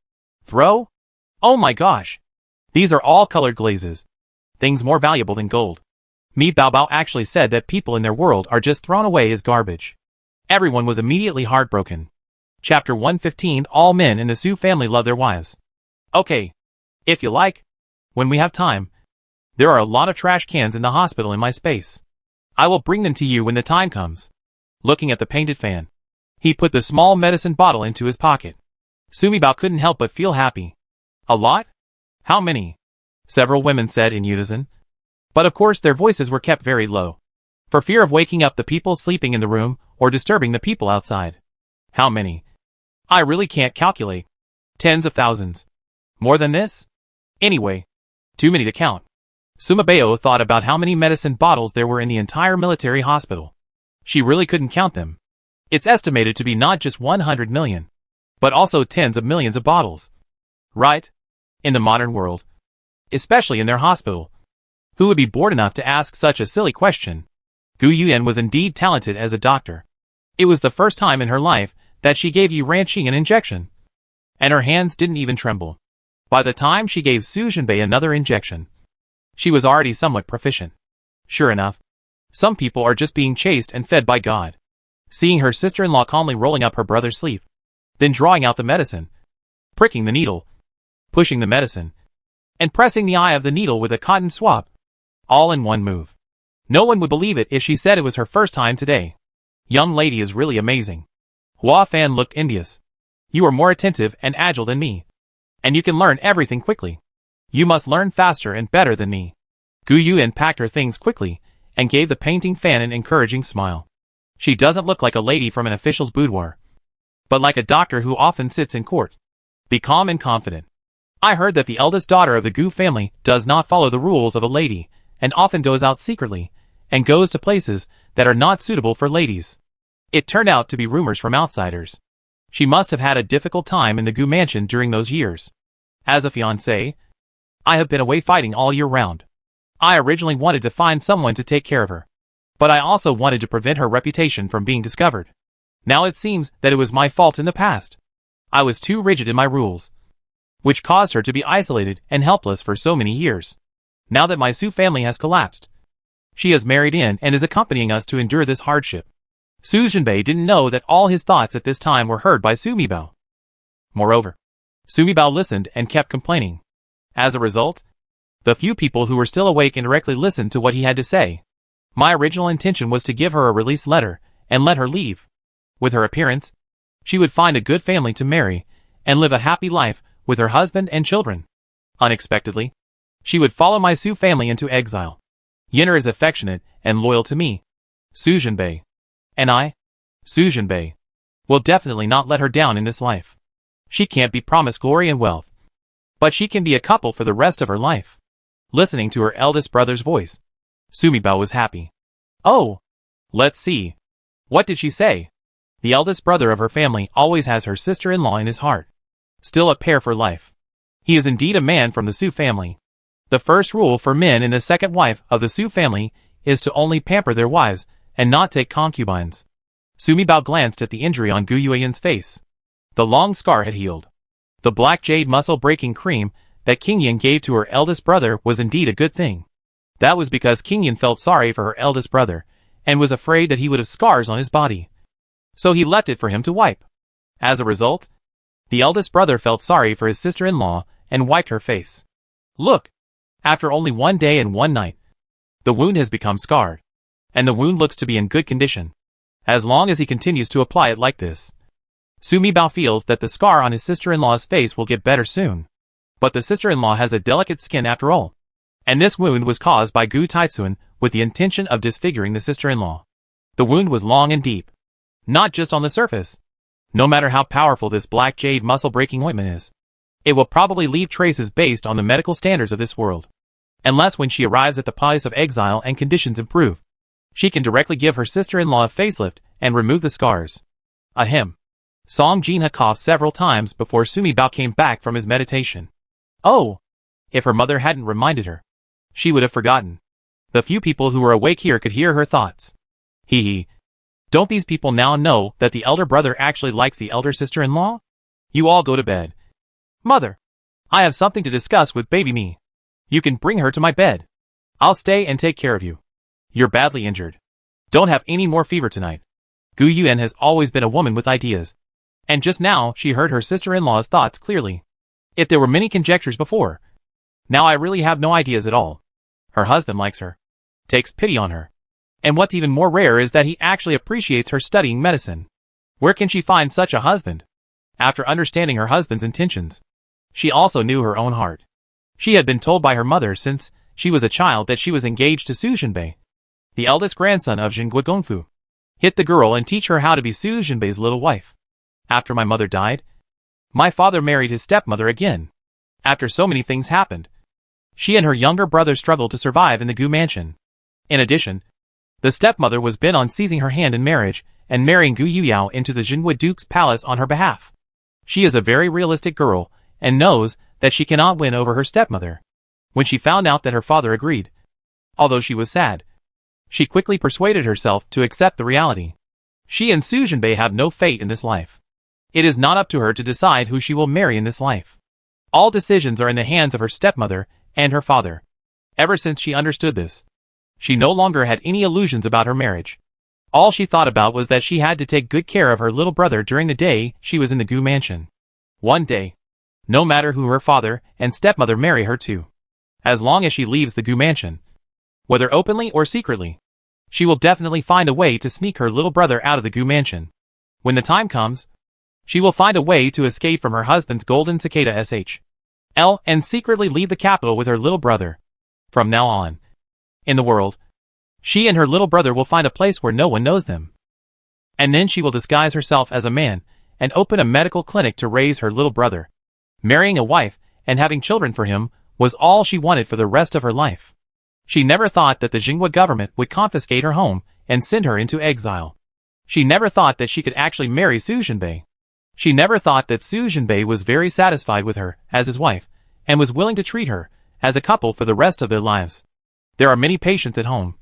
Throw? Oh my gosh! These are all colored glazes. Things more valuable than gold. Mi Bao Bao actually said that people in their world are just thrown away as garbage. Everyone was immediately heartbroken. Chapter 115. All men in the Su family love their wives. Okay. If you like. When we have time. There are a lot of trash cans in the hospital in my space. I will bring them to you when the time comes. Looking at the painted fan, he put the small medicine bottle into his pocket. Sumibao couldn't help but feel happy. A lot? How many? Several women said in unison. But of course their voices were kept very low, for fear of waking up the people sleeping in the room or disturbing the people outside. How many? I really can't calculate. Tens of thousands. More than this? Anyway, too many to count. Sumibao thought about how many medicine bottles there were in the entire military hospital. She really couldn't count them. It's estimated to be not just 100 million, but also tens of millions of bottles. Right? In the modern world. Especially in their hospital. Who would be bored enough to ask such a silly question? Gu Yuyan was indeed talented as a doctor. It was the first time in her life that she gave Yi Ranqing an injection. and her hands didn't even tremble. By the time she gave Su Jinbei another injection, she was already somewhat proficient. Sure enough, some people are just being chased and fed by God. Seeing her sister-in-law calmly rolling up her brother's sleeve, then drawing out the medicine, pricking the needle, pushing the medicine, and pressing the eye of the needle with a cotton swab, all in one move. No one would believe it if she said it was her first time today. Young lady is really amazing. Hua Fan looked envious. You are more attentive and agile than me, and you can learn everything quickly. You must learn faster and better than me. Gu Yuan packed her things quickly and gave the painting fan an encouraging smile. She doesn't look like a lady from an official's boudoir, but like a doctor who often sits in court. Be calm and confident. I heard that the eldest daughter of the Gu family does not follow the rules of a lady and often goes out secretly and goes to places that are not suitable for ladies. It turned out to be rumors from outsiders. She must have had a difficult time in the Gu mansion during those years. As a fiancé, I have been away fighting all year round. I originally wanted to find someone to take care of her, but I also wanted to prevent her reputation from being discovered. Now it seems that it was my fault in the past. I was too rigid in my rules, which caused her to be isolated and helpless for so many years. Now that my Su family has collapsed, she has married in and is accompanying us to endure this hardship. Su Jinbei didn't know that all his thoughts at this time were heard by Sumi Bao. Moreover, Sumi Bao listened and kept complaining. As a result, the few people who were still awake indirectly listened to what he had to say. My original intention was to give her a release letter and let her leave. With her appearance, she would find a good family to marry and live a happy life with her husband and children. Unexpectedly, she would follow my Su family into exile. Yinner is affectionate and loyal to me, Su Jinbei. And I, Su Jinbei, will definitely not let her down in this life. She can't be promised glory and wealth, but she can be a couple for the rest of her life. Listening to her eldest brother's voice, Sumi Bao was happy. Oh, let's see. What did she say? The eldest brother of her family always has her sister-in-law in his heart. Still a pair for life. He is indeed a man from the Su family. The first rule for men in the second wife of the Su family is to only pamper their wives and not take concubines. Sumi Bao glanced at the injury on Gu Yuan's face. The long scar had healed. The black jade muscle-breaking cream that King Yin gave to her eldest brother was indeed a good thing. That was because King Yin felt sorry for her eldest brother and was afraid that he would have scars on his body. So he left it for him to wipe. As a result, the eldest brother felt sorry for his sister-in-law and wiped her face. Look! After only 1 day and 1 night, the wound has become scarred, and the wound looks to be in good condition. As long as he continues to apply it like this, Sumi Bao feels that the scar on his sister-in-law's face will get better soon. But the sister-in-law has a delicate skin after all, and this wound was caused by Gu Taitsuan with the intention of disfiguring the sister-in-law. The wound was long and deep, not just on the surface. No matter how powerful this black jade muscle-breaking ointment is, it will probably leave traces based on the medical standards of this world. Unless when she arrives at the place of exile and conditions improve, she can directly give her sister-in-law a facelift and remove the scars. Ahem. Song Jinha coughed several times before Sumi Bao came back from his meditation. Oh! If her mother hadn't reminded her, she would have forgotten. The few people who were awake here could hear her thoughts. Hee hee. Don't these people now know that the elder brother actually likes the elder sister-in-law? You all go to bed. Mother! I have something to discuss with baby me. You can bring her to my bed. I'll stay and take care of you. You're badly injured. Don't have any more fever tonight. Gu Yuan has always been a woman with ideas, and just now she heard her sister-in-law's thoughts clearly. If there were many conjectures before, now I really have no ideas at all. Her husband likes her, takes pity on her, and what's even more rare is that he actually appreciates her studying medicine. Where can she find such a husband? After understanding her husband's intentions, she also knew her own heart. She had been told by her mother since she was a child that she was engaged to Su Jinbei, the eldest grandson of Jingui Gongfu. Hit the girl and teach her how to be Su Jinbei's little wife. After my mother died, my father married his stepmother again. After so many things happened, she and her younger brother struggled to survive in the Gu mansion. In addition, the stepmother was bent on seizing her hand in marriage and marrying Gu Yuyao into the Jingui Duke's palace on her behalf. She is a very realistic girl and knows that she cannot win over her stepmother. When she found out that her father agreed, although she was sad, she quickly persuaded herself to accept the reality. She and Su Jinbei have no fate in this life. It is not up to her to decide who she will marry in this life. All decisions are in the hands of her stepmother and her father. Ever since she understood this, she no longer had any illusions about her marriage. All she thought about was that she had to take good care of her little brother during the day she was in the Gu mansion. One day, no matter who her father and stepmother marry her to, as long as she leaves the Gu mansion, whether openly or secretly, she will definitely find a way to sneak her little brother out of the Gu mansion. When the time comes, she will find a way to escape from her husband's golden cicada SHL and secretly leave the capital with her little brother. From now on, in the world, she and her little brother will find a place where no one knows them. And then she will disguise herself as a man and open a medical clinic to raise her little brother. Marrying a wife and having children for him was all she wanted for the rest of her life. She never thought that the Jinghua government would confiscate her home and send her into exile. She never thought that she could actually marry Su Jinbei. She never thought that Su Jinbei was very satisfied with her as his wife and was willing to treat her as a couple for the rest of their lives. There are many patients at home,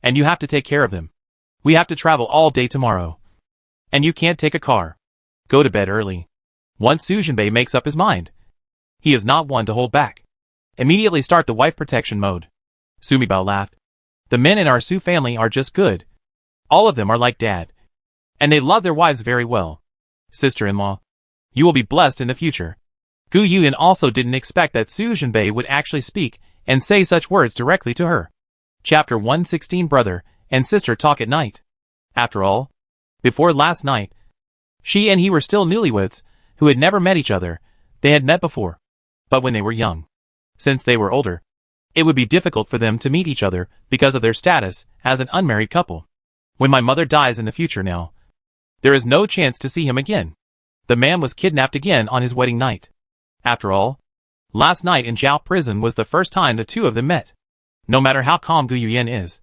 and you have to take care of them. We have to travel all day tomorrow, and you can't take a car. Go to bed early. Once Su Jinbei makes up his mind, he is not one to hold back. Immediately start the wife protection mode. Sumi Bao laughed. The men in our Su family are just good. All of them are like dad, and they love their wives very well. Sister-in-law, you will be blessed in the future. Gu Yuan also didn't expect that Su Jinbei would actually speak and say such words directly to her. Chapter 116 Brother and Sister Talk at Night. After all, before last night, she and he were still newlyweds who had never met each other. They had met before, but when they were young. Since they were older, it would be difficult for them to meet each other because of their status as an unmarried couple. When my mother dies in the future now, there is no chance to see him again. The man was kidnapped again on his wedding night. After all, last night in Zhao prison was the first time the two of them met. No matter how calm Gu Yuan is,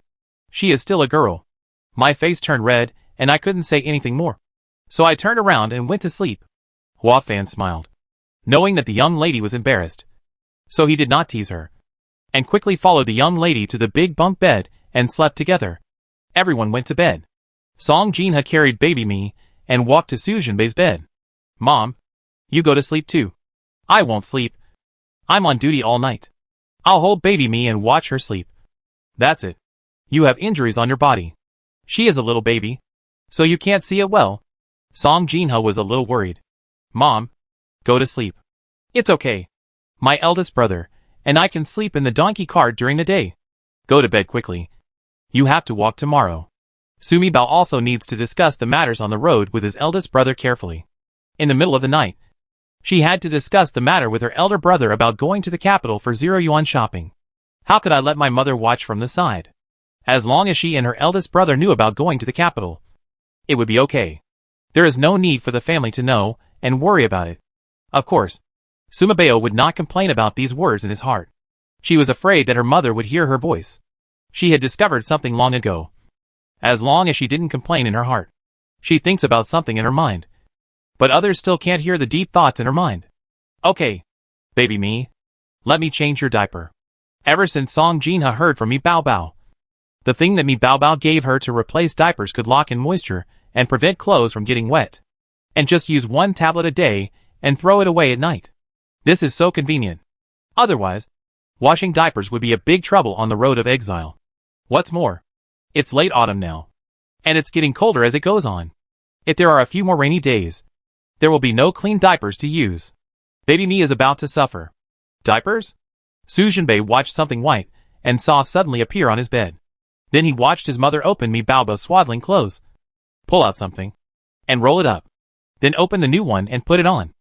she is still a girl. My face turned red, and I couldn't say anything more. So I turned around and went to sleep. Hua Fan smiled, knowing that the young lady was embarrassed. So he did not tease her, and quickly followed the young lady to the big bunk bed and slept together. Everyone went to bed. Song Jinha carried baby me and walked to Su Jinbei's bed. Mom, you go to sleep too. I won't sleep. I'm on duty all night. I'll hold baby me and watch her sleep. That's it. You have injuries on your body. She is a little baby, so you can't see it well. Song Jinha was a little worried. Mom, go to sleep. It's okay. My eldest brother and I can sleep in the donkey cart during the day. Go to bed quickly. You have to walk tomorrow. Sumi Bao also needs to discuss the matters on the road with his eldest brother carefully. In the middle of the night, she had to discuss the matter with her elder brother about going to the capital for 0 yuan shopping. How could I let my mother watch from the side? As long as she and her eldest brother knew about going to the capital, it would be okay. There is no need for the family to know and worry about it. Of course, Suma Bao would not complain about these words in his heart. She was afraid that her mother would hear her voice. She had discovered something long ago. As long as she didn't complain in her heart, she thinks about something in her mind. But others still can't hear the deep thoughts in her mind. Okay, baby me, let me change your diaper. Ever since Song Jinha heard from Mi Bao Bao, the thing that Mi Bao Bao gave her to replace diapers could lock in moisture and prevent clothes from getting wet. And just use 1 tablet a day and throw it away at night. This is so convenient. Otherwise, washing diapers would be a big trouble on the road of exile. What's more, it's late autumn now, and it's getting colder as it goes on. If there are a few more rainy days, there will be no clean diapers to use. Baby me is about to suffer. Diapers? Su Jinbei watched something white and soft suddenly appear on his bed. Then he watched his mother open Mi Bao Bao's swaddling clothes, pull out something, and roll it up. Then open the new one and put it on.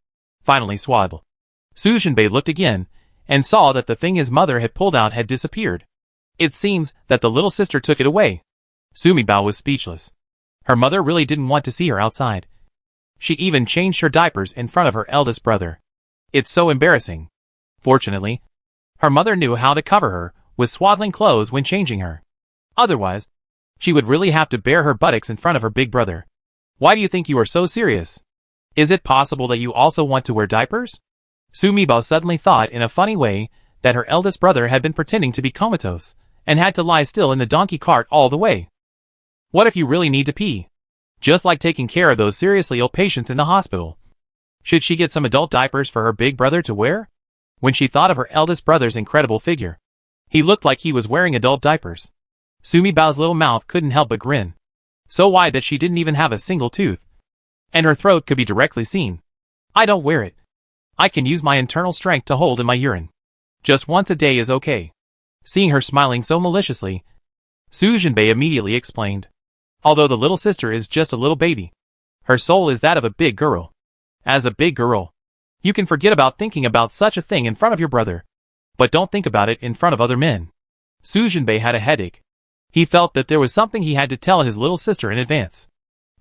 Finally swaddle. Su Jinbei looked again and saw that the thing his mother had pulled out had disappeared. It seems that the little sister took it away. Sumi Bao was speechless. Her mother really didn't want to see her outside. She even changed her diapers in front of her eldest brother. It's so embarrassing. Fortunately, her mother knew how to cover her with swaddling clothes when changing her. Otherwise, she would really have to bare her buttocks in front of her big brother. Why do you think you are so serious? Is it possible that you also want to wear diapers? Sumi Bao suddenly thought in a funny way that her eldest brother had been pretending to be comatose and had to lie still in the donkey cart all the way. What if you really need to pee? Just like taking care of those seriously ill patients in the hospital. Should she get some adult diapers for her big brother to wear? When she thought of her eldest brother's incredible figure, he looked like he was wearing adult diapers. Sumi Bao's little mouth couldn't help but grin. So wide that she didn't even have a single tooth. And her throat could be directly seen. I don't wear it. I can use my internal strength to hold in my urine. Just once a day is okay. Seeing her smiling so maliciously, Su Jinbei immediately explained. Although the little sister is just a little baby, her soul is that of a big girl. As a big girl, you can forget about thinking about such a thing in front of your brother. But don't think about it in front of other men. Su Jinbei had a headache. He felt that there was something he had to tell his little sister in advance.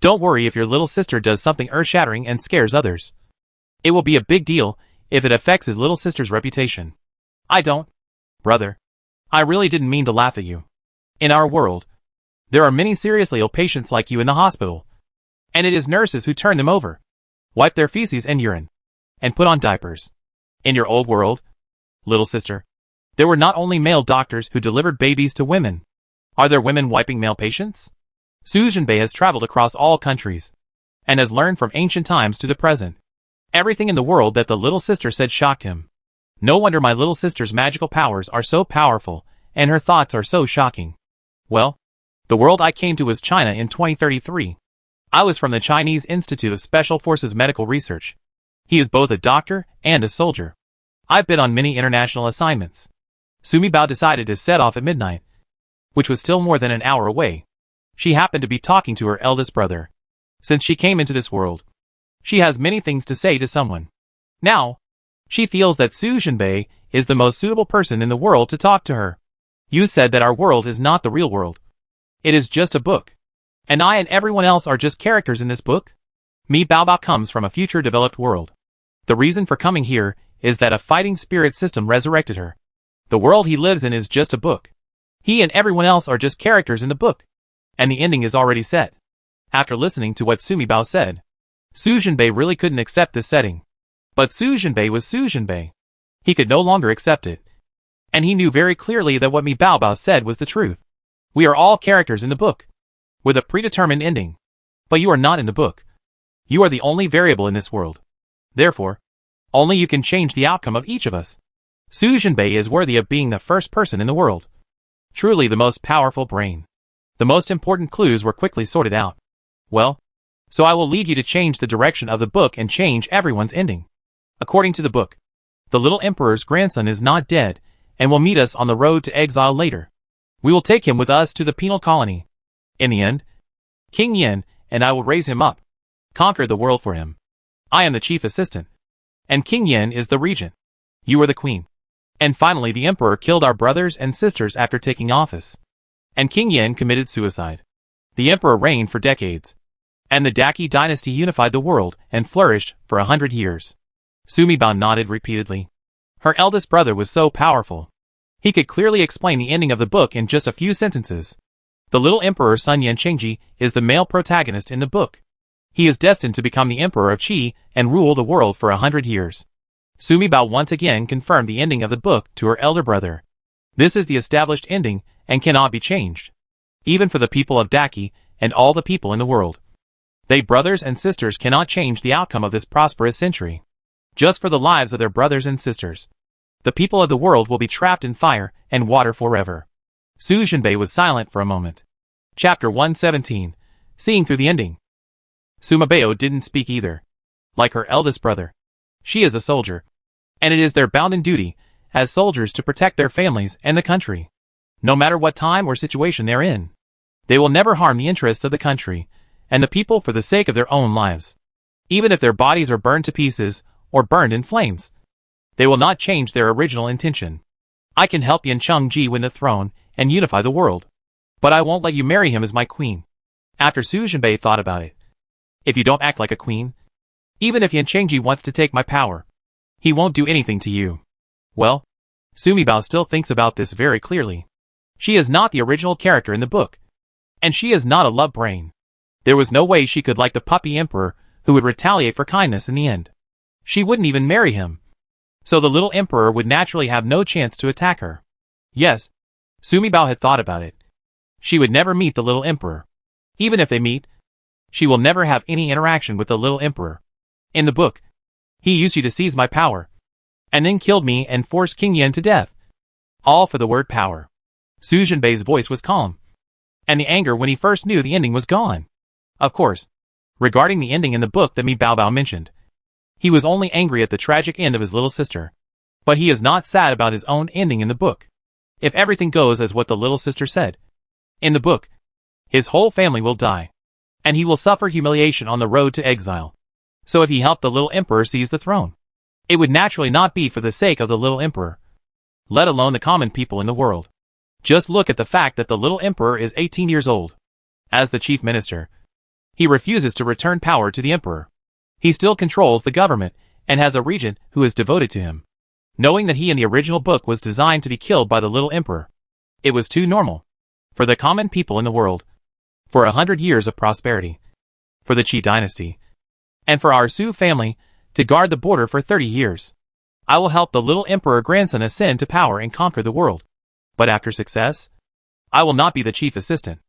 Don't worry if your little sister does something earth-shattering and scares others. It will be a big deal if it affects his little sister's reputation. I don't. Brother. I really didn't mean to laugh at you. In our world, there are many seriously ill patients like you in the hospital. And it is nurses who turn them over, wipe their feces and urine, and put on diapers. In your old world, little sister, there were not only male doctors who delivered babies to women. Are there women wiping male patients? Su Jinbei has traveled across all countries, and has learned from ancient times to the present. Everything in the world that the little sister said shocked him. No wonder my little sister's magical powers are so powerful, and her thoughts are so shocking. Well, the world I came to was China in 2033. I was from the Chinese Institute of Special Forces Medical Research. He is both a doctor and a soldier. I've been on many international assignments. Sumi Bao decided to set off at midnight, which was still more than an hour away. She happened to be talking to her eldest brother. Since she came into this world, she has many things to say to someone. Now, she feels that Su Jinbei is the most suitable person in the world to talk to her. You said that our world is not the real world. It is just a book. And I and everyone else are just characters in this book? Mi Baobao comes from a future developed world. The reason for coming here is that a fighting spirit system resurrected her. The world he lives in is just a book. He and everyone else are just characters in the book. And the ending is already set. After listening to what Sumi Bao said, Su Jinbei really couldn't accept this setting. But Su Jinbei was Su Jinbei. He could no longer accept it. And he knew very clearly that what Mi Baobao said was the truth. We are all characters in the book, with a predetermined ending. But you are not in the book. You are the only variable in this world. Therefore, only you can change the outcome of each of us. Su Jinbei is worthy of being the first person in the world. Truly the most powerful brain. The most important clues were quickly sorted out. Well, so I will lead you to change the direction of the book and change everyone's ending. According to the book, the little emperor's grandson is not dead, and will meet us on the road to exile later. We will take him with us to the penal colony. In the end, King Yin and I will raise him up, conquer the world for him. I am the chief assistant, and King Yin is the regent. You are the queen. And finally the emperor killed our brothers and sisters after taking office. And King Yin committed suicide. The emperor reigned for decades. And the Daki dynasty unified the world and flourished for 100 years. Sumi Bao nodded repeatedly. Her eldest brother was so powerful. He could clearly explain the ending of the book in just a few sentences. The little emperor Sun Yan Chengji is the male protagonist in the book. He is destined to become the emperor of Qi and rule the world for 100 years. Sumi Bao once again confirmed the ending of the book to her elder brother. This is the established ending and cannot be changed. Even for the people of Daki and all the people in the world. They brothers and sisters cannot change the outcome of this prosperous century. Just for the lives of their brothers and sisters. The people of the world will be trapped in fire and water forever. Su Jinbei was silent for a moment. Chapter 117. Seeing through the ending. Suma Bao didn't speak either. Like her eldest brother, she is a soldier. And it is their bounden duty, as soldiers, to protect their families and the country. No matter what time or situation they're in. They will never harm the interests of the country and the people for the sake of their own lives. Even if their bodies are burned to pieces or burned in flames. They will not change their original intention. I can help Yan Chengji win the throne and unify the world. But I won't let you marry him as my queen. After Su Jinbei thought about it. If you don't act like a queen, even if Yan Chengji wants to take my power, he won't do anything to you. Well, Sumi Bao still thinks about this very clearly. She is not the original character in the book. And she is not a love brain. There was no way she could like the puppy emperor who would retaliate for kindness in the end. She wouldn't even marry him. So the little emperor would naturally have no chance to attack her. Yes, Sumi Bao had thought about it. She would never meet the little emperor. Even if they meet, She will never have any interaction with the little emperor. In the book, he used you to seize my power, and then killed me and forced King Yen to death. All for the word power. Su Jinbei's voice was calm, and the anger when he first knew the ending was gone. Of course, regarding the ending in the book that Mi Bao Bao mentioned, he was only angry at the tragic end of his little sister. But he is not sad about his own ending in the book. If everything goes as what the little sister said in the book, his whole family will die, and he will suffer humiliation on the road to exile. So if he helped the little emperor seize the throne, it would naturally not be for the sake of the little emperor, let alone the common people in the world. Just look at the fact that the little emperor is 18 years old. As the chief minister, he refuses to return power to the emperor. He still controls the government and has a regent who is devoted to him. Knowing that he in the original book was designed to be killed by the little emperor, it was too normal for the common people in the world, for 100 years of prosperity, for the Qi dynasty, and for our Su family to guard the border for 30 years. I will help the little emperor grandson ascend to power and conquer the world. But after success, I will not be the chief assistant.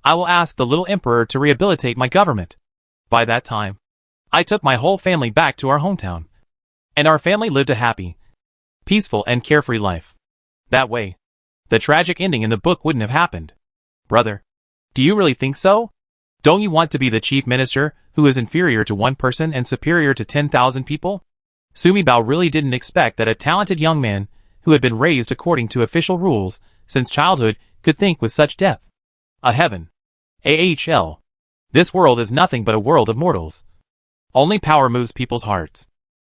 I will ask the little emperor to rehabilitate my government. By that time, I took my whole family back to our hometown, and our family lived a happy, peaceful and carefree life. That way, the tragic ending in the book wouldn't have happened. Brother, do you really think so? Don't you want to be the chief minister who is inferior to one person and superior to 10,000 people? Su Mibao really didn't expect that a talented young man who had been raised according to official rules since childhood could think with such depth. A heaven. AHL. This world is nothing but a world of mortals. Only power moves people's hearts.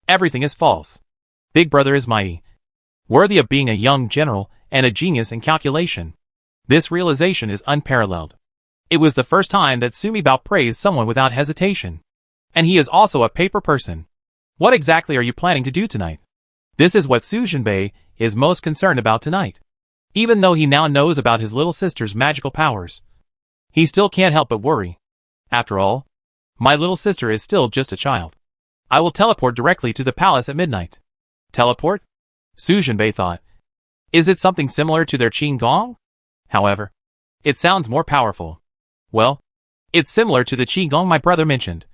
Everything is false. Big Brother is mighty, worthy of being a young general and a genius in calculation. This realization is unparalleled. It was the first time that Su Mibao praised someone without hesitation. And he is also a paper person. What exactly are you planning to do tonight? This is what Su Jinbei is most concerned about tonight. Even though he now knows about his little sister's magical powers, he still can't help but worry. After all, my little sister is still just a child. I will teleport directly to the palace at midnight. Teleport? Su Jinbei thought. Is it something similar to their Qin Gong? However, it sounds more powerful. Well, it's similar to the Qi Gong my brother mentioned.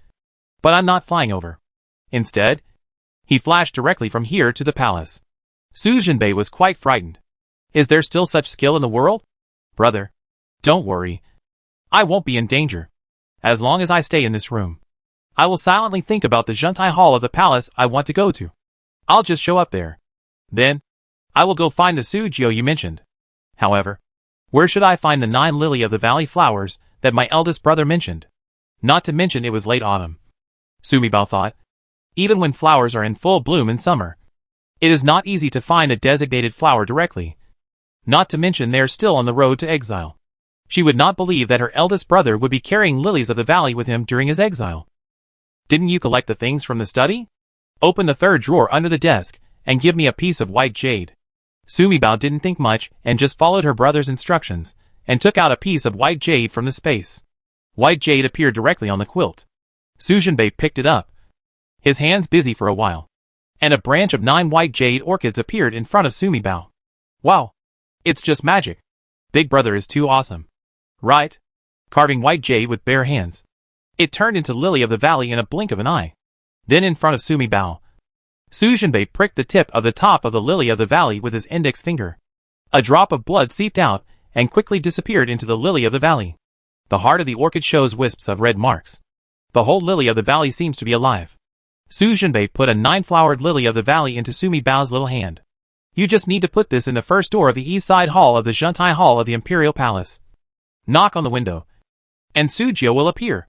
But I'm not flying over. Instead, he flashed directly from here to the palace. Su Jinbei was quite frightened. Is there still such skill in the world? Brother, don't worry. I won't be in danger. As long as I stay in this room, I will silently think about the Zhentai Hall of the palace I want to go to. I'll just show up there. Then, I will go find the Sujio you mentioned. However, where should I find the 9 lily of the valley flowers that my eldest brother mentioned? Not to mention it was late autumn. Su Mibao thought. Even when flowers are in full bloom in summer, it is not easy to find a designated flower directly. Not to mention they are still on the road to exile. She would not believe that her eldest brother would be carrying lilies of the valley with him during his exile. Didn't you collect the things from the study? Open the 3rd drawer under the desk and give me a piece of white jade. Su Mibao didn't think much and just followed her brother's instructions and took out a piece of white jade from the space. White jade appeared directly on the quilt. Su Jinbei picked it up, his hands busy for a while, and a branch of 9 white jade orchids appeared in front of Su Mibao. Wow! It's just magic. Big Brother is too awesome. Right? Carving white jade with bare hands. It turned into Lily of the Valley in a blink of an eye. Then in front of Su Mibao, Su Jinbei pricked the tip of the top of the Lily of the Valley with his index finger. A drop of blood seeped out and quickly disappeared into the Lily of the Valley. The heart of the orchid shows wisps of red marks. The whole Lily of the Valley seems to be alive. Su Jinbei put a 9-flowered Lily of the Valley into Su Mibao's little hand. You just need to put this in the first door of the east side hall of the Zhentai Hall of the Imperial Palace. Knock on the window, and Sujio will appear.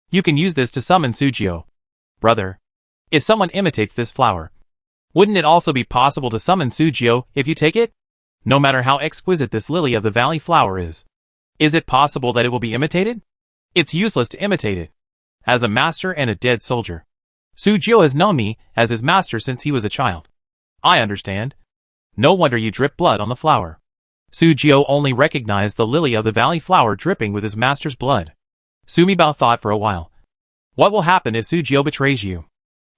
You can use this to summon Sujio. Brother, if someone imitates this flower, wouldn't it also be possible to summon Sujio if you take it? No matter how exquisite this Lily of the Valley flower is it possible that it will be imitated? It's useless to imitate it. As a master and a dead soldier, Sujio has known me as his master since he was a child. I understand. No wonder you drip blood on the flower. Sujio only recognized the Lily of the Valley flower dripping with his master's blood. Su Mibao thought for a while. What will happen if Sujio betrays you?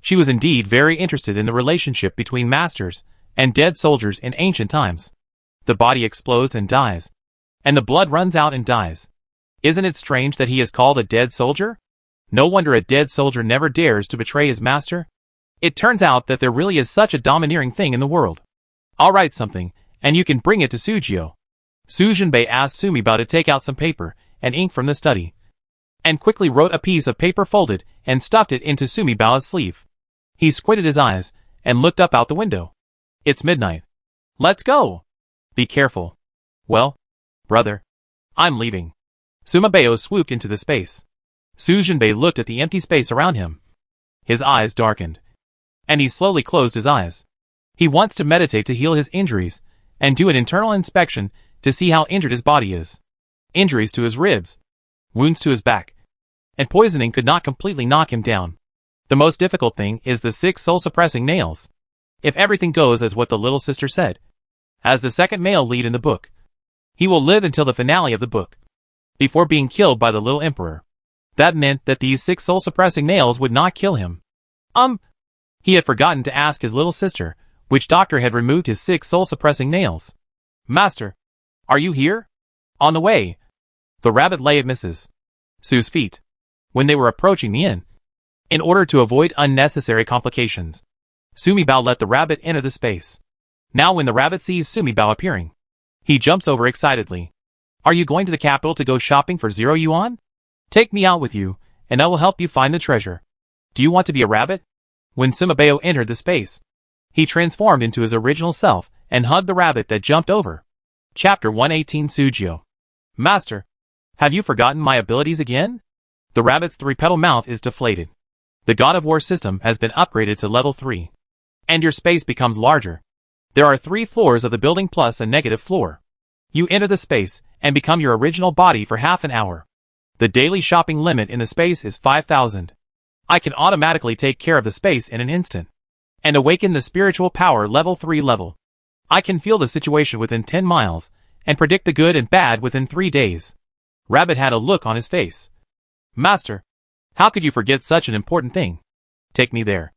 She was indeed very interested in the relationship between masters and dead soldiers in ancient times. The body explodes and dies, and the blood runs out and dies. Isn't it strange that he is called a dead soldier? No wonder a dead soldier never dares to betray his master. It turns out that there really is such a domineering thing in the world. I'll write something, and you can bring it to Sujio. Sujinbei asked Sumibao to take out some paper and ink from the study, and quickly wrote a piece of paper folded and stuffed it into Sumibao's sleeve. He squinted his eyes and looked up out the window. It's midnight. Let's go. Be careful. Well, brother, I'm leaving. Sumibao swooped into the space. Sujinbei looked at the empty space around him. His eyes darkened, and he slowly closed his eyes. He wants to meditate to heal his injuries and do an internal inspection to see how injured his body is. Injuries to his ribs, wounds to his back, and poisoning could not completely knock him down. The most difficult thing is the 6 soul-suppressing nails. If everything goes as what the little sister said, as the second male lead in the book, he will live until the finale of the book, before being killed by the little emperor. That meant that these 6 soul-suppressing nails would not kill him. He had forgotten to ask his little sister which doctor had removed his 6 soul-suppressing nails. Master, are you here? On the way. The rabbit lay at Mrs. Su's feet when they were approaching the inn. In order to avoid unnecessary complications, Sumibao let the rabbit enter the space. Now when the rabbit sees Sumibao appearing, he jumps over excitedly. Are you going to the capital to go shopping for 0 yuan? Take me out with you, and I will help you find the treasure. Do you want to be a rabbit? When Sumibao entered the space, he transformed into his original self and hugged the rabbit that jumped over. Chapter 118 Sujio. Master, have you forgotten my abilities again? The rabbit's 3-petal mouth is deflated. The God of War system has been upgraded to level 3. And your space becomes larger. There are 3 floors of the building plus a negative floor. You enter the space and become your original body for half an hour. The daily shopping limit in the space is 5,000. I can automatically take care of the space in an instant and awaken the spiritual power level 3 level. I can feel the situation within 10 miles and predict the good and bad within 3 days. Rabbit had a look on his face. Master, how could you forget such an important thing? Take me there.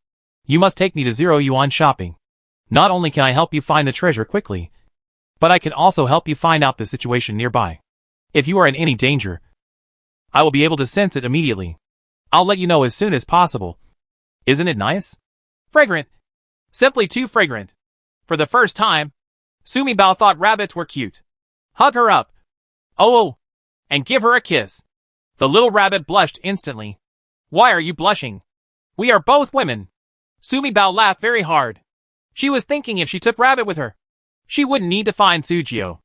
You must take me to 0 yuan shopping. Not only can I help you find the treasure quickly, but I can also help you find out the situation nearby. If you are in any danger, I will be able to sense it immediately. I'll let you know as soon as possible. Isn't it nice? Fragrant. Simply too fragrant. For the first time, Sumibao thought rabbits were cute. Hug her up. Oh, and give her a kiss. The little rabbit blushed instantly. Why are you blushing? We are both women. Sumibao laughed very hard. She was thinking if she took rabbit with her, she wouldn't need to find Sujio.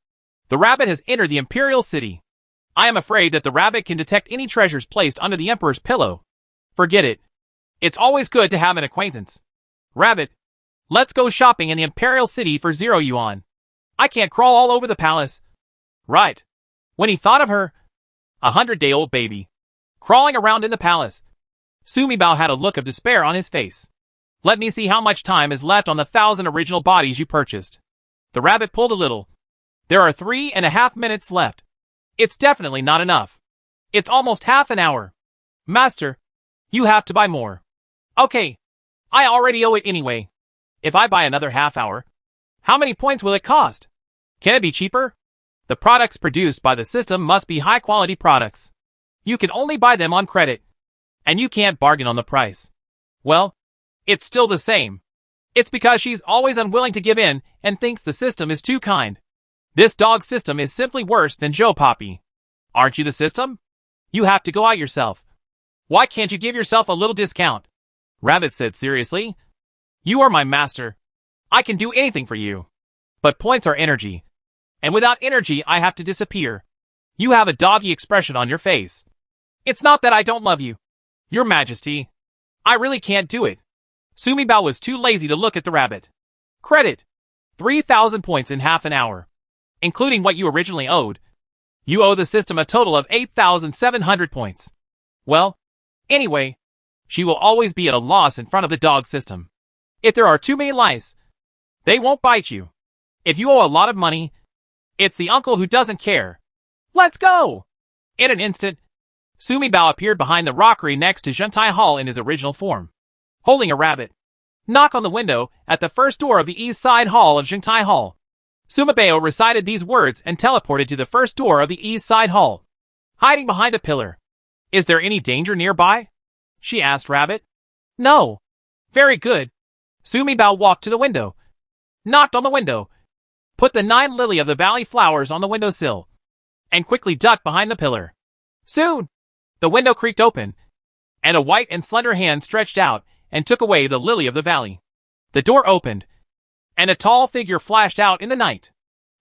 The rabbit has entered the imperial city. I am afraid that the rabbit can detect any treasures placed under the emperor's pillow. Forget it. It's always good to have an acquaintance. Rabbit, let's go shopping in the imperial city for 0 yuan. I can't crawl all over the palace. Right. When he thought of her, 100-day-old baby, crawling around in the palace, Sumibao had a look of despair on his face. Let me see how much time is left on the 1,000 original bodies you purchased. The rabbit pulled a little. There are 3.5 minutes left. It's definitely not enough. It's almost half an hour. Master, you have to buy more. Okay. I already owe it anyway. If I buy another half hour, how many points will it cost? Can it be cheaper? The products produced by the system must be high-quality products. You can only buy them on credit. And you can't bargain on the price. Well, it's still the same. It's because she's always unwilling to give in and thinks the system is too kind. This dog system is simply worse than Joe Poppy. Aren't you the system? You have to go out yourself. Why can't you give yourself a little discount? Rabbit said seriously. You are my master. I can do anything for you. But points are energy. And without energy I have to disappear. You have a doggy expression on your face. It's not that I don't love you, Your Majesty. I really can't do it. Sumibao was too lazy to look at the rabbit. Credit. 3,000 points in half an hour. Including what you originally owed. You owe the system a total of 8,700 points. Well, anyway, she will always be at a loss in front of the dog system. If there are too many lice, they won't bite you. If you owe a lot of money, it's the uncle who doesn't care. Let's go! In an instant, Sumibao appeared behind the rockery next to Zhentai Hall in his original form, holding a rabbit. Knock on the window at the first door of the east side hall of Zhentai Hall. Sumibao recited these words and teleported to the first door of the east side hall, hiding behind a pillar. Is there any danger nearby? she asked Rabbit. No. Very good. Sumi Bao walked to the window, knocked on the window, put the 9 lily of the valley flowers on the windowsill, and quickly ducked behind the pillar. Soon, the window creaked open, and a white and slender hand stretched out and took away the lily of the valley. The door opened, and a tall figure flashed out in the night.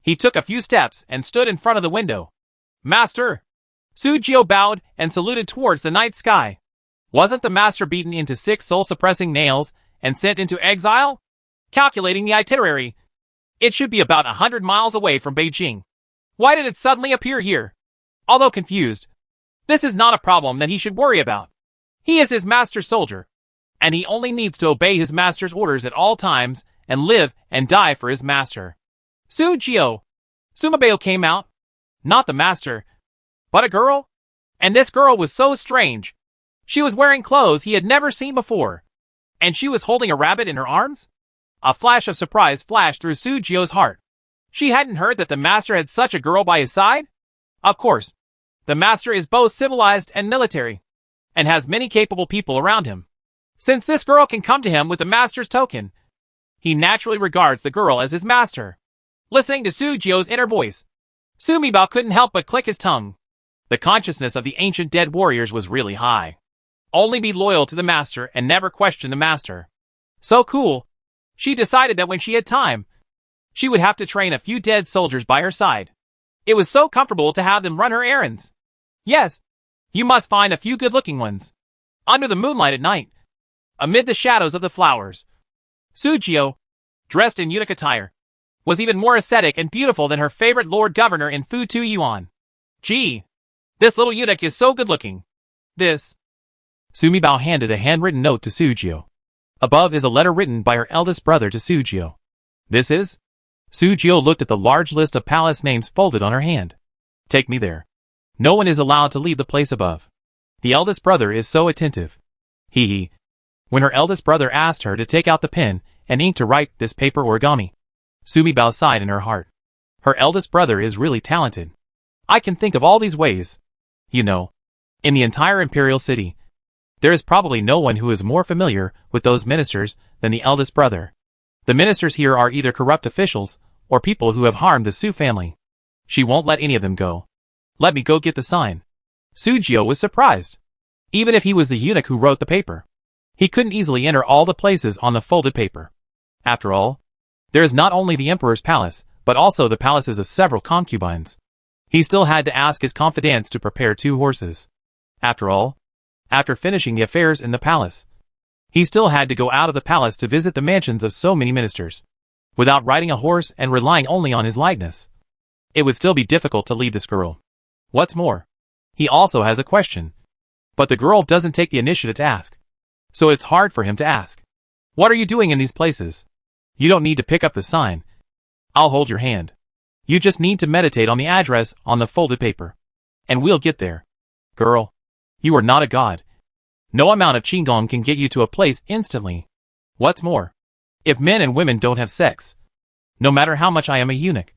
He took a few steps and stood in front of the window. Master! Sujio bowed and saluted towards the night sky. Wasn't the master beaten into 6 soul-suppressing nails and sent into exile? Calculating the itinerary, it should be about 100 miles away from Beijing. Why did it suddenly appear here? Although confused, this is not a problem that he should worry about. He is his master's soldier, and he only needs to obey his master's orders at all times and live and die for his master. Sujio! Sumabeo came out. Not the master, but a girl? And this girl was so strange. She was wearing clothes he had never seen before, and she was holding a rabbit in her arms? A flash of surprise flashed through Sujio's heart. She hadn't heard that the master had such a girl by his side? Of course, the master is both civilized and military, and has many capable people around him. Since this girl can come to him with the master's token, he naturally regards the girl as his master. Listening to Sujio's inner voice, Sumibao couldn't help but click his tongue. The consciousness of the ancient dead warriors was really high. Only be loyal to the master and never question the master. So cool. She decided that when she had time, she would have to train a few dead soldiers by her side. It was so comfortable to have them run her errands. Yes, you must find a few good-looking ones. Under the moonlight at night, amid the shadows of the flowers, Sujio, dressed in eunuch attire, was even more ascetic and beautiful than her favorite lord governor in Futu Yuan. Gee, this little eunuch is so good-looking. This. Sumibao handed a handwritten note to Sujio. Above is a letter written by her eldest brother to Sujio. This is? Sujio looked at the large list of palace names folded on her hand. Take me there. No one is allowed to leave the place above. The eldest brother is so attentive. Hee. When her eldest brother asked her to take out the pen and ink to write this paper origami, Sumibao sighed in her heart. Her eldest brother is really talented. I can think of all these ways. You know, in the entire imperial city, there is probably no one who is more familiar with those ministers than the eldest brother. The ministers here are either corrupt officials or people who have harmed the Su family. She won't let any of them go. Let me go get the sign. Sujio was surprised. Even if he was the eunuch who wrote the paper, he couldn't easily enter all the places on the folded paper. After all, there is not only the emperor's palace, but also the palaces of several concubines. He still had to ask his confidants to prepare 2 horses. After all, after finishing the affairs in the palace, he still had to go out of the palace to visit the mansions of so many ministers. Without riding a horse and relying only on his likeness, it would still be difficult to lead this girl. What's more, he also has a question. But the girl doesn't take the initiative to ask, so it's hard for him to ask. What are you doing in these places? You don't need to pick up the sign. I'll hold your hand. You just need to meditate on the address on the folded paper, and we'll get there. Girl, you are not a god. No amount of qigong can get you to a place instantly. What's more, if men and women don't have sex, no matter how much I am a eunuch,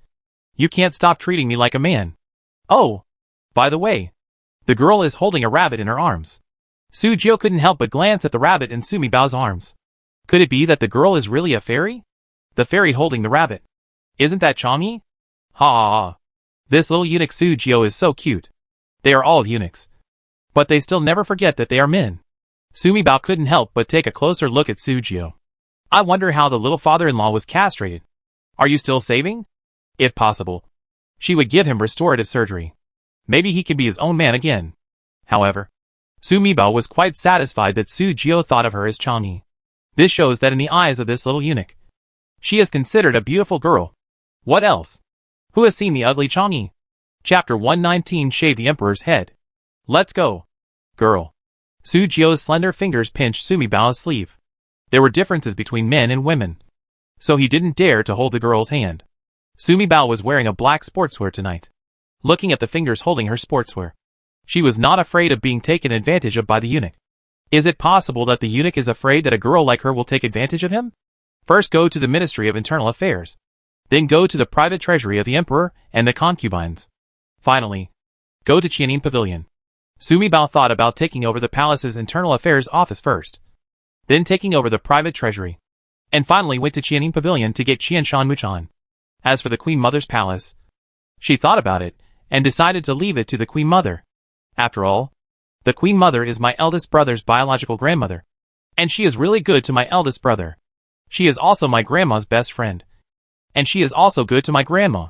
you can't stop treating me like a man. Oh, by the way, the girl is holding a rabbit in her arms. Sujio couldn't help but glance at the rabbit in Sumibao's arms. Could it be that the girl is really a fairy? The fairy holding the rabbit. Isn't that Chang'e? Ha ha ha. This little eunuch Sujio is so cute. They are all eunuchs, but they still never forget that they are men. Sumibao couldn't help but take a closer look at Sujio. I wonder how the little father-in-law was castrated. Are you still saving? If possible, she would give him restorative surgery. Maybe he can be his own man again. However, Sumibao was quite satisfied that Sujio thought of her as Chang'e. This shows that in the eyes of this little eunuch, she is considered a beautiful girl. What else? Who has seen the ugly Chang'e? Chapter 119 Shave the Emperor's Head. Let's go. Girl. Sujio's slender fingers pinched Sumibao's sleeve. There were differences between men and women, so he didn't dare to hold the girl's hand. Sumibao was wearing a black sportswear tonight. Looking at the fingers holding her sportswear, she was not afraid of being taken advantage of by the eunuch. Is it possible that the eunuch is afraid that a girl like her will take advantage of him? First go to the Ministry of Internal Affairs. Then go to the private treasury of the emperor and the concubines. Finally, go to Qianin Pavilion. Sumi Bao thought about taking over the palace's internal affairs office first, then taking over the private treasury, and finally went to Qianing Pavilion to get Qianshan Muchan. As for the Queen Mother's palace, she thought about it, and decided to leave it to the Queen Mother. After all, the Queen Mother is my eldest brother's biological grandmother, and she is really good to my eldest brother. She is also my grandma's best friend, and she is also good to my grandma.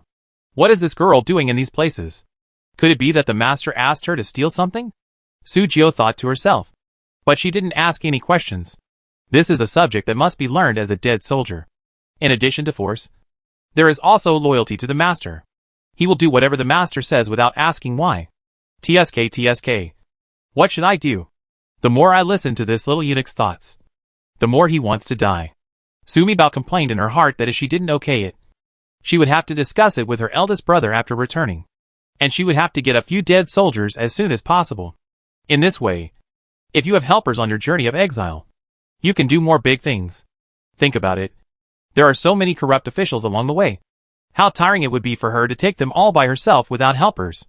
What is this girl doing in these places? Could it be that the master asked her to steal something? Su Jiao thought to herself. But she didn't ask any questions. This is a subject that must be learned as a dead soldier. In addition to force, there is also loyalty to the master. He will do whatever the master says without asking why. TSK. What should I do? The more I listen to this little eunuch's thoughts, the more he wants to die. Sumi Bao complained in her heart that if she didn't okay it, she would have to discuss it with her eldest brother after returning, and she would have to get a few dead soldiers as soon as possible. In this way, if you have helpers on your journey of exile, you can do more big things. Think about it. There are so many corrupt officials along the way. How tiring it would be for her to take them all by herself without helpers.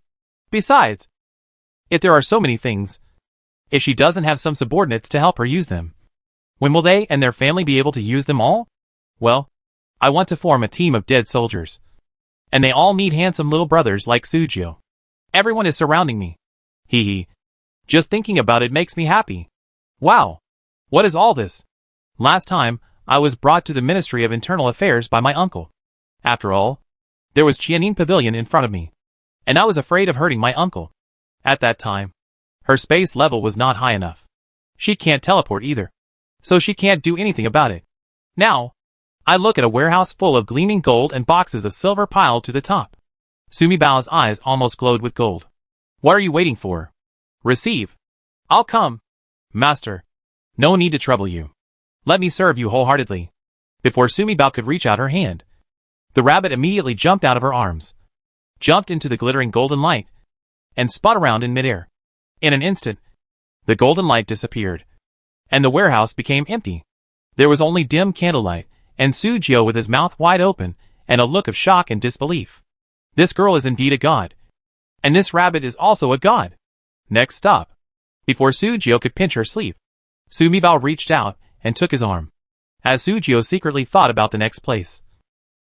Besides, if there are so many things, if she doesn't have some subordinates to help her use them, when will they and their family be able to use them all? Well, I want to form a team of dead soldiers. And they all need handsome little brothers like Su Jiao. Everyone is surrounding me. Hee. Just thinking about it makes me happy. Wow. What is all this? Last time, I was brought to the Ministry of Internal Affairs by my uncle. After all, there was Qianing Pavilion in front of me, and I was afraid of hurting my uncle. At that time, her space level was not high enough. She can't teleport either, so she can't do anything about it. Now, I look at a warehouse full of gleaming gold and boxes of silver piled to the top. Sumi Bao's eyes almost glowed with gold. What are you waiting for? Receive. I'll come. Master. No need to trouble you. Let me serve you wholeheartedly. Before Sumi Bao could reach out her hand, the rabbit immediately jumped out of her arms, jumped into the glittering golden light, and spun around in midair. In an instant, the golden light disappeared, and the warehouse became empty. There was only dim candlelight, and Su Jiao with his mouth wide open, and a look of shock and disbelief. This girl is indeed a god. And this rabbit is also a god. Next stop. Before Su Jiao could pinch her sleeve, Sumi Bao reached out and took his arm. As Su Jiao secretly thought about the next place,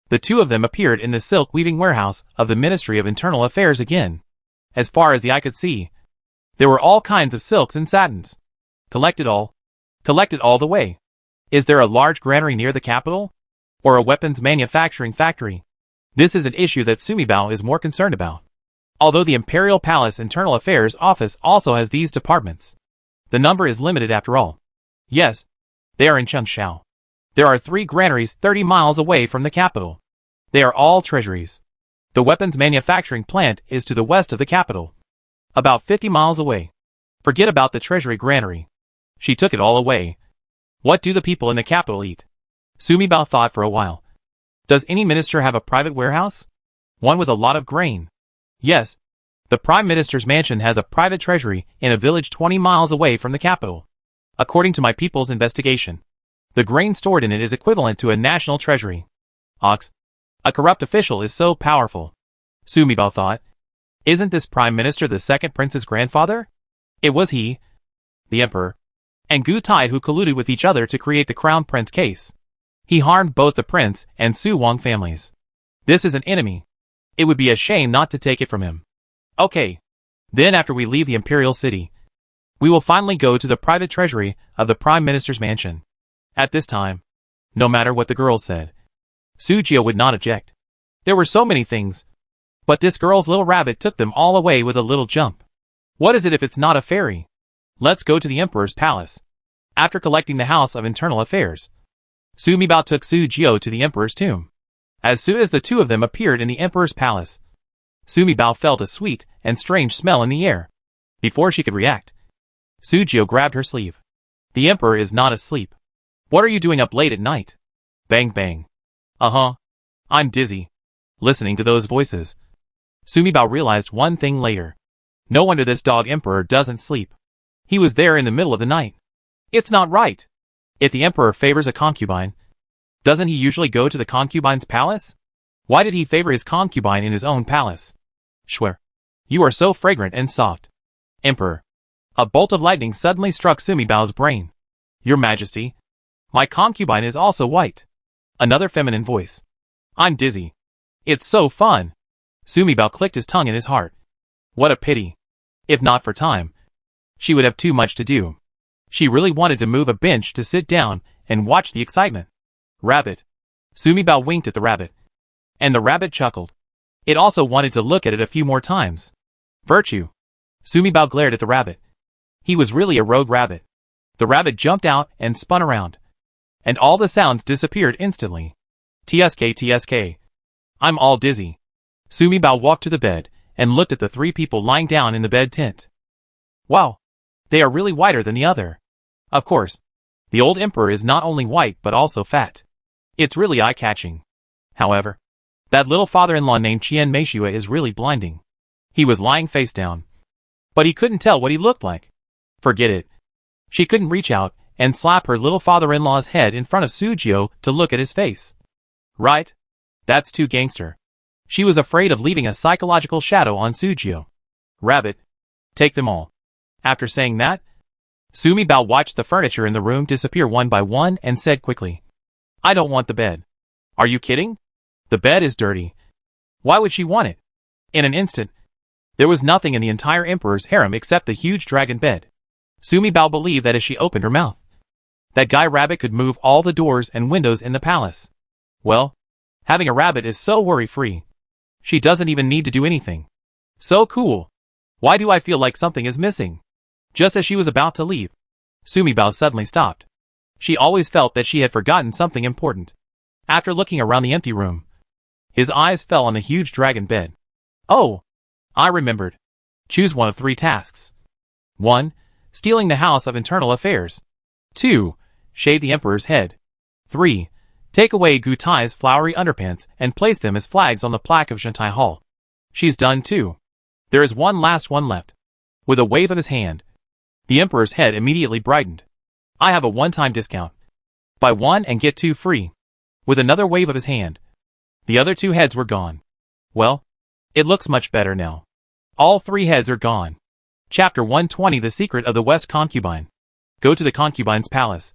the two of them appeared in the silk weaving warehouse of the Ministry of Internal Affairs again. As far as the eye could see, there were all kinds of silks and satins. Collect it all the way. Is there a large granary near the capital? Or a weapons manufacturing factory? This is an issue that Sumi Bao is more concerned about. Although the Imperial Palace Internal Affairs Office also has these departments, the number is limited after all. Yes, they are in Chengshao. There are 3 granaries 30 miles away from the capital. They are all treasuries. The weapons manufacturing plant is to the west of the capital, about 50 miles away. Forget about the treasury granary. She took it all away. What do the people in the capital eat? Sumi Bao thought for a while. Does any minister have a private warehouse? One with a lot of grain? Yes. The Prime Minister's mansion has a private treasury in a village 20 miles away from the capital. According to my people's investigation, the grain stored in it is equivalent to a national treasury. Ox. A corrupt official is so powerful. Sumi Bao thought. Isn't this Prime Minister the second prince's grandfather? It was he, the Emperor, and Gu Tai who colluded with each other to create the Crown Prince case. He harmed both the Prince and Su Wang families. This is an enemy. It would be a shame not to take it from him. Okay. Then after we leave the Imperial City, we will finally go to the private treasury of the Prime Minister's mansion. At this time, no matter what the girls said, Su Jiao would not object. There were so many things, but this girl's little rabbit took them all away with a little jump. What is it if it's not a fairy? Let's go to the Emperor's palace. After collecting the House of Internal Affairs, Sumi Bao took Su Jiao to the Emperor's tomb. As soon as the two of them appeared in the Emperor's palace, Sumi Bao felt a sweet and strange smell in the air. Before she could react, Su Jiao grabbed her sleeve. The Emperor is not asleep. What are you doing up late at night? Bang bang. I'm dizzy. Listening to those voices, Sumi Bao realized one thing later. No wonder this dog Emperor doesn't sleep. He was there in the middle of the night. It's not right. If the Emperor favors a concubine, doesn't he usually go to the concubine's palace? Why did he favor his concubine in his own palace? Schwer. You are so fragrant and soft. Emperor. A bolt of lightning suddenly struck Sumibao's brain. Your Majesty, my concubine is also white. Another feminine voice. I'm dizzy. It's so fun. Sumibao clicked his tongue in his heart. What a pity. If not for time, she would have too much to do. She really wanted to move a bench to sit down and watch the excitement. Rabbit. Sumibao winked at the rabbit. And the rabbit chuckled. It also wanted to look at it a few more times. Virtue. Sumibao glared at the rabbit. He was really a rogue rabbit. The rabbit jumped out and spun around. And all the sounds disappeared instantly. TSK TSK. I'm all dizzy. Sumibao walked to the bed and looked at the three people lying down in the bed tent. Wow. They are really whiter than the other. Of course. The old emperor is not only white but also fat. It's really eye-catching. However, that little father-in-law named Qian Meishua is really blinding. He was lying face down. But he couldn't tell what he looked like. Forget it. She couldn't reach out and slap her little father-in-law's head in front of Sujio to look at his face. Right? That's too gangster. She was afraid of leaving a psychological shadow on Sujio. Rabbit. Take them all. After saying that, Sumibao watched the furniture in the room disappear one by one and said quickly, I don't want the bed. Are you kidding? The bed is dirty. Why would she want it? In an instant, there was nothing in the entire emperor's harem except the huge dragon bed. Sumibao believed that as she opened her mouth, that guy rabbit could move all the doors and windows in the palace. Well, having a rabbit is so worry-free. She doesn't even need to do anything. So cool. Why do I feel like something is missing? Just as she was about to leave, Sumibao suddenly stopped. She always felt that she had forgotten something important. After looking around the empty room, his eyes fell on the huge dragon bed. Oh! I remembered. Choose one of 3 tasks. 1. Stealing the House of Internal Affairs. 2. Shave the Emperor's head. 3. Take away Gu Tai's flowery underpants and place them as flags on the plaque of Shantai Hall. She's done too. There is one last one left. With a wave of his hand, the Emperor's head immediately brightened. I have a one-time discount. Buy 1 and get 2 free. With another wave of his hand, the other 2 heads were gone. Well, it looks much better now. All 3 heads are gone. Chapter 120 The Secret of the West Concubine. Go to the concubine's palace.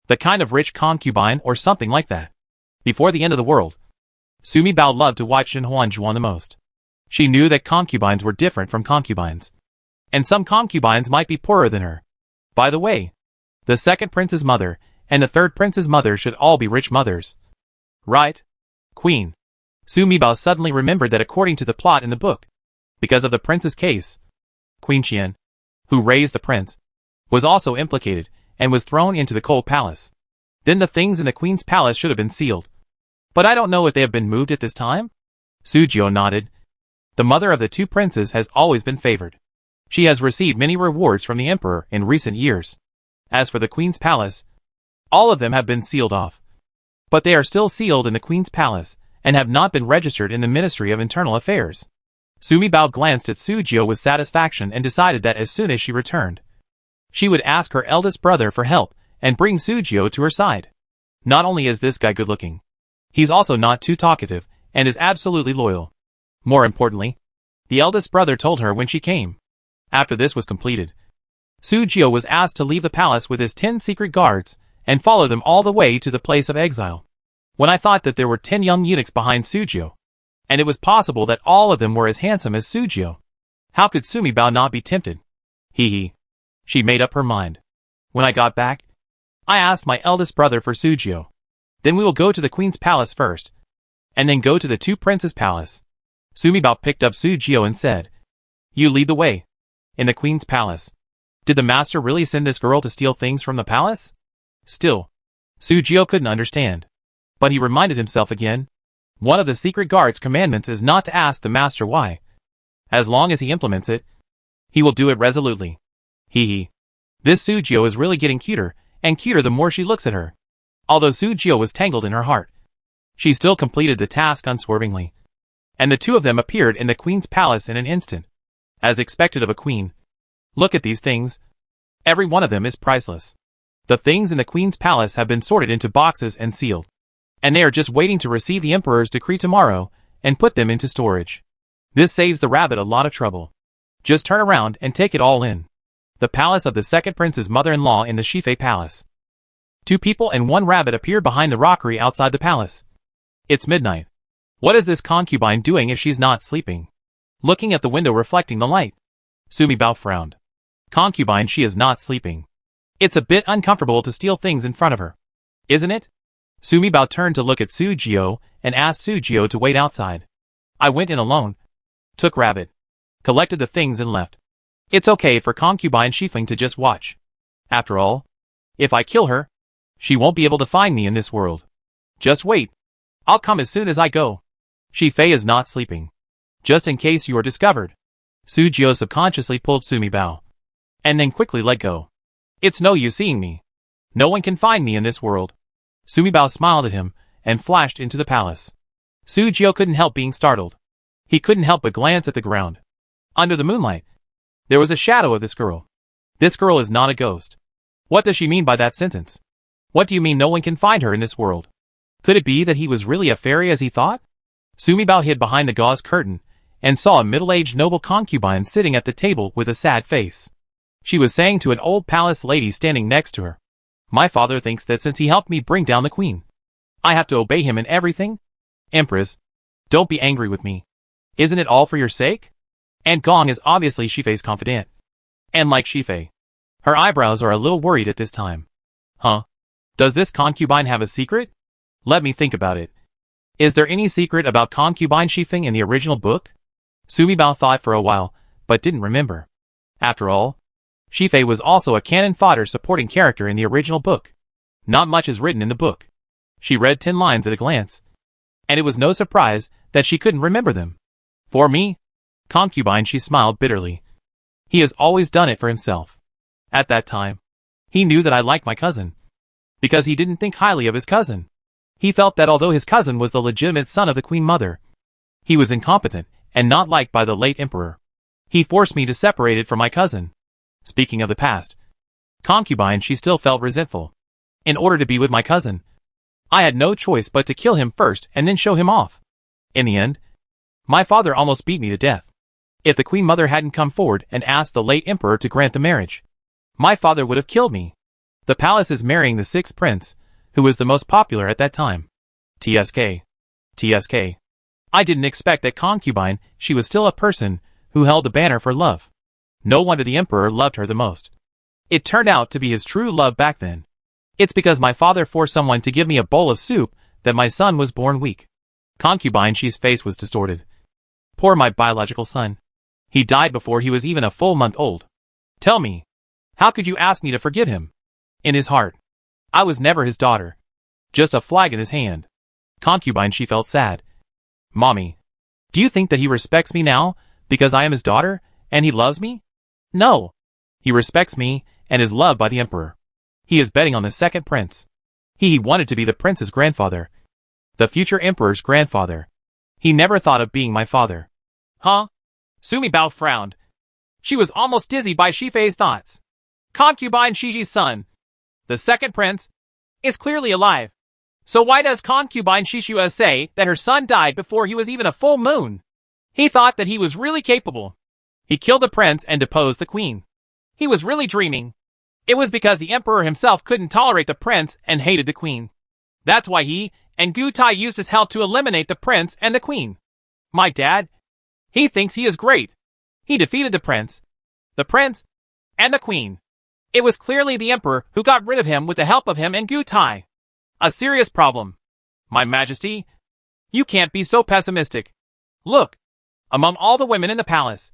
The kind of rich concubine or something like that. Before the end of the world, Sumibao loved to watch Zhen Huanjuan the most. She knew that concubines were different from concubines. And some concubines might be poorer than her. By the way, the second prince's mother and the third prince's mother should all be rich mothers. Right? Queen. Sumibao suddenly remembered that according to the plot in the book, because of the prince's case, Queen Qian, who raised the prince, was also implicated and was thrown into the cold palace. Then the things in the queen's palace should have been sealed. But I don't know if they have been moved at this time? Sujio nodded. The mother of the 2 princes has always been favored. She has received many rewards from the emperor in recent years. As for the queen's palace, all of them have been sealed off. But they are still sealed in the queen's palace and have not been registered in the Ministry of Internal Affairs. Sumibao glanced at Sujio with satisfaction and decided that as soon as she returned, she would ask her eldest brother for help and bring Sujio to her side. Not only is this guy good-looking, he's also not too talkative and is absolutely loyal. More importantly, the eldest brother told her when she came. After this was completed, Sujio was asked to leave the palace with his 10 secret guards and follow them all the way to the place of exile. When I thought that there were 10 young eunuchs behind Sujio, and it was possible that all of them were as handsome as Sujio, how could Sumibao not be tempted? Hee. She made up her mind. When I got back, I asked my eldest brother for Sujio. Then we will go to the queen's palace first, and then go to the 2 princes' palace. Sumibao picked up Sujio and said, You lead the way. In the queen's palace. Did the master really send this girl to steal things from the palace? Still, Sujio couldn't understand. But he reminded himself again. One of the secret guard's commandments is not to ask the master why. As long as he implements it, he will do it resolutely. Hee. This Sujio is really getting cuter, and cuter the more she looks at her. Although Sujio was tangled in her heart, she still completed the task unswervingly. And the 2 of them appeared in the queen's palace in an instant. As expected of a queen. Look at these things. Every one of them is priceless. The things in the queen's palace have been sorted into boxes and sealed. And they are just waiting to receive the emperor's decree tomorrow and put them into storage. This saves the rabbit a lot of trouble. Just turn around and take it all in. The palace of the second prince's mother-in-law in the Shifei Palace. 2 people and 1 rabbit appeared behind the rockery outside the palace. It's midnight. What is this concubine doing if she's not sleeping? Looking at the window reflecting the light. Sumi Bao frowned. Concubine, she is not sleeping. It's a bit uncomfortable to steal things in front of her. Isn't it? Sumi Bao turned to look at Su Jio and asked Su Jio to wait outside. I went in alone. Took rabbit. Collected the things and left. It's okay for concubine Shifeng to just watch. After all, if I kill her, she won't be able to find me in this world. Just wait. I'll come as soon as I go. Shifei is not sleeping. Just in case you are discovered. Su Jio subconsciously pulled Sumi Bao. And then quickly let go. It's no use seeing me. No one can find me in this world. Sumi Bao smiled at him and flashed into the palace. Su Jio couldn't help being startled. He couldn't help but glance at the ground. Under the moonlight, there was a shadow of this girl. This girl is not a ghost. What does she mean by that sentence? What do you mean no one can find her in this world? Could it be that he was really a fairy as he thought? Sumi Bao hid behind the gauze curtain and saw a middle-aged noble concubine sitting at the table with a sad face. She was saying to an old palace lady standing next to her, "My father thinks that since he helped me bring down the queen, I have to obey him in everything? Empress, don't be angry with me. Isn't it all for your sake?" And Gong is obviously Shifei's confidant. And like Shifei, her eyebrows are a little worried at this time. Huh? Does this concubine have a secret? Let me think about it. Is there any secret about concubine Shifeng in the original book? Sumi Bao thought for a while, but didn't remember. After all, Shifei was also a cannon fodder supporting character in the original book. Not much is written in the book. She read 10 lines at a glance. And it was no surprise that she couldn't remember them. For me, concubine, she smiled bitterly. He has always done it for himself. At that time, he knew that I liked my cousin. Because he didn't think highly of his cousin. He felt that although his cousin was the legitimate son of the Queen Mother, he was incompetent and not liked by the late emperor. He forced me to separate it from my cousin. Speaking of the past, concubine, she still felt resentful. In order to be with my cousin, I had no choice but to kill him first and then show him off. In the end, my father almost beat me to death. If the Queen Mother hadn't come forward and asked the late emperor to grant the marriage, my father would have killed me. The palace is marrying the 6th prince, who was the most popular at that time. TSK. TSK. I didn't expect that concubine, she was still a person who held the banner for love. No wonder the emperor loved her the most. It turned out to be his true love back then. It's because my father forced someone to give me a bowl of soup that my son was born weak. Concubine, she's face was distorted. Poor my biological son. He died before he was even a full month old. Tell me, how could you ask me to forgive him? In his heart, I was never his daughter. Just a flag in his hand. Concubine, she felt sad. Mommy, do you think that he respects me now because I am his daughter and he loves me? No. He respects me and is loved by the emperor. He is betting on the 2nd prince. He wanted to be the prince's grandfather. The future emperor's grandfather. He never thought of being my father. Huh? Sumi Bao frowned. She was almost dizzy by Shifei's thoughts. Concubine Shiji's son, the 2nd prince, is clearly alive. So why does concubine Shishua say that her son died before he was even a full moon? He thought that he was really capable. He killed the prince and deposed the queen. He was really dreaming. It was because the emperor himself couldn't tolerate the prince and hated the queen. That's why he and Gu Tai used his help to eliminate the prince and the queen. My dad, he thinks he is great. He defeated the prince, and the queen. It was clearly the emperor who got rid of him with the help of him and Gu Tai. A serious problem. My Majesty, you can't be so pessimistic. Look, among all the women in the palace,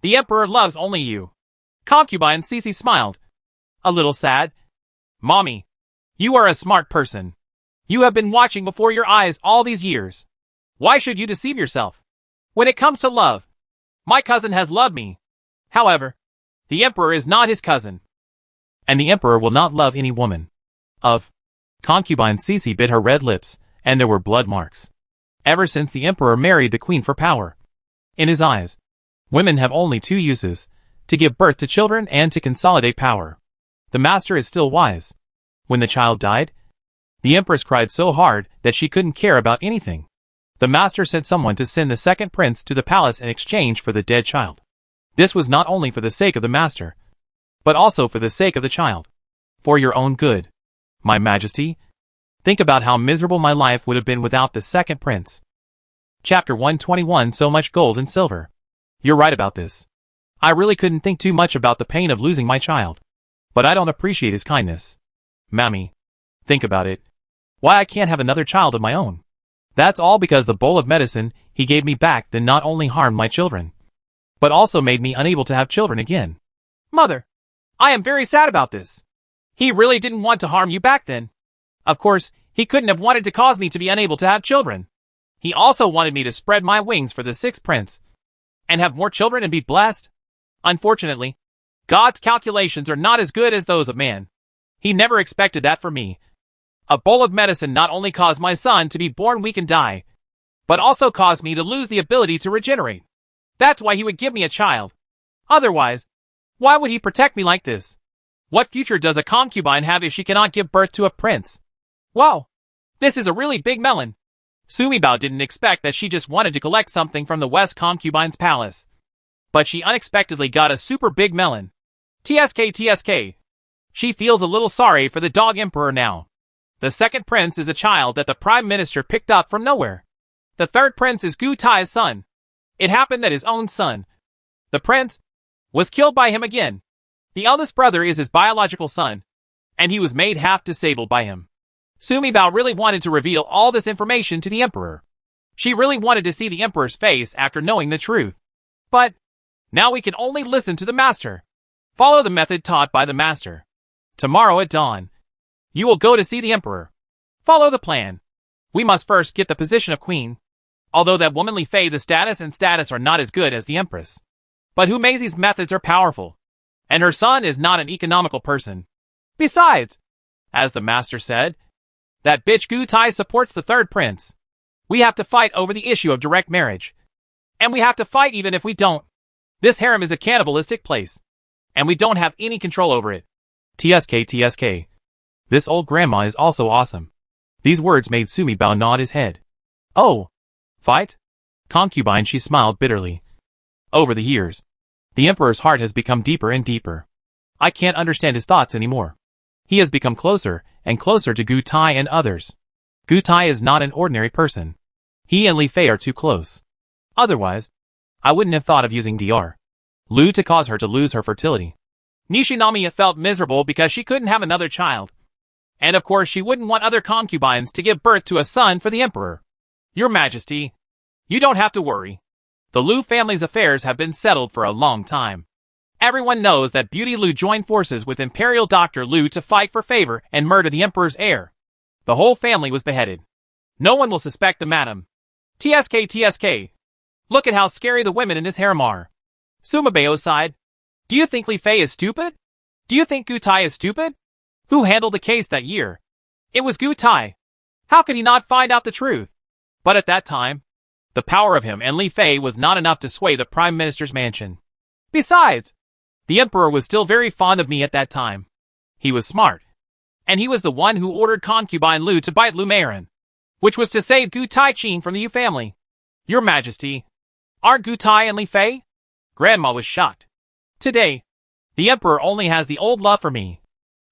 the emperor loves only you. Concubine Sisi smiled. A little sad. Mommy, you are a smart person. You have been watching before your eyes all these years. Why should you deceive yourself? When it comes to love, my cousin has loved me. However, the emperor is not his cousin. And the emperor will not love any woman. Concubine Sisi bit her red lips, and there were blood marks. Ever since the emperor married the queen for power. In his eyes, women have only 2 uses, to give birth to children and to consolidate power. The master is still wise. When the child died, the empress cried so hard that she couldn't care about anything. The master sent someone to send the 2nd prince to the palace in exchange for the dead child. This was not only for the sake of the master, but also for the sake of the child. For your own good. My Majesty, think about how miserable my life would have been without the second prince. Chapter 121. So much gold and silver. You're right about this. I really couldn't think too much about the pain of losing my child. But I don't appreciate his kindness. Mammy, think about it. Why I can't have another child of my own. That's all because the bowl of medicine he gave me back then not only harmed my children, but also made me unable to have children again. Mother, I am very sad about this. He really didn't want to harm you back then. Of course, he couldn't have wanted to cause me to be unable to have children. He also wanted me to spread my wings for the sixth prince and have more children and be blessed. Unfortunately, God's calculations are not as good as those of man. He never expected that for me. A bowl of medicine not only caused my son to be born weak and die, but also caused me to lose the ability to regenerate. That's why he would give me a child. Otherwise, why would he protect me like this? What future does a concubine have if she cannot give birth to a prince? Wow, this is a really big melon. Sumibao didn't expect that. She just wanted to collect something from the West Concubine's palace. But she unexpectedly got a super big melon. TSK. She feels a little sorry for the dog emperor now. The second prince is a child that the prime minister picked up from nowhere. The third prince is Gu Tai's son. It happened that his own son, the prince, was killed by him again. The eldest brother is his biological son, and he was made half disabled by him. Sumibao really wanted to reveal all this information to the emperor. She really wanted to see the emperor's face after knowing the truth. But now we can only listen to the master. Follow the method taught by the master. Tomorrow at dawn, you will go to see the emperor. Follow the plan. We must first get the position of queen. Although that womanly Fei, the status are not as good as the empress. But Hu Meizhi's methods are powerful. And her son is not an economical person. Besides, as the master said, that bitch Gu Tai supports the third prince. We have to fight over the issue of direct marriage. And we have to fight even if we don't. This harem is a cannibalistic place. And we don't have any control over it. TSK. This old grandma is also awesome. These words made Sumibao nod his head. Oh, fight? Concubine, she smiled bitterly. Over the years, the emperor's heart has become deeper and deeper. I can't understand his thoughts anymore. He has become closer and closer to Gu Tai and others. Gu Tai is not an ordinary person. He and Li Fei are too close. Otherwise, I wouldn't have thought of using Dr. Lu to cause her to lose her fertility. Nishinamiya felt miserable because she couldn't have another child. And of course she wouldn't want other concubines to give birth to a son for the emperor. Your Majesty, you don't have to worry. The Lu family's affairs have been settled for a long time. Everyone knows that Beauty Lu joined forces with Imperial Dr. Lu to fight for favor and murder the emperor's heir. The whole family was beheaded. No one will suspect the madam. TSK. Look at how scary the women in this harem are. Sumibao sighed. Do you think Li Fei is stupid? Do you think Gu Tai is stupid? Who handled the case that year? It was Gu Tai. How could he not find out the truth? But at that time, the power of him and Li Fei was not enough to sway the prime minister's mansion. Besides, the emperor was still very fond of me at that time. He was smart. And he was the one who ordered concubine Lu to bite Lu Marin, which was to save Gu Tai Qin from the Yu family. Your Majesty, aren't Gu Tai and Li Fei? Grandma was shocked. Today, the emperor only has the old love for me.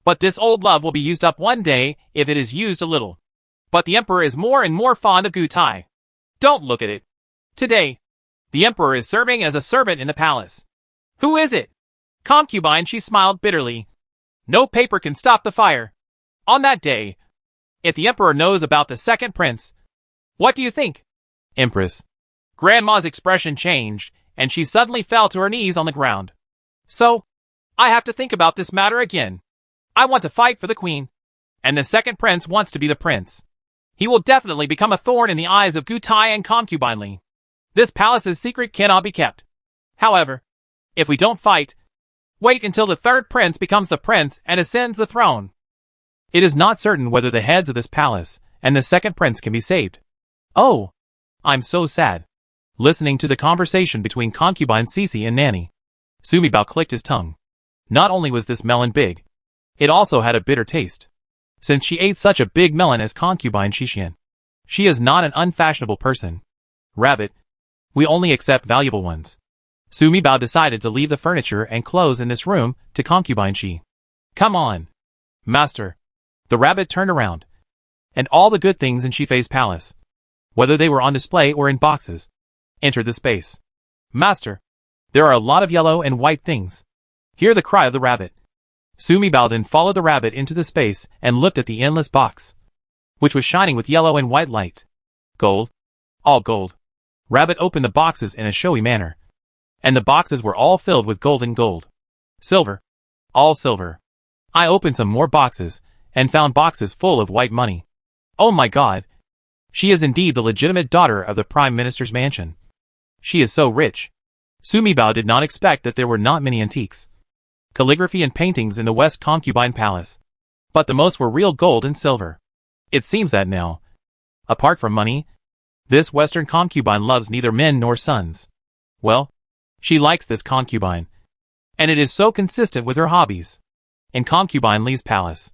But this old love will be used up one day if it is used a little. But the emperor is more and more fond of Gu Tai. Don't look at it. Today, the emperor is serving as a servant in the palace. Who is it? Concubine, she smiled bitterly. No paper can stop the fire. On that day, if the emperor knows about the second prince, what do you think? Empress. Grandma's expression changed, and she suddenly fell to her knees on the ground. So, I have to think about this matter again. I want to fight for the queen. And the second prince wants to be the prince. He will definitely become a thorn in the eyes of Gu Tai and concubine Li. This palace's secret cannot be kept. However, if we don't fight, wait until the third prince becomes the prince and ascends the throne. It is not certain whether the heads of this palace and the second prince can be saved. Oh, I'm so sad. Listening to the conversation between concubine Cici and Nanny, Sumibao clicked his tongue. Not only was this melon big, it also had a bitter taste. Since she ate such a big melon as concubine Shishian, she is not an unfashionable person. Rabbit, we only accept valuable ones. Sumi Bao decided to leave the furniture and clothes in this room to concubine Chi. Come on, master. The rabbit turned around. And all the good things in Shifei's palace, whether they were on display or in boxes, entered the space. Master, there are a lot of yellow and white things. Hear the cry of the rabbit. Sumi Bao then followed the rabbit into the space and looked at the endless box, which was shining with yellow and white light. Gold. All gold. Rabbit opened the boxes in a showy manner. And the boxes were all filled with gold and gold. Silver. All silver. I opened some more boxes, and found boxes full of white money. Oh my god. She is indeed the legitimate daughter of the Prime Minister's mansion. She is so rich. Sumi Bao did not expect that there were not many antiques, calligraphy and paintings in the West Concubine Palace. But the most were real gold and silver. It seems that now, apart from money, this Western concubine loves neither men nor sons. Well, she likes this concubine. And it is so consistent with her hobbies. In Concubine Li's palace,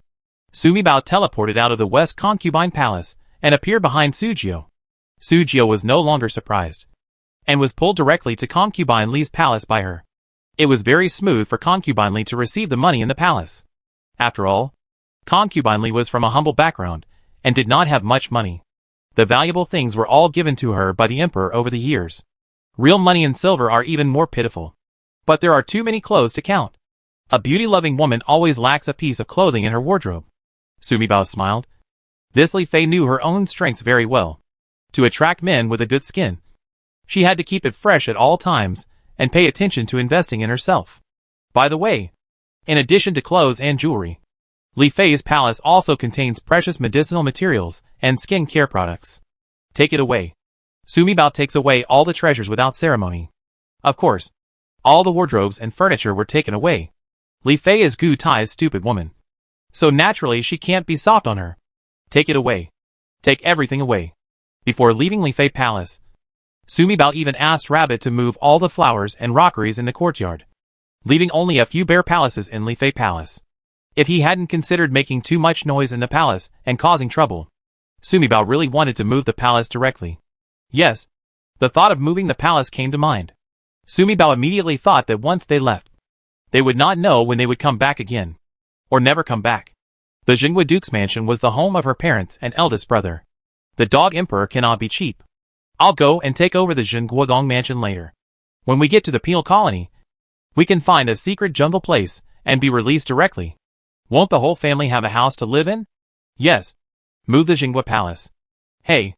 Sumi Bao teleported out of the West Concubine Palace and appeared behind Sujio. Sujio was no longer surprised, and was pulled directly to Concubine Li's palace by her. It was very smooth for Concubine Li to receive the money in the palace. After all, Concubine Li was from a humble background, and did not have much money. The valuable things were all given to her by the emperor over the years. Real money and silver are even more pitiful. But there are too many clothes to count. A beauty-loving woman always lacks a piece of clothing in her wardrobe. Sumi Bao smiled. This Li Fei knew her own strengths very well. To attract men with a good skin, she had to keep it fresh at all times, and pay attention to investing in herself. By the way, in addition to clothes and jewelry, Li Fei's palace also contains precious medicinal materials and skin care products. Take it away. Sumi Bao takes away all the treasures without ceremony. Of course, all the wardrobes and furniture were taken away. Li Fei is Gu Tai's stupid woman, so naturally she can't be soft on her. Take it away. Take everything away. Before leaving Li Fei Palace, Sumi Bao even asked Rabbit to move all the flowers and rockeries in the courtyard, leaving only a few bare palaces in Li Fei Palace. If he hadn't considered making too much noise in the palace and causing trouble, Sumi Bao really wanted to move the palace directly. Yes, the thought of moving the palace came to mind. Sumi Bao immediately thought that once they left, they would not know when they would come back again, or never come back. The Jinghua Duke's mansion was the home of her parents and eldest brother. The dog emperor cannot be cheap. I'll go and take over the Jinghua Gong mansion later. When we get to the penal colony, we can find a secret jungle place and be released directly. Won't the whole family have a house to live in? Yes. Move the Jinghua palace. Hey,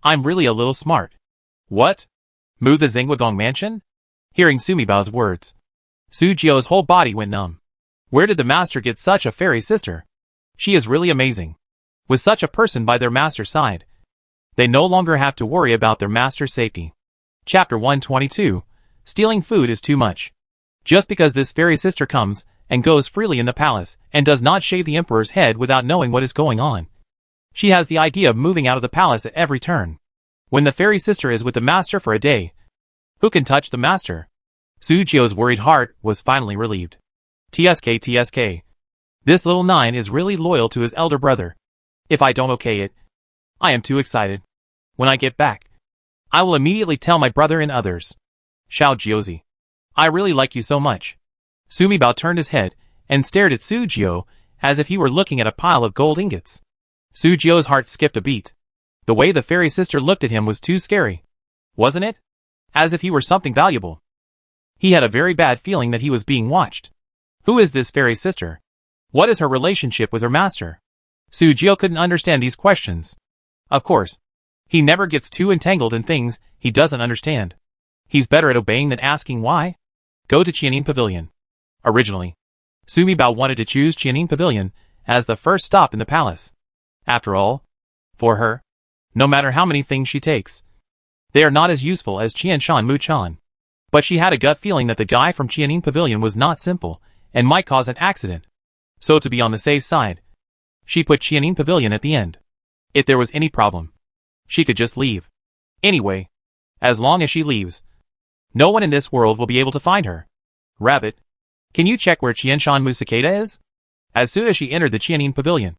I'm really a little smart. What? Move the Jinghua Gong mansion? Hearing Sumi Bao's words, Sujio's whole body went numb. Where did the master get such a fairy sister? She is really amazing. With such a person by their master's side, they no longer have to worry about their master's safety. Chapter 122. Stealing food is too much. Just because this fairy sister comes and goes freely in the palace and does not shave the emperor's head without knowing what is going on, she has the idea of moving out of the palace at every turn. When the fairy sister is with the master for a day, who can touch the master? Sujio's worried heart was finally relieved. TSK. This little nine is really loyal to his elder brother. If I don't okay it, I am too excited. When I get back, I will immediately tell my brother and others. Xiao Jiuzi, I really like you so much. Sumi Bao turned his head and stared at Sujio as if he were looking at a pile of gold ingots. Sujio's heart skipped a beat. The way the fairy sister looked at him was too scary. Wasn't it? As if he were something valuable. He had a very bad feeling that he was being watched. Who is this fairy sister? What is her relationship with her master? Sujio couldn't understand these questions. Of course, he never gets too entangled in things he doesn't understand. He's better at obeying than asking why. Go to Qianin Pavilion. Originally, Sumi Bao wanted to choose Qianin Pavilion as the first stop in the palace. After all, for her, no matter how many things she takes, they are not as useful as Qianshan Muchan. But she had a gut feeling that the guy from Qianin Pavilion was not simple and might cause an accident. So to be on the safe side, she put Qianin Pavilion at the end. If there was any problem, she could just leave. Anyway, as long as she leaves, no one in this world will be able to find her. Rabbit, can you check where Qianshan Musakeda is? As soon as she entered the Qianin Pavilion,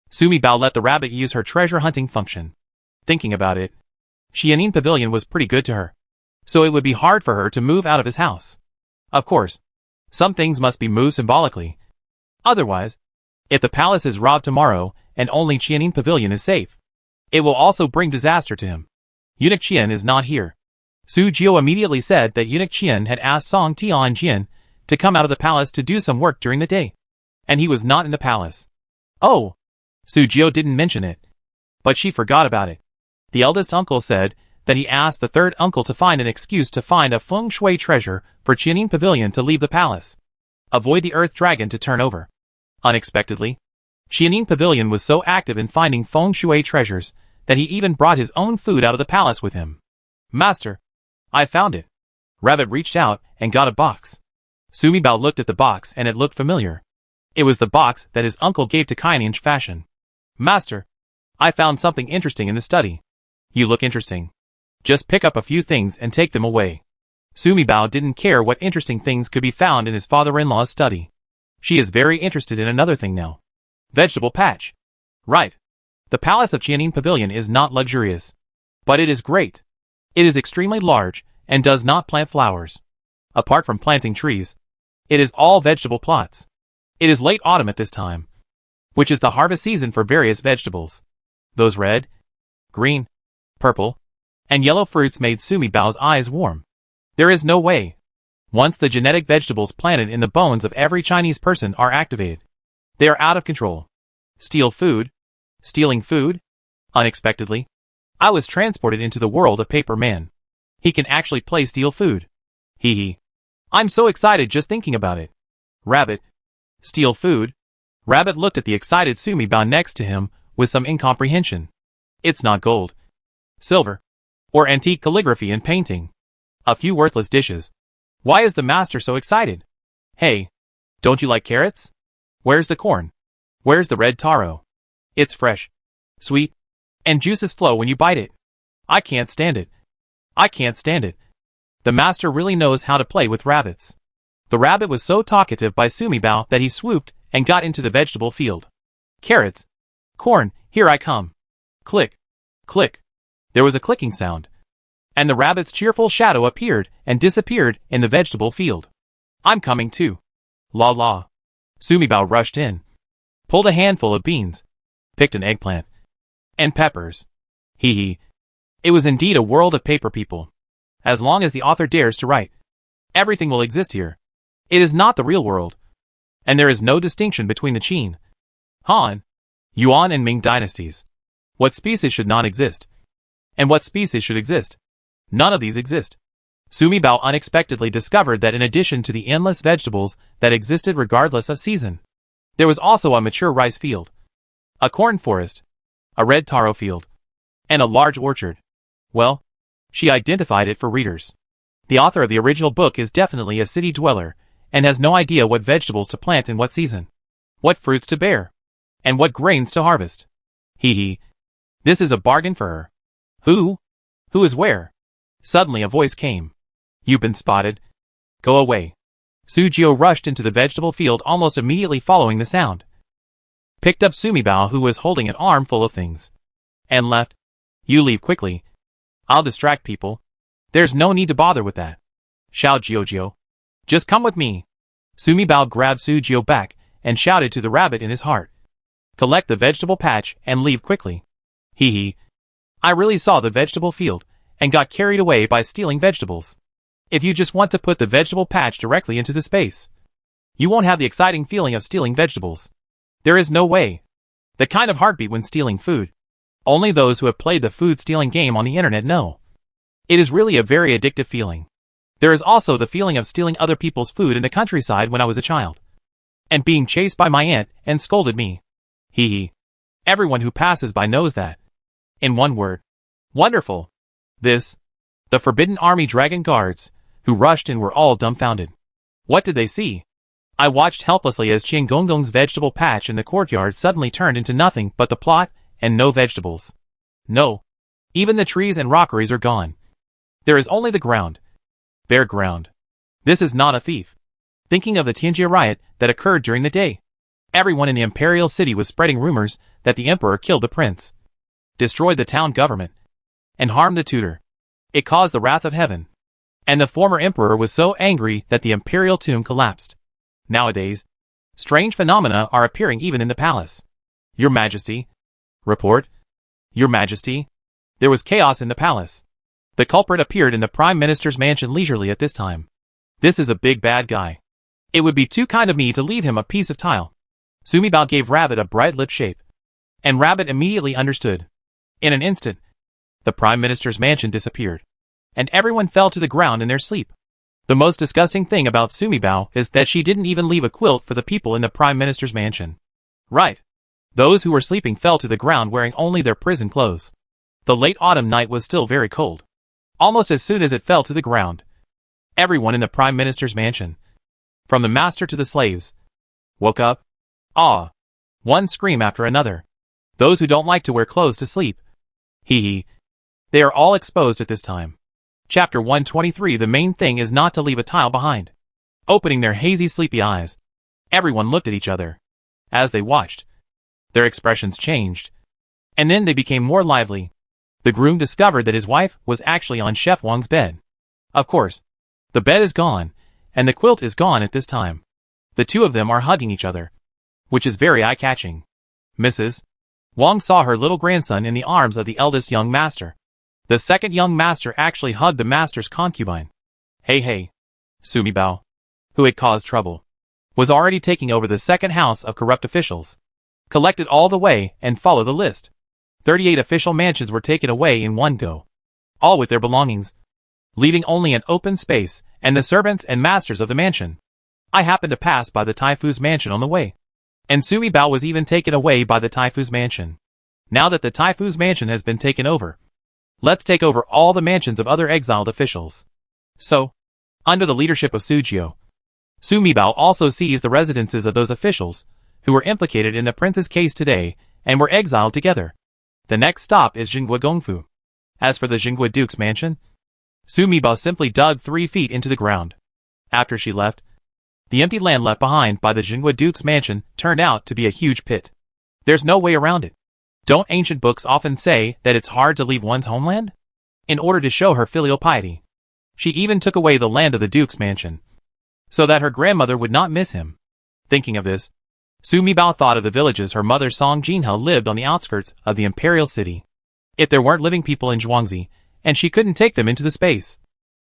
Sumi Bao let the rabbit use her treasure hunting function. Thinking about it, Qianin Pavilion was pretty good to her. so it would be hard for her to move out of his house. Of course, some things must be moved symbolically. Otherwise, if the palace is robbed tomorrow and only Qianing Pavilion is safe, it will also bring disaster to him. Eunuch Qian is not here. Su Jiu immediately said that Eunuch Qian had asked Song Tianjin to come out of the palace to do some work during the day, and he was not in the palace. Oh! Su Jiu didn't mention it, but she forgot about it. The eldest uncle said that he asked the third uncle to find an excuse to find a feng shui treasure for Qianing Pavilion to leave the palace. Avoid the earth dragon to turn over. Unexpectedly, Qianing Pavilion was so active in finding feng shui treasures that he even brought his own food out of the palace with him. Master, I found it. Rabbit reached out and got a box. Sumi Bao looked at the box and it looked familiar. It was the box that his uncle gave to Kaininch Fashion. Master, I found something interesting in the study. You look interesting. Just pick up a few things and take them away. Sumi Bao didn't care what interesting things could be found in his father-in-law's study. She is very interested in another thing now. Vegetable patch. Right. The palace of Qianing Pavilion is not luxurious, but it is great. It is extremely large and does not plant flowers. Apart from planting trees, it is all vegetable plots. It is late autumn at this time, which is the harvest season for various vegetables. Those red, green, purple, and yellow fruits made Sumi Bao's eyes warm. There is no way. Once the genetic vegetables planted in the bones of every Chinese person are activated, they are out of control. Steal food? Stealing food? Unexpectedly, I was transported into the world of Paper Man. He can actually play steal food. Hee hee. I'm so excited just thinking about it. Rabbit. Steal food? Rabbit looked at the excited Sumi Bao next to him with some incomprehension. It's not gold, silver, or antique calligraphy and painting. A few worthless dishes. Why is the master so excited? Hey, don't you like carrots? Where's the corn? Where's the red taro? It's fresh, sweet, and juices flow when you bite it. I can't stand it. I can't stand it. The master really knows how to play with rabbits. The rabbit was so talkative by Sumi Bao that he swooped and got into the vegetable field. Carrots. Corn, here I come. Click. Click. There was a clicking sound, and the rabbit's cheerful shadow appeared and disappeared in the vegetable field. I'm coming too. La la. Sumi Bao rushed in, pulled a handful of beans, picked an eggplant, and peppers. Hee hee. It was indeed a world of paper people. As long as the author dares to write, everything will exist here. It is not the real world, and there is no distinction between the Qin, Han, Yuan and Ming dynasties. What species should not exist? And what species should exist? None of these exist. Sumi Bao unexpectedly discovered that in addition to the endless vegetables that existed regardless of season, there was also a mature rice field, a corn forest, a red taro field, and a large orchard. Well, she identified it for readers. The author of the original book is definitely a city dweller and has no idea what vegetables to plant in what season, what fruits to bear, and what grains to harvest. Hee hee. This is a bargain for her. Who? Who is where? Suddenly a voice came. You've been spotted. Go away. Su Jiu rushed into the vegetable field almost immediately following the sound. Picked up Sumi Bao, who was holding an arm full of things, and left. You leave quickly. I'll distract people. There's no need to bother with that. Shouted Jiu. Just come with me. Sumi Bao grabbed Su Jiu back and shouted to the rabbit in his heart. Collect the vegetable patch and leave quickly. Hee hee. I really saw the vegetable field and got carried away by stealing vegetables. If you just want to put the vegetable patch directly into the space, you won't have the exciting feeling of stealing vegetables. There is no way. The kind of heartbeat when stealing food. Only those who have played the food stealing game on the internet know. It is really a very addictive feeling. There is also the feeling of stealing other people's food in the countryside when I was a child, and being chased by my aunt and scolded me. Hee hee. Everyone who passes by knows that. In one word. Wonderful. The Forbidden Army Dragon Guards, who rushed in, were all dumbfounded. What did they see? I watched helplessly as Qian Gongong's vegetable patch in the courtyard suddenly turned into nothing but the plot and no vegetables. No. Even the trees and rockeries are gone. There is only the ground. Bare ground. This is not a thief. Thinking of the Tianjia riot that occurred during the day, everyone in the imperial city was spreading rumors that the emperor killed the prince, destroyed the town government, and harmed the tutor. It caused the wrath of heaven. and the former emperor was so angry that the imperial tomb collapsed. Nowadays, strange phenomena are appearing even in the palace. Your Majesty. Report. Your Majesty. There was chaos in the palace. The culprit appeared in the Prime Minister's mansion leisurely at this time. This is a big bad guy. It would be too kind of me to leave him a piece of tile. Sumibao gave Rabbit a bright lip shape. And Rabbit immediately understood. In an instant, the Prime Minister's mansion disappeared. And everyone fell to the ground in their sleep. The most disgusting thing about Sumibao is that she didn't even leave a quilt for the people in the Prime Minister's mansion. Right. Those who were sleeping fell to the ground wearing only their prison clothes. The late autumn night was still very cold. Almost as soon as it fell to the ground, everyone in the Prime Minister's mansion, from the master to the slaves, woke up. Ah! One scream after another. Those who don't like to wear clothes to sleep. Hee hee. They are all exposed at this time. Chapter 123. The main thing is not to leave a tile behind. Opening their hazy sleepy eyes, everyone looked at each other. As they watched, their expressions changed. And then they became more lively. The groom discovered that his wife was actually on Chef Wang's bed. Of course, the bed is gone, and the quilt is gone at this time. The two of them are hugging each other, which is very eye-catching. Mrs. Wang saw her little grandson in the arms of the eldest young master. The second young master actually hugged the master's concubine. Hey, Sumibao, who had caused trouble, was already taking over the second house of corrupt officials. Collected all the way and follow the list. 38 official mansions were taken away in one go, all with their belongings, leaving only an open space and the servants and masters of the mansion. I happened to pass by the Taifu's mansion on the way, and Sumibao was even taken away by the Taifu's mansion. Now that the Taifu's mansion has been taken over, let's take over all the mansions of other exiled officials. So, under the leadership of Sujio, Sumibao also seized the residences of those officials who were implicated in the prince's case today and were exiled together. The next stop is Jingguo Gongfu. As for the Jingguo Duke's mansion, Sumibao simply dug 3 feet into the ground. After she left, the empty land left behind by the Jingguo Duke's mansion turned out to be a huge pit. There's no way around it. Don't ancient books often say that it's hard to leave one's homeland? In order to show her filial piety, she even took away the land of the Duke's mansion, so that her grandmother would not miss him. Thinking of this, Sumibao thought of the villages her mother Song Jinhe lived on the outskirts of the imperial city. If there weren't living people in Zhuangzi, and she couldn't take them into the space,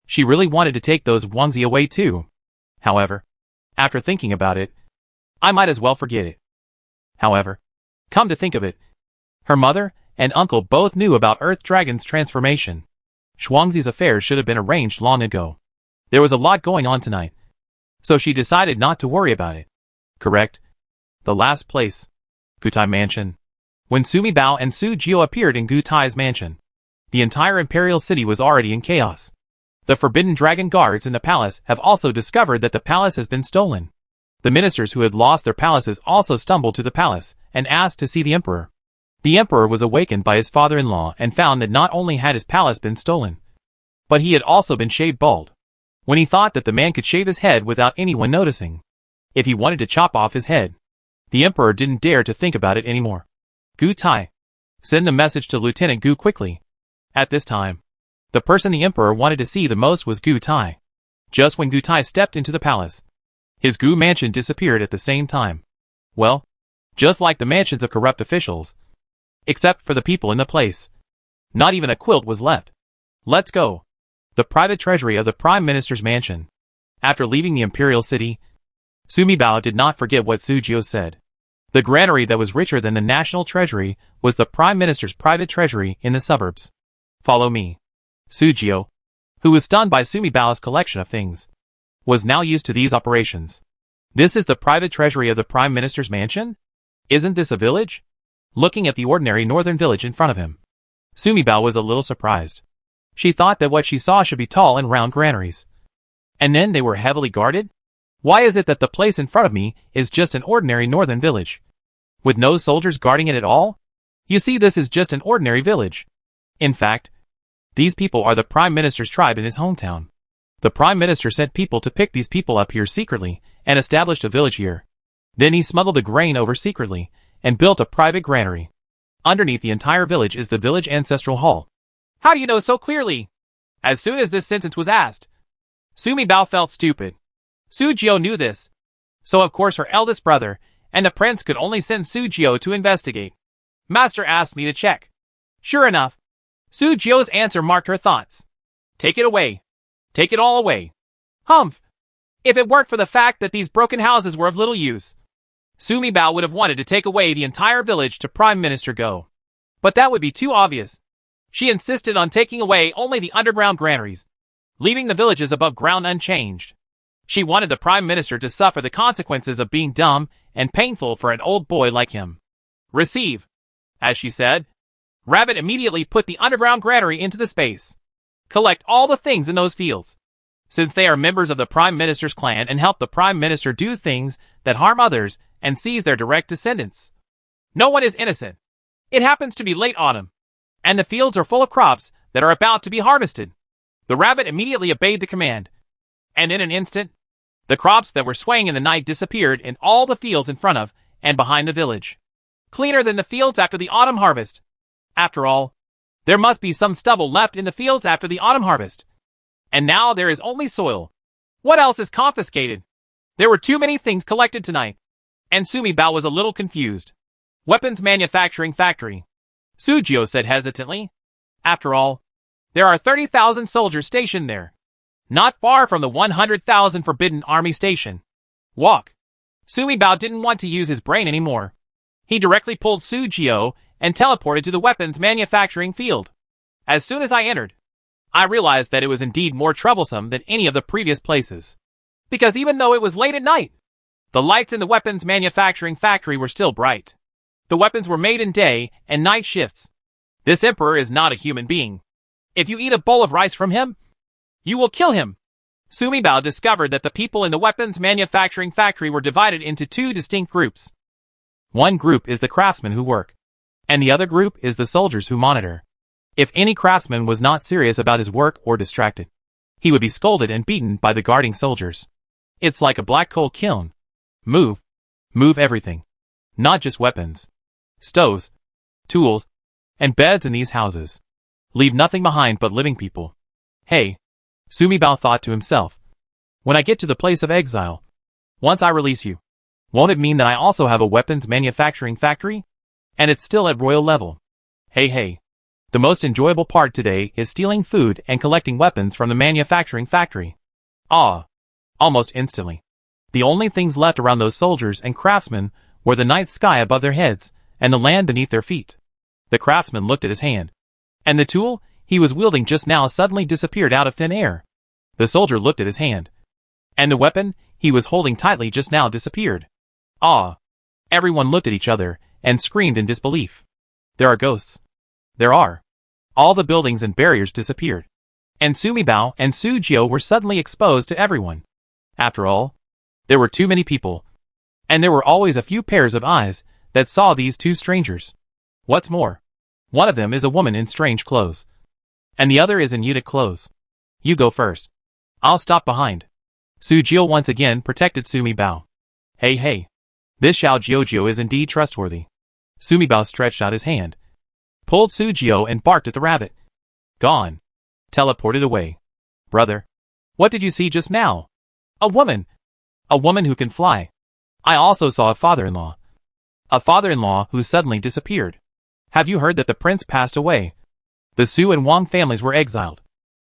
she really wanted to take those Zhuangzi away too. However, after thinking about it, I might as well forget it. However, come to think of it, her mother and uncle both knew about Earth Dragon's transformation. Zhuangzi's affairs should have been arranged long ago. There was a lot going on tonight, so she decided not to worry about it. Correct? The last place, Gutai Mansion. When Sumibao and Su Jio appeared in Gutai's mansion, the entire imperial city was already in chaos. The Forbidden Dragon guards in the palace have also discovered that the palace has been stolen. The ministers who had lost their palaces also stumbled to the palace and asked to see the emperor. The emperor was awakened by his father-in-law and found that not only had his palace been stolen, but he had also been shaved bald. When he thought that the man could shave his head without anyone noticing, if he wanted to chop off his head, the emperor didn't dare to think about it anymore. Gu Tai, send a message to Lieutenant Gu quickly. At this time, the person the emperor wanted to see the most was Gu Tai. Just when Gu Tai stepped into the palace, his Gu mansion disappeared at the same time. Well, just like the mansions of corrupt officials, except for the people in the place. Not even a quilt was left. Let's go. The private treasury of the Prime Minister's mansion. After leaving the imperial city, Sumibao did not forget what Sujio said. The granary that was richer than the national treasury was the Prime Minister's private treasury in the suburbs. Follow me. Sujio, who was stunned by Sumibao's collection of things, was now used to these operations. This is the private treasury of the Prime Minister's mansion? Isn't this a village? Looking at the ordinary northern village in front of him, Sumibao was a little surprised. She thought that what she saw should be tall and round granaries. And then they were heavily guarded? Why is it that the place in front of me is just an ordinary northern village, with no soldiers guarding it at all? You see, this is just an ordinary village. In fact, these people are the Prime Minister's tribe in his hometown. The Prime Minister sent people to pick these people up here secretly and established a village here. Then he smuggled the grain over secretly and built a private granary. Underneath the entire village is the village ancestral hall. How do you know so clearly? As soon as this sentence was asked, Sumibao felt stupid. Sujio knew this. So of course her eldest brother and the prince could only send Sujio to investigate. Master asked me to check. Sure enough, Sujio's answer marked her thoughts. Take it away. Take it all away. Humph. If it weren't for the fact that these broken houses were of little use, Sumibao would have wanted to take away the entire village to Prime Minister Go. But that would be too obvious. She insisted on taking away only the underground granaries, leaving the villages above ground unchanged. She wanted the Prime Minister to suffer the consequences of being dumb and painful for an old boy like him. Receive. As she said, Rabbit immediately put the underground granary into the space. Collect all the things in those fields. Since they are members of the Prime Minister's clan and help the Prime Minister do things that harm others and seize their direct descendants. No one is innocent. It happens to be late autumn, and the fields are full of crops that are about to be harvested. The rabbit immediately obeyed the command, and in an instant, the crops that were swaying in the night disappeared in all the fields in front of and behind the village. Cleaner than the fields after the autumn harvest. After all, there must be some stubble left in the fields after the autumn harvest. And now there is only soil. What else is confiscated? There were too many things collected tonight. And Sumibao was a little confused. Weapons manufacturing factory. Sujio said hesitantly. After all, there are 30,000 soldiers stationed there. Not far from the 100,000 Forbidden Army station. Walk. Sumibao didn't want to use his brain anymore. He directly pulled Sujio and teleported to the weapons manufacturing field. As soon as I entered, I realized that it was indeed more troublesome than any of the previous places. Because even though it was late at night, the lights in the weapons manufacturing factory were still bright. The weapons were made in day and night shifts. This emperor is not a human being. If you eat a bowl of rice from him, you will kill him. Sumibao discovered that the people in the weapons manufacturing factory were divided into two distinct groups. One group is the craftsmen who work, and the other group is the soldiers who monitor. If any craftsman was not serious about his work or distracted, he would be scolded and beaten by the guarding soldiers. It's like a black coal kiln. Move. Move everything. Not just weapons. Stoves, tools, and beds in these houses. Leave nothing behind but living people. Hey, Sumibao thought to himself. When I get to the place of exile, once I release you, won't it mean that I also have a weapons manufacturing factory? And it's still at royal level. Hey. The most enjoyable part today is stealing food and collecting weapons from the manufacturing factory. Almost instantly. The only things left around those soldiers and craftsmen were the night sky above their heads and the land beneath their feet. The craftsman looked at his hand, and the tool he was wielding just now suddenly disappeared out of thin air. The soldier looked at his hand, and the weapon he was holding tightly just now disappeared. Everyone looked at each other and screamed in disbelief. There are ghosts. There are. All the buildings and barriers disappeared, and Sumibao and Sujio were suddenly exposed to everyone. After all, there were too many people, and there were always a few pairs of eyes that saw these two strangers. What's more, one of them is a woman in strange clothes, and the other is in eunuch clothes. You go first. I'll stop behind. Sujio once again protected Sumibao. Hey. This Xiao Jiojio is indeed trustworthy. Sumibao stretched out his hand, pulled Sujio and barked at the rabbit. Gone. Teleported away. Brother, what did you see just now? A woman. A woman who can fly. I also saw a father-in-law. A father-in-law who suddenly disappeared. Have you heard that the prince passed away? The Su and Wang families were exiled.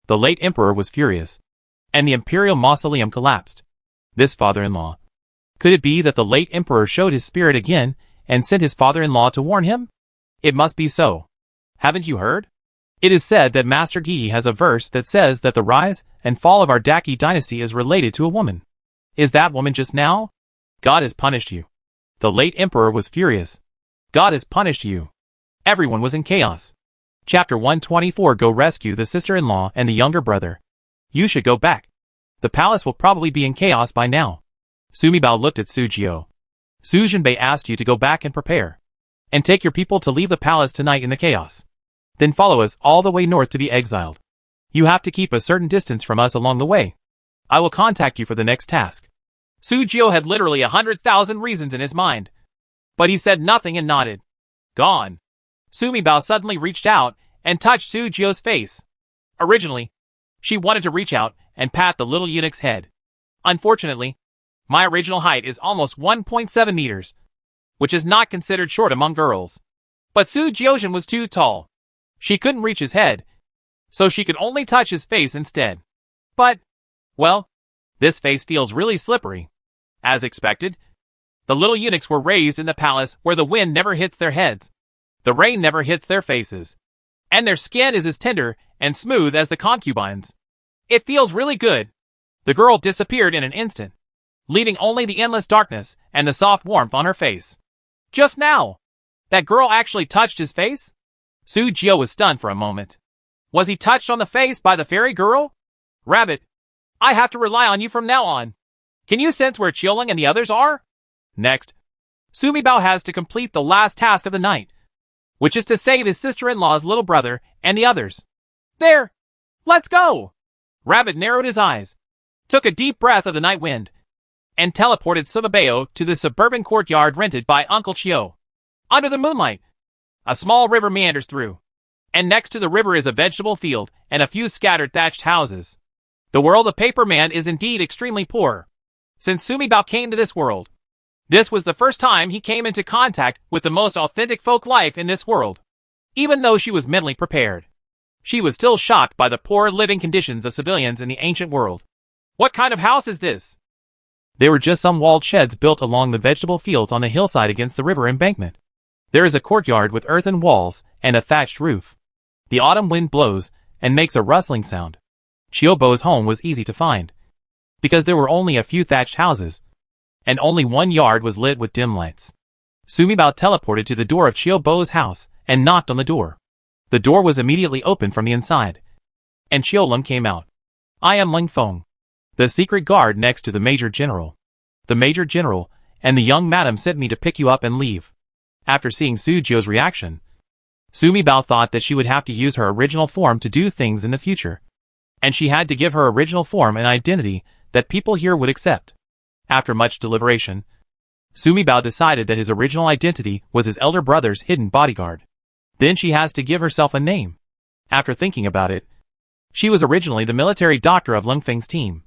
The late emperor was furious, and the imperial mausoleum collapsed. This father-in-law. Could it be that the late emperor showed his spirit again and sent his father-in-law to warn him? It must be so. Haven't you heard? It is said that Master Gi has a verse that says that the rise and fall of our Daki dynasty is related to a woman. Is that woman just now? God has punished you. The late emperor was furious. God has punished you. Everyone was in chaos. Chapter 124. Go rescue the sister-in-law and the younger brother. You should go back. The palace will probably be in chaos by now. Sumibao looked at Sujio. Sujinbei asked you to go back and prepare, and take your people to leave the palace tonight in the chaos. Then follow us all the way north to be exiled. You have to keep a certain distance from us along the way. I will contact you for the next task. Sujio had literally 100,000 reasons in his mind, but he said nothing and nodded. Gone. Sumibao suddenly reached out and touched Sujio's face. Originally, she wanted to reach out and pat the little eunuch's head. Unfortunately, my original height is almost 1.7 meters, which is not considered short among girls. But Su Jiozhen was too tall. She couldn't reach his head, so she could only touch his face instead. But, well, this face feels really slippery. As expected, the little eunuchs were raised in the palace where the wind never hits their heads, the rain never hits their faces, and their skin is as tender and smooth as the concubines. It feels really good. The girl disappeared in an instant, leaving only the endless darkness and the soft warmth on her face. Just now, that girl actually touched his face? Su Jio was stunned for a moment. Was he touched on the face by the fairy girl? Rabbit, I have to rely on you from now on. Can you sense where Qiuling and the others are? Next, Sumi Bao has to complete the last task of the night, which is to save his sister-in-law's little brother and the others. There! Let's go! Rabbit narrowed his eyes, took a deep breath of the night wind, and teleported Sumi Bao to the suburban courtyard rented by Uncle Chio. Under the moonlight, a small river meanders through, and next to the river is a vegetable field and a few scattered thatched houses. The world of Paper Man is indeed extremely poor. Since Sumi Bao came to this world, this was the first time he came into contact with the most authentic folk life in this world. Even though she was mentally prepared, she was still shocked by the poor living conditions of civilians in the ancient world. What kind of house is this? They were just some walled sheds built along the vegetable fields on the hillside against the river embankment. There is a courtyard with earthen walls and a thatched roof. The autumn wind blows and makes a rustling sound. Chiobo's home was easy to find, because there were only a few thatched houses, and only one yard was lit with dim lights. Sumi Bao teleported to the door of Chiobo's house and knocked on the door. The door was immediately opened from the inside, and Qiuling came out. I am Ling Feng, the secret guard next to the Major General. The Major General and the young madam sent me to pick you up and leave. After seeing Su Jio's reaction, Sumi Bao thought that she would have to use her original form to do things in the future, and she had to give her original form an identity that people here would accept. After much deliberation, Sumi Bao decided that his original identity was his elder brother's hidden bodyguard. Then she has to give herself a name. After thinking about it, she was originally the military doctor of Ling Feng's team,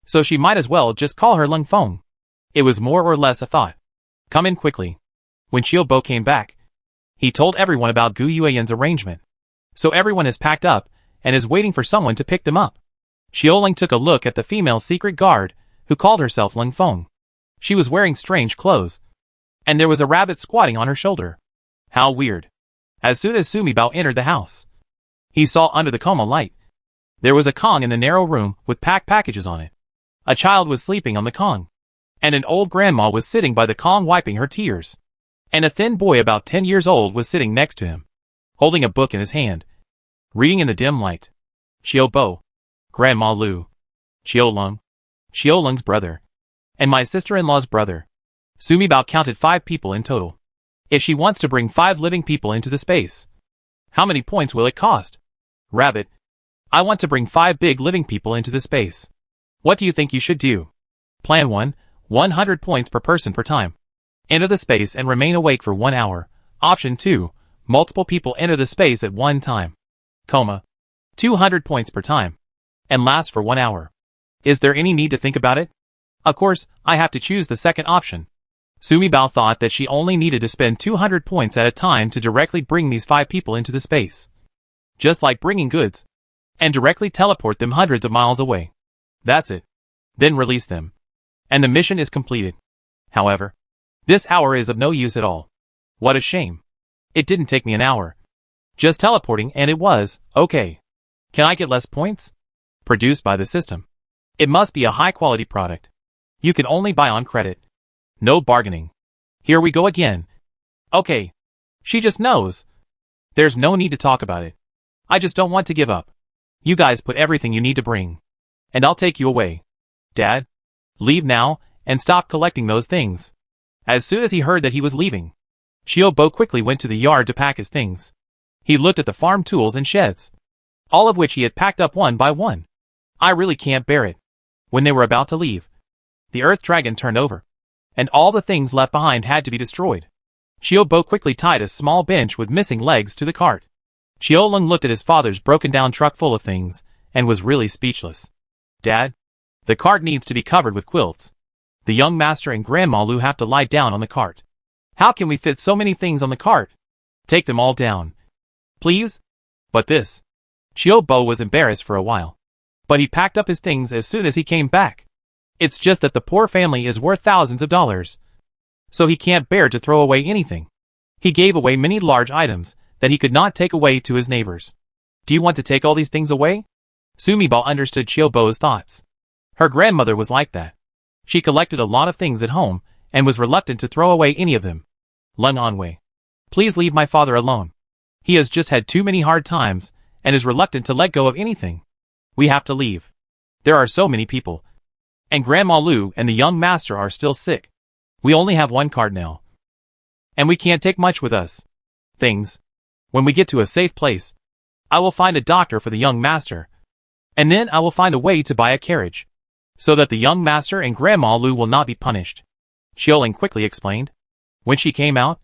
so she might as well just call her Ling Feng. It was more or less a thought. Come in quickly. When Qiubo came back, he told everyone about Gu Yueyan's arrangement. So everyone is packed up and is waiting for someone to pick them up. Qiuling took a look at the female secret guard who called herself Ling Feng. She was wearing strange clothes, and there was a rabbit squatting on her shoulder. How weird. As soon as Sumi Bao entered the house, he saw under the coma light, there was a Kong in the narrow room with packed packages on it. A child was sleeping on the Kong, and an old grandma was sitting by the Kong wiping her tears. And a thin boy about 10 years old was sitting next to him, holding a book in his hand, reading in the dim light. Qiubo, Grandma Lu, Qiuling, Qiuling's brother, and my sister-in-law's brother. Sumi Bao counted 5 people in total. If she wants to bring 5 living people into the space, how many points will it cost? Rabbit, I want to bring 5 big living people into the space. What do you think you should do? Plan 1, 100 points per person per time. Enter the space and remain awake for 1 hour. Option 2, multiple people enter the space at one time. 200 points per time. And last for 1 hour. Is there any need to think about it? Of course, I have to choose the second option. Sumi Bao thought that she only needed to spend 200 points at a time to directly bring these 5 people into the space. Just like bringing goods. And directly teleport them hundreds of miles away. That's it. Then release them. And the mission is completed. However, this hour is of no use at all. What a shame. It didn't take me an hour. Just teleporting and it was, okay. Can I get less points? Produced by the system. It must be a high-quality product. You can only buy on credit. No bargaining. Here we go again. Okay. She just knows. There's no need to talk about it. I just don't want to give up. You guys put everything you need to bring. And I'll take you away. Dad? Leave now, and stop collecting those things. As soon as he heard that he was leaving, Qiubo quickly went to the yard to pack his things. He looked at the farm tools and sheds, all of which he had packed up one by one. I really can't bear it. When they were about to leave, the earth dragon turned over, and all the things left behind had to be destroyed. Qiubo quickly tied a small bench with missing legs to the cart. Qiuling looked at his father's broken-down truck full of things, and was really speechless. Dad, the cart needs to be covered with quilts. The young master and Grandma Lu have to lie down on the cart. How can we fit so many things on the cart? Take them all down. Please? But this. Chiu Bo was embarrassed for a while. But he packed up his things as soon as he came back. It's just that the poor family is worth thousands of dollars. So he can't bear to throw away anything. He gave away many large items that he could not take away to his neighbors. Do you want to take all these things away? Sumi Bao understood Chiu Bo's thoughts. Her grandmother was like that. She collected a lot of things at home and was reluctant to throw away any of them. Lung Anwei. Please leave my father alone. He has just had too many hard times and is reluctant to let go of anything. We have to leave. There are so many people. And Grandma Lu and the young master are still sick. We only have one cart now. And we can't take much with us. Things. When we get to a safe place, I will find a doctor for the young master. And then I will find a way to buy a carriage, so that the young master and Grandma Lu will not be punished. Xiaoling quickly explained. When she came out,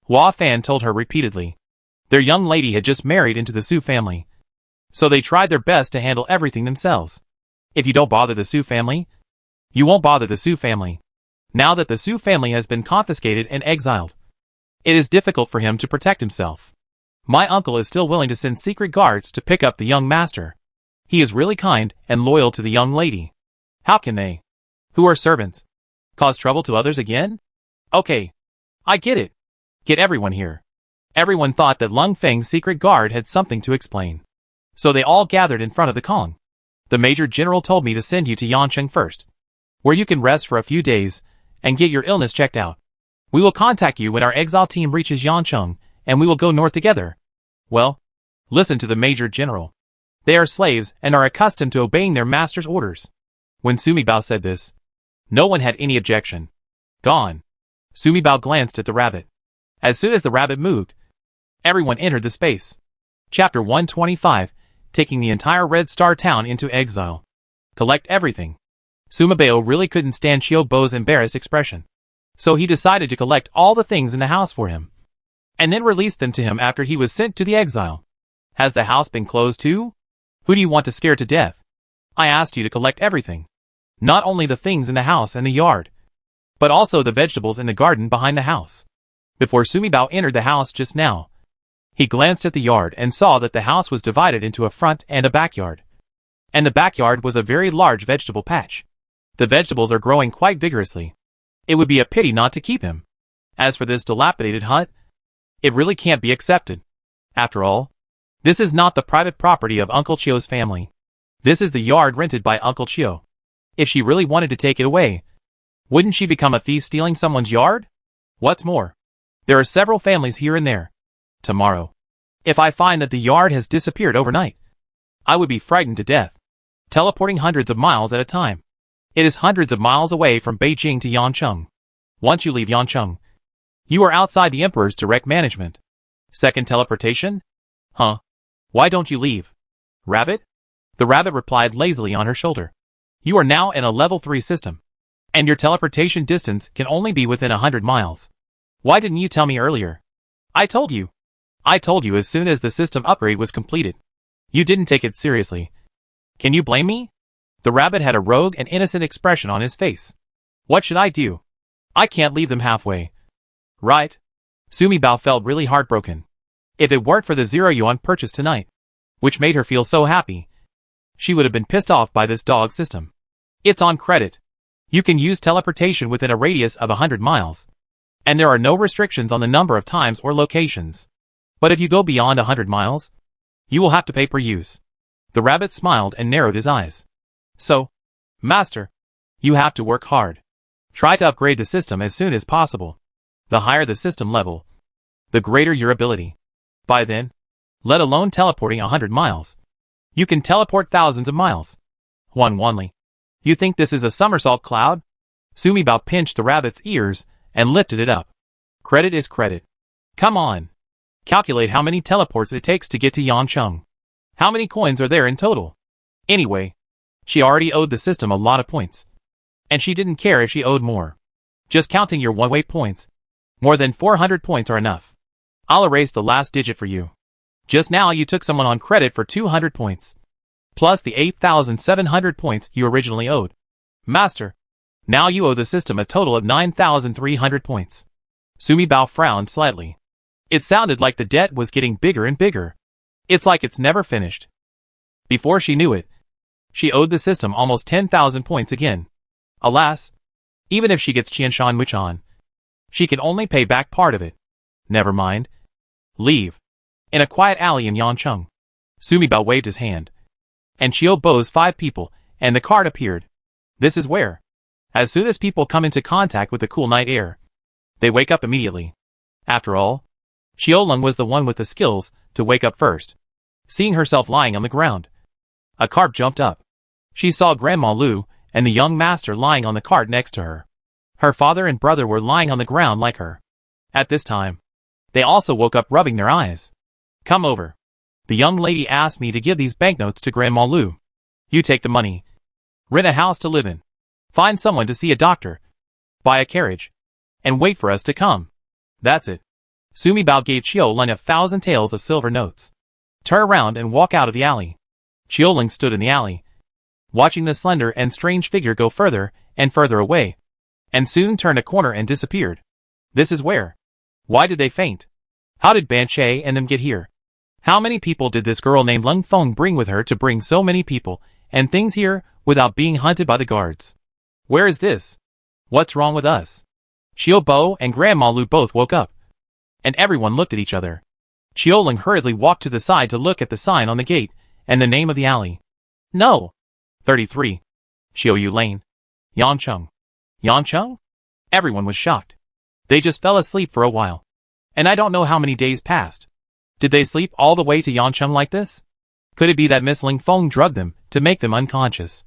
Hua Fan told her repeatedly. Their young lady had just married into the Su family, so they tried their best to handle everything themselves. If you don't bother the Su family, you won't bother the Su family. Now that the Su family has been confiscated and exiled, it is difficult for him to protect himself. My uncle is still willing to send secret guards to pick up the young master. He is really kind and loyal to the young lady. How can they, who are servants, cause trouble to others again? Okay. I get it. Get everyone here. Everyone thought that Lung Feng's secret guard had something to explain. So they all gathered in front of the Kong. The Major General told me to send you to Yancheng first, where you can rest for a few days and get your illness checked out. We will contact you when our Exile team reaches Yancheng, and we will go north together. Well, listen to the Major General. They are slaves and are accustomed to obeying their master's orders. When Sumi Bao said this, no one had any objection. Gone. Sumi Bao glanced at the rabbit. As soon as the rabbit moved, everyone entered the space. Chapter 125, taking the entire Red Star town into exile. Collect everything. Sumi Bao really couldn't stand Chiu Bo's embarrassed expression. So he decided to collect all the things in the house for him, and then release them to him after he was sent to the exile. Has the house been closed too? Who do you want to scare to death? I asked you to collect everything. Not only the things in the house and the yard, but also the vegetables in the garden behind the house. Before Sumi Bao entered the house just now, he glanced at the yard and saw that the house was divided into a front and a backyard. And the backyard was a very large vegetable patch. The vegetables are growing quite vigorously. It would be a pity not to keep him. As for this dilapidated hut, it really can't be accepted. After all, this is not the private property of Uncle Chiu's family. This is the yard rented by Uncle Chiu. If she really wanted to take it away, wouldn't she become a thief stealing someone's yard? What's more, there are several families here and there. Tomorrow, if I find that the yard has disappeared overnight, I would be frightened to death, teleporting hundreds of miles at a time. It is hundreds of miles away from Beijing to Yancheng. Once you leave Yancheng, you are outside the Emperor's direct management. Second teleportation? Huh? Why don't you leave? Rabbit? The rabbit replied lazily on her shoulder. You are now in a level 3 system, and your teleportation distance can only be within 100 miles. Why didn't you tell me earlier? I told you. I told you as soon as the system upgrade was completed. You didn't take it seriously. Can you blame me? The rabbit had a rogue and innocent expression on his face. What should I do? I can't leave them halfway. Right? Sumi Bao felt really heartbroken. If it weren't for the 0 yuan purchase tonight, which made her feel so happy, she would have been pissed off by this dog system. It's on credit. You can use teleportation within a radius of 100 miles. And there are no restrictions on the number of times or locations. But if you go beyond 100 miles, you will have to pay per use. The rabbit smiled and narrowed his eyes. So, Master, you have to work hard. Try to upgrade the system as soon as possible. The higher the system level, the greater your ability. By then, let alone teleporting 100 miles, you can teleport thousands of miles. Huan Wanli, you think this is a somersault cloud? Sumi Bao pinched the rabbit's ears and lifted it up. Credit is credit. Come on. Calculate how many teleports it takes to get to Yancheng. How many coins are there in total? Anyway, she already owed the system a lot of points. And she didn't care if she owed more. Just counting your one-way points, more than 400 points are enough. I'll erase the last digit for you. Just now you took someone on credit for 200 points. plus the 8,700 points you originally owed. Master, now you owe the system a total of 9,300 points. Sumi Bao frowned slightly. It sounded like the debt was getting bigger and bigger. It's like it's never finished. Before she knew it, she owed the system almost 10,000 points again. Alas, even if she gets Qianshan Muchan, she can only pay back part of it. Never mind. Leave. In a quiet alley in Yancheng, Sumi Bao waved his hand. And Xiao Bo's 5 people, and the card appeared. This is where, as soon as people come into contact with the cool night air, they wake up immediately. After all, Xiaolong was the one with the skills to wake up first. Seeing herself lying on the ground, a carp jumped up. She saw Grandma Lu and the young master lying on the cart next to her. Her father and brother were lying on the ground like her. At this time, they also woke up rubbing their eyes. Come over. The young lady asked me to give these banknotes to Grandma Lu. You take the money. Rent a house to live in. Find someone to see a doctor. Buy a carriage. And wait for us to come. That's it. Sumi Bao gave Xiaolong 1,000 taels of silver notes. Turn around and walk out of the alley. Xiaolong stood in the alley, watching the slender and strange figure go further and further away, and soon turned a corner and disappeared. This is where. Why did they faint? How did Ban Che and them get here? How many people did this girl named Leng Feng bring with her to bring so many people and things here without being hunted by the guards? Where is this? What's wrong with us? Xiao Bo and Grandma Lu both woke up, and everyone looked at each other. Xiaolong hurriedly walked to the side to look at the sign on the gate and the name of the alley. No. 33. Xiaoyu Lane. Yancheng. Yancheng? Everyone was shocked. They just fell asleep for a while. And I don't know how many days passed. Did they sleep all the way to Yancheng like this? Could it be that Miss Ling Feng drugged them to make them unconscious,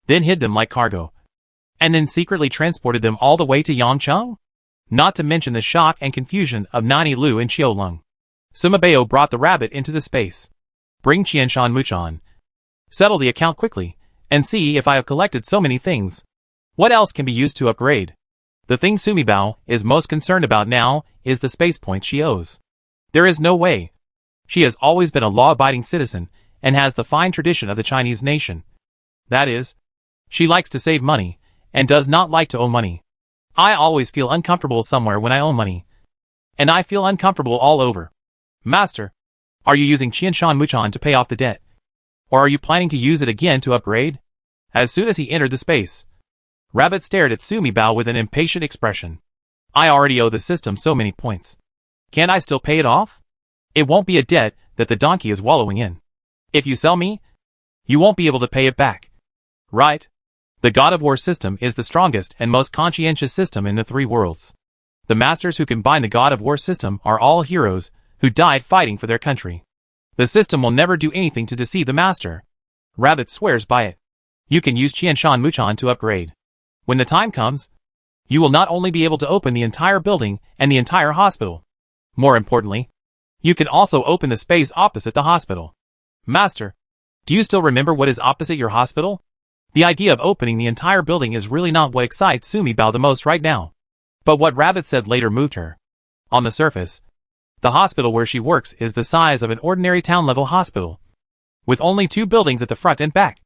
then hid them like cargo, and then secretly transported them all the way to Yancheng? Not to mention the shock and confusion of Nani Lu and Xiaolong. Sima Bao brought the rabbit into the space. Bring Qianshan Muchan. Settle the account quickly, and see if I have collected so many things. What else can be used to upgrade? The thing Sumi Bao is most concerned about now is the space points she owes. There is no way. She has always been a law-abiding citizen and has the fine tradition of the Chinese nation. That is, she likes to save money and does not like to owe money. I always feel uncomfortable somewhere when I owe money. And I feel uncomfortable all over. Master, are you using Qianshan Muchan to pay off the debt? Or are you planning to use it again to upgrade? As soon as he entered the space, Rabbit stared at Sumi Bao with an impatient expression. I already owe the system so many points. Can't I still pay it off? It won't be a debt that the donkey is wallowing in. If you sell me, you won't be able to pay it back. Right? The God of War system is the strongest and most conscientious system in the 3 worlds. The masters who combine the God of War system are all heroes who died fighting for their country. The system will never do anything to deceive the master. Rabbit swears by it. You can use Qianshan Muchan to upgrade. When the time comes, you will not only be able to open the entire building and the entire hospital. More importantly, you can also open the space opposite the hospital. Master, do you still remember what is opposite your hospital? The idea of opening the entire building is really not what excites Sumi Bao the most right now. But what Rabbit said later moved her. On the surface, the hospital where she works is the size of an ordinary town-level hospital, with only 2 buildings at the front and back,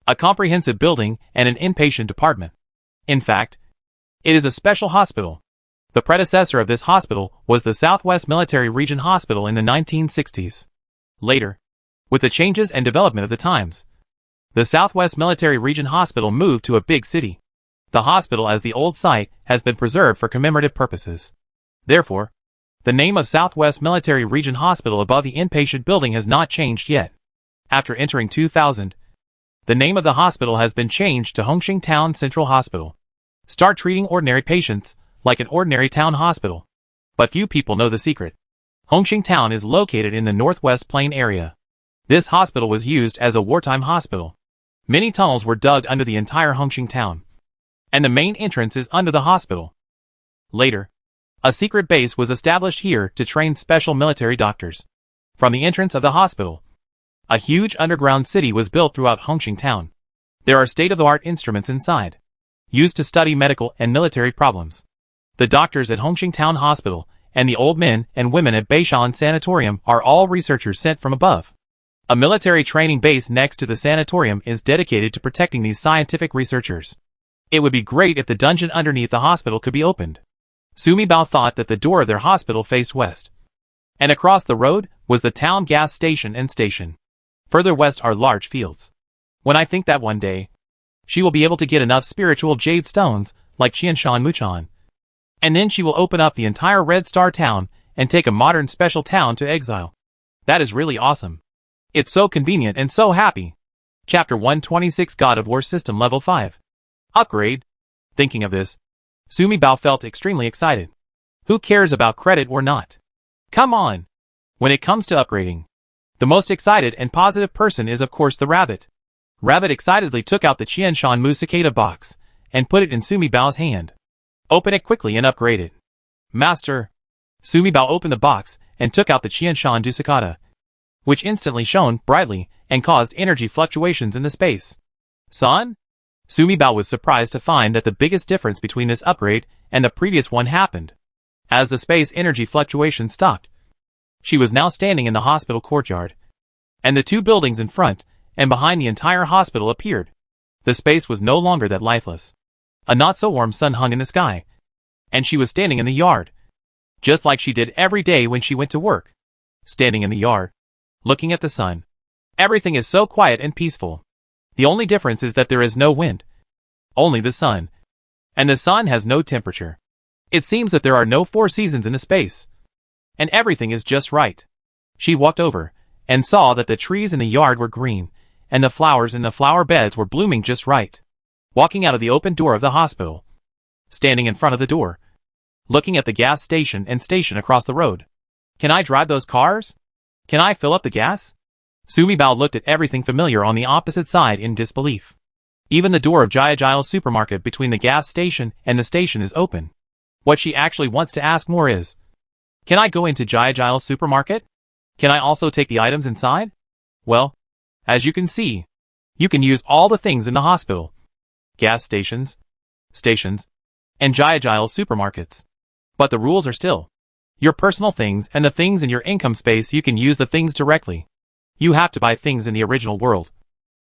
a comprehensive building and an inpatient department. In fact, it is a special hospital. The predecessor of this hospital was the Southwest Military Region Hospital in the 1960s. Later, with the changes and development of the times, the Southwest Military Region Hospital moved to a big city. The hospital as the old site has been preserved for commemorative purposes. Therefore, the name of Southwest Military Region Hospital above the inpatient building has not changed yet. After entering 2000, the name of the hospital has been changed to Hongqing Town Central Hospital. Start treating ordinary patients like an ordinary town hospital. But few people know the secret. Hongqing Town is located in the Northwest Plain area. This hospital was used as a wartime hospital. Many tunnels were dug under the entire Hongqing Town, and the main entrance is under the hospital. Later, a secret base was established here to train special military doctors. From the entrance of the hospital, a huge underground city was built throughout Hongqing Town. There are state-of-the-art instruments inside, used to study medical and military problems. The doctors at Hongqing Town Hospital and the old men and women at Beishan Sanatorium are all researchers sent from above. A military training base next to the sanatorium is dedicated to protecting these scientific researchers. It would be great if the dungeon underneath the hospital could be opened. Sumibao thought that the door of their hospital faced west. And across the road was the town gas station and station. Further west are large fields. When I think that one day, she will be able to get enough spiritual jade stones, like Qianshan Muchan. And then she will open up the entire Red Star town and take a modern special town to Exile. That is really awesome. It's so convenient and so happy. Chapter 126 God of War System Level 5. Upgrade. Thinking of this, Sumibao felt extremely excited. Who cares about credit or not? Come on! When it comes to upgrading, the most excited and positive person is of course the rabbit. Rabbit excitedly took out the Qianshan Mu cicada box and put it in Sumibao's hand. Open it quickly and upgrade it. Master! Sumibao opened the box and took out the Qianshan Du cicada, which instantly shone brightly and caused energy fluctuations in the space. Son? Sumibao was surprised to find that the biggest difference between this upgrade and the previous one happened. As the space energy fluctuation stopped, she was now standing in the hospital courtyard, and the two buildings in front and behind the entire hospital appeared. The space was no longer that lifeless. A not-so-warm sun hung in the sky, and she was standing in the yard, just like she did every day when she went to work. Standing in the yard, looking at the sun. Everything is so quiet and peaceful. The only difference is that there is no wind. Only the sun. And the sun has no temperature. It seems that there are no 4 seasons in the space. And everything is just right. She walked over, and saw that the trees in the yard were green, and the flowers in the flower beds were blooming just right. Walking out of the open door of the hospital. Standing in front of the door. Looking at the gas station and station across the road. Can I drive those cars? Can I fill up the gas? Sumibao looked at everything familiar on the opposite side in disbelief. Even the door of Exile's supermarket between the gas station and the station is open. What she actually wants to ask more is, can I go into Exile's supermarket? Can I also take the items inside? Well, as you can see, you can use all the things in the hospital. Gas stations, and Exile's supermarkets. But the rules are still, your personal things and the things in your income space you can use the things directly. You have to buy things in the original world.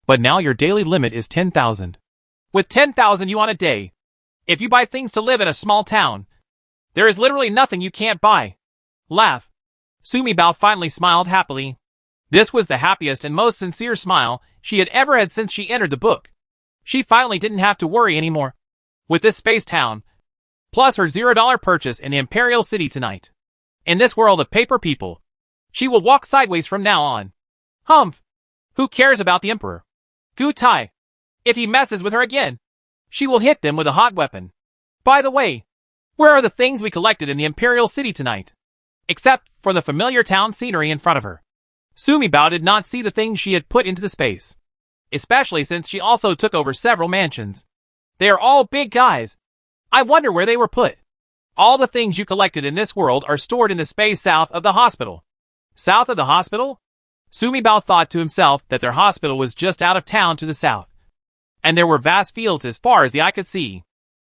But now your daily limit is 10,000. With 10,000 you want a day. If you buy things to live in a small town, there is literally nothing you can't buy. Laugh. Sumibao finally smiled happily. This was the happiest and most sincere smile she had ever had since she entered the book. She finally didn't have to worry anymore. With this space town, plus her $0 purchase in the Imperial City tonight. In this world of paper people, she will walk sideways from now on. Humph! Who cares about the Emperor? Gu Tai. If he messes with her again, she will hit them with a hot weapon. By the way, where are the things we collected in the Imperial City tonight? Except for the familiar town scenery in front of her. Sumibao did not see the things she had put into the space. Especially since she also took over several mansions. They are all big guys. I wonder where they were put. All the things you collected in this world are stored in the space south of the hospital. South of the hospital? Sumibao thought to himself that their hospital was just out of town to the south. And there were vast fields as far as the eye could see.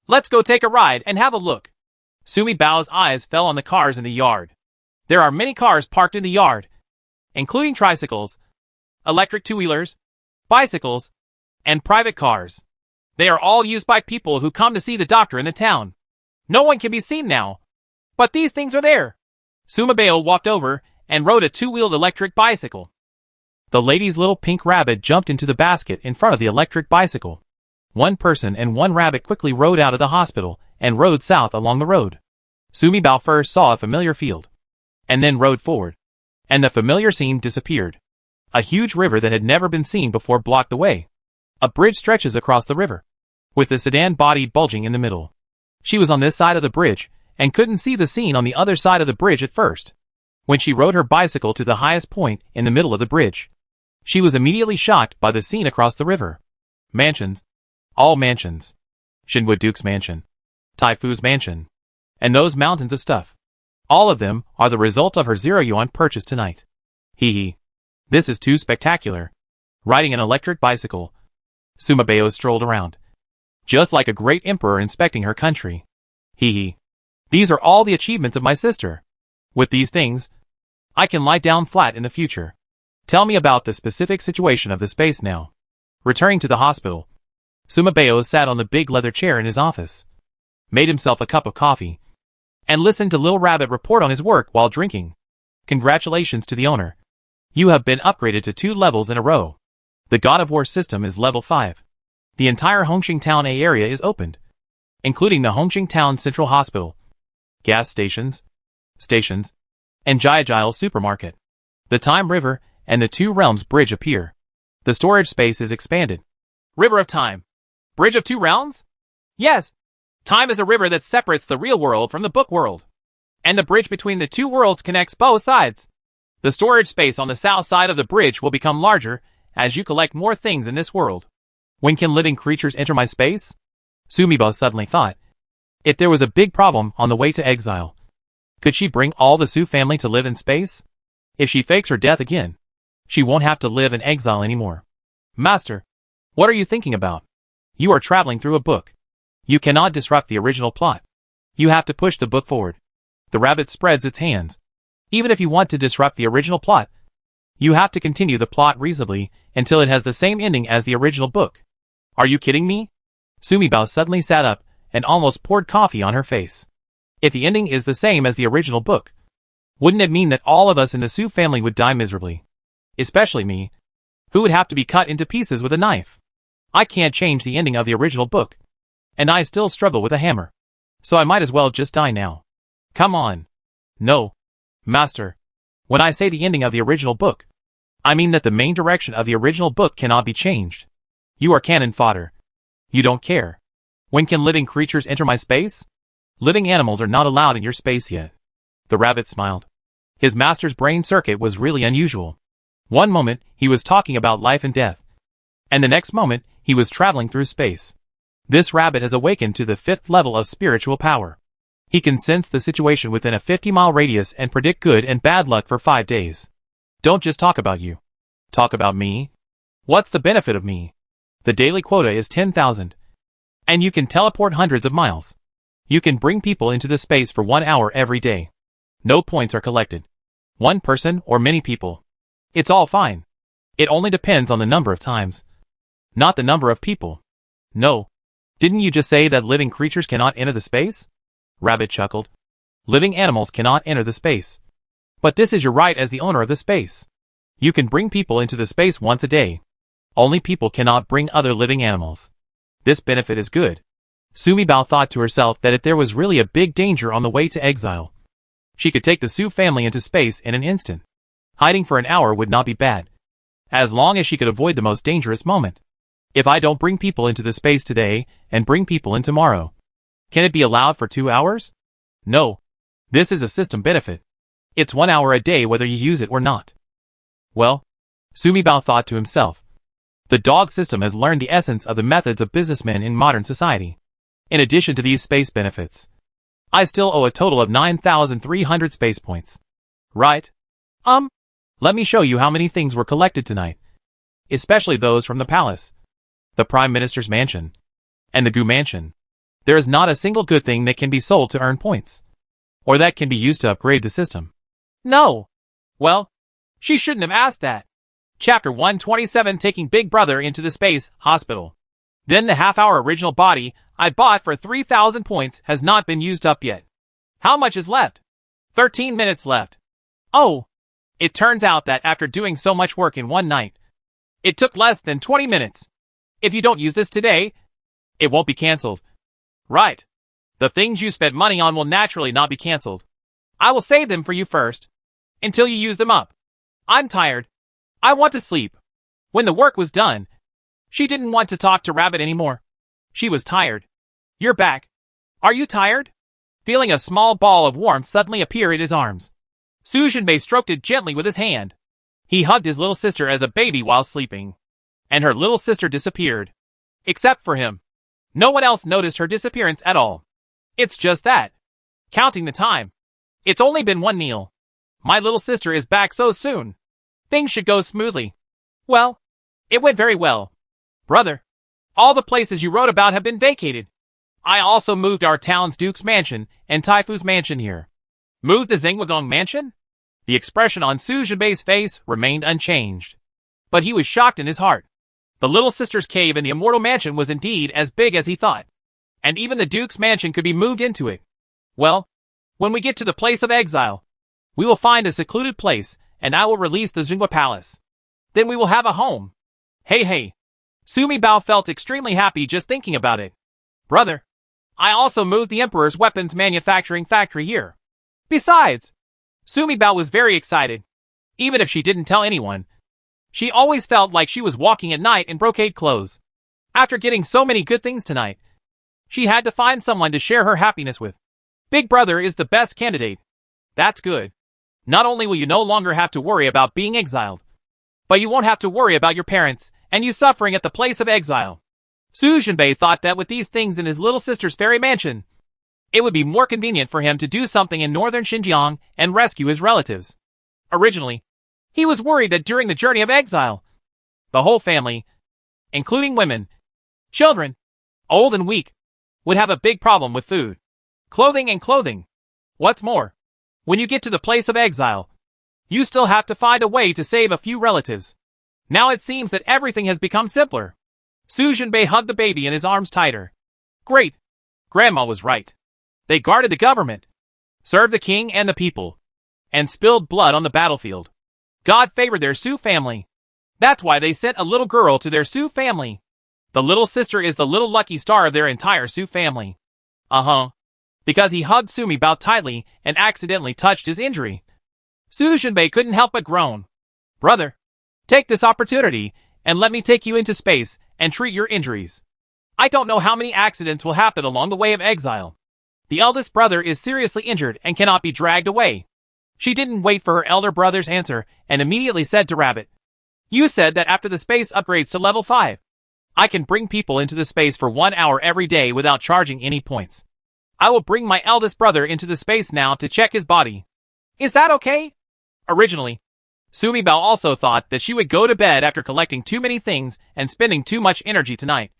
Let's go take a ride and have a look. Sumibao's eyes fell on the cars in the yard. There are many cars parked in the yard, including tricycles, electric two-wheelers, bicycles, and private cars. They are all used by people who come to see the doctor in the town. No one can be seen now. But these things are there. Sumibao walked over and rode a two-wheeled electric bicycle. The lady's little pink rabbit jumped into the basket in front of the electric bicycle. One person and one rabbit quickly rode out of the hospital and rode south along the road. Sumibao first saw a familiar field, and then rode forward, and the familiar scene disappeared. A huge river that had never been seen before blocked the way. A bridge stretches across the river, with the sedan body bulging in the middle. She was on this side of the bridge, and couldn't see the scene on the other side of the bridge at first. When she rode her bicycle to the highest point in the middle of the bridge, she was immediately shocked by the scene across the river. Mansions. All mansions. Shinwood Duke's mansion. Tai Fu's mansion. And those mountains of stuff. All of them are the result of her 0 yuan purchase tonight. Hee hee. This is too spectacular. Riding an electric bicycle, Sumibao strolled around, just like a great emperor inspecting her country. Hee hee. These are all the achievements of my sister. With these things, I can lie down flat in the future. Tell me about the specific situation of the space now. Returning to the hospital, Sumibao sat on the big leather chair in his office, made himself a cup of coffee, and listened to Little Rabbit report on his work while drinking. Congratulations to the owner. You have been upgraded to 2 levels in a row. The God of War system is level 5. The entire Hongqing Town A area is opened, including the Hongqing Town Central Hospital, gas stations, and Jiajile supermarket. The Time River and the Two Realms Bridge appear. The storage space is expanded. River of Time. Bridge of Two Realms? Yes. Time is a river that separates the real world from the book world, and the bridge between the two worlds connects both sides. The storage space on the south side of the bridge will become larger as you collect more things in this world. When can living creatures enter my space? Sumibao suddenly thought. If there was a big problem on the way to Exile, could she bring all the Su family to live in space? If she fakes her death again, she won't have to live in exile anymore. Master, what are you thinking about? You are traveling through a book. You cannot disrupt the original plot. You have to push the book forward. The rabbit spreads its hands. Even if you want to disrupt the original plot, you have to continue the plot reasonably until it has the same ending as the original book. Are you kidding me? Sumibao suddenly sat up and almost poured coffee on her face. If the ending is the same as the original book, wouldn't it mean that all of us in the Su family would die miserably? Especially me, who would have to be cut into pieces with a knife. I can't change the ending of the original book, and I still struggle with a hammer. So I might as well just die now. Come on. No. Master. When I say the ending of the original book, I mean that the main direction of the original book cannot be changed. You are cannon fodder. You don't care. When can living creatures enter my space? Living animals are not allowed in your space yet. The rabbit smiled. His master's brain circuit was really unusual. One moment, he was talking about life and death, and the next moment, he was traveling through space. This rabbit has awakened to the 5th level of spiritual power. He can sense the situation within a 50-mile radius and predict good and bad luck for 5 days. Don't just talk about you. Talk about me. What's the benefit of me? The daily quota is 10,000. And you can teleport hundreds of miles. You can bring people into the space for 1 hour every day. No points are collected. One person or many people. It's all fine. It only depends on the number of times, not the number of people. No. Didn't you just say that living creatures cannot enter the space? Rabbit chuckled. Living animals cannot enter the space. But this is your right as the owner of the space. You can bring people into the space once a day. Only people cannot bring other living animals. This benefit is good. Sumibao thought to herself that if there was really a big danger on the way to exile, she could take the Su family into space in an instant. Hiding for an hour would not be bad, as long as she could avoid the most dangerous moment. If I don't bring people into the space today and bring people in tomorrow, can it be allowed for 2 hours? No. This is a system benefit. It's 1 hour a day whether you use it or not. Well, Sumibao thought to himself, the dog system has learned the essence of the methods of businessmen in modern society. In addition to these space benefits, I still owe a total of 9,300 space points. Right? Let me show you how many things were collected tonight. Especially those from the palace, the Prime Minister's mansion, and the Gu mansion. There is not a single good thing that can be sold to earn points, or that can be used to upgrade the system. No. Well, she shouldn't have asked that. Chapter 127, taking Big Brother into the space hospital. Then the half-hour original body I bought for 3,000 points has not been used up yet. How much is left? 13 minutes left. Oh. It turns out that after doing so much work in one night, it took less than 20 minutes. If you don't use this today, it won't be cancelled. Right. The things you spent money on will naturally not be cancelled. I will save them for you first, until you use them up. I'm tired. I want to sleep. When the work was done, she didn't want to talk to Rabbit anymore. She was tired. You're back. Are you tired? Feeling a small ball of warmth suddenly appear in his arms, Su Jinbei stroked it gently with his hand. He hugged his little sister as a baby while sleeping, and her little sister disappeared. Except for him. No one else noticed her disappearance at all. It's just that. Counting the time. It's only been 1 meal. My little sister is back so soon. Things should go smoothly. Well, it went very well. Brother, all the places you wrote about have been vacated. I also moved our town's Duke's mansion and Taifu's mansion here. Moved the Zhengwagong mansion? The expression on Su Jinbei's face remained unchanged. But he was shocked in his heart. The little sister's cave in the immortal mansion was indeed as big as he thought. And even the Duke's mansion could be moved into it. Well, when we get to the place of exile, we will find a secluded place, and I will release the Zhongba Palace. Then we will have a home. Hey. Sumi Bao felt extremely happy just thinking about it. Brother, I also moved the Emperor's weapons manufacturing factory here. Besides, Sumi Bao was very excited. Even if she didn't tell anyone, she always felt like she was walking at night in brocade clothes. After getting so many good things tonight, she had to find someone to share her happiness with. Big Brother is the best candidate. That's good. Not only will you no longer have to worry about being exiled, but you won't have to worry about your parents and you suffering at the place of exile. Su Jinbei thought that with these things in his little sister's fairy mansion, it would be more convenient for him to do something in northern Xinjiang and rescue his relatives. Originally, he was worried that during the journey of exile, the whole family, including women, children, old and weak, would have a big problem with food, clothing. What's more, when you get to the place of exile, you still have to find a way to save a few relatives. Now it seems that everything has become simpler. Su Jinbei hugged the baby in his arms tighter. Great. Grandma was right. They guarded the government, served the king and the people, and spilled blood on the battlefield. God favored their Su family. That's why they sent a little girl to their Su family. The little sister is the little lucky star of their entire Su family. Because he hugged Sumi Bao tightly and accidentally touched his injury. Su Jinbei couldn't help but groan. Brother, take this opportunity and let me take you into space and treat your injuries. I don't know how many accidents will happen along the way of exile. The eldest brother is seriously injured and cannot be dragged away. She didn't wait for her elder brother's answer and immediately said to Rabbit, You said that after the space upgrades to level 5, I can bring people into the space for 1 hour every day without charging any points. I will bring my eldest brother into the space now to check his body. Is that okay? Originally, Sumi Bao also thought that she would go to bed after collecting too many things and spending too much energy tonight.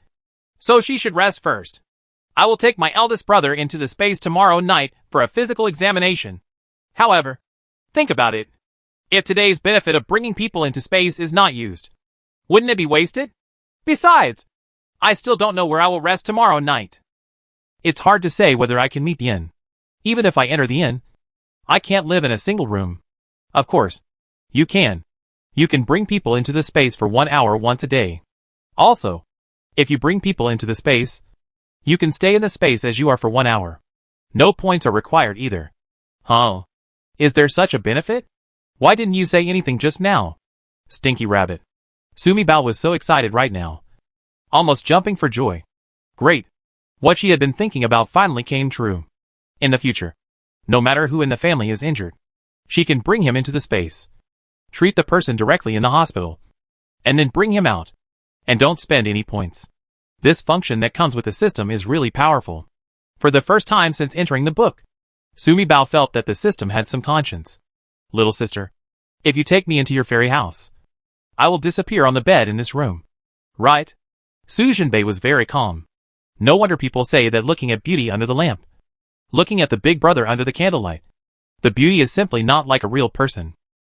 So she should rest first. I will take my eldest brother into the space tomorrow night for a physical examination. However, think about it. If today's benefit of bringing people into space is not used, wouldn't it be wasted? Besides, I still don't know where I will rest tomorrow night. It's hard to say whether I can meet the inn. Even if I enter the inn, I can't live in a single room. Of course, you can. You can bring people into the space for 1 hour once a day. Also, if you bring people into the space, you can stay in the space as you are for 1 hour. No points are required either. Is there such a benefit? Why didn't you say anything just now? Stinky Rabbit. Sumi Bao was so excited right now, almost jumping for joy. Great. What she had been thinking about finally came true. In the future, no matter who in the family is injured, she can bring him into the space, treat the person directly in the hospital, and then bring him out. And don't spend any points. This function that comes with the system is really powerful. For the first time since entering the book, Sumi Bao felt that the system had some conscience. Little sister, if you take me into your fairy house, I will disappear on the bed in this room. Right? Su Jinbei was very calm. No wonder people say that looking at beauty under the lamp, looking at the big brother under the candlelight, the beauty is simply not like a real person.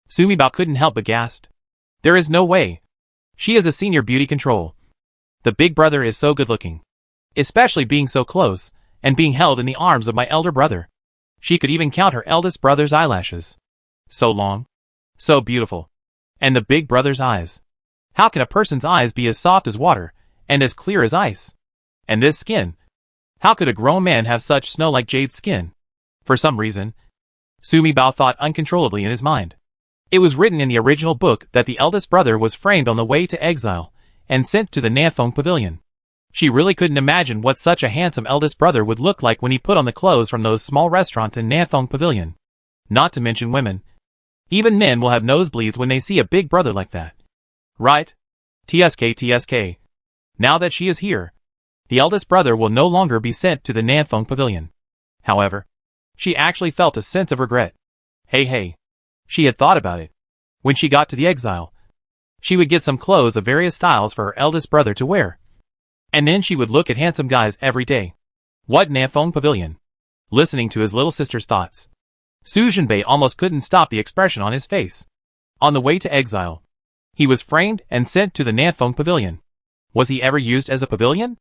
Sumi Bao couldn't help but gasp. There is no way. She is a senior beauty control. The big brother is so good looking. Especially being so close, and being held in the arms of my elder brother. She could even count her eldest brother's eyelashes. So long. So beautiful. And the big brother's eyes. How can a person's eyes be as soft as water, and as clear as ice? And this skin. How could a grown man have such snow-like jade skin? For some reason, Sumi Bao thought uncontrollably in his mind. It was written in the original book that the eldest brother was framed on the way to exile, and sent to the Nanfeng Pavilion. She really couldn't imagine what such a handsome eldest brother would look like when he put on the clothes from those small restaurants in Nanfeng Pavilion. Not to mention women. Even men will have nosebleeds when they see a big brother like that. Right? TSK. Now that she is here, the eldest brother will no longer be sent to the Nanfeng Pavilion. However, she actually felt a sense of regret. Hey. She had thought about it. When she got to the exile, she would get some clothes of various styles for her eldest brother to wear. And then she would look at handsome guys every day. What Nanfeng Pavilion? Listening to his little sister's thoughts, Su Jinbei almost couldn't stop the expression on his face. On the way to Exile, he was framed and sent to the Nanfeng Pavilion. Was he ever used as a pavilion?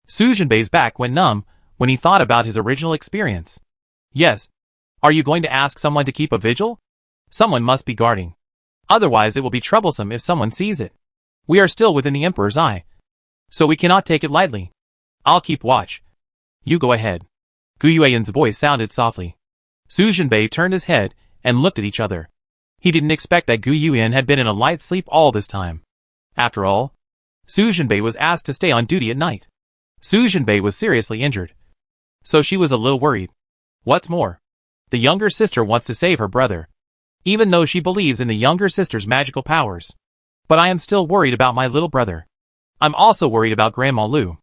Su Jinbei's back went numb when he thought about his original experience. Yes. Are you going to ask someone to keep a vigil? Someone must be guarding. Otherwise it will be troublesome if someone sees it. We are still within the Emperor's eye, so we cannot take it lightly. I'll keep watch. You go ahead. Gu Yuan's voice sounded softly. Su Jinbei turned his head and looked at each other. He didn't expect that Gu Yuan had been in a light sleep all this time. After all, Su Jinbei was asked to stay on duty at night. Su Jinbei was seriously injured, so she was a little worried. What's more, the younger sister wants to save her brother, even though she believes in the younger sister's magical powers. But I am still worried about my little brother. I'm also worried about Grandma Lu.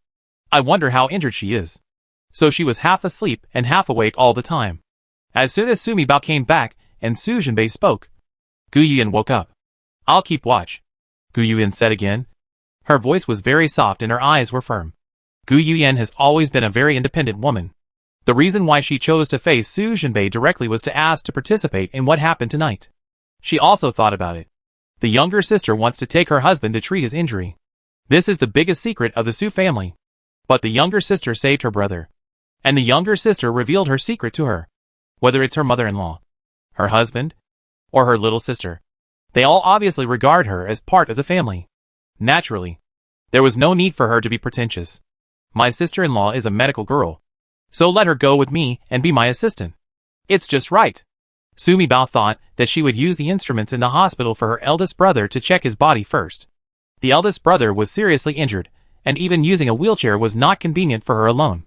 I wonder how injured she is. So she was half asleep and half awake all the time. As soon as Sumi Bao came back and Su Jinbei spoke, Gu Yuan woke up. I'll keep watch, Gu Yuan said again. Her voice was very soft and her eyes were firm. Gu Yuan has always been a very independent woman. The reason why she chose to face Su Jinbei directly was to ask to participate in what happened tonight. She also thought about it. The younger sister wants to take her husband to treat his injury. This is the biggest secret of the Su family. But the younger sister saved her brother. And the younger sister revealed her secret to her. Whether it's her mother-in-law, her husband, or her little sister, they all obviously regard her as part of the family. Naturally, there was no need for her to be pretentious. My sister-in-law is a medical girl, so let her go with me and be my assistant. It's just right. Sumi Bao thought that she would use the instruments in the hospital for her eldest brother to check his body first. The eldest brother was seriously injured, and even using a wheelchair was not convenient for her alone.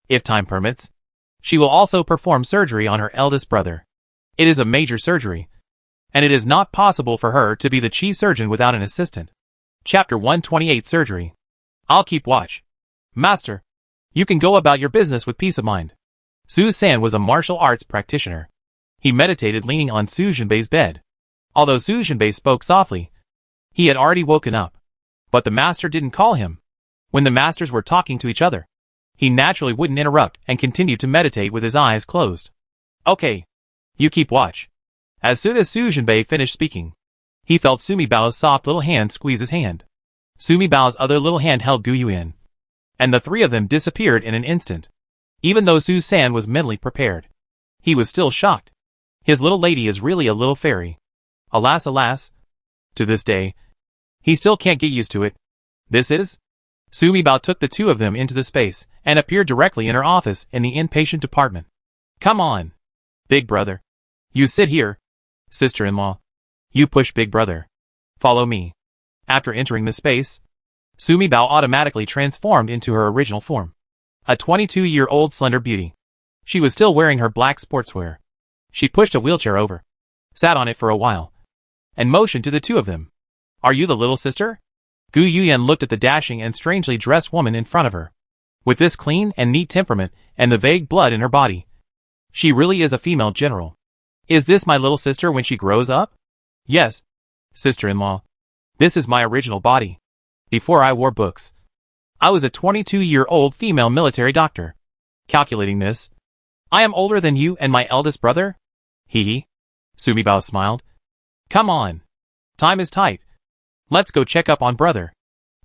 If time permits, she will also perform surgery on her eldest brother. It is a major surgery, and it is not possible for her to be the chief surgeon without an assistant. Chapter 128 Surgery. I'll keep watch. Master, you can go about your business with peace of mind. Su San was a martial arts practitioner. He meditated leaning on Su Jinbei's bed. Although Su Jinbei spoke softly, he had already woken up. But the master didn't call him. When the masters were talking to each other, he naturally wouldn't interrupt and continued to meditate with his eyes closed. Okay. You keep watch. As soon as Su Jinbei finished speaking, he felt Sumi Bao's soft little hand squeeze his hand. Sumi Bao's other little hand held Gu Yuan, and the three of them disappeared in an instant. Even though Su San was mentally prepared, he was still shocked. His little lady is really a little fairy. Alas, alas. To this day, he still can't get used to it. This is? Sumi Bao took the two of them into the space and appeared directly in her office in the inpatient department. Come on, big brother. You sit here. Sister-in-law, you push big brother. Follow me. After entering the space, Sumi Bao automatically transformed into her original form. A 22-year-old slender beauty. She was still wearing her black sportswear. She pushed a wheelchair over, sat on it for a while, and motioned to the two of them. Are you the little sister? Gu Yuan looked at the dashing and strangely dressed woman in front of her. With this clean and neat temperament and the vague blood in her body, she really is a female general. Is this my little sister when she grows up? Yes, sister-in-law. This is my original body. Before I wore books, I was a 22-year-old female military doctor. Calculating this, I am older than you and my eldest brother? Hee. Sumi Bao smiled. Come on. Time is tight. Let's go check up on brother.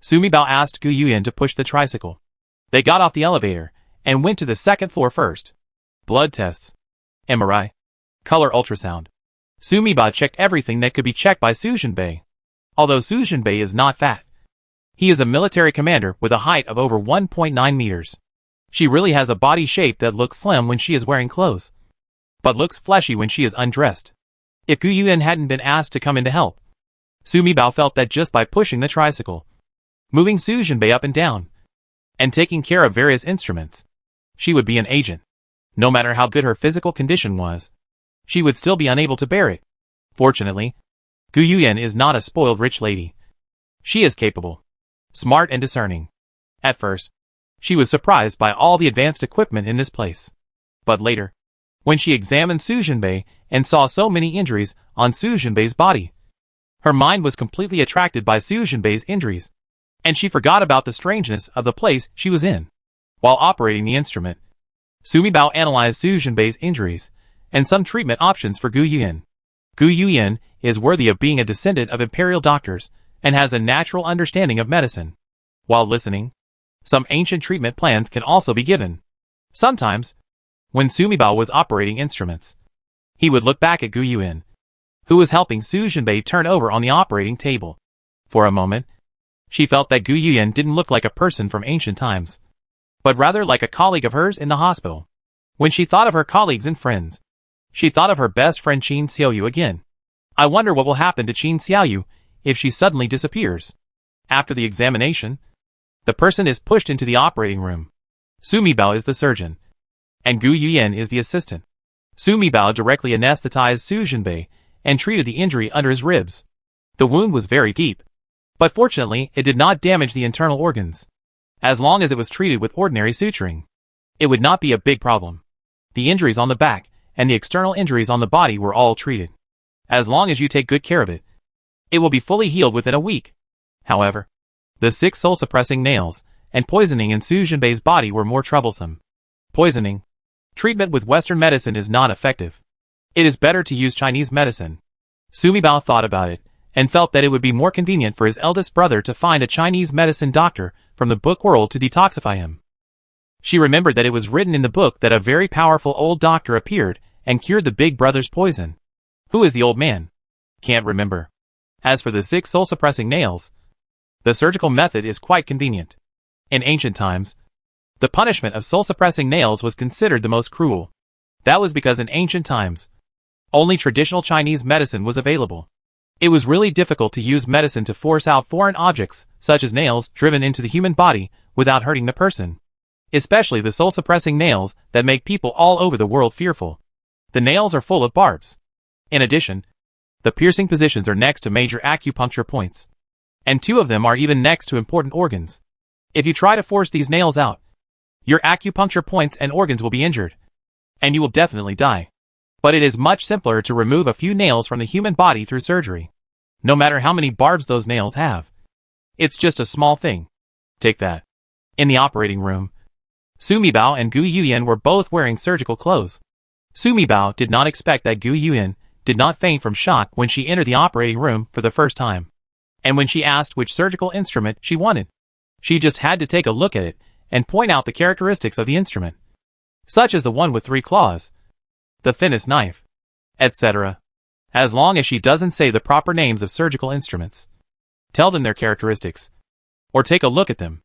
Sumi Bao asked Gu Yuan to push the tricycle. They got off the elevator and went to the second floor first. Blood tests, MRI, color ultrasound. Sumi Bao checked everything that could be checked by Su Jinbei. Although Su Jinbei is not fat, he is a military commander with a height of over 1.9 meters. She really has a body shape that looks slim when she is wearing clothes, but looks fleshy when she is undressed. If Gu Yuan hadn't been asked to come in to help, Sumi Bao felt that just by pushing the tricycle, moving Su Jinbei up and down, and taking care of various instruments, she would be an agent. No matter how good her physical condition was, she would still be unable to bear it. Fortunately, Gu Yuan is not a spoiled rich lady. She is capable, smart and discerning. At first, she was surprised by all the advanced equipment in this place. But later, when she examined Su Jinbei and saw so many injuries on Su Jinbei's body, her mind was completely attracted by Su Jinbei's injuries, and she forgot about the strangeness of the place she was in. While operating the instrument, Sumi Bao analyzed Su Jinbei's injuries and some treatment options for Gu Yuan. Gu Yuan is worthy of being a descendant of imperial doctors and has a natural understanding of medicine. While listening, some ancient treatment plans can also be given. Sometimes, when Sumibao was operating instruments, he would look back at Gu Yuan, who was helping Su Jinbei turn over on the operating table. For a moment, she felt that Gu Yuan didn't look like a person from ancient times, but rather like a colleague of hers in the hospital. When she thought of her colleagues and friends, she thought of her best friend Qin Xiaoyu again. I wonder what will happen to Qin Xiaoyu if she suddenly disappears. After the examination, the person is pushed into the operating room. Sumibao is the surgeon, and Gu Yuan is the assistant. Sumibao directly anesthetized Su Jinbei and treated the injury under his ribs. The wound was very deep, but fortunately it did not damage the internal organs. As long as it was treated with ordinary suturing, it would not be a big problem. The injuries on the back and the external injuries on the body were all treated. As long as you take good care of it, it will be fully healed within a week. However, the 6 soul-suppressing nails and poisoning in Su Jinbei's body were more troublesome. Poisoning. Treatment with Western medicine is not effective. It is better to use Chinese medicine. Sumibao thought about it and felt that it would be more convenient for his eldest brother to find a Chinese medicine doctor from the book world to detoxify him. She remembered that it was written in the book that a very powerful old doctor appeared and cured the big brother's poison. Who is the old man? Can't remember. As for the 6 soul-suppressing nails, the surgical method is quite convenient. In ancient times, the punishment of soul-suppressing nails was considered the most cruel. That was because in ancient times, only traditional Chinese medicine was available. It was really difficult to use medicine to force out foreign objects, such as nails, driven into the human body without hurting the person. Especially the soul-suppressing nails that make people all over the world fearful. The nails are full of barbs. In addition, the piercing positions are next to major acupuncture points, and 2 of them are even next to important organs. If you try to force these nails out, your acupuncture points and organs will be injured, and you will definitely die. But it is much simpler to remove a few nails from the human body through surgery. No matter how many barbs those nails have, it's just a small thing. Take that. In the operating room, Sumibao and Gu Yuan were both wearing surgical clothes. Sumibao did not expect that Gu Yuan did not faint from shock when she entered the operating room for the first time. And when she asked which surgical instrument she wanted, she just had to take a look at it and point out the characteristics of the instrument, such as the one with 3 claws, the thinnest knife, etc. As long as she doesn't say the proper names of surgical instruments, tell them their characteristics, or take a look at them,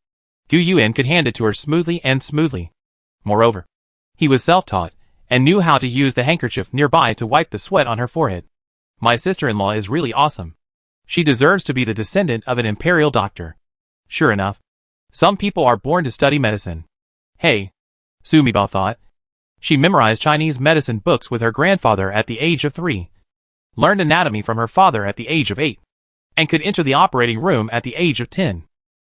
Gu Yuan could hand it to her smoothly. Moreover, he was self-taught and knew how to use the handkerchief nearby to wipe the sweat on her forehead. My sister-in-law is really awesome. She deserves to be the descendant of an imperial doctor. Sure enough, some people are born to study medicine. Hey, Sumibao thought. She memorized Chinese medicine books with her grandfather at the age of 3, learned anatomy from her father at the age of 8, and could enter the operating room at the age of 10.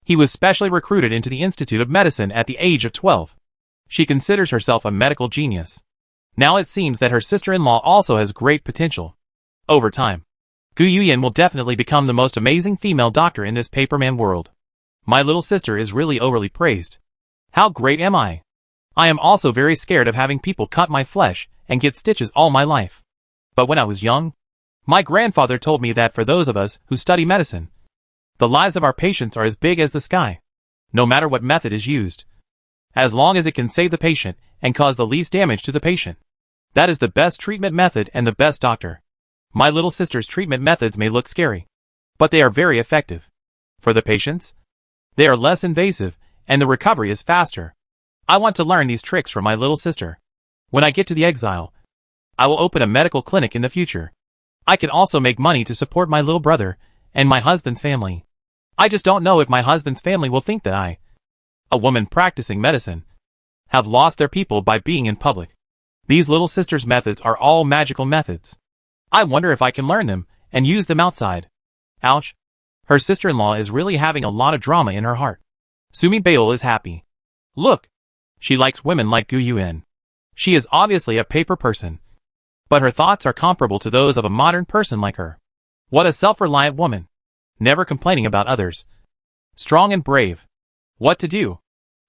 He was specially recruited into the Institute of Medicine at the age of 12. She considers herself a medical genius. Now it seems that her sister-in-law also has great potential. Over time, Gu Yuan will definitely become the most amazing female doctor in this paperman world. My little sister is really overly praised. How great am I? I am also very scared of having people cut my flesh and get stitches all my life. But when I was young, my grandfather told me that for those of us who study medicine, the lives of our patients are as big as the sky, no matter what method is used. As long as it can save the patient and cause the least damage to the patient, that is the best treatment method and the best doctor. My little sister's treatment methods may look scary, but they are very effective. For the patients, they are less invasive and the recovery is faster. I want to learn these tricks from my little sister. When I get to the Exile, I will open a medical clinic in the future. I can also make money to support my little brother and my husband's family. I just don't know if my husband's family will think that I, a woman practicing medicine, have lost their people by being in public. These little sister's methods are all magical methods. I wonder if I can learn them and use them outside. Ouch. Her sister-in-law is really having a lot of drama in her heart. Sumibao is happy. Look. She likes women like Gu Yuan. She is obviously a paper person, but her thoughts are comparable to those of a modern person like her. What a self-reliant woman. Never complaining about others. Strong and brave. What to do?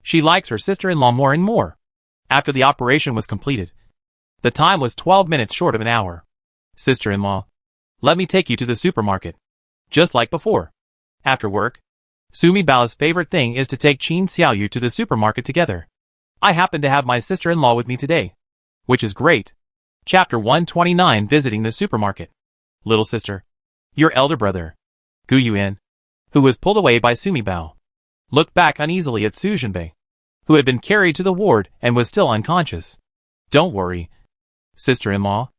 She likes her sister-in-law more and more. After the operation was completed, The time was 12 minutes short of an hour. Sister-in-law, let me take you to the supermarket. Just like before. After work, Sumi Bao's favorite thing is to take Qin Xiaoyu to the supermarket together. I happen to have my sister-in-law with me today. Which is great. Chapter 129 Visiting the Supermarket. Little sister. Your elder brother, Gu Yuan, who was pulled away by Sumi Bao, looked back uneasily at Su Jinbei, who had been carried to the ward and was still unconscious. Don't worry, sister-in-law.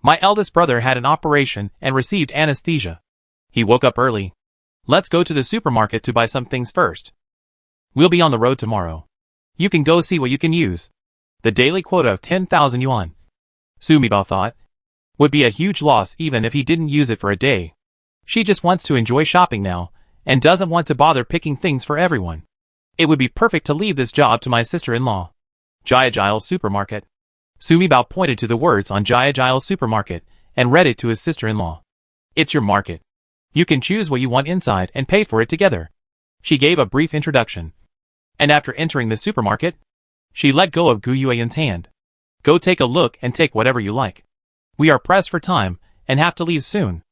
My eldest brother had an operation and received anesthesia. He woke up early. Let's go to the supermarket to buy some things first. We'll be on the road tomorrow. You can go see what you can use. The daily quota of 10,000 yuan, Sumi Bao thought, would be a huge loss even if he didn't use it for a day. She just wants to enjoy shopping now, and doesn't want to bother picking things for everyone. It would be perfect to leave this job to my sister-in-law. Exile Supermarket. Sumi Bao pointed to the words on Exile Supermarket and read it to his sister-in-law. It's your market. You can choose what you want inside and pay for it together. She gave a brief introduction. And after entering the supermarket, she let go of Gu Yuan's hand. Go take a look and take whatever you like. We are pressed for time and have to leave soon.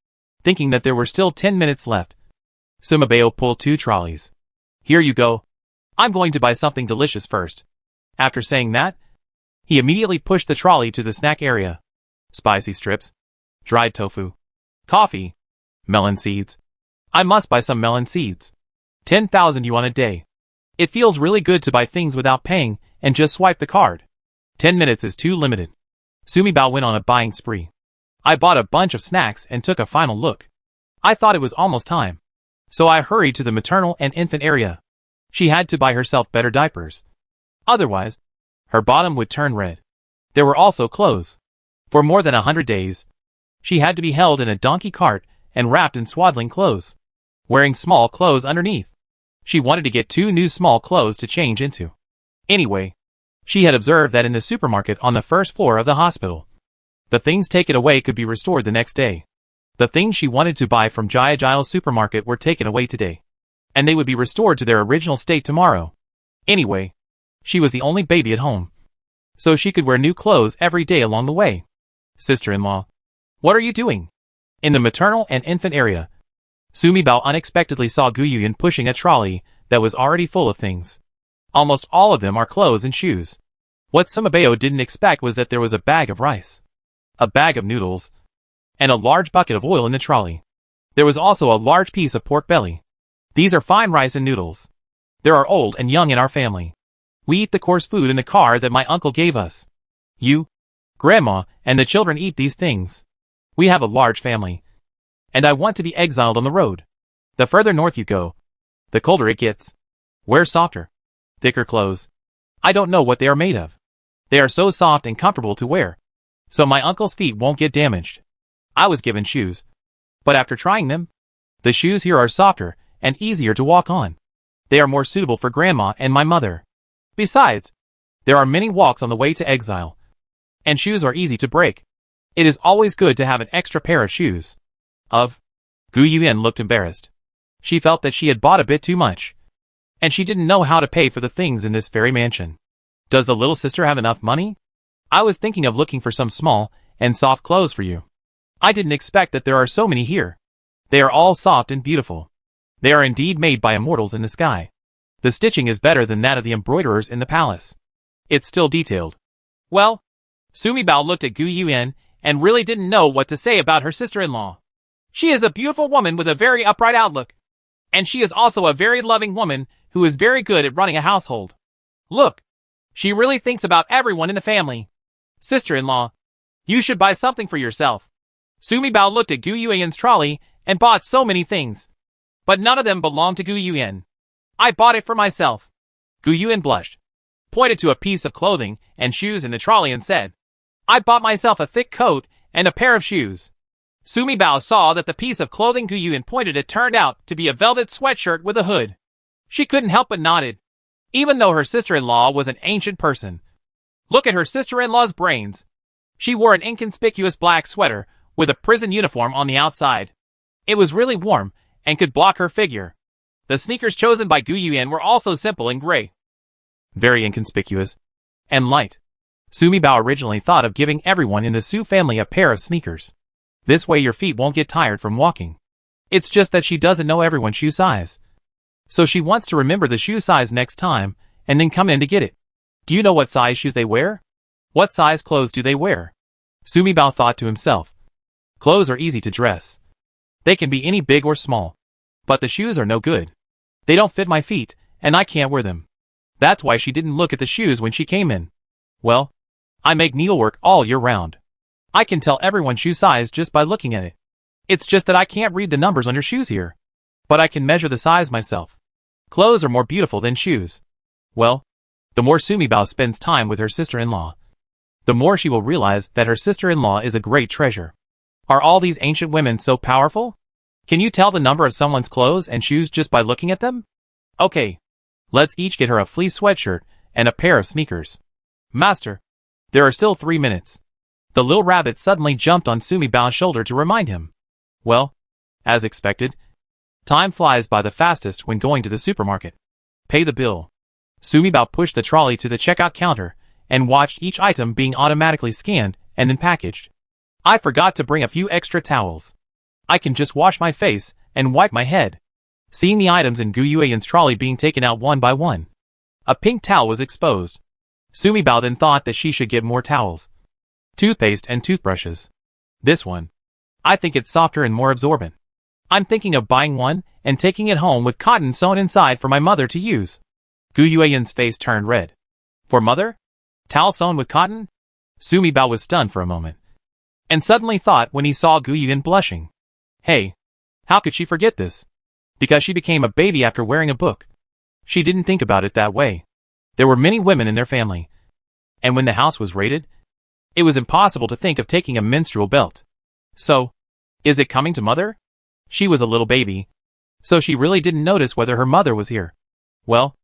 Thinking that there were still 10 minutes left, Sumi Bao pulled 2 trolleys. Here you go. I'm going to buy something delicious first. After saying that, he immediately pushed the trolley to the snack area. Spicy strips, dried tofu, coffee, melon seeds. I must buy some melon seeds. 10,000 yuan a day. It feels really good to buy things without paying and just swipe the card. 10 minutes is too limited. Sumi Bao went on a buying spree. I bought a bunch of snacks and took a final look. I thought it was almost time. So I hurried to the maternal and infant area. She had to buy herself better diapers. Otherwise, her bottom would turn red. There were also clothes. For more than 100 days, she had to be held in a donkey cart and wrapped in swaddling clothes, wearing small clothes underneath. She wanted to get 2 new small clothes to change into. Anyway, she had observed that in the supermarket on the first floor of the hospital, the things taken away could be restored the next day. The things she wanted to buy from Exile Supermarket were taken away today, and they would be restored to their original state tomorrow. Anyway, she was the only baby at home, so she could wear new clothes every day along the way. Sister-in-law, what are you doing? In the maternal and infant area, Sumi Bao unexpectedly saw Gu Yuan pushing a trolley that was already full of things. Almost all of them are clothes and shoes. What Sumi Bao didn't expect was that there was a bag of rice, a bag of noodles, and a large bucket of oil in the trolley. There was also a large piece of pork belly. These are fine rice and noodles. There are old and young in our family. We eat the coarse food in the car that my uncle gave us. You, Grandma, and the children eat these things. We have a large family. And I want to be exiled on the road. The further north you go, the colder it gets. Wear softer, thicker clothes. I don't know what they are made of. They are so soft and comfortable to wear, so my uncle's feet won't get damaged. I was given shoes, but after trying them, the shoes here are softer and easier to walk on. They are more suitable for Grandma and my mother. Besides, there are many walks on the way to exile, and shoes are easy to break. It is always good to have an extra pair of shoes. Gu Yuan looked embarrassed. She felt that she had bought a bit too much, and she didn't know how to pay for the things in this fairy mansion. Does the little sister have enough money? I was thinking of looking for some small and soft clothes for you. I didn't expect that there are so many here. They are all soft and beautiful. They are indeed made by immortals in the sky. The stitching is better than that of the embroiderers in the palace. It's still detailed. Well, Sumi Bao looked at Gu Yuan and really didn't know what to say about her sister-in-law. She is a beautiful woman with a very upright outlook. And she is also a very loving woman who is very good at running a household. Look, she really thinks about everyone in the family. Sister-in-law, you should buy something for yourself. Sumi Bao looked at Gu Yuan's trolley and bought so many things. But none of them belonged to Gu Yuan. I bought it for myself. Gu Yuan blushed, pointed to a piece of clothing and shoes in the trolley and said, I bought myself a thick coat and a pair of shoes. Sumi Bao saw that the piece of clothing Gu Yuan pointed at turned out to be a velvet sweatshirt with a hood. She couldn't help but nodded, even though her sister-in-law was an ancient person. Look at her sister-in-law's brains. She wore an inconspicuous black sweater with a prison uniform on the outside. It was really warm and could block her figure. The sneakers chosen by Gu Yuan were also simple and gray. Very inconspicuous and light. Sumi Bao originally thought of giving everyone in the Su family a pair of sneakers. This way your feet won't get tired from walking. It's just that she doesn't know everyone's shoe size. So she wants to remember the shoe size next time, and then come in to get it. Do you know what size shoes they wear? What size clothes do they wear? Sumi Bao thought to himself. Clothes are easy to dress. They can be any big or small. But the shoes are no good. They don't fit my feet, and I can't wear them. That's why she didn't look at the shoes when she came in. Well, I make needlework all year round. I can tell everyone's shoe size just by looking at it. It's just that I can't read the numbers on your shoes here. But I can measure the size myself. Clothes are more beautiful than shoes. Well, the more Sumi Bao spends time with her sister-in-law, the more she will realize that her sister-in-law is a great treasure. Are all these ancient women so powerful? Can you tell the number of someone's clothes and shoes just by looking at them? Okay, let's each get her a fleece sweatshirt and a pair of sneakers. Master, there are still 3 minutes. The little rabbit suddenly jumped on Sumi Bao's shoulder to remind him. Well, as expected, time flies by the fastest when going to the supermarket. Pay the bill. Sumi Bao pushed the trolley to the checkout counter and watched each item being automatically scanned and then packaged. I forgot to bring a few extra towels. I can just wash my face and wipe my head. Seeing the items in Gu Yuan's trolley being taken out one by one, a pink towel was exposed. Sumi Bao then thought that she should get more towels. Toothpaste and toothbrushes. This one. I think it's softer and more absorbent. I'm thinking of buying one and taking it home with cotton sewn inside for my mother to use. Gu Yuan's face turned red. For mother? Towel sewn with cotton? Sumi Bao was stunned for a moment, and suddenly thought when he saw Gu Yuan blushing. Hey, how could she forget this? Because she became a baby after wearing a book. She didn't think about it that way. There were many women in their family, and when the house was raided, it was impossible to think of taking a menstrual belt. So, is it coming to mother? She was a little baby, so she really didn't notice whether her mother was here. Well,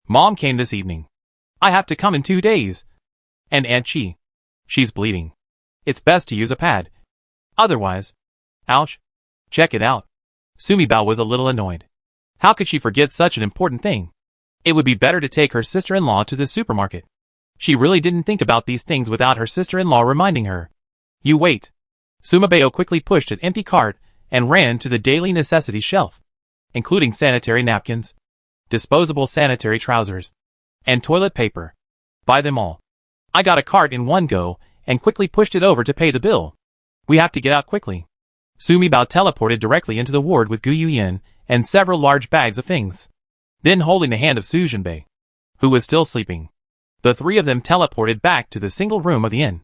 Mom came this evening. I have to come in 2 days. And Aunt Chi. She's bleeding. It's best to use a pad. Otherwise, ouch. Check it out. Sumi Bao was a little annoyed. How could she forget such an important thing? It would be better to take her sister-in-law to the supermarket. She really didn't think about these things without her sister-in-law reminding her. You wait. Sumi Bao quickly pushed an empty cart and ran to the daily necessities shelf, including sanitary napkins, disposable sanitary trousers, and toilet paper. Buy them all. I got a cart in one go and quickly pushed it over to pay the bill. We have to get out quickly. Sumi Bao teleported directly into the ward with Gu Yuan and several large bags of things. Then holding the hand of Su Jinbei, who was still sleeping, the three of them teleported back to the single room of the inn.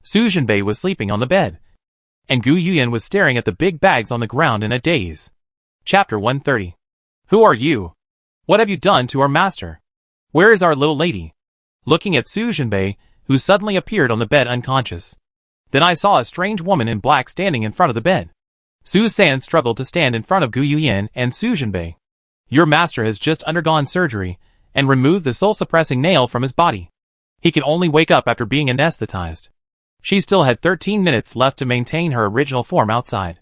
Su Jinbei was sleeping on the bed, and Gu Yuan was staring at the big bags on the ground in a daze. Chapter 130. Who are you? What have you done to our master? Where is our little lady? Looking at Su Jinbei, who suddenly appeared on the bed unconscious. Then I saw a strange woman in black standing in front of the bed. Su San struggled to stand in front of Gu Yuan and Su Jinbei. Your master has just undergone surgery and removed the soul-suppressing nail from his body. He can only wake up after being anesthetized. She still had 13 minutes left to maintain her original form outside.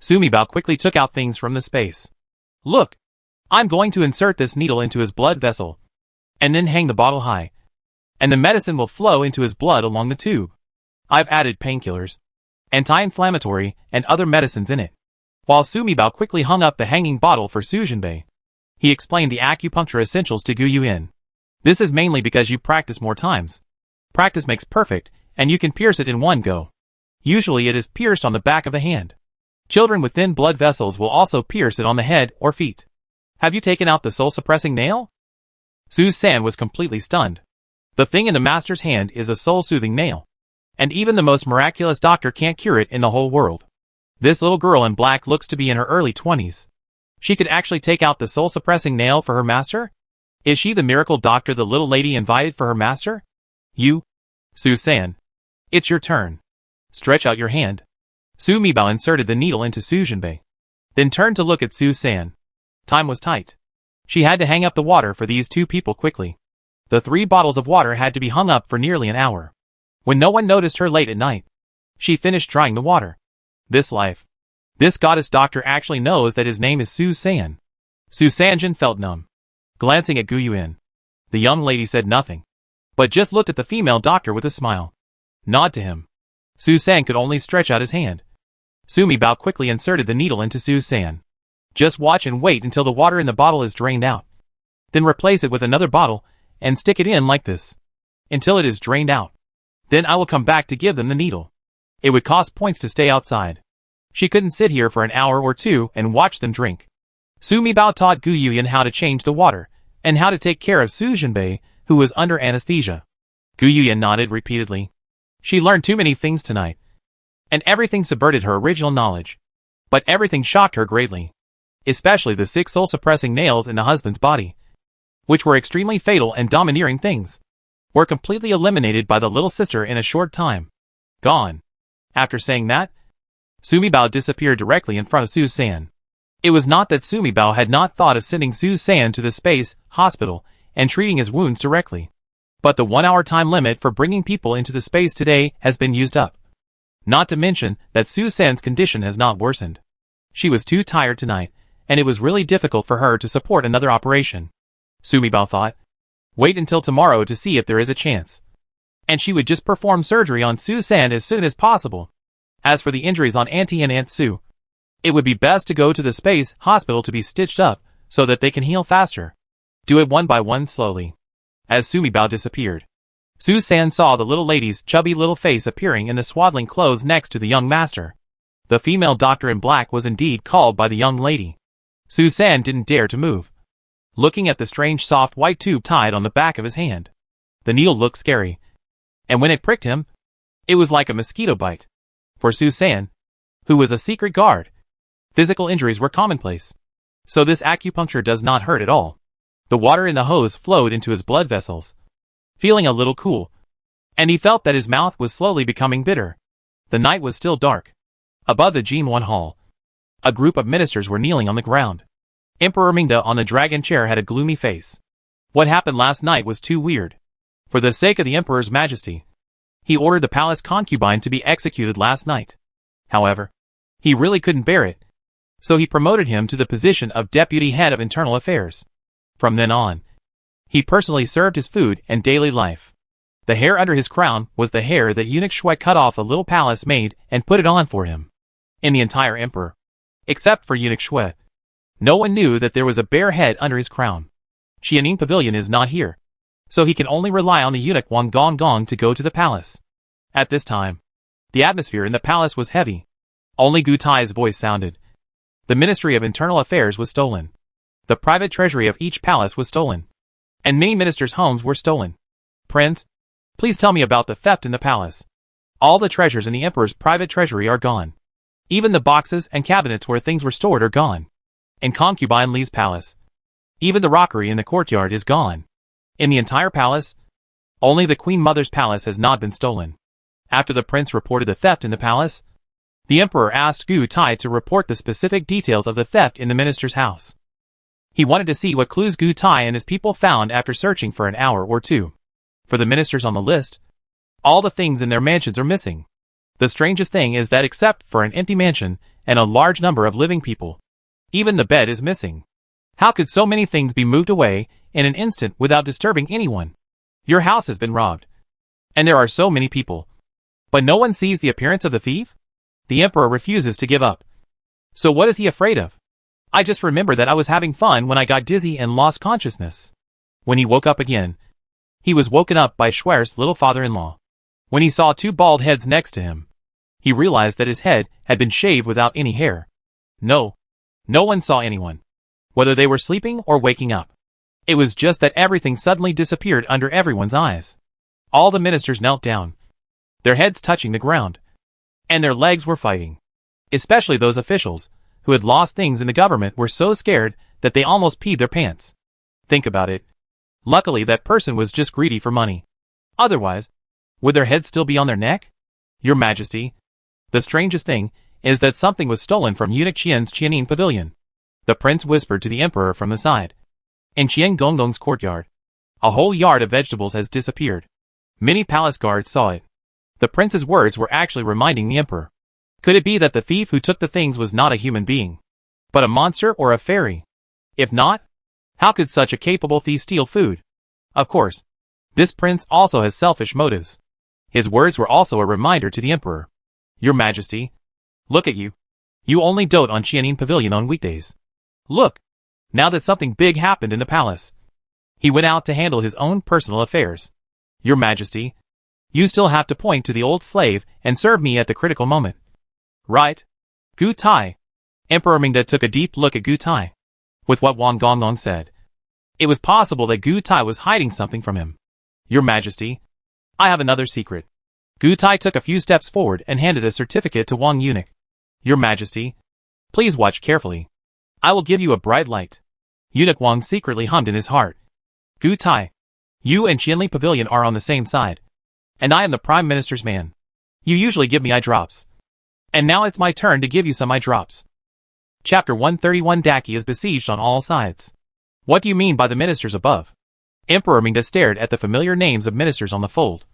Sumi Bao quickly took out things from the space. Look! I'm going to insert this needle into his blood vessel, and then hang the bottle high, and the medicine will flow into his blood along the tube. I've added painkillers, anti-inflammatory, and other medicines in it. While Sumi Bao quickly hung up the hanging bottle for Su Jinbei, he explained the acupuncture essentials to Gu Yuan. This is mainly because you practice more times. Practice makes perfect, and you can pierce it in one go. Usually it is pierced on the back of the hand. Children with thin blood vessels will also pierce it on the head or feet. Have you taken out the soul-suppressing nail? Su San was completely stunned. The thing in the master's hand is a soul-soothing nail, and even the most miraculous doctor can't cure it in the whole world. This little girl in black looks to be in her early 20s. She could actually take out the soul-suppressing nail for her master? Is she the miracle doctor the little lady invited for her master? You, Su San. It's your turn. Stretch out your hand. Sumi Bao inserted the needle into Su Jinbei, then turned to look at Su San. Time was tight. She had to hang up the water for these two people quickly. The 3 bottles of water had to be hung up for nearly an hour. When no one noticed her late at night, she finished drying the water. This life. This goddess doctor actually knows that his name is Su San. Su Sanjin felt numb. Glancing at Gu Yuan, the young lady said nothing. but just looked at the female doctor with a smile. Nod to him. Su-san could only stretch out his hand. Sumi Bao quickly inserted the needle into Su-san. Just watch and wait until the water in the bottle is drained out. Then replace it with another bottle, and stick it in like this. Until it is drained out. Then I will come back to give them the needle. It would cost points to stay outside. She couldn't sit here for an hour or two and watch them drink. Sumi Bao taught Gu Yuyan how to change the water, and how to take care of Su Jinbei, who was under anesthesia. Gu Yuyan nodded repeatedly. She learned too many things tonight. And everything subverted her original knowledge. But everything shocked her greatly. Especially the 6 soul-suppressing nails in the husband's body, which were extremely fatal and domineering things, were completely eliminated by the little sister in a short time. Gone. After saying that, Sumi Bao disappeared directly in front of Su-san. It was not that Sumi Bao had not thought of sending Su-san to the space hospital and treating his wounds directly. But the 1-hour time limit for bringing people into the space today has been used up. Not to mention that Su-san's condition has not worsened. She was too tired tonight, and it was really difficult for her to support another operation. Sumi Bao thought. Wait until tomorrow to see if there is a chance. And she would just perform surgery on Su-san as soon as possible. As for the injuries on Auntie and Aunt Su, it would be best to go to the space hospital to be stitched up, so that they can heal faster. Do it one by one slowly. As Sumi Bao disappeared, Su-san saw the little lady's chubby little face appearing in the swaddling clothes next to the young master. The female doctor in black was indeed called by the young lady. Su-san didn't dare to move, looking at the strange soft white tube tied on the back of his hand. The needle looked scary, and when it pricked him, it was like a mosquito bite. For Su-san, who was a secret guard, physical injuries were commonplace. So this acupuncture does not hurt at all. The water in the hose flowed into his blood vessels, feeling a little cool, and he felt that his mouth was slowly becoming bitter. The night was still dark. Above the Jinwan Hall, a group of ministers were kneeling on the ground. Emperor Mingda on the dragon chair had a gloomy face. What happened last night was too weird. For the sake of the Emperor's Majesty, he ordered the palace concubine to be executed last night. However, he really couldn't bear it, so he promoted him to the position of deputy head of internal affairs. From then on, he personally served his food and daily life. The hair under his crown was the hair that eunuch Shui cut off a little palace maid and put it on for him. In the entire emperor, except for eunuch Shui, no one knew that there was a bare head under his crown. Qianin Pavilion is not here, so he can only rely on the eunuch Wang Gong to go to the palace. At this time, the atmosphere in the palace was heavy. Only Gu Tai's voice sounded. The Ministry of Internal Affairs was stolen. The private treasury of each palace was stolen. And many ministers' homes were stolen. Prince, please tell me about the theft in the palace. All the treasures in the emperor's private treasury are gone. Even the boxes and cabinets where things were stored are gone. In concubine Li's palace, even the rockery in the courtyard is gone. In the entire palace, only the Queen Mother's palace has not been stolen. After the prince reported the theft in the palace, the emperor asked Gu Tai to report the specific details of the theft in the minister's house. He wanted to see what clues Gu Tai and his people found after searching for an hour or two. For the ministers on the list, all the things in their mansions are missing. The strangest thing is that except for an empty mansion and a large number of living people, even the bed is missing. How could so many things be moved away in an instant without disturbing anyone? Your house has been robbed. And there are so many people. But no one sees the appearance of the thief? The emperor refuses to give up. So what is he afraid of? I just remember that I was having fun when I got dizzy and lost consciousness. When he woke up again, he was woken up by Schwer's little father-in-law. When he saw 2 bald heads next to him, he realized that his head had been shaved without any hair. No one saw anyone, whether they were sleeping or waking up. It was just that everything suddenly disappeared under everyone's eyes. All the ministers knelt down, their heads touching the ground, and their legs were fighting. Especially those officials who had lost things in the government were so scared that they almost peed their pants. Think about it. Luckily that person was just greedy for money. Otherwise, would their heads still be on their neck? Your Majesty, the strangest thing is that something was stolen from eunuch Qian's Qianin Pavilion. The prince whispered to the emperor from the side. In Qian Gongdong's courtyard, a whole yard of vegetables has disappeared. Many palace guards saw it. The prince's words were actually reminding the emperor. Could it be that the thief who took the things was not a human being, but a monster or a fairy? If not, how could such a capable thief steal food? Of course, This prince also has selfish motives. His words were also a reminder to the emperor. Your Majesty, look at you. You only dote on Qianin Pavilion on weekdays. Look, now that something big happened in the palace. He went out to handle his own personal affairs. Your Majesty, you still have to point to the old slave and serve me at the critical moment. Right? Gu Tai. Emperor Mingda took a deep look at Gu Tai. With what Wang Gonglong said, it was possible that Gu Tai was hiding something from him. Your Majesty, I have another secret. Gu Tai took a few steps forward and handed a certificate to Wang Eunuch. Your Majesty, please watch carefully. I will give you a bright light. Eunuch Wang secretly hummed in his heart. Gu Tai, you and Qianli Pavilion are on the same side. And I am the Prime Minister's man. You usually give me eye drops. And now it's my turn to give you some eye drops. Chapter 131. Daki is besieged on all sides. What do you mean by the ministers above? Emperor Mingda stared at the familiar names of ministers on the fold.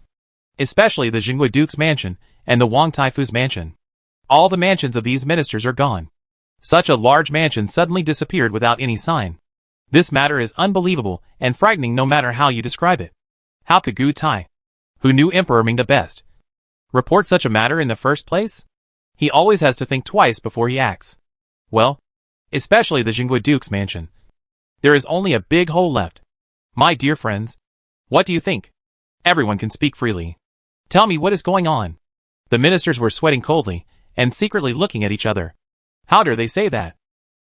Especially the Jingui Duke's mansion and the Wang Taifu's mansion. All the mansions of these ministers are gone. Such a large mansion suddenly disappeared without any sign. This matter is unbelievable and frightening no matter how you describe it. How could Gu Tai, who knew Emperor Mingda best, report such a matter in the first place? He always has to think twice before he acts. Well, especially the Jingui Duke's mansion. There is only a big hole left. My dear friends, what do you think? Everyone can speak freely. Tell me what is going on. The ministers were sweating coldly and secretly looking at each other. How dare they say that?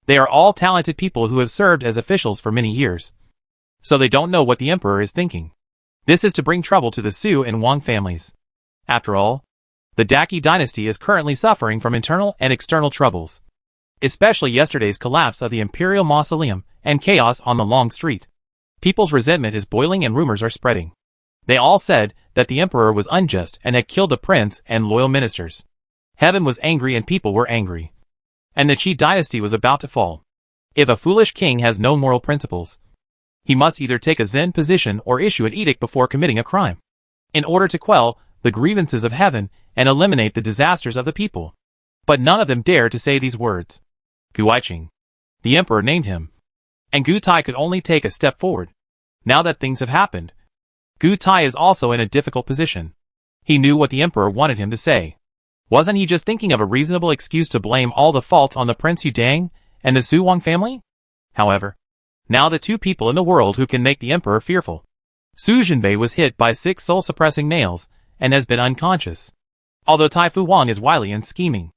They are all talented people who have served as officials for many years. So they don't know what the emperor is thinking. This is to bring trouble to the Su and Wang families. After all, the Daki dynasty is currently suffering from internal and external troubles. Especially yesterday's collapse of the imperial mausoleum and chaos on the long street. People's resentment is boiling and rumors are spreading. They all said that the emperor was unjust and had killed the prince and loyal ministers. Heaven was angry and people were angry. And the Qi dynasty was about to fall. If a foolish king has no moral principles, he must either take a Zen position or issue an edict before committing a crime, in order to quell the grievances of heaven and eliminate the disasters of the people. But none of them dared to say these words. Gu Aiqing, the emperor named him. And Gu Tai could only take a step forward. Now that things have happened, Gu Tai is also in a difficult position. He knew what the emperor wanted him to say. Wasn't he just thinking of a reasonable excuse to blame all the faults on the Prince Yudang and the Su Wang family? However, now the two people in the world who can make the emperor fearful. Su Jinbei was hit by 6 soul-suppressing nails and has been unconscious. Although Taifu Wang is wily and scheming,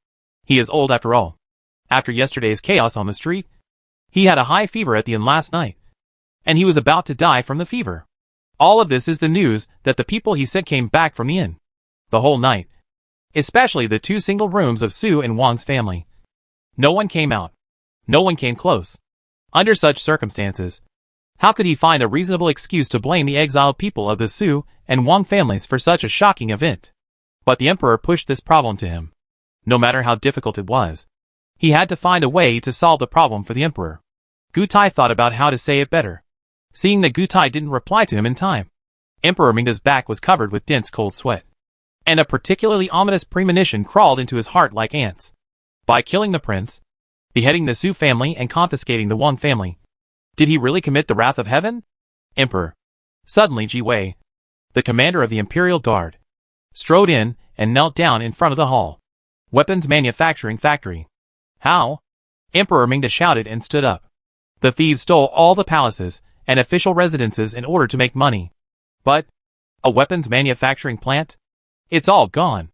he is old after all. After yesterday's chaos on the street, he had a high fever at the inn last night, and he was about to die from the fever. All of this is the news that the people he sent came back from the inn. The whole night. Especially the 2 single rooms of Su and Wang's family. No one came out. No one came close. Under such circumstances, how could he find a reasonable excuse to blame the exiled people of the Su and Wang families for such a shocking event? But the emperor pushed this problem to him. No matter how difficult it was, he had to find a way to solve the problem for the emperor. Gu Tai thought about how to say it better. Seeing that Gu Tai didn't reply to him in time, Emperor Mingda's back was covered with dense cold sweat. And a particularly ominous premonition crawled into his heart like ants. By killing the prince, beheading the Su family and confiscating the Wang family, did he really commit the wrath of heaven? Emperor. Suddenly Ji Wei, the commander of the Imperial Guard, strode in and knelt down in front of the hall. Weapons manufacturing factory. How? Emperor Mingda shouted and stood up. The thieves stole all the palaces and official residences in order to make money. But, a weapons manufacturing plant? It's all gone.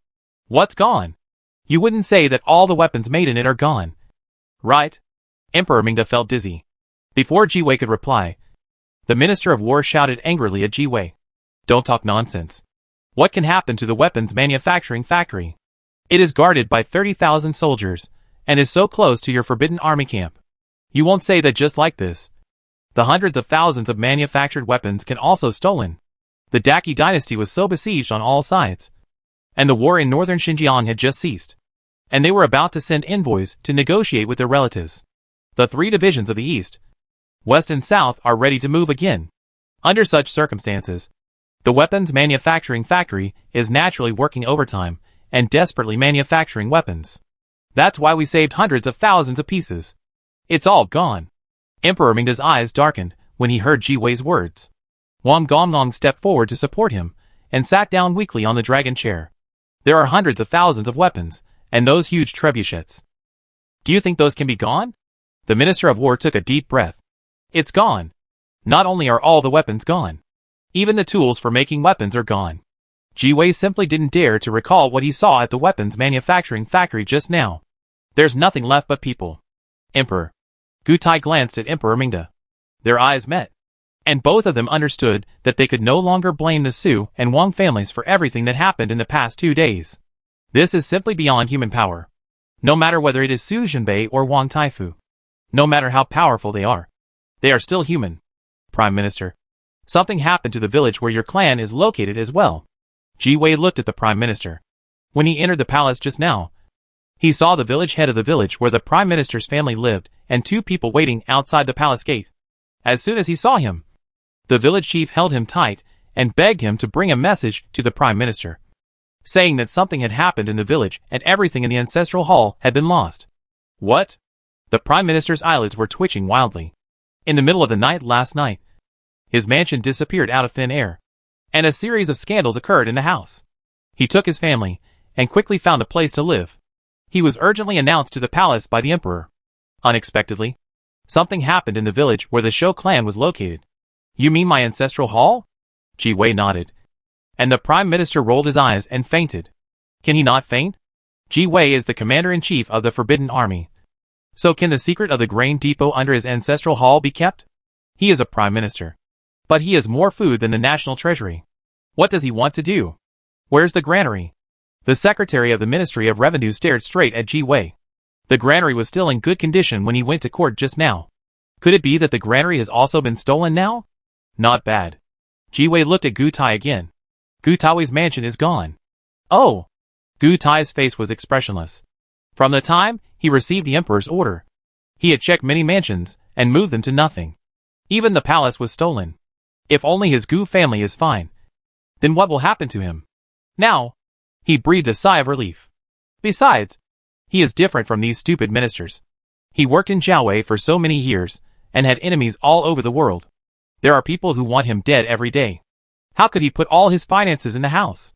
What's gone? You wouldn't say that all the weapons made in it are gone. Right? Emperor Mingda felt dizzy. Before Ji Wei could reply, the Minister of War shouted angrily at Ji Wei. Don't talk nonsense. What can happen to the weapons manufacturing factory? It is guarded by 30,000 soldiers, and is so close to your forbidden army camp. You won't say that just like this. The hundreds of thousands of manufactured weapons can also stolen. The Daki dynasty was so besieged on all sides. And the war in northern Xinjiang had just ceased. And they were about to send envoys to negotiate with their relatives. The 3 divisions of the East, West and South are ready to move again. Under such circumstances, the weapons manufacturing factory is naturally working overtime and desperately manufacturing weapons. That's why we saved hundreds of thousands of pieces. It's all gone. Emperor Mingda's eyes darkened when he heard Ji Wei's words. Wang Gongong stepped forward to support him, and sat down weakly on the dragon chair. There are hundreds of thousands of weapons, and those huge trebuchets. Do you think those can be gone? The Minister of War took a deep breath. It's gone. Not only are all the weapons gone, even the tools for making weapons are gone. Ji Wei simply didn't dare to recall what he saw at the weapons manufacturing factory just now. There's nothing left but people. Emperor. Gu Tai glanced at Emperor Mingda. Their eyes met, and both of them understood that they could no longer blame the Su and Wang families for everything that happened in the past 2 days. This is simply beyond human power. No matter whether it is Su Jinbei or Wang Taifu. No matter how powerful they are still human. Prime Minister. Something happened to the village where your clan is located as well. Ji Wei looked at the Prime Minister. When he entered the palace just now, he saw the village head of the village where the Prime Minister's family lived and 2 people waiting outside the palace gate. As soon as he saw him, the village chief held him tight and begged him to bring a message to the Prime Minister, saying that something had happened in the village and everything in the ancestral hall had been lost. What? The Prime Minister's eyelids were twitching wildly. In the middle of the night last night, his mansion disappeared out of thin air, and a series of scandals occurred in the house. He took his family and quickly found a place to live. He was urgently announced to the palace by the emperor. Unexpectedly, something happened in the village where the Shou clan was located. You mean my ancestral hall? Ji Wei nodded, and the Prime Minister rolled his eyes and fainted. Can he not faint? Ji Wei is the commander-in-chief of the Forbidden Army. So can the secret of the grain depot under his ancestral hall be kept? He is a Prime Minister, but he has more food than the national treasury. What does he want to do? Where's the granary? The Secretary of the Ministry of Revenue stared straight at Ji Wei. The granary was still in good condition when he went to court just now. Could it be that the granary has also been stolen now? Not bad. Ji Wei looked at Gu Tai again. Gu Tai's mansion is gone. Oh! Gu Tai's face was expressionless. From the time he received the emperor's order, he had checked many mansions and moved them to nothing. Even the palace was stolen. If only his Gu family is fine, then what will happen to him? Now, he breathed a sigh of relief. Besides, he is different from these stupid ministers. He worked in Jiaowei for so many years and had enemies all over the world. There are people who want him dead every day. How could he put all his finances in the house?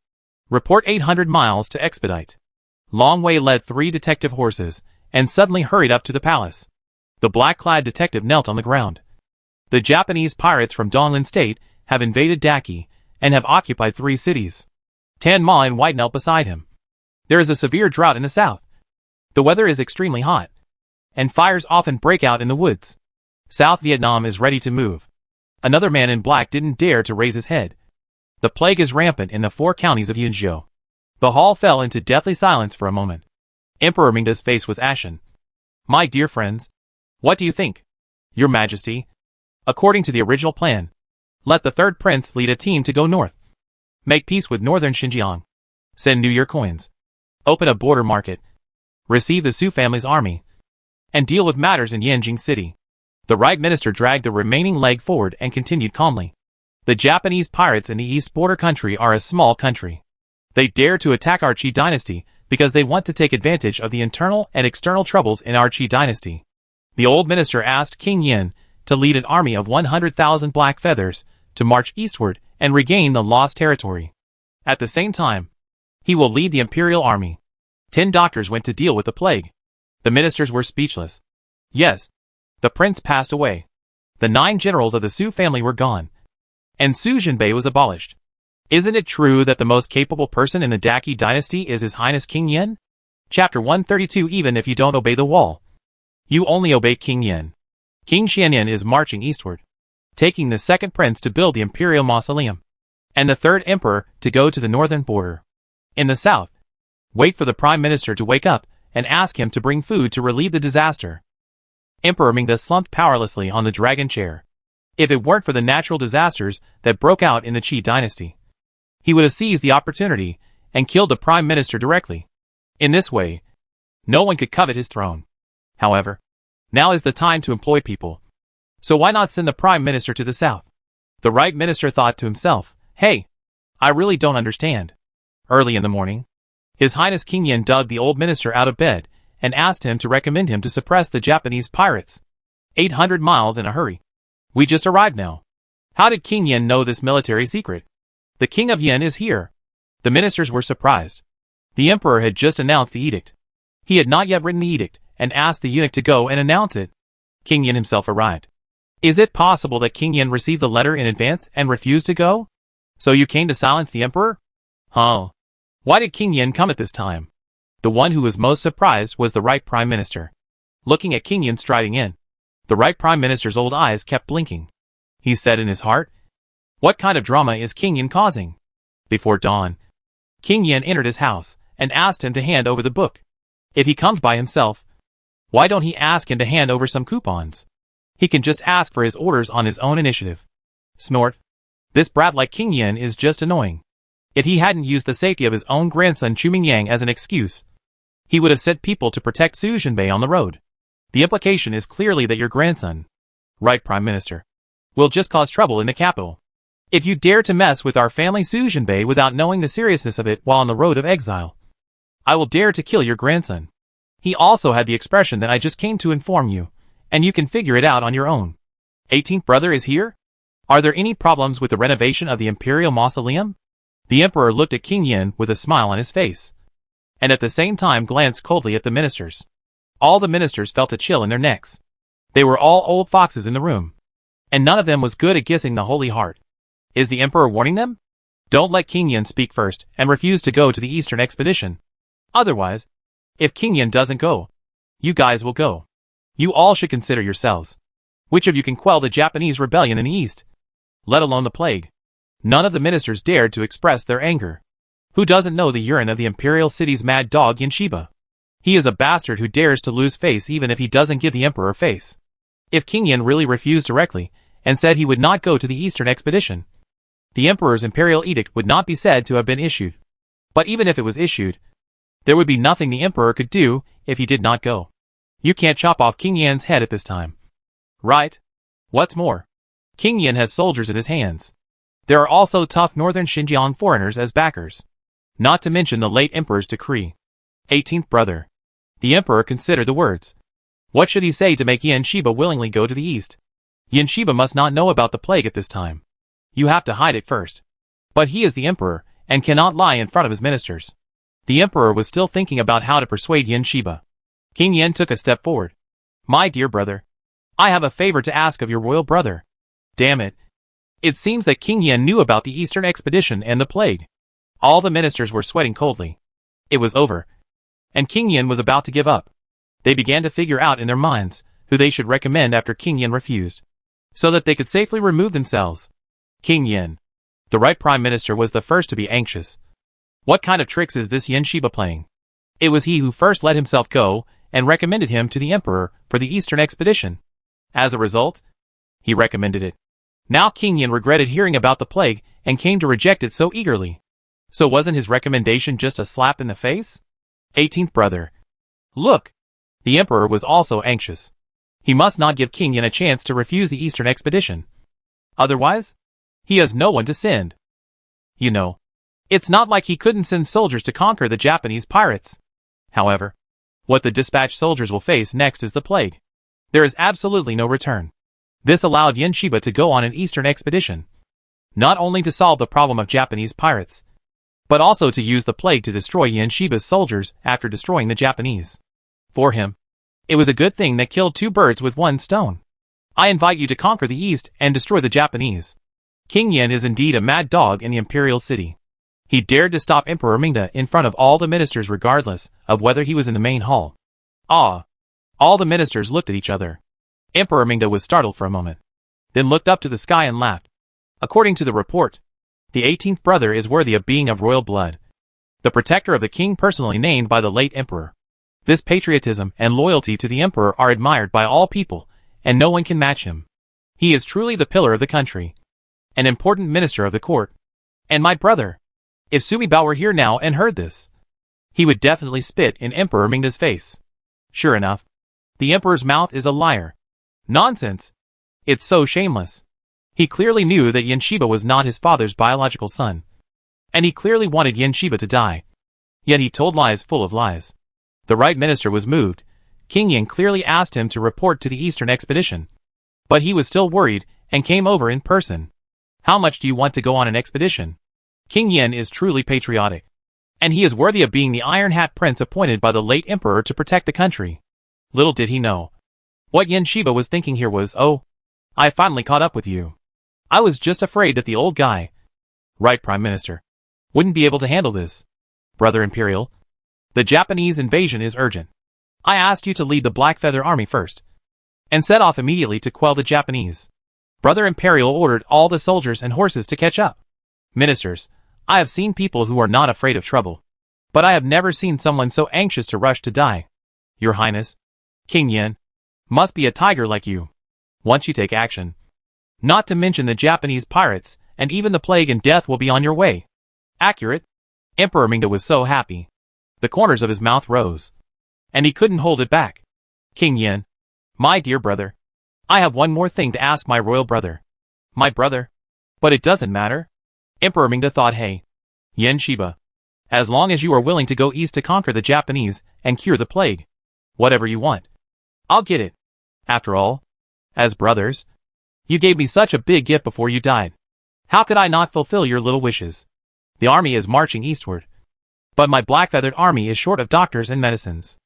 Report 800 miles to expedite. Long Wei led 3 detective horses and suddenly hurried up to the palace. The black-clad detective knelt on the ground. The Japanese pirates from Donglan State have invaded Daki and have occupied 3 cities. Tan Ma and White knelt beside him. There is a severe drought in the south. The weather is extremely hot, and fires often break out in the woods. South Vietnam is ready to move. Another man in black didn't dare to raise his head. The plague is rampant in the 4 counties of Yunzhou. The hall fell into deathly silence for a moment. Emperor Mingda's face was ashen. My dear friends, what do you think? Your Majesty, according to the original plan, let the 3rd prince lead a team to go north. Make peace with northern Xinjiang. Send New Year coins. Open a border market. Receive the Su family's army. And deal with matters in Yanjing City. The right minister dragged the remaining leg forward and continued calmly. The Japanese pirates in the east border country are a small country. They dare to attack our Qi dynasty because they want to take advantage of the internal and external troubles in our Qi dynasty. The old minister asked King Yin to lead an army of 100,000 black feathers to march eastward and regain the lost territory. At the same time, he will lead the imperial army. 10 doctors went to deal with the plague. The ministers were speechless. Yes, the prince passed away. The 9 generals of the Su family were gone, and Su Jinbei was abolished. Isn't it true that the most capable person in the Daki dynasty is His Highness King Yin? Chapter 132. Even if you don't obey the wall, you only obey King Yin. King Xianyan is marching eastward, taking the 2nd prince to build the imperial mausoleum, and the 3rd emperor to go to the northern border. In the south, wait for the prime minister to wake up and ask him to bring food to relieve the disaster. Emperor Mingda slumped powerlessly on the dragon chair. If it weren't for the natural disasters that broke out in the Qi dynasty, he would have seized the opportunity and killed the prime minister directly. In this way, no one could covet his throne. However, now is the time to employ people. So why not send the prime minister to the south? The right minister thought to himself, hey, I really don't understand. Early in the morning, His Highness King Yin dug the old minister out of bed and asked him to recommend him to suppress the Japanese pirates. 800 miles in a hurry. We just arrived now. How did King Yin know this military secret? The King of Yin is here. The ministers were surprised. The emperor had just announced the edict. He had not yet written the edict, and asked the eunuch to go and announce it. King Yin himself arrived. Is it possible that King Yin received the letter in advance and refused to go? So you came to silence the emperor? Huh. Why did King Yin come at this time? The one who was most surprised was the right prime minister. Looking at King Yin striding in, the right prime minister's old eyes kept blinking. He said in his heart, what kind of drama is King Yin causing? Before dawn, King Yin entered his house and asked him to hand over the book. If he comes by himself, why don't he ask him to hand over some coupons? He can just ask for his orders on his own initiative. Snort. This brat like King Yin is just annoying. If he hadn't used the safety of his own grandson Chu Mingyang as an excuse, he would have sent people to protect Su Zhenbei on the road. The implication is clearly that your grandson, right Prime Minister, will just cause trouble in the capital. If you dare to mess with our family Su Zhenbei without knowing the seriousness of it while on the road of exile, I will dare to kill your grandson. He also had the expression that I just came to inform you, and you can figure it out on your own. 18th brother is here? Are there any problems with the renovation of the Imperial Mausoleum? The emperor looked at King Yin with a smile on his face, and at the same time glanced coldly at the ministers. All the ministers felt a chill in their necks. They were all old foxes in the room, and none of them was good at guessing the Holy Heart. Is the emperor warning them? Don't let King Yin speak first and refuse to go to the Eastern expedition. Otherwise, if King Yin doesn't go, you guys will go. You all should consider yourselves. Which of you can quell the Japanese rebellion in the East? Let alone the plague. None of the ministers dared to express their anger. Who doesn't know the urine of the imperial city's mad dog Yin Shiba? He is a bastard who dares to lose face even if he doesn't give the emperor face. If King Yin really refused directly, and said he would not go to the Eastern expedition, the emperor's imperial edict would not be said to have been issued. But even if it was issued, there would be nothing the emperor could do if he did not go. You can't chop off King Yin's head at this time. Right? What's more, King Yin has soldiers in his hands. There are also tough northern Xinjiang foreigners as backers. Not to mention the late emperor's decree. 18th brother. The emperor considered the words. What should he say to make Yin Shiba willingly go to the east? Yin Shiba must not know about the plague at this time. You have to hide it first. But he is the emperor, and cannot lie in front of his ministers. The emperor was still thinking about how to persuade Yin Shiba. King Yin took a step forward. My dear brother, I have a favor to ask of your royal brother. Damn it. It seems that King Yin knew about the Eastern expedition and the plague. All the ministers were sweating coldly. It was over, and King Yin was about to give up. They began to figure out in their minds who they should recommend after King Yin refused, so that they could safely remove themselves. King Yin, the right prime minister, was the first to be anxious. What kind of tricks is this Yin Shiba playing? It was he who first let himself go and recommended him to the emperor for the Eastern expedition. As a result, he recommended it. Now King Yin regretted hearing about the plague and came to reject it so eagerly. So wasn't his recommendation just a slap in the face? 18th brother. Look. The emperor was also anxious. He must not give King Yin a chance to refuse the Eastern expedition. Otherwise, he has no one to send. You know, it's not like he couldn't send soldiers to conquer the Japanese pirates. However, what the dispatched soldiers will face next is the plague. There is absolutely no return. This allowed Yin Shiba to go on an Eastern expedition, not only to solve the problem of Japanese pirates, but also to use the plague to destroy Yin Shiba's soldiers after destroying the Japanese. For him, it was a good thing that killed two birds with one stone. I invite you to conquer the East and destroy the Japanese. King Yin is indeed a mad dog in the imperial city. He dared to stop Emperor Mingda in front of all the ministers regardless of whether he was in the main hall. Ah! All the ministers looked at each other. Emperor Mingda was startled for a moment, then looked up to the sky and laughed. According to the report, the 18th brother is worthy of being of royal blood, the protector of the king personally named by the late emperor. This patriotism and loyalty to the emperor are admired by all people, and no one can match him. He is truly the pillar of the country, an important minister of the court. And my brother, if Sumi Bao were here now and heard this, he would definitely spit in Emperor Mingda's face. Sure enough, the emperor's mouth is a liar. Nonsense. It's so shameless. He clearly knew that Yin Shiba was not his father's biological son, and he clearly wanted Yin Shiba to die. Yet he told lies full of lies. The right minister was moved. King Yin clearly asked him to report to the Eastern expedition, but he was still worried and came over in person. How much do you want to go on an expedition? King Yin is truly patriotic. And he is worthy of being the Iron Hat Prince appointed by the late emperor to protect the country. Little did he know. What Yin Shiba was thinking here was, oh, I finally caught up with you. I was just afraid that the old guy, right, Prime Minister, wouldn't be able to handle this. Brother Imperial, the Japanese invasion is urgent. I asked you to lead the Black Feather Army first, and set off immediately to quell the Japanese. Brother Imperial ordered all the soldiers and horses to catch up. Ministers, I have seen people who are not afraid of trouble, but I have never seen someone so anxious to rush to die. Your Highness, King Yin, must be a tiger like you. Once you take action, not to mention the Japanese pirates, and even the plague and death will be on your way. Accurate? Emperor Mingda was so happy. The corners of his mouth rose, and he couldn't hold it back. King Yin, my dear brother, I have one more thing to ask my royal brother. My brother? But it doesn't matter. Emperor Mingda thought, hey, Yin Shiba, as long as you are willing to go east to conquer the Japanese and cure the plague, whatever you want, I'll get it. After all, as brothers, you gave me such a big gift before you died. How could I not fulfill your little wishes? The army is marching eastward, but my black-feathered army is short of doctors and medicines.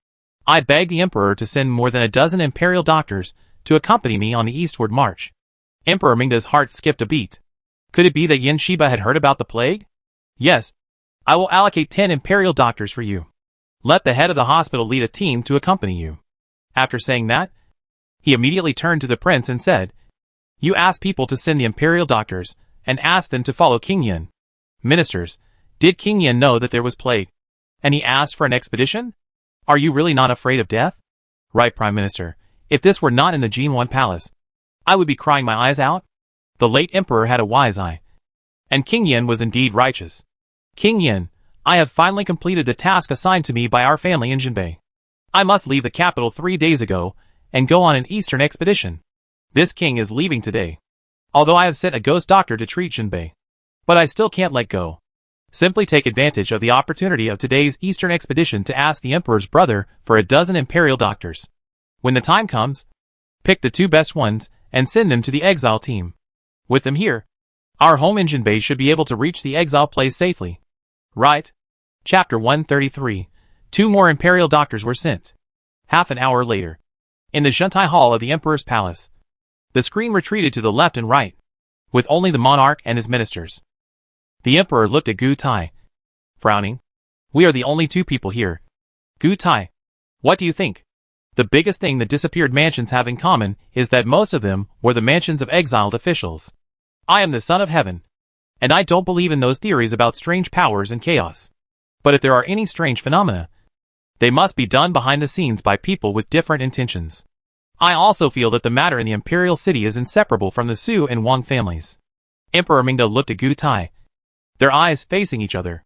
I beg the emperor to send more than a dozen imperial doctors to accompany me on the eastward march. Emperor Mingda's heart skipped a beat. Could it be that Yin Shiba had heard about the plague? Yes. I will allocate 10 imperial doctors for you. Let the head of the hospital lead a team to accompany you. After saying that, he immediately turned to the prince and said, you asked people to send the imperial doctors, and asked them to follow King Yin. Ministers, did King Yin know that there was plague? And he asked for an expedition? Are you really not afraid of death? Right, Prime Minister. If this were not in the Jinwan Palace, I would be crying my eyes out. The late emperor had a wise eye. And King Yin was indeed righteous. King Yin, I have finally completed the task assigned to me by our family in Jinbei. I must leave the capital 3 days ago, and go on an eastern expedition. This king is leaving today. Although I have sent a ghost doctor to treat Jinbei. But I still can't let go. Simply take advantage of the opportunity of today's eastern expedition to ask the emperor's brother for a dozen imperial doctors. When the time comes, pick the 2 best ones, and send them to the Exile team. With them here, our home in Jinbei should be able to reach the Exile place safely. Right? Chapter 133. 2 more imperial doctors were sent. Half an hour later, in the Shuntai Hall of the Emperor's Palace, the screen retreated to the left and right, with only the monarch and his ministers. The Emperor looked at Gu Tai, frowning. We are the only 2 people here. Gu Tai, what do you think? The biggest thing the disappeared mansions have in common is that most of them were the mansions of exiled officials. I am the son of heaven, and I don't believe in those theories about strange powers and chaos. But if there are any strange phenomena, they must be done behind the scenes by people with different intentions. I also feel that the matter in the imperial city is inseparable from the Su and Wang families. Emperor Mingda looked at Gu Tai, their eyes facing each other.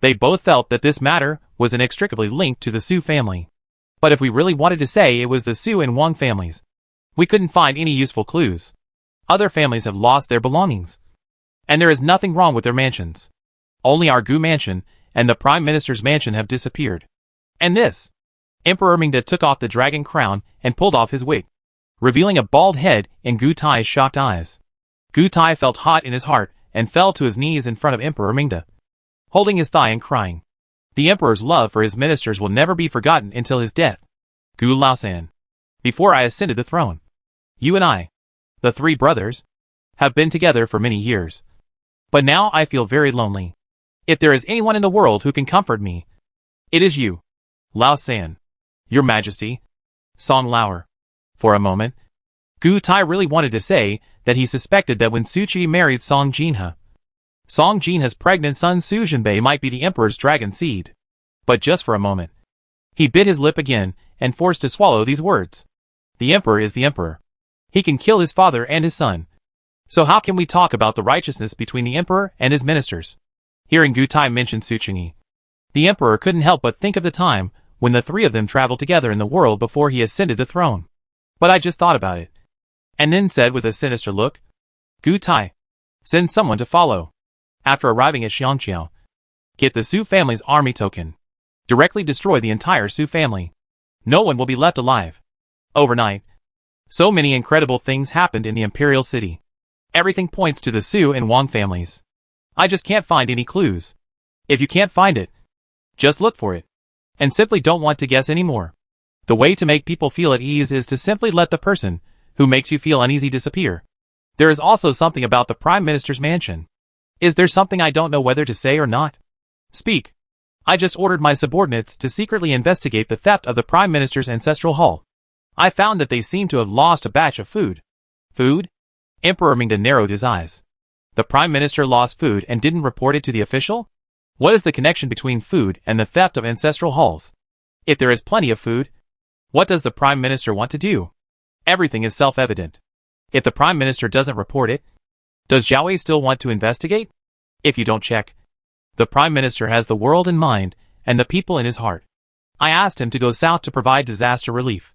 They both felt that this matter was inextricably linked to the Su family. But if we really wanted to say it was the Su and Wang families, we couldn't find any useful clues. Other families have lost their belongings. And there is nothing wrong with their mansions. Only our Gu mansion and the Prime Minister's mansion have disappeared. And this. Emperor Mingda took off the dragon crown and pulled off his wig, revealing a bald head in Gu Tai's shocked eyes. Gu Tai felt hot in his heart and fell to his knees in front of Emperor Mingda, holding his thigh and crying. The emperor's love for his ministers will never be forgotten until his death. Gu Laosan. Before I ascended the throne, you and I, the 3 brothers, have been together for many years. But now I feel very lonely. If there is anyone in the world who can comfort me, it is you. Laosan. Your Majesty. Song Lauer. For a moment, Gu Tai really wanted to say that he suspected that when Su Qi married Song Jinhe, Song Jinhe's pregnant son Su Jinbei might be the emperor's dragon seed. But just for a moment, he bit his lip again and forced to swallow these words. The emperor is the emperor. He can kill his father and his son. So how can we talk about the righteousness between the emperor and his ministers? Hearing Gu Tai mention Su Qi, the emperor couldn't help but think of the time when the 3 of them traveled together in the world before he ascended the throne. But I just thought about it. And then said with a sinister look, Gu Tai, send someone to follow. After arriving at Xiangqiao, get the Su family's army token. Directly destroy the entire Su family. No one will be left alive. Overnight, so many incredible things happened in the imperial city. Everything points to the Su and Wang families. I just can't find any clues. If you can't find it, just look for it. And simply don't want to guess anymore. The way to make people feel at ease is to simply let the person who makes you feel uneasy disappear. There is also something about the Prime Minister's mansion. Is there something I don't know whether to say or not? Speak. I just ordered my subordinates to secretly investigate the theft of the Prime Minister's ancestral hall. I found that they seem to have lost a batch of food. Food? Emperor Mingda narrowed his eyes. The Prime Minister lost food and didn't report it to the official? What is the connection between food and the theft of ancestral halls? If there is plenty of food, what does the Prime Minister want to do? Everything is self-evident. If the Prime Minister doesn't report it, does Jiawei still want to investigate? If you don't check, the Prime Minister has the world in mind and the people in his heart. I asked him to go south to provide disaster relief,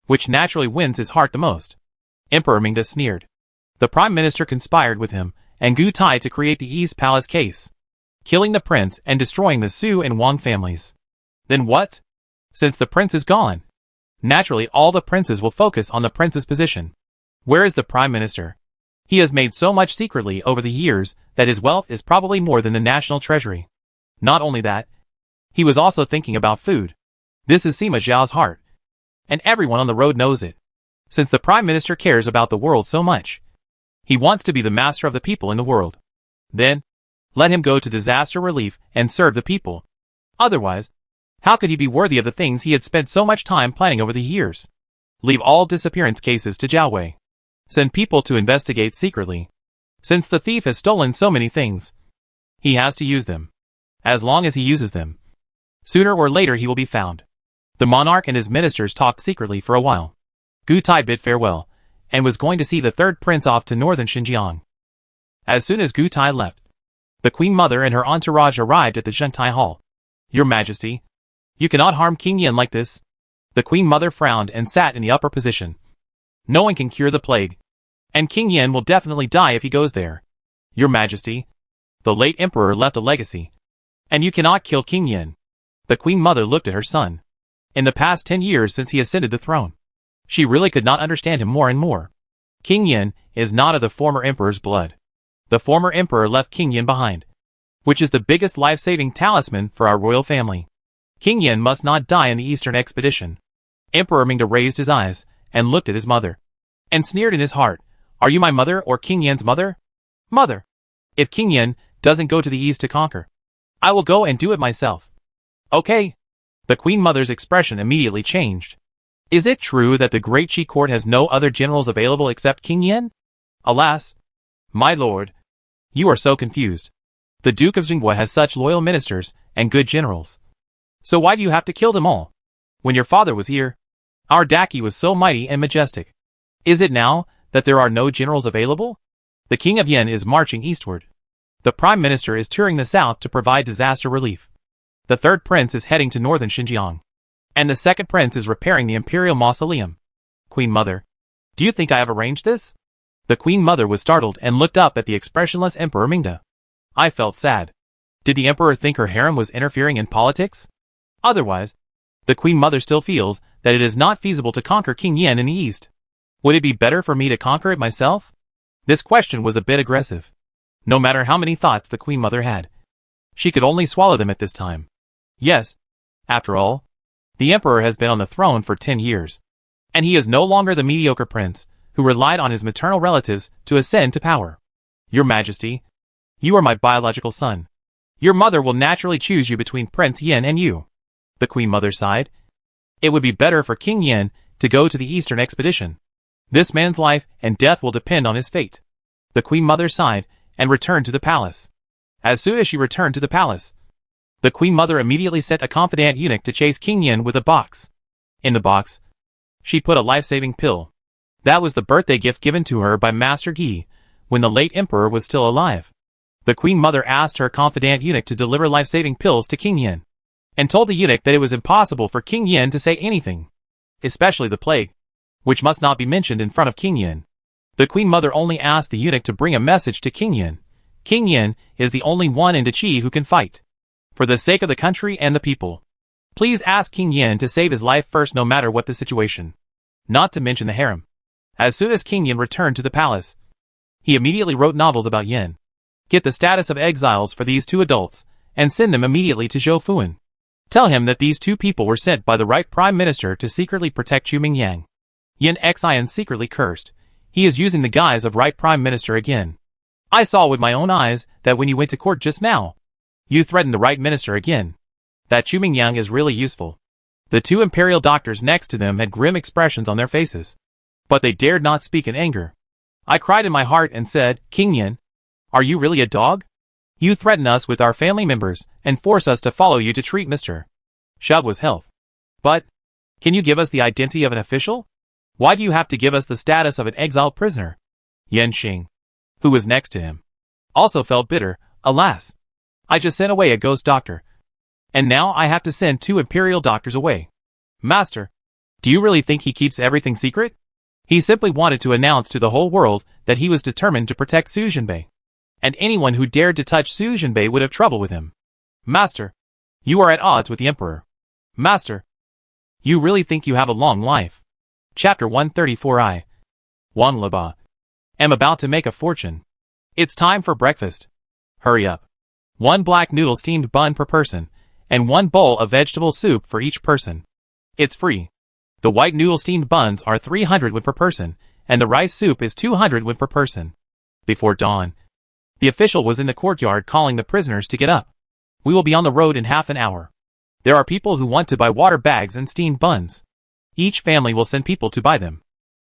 which naturally wins his heart the most. Emperor Mingda sneered. The Prime Minister conspired with him and Gu Tai to create the East Palace case, killing the prince and destroying the Su and Wang families. Then what? Since the prince is gone, naturally all the princes will focus on the prince's position. Where is the Prime Minister? He has made so much secretly over the years that his wealth is probably more than the national treasury. Not only that, he was also thinking about food. This is Sima Zhao's heart. And everyone on the road knows it. Since the Prime Minister cares about the world so much, he wants to be the master of the people in the world. Then, let him go to disaster relief and serve the people. Otherwise, how could he be worthy of the things he had spent so much time planning over the years? Leave all disappearance cases to Jiawei. Send people to investigate secretly. Since the thief has stolen so many things, he has to use them. As long as he uses them, sooner or later he will be found. The monarch and his ministers talked secretly for a while. Gu Tai bid farewell, and was going to see the third prince off to northern Xinjiang. As soon as Gu Tai left, the Queen Mother and her entourage arrived at the Zhengtai Hall. Your Majesty, you cannot harm King Yin like this. The Queen Mother frowned and sat in the upper position. No one can cure the plague, and King Yin will definitely die if he goes there. Your Majesty, the late Emperor left a legacy, and you cannot kill King Yin. The Queen Mother looked at her son. In the past 10 years since he ascended the throne, she really could not understand him more and more. King Yin is not of the former Emperor's blood. The former Emperor left King Yin behind, which is the biggest life-saving talisman for our royal family. King Yin must not die in the Eastern expedition. Emperor Mingda raised his eyes and looked at his mother, and sneered in his heart, Are you my mother or King Yin's mother? Mother! If King Yin doesn't go to the east to conquer, I will go and do it myself. Okay. The Queen Mother's expression immediately changed. Is it true that the Great Qi Court has no other generals available except King Yin? Alas, my lord, you are so confused. The Duke of Xinghua has such loyal ministers and good generals. So why do you have to kill them all? When your father was here, our Daki was so mighty and majestic. Is it now that there are no generals available? The King of Yin is marching eastward. The Prime Minister is touring the south to provide disaster relief. The third prince is heading to northern Xinjiang. And the second prince is repairing the imperial mausoleum. Queen Mother, do you think I have arranged this? The Queen Mother was startled and looked up at the expressionless Emperor Mingda. I felt sad. Did the Emperor think her harem was interfering in politics? Otherwise, the Queen Mother still feels that it is not feasible to conquer King Yin in the east. Would it be better for me to conquer it myself? This question was a bit aggressive. No matter how many thoughts the Queen Mother had, she could only swallow them at this time. Yes, after all, the Emperor has been on the throne for 10 years, and he is no longer the mediocre prince who relied on his maternal relatives to ascend to power. Your Majesty, you are my biological son. Your mother will naturally choose you between Prince Yin and you. The Queen Mother sighed. It would be better for King Yin to go to the eastern expedition. This man's life and death will depend on his fate. The Queen Mother sighed and returned to the palace. As soon as she returned to the palace, the Queen Mother immediately sent a confidant eunuch to chase King Yin with a box. In the box, she put a life-saving pill. That was the birthday gift given to her by Master Yi when the late Emperor was still alive. The Queen Mother asked her confidant eunuch to deliver life-saving pills to King Yin, and told the eunuch that it was impossible for King Yin to say anything, especially the plague, which must not be mentioned in front of King Yin. The Queen Mother only asked the eunuch to bring a message to King Yin. King Yin is the only one in the Qi who can fight. For the sake of the country and the people, please ask King Yin to save his life first no matter what the situation. Not to mention the harem. As soon as King Yin returned to the palace, He immediately wrote novels about Yin. Get the status of exiles for these two adults, and send them immediately to Zhou Fuan. Tell him that these two people were sent by the right prime minister to secretly protect Chu Mingyang. Yin Xian secretly cursed. He is using the guise of right prime minister again. I saw with my own eyes that when you went to court just now, you threatened the right minister again. That Chu Mingyang is really useful. The two imperial doctors next to them had grim expressions on their faces. But they dared not speak in anger. I cried in my heart and said, King Yin, are you really a dog? You threaten us with our family members and force us to follow you to treat Mr. Shub's health. But, can you give us the identity of an official? Why do you have to give us the status of an exiled prisoner? Yan Xing, who was next to him, also felt bitter. Alas, I just sent away a ghost doctor. And now I have to send two imperial doctors away. Master, do you really think he keeps everything secret? He simply wanted to announce to the whole world that he was determined to protect Su Jinbei. And anyone who dared to touch Su Jinbei would have trouble with him. Master, you are at odds with the Emperor. Master, you really think you have a long life? Chapter 134 I, Wan Leba, am about to make a fortune. It's time for breakfast. Hurry up. 1 black noodle steamed bun per person, and 1 bowl of vegetable soup for each person. It's free. The white noodle steamed buns are 300 won per person, and the rice soup is 200 won per person. Before dawn, the official was in the courtyard calling the prisoners to get up. We will be on the road in half an hour. There are people who want to buy water bags and steamed buns. Each family will send people to buy them.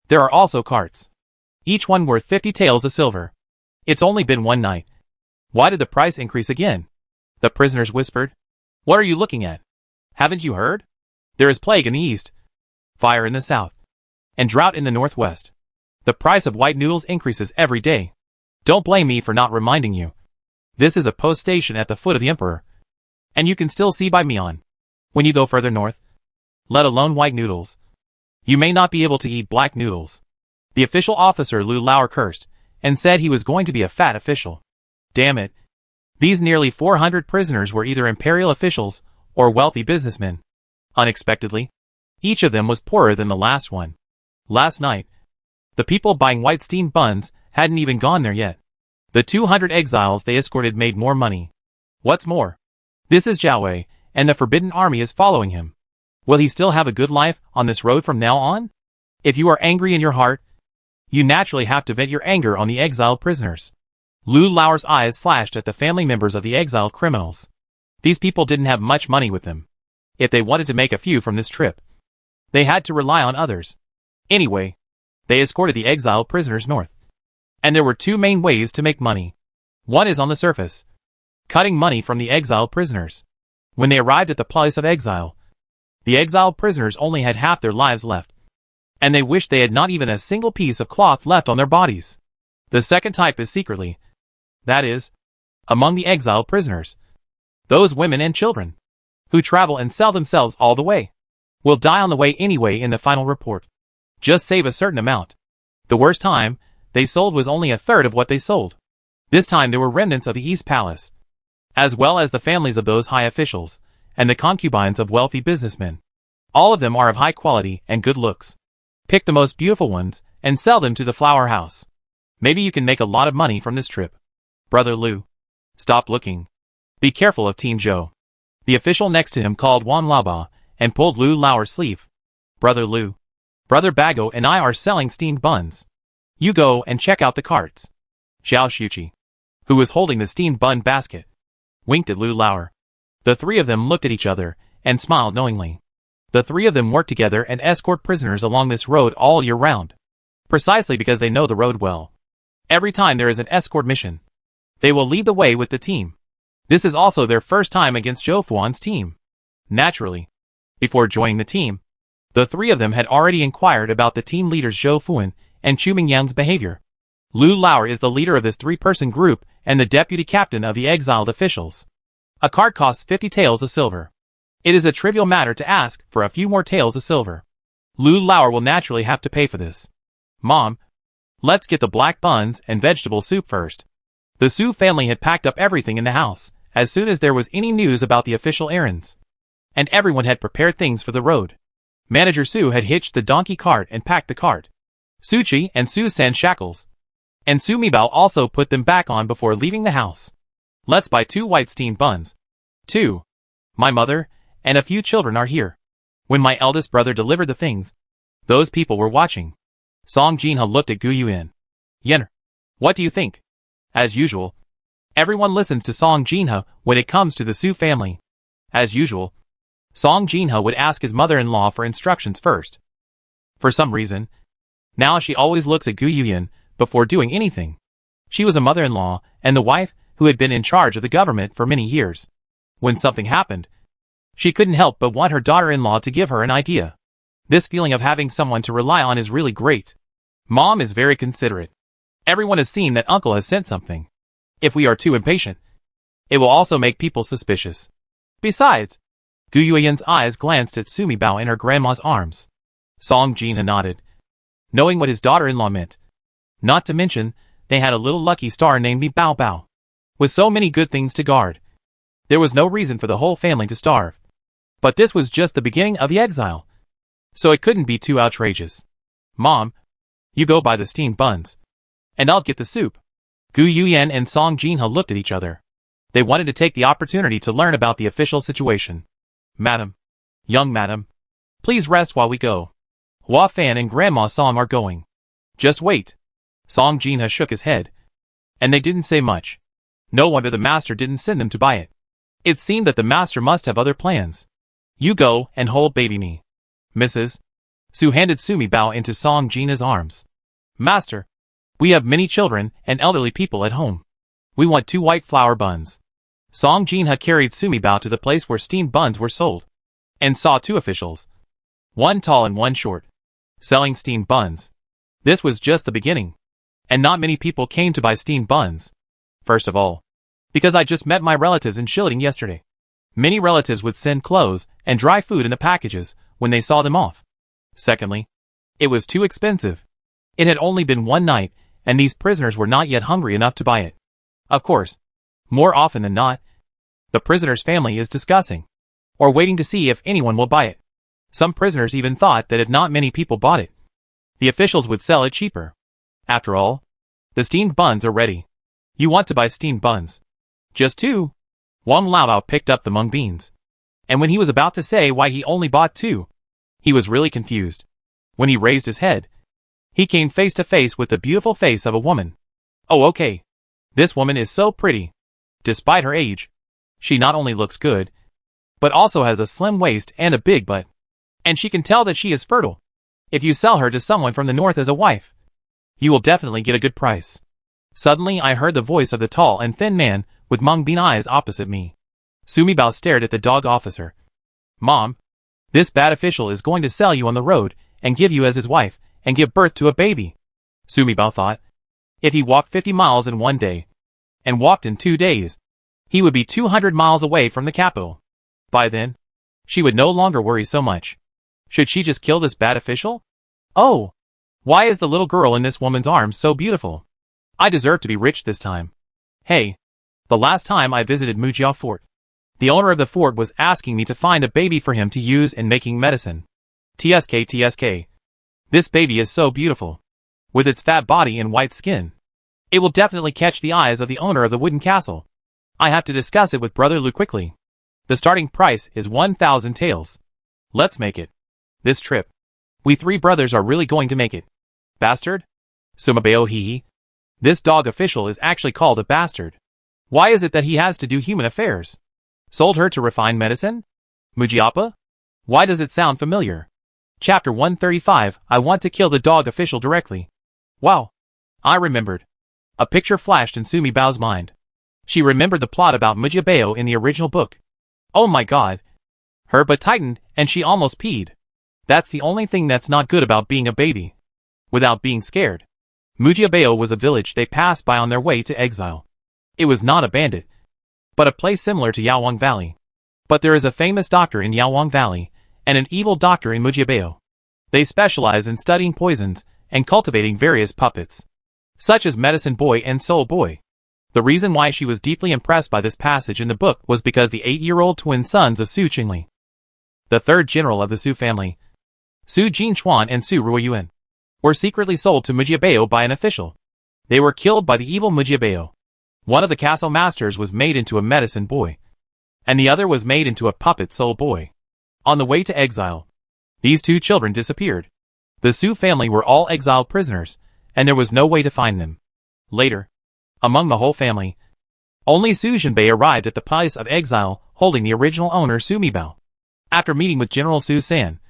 There are also carts. Each one worth 50 taels of silver. It's only been 1 night. Why did the price increase again? The prisoners whispered. What are you looking at? Haven't you heard? There is plague in the east, fire in the south, and drought in the northwest. The price of white noodles increases every day. Don't blame me for not reminding you. This is a post station at the foot of the Emperor. And you can still see by Mian. When you go further north, let alone white noodles, you may not be able to eat black noodles. The official officer Lu Lauer cursed, and said he was going to be a fat official. Damn it. These nearly 400 prisoners were either imperial officials or wealthy businessmen. Unexpectedly, each of them was poorer than the last one. Last night, the people buying white steamed buns hadn't even gone there yet. The 200 exiles they escorted made more money. What's more, this is Zhao Wei, and the Forbidden Army is following him. Will he still have a good life on this road from now on? If you are angry in your heart, you naturally have to vent your anger on the exiled prisoners. Lu Lauer's eyes slashed at the family members of the exiled criminals. These people didn't have much money with them. If they wanted to make a few from this trip, they had to rely on others. Anyway, they escorted the exiled prisoners north. And there were 2 main ways to make money. One is on the surface, cutting money from the exiled prisoners. When they arrived at the place of exile, the exiled prisoners only had half their lives left, and they wished they had not even a single piece of cloth left on their bodies. The second type is secretly, that is, among the exiled prisoners. Those women and children, who travel and sell themselves all the way, will die on the way anyway in the final report. Just save a certain amount. The worst time they sold was only 1/3 of what they sold. This time there were remnants of the East Palace, as well as the families of those high officials, and the concubines of wealthy businessmen. All of them are of high quality and good looks. Pick the most beautiful ones, and sell them to the flower house. Maybe you can make a lot of money from this trip. Brother Lu, stop looking. Be careful of Team Zhou. The official next to him called Wan Laba, and pulled Lu Lauer's sleeve. Brother Lu, Brother Bago and I are selling steamed buns. You go and check out the carts. Zhao Shuqi, who was holding the steamed bun basket, winked at Lu Lauer. The 3 of them looked at each other, and smiled knowingly. The 3 of them work together and escort prisoners along this road all year round. Precisely because they know the road well. Every time there is an escort mission, they will lead the way with the team. This is also their first time against Zhou Fuan's team. Naturally, before joining the team, the 3 of them had already inquired about the team leaders Zhou Fuan and Chu Mingyang's behavior. Lu Lauer is the leader of this 3-person group and the deputy captain of the exiled officials. A cart costs 50 taels of silver. It is a trivial matter to ask for a few more taels of silver. Lu Lauer will naturally have to pay for this. Mom, let's get the black buns and vegetable soup first. The Su family had packed up everything in the house as soon as there was any news about the official errands. And everyone had prepared things for the road. Manager Su had hitched the donkey cart and packed the cart. Suchi and Su sent shackles. And Su Mibao also put them back on before leaving the house. Let's buy 2 white steamed buns. 2. My mother and a few children are here. When my eldest brother delivered the things, those people were watching. Song Jinha looked at Gu Yuan. Yen, what do you think? As usual, everyone listens to Song Jinha when it comes to the Su family. As usual, Song Jinha would ask his mother-in-law for instructions first. For some reason, now she always looks at Gu Yuan before doing anything. She was a mother-in-law and the wife who had been in charge of the government for many years. When something happened, she couldn't help but want her daughter-in-law to give her an idea. This feeling of having someone to rely on is really great. Mom is very considerate. Everyone has seen that uncle has sent something. If we are too impatient, it will also make people suspicious. Besides, Gu Yuan's eyes glanced at Su Mibao in her grandma's arms. Song Jinha nodded, knowing what his daughter-in-law meant. Not to mention, they had a little lucky star named Bao Bao. With so many good things to guard, there was no reason for the whole family to starve. But this was just the beginning of the exile, so it couldn't be too outrageous. Mom, you go buy the steamed buns, and I'll get the soup. Gu Yuan and Song Jinha looked at each other. They wanted to take the opportunity to learn about the official situation. Madam, young madam, please rest while we go. Hua Fan and Grandma Song are going. Just wait. Song Jinha shook his head, and they didn't say much. No wonder the master didn't send them to buy it. It seemed that the master must have other plans. You go and hold baby me. Mrs. Su handed Su Mibao into Song Jinha's arms. Master, we have many children and elderly people at home. We want 2 white flour buns. Song Jinha carried Su Mibao to the place where steamed buns were sold, and saw 2 officials, one tall and one short, selling steamed buns. This was just the beginning, and not many people came to buy steamed buns. First of all, because I just met my relatives in Shilling yesterday. Many relatives would send clothes and dry food in the packages when they saw them off. Secondly, it was too expensive. It had only been one night, and these prisoners were not yet hungry enough to buy it. Of course, more often than not, the prisoner's family is discussing, or waiting to see if anyone will buy it. Some prisoners even thought that if not many people bought it, the officials would sell it cheaper. After all, the steamed buns are ready. You want to buy steamed buns. Just 2. Wang Laobao picked up the mung beans, and when he was about to say why he only bought 2, he was really confused. When he raised his head, he came face to face with the beautiful face of a woman. Oh, okay. This woman is so pretty. Despite her age, she not only looks good, but also has a slim waist and a big butt. And she can tell that she is fertile. If you sell her to someone from the north as a wife, you will definitely get a good price. Suddenly I heard the voice of the tall and thin man with mung bean eyes opposite me. Su Mibao stared at the dog officer. Mom, this bad official is going to sell you on the road and give you as his wife and give birth to a baby. Su Mibao thought, if he walked 50 miles in one day, and walked in 2 days, he would be 200 miles away from the capital. By then, she would no longer worry so much. Should she just kill this bad official? Oh, why is the little girl in this woman's arms so beautiful? I deserve to be rich this time. Hey, the last time I visited Mujiao Fort, the owner of the fort was asking me to find a baby for him to use in making medicine. TSK. This baby is so beautiful. With its fat body and white skin, it will definitely catch the eyes of the owner of the wooden castle. I have to discuss it with Brother Lu quickly. The starting price is 1,000 taels. Let's make it. This trip, we 3 brothers are really going to make it. Bastard? Sumabeo hee. This dog official is actually called a bastard. Why is it that he has to do human affairs? Sold her to refine medicine? Mujiapa? Why does it sound familiar? Chapter 135, I want to kill the dog official directly. Wow. I remembered. A picture flashed in Su Mibao's mind. She remembered the plot about Mujiabeo in the original book. Oh my god. Her butt tightened, and she almost peed. That's the only thing that's not good about being a baby. Without being scared. Mujiabeo was a village they passed by on their way to Exile. It was not a bandit, but a place similar to Yaowang Valley. But there is a famous doctor in Yaowang Valley, and an evil doctor in Mujiabeo. They specialize in studying poisons, and cultivating various puppets, such as Medicine Boy and Soul Boy. The reason why she was deeply impressed by this passage in the book was because the 8-year-old twin sons of Su Qingli, the 3rd general of the Su family, Su Jinchuan and Su Ruoyuan, were secretly sold to Mujiabeo by an official. They were killed by the evil Mujibeo. One of the castle masters was made into a medicine boy, and the other was made into a puppet soul boy. On the way to exile, these two children disappeared. The Su family were all exiled prisoners, and there was no way to find them. Later, among the whole family, only Su Jinbei arrived at the place of exile, holding the original owner Sumibao. After meeting with General Su San,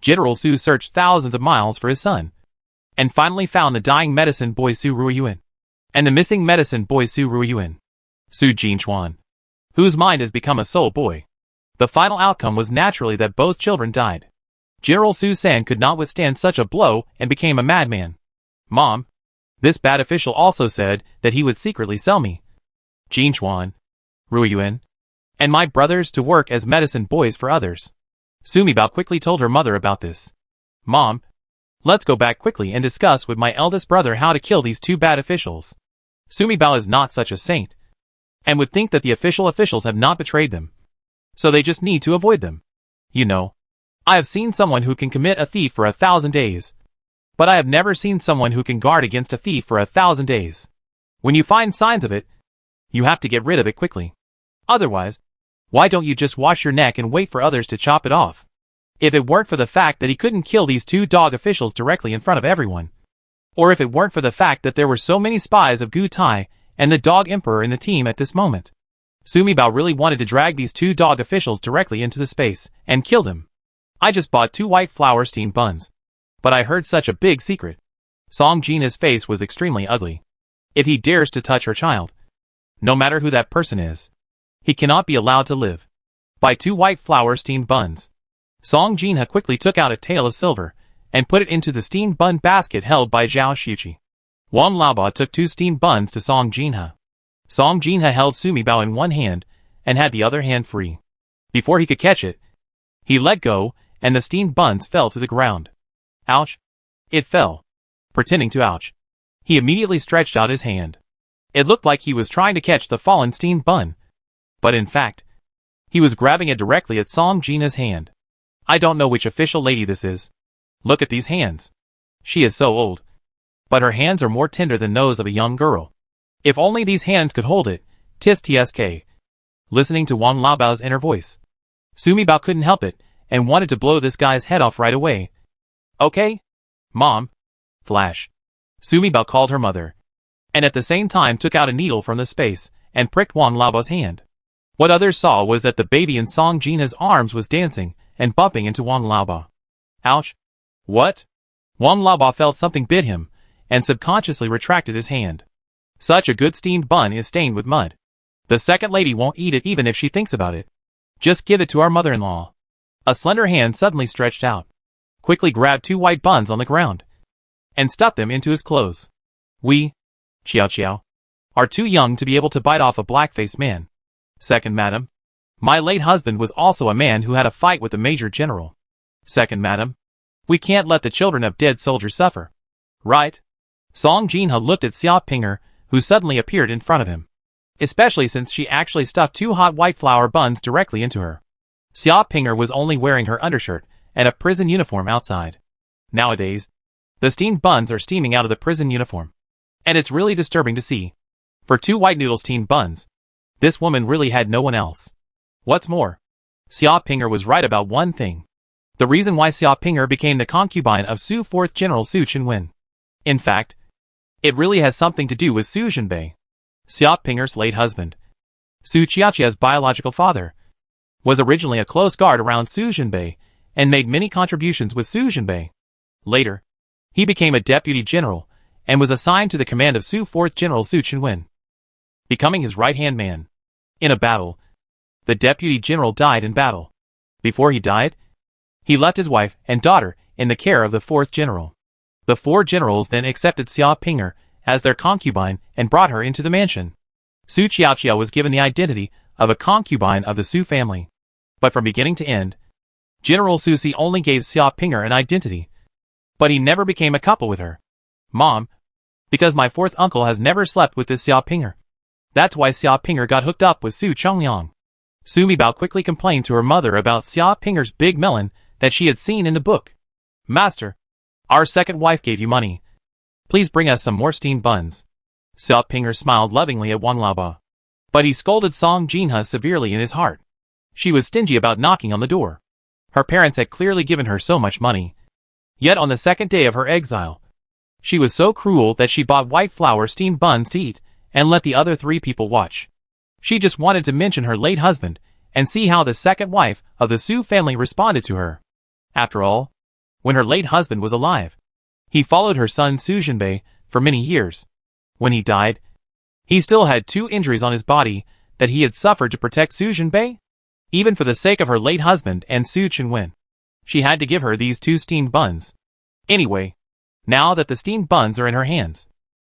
General Su searched thousands of miles for his son, and finally found the dying medicine boy Su Ruiyuan, and the missing medicine boy Su Ruiyuan, Su Jinchuan, whose mind has become a soul boy. The final outcome was naturally that both children died. General Su San could not withstand such a blow and became a madman. Mom, this bad official also said that he would secretly sell me, Jinchuan, Ruiyuan, and my brothers to work as medicine boys for others. Sumibao quickly told her mother about this. Mom, let's go back quickly and discuss with my eldest brother how to kill these two bad officials. Sumibao is not such a saint, and would think that the officials have not betrayed them. So they just need to avoid them. You know, I have seen someone who can commit a thief for 1,000 days. But I have never seen someone who can guard against a thief for 1,000 days. When you find signs of it, you have to get rid of it quickly. Otherwise, why don't you just wash your neck and wait for others to chop it off? If it weren't for the fact that he couldn't kill these two dog officials directly in front of everyone, or if it weren't for the fact that there were so many spies of Gu Tai and the dog emperor in the team at this moment, Sumibao really wanted to drag these two dog officials directly into the space and kill them. I just bought 2 white flour steamed buns. But I heard such a big secret. Song Jina's face was extremely ugly. If he dares to touch her child, no matter who that person is, he cannot be allowed to live. Buy 2 white flour steamed buns. Song Jinha quickly took out a tael of silver and put it into the steamed bun basket held by Zhao Xiuqi. Wang Laoba took 2 steamed buns to Song Jinha. Song Jinha held Sumibao in one hand and had the other hand free. Before he could catch it, he let go and the steamed buns fell to the ground. Ouch! It fell. Pretending to ouch, he immediately stretched out his hand. It looked like he was trying to catch the fallen steamed bun, but in fact, he was grabbing it directly at Song Jina's hand. I don't know which official lady this is. Look at these hands. She is so old, but her hands are more tender than those of a young girl. If only these hands could hold it. Tis tsk. Listening to Wang Laobao's inner voice, Sumibao couldn't help it and wanted to blow this guy's head off right away. Okay? Mom. Flash. Sumibao called her mother, and at the same time took out a needle from the space and pricked Wang Laobao's hand. What others saw was that the baby in Song Jina's arms was dancing and bumping into Wang Laobao. Ouch. What? Wang Laobao felt something bit him and subconsciously retracted his hand. Such a good steamed bun is stained with mud. The second lady won't eat it even if she thinks about it. Just give it to our mother-in-law. A slender hand suddenly stretched out, quickly grabbed 2 white buns on the ground, and stuffed them into his clothes. We, Xiao, are too young to be able to bite off a black-faced man. Second, madam. My late husband was also a man who had a fight with the major general. Second, madam. We can't let the children of dead soldiers suffer. Right? Song Jinha looked at Xia Pinger, who suddenly appeared in front of him. Especially since she actually stuffed 2 hot white flour buns directly into her. Xia Pinger was only wearing her undershirt and a prison uniform outside. Nowadays, the steamed buns are steaming out of the prison uniform. And it's really disturbing to see. For 2 white noodle steamed buns, this woman really had no one else. What's more, Xia Pinger was right about one thing. The reason why Xia Pinger became the concubine of Su 4th General Su Qinwen. In fact, it really has something to do with Su Jinbei, Xia Pinger's late husband. Su Qiaqia's biological father was originally a close guard around Su Jinbei and made many contributions with Su Jinbei. Later, he became a deputy general and was assigned to the command of Su 4th General Su Qinwen, becoming his right-hand man. In a battle, the deputy general died in battle. Before he died, he left his wife and daughter in the care of the 4th general. The 4 generals then accepted Xia Pinger as their concubine and brought her into the mansion. Su Qiaqia was given the identity of a concubine of the Su family. But from beginning to end, General Su Si only gave Xia Pinger an identity. But he never became a couple with her. Mom, because my 4th uncle has never slept with this Xia Pinger. That's why Xia Pinger got hooked up with Su Chongyang. Sumibao quickly complained to her mother about Xia Pinger's big melon that she had seen in the book. Master, our second wife gave you money. Please bring us some more steamed buns. Xiao Ping'er smiled lovingly at Wang Laoba. But he scolded Song Jinhe severely in his heart. She was stingy about knocking on the door. Her parents had clearly given her so much money. Yet on the second day of her exile, she was so cruel that she bought white flour steamed buns to eat and let the other 3 people watch. She just wanted to mention her late husband and see how the second wife of the Su family responded to her. After all, when her late husband was alive, he followed her son Su Jinbei for many years. When he died, he still had 2 injuries on his body that he had suffered to protect Su Jinbei. Even for the sake of her late husband and Su Chenwen, she had to give her these 2 steamed buns. Anyway, now that the steamed buns are in her hands,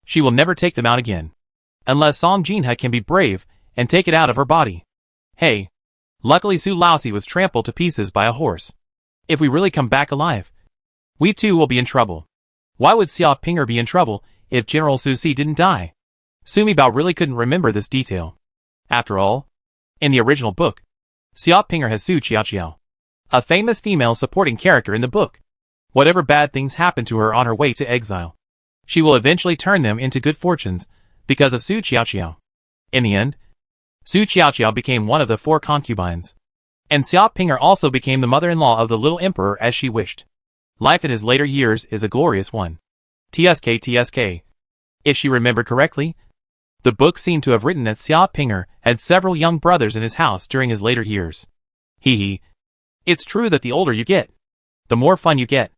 she will never take them out again. Unless Song Jinhe can be brave and take it out of her body. Hey, luckily Su Laosi was trampled to pieces by a horse. If we really come back alive, we too will be in trouble. Why would Xiao Ping'er be in trouble if General Su Si didn't die? Sumi Bao really couldn't remember this detail. After all, in the original book, Xiao Ping'er has Su Qiaoqiao, a famous female supporting character in the book. Whatever bad things happen to her on her way to exile, she will eventually turn them into good fortunes because of Su Qiaoqiao. In the end, Su Qiaoqiao became one of the 4 concubines, and Xiao Ping'er also became the mother-in-law of the little emperor as she wished. Life in his later years is a glorious one. TSK. If she remembered correctly, the book seemed to have written that Xiao Ping'er had several young brothers in his house during his later years. It's true that the older you get, the more fun you get.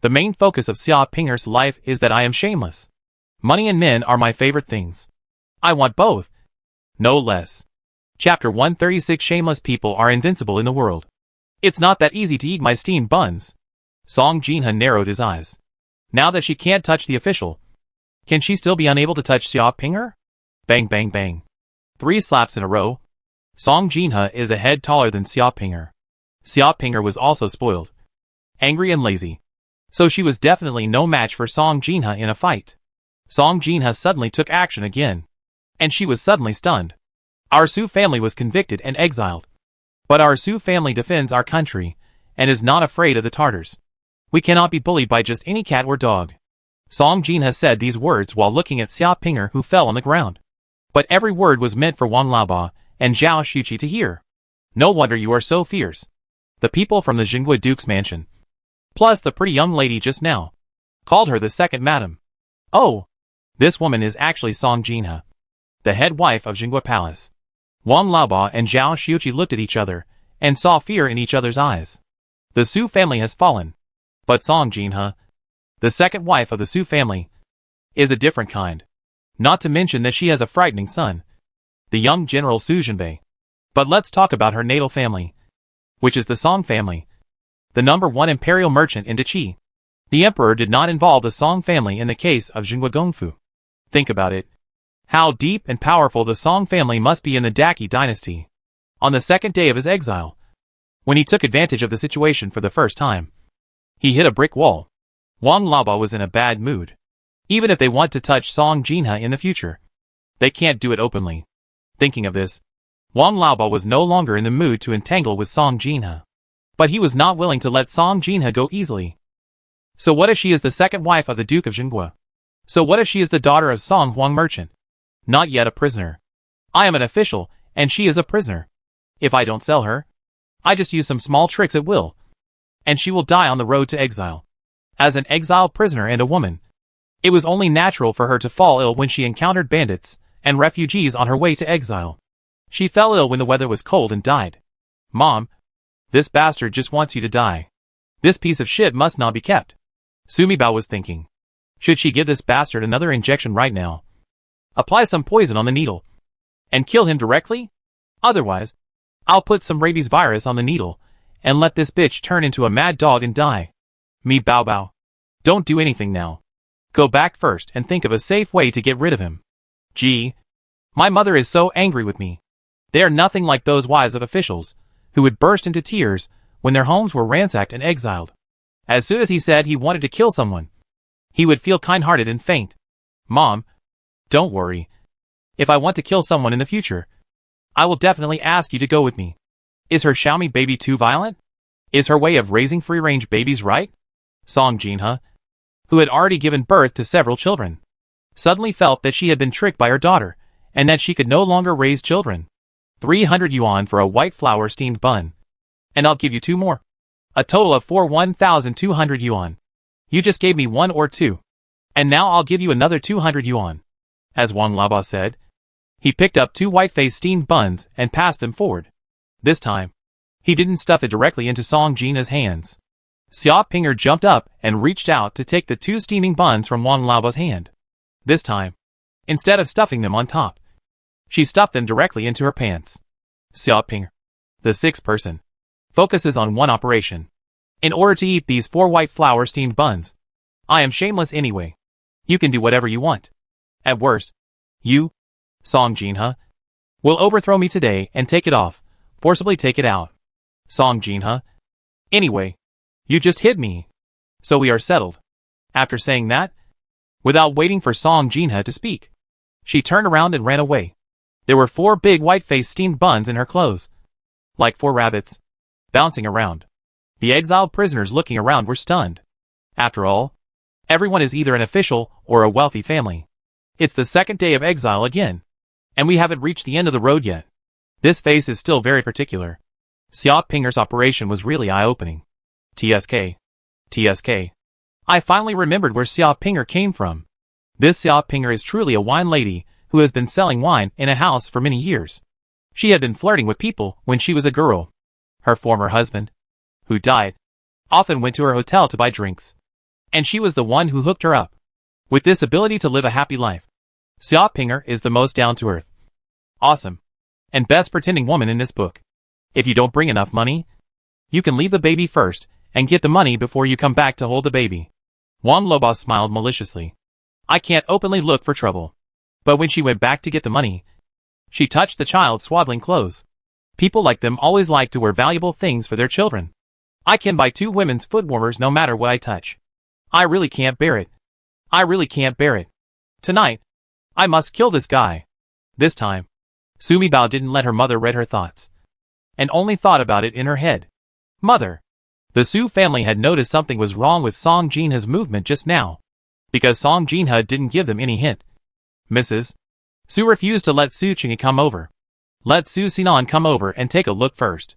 The main focus of Xiao Ping'er's life is that I am shameless. Money and men are my favorite things. I want both. No less. Chapter 136. Shameless people are invincible in the world. It's not that easy to eat my steamed buns. Song Jinhe narrowed his eyes. Now that she can't touch the official, can she still be unable to touch Xiao Ping'er? Bang bang bang. 3 slaps in a row. Song Jinhe is a head taller than Xiao Ping'er. Xiao Ping'er was also spoiled, angry and lazy, so she was definitely no match for Song Jinhe in a fight. Song Jinhe suddenly took action again, and she was suddenly stunned. Our Su family was convicted and exiled, but our Su family defends our country and is not afraid of the Tartars. We cannot be bullied by just any cat or dog. Song Jinhe said these words while looking at Xiao Ping'er, who fell on the ground. But every word was meant for Wang Laoba and Zhao Shuqi to hear. No wonder you are so fierce. The people from the Jingui Duke's mansion, plus the pretty young lady just now, called her the second madam. Oh, this woman is actually Song Jinhe, the head wife of Jingui Palace. Wang Laoba and Zhao Shuqi looked at each other and saw fear in each other's eyes. The Su family has fallen, but Song Jinhe, the second wife of the Su family, is a different kind. Not to mention that she has a frightening son, the young General Su Jinbei. But let's talk about her natal family, which is the Song family, the #1 imperial merchant in Deqi. The emperor did not involve the Song family in the case of Jingui Gongfu. Think about it. How deep and powerful the Song family must be in the Daqi dynasty. On the second day of his exile, when he took advantage of the situation for the first time, he hit a brick wall. Wang Laoba was in a bad mood. Even if they want to touch Song Jinhe in the future, they can't do it openly. Thinking of this, Wang Laoba was no longer in the mood to entangle with Song Jinhe. But he was not willing to let Song Jinhe go easily. So what if she is the second wife of the Duke of Jingui? So what if she is the daughter of Song Huang merchant? Not yet a prisoner. I am an official, and she is a prisoner. If I don't sell her, I just use some small tricks at will, and she will die on the road to exile. As an exiled prisoner and a woman, it was only natural for her to fall ill when she encountered bandits and refugees on her way to exile. She fell ill when the weather was cold and died. Mom, this bastard just wants you to die. This piece of shit must not be kept. Sumi Bao was thinking. Should she give this bastard another injection right now? Apply some poison on the needle and kill him directly? Otherwise, I'll put some rabies virus on the needle and let this bitch turn into a mad dog and die. Me Bao Bao. Don't do anything now. Go back first and think of a safe way to get rid of him. Gee, my mother is so angry with me. They are nothing like those wives of officials who would burst into tears when their homes were ransacked and exiled. As soon as he said he wanted to kill someone, he would feel kind-hearted and faint. Mom, don't worry. If I want to kill someone in the future, I will definitely ask you to go with me. Is her Xiaomi baby too violent? Is her way of raising free-range babies right? Song Jinhe, who had already given birth to several children, suddenly felt that she had been tricked by her daughter, and that she could no longer raise children. 300 yuan for a white flour steamed bun. And I'll give you 2 more. A total of 1,200 yuan. You just gave me 1 or 2. And now I'll give you another 200 yuan. As Wang Laoba said. He picked up 2 white-faced steamed buns and passed them forward. This time, he didn't stuff it directly into Song Jinha's hands. Xia Pinger jumped up and reached out to take the 2 steaming buns from Wang Laoba's hand. This time, instead of stuffing them on top, she stuffed them directly into her pants. Xia Pinger, the 6th person, focuses on one operation. In order to eat these 4 white flour steamed buns, I am shameless anyway. You can do whatever you want. At worst, you, Song Jinha, will overthrow me today and take it off, forcibly take it out. Song Jinha. Anyway, you just hit me. So we are settled. After saying that, without waiting for Song Jinha to speak, she turned around and ran away. There were 4 big white-faced steamed buns in her clothes, like 4 rabbits, bouncing around. The exiled prisoners looking around were stunned. After all, everyone is either an official or a wealthy family. It's the 2nd day of exile again, and we haven't reached the end of the road yet. This face is still very particular. Xia Pinger's operation was really eye-opening. TSK. I finally remembered where Xia Pinger came from. This Xia Pinger is truly a wine lady who has been selling wine in a house for many years. She had been flirting with people when she was a girl. Her former husband, who died, often went to her hotel to buy drinks. And she was the one who hooked her up. With this ability to live a happy life, Xia Pinger is the most down-to-earth, awesome, and best pretending woman in this book. If you don't bring enough money, you can leave the baby first and get the money before you come back to hold the baby. Wang Laoba smiled maliciously. I can't openly look for trouble. But when she went back to get the money, she touched the child's swaddling clothes. People like them always like to wear valuable things for their children. I can buy 2 women's foot warmers no matter what I touch. I really can't bear it. Tonight, I must kill this guy. This time, Sumi Bao didn't let her mother read her thoughts, and only thought about it in her head. Mother. The Su family had noticed something was wrong with Song Jinha's movement just now, because Song Jinha didn't give them any hint. Mrs. Su refused to let Su Qingyi come over. Let Su Sinan come over and take a look first.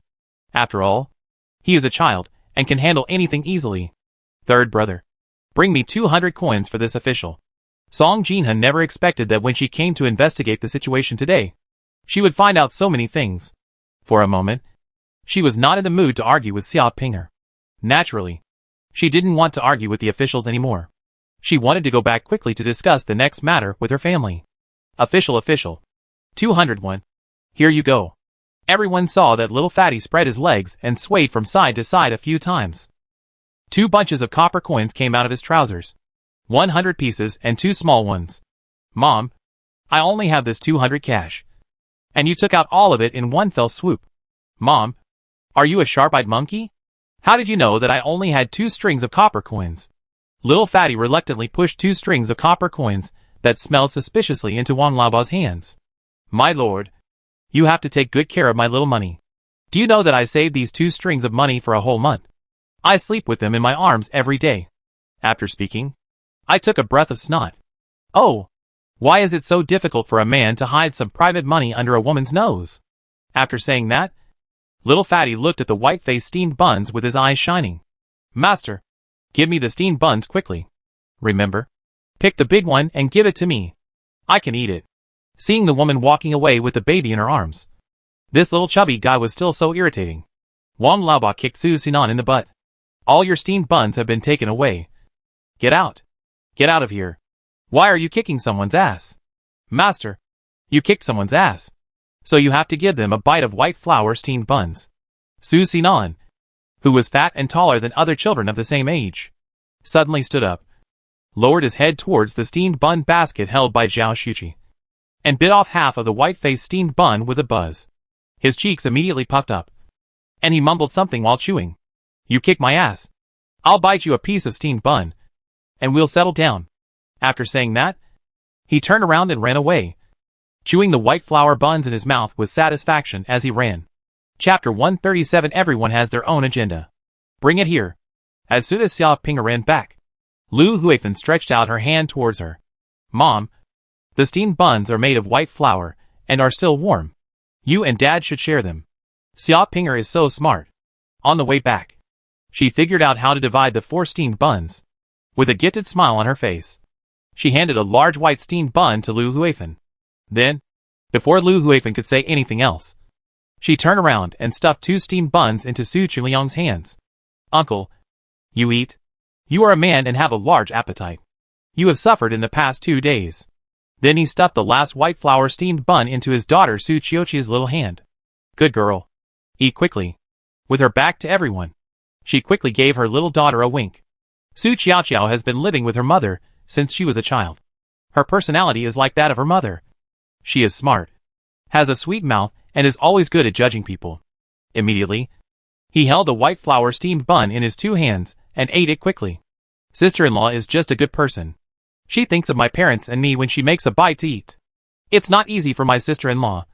After all, he is a child and can handle anything easily. 3rd brother. Bring me 200 coins for this official. Song Jinha never expected that when she came to investigate the situation today, she would find out so many things. For a moment, she was not in the mood to argue with Xia Pinger. Naturally, she didn't want to argue with the officials anymore. She wanted to go back quickly to discuss the next matter with her family. Official. 201. Here you go. Everyone saw that little fatty spread his legs and swayed from side to side a few times. 2 bunches of copper coins came out of his trousers. 100 pieces and 2 small ones. Mom, I only have this 200 cash. And you took out all of it in one fell swoop. Mom, are you a sharp-eyed monkey? How did you know that I only had 2 strings of copper coins? Little Fatty reluctantly pushed 2 strings of copper coins that smelled suspiciously into Wang Laoba's hands. My lord, you have to take good care of my little money. Do you know that I saved these 2 strings of money for a whole month? I sleep with them in my arms every day. After speaking, I took a breath of snot. Oh, why is it so difficult for a man to hide some private money under a woman's nose? After saying that, Little Fatty looked at the white-faced steamed buns with his eyes shining. Master, give me the steamed buns quickly. Remember, pick the big one and give it to me. I can eat it. Seeing the woman walking away with the baby in her arms, this little chubby guy was still so irritating. Wang Laoba kicked Su Sinan in the butt. All your steamed buns have been taken away. Get out. Get out of here. Why are you kicking someone's ass? Master, you kicked someone's ass. So you have to give them a bite of white flour steamed buns. Su Sinan, who was fat and taller than other children of the same age, suddenly stood up, lowered his head towards the steamed bun basket held by Zhao Shuqi, and bit off half of the white-faced steamed bun with a buzz. His cheeks immediately puffed up, and he mumbled something while chewing. You kick my ass. I'll bite you a piece of steamed bun, and we'll settle down. After saying that, he turned around and ran away, chewing the white flour buns in his mouth with satisfaction as he ran. Chapter 137. Everyone has their own agenda. Bring it here. As soon as Xia Pinger ran back, Lu Huifan stretched out her hand towards her. Mom, the steamed buns are made of white flour and are still warm. You and Dad should share them. Xia Pinger is so smart. On the way back, she figured out how to divide the 4 steamed buns. With a gifted smile on her face, she handed a large white steamed bun to Lu Huifan. Then, before Lu Huifan could say anything else, she turned around and stuffed 2 steamed buns into Su Chuliang's hands. Uncle, you eat? You are a man and have a large appetite. You have suffered in the past 2 days. Then he stuffed the last white flour steamed bun into his daughter Su Chiochi's little hand. Good girl. Eat quickly. With her back to everyone, she quickly gave her little daughter a wink. Su Qiaoqiao has been living with her mother since she was a child. Her personality is like that of her mother. She is smart, has a sweet mouth, and is always good at judging people. Immediately, he held a white flour steamed bun in his 2 hands and ate it quickly. Sister-in-law is just a good person. She thinks of my parents and me when she makes a bite to eat. It's not easy for my sister-in-law,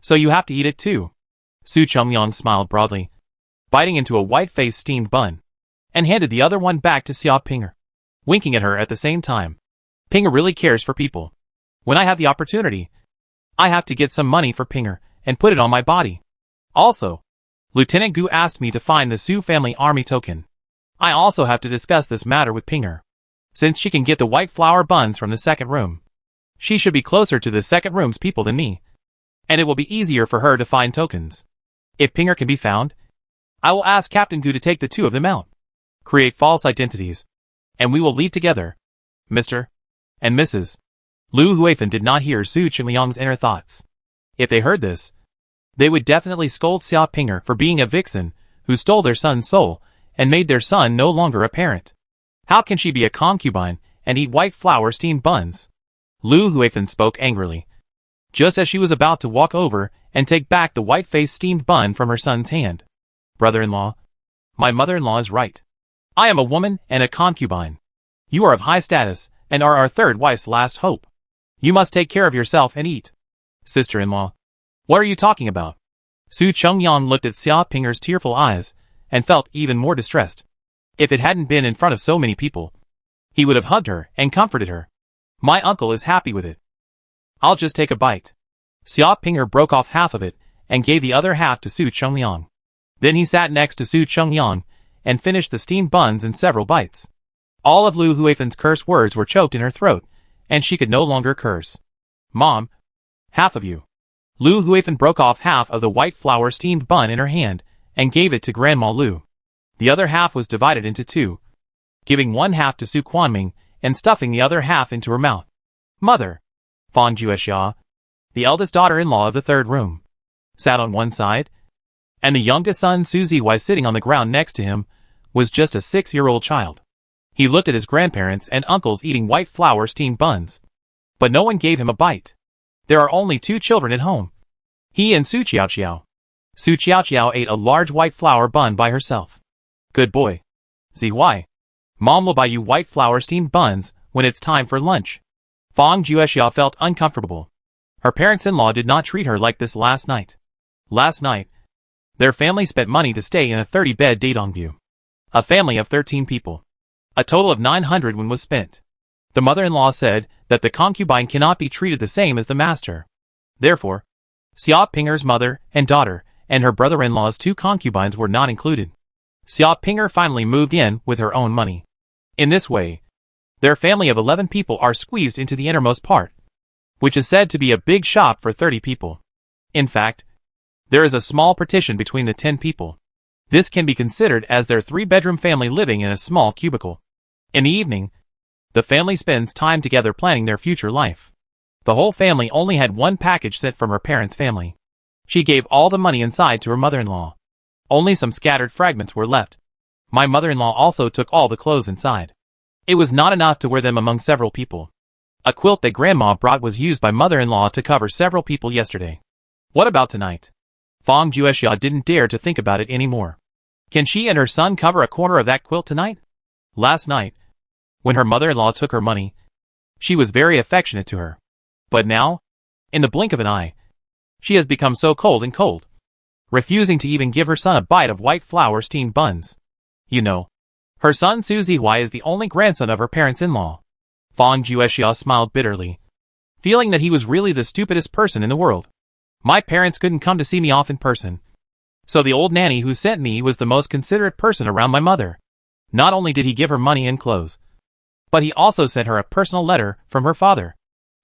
so you have to eat it too. Su Chongyang smiled broadly, biting into a white-faced steamed bun, and handed the other one back to Xia Pinger, winking at her at the same time. Pinger really cares for people. When I have the opportunity, I have to get some money for Pinger and put it on my body. Also, Lieutenant Gu asked me to find the Su family army token. I also have to discuss this matter with Pinger. Since she can get the white flour buns from the second room, she should be closer to the second room's people than me, and it will be easier for her to find tokens. If Pinger can be found, I will ask Captain Gu to take the 2 of them out, create false identities, and we will leave together. Mr. and Mrs. Lu Huifan did not hear Su Qingliang's inner thoughts. If they heard this, they would definitely scold Xia Pinger for being a vixen who stole their son's soul and made their son no longer a parent. How can she be a concubine and eat white flour steamed buns? Lu Huifan spoke angrily, just as she was about to walk over and take back the white-faced steamed bun from her son's hand. Brother-in-law, my mother-in-law is right. I am a woman and a concubine. You are of high status and are our third wife's last hope. You must take care of yourself and eat. Sister-in-law, what are you talking about? Su Chongyang looked at Xia Pinger's tearful eyes and felt even more distressed. If it hadn't been in front of so many people, he would have hugged her and comforted her. My uncle is happy with it. I'll just take a bite. Xia Pinger broke off half of it and gave the other half to Su Chongyang. Then he sat next to Su Chongyang and finished the steamed buns in several bites. All of Lu Huifan's curse words were choked in her throat, and she could no longer curse. Mom, half of you. Lu Huifan broke off half of the white flour steamed bun in her hand and gave it to Grandma Lu. The other half was divided into 2, giving one half to Su Quanming and stuffing the other half into her mouth. Mother, Fang Juexia, the eldest daughter-in-law of the third room, sat on one side, and the youngest son Su Zihui sitting on the ground next to him was just a 6-year-old child. He looked at his grandparents and uncles eating white flour steamed buns, but no one gave him a bite. There are only 2 children at home, he and Su Qiaoqiao. Su Qiaoqiao ate a large white flour bun by herself. Good boy. Zihui, Mom will buy you white flour steamed buns when it's time for lunch. Fang Juexia felt uncomfortable. Her parents-in-law did not treat her like this last night. Last night, their family spent money to stay in a 30-bed Dadongbu. A family of 13 people. A total of 900 won was spent. The mother-in-law said that the concubine cannot be treated the same as the master. Therefore, Xia Pinger's mother and daughter and her brother-in-law's 2 concubines were not included. Xia Pinger finally moved in with her own money. In this way, their family of 11 people are squeezed into the innermost part, which is said to be a big shop for 30 people. In fact, there is a small partition between the 10 people. This can be considered as their 3-bedroom family living in a small cubicle. In the evening, the family spends time together planning their future life. The whole family only had 1 package sent from her parents' family. She gave all the money inside to her mother-in-law. Only some scattered fragments were left. My mother-in-law also took all the clothes inside. It was not enough to wear them among several people. A quilt that Grandma brought was used by mother-in-law to cover several people yesterday. What about tonight? Fang Juexia didn't dare to think about it anymore. Can she and her son cover a corner of that quilt tonight? Last night, when her mother-in-law took her money, she was very affectionate to her. But now, in the blink of an eye, she has become so cold, refusing to even give her son a bite of white flour steamed buns. You know, her son Su Zihui is the only grandson of her parents-in-law. Fang Juexia smiled bitterly, feeling that he was really the stupidest person in the world. My parents couldn't come to see me off in person. So the old nanny who sent me was the most considerate person around my mother. Not only did he give her money and clothes, but he also sent her a personal letter from her father.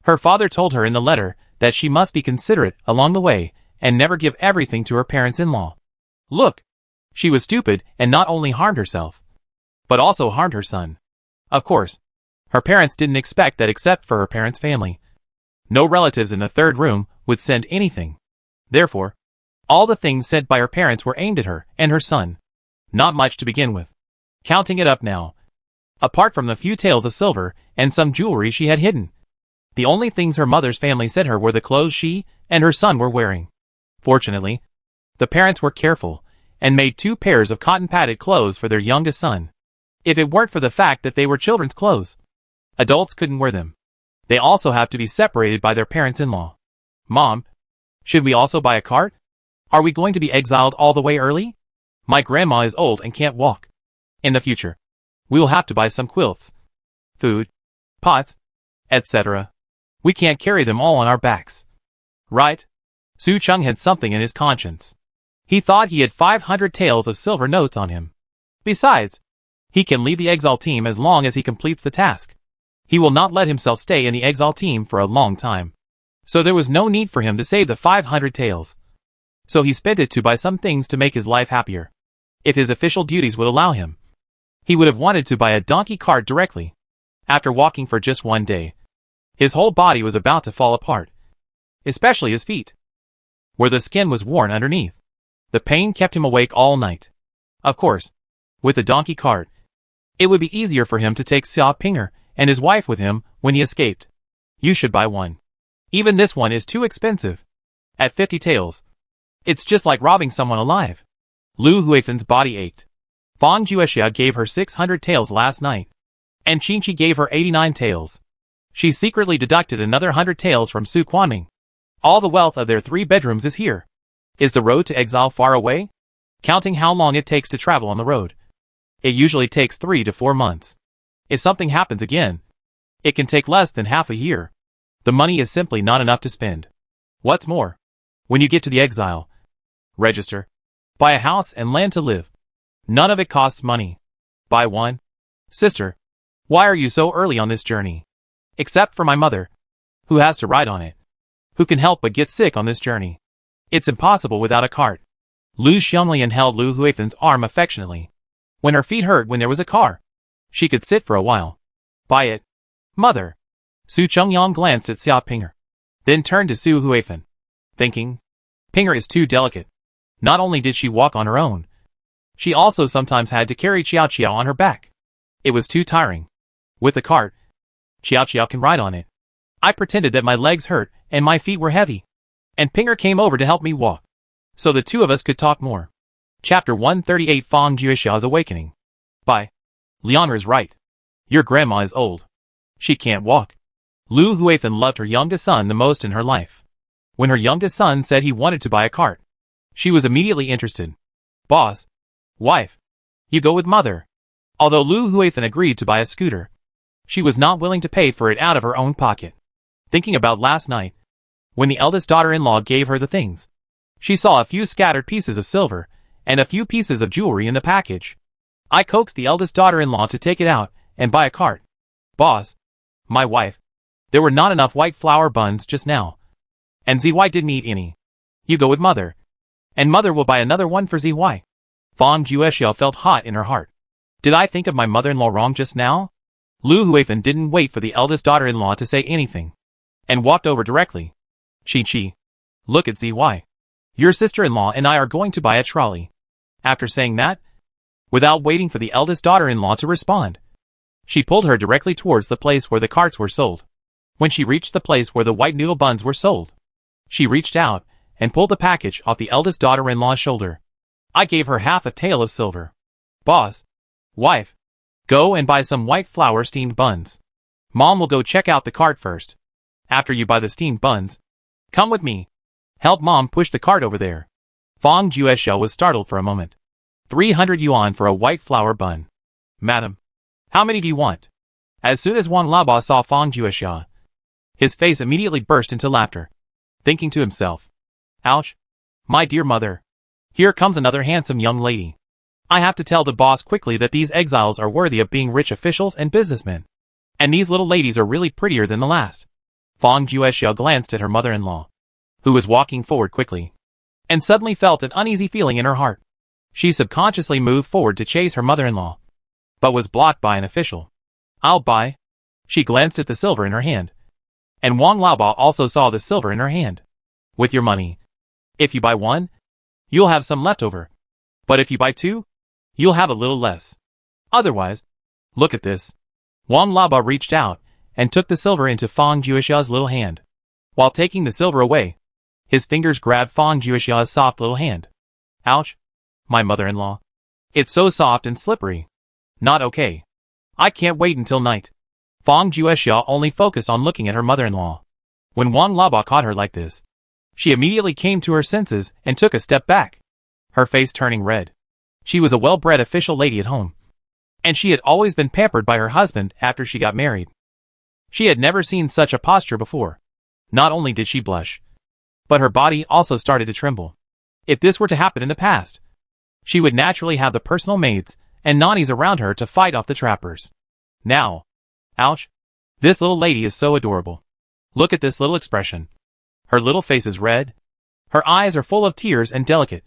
Her father told her in the letter that she must be considerate along the way and never give everything to her parents-in-law. Look, she was stupid and not only harmed herself, but also harmed her son. Of course, her parents didn't expect that except for her parents' family. No relatives in the third room would send anything. Therefore, all the things sent by her parents were aimed at her and her son. Not much to begin with. Counting it up now, apart from the few taels of silver and some jewelry she had hidden, the only things her mother's family sent her were the clothes she and her son were wearing. Fortunately, the parents were careful and made 2 pairs of cotton-padded clothes for their youngest son. If it weren't for the fact that they were children's clothes, adults couldn't wear them. They also have to be separated by their parents-in-law. Mom, should we also buy a cart? Are we going to be exiled all the way early? My grandma is old and can't walk. In the future, we will have to buy some quilts, food, pots, etc. We can't carry them all on our backs. Right? Su Cheng had something in his conscience. He thought he had 500 taels of silver notes on him. Besides, he can leave the Exile team as long as he completes the task. He will not let himself stay in the Exile team for a long time. So there was no need for him to save the 500 taels. So he spent it to buy some things to make his life happier. If his official duties would allow him, he would have wanted to buy a donkey cart directly. After walking for just one day, his whole body was about to fall apart, especially his feet, where the skin was worn underneath. The pain kept him awake all night. Of course, with the donkey cart, it would be easier for him to take Xia Pinger and his wife with him when he escaped. You should buy one. Even this one is too expensive. At 50 taels, it's just like robbing someone alive. Lu Huifen's body ached. Fang Juexia gave her 600 taels last night, and Qinqi gave her 89 taels. She secretly deducted another 100 taels from Su Quanming. All the wealth of their 3 bedrooms is here. Is the road to Exile far away? Counting how long it takes to travel on the road, it usually takes 3 to 4 months. If something happens again, it can take less than half a year. The money is simply not enough to spend. What's more, when you get to the Exile, register, buy a house and land to live. None of it costs money. Buy one. Sister, why are you so early on this journey? Except for my mother, who has to ride on it. Who can help but get sick on this journey? It's impossible without a cart. Lu Xianglian held Lu Huifen's arm affectionately. When her feet hurt when there was a car, she could sit for a while. Buy it. Mother. Su Chengyang glanced at Xia Pinger, then turned to Su Huifen, thinking, Pinger is too delicate. Not only did she walk on her own, she also sometimes had to carry Xiao Xiao on her back. It was too tiring. With the cart, Xiao Xiao can ride on it. I pretended that my legs hurt and my feet were heavy, and Pinger came over to help me walk, so the 2 of us could talk more. Chapter 138 Fang Juexia's Awakening. By Leonor is right. Your grandma is old. She can't walk. Lu Huifen loved her youngest son the most in her life. When her youngest son said he wanted to buy a cart, she was immediately interested. Boss. Wife. You go with mother. Although Lu Huifen agreed to buy a scooter, she was not willing to pay for it out of her own pocket. Thinking about last night, when the eldest daughter-in-law gave her the things, she saw a few scattered pieces of silver and a few pieces of jewelry in the package. I coaxed the eldest daughter-in-law to take it out and buy a cart. Boss. My wife. There were not enough white flour buns just now, and ZY didn't eat any. You go with mother, and mother will buy another one for ZY. Fang Juexia felt hot in her heart. Did I think of my mother-in-law wrong just now? Lu Huifen didn't wait for the eldest daughter-in-law to say anything, and walked over directly. Qi, look at ZY. Your sister-in-law and I are going to buy a trolley. After saying that, without waiting for the eldest daughter-in-law to respond, she pulled her directly towards the place where the carts were sold. When she reached the place where the white noodle buns were sold, she reached out and pulled the package off the eldest daughter-in-law's shoulder. I gave her half a tael of silver. Boss. Wife. Go and buy some white flour steamed buns. Mom will go check out the cart first. After you buy the steamed buns, come with me. Help Mom push the cart over there. Fang Juexia was startled for a moment. 300 yuan for a white flour bun. Madam. How many do you want? As soon as Wang Laoba saw Fang Juexia, his face immediately burst into laughter, thinking to himself, "Ouch! My dear mother. Here comes another handsome young lady. I have to tell the boss quickly that these exiles are worthy of being rich officials and businessmen. And these little ladies are really prettier than the last." Fang Juexia glanced at her mother-in-law, who was walking forward quickly, and suddenly felt an uneasy feeling in her heart. She subconsciously moved forward to chase her mother-in-law, but was blocked by an official. "I'll buy." She glanced at the silver in her hand, and Wang Laoba also saw the silver in her hand. "With your money, if you buy one, you'll have some left over. But if you buy two, you'll have a little less. Otherwise, look at this." Wang Laoba reached out and took the silver into Fang Juexia's little hand. While taking the silver away, his fingers grabbed Fang Juexia's soft little hand. "Ouch! My mother-in-law. It's so soft and slippery. Not okay. I can't wait until night." Fang Juexia only focused on looking at her mother-in-law. When Wang Laoba caught her like this, she immediately came to her senses and took a step back, her face turning red. She was a well-bred official lady at home, and she had always been pampered by her husband after she got married. She had never seen such a posture before. Not only did she blush, but her body also started to tremble. If this were to happen in the past, she would naturally have the personal maids and nannies around her to fight off the trappers. Now, ouch! This little lady is so adorable. Look at this little expression. Her little face is red. Her eyes are full of tears and delicate.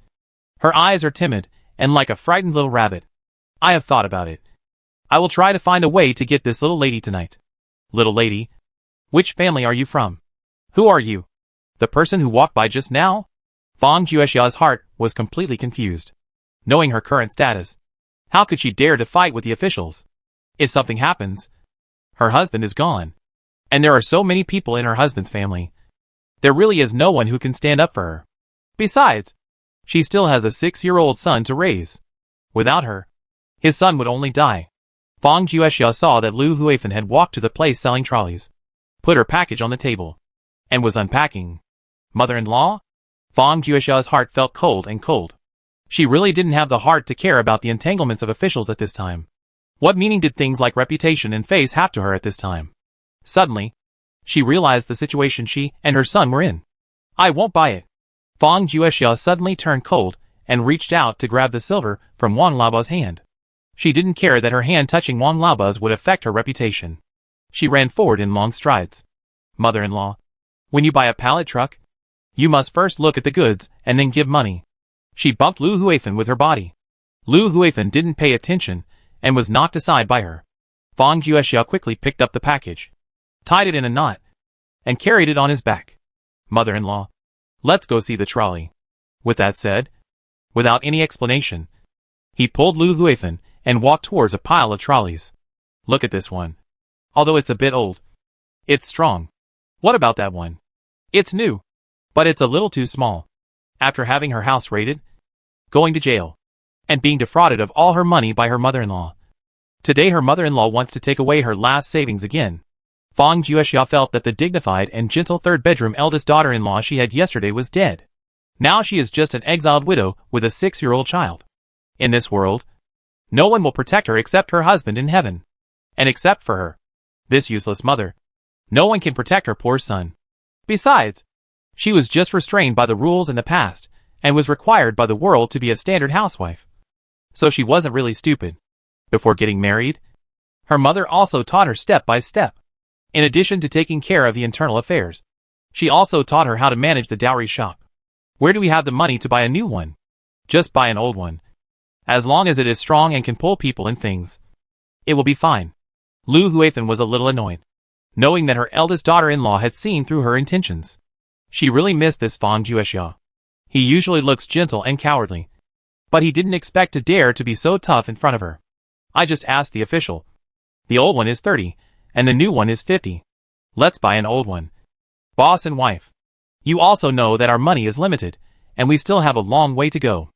Her eyes are timid and like a frightened little rabbit. I have thought about it. I will try to find a way to get this little lady tonight. Little lady, which family are you from? Who are you? The person who walked by just now? Fang Juexia's heart was completely confused. Knowing her current status, how could she dare to fight with the officials? If something happens, her husband is gone. And there are so many people in her husband's family. There really is no one who can stand up for her. Besides, she still has a 6-year-old son to raise. Without her, his son would only die. Fang Juexia saw that Lu Huifan had walked to the place selling trolleys, put her package on the table, and was unpacking. Mother-in-law? Fang Juexia's heart felt cold and cold. She really didn't have the heart to care about the entanglements of officials at this time. What meaning did things like reputation and face have to her at this time? Suddenly, she realized the situation she and her son were in. "I won't buy it." Fang Juexia suddenly turned cold and reached out to grab the silver from Wang Laoba's hand. She didn't care that her hand touching Wang Laoba's would affect her reputation. She ran forward in long strides. "Mother-in-law, when you buy a pallet truck, you must first look at the goods and then give money." She bumped Lu Huifan with her body. Lu Huifan didn't pay attention and was knocked aside by her. Fang Juexia quickly picked up the package, tied it in a knot, and carried it on his back. "Mother-in-law, let's go see the trolley." With that said, without any explanation, he pulled Lu Huifan and walked towards a pile of trolleys. "Look at this one. Although it's a bit old, it's strong. What about that one? It's new, but it's a little too small." After having her house raided, going to jail, and being defrauded of all her money by her mother-in-law, today her mother-in-law wants to take away her last savings again. Fang Juexia felt that the dignified and gentle third-bedroom eldest daughter-in-law she had yesterday was dead. Now she is just an exiled widow with a 6-year-old child. In this world, no one will protect her except her husband in heaven. And except for her, this useless mother, no one can protect her poor son. Besides, she was just restrained by the rules in the past, and was required by the world to be a standard housewife. So she wasn't really stupid. Before getting married, her mother also taught her step by step. In addition to taking care of the internal affairs, she also taught her how to manage the dowry shop. Where do we have the money to buy a new one? Just buy an old one. As long as it is strong and can pull people and things, it will be fine. Lu Huifan was a little annoyed, knowing that her eldest daughter-in-law had seen through her intentions. She really missed this Fang Juexia. He usually looks gentle and cowardly, but he didn't expect to dare to be so tough in front of her. "I just asked the official. The old one is 30, and the new one is 50. Let's buy an old one." "Boss and wife, you also know that our money is limited, and we still have a long way to go.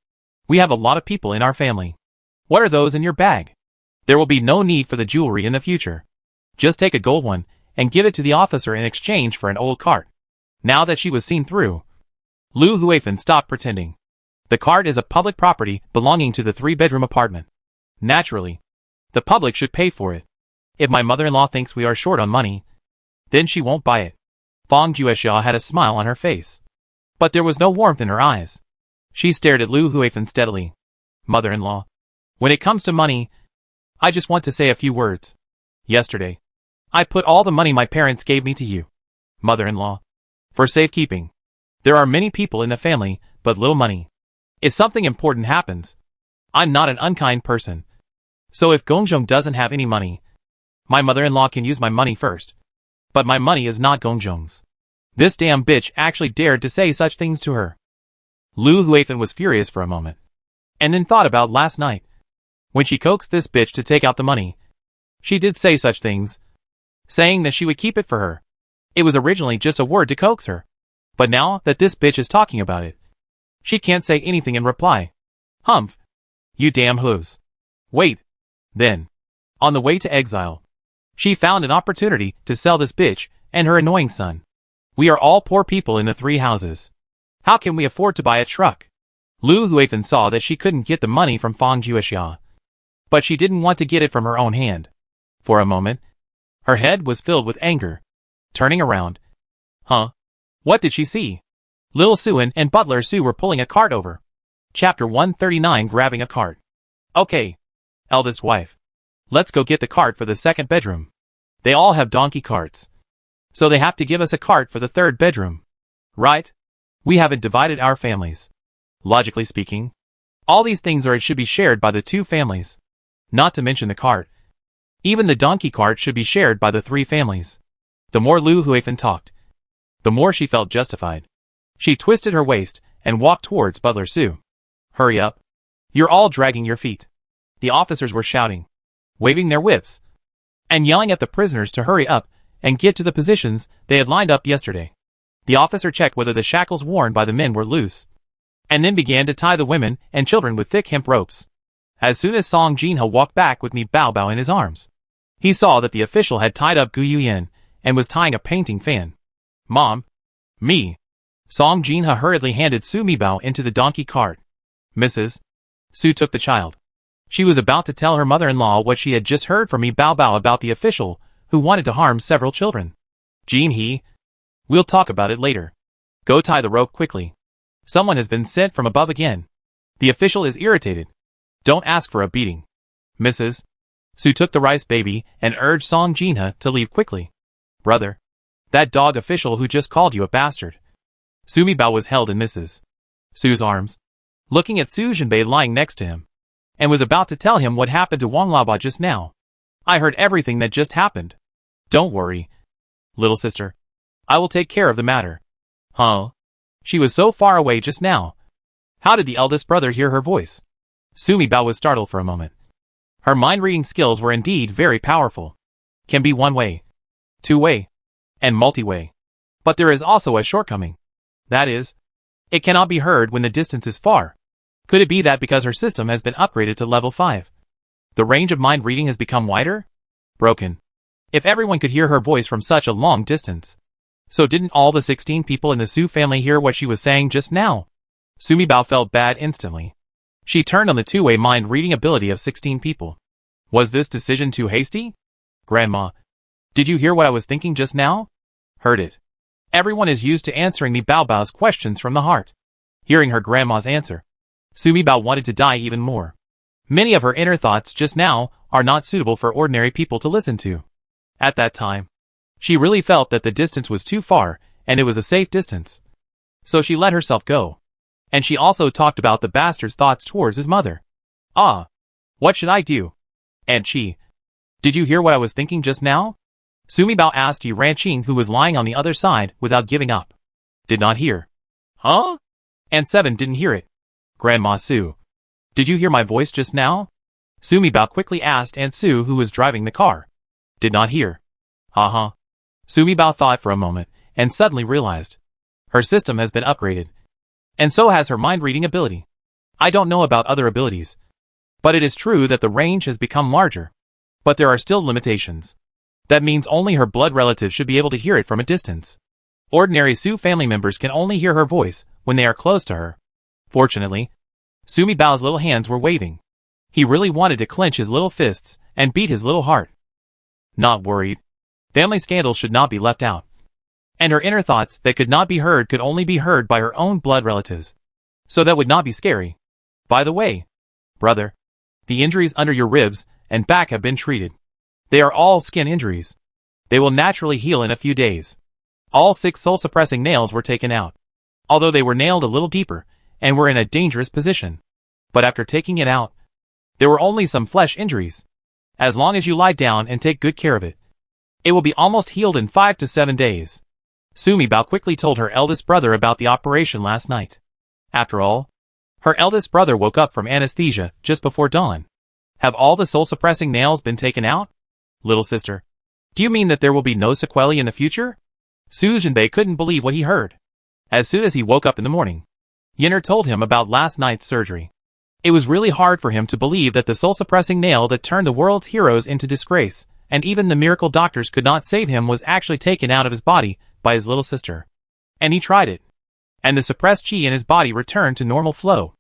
We have a lot of people in our family. What are those in your bag? There will be no need for the jewelry in the future. Just take a gold one and give it to the officer in exchange for an old cart." Now that she was seen through, Lu Huifan stopped pretending. The cart is a public property belonging to the 3-bedroom apartment. Naturally, the public should pay for it. If my mother-in-law thinks we are short on money, then she won't buy it. Fang Juexia had a smile on her face, but there was no warmth in her eyes. She stared at Lu Huifan steadily. Mother-in-law, when it comes to money, I just want to say a few words. Yesterday, I put all the money my parents gave me to you, mother-in-law, for safekeeping. There are many people in the family, but little money. If something important happens, I'm not an unkind person. So if Gongzhong doesn't have any money, my mother-in-law can use my money first. But my money is not Gongzhong's. This damn bitch actually dared to say such things to her. Lu Huifan was furious for a moment, and then thought about last night. When she coaxed this bitch to take out the money, she did say such things, saying that she would keep it for her. It was originally just a word to coax her. But now that this bitch is talking about it, she can't say anything in reply. Humph. You damn hooves. Wait. Then, on the way to Exile, she found an opportunity to sell this bitch and her annoying son. We are all poor people in the 3 houses. How can we afford to buy a truck? Lu Huifan saw that she couldn't get the money from Fang Juexia, but she didn't want to get it from her own hand. For a moment, her head was filled with anger. Turning around. Huh? What did she see? Little Suan and Butler Su were pulling a cart over. Chapter 139, grabbing a cart. Okay. Eldest wife. Let's go get the cart for the 2nd bedroom. They all have donkey carts, so they have to give us a cart for the 3rd bedroom. Right? We haven't divided our families. Logically speaking, all these things should be shared by the 2 families. Not to mention the cart. Even the donkey cart should be shared by the 3 families. The more Lu Huifan talked, the more she felt justified. She twisted her waist and walked towards Butler Su. Hurry up. You're all dragging your feet. The officers were shouting, waving their whips, and yelling at the prisoners to hurry up and get to the positions they had lined up yesterday. The officer checked whether the shackles worn by the men were loose, and then began to tie the women and children with thick hemp ropes. As soon as Song Jinha walked back with Mi Bao Bao in his arms, he saw that the official had tied up Gu Yuyan and was tying a painting fan. Mom. Me. Song Jinha hurriedly handed Su Mi Bao into the donkey cart. Mrs. Su took the child. She was about to tell her mother-in-law what she had just heard from Mi Bao Bao about the official who wanted to harm several children. Jin He. We'll talk about it later. Go tie the rope quickly. Someone has been sent from above again. The official is irritated. Don't ask for a beating. Mrs. Su took the rice baby and urged Song Jinha to leave quickly. Brother. That dog official who just called you a bastard. Su Mi Bao was held in Mrs. Su's arms, looking at Su Jinbei lying next to him, and was about to tell him what happened to Wang Laba just now. I heard everything that just happened. Don't worry, little sister. I will take care of the matter. Huh? She was so far away just now. How did the eldest brother hear her voice? Su Mi Bao was startled for a moment. Her mind-reading skills were indeed very powerful. Can be one-way, two-way, and multi-way. But there is also a shortcoming. That is, it cannot be heard when the distance is far. Could it be that because her system has been upgraded to level 5, the range of mind reading has become wider? Broken. If everyone could hear her voice from such a long distance. So didn't all the 16 people in the Su family hear what she was saying just now? Su Mi Bao felt bad instantly. She turned on the two-way mind reading ability of 16 people. Was this decision too hasty? Grandma, did you hear what I was thinking just now? Heard it. Everyone is used to answering Mi Bao Bao's questions from the heart. Hearing her grandma's answer, Su Mi Bao wanted to die even more. Many of her inner thoughts just now are not suitable for ordinary people to listen to. At that time, she really felt that the distance was too far, and it was a safe distance. So she let herself go. And she also talked about the bastard's thoughts towards his mother. Ah, what should I do? And she, did you hear what I was thinking just now? Su Mi Bao asked Yi Ranqing, who was lying on the other side without giving up. Did not hear. Huh? And 7 didn't hear it. Grandma Su, did you hear my voice just now? Su Mi Bao quickly asked Aunt Su, who was driving the car. Did not hear. Uh-huh. Su Mi Bao thought for a moment, and suddenly realized. Her system has been upgraded. And so has her mind-reading ability. I don't know about other abilities, but it is true that the range has become larger. But there are still limitations. That means only her blood relatives should be able to hear it from a distance. Ordinary Su family members can only hear her voice when they are close to her. Fortunately, Su Mi Bao's little hands were waving. He really wanted to clench his little fists and beat his little heart. Not worried. Family scandals should not be left out. And her inner thoughts that could not be heard could only be heard by her own blood relatives. So that would not be scary. By the way, brother, the injuries under your ribs and back have been treated. They are all skin injuries. They will naturally heal in a few days. All 6 soul-suppressing nails were taken out, although they were nailed a little deeper and were in a dangerous position. But after taking it out, there were only some flesh injuries. As long as you lie down and take good care of it, it will be almost healed in 5 to 7 days. Sumibao quickly told her eldest brother about the operation last night. After all, her eldest brother woke up from anesthesia just before dawn. Have all the soul-suppressing nails been taken out? Little sister, do you mean that there will be no sequelae in the future? Su Jinbei couldn't believe what he heard. As soon as he woke up in the morning, Yin'er told him about last night's surgery. It was really hard for him to believe that the soul-suppressing nail that turned the world's heroes into disgrace, and even the miracle doctors could not save him, was actually taken out of his body by his little sister. And he tried it. And the suppressed chi in his body returned to normal flow.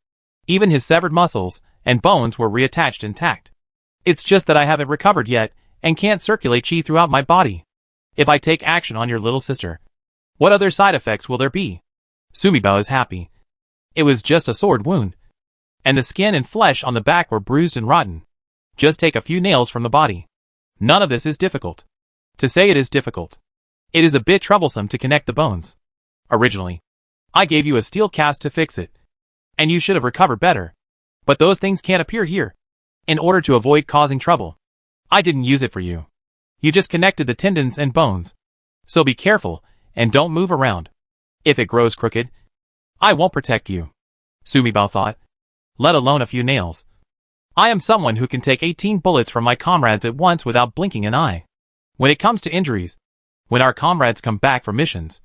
Even his severed muscles and bones were reattached intact. It's just that I haven't recovered yet and can't circulate chi throughout my body. If I take action on your little sister, what other side effects will there be? Sumibao is happy. It was just a sword wound. And the skin and flesh on the back were bruised and rotten. Just take a few nails from the body. None of this is difficult. To say it is difficult. It is a bit troublesome to connect the bones. Originally, I gave you a steel cast to fix it. And you should have recovered better. But those things can't appear here. In order to avoid causing trouble, I didn't use it for you. You just connected the tendons and bones. So be careful, and don't move around. If it grows crooked, I won't protect you. Sumibao thought. Let alone a few nails. I am someone who can take 18 bullets from my comrades at once without blinking an eye. When it comes to injuries, when our comrades come back from missions,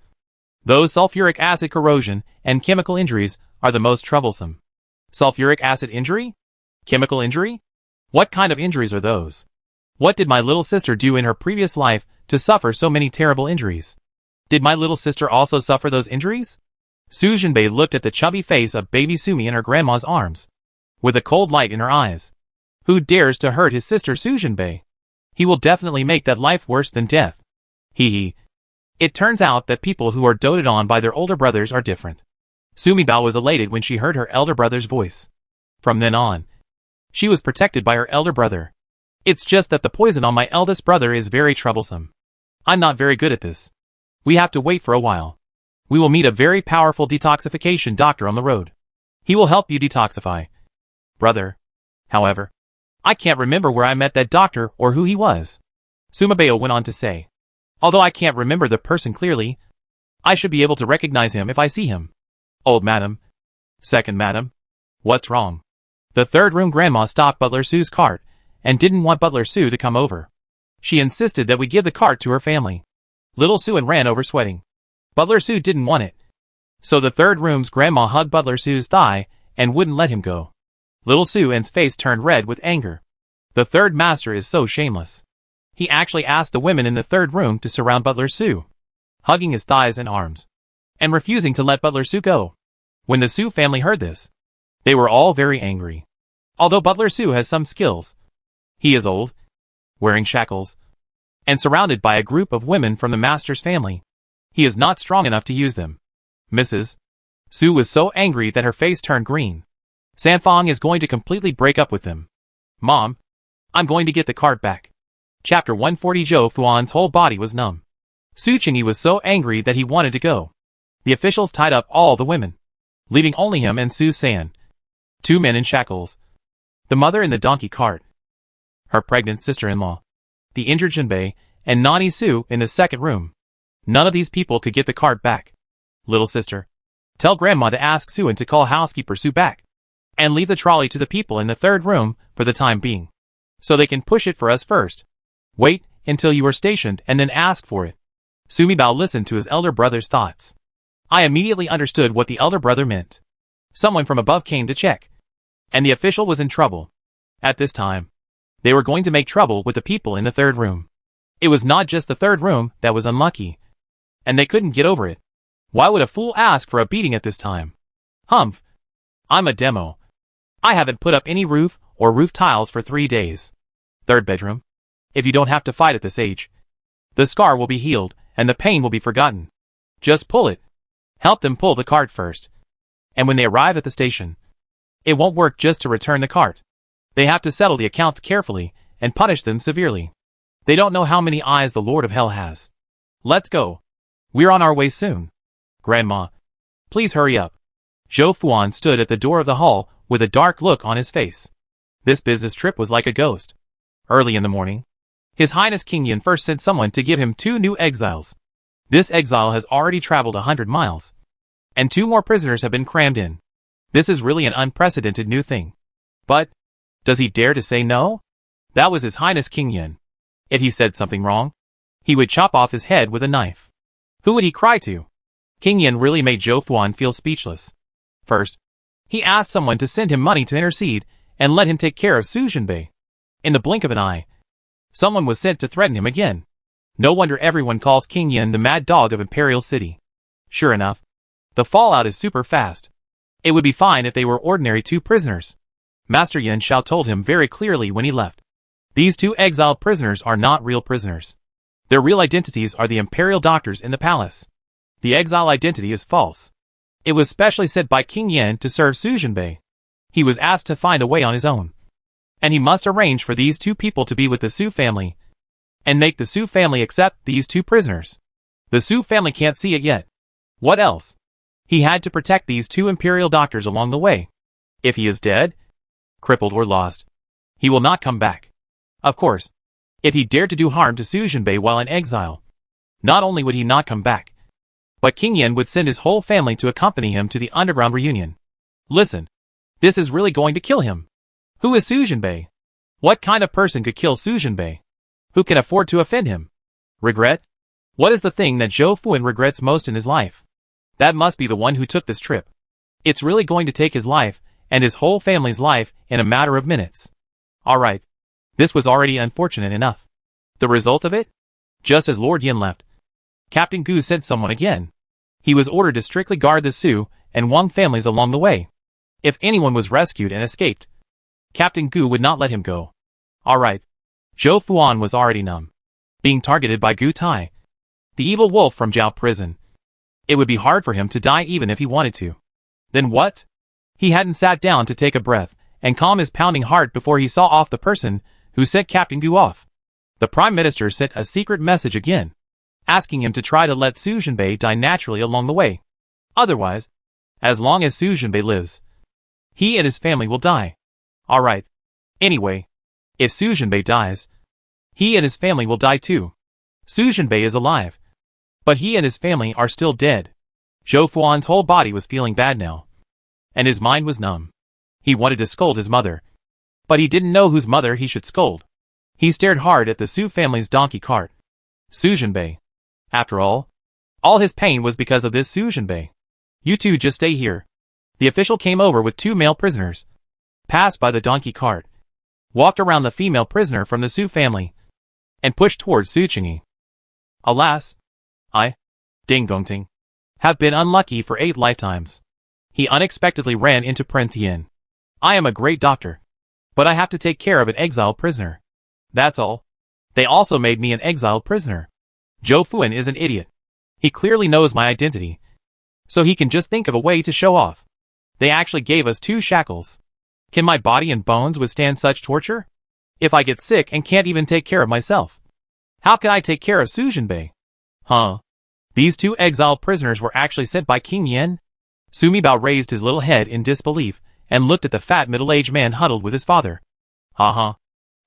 those sulfuric acid corrosion and chemical injuries are the most troublesome. Sulfuric acid injury? Chemical injury? What kind of injuries are those? What did my little sister do in her previous life to suffer so many terrible injuries? Did my little sister also suffer those injuries? Su Jinbei looked at the chubby face of baby Sumi in her grandma's arms, with a cold light in her eyes. Who dares to hurt his sister Su Jinbei? He will definitely make that life worse than death. Hee. It turns out that people who are doted on by their older brothers are different. Sumibao was elated when she heard her elder brother's voice. From then on, she was protected by her elder brother. It's just that the poison on my eldest brother is very troublesome. I'm not very good at this. We have to wait for a while. We will meet a very powerful detoxification doctor on the road. He will help you detoxify. Brother. However, I can't remember where I met that doctor or who he was. Sumibao went on to say. Although I can't remember the person clearly, I should be able to recognize him if I see him. Old madam. Second madam. What's wrong? The third room grandma stopped Butler Sue's cart and didn't want Butler Sue to come over. She insisted that we give the cart to her family. Little Sue ran over sweating. Butler Sue didn't want it. So the third room's grandma hugged Butler Sue's thigh and wouldn't let him go. Little Sue's face turned red with anger. The third master is so shameless. He actually asked the women in the third room to surround Butler Sue, hugging his thighs and arms, and refusing to let Butler Sue go. When the Sue family heard this, they were all very angry. Although Butler Sue has some skills, he is old, wearing shackles, and surrounded by a group of women from the master's family. He is not strong enough to use them. Mrs. Sue was so angry that her face turned green. Sanfang is going to completely break up with them. Mom, I'm going to get the cart back. Chapter 140. Zhou Fuan's whole body was numb. Su Qingyi was so angry that he wanted to go. The officials tied up all the women, leaving only him and Su San, 2 men in shackles. The mother in the donkey cart, her pregnant sister-in-law, the injured Jinbei, and Nani Su in the second room. None of these people could get the cart back. Little sister, tell grandma to ask Suan to call housekeeper Su back, and leave the trolley to the people in the third room for the time being, so they can push it for us first. Wait until you are stationed and then ask for it. Sumibao listened to his elder brother's thoughts. I immediately understood what the elder brother meant. Someone from above came to check, and the official was in trouble. At this time, they were going to make trouble with the people in the third room. It was not just the third room that was unlucky, and they couldn't get over it. Why would a fool ask for a beating at this time? Humph. I'm a demo. I haven't put up any roof or roof tiles for 3 days. Third bedroom. If you don't have to fight at this age, the scar will be healed, and the pain will be forgotten. Just pull it. Help them pull the cart first. And when they arrive at the station, it won't work just to return the cart. They have to settle the accounts carefully, and punish them severely. They don't know how many eyes the Lord of Hell has. Let's go. We're on our way soon. Grandma, please hurry up. Zhou Fuan stood at the door of the hall, with a dark look on his face. This business trip was like a ghost. Early in the morning, His Highness King Yin first sent someone to give him 2 new exiles. This exile has already traveled 100 miles. And 2 more prisoners have been crammed in. This is really an unprecedented new thing. But, does he dare to say no? That was His Highness King Yin. If he said something wrong, he would chop off his head with a knife. Who would he cry to? King Yin really made Zhou Fuan feel speechless. First, he asked someone to send him money to intercede, and let him take care of Su Jinbei. In the blink of an eye, someone was sent to threaten him again. No wonder everyone calls King Yin the mad dog of Imperial City. Sure enough, the fallout is super fast. It would be fine if they were ordinary 2 prisoners. Master Yin Shao told him very clearly when he left. These 2 exiled prisoners are not real prisoners. Their real identities are the Imperial doctors in the palace. The exile identity is false. It was specially sent by King Yin to serve Su Jinbei. He was asked to find a way on his own. And he must arrange for these 2 people to be with the Su family, and make the Su family accept these 2 prisoners. The Su family can't see it yet. What else? He had to protect these 2 Imperial doctors along the way. If he is dead, crippled or lost, he will not come back. Of course, if he dared to do harm to Su Jinbei while in exile, not only would he not come back, but King Yin would send his whole family to accompany him to the underground reunion. Listen, this is really going to kill him. Who is Su Jinbei? What kind of person could kill Su Jinbei? Who can afford to offend him? Regret? What is the thing that Zhou Fuan regrets most in his life? That must be the one who took this trip. It's really going to take his life, and his whole family's life, in a matter of minutes. Alright. This was already unfortunate enough. The result of it? Just as Lord Yin left, Captain Gu sent someone again. He was ordered to strictly guard the Su and Wang families along the way. If anyone was rescued and escaped, Captain Gu would not let him go. Alright. Zhou Fuan was already numb, being targeted by Gu Tai, the evil wolf from Zhao prison. It would be hard for him to die even if he wanted to. Then what? He hadn't sat down to take a breath and calm his pounding heart before he saw off the person who sent Captain Gu off. The Prime Minister sent a secret message again, asking him to try to let Su Jinbei die naturally along the way. Otherwise, as long as Su Jinbei lives, he and his family will die. Alright. Anyway, if Su Jinbei dies, he and his family will die too. Su Jinbei is alive, but he and his family are still dead. Zhou Fuan's whole body was feeling bad now, and his mind was numb. He wanted to scold his mother, but he didn't know whose mother he should scold. He stared hard at the Su family's donkey cart. Su Jinbei. After all his pain was because of this Su Jinbei. You 2 just stay here. The official came over with 2 male prisoners, passed by the donkey cart, walked around the female prisoner from the Su family, and pushed towards Su Qingyi. Alas, I, Ding Gongting, have been unlucky for 8 lifetimes. He unexpectedly ran into Prince Yin. I am a great doctor, but I have to take care of an exiled prisoner. That's all. They also made me an exiled prisoner. Zhou Fuan is an idiot. He clearly knows my identity, so he can just think of a way to show off. They actually gave us 2 shackles. Can my body and bones withstand such torture? If I get sick and can't even take care of myself, how can I take care of Su Jinbei? Huh? These 2 exiled prisoners were actually sent by King Yin? Sumi Bao raised his little head in disbelief and looked at the fat middle-aged man huddled with his father. Haha.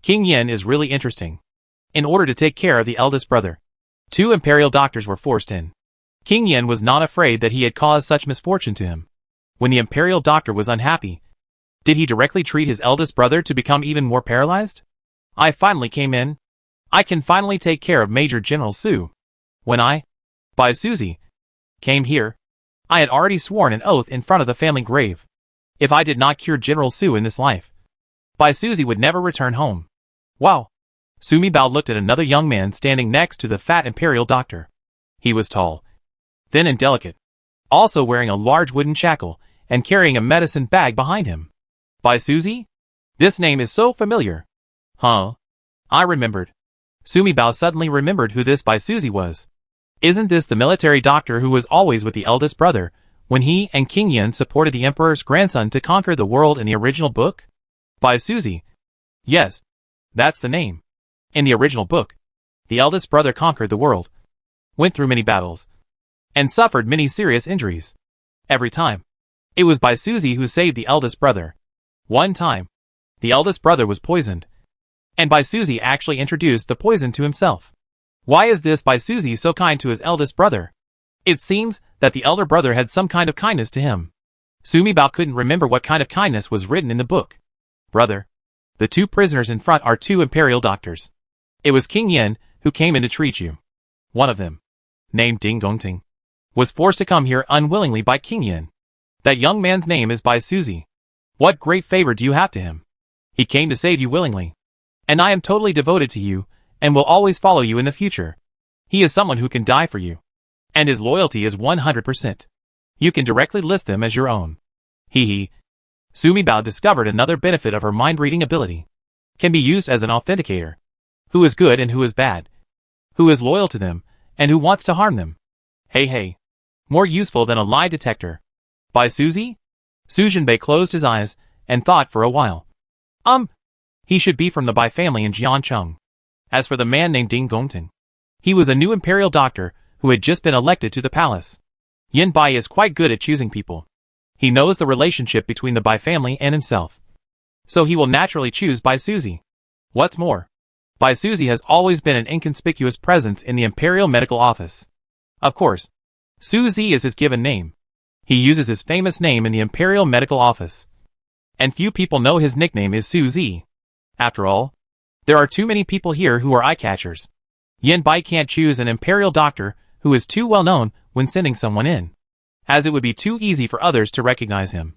King Yin is really interesting. In order to take care of the eldest brother, 2 imperial doctors were forced in. King Yin was not afraid that he had caused such misfortune to him. When the imperial doctor was unhappy, did he directly treat his eldest brother to become even more paralyzed? I finally came in. I can finally take care of Major General Su. When I, by Suzy, came here, I had already sworn an oath in front of the family grave. If I did not cure General Su in this life, Bai Suzy would never return home. Wow. Sumi Bao looked at another young man standing next to the fat imperial doctor. He was tall, thin and delicate, also wearing a large wooden shackle and carrying a medicine bag behind him. Bai Suzy? This name is so familiar. Huh? I remembered. Sumibao suddenly remembered who this Bai Suzy was. Isn't this the military doctor who was always with the eldest brother, when he and King Yin supported the emperor's grandson to conquer the world in the original book? Bai Suzy. Yes. That's the name. In the original book, the eldest brother conquered the world, went through many battles, and suffered many serious injuries. Every time, it was Bai Suzy who saved the eldest brother. One time, the eldest brother was poisoned, and Bai Suzy actually introduced the poison to himself. Why is this Bai Suzy so kind to his eldest brother? It seems that the elder brother had some kind of kindness to him. Sumibao couldn't remember what kind of kindness was written in the book. Brother, the two prisoners in front are two imperial doctors. It was King Yin who came in to treat you. One of them, named Ding Gongting, was forced to come here unwillingly by King Yin. That young man's name is Bai Suzy. What great favor do you have to him? He came to save you willingly. And I am totally devoted to you, and will always follow you in the future. He is someone who can die for you. And his loyalty is 100%. You can directly list them as your own. Hee. Sumibao discovered another benefit of her mind-reading ability. Can be used as an authenticator. Who is good and who is bad. Who is loyal to them, and who wants to harm them. Hey. More useful than a lie detector. Bai Suzy? Sujinbei closed his eyes, and thought for a while. He should be from the Bai family in Jiancheng. As for the man named Ding Gongting, he was a new imperial doctor who had just been elected to the palace. Yin Bai is quite good at choosing people. He knows the relationship between the Bai family and himself. So he will naturally choose Bai Suzy. What's more, Bai Suzy has always been an inconspicuous presence in the imperial medical office. Of course, Suzy is his given name. He uses his famous name in the imperial medical office. And few people know his nickname is Suzy. After all, there are too many people here who are eye-catchers. Yin Bai can't choose an imperial doctor who is too well known when sending someone in, as it would be too easy for others to recognize him.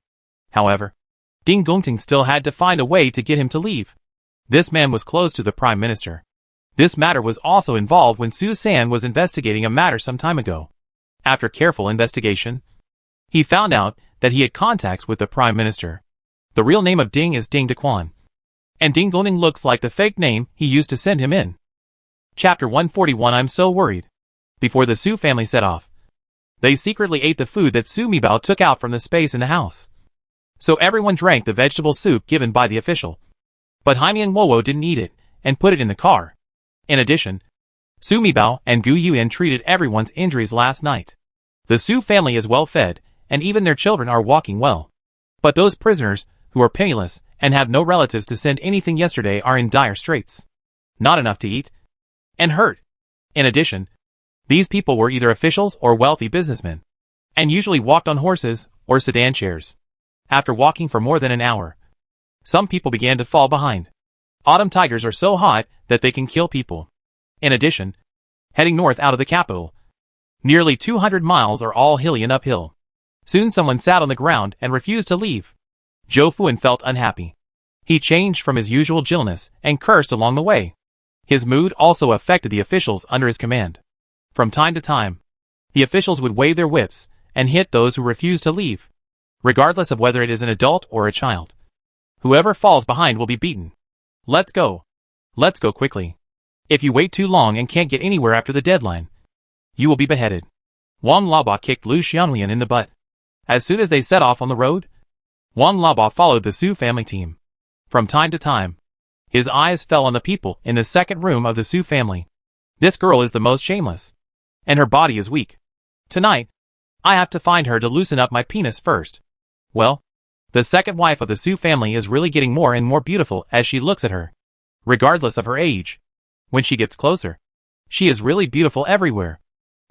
However, Ding Gongting still had to find a way to get him to leave. This man was close to the Prime Minister. This matter was also involved when Su San was investigating a matter some time ago. After careful investigation, he found out that he had contacts with the Prime Minister. The real name of Ding is Ding Dequan. And Ding Gongting looks like the fake name he used to send him in. Chapter 141. I'm so worried. Before the Su family set off, they secretly ate the food that Sumibao took out from the space in the house. So everyone drank the vegetable soup given by the official. But Jaime and Wowo didn't eat it, and put it in the car. In addition, Sumibao and Gu Yuan treated everyone's injuries last night. The Su family is well fed, and even their children are walking well. But those prisoners, who are penniless, and have no relatives to send anything yesterday are in dire straits. Not enough to eat. And hurt. In addition, these people were either officials or wealthy businessmen, and usually walked on horses or sedan chairs. After walking for more than an hour, some people began to fall behind. Autumn tigers are so hot that they can kill people. In addition, heading north out of the capital, nearly 200 miles are all hilly and uphill. Soon someone sat on the ground and refused to leave. Zhou Fuan felt unhappy. He changed from his usual gentleness and cursed along the way. His mood also affected the officials under his command. From time to time, the officials would wave their whips and hit those who refused to leave, regardless of whether it is an adult or a child. Whoever falls behind will be beaten. Let's go. Let's go quickly. If you wait too long and can't get anywhere after the deadline, you will be beheaded. Wang Laba kicked Lu Xianglian in the butt. As soon as they set off on the road, Wang Laba followed the Su family team. From time to time, his eyes fell on the people in the second room of the Su family. This girl is the most shameless, and her body is weak. Tonight, I have to find her to loosen up my penis first. Well, the second wife of the Su family is really getting more and more beautiful as she looks at her, regardless of her age. When she gets closer, she is really beautiful everywhere.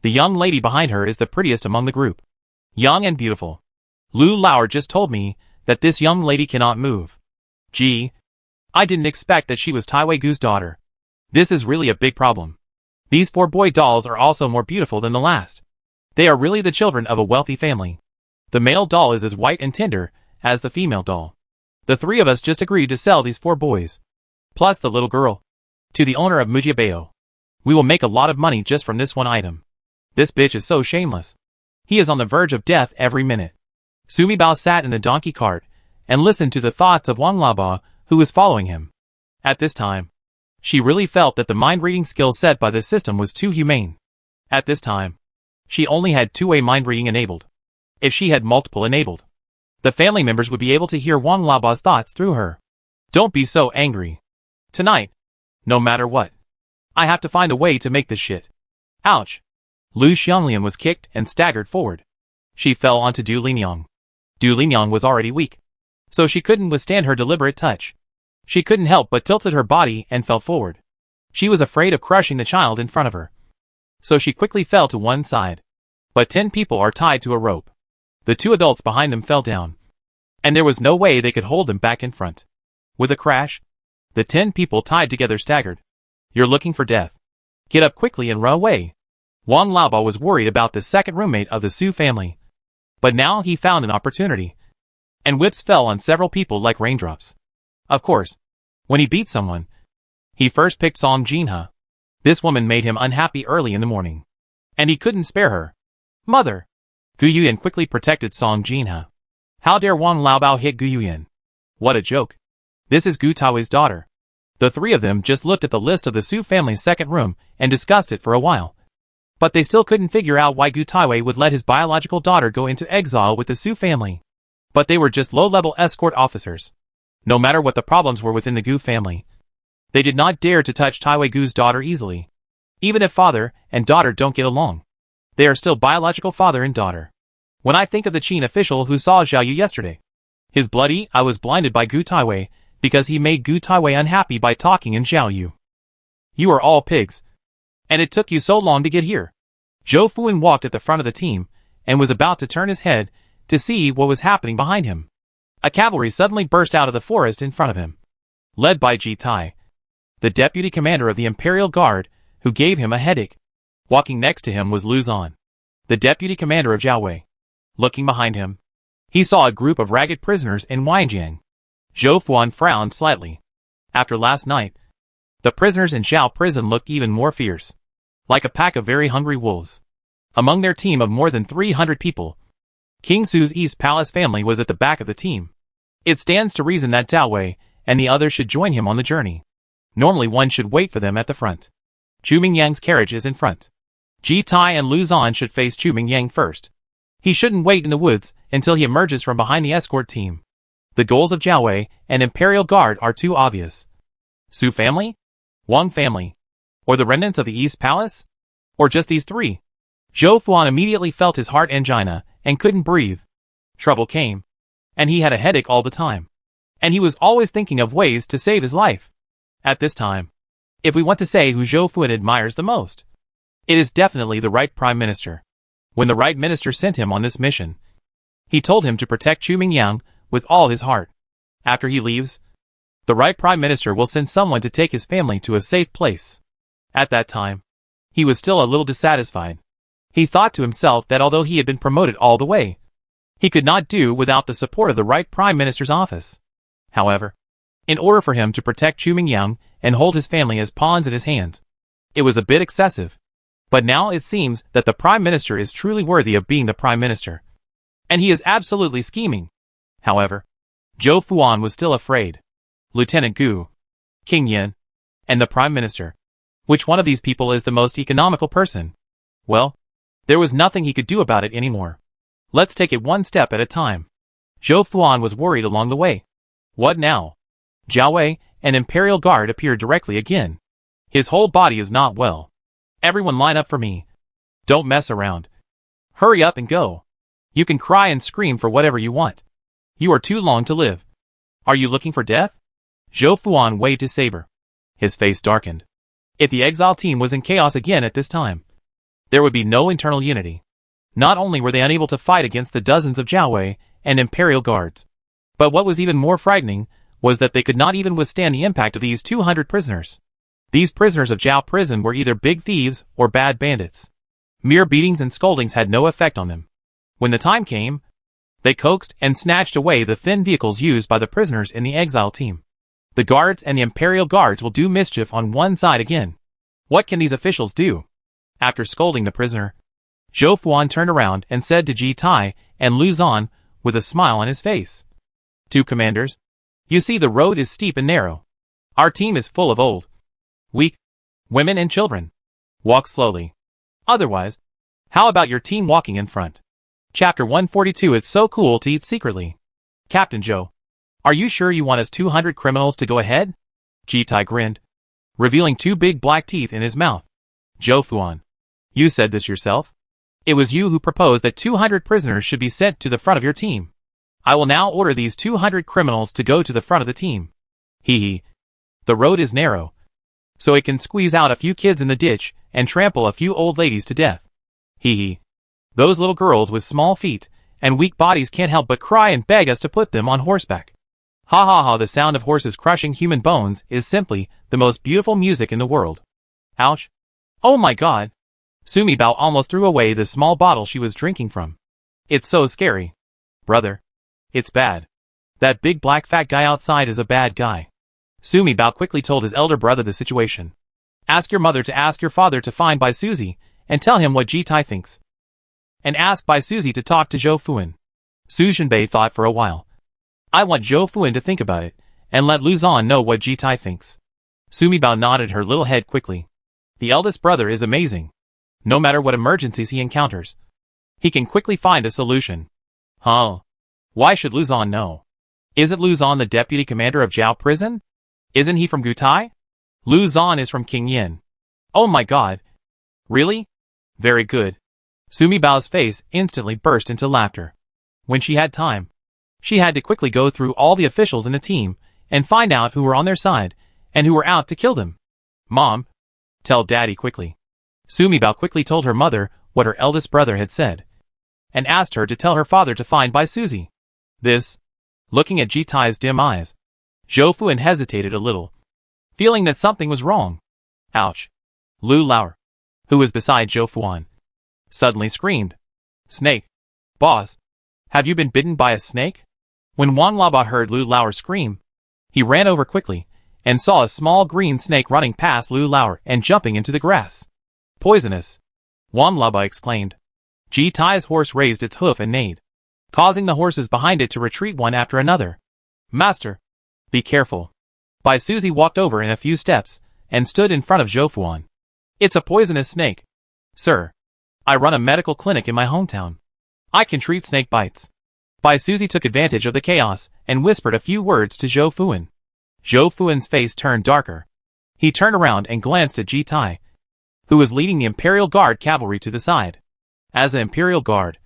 The young lady behind her is the prettiest among the group. Young and beautiful. Lu Lauer just told me that this young lady cannot move. Gee, I didn't expect that she was Tai Weigu's daughter. This is really a big problem. These 4 boy dolls are also more beautiful than the last. They are really the children of a wealthy family. The male doll is as white and tender as the female doll. The 3 of us just agreed to sell these 4 boys, plus the little girl, to the owner of Mujiabeo. We will make a lot of money just from this one item. This bitch is so shameless. He is on the verge of death every minute. Sumibao sat in the donkey cart and listened to the thoughts of Wang Laba, who was following him. At this time, She really felt that the mind-reading skill set by the system was too humane. At this time, she only had two-way mind-reading enabled. If she had multiple enabled, the family members would be able to hear Wang Laobao's thoughts through her. Don't be so angry. Tonight, no matter what, I have to find a way to make this shit. Ouch. Lu Xianglian was kicked and staggered forward. She fell onto Du Linyang. Du Linyang was already weak, so she couldn't withstand her deliberate touch. She couldn't help but tilted her body and fell forward. She was afraid of crushing the child in front of her, so she quickly fell to one side. But 10 people are tied to a rope. The 2 adults behind them fell down, and there was no way they could hold them back in front. With a crash, the 10 people tied together staggered. You're looking for death. Get up quickly and run away. Wang Laobao was worried about the second roommate of the Su family. But now he found an opportunity, and whips fell on several people like raindrops. Of course, when he beat someone, he first picked Song Jinha. This woman made him unhappy early in the morning, and he couldn't spare her. Mother! Gu Yuyan quickly protected Song Jinha. How dare Wang Laobao hit Gu Yuyan? What a joke. This is Gu Taiwei's daughter. The 3 of them just looked at the list of the Su family's second room and discussed it for a while. But they still couldn't figure out why Gu Taiwei would let his biological daughter go into exile with the Su family. But they were just low-level escort officers. No matter what the problems were within the Gu family, they did not dare to touch Taiwei Gu's daughter easily. Even if father and daughter don't get along, they are still biological father and daughter. When I think of the Qin official who saw Zhao Yu yesterday, his bloody eye was blinded by Gu Taiwei because he made Gu Taiwei unhappy by talking in Zhao Yu. You are all pigs. And it took you so long to get here. Zhou Fuan walked at the front of the team and was about to turn his head to see what was happening behind him. A cavalry suddenly burst out of the forest in front of him, led by Ji Tai, the deputy commander of the Imperial Guard, who gave him a headache. Walking next to him was Lu Zan, the deputy commander of Jiaowei. Looking behind him, he saw a group of ragged prisoners in Wanjiang. Zhou Fuan frowned slightly. After last night, the prisoners in Zhao prison looked even more fierce, like a pack of very hungry wolves. Among their team of more than 300 people, King Su's East Palace family was at the back of the team. It stands to reason that Zhao Wei and the others should join him on the journey. Normally one should wait for them at the front. Chu Mingyang's carriage is in front. Ji Tai and Lu Zan should face Chu Mingyang first. He shouldn't wait in the woods until he emerges from behind the escort team. The goals of Zhao Wei and Imperial Guard are too obvious. Su family? Wang family? Or the remnants of the East Palace? Or just these 3? Zhou Fuan immediately felt his heart angina and couldn't breathe. Trouble came, and he had a headache all the time. And he was always thinking of ways to save his life. At this time, if we want to say who Zhou Fuan admires the most, it is definitely the right Prime Minister. When the right minister sent him on this mission, he told him to protect Chu Mingyang with all his heart. After he leaves, the right Prime Minister will send someone to take his family to a safe place. At that time, he was still a little dissatisfied. He thought to himself that although he had been promoted all the way, he could not do without the support of the right Prime Minister's office. However, in order for him to protect Chu Mingyang and hold his family as pawns in his hands, it was a bit excessive. But now it seems that the Prime Minister is truly worthy of being the Prime Minister. And he is absolutely scheming. However, Zhou Fuan was still afraid. Lieutenant Gu, King Yin, and the Prime Minister. Which one of these people is the most economical person? Well, there was nothing he could do about it anymore. Let's take it one step at a time. Zhou Fuan was worried along the way. What now? Zhao Wei and Imperial Guard appeared directly again. His whole body is not well. Everyone line up for me. Don't mess around. Hurry up and go. You can cry and scream for whatever you want. You are too long to live. Are you looking for death? Zhou Fuan waved his saber. His face darkened. If the Exile team was in chaos again at this time, there would be no internal unity. Not only were they unable to fight against the dozens of Zhao Wei and Imperial Guards, but what was even more frightening was that they could not even withstand the impact of these 200 prisoners. These prisoners of Zhao prison were either big thieves or bad bandits. Mere beatings and scoldings had no effect on them. When the time came, they coaxed and snatched away the thin vehicles used by the prisoners in the Exile team. The guards and the Imperial Guards will do mischief on one side again. What can these officials do? After scolding the prisoner, Zhou Fuan turned around and said to Ji Tai and Lu Zan with a smile on his face. 2 commanders, you see the road is steep and narrow. Our team is full of old Weak. Women and children. Walk slowly. Otherwise, how about your team walking in front? Chapter 142. It's so cool to eat secretly. Captain Joe. Are you sure you want us 200 criminals to go ahead? Jitai grinned, revealing 2 big black teeth in his mouth. Zhou Fuan. You said this yourself? It was you who proposed that 200 prisoners should be sent to the front of your team. I will now order these 200 criminals to go to the front of the team. Hee hee. The road is narrow, so it can squeeze out a few kids in the ditch and trample a few old ladies to death. Hee hee. Those little girls with small feet and weak bodies can't help but cry and beg us to put them on horseback. Ha ha ha, the sound of horses crushing human bones is simply the most beautiful music in the world. Ouch. Oh my god. Sumi Bao almost threw away the small bottle she was drinking from. It's so scary. Brother. It's bad. That big black fat guy outside is a bad guy. Sumi Bao quickly told his elder brother the situation. Ask your mother to ask your father to find Bai Suzy and tell him what Jitai thinks. And ask Bai Suzy to talk to Zhou Fuan. Su Zhenbei thought for a while. I want Zhou Fuan to think about it and let Lu Zan know what Jitai thinks. Sumi Bao nodded her little head quickly. The eldest brother is amazing. No matter what emergencies he encounters, he can quickly find a solution. Huh? Why should Lu Zan know? Isn't Lu Zan the deputy commander of Zhao Prison? Isn't he from Gutai? Lu Zan is from Qingyan. Oh my god. Really? Very good. Sumi Bao's face instantly burst into laughter. When she had time, she had to quickly go through all the officials in the team and find out who were on their side and who were out to kill them. Mom, tell Daddy quickly. Sumi Bao quickly told her mother what her eldest brother had said and asked her to tell her father to find Bai Suzy. This, looking at Jitai's dim eyes, Zhou Fuan hesitated a little, feeling that something was wrong. Ouch. Lu Laur, who was beside Zhou Fuan, suddenly screamed. Snake. Boss, have you been bitten by a snake? When Wang Laba heard Lu Laur scream, he ran over quickly and saw a small green snake running past Lu Laur and jumping into the grass. Poisonous. Wang Laba exclaimed. Jitai's horse raised its hoof and neighed, causing the horses behind it to retreat one after another. Master, be careful. Bai Suzy walked over in a few steps and stood in front of Zhou Fuan. It's a poisonous snake. Sir, I run a medical clinic in my hometown. I can treat snake bites. Bai Suzy took advantage of the chaos and whispered a few words to Zhou Fuan. Zhou Fuan's face turned darker. He turned around and glanced at Jitai, who was leading the Imperial Guard cavalry to the side. As an Imperial Guard,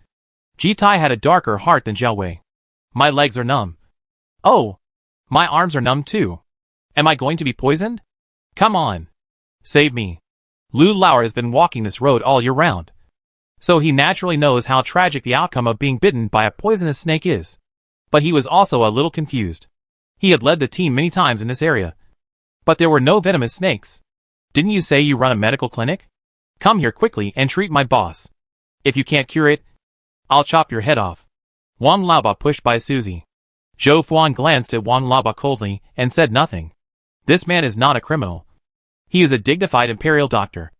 Jitai had a darker heart than Zhao Wei. My legs are numb. Oh, my arms are numb too. Am I going to be poisoned? Come on. Save me. Lu Laur has been walking this road all year round, so he naturally knows how tragic the outcome of being bitten by a poisonous snake is. But he was also a little confused. He had led the team many times in this area, but there were no venomous snakes. Didn't you say you run a medical clinic? Come here quickly and treat my boss. If you can't cure it, I'll chop your head off. Wang Laoba pushed Bai Suzy. Zhou Fuan glanced at Wang Laoba coldly and said nothing. This man is not a criminal. He is a dignified imperial doctor.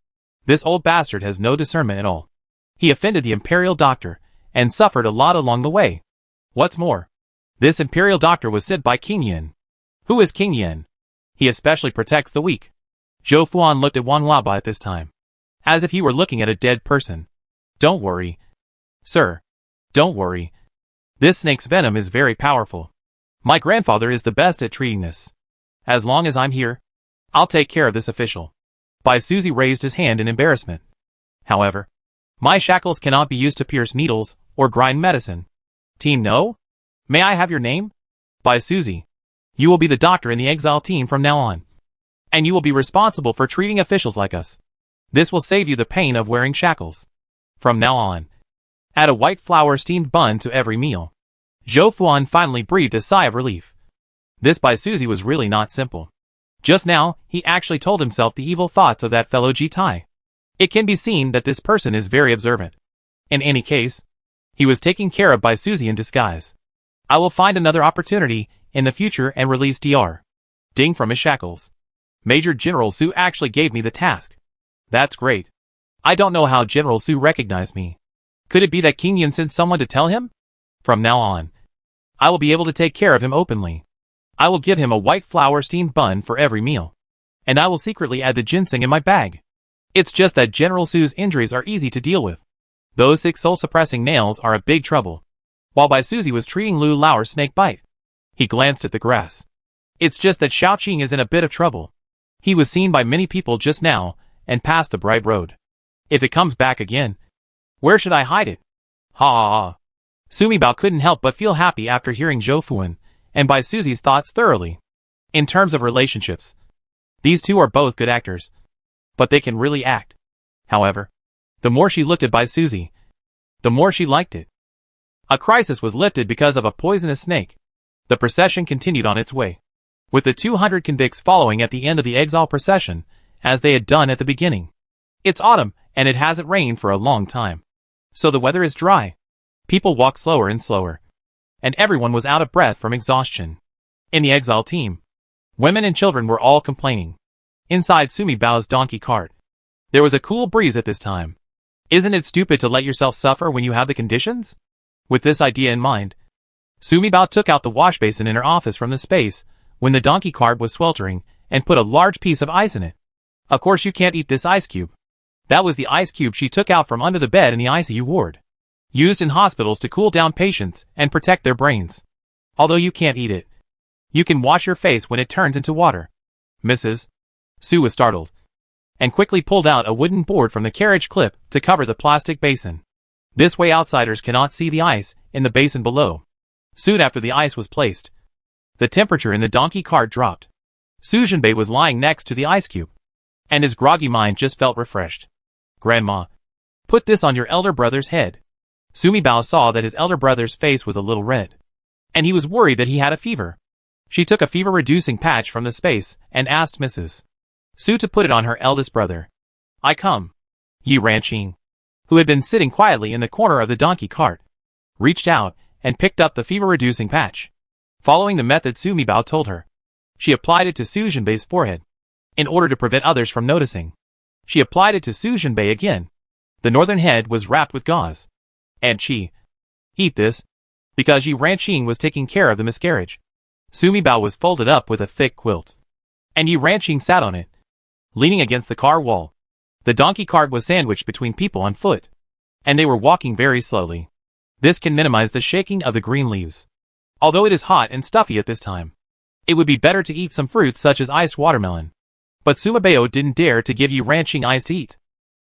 This old bastard has no discernment at all. He offended the imperial doctor and suffered a lot along the way. What's more, this imperial doctor was sent by King Yin. Who is King Yin? He especially protects the weak. Zhou Fuan looked at Wang Laoba at this time, as if he were looking at a dead person. Don't worry. Sir, don't worry. This snake's venom is very powerful. My grandfather is the best at treating this. As long as I'm here, I'll take care of this official. Bai Suzy raised his hand in embarrassment. However, my shackles cannot be used to pierce needles or grind medicine. Team No? May I have your name? Bai Suzy. You will be the doctor in the Exile team from now on. And you will be responsible for treating officials like us. This will save you the pain of wearing shackles. From now on, add a white flour steamed bun to every meal. Zhou Fuan finally breathed a sigh of relief. This Bai Suzy was really not simple. Just now, he actually told himself the evil thoughts of that fellow Jitai. It can be seen that this person is very observant. In any case, he was taking care of Bai Suzy in disguise. I will find another opportunity in the future and release Dr. Ding from his shackles. Major General Su actually gave me the task. That's great. I don't know how General Su recognized me. Could it be that King Yin sent someone to tell him? From now on, I will be able to take care of him openly. I will give him a white flour steamed bun for every meal. and I will secretly add the ginseng in my bag. It's just that General Su's injuries are easy to deal with. Those 6 soul-suppressing nails are a big trouble. While Bai Suzy was treating Lu Lao's snake bite, he glanced at the grass. It's just that Xiaoqing is in a bit of trouble. He was seen by many people just now, and passed the bright road. If it comes back again, where should I hide it? Ha ha ha. Sumi Bao couldn't help but feel happy after hearing Zhou Fuan and Bai Suzy's thoughts thoroughly. In terms of relationships, these two are both good actors, but they can really act. However, the more she looked at Bai Suzy, the more she liked it. A crisis was lifted because of a poisonous snake. The procession continued on its way, with the 200 convicts following at the end of the Exile procession, as they had done at the beginning. It's autumn, and it hasn't rained for a long time, so the weather is dry. People walk slower and slower, and everyone was out of breath from exhaustion. In the Exile team, women and children were all complaining. Inside Sumi Bao's donkey cart, there was a cool breeze at this time. Isn't it stupid to let yourself suffer when you have the conditions? With this idea in mind, Sumi Bao took out the wash basin in her office from the space when the donkey cart was sweltering and put a large piece of ice in it. Of course you can't eat this ice cube. That was the ice cube she took out from under the bed in the ICU ward, used in hospitals to cool down patients and protect their brains. Although you can't eat it, you can wash your face when it turns into water. Mrs. Su was startled, and quickly pulled out a wooden board from the carriage clip to cover the plastic basin. This way outsiders cannot see the ice in the basin below. Soon after the ice was placed, the temperature in the donkey cart dropped. Su Jinbei was lying next to the ice cube, and his groggy mind just felt refreshed. Grandma, put this on your elder brother's head. Sumi Bao saw that his elder brother's face was a little red, and he was worried that he had a fever. She took a fever-reducing patch from the space and asked Mrs. Su to put it on her eldest brother. I come. Yi Ranqing, who had been sitting quietly in the corner of the donkey cart, reached out and picked up the fever-reducing patch. Following the method Sumi Bao told her, she applied it to Su Jinbei's forehead, in order to prevent others from noticing. She applied it to Su Jinbei again. The northern head was wrapped with gauze. And she eat this, because Yi Ranqing was taking care of the miscarriage. Sumi Bao was folded up with a thick quilt, and Yi Ranqing sat on it, leaning against the car wall. The donkey cart was sandwiched between people on foot, and they were walking very slowly. This can minimize the shaking of the green leaves. Although it is hot and stuffy at this time, it would be better to eat some fruits such as iced watermelon. But Suma Bao didn't dare to give Yi Ranqing ice to eat,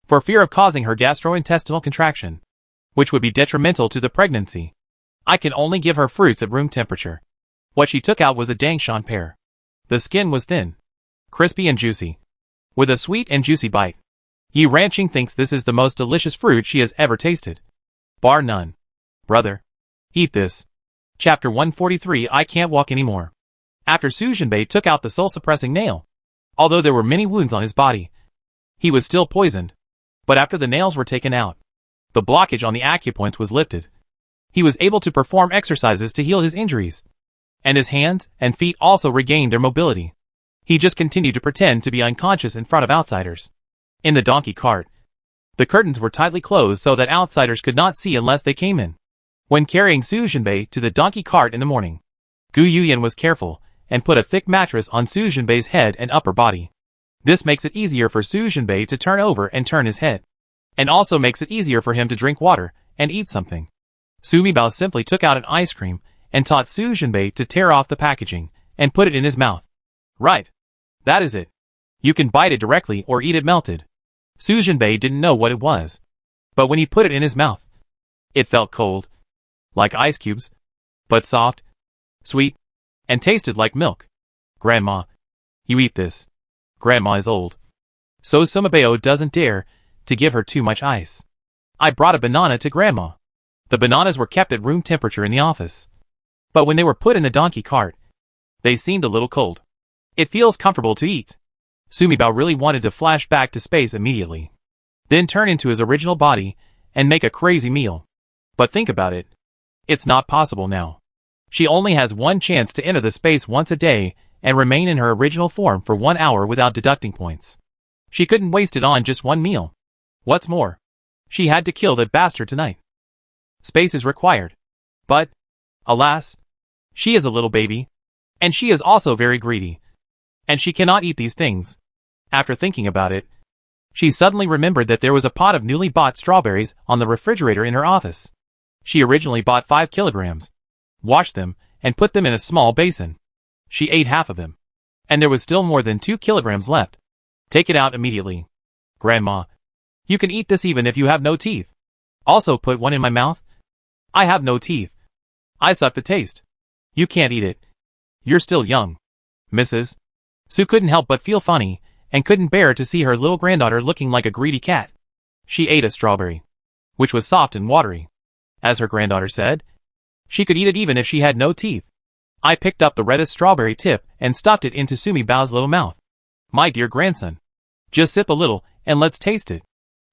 for fear of causing her gastrointestinal contraction, which would be detrimental to the pregnancy. I can only give her fruits at room temperature. What she took out was a dangshan pear. The skin was thin, crispy and juicy, with a sweet and juicy bite. Yi Ranqing thinks this is the most delicious fruit she has ever tasted, bar none. Brother, eat this. Chapter 143. I can't walk anymore. After Su Jinbei took out the soul-suppressing nail, although there were many wounds on his body, he was still poisoned. But after the nails were taken out, the blockage on the acupoints was lifted. He was able to perform exercises to heal his injuries, and his hands and feet also regained their mobility. He just continued to pretend to be unconscious in front of outsiders. In the donkey cart, the curtains were tightly closed so that outsiders could not see unless they came in. When carrying Su Jinbei to the donkey cart in the morning, Gu Yuyan was careful and put a thick mattress on Su Jinbei's head and upper body. This makes it easier for Su Jinbei to turn over and turn his head, and also makes it easier for him to drink water and eat something. Sumi Bao simply took out an ice cream and taught Su Jinbei to tear off the packaging and put it in his mouth. Right. That is it. You can bite it directly or eat it melted. Su Jinbei didn't know what it was, but when he put it in his mouth, it felt cold, like ice cubes, but soft, sweet, and tasted like milk. Grandma, you eat this. Grandma is old, so Suma Bao doesn't dare to give her too much ice. I brought a banana to Grandma. The bananas were kept at room temperature in the office, but when they were put in the donkey cart, they seemed a little cold. It feels comfortable to eat. Sumi Bao really wanted to flash back to space immediately, then turn into his original body and make a crazy meal. But think about it. It's not possible now. She only has one chance to enter the space once a day and remain in her original form for 1 hour without deducting points. She couldn't waste it on just one meal. What's more, she had to kill that bastard tonight. Space is required. But, alas, she is a little baby, and she is also very greedy, and she cannot eat these things. After thinking about it, she suddenly remembered that there was a pot of newly bought strawberries on the refrigerator in her office. She originally bought 5 kilograms, washed them, and put them in a small basin. She ate half of them, and there was still more than 2 kilograms left. Take it out immediately. Grandma, you can eat this even if you have no teeth. Also put one in my mouth. I have no teeth. I suck the taste. You can't eat it. You're still young. Mrs. Sue couldn't help but feel funny, and couldn't bear to see her little granddaughter looking like a greedy cat. She ate a strawberry, which was soft and watery. As her granddaughter said, she could eat it even if she had no teeth. I picked up the reddest strawberry tip and stuffed it into Sumi Bao's little mouth. My dear grandson, just sip a little and let's taste it.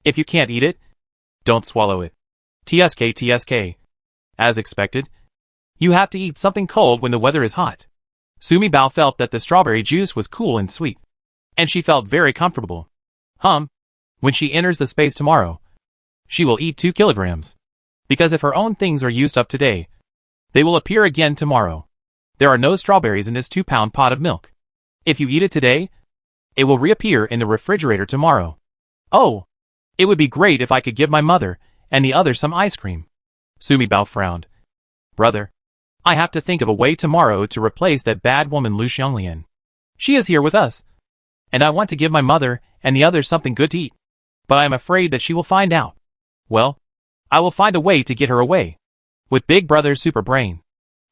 If you can't eat it, don't swallow it. TSK TSK. As expected, you have to eat something cold when the weather is hot. Sumi Bao felt that the strawberry juice was cool and sweet, and she felt very comfortable. When she enters the space tomorrow, she will eat 2 kilograms. Because if her own things are used up today, they will appear again tomorrow. There are no strawberries in this 2-pound pot of milk. If you eat it today, it will reappear in the refrigerator tomorrow. Oh, it would be great if I could give my mother and the others some ice cream. Sumi Bao frowned. Brother, I have to think of a way tomorrow to replace that bad woman Lu Xianglian. She is here with us, and I want to give my mother and the others something good to eat. But I am afraid that she will find out. Well, I will find a way to get her away. With Big Brother's super brain.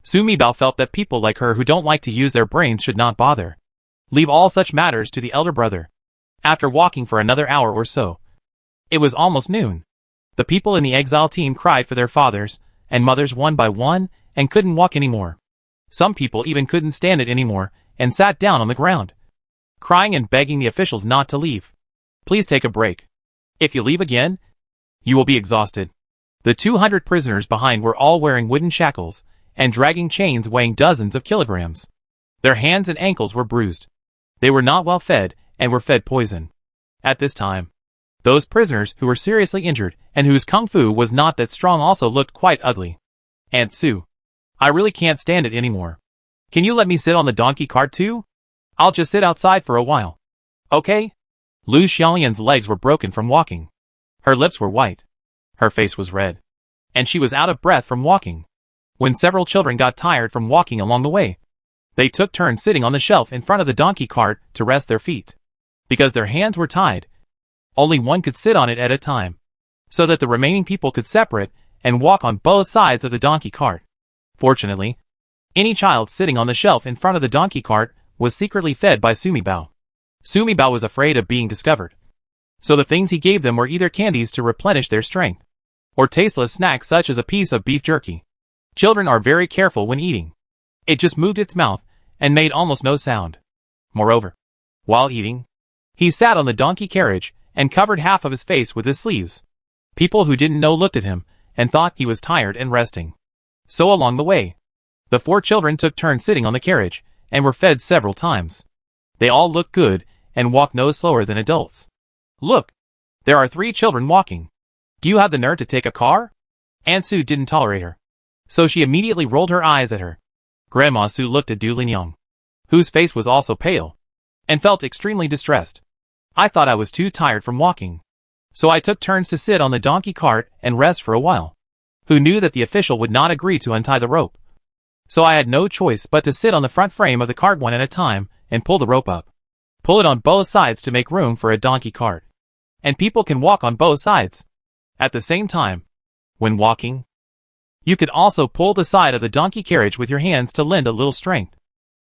Sumi Bao felt that people like her who don't like to use their brains should not bother. Leave all such matters to the elder brother. After walking for another hour or so, it was almost noon. The people in the Exile team cried for their fathers and mothers one by one and couldn't walk anymore. Some people even couldn't stand it anymore and sat down on the ground, crying and begging the officials not to leave. Please take a break. If you leave again, you will be exhausted. The 200 prisoners behind were all wearing wooden shackles and dragging chains weighing dozens of kilograms. Their hands and ankles were bruised. They were not well fed and were fed poison. At this time, those prisoners who were seriously injured and whose kung fu was not that strong also looked quite ugly. Aunt Sue, I really can't stand it anymore. Can you let me sit on the donkey cart too? I'll just sit outside for a while. Okay? Lu Xiaolian's legs were broken from walking. Her lips were white. Her face was red. And she was out of breath from walking. When several children got tired from walking along the way, they took turns sitting on the shelf in front of the donkey cart to rest their feet. Because their hands were tied, only one could sit on it at a time, so that the remaining people could separate and walk on both sides of the donkey cart. Fortunately, any child sitting on the shelf in front of the donkey cart was secretly fed by Sumi Bao. Sumi Bao was afraid of being discovered, so the things he gave them were either candies to replenish their strength, or tasteless snacks such as a piece of beef jerky. Children are very careful when eating. It just moved its mouth and made almost no sound. Moreover, while eating, he sat on the donkey carriage and covered half of his face with his sleeves. People who didn't know looked at him and thought he was tired and resting. So along the way, the 4 children took turns sitting on the carriage and were fed several times. They all looked good and walked no slower than adults. Look, there are 3 children walking. Do you have the nerve to take a car? Aunt Sue didn't tolerate her, so she immediately rolled her eyes at her. Grandma Sue looked at Du Linyang, whose face was also pale, and felt extremely distressed. I thought I was too tired from walking, so I took turns to sit on the donkey cart and rest for a while. Who knew that the official would not agree to untie the rope? So I had no choice but to sit on the front frame of the cart one at a time and pull the rope up. Pull it on both sides to make room for a donkey cart. And people can walk on both sides. At the same time, when walking, you could also pull the side of the donkey carriage with your hands to lend a little strength.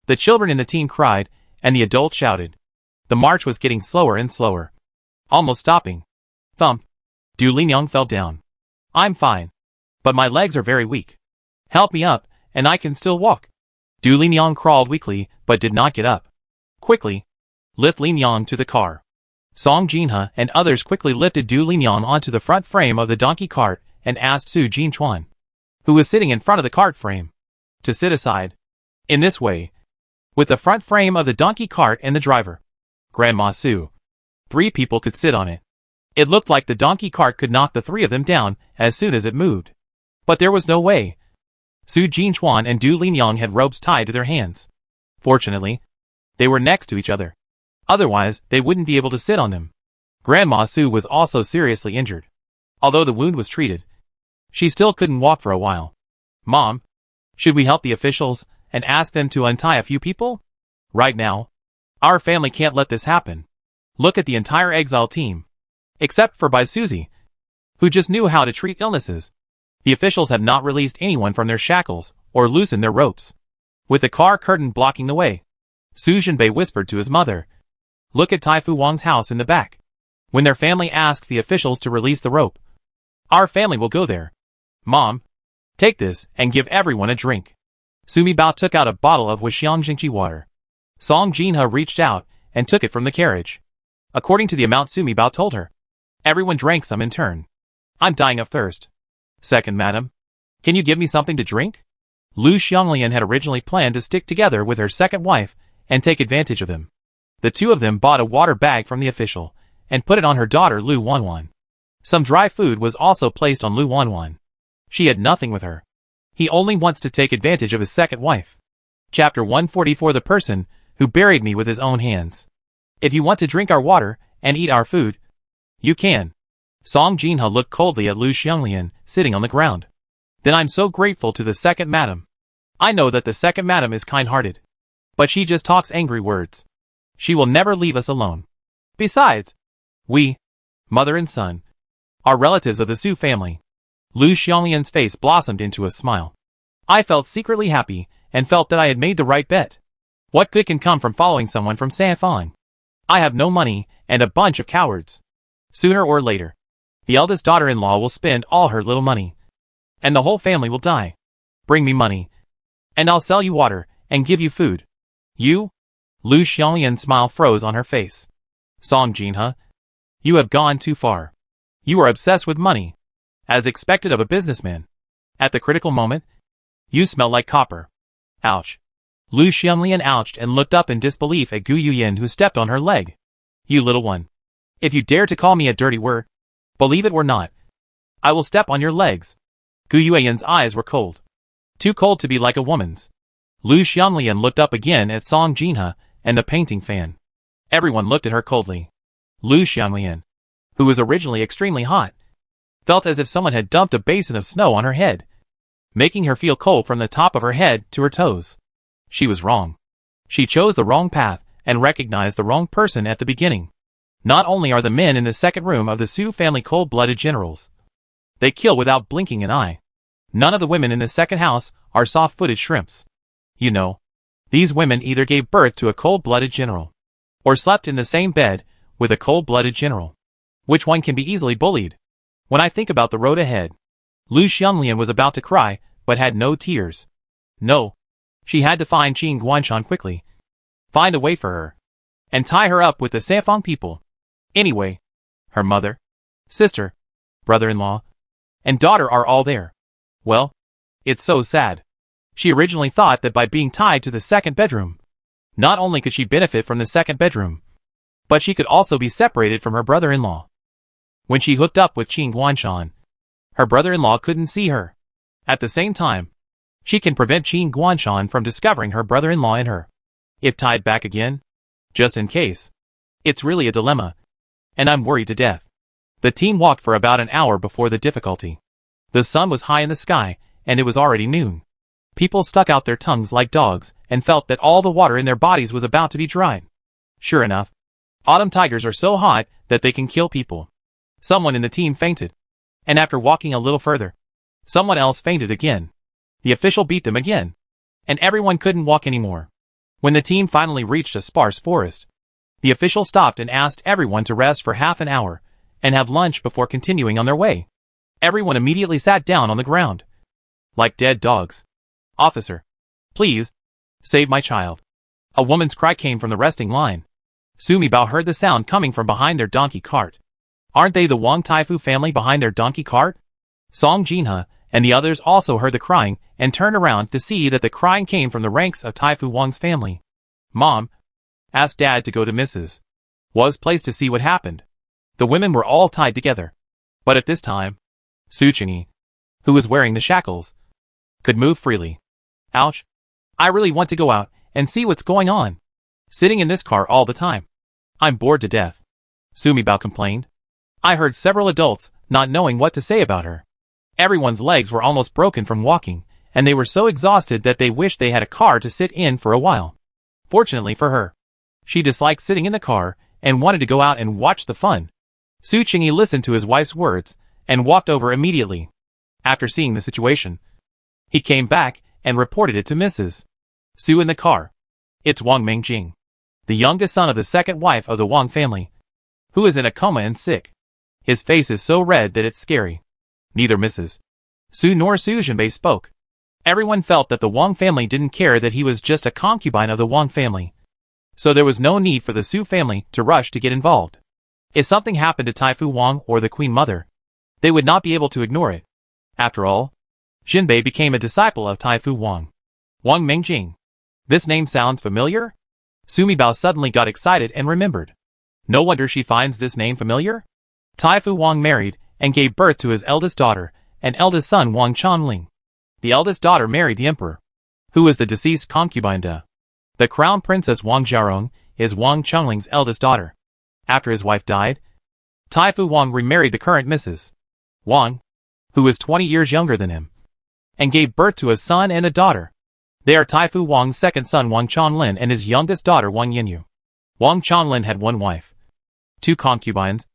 The children in the team cried, and the adults shouted. The march was getting slower and slower, almost stopping. Thump. Du Linyang fell down. I'm fine, but my legs are very weak. Help me up, and I can still walk. Du Linyang crawled weakly, but did not get up. Quickly, lift Linyang to the car. Song Jinhe and others quickly lifted Du Linyang onto the front frame of the donkey cart and asked Su Jinchuan, who was sitting in front of the cart frame, to sit aside. In this way, with the front frame of the donkey cart and the driver, Grandma Su, 3 people could sit on it. It looked like the donkey cart could knock the 3 of them down as soon as it moved. But there was no way. Su Jinchuan and Du Linyang had ropes tied to their hands. Fortunately, they were next to each other, Otherwise, they wouldn't be able to sit on them. Grandma Sue was also seriously injured. Although the wound was treated, she still couldn't walk for a while. Mom, should we help the officials and ask them to untie a few people? Right now, our family can't let this happen. Look at the entire Exile team. Except for by Susie, who just knew how to treat illnesses. The officials have not released anyone from their shackles or loosened their ropes. With the car curtain blocking the way, Su Jinbei whispered to his mother, "Look at Tai Fu Wang's house in the back. When their family asks the officials to release the rope, our family will go there. Mom, take this and give everyone a drink." Sumi Bao took out a bottle of Wuxiang Jingqi water. Song Jinhe reached out and took it from the carriage. According to the amount Sumi Bao told her, everyone drank some in turn. "I'm dying of thirst." "Second madam, can you give me something to drink?" Lu Xianglian had originally planned to stick together with her second wife and take advantage of him. The two of them bought a water bag from the official and put it on her daughter Lu Wanwan. Some dry food was also placed on Lu Wanwan. She had nothing with her. He only wants to take advantage of his second wife. Chapter 144. The person who buried me with his own hands. If you want to drink our water and eat our food, you can. Song Jinhe looked coldly at Lu Xianglian, sitting on the ground. Then I'm so grateful to the second madam. I know that the second madam is kind-hearted, but she just talks angry words. She will never leave us alone. Besides, we, mother and son, are relatives of the Su family. Lu Xianglian's face blossomed into a smile. I felt secretly happy and felt that I had made the right bet. What good can come from following someone from Sanfang? I have no money and a bunch of cowards. Sooner or later, the eldest daughter-in-law will spend all her little money, and the whole family will die. Bring me money, and I'll sell you water and give you food. You? Lu Xianglian's smile froze on her face. Song Jinhe, you have gone too far. You are obsessed with money, as expected of a businessman. At the critical moment, you smell like copper. Ouch. Lu Xianglian ouched and looked up in disbelief at Gu Yuyin, who stepped on her leg. You little one. If you dare to call me a dirty word, believe it or not, I will step on your legs. Gu Yuyan's eyes were cold. Too cold to be like a woman's. Lu Xianglian looked up again at Song Jinhe and the painting fan. Everyone looked at her coldly. Lu Xianglian, who was originally extremely hot, felt as if someone had dumped a basin of snow on her head, making her feel cold from the top of her head to her toes. She was wrong. She chose the wrong path and recognized the wrong person at the beginning. Not only are the men in the second room of the Su family cold-blooded generals, they kill without blinking an eye. None of the women in the second house are soft-footed shrimps. You know, these women either gave birth to a cold-blooded general, or slept in the same bed with a cold-blooded general. Which one can be easily bullied? When I think about the road ahead, Lu Xianglian was about to cry, but had no tears. No. She had to find Qin Guanshan quickly, find a way for her, and tie her up with the Sanfang people. Anyway, her mother, sister, brother-in-law, and daughter are all there. Well, it's so sad. She originally thought that by being tied to the second bedroom, not only could she benefit from the second bedroom, but she could also be separated from her brother-in-law. When she hooked up with Qin Guanshan, her brother-in-law couldn't see her. At the same time, she can prevent Qin Guanshan from discovering her brother-in-law in her. If tied back again, just in case. It's really a dilemma, and I'm worried to death. The team walked for about an hour before the difficulty. The sun was high in the sky, and it was already noon. People stuck out their tongues like dogs and felt that all the water in their bodies was about to be dried. Sure enough, autumn tigers are so hot that they can kill people. Someone in the team fainted, and after walking a little further, someone else fainted again. The official beat them again, and everyone couldn't walk anymore. When the team finally reached a sparse forest, the official stopped and asked everyone to rest for half an hour and have lunch before continuing on their way. Everyone immediately sat down on the ground, like dead dogs. Officer, please, save my child. A woman's cry came from the resting line. Sumi Bao heard the sound coming from behind their donkey cart. Aren't they the Wang Taifu family behind their donkey cart? Song Jinhe and the others also heard the crying and turned around to see that the crying came from the ranks of Taifu Wang's family. Mom, asked Dad to go to Mrs. Wa's place to see what happened. The women were all tied together. But at this time, Su Qingyi, who was wearing the shackles, could move freely. Ouch. I really want to go out and see what's going on. Sitting in this car all the time, I'm bored to death, Sumi Bao complained. I heard several adults not knowing what to say about her. Everyone's legs were almost broken from walking, and they were so exhausted that they wished they had a car to sit in for a while. Fortunately for her, she disliked sitting in the car and wanted to go out and watch the fun. Su Qingyi listened to his wife's words and walked over immediately. After seeing the situation, he came back and reported it to Mrs. Su in the car. It's Wang Mingjing, the youngest son of the second wife of the Wang family, who is in a coma and sick. His face is so red that it's scary. Neither Mrs. Su nor Su Zhenbei spoke. Everyone felt that the Wang family didn't care that he was just a concubine of the Wang family. So there was no need for the Su family to rush to get involved. If something happened to Taifu Wang or the Queen Mother, they would not be able to ignore it. After all, Zhenbei became a disciple of Taifu Wang. Wang Mingjing. This name sounds familiar? Sumi Bao suddenly got excited and remembered. No wonder she finds this name familiar. Taifu Wang married and gave birth to his eldest daughter and eldest son Wang Chonling. The eldest daughter married the emperor, who was the deceased concubine de. The crown princess Wang Xiaorong is Wang Chongling's eldest daughter. After his wife died, Taifu Wang remarried the current Mrs. Wang, who was 20 years younger than him, and gave birth to a son and a daughter. They are Taifu Wang's second son Wang Chonlin and his youngest daughter Wang Yinyu. Wang Chonlin had one wife, 2 concubines,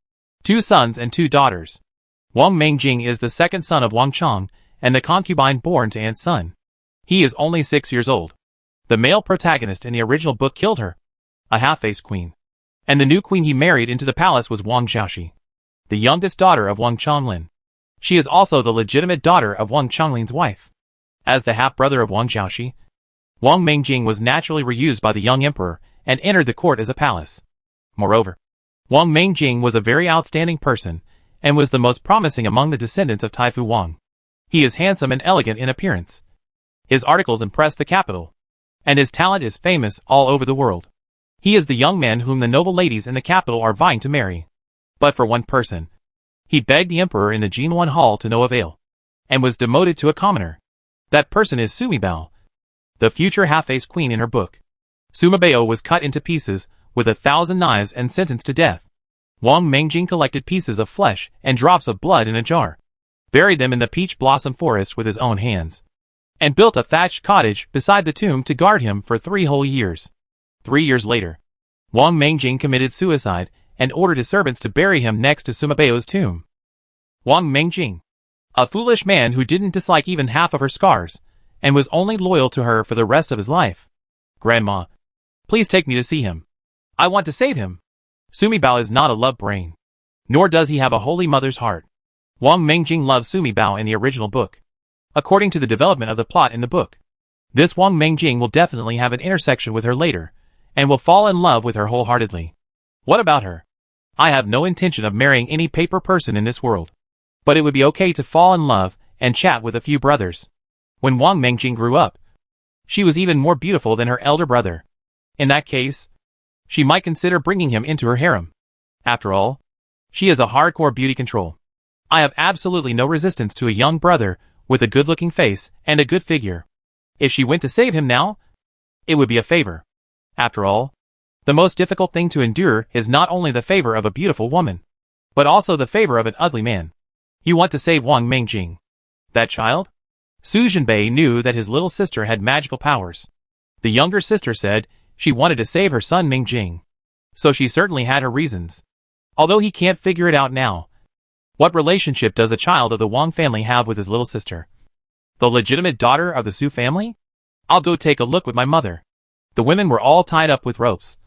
2 sons and 2 daughters. Wang Mingjing is the second son of Wang Chong and the concubine born to Ant's son. He is only 6 years old. The male protagonist in the original book killed her, a half-faced queen. And the new queen he married into the palace was Wang Xiaoxi, the youngest daughter of Wang Chonlin. She is also the legitimate daughter of Wang Chonlin's wife. As the half-brother of Wang Xiaoxi, Wang Mingjing was naturally reused by the young emperor and entered the court as a palace. Moreover, Wang Mingjing was a very outstanding person and was the most promising among the descendants of Taifu Wang. He is handsome and elegant in appearance. His articles impress the capital, and his talent is famous all over the world. He is the young man whom the noble ladies in the capital are vying to marry. But for one person, he begged the emperor in the Jinwan Hall to no avail, and was demoted to a commoner. That person is Sumi Bao, the future half-faced queen in her book. Suma Bao was cut into pieces with 1,000 knives and sentenced to death. Wang Mingjing collected pieces of flesh and drops of blood in a jar, buried them in the peach blossom forest with his own hands, and built a thatched cottage beside the tomb to guard him for 3 whole years. 3 years later, Wang Mingjing committed suicide and ordered his servants to bury him next to Suma Bao's tomb. Wang Mingjing, a foolish man who didn't dislike even half of her scars, and was only loyal to her for the rest of his life. Grandma, please take me to see him. I want to save him. Sumi Bao is not a love brain, nor does he have a holy mother's heart. Wang Mingjing loves Sumi Bao in the original book. According to the development of the plot in the book, this Wang Mingjing will definitely have an intersection with her later, and will fall in love with her wholeheartedly. What about her? I have no intention of marrying any paper person in this world, but it would be okay to fall in love and chat with a few brothers. When Wang Mingjing grew up, she was even more beautiful than her elder brother. In that case, she might consider bringing him into her harem. After all, she is a hardcore beauty control. I have absolutely no resistance to a young brother with a good-looking face and a good figure. If she went to save him now, it would be a favor. After all, the most difficult thing to endure is not only the favor of a beautiful woman, but also the favor of an ugly man. You want to save Wang Mingjing. That child? Su Zhenbei knew that his little sister had magical powers. The younger sister said she wanted to save her son Mingjing, so she certainly had her reasons. Although he can't figure it out now. What relationship does a child of the Wang family have with his little sister? The legitimate daughter of the Su family? I'll go take a look with my mother. The women were all tied up with ropes,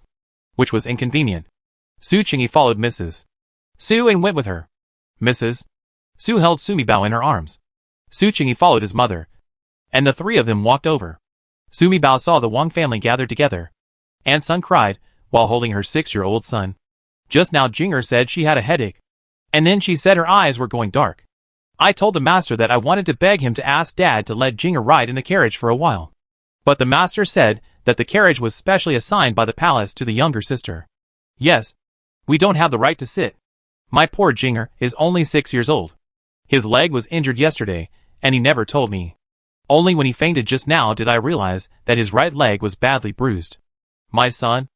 which was inconvenient. Su Qingyi followed Mrs. Su and went with her. Mrs. Su held Sumi Bao in her arms. Su Qingyi followed his mother, and the 3 of them walked over. Sumi Bao saw the Wang family gathered together. Aunt Sun cried while holding her 6-year-old son. Just now Jinger said she had a headache, and then she said her eyes were going dark. I told the master that I wanted to beg him to ask Dad to let Jinger ride in the carriage for a while. But the master said that the carriage was specially assigned by the palace to the younger sister. Yes, we don't have the right to sit. My poor Jinger is only 6 years old. His leg was injured yesterday, and he never told me. Only when he fainted just now did I realize that his right leg was badly bruised. My son,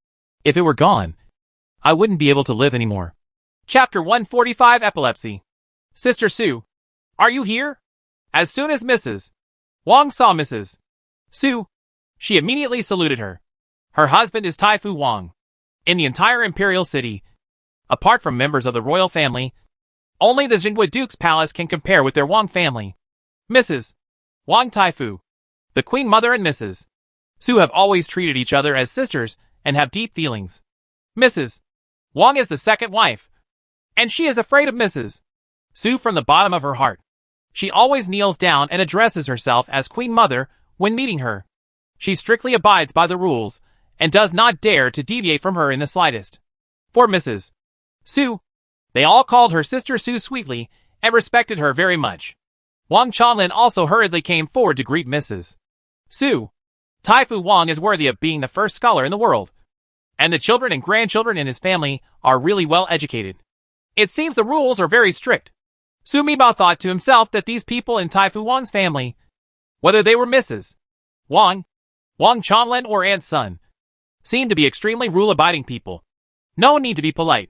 if it were gone, I wouldn't be able to live anymore. Chapter 145 Epilepsy. Sister Sue, are you here? As soon as Mrs. Wang saw Mrs. Sue, she immediately saluted her. Her husband is Tai Fu Wang. In the entire imperial city, apart from members of the royal family, only the Jingwu Duke's palace can compare with their Wang family. Mrs. Wang Taifu, the Queen Mother and Mrs. Sue have always treated each other as sisters and have deep feelings. Mrs. Wang is the second wife, and she is afraid of Mrs. Sue from the bottom of her heart. She always kneels down and addresses herself as Queen Mother when meeting her. She strictly abides by the rules and does not dare to deviate from her in the slightest. For Mrs. Sue, they all called her Sister Sue sweetly and respected her very much. Wang Chanlin also hurriedly came forward to greet Mrs. Sue. Tai Fu Wang is worthy of being the first scholar in the world, and the children and grandchildren in his family are really well educated. It seems the rules are very strict. Su Mibao thought to himself that these people in Tai Fu Wang's family, whether they were Mrs. Wang, Wang Chanlin or Aunt Sun, seemed to be extremely rule-abiding people. No need to be polite.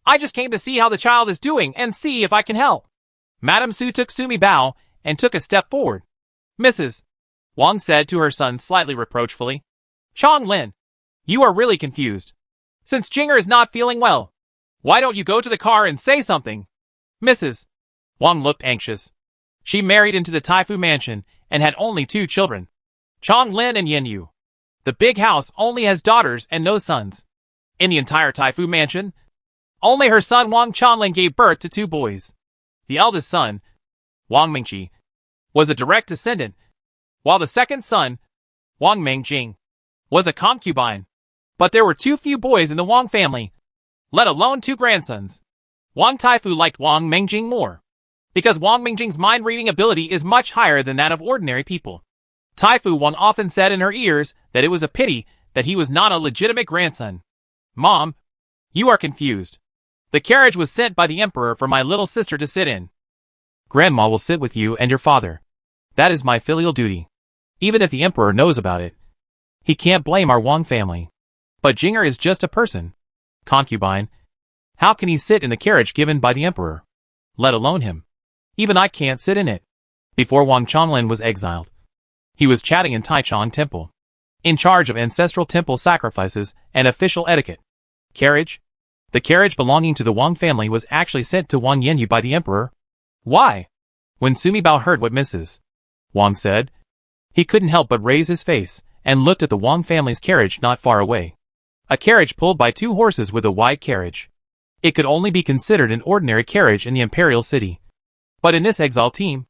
I just came to see how the child is doing and see if I can help. Madame Su took Su Mibao and took a step forward. Mrs. Wang said to her son slightly reproachfully, Chong Lin, you are really confused. Since Jinger is not feeling well, why don't you go to the car and say something? Mrs. Wang looked anxious. She married into the Taifu mansion and had only 2 children, Chong Lin and Yin Yu. The big house only has daughters and no sons. In the entire Taifu mansion, only her son Wang Chanlin gave birth to 2 boys. The eldest son, Wang Mingqi, was a direct descendant, while the second son, Wang Mengjing, was a concubine. But there were too few boys in the Wang family, let alone 2 grandsons. Wang Taifu liked Wang Mengjing more, because Wang Mengjing's mind-reading ability is much higher than that of ordinary people. Taifu Wang often said in her ears that it was a pity that he was not a legitimate grandson. Mom, you are confused. The carriage was sent by the emperor for my little sister to sit in. Grandma will sit with you and your father. That is my filial duty. Even if the emperor knows about it, he can't blame our Wang family. But Jinger is just a person. Concubine. How can he sit in the carriage given by the emperor? Let alone him. Even I can't sit in it. Before Wang Chanlin was exiled, he was chatting in Taichung Temple, in charge of ancestral temple sacrifices and official etiquette. Carriage? The carriage belonging to the Wang family was actually sent to Wang Yanyu by the emperor. Why? When Su Mibao heard what Mrs. Wang said, he couldn't help but raise his face and looked at the Wang family's carriage not far away. A carriage pulled by 2 horses with a wide carriage. It could only be considered an ordinary carriage in the imperial city. But in this Exile team,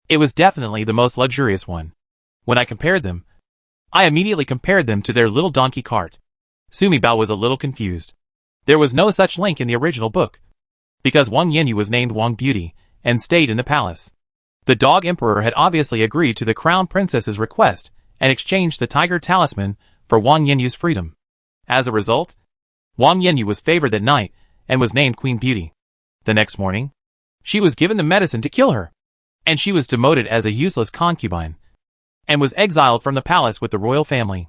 it was definitely the most luxurious one. When I compared them, I immediately compared them to their little donkey cart. Su Mibao was a little confused. There was no such link in the original book, because Wang Yanyu was named Wang Beauty and stayed in the palace. The dog emperor had obviously agreed to the crown princess's request and exchanged the tiger talisman for Wang Yanyu's freedom. As a result, Wang Yanyu was favored that night and was named Queen Beauty. The next morning, she was given the medicine to kill her, and she was demoted as a useless concubine, and was exiled from the palace with the royal family.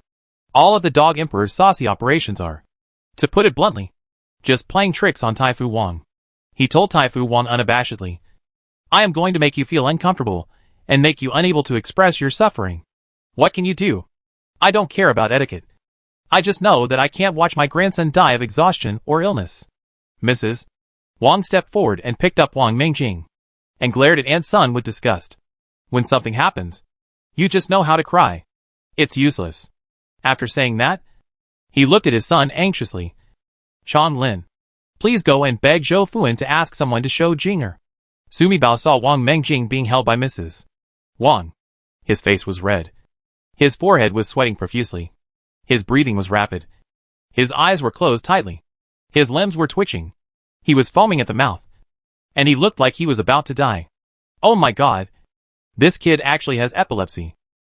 All of the dog emperor's saucy operations are, to put it bluntly, just playing tricks on Taifu Wang. He told Taifu Wang unabashedly, I am going to make you feel uncomfortable and make you unable to express your suffering. What can you do? I don't care about etiquette. I just know that I can't watch my grandson die of exhaustion or illness. Mrs. Wang stepped forward and picked up Wang Mengjing, and glared at Aunt Sun with disgust. When something happens, you just know how to cry. It's useless. After saying that, he looked at his son anxiously. Chong Lin, please go and beg Zhou Fuan to ask someone to show Jinger. Su Mibao saw Wang Mengjing being held by Mrs. Wang. His face was red. His forehead was sweating profusely. His breathing was rapid. His eyes were closed tightly. His limbs were twitching. He was foaming at the mouth. And he looked like he was about to die. Oh my god. This kid actually has epilepsy.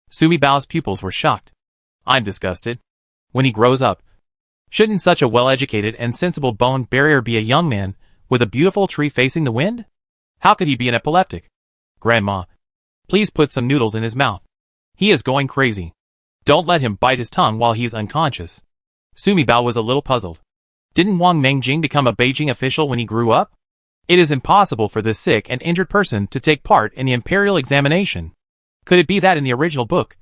Su Mibao's pupils were shocked. I'm disgusted. When he grows up, shouldn't such a well-educated and sensible bone barrier be a young man with a beautiful tree facing the wind? How could he be an epileptic? Grandma, please put some noodles in his mouth. He is going crazy. Don't let him bite his tongue while he's unconscious. Su Mibao was a little puzzled. Didn't Wang Mengjing become a Beijing official when he grew up? It is impossible for this sick and injured person to take part in the imperial examination. Could it be that in the original book,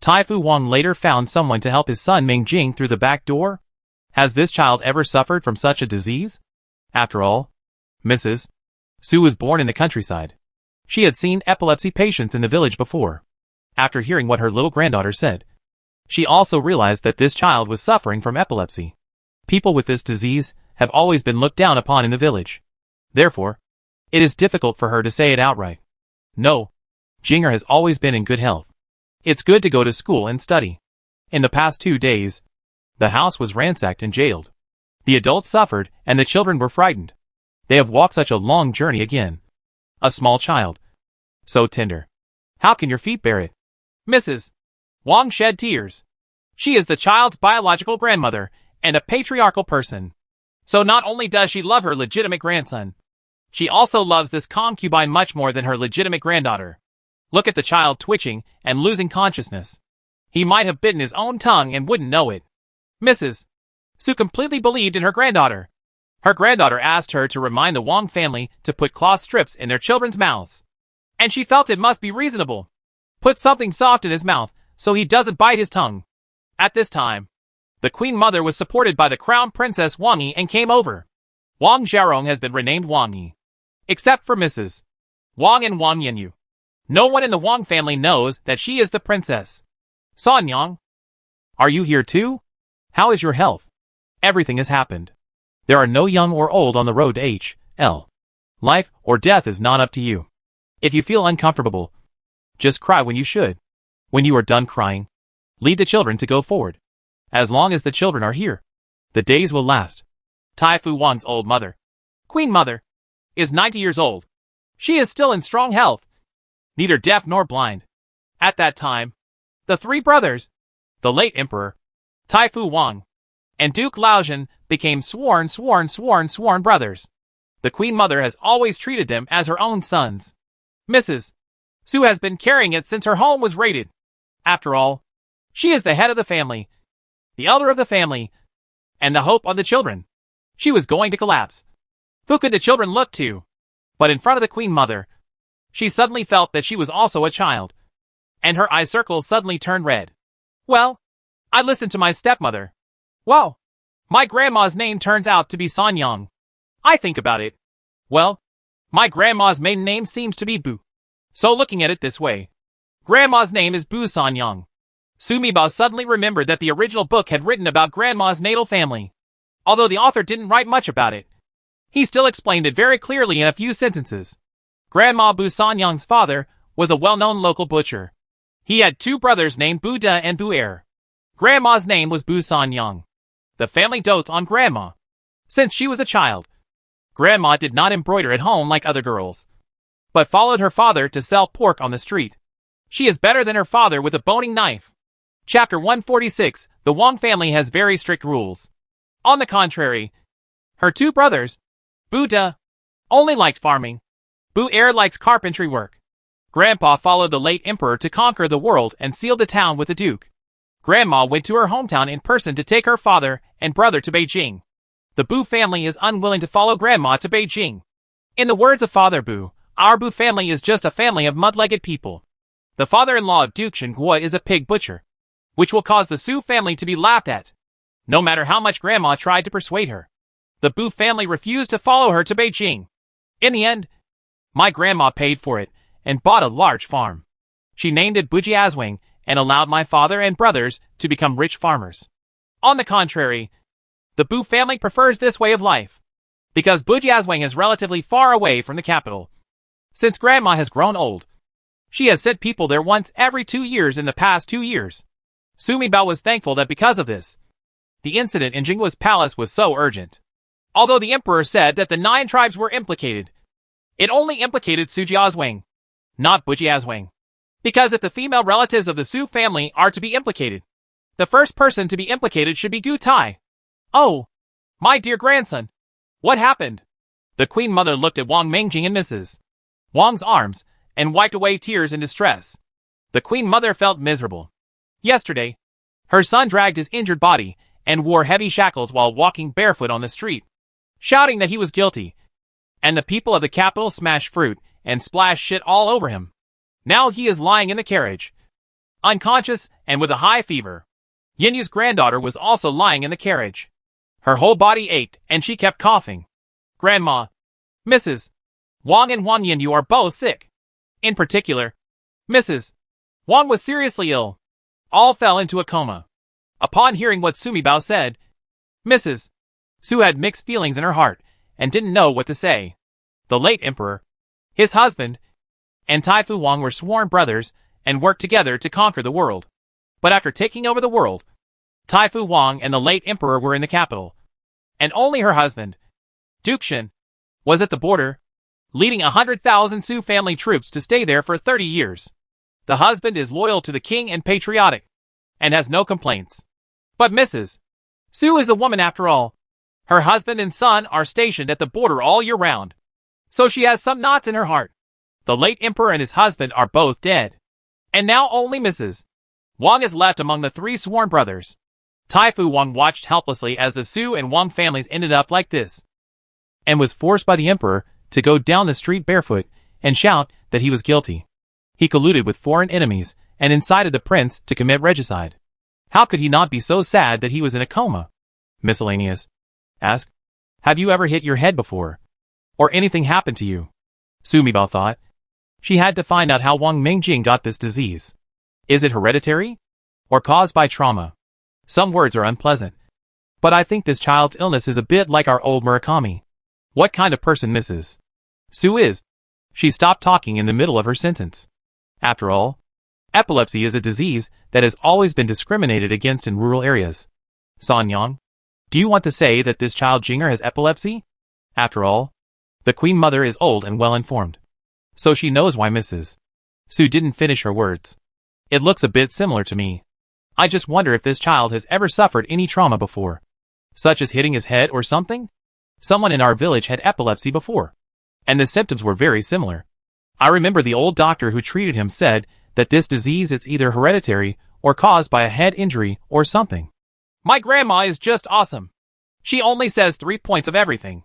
Taifu Wang later found someone to help his son Mengjing through the back door? Has this child ever suffered from such a disease? After all, Mrs. Su was born in the countryside. She had seen epilepsy patients in the village before. After hearing what her little granddaughter said, she also realized that this child was suffering from epilepsy. People with this disease have always been looked down upon in the village. Therefore, it is difficult for her to say it outright. No, Jinger has always been in good health. It's good to go to school and study. In the past 2 days, the house was ransacked and jailed. The adults suffered and the children were frightened. They have walked such a long journey again. A small child. So tender. How can your feet bear it? Mrs. Wang shed tears. She is the child's biological grandmother and a patriarchal person. So not only does she love her legitimate grandson, she also loves this concubine much more than her legitimate granddaughter. Look at the child twitching and losing consciousness. He might have bitten his own tongue and wouldn't know it. Mrs. Su completely believed in her granddaughter. Her granddaughter asked her to remind the Wang family to put cloth strips in their children's mouths. And she felt it must be reasonable. Put something soft in his mouth so he doesn't bite his tongue. At this time, the Queen Mother was supported by the Crown Princess Wang Yi and came over. Wang Xiaorong has been renamed Wang Yi. Except for Mrs. Wang and Wang Yanyu. No one in the Wang family knows that she is the princess. San Yang, are you here too? How is your health? Everything has happened. There are no young or old on the road to H.L. Life or death is not up to you. If you feel uncomfortable, just cry when you should. When you are done crying, lead the children to go forward. As long as the children are here, the days will last. Taifu Wang's old mother, Queen Mother, is 90 years old. She is still in strong health, neither deaf nor blind. At that time, the 3 brothers, the late Emperor, Taifu Wang, and Duke Laozhen became sworn brothers. The Queen Mother has always treated them as her own sons. Mrs. Su has been carrying it since her home was raided. After all, she is the head of the family, the elder of the family, and the hope of the children. She was going to collapse. Who could the children look to? But in front of the Queen Mother, she suddenly felt that she was also a child, and her eye circles suddenly turned red. Well, I listened to my stepmother. Well, my grandma's name turns out to be San Yang. I think about it. Well, my grandma's maiden name seems to be Bu. So looking at it this way, grandma's name is Bu San Yang. Sumi Bao suddenly remembered that the original book had written about grandma's natal family. Although the author didn't write much about it, he still explained it very clearly in a few sentences. Grandma Bu San Yang's father was a well-known local butcher. He had 2 brothers named Bu Da and Bu Er. Grandma's name was Bu San Yang. The family dotes on Grandma. Since she was a child, Grandma did not embroider at home like other girls, but followed her father to sell pork on the street. She is better than her father with a boning knife. Chapter 146, the Wang family has very strict rules. On the contrary, her 2 brothers, Bu Da, only liked farming. Bu Er likes carpentry work. Grandpa followed the late emperor to conquer the world and sealed the town with the duke. Grandma went to her hometown in person to take her father and brother to Beijing. The Bu family is unwilling to follow Grandma to Beijing. In the words of Father Bu, our Bu family is just a family of mud-legged people. The father-in-law of Duke Shenhua is a pig butcher, which will cause the Su family to be laughed at, no matter how much Grandma tried to persuade her. The Bu family refused to follow her to Beijing. In the end, my grandma paid for it and bought a large farm. She named it Bujiazwang and allowed my father and brothers to become rich farmers. On the contrary, the Bu family prefers this way of life, because Bujiazwang is relatively far away from the capital. Since Grandma has grown old, she has sent people there once every 2 years in the past 2 years. Sumi Bao was thankful that because of this, the incident in Jinghua's palace was so urgent. Although the emperor said that the 9 tribes were implicated, it only implicated Sujiazwang, not Bujiazwang. Because if the female relatives of the Su family are to be implicated, the first person to be implicated should be Gu Tai. Oh, my dear grandson, what happened? The Queen Mother looked at Wang Mengjing and Mrs. Wang's arms and wiped away tears in distress. The Queen Mother felt miserable. Yesterday, her son dragged his injured body and wore heavy shackles while walking barefoot on the street, shouting that he was guilty. And the people of the capital smashed fruit and splashed shit all over him. Now he is lying in the carriage, unconscious and with a high fever. Yinyu's granddaughter was also lying in the carriage. Her whole body ached and she kept coughing. Grandma, Mrs. Wang and Wang Yinyu are both sick. In particular, Mrs. Wang was seriously ill. All fell into a coma. Upon hearing what Sumibao said, Mrs. Su had mixed feelings in her heart and didn't know what to say. The late emperor, his husband, and Taifu Wang were sworn brothers and worked together to conquer the world. But after taking over the world, Taifu Wang and the late emperor were in the capital, and only her husband, Duke Shen, was at the border, leading 100,000 Su family troops to stay there for 30 years. The husband is loyal to the king and patriotic, and has no complaints. But Mrs. Su is a woman after all. Her husband and son are stationed at the border all year round, so she has some knots in her heart. The late emperor and his husband are both dead, and now only Mrs. Wang is left among the three sworn brothers. Taifu Wang watched helplessly as the Su and Wang families ended up like this, and was forced by the emperor to go down the street barefoot and shout that he was guilty. He colluded with foreign enemies and incited the prince to commit regicide. How could he not be so sad that he was in a coma? Miscellaneous. Ask, have you ever hit your head before? Or anything happened to you? Sumibao thought. She had to find out how Wang Mingjing got this disease. Is it hereditary? Or caused by trauma? Some words are unpleasant. But I think this child's illness is a bit like our old Murakami. What kind of person Mrs. Su is? She stopped talking in the middle of her sentence. After all, epilepsy is a disease that has always been discriminated against in rural areas. Sanyang, do you want to say that this child Jinger has epilepsy? After all, the queen mother is old and well informed, so she knows why Mrs. Su didn't finish her words. It looks a bit similar to me. I just wonder if this child has ever suffered any trauma before, such as hitting his head or something? Someone in our village had epilepsy before, and the symptoms were very similar. I remember the old doctor who treated him said that this disease is either hereditary or caused by a head injury or something. My grandma is just awesome. She only says 3 points of everything.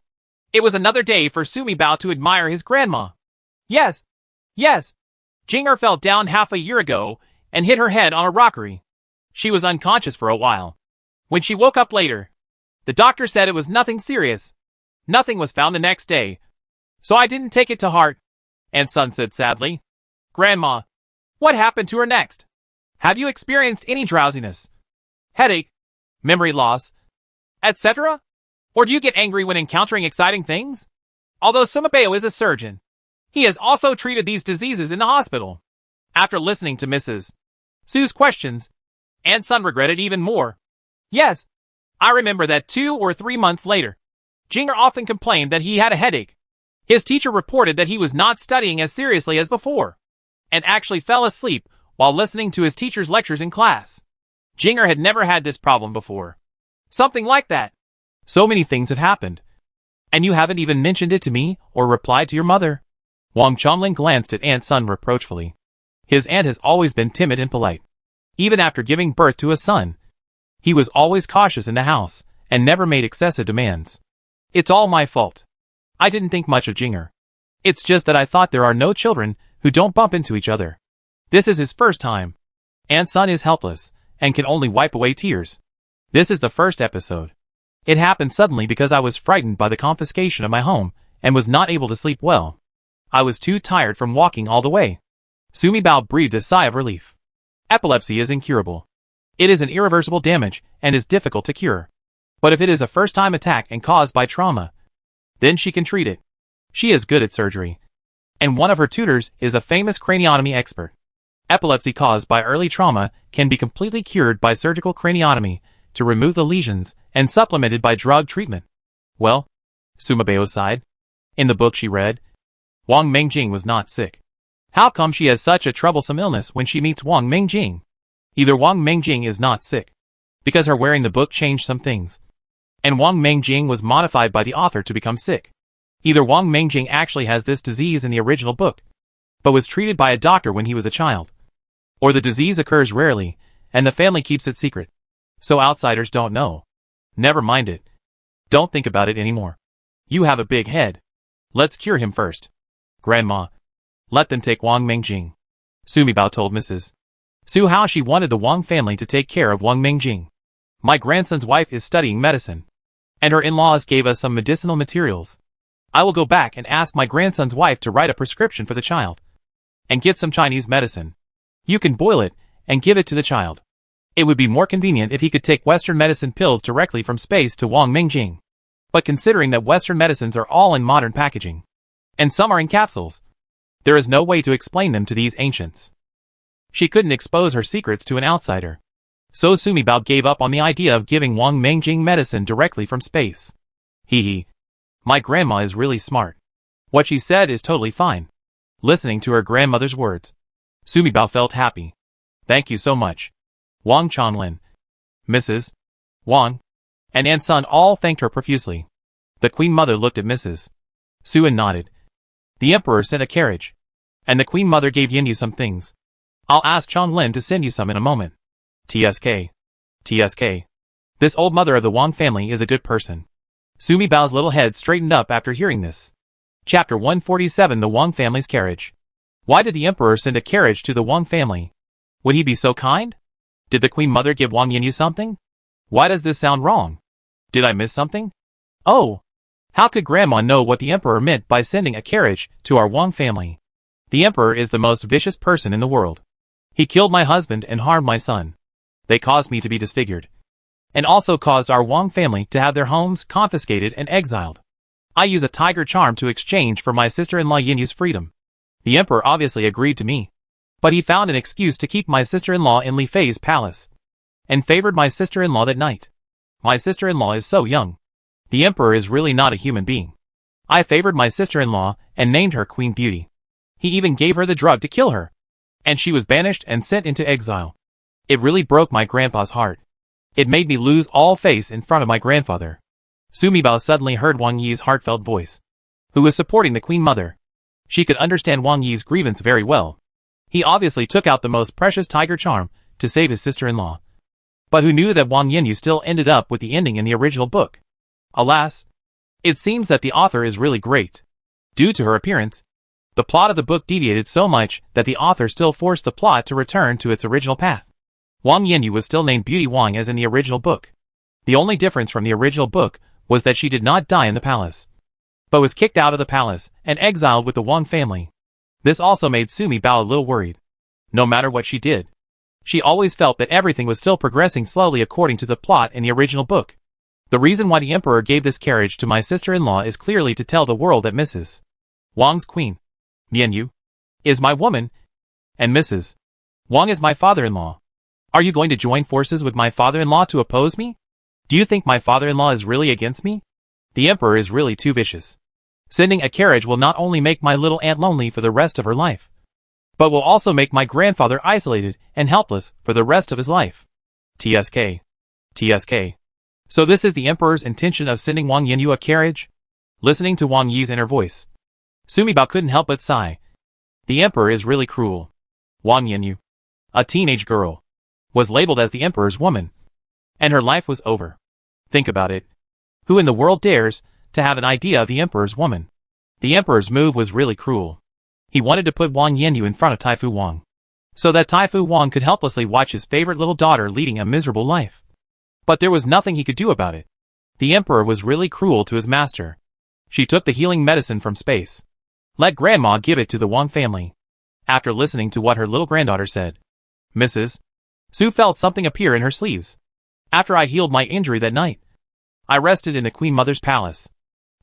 It was another day for Sumibao to admire his grandma. Yes. Jinger fell down half a year ago and hit her head on a rockery. She was unconscious for a while. When she woke up later, the doctor said it was nothing serious. Nothing was found the next day, so I didn't take it to heart. And Son said sadly, Grandma, what happened to her next? Have you experienced any drowsiness, headache, memory loss, etc.? Or do you get angry when encountering exciting things? Although Sumibao is a surgeon, he has also treated these diseases in the hospital. After listening to Mrs. Su's questions, and Son regretted even more. Yes, I remember that 2 or 3 months later, Jinger often complained that he had a headache. His teacher reported that he was not studying as seriously as before, and actually fell asleep while listening to his teacher's lectures in class. Jinger had never had this problem before. Something like that. So many things have happened, and you haven't even mentioned it to me or replied to your mother. Wang Chongling glanced at Aunt Sun reproachfully. His aunt has always been timid and polite. Even after giving birth to a son, he was always cautious in the house and never made excessive demands. It's all my fault. I didn't think much of Jinger. It's just that I thought there are no children who don't bump into each other. This is his first time. Aunt Sun is helpless and can only wipe away tears. This is the first episode. It happened suddenly because I was frightened by the confiscation of my home and was not able to sleep well. I was too tired from walking all the way. Sumibao breathed a sigh of relief. Epilepsy is incurable. It is an irreversible damage and is difficult to cure. But if it is a first-time attack and caused by trauma, then she can treat it. She is good at surgery, and one of her tutors is a famous craniotomy expert. Epilepsy caused by early trauma can be completely cured by surgical craniotomy to remove the lesions and supplemented by drug treatment. Well, Sumibao sighed. In the book she read, Wang Mingjing was not sick. How come she has such a troublesome illness when she meets Wang Mingjing? Either Wang Mingjing is not sick, because her wearing the book changed some things, and Wang Mingjing was modified by the author to become sick. Either Wang Mingjing actually has this disease in the original book, but was treated by a doctor when he was a child. Or the disease occurs rarely, and the family keeps it secret, so outsiders don't know. Never mind it. Don't think about it anymore. You have a big head. Let's cure him first. Grandma. Let them take Wang Mingjing. Sumi Bao told Mrs. Su how she wanted the Wang family to take care of Wang Mingjing. My grandson's wife is studying medicine, and her in-laws gave us some medicinal materials. I will go back and ask my grandson's wife to write a prescription for the child, and get some Chinese medicine. You can boil it, and give it to the child. It would be more convenient if he could take Western medicine pills directly from space to Wang Mingjing. But considering that Western medicines are all in modern packaging, and some are in capsules, there is no way to explain them to these ancients. She couldn't expose her secrets to an outsider. So Sumi Bao gave up on the idea of giving Wang Mingjing medicine directly from space. Hee hee. My grandma is really smart. What she said is totally fine. Listening to her grandmother's words, Sumi Bao felt happy. Thank you so much. Wang Changlin, Mrs. Wang, and Aunt Sun all thanked her profusely. The Queen Mother looked at Mrs. Su and nodded. The Emperor sent a carriage, and the Queen Mother gave Yin Yu some things. I'll ask Changlin to send you some in a moment. TSK. TSK. This old mother of the Wang family is a good person. Sumi Bao's little head straightened up after hearing this. Chapter 147 The Wang family's carriage. Why did the Emperor send a carriage to the Wang family? Would he be so kind? Did the Queen Mother give Wang Yinyu something? Why does this sound wrong? Did I miss something? Oh! How could Grandma know what the Emperor meant by sending a carriage to our Wang family? The Emperor is the most vicious person in the world. He killed my husband and harmed my son. They caused me to be disfigured, and also caused our Wang family to have their homes confiscated and exiled. I use a tiger charm to exchange for my sister-in-law Yinyu's freedom. The Emperor obviously agreed to me, but he found an excuse to keep my sister-in-law in Li Fei's palace, and favored my sister-in-law that night. My sister-in-law is so young. The Emperor is really not a human being. I favored my sister-in-law and named her Queen Beauty. He even gave her the drug to kill her, and she was banished and sent into exile. It really broke my grandpa's heart. It made me lose all face in front of my grandfather. Sumi Bao suddenly heard Wang Yi's heartfelt voice, who was supporting the Queen Mother. She could understand Wang Yi's grievance very well. He obviously took out the most precious tiger charm to save his sister-in-law. But who knew that Wang Yinyu still ended up with the ending in the original book? Alas, it seems that the author is really great. Due to her appearance, the plot of the book deviated so much that the author still forced the plot to return to its original path. Wang Yinyu was still named Beauty Wang as in the original book. The only difference from the original book was that she did not die in the palace, but was kicked out of the palace and exiled with the Wang family. This also made Sumi Bao a little worried. No matter what she did, she always felt that everything was still progressing slowly according to the plot in the original book. The reason why the Emperor gave this carriage to my sister-in-law is clearly to tell the world that Mrs. Wang's queen, Mianyu, is my woman, and Mrs. Wang is my father-in-law. Are you going to join forces with my father-in-law to oppose me? Do you think my father-in-law is really against me? The Emperor is really too vicious. Sending a carriage will not only make my little aunt lonely for the rest of her life, but will also make my grandfather isolated and helpless for the rest of his life. TSK. TSK. So this is the Emperor's intention of sending Wang Yinyu a carriage? Listening to Wang Yi's inner voice, Sumi Bao couldn't help but sigh. The Emperor is really cruel. Wang Yinyu, a teenage girl, was labeled as the Emperor's woman, and her life was over. Think about it. Who in the world dares to have an idea of the Emperor's woman? The Emperor's move was really cruel. He wanted to put Wang Yinyu in front of Taifu Wang, so that Taifu Wang could helplessly watch his favorite little daughter leading a miserable life. But there was nothing he could do about it. The Emperor was really cruel to his master. She took the healing medicine from space. Let Grandma give it to the Wang family. After listening to what her little granddaughter said, Mrs. Su felt something appear in her sleeves. After I healed my injury that night, I rested in the Queen Mother's palace.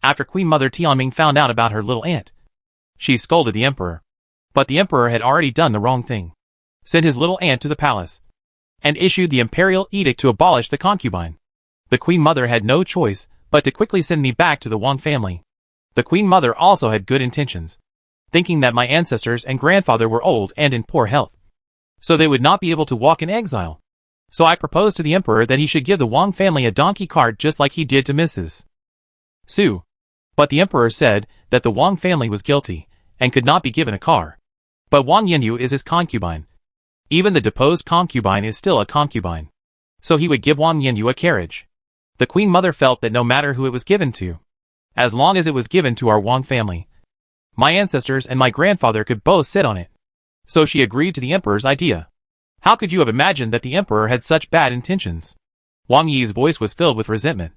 After Queen Mother Tianming found out about her little aunt, she scolded the Emperor. But the Emperor had already done the wrong thing. Sent his little aunt to the palace, and issued the imperial edict to abolish the concubine. The Queen Mother had no choice but to quickly send me back to the Wang family. The Queen Mother also had good intentions, thinking that my ancestors and grandfather were old and in poor health, so they would not be able to walk in exile. So I proposed to the Emperor that he should give the Wang family a donkey cart just like he did to Mrs. Su. But the Emperor said that the Wang family was guilty and could not be given a car. But Wang Yinyu is his concubine. Even the deposed concubine is still a concubine. So he would give Wang Yinyu a carriage. The Queen Mother felt that no matter who it was given to, as long as it was given to our Wang family, my ancestors and my grandfather could both sit on it. So she agreed to the Emperor's idea. How could you have imagined that the Emperor had such bad intentions? Wang Yi's voice was filled with resentment.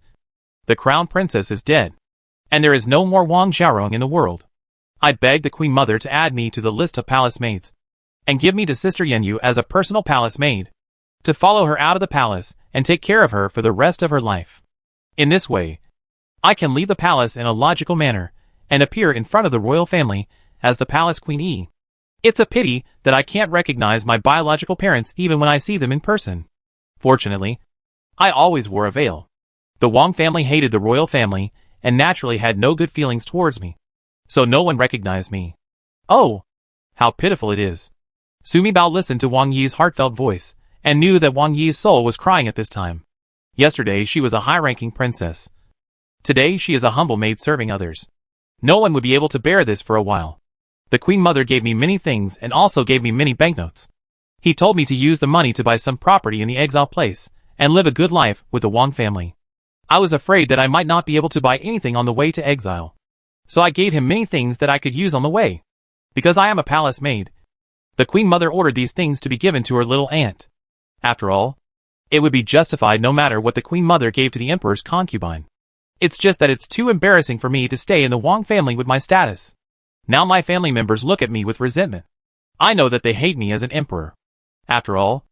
The Crown Princess is dead, and there is no more Wang Xiaorong in the world. I begged the Queen Mother to add me to the list of palace maids, and give me to Sister Yenyu as a personal palace maid, to follow her out of the palace and take care of her for the rest of her life. In this way, I can leave the palace in a logical manner, and appear in front of the royal family as the Palace Queen Yi. It's a pity that I can't recognize my biological parents even when I see them in person. Fortunately, I always wore a veil. The Wang family hated the royal family, and naturally had no good feelings towards me. So no one recognized me. Oh, how pitiful it is. Sumi Bao listened to Wang Yi's heartfelt voice, and knew that Wang Yi's soul was crying at this time. Yesterday she was a high-ranking princess. Today she is a humble maid serving others. No one would be able to bear this for a while. The Queen Mother gave me many things and also gave me many banknotes. He told me to use the money to buy some property in the Exile place, and live a good life with the Wang family. I was afraid that I might not be able to buy anything on the way to Exile. So I gave him many things that I could use on the way. Because I am a palace maid. The Queen Mother ordered these things to be given to her little aunt. After all, it would be justified no matter what the Queen Mother gave to the Emperor's concubine. It's just that it's too embarrassing for me to stay in the Wang family with my status. Now my family members look at me with resentment. I know that they hate me as an emperor. After all,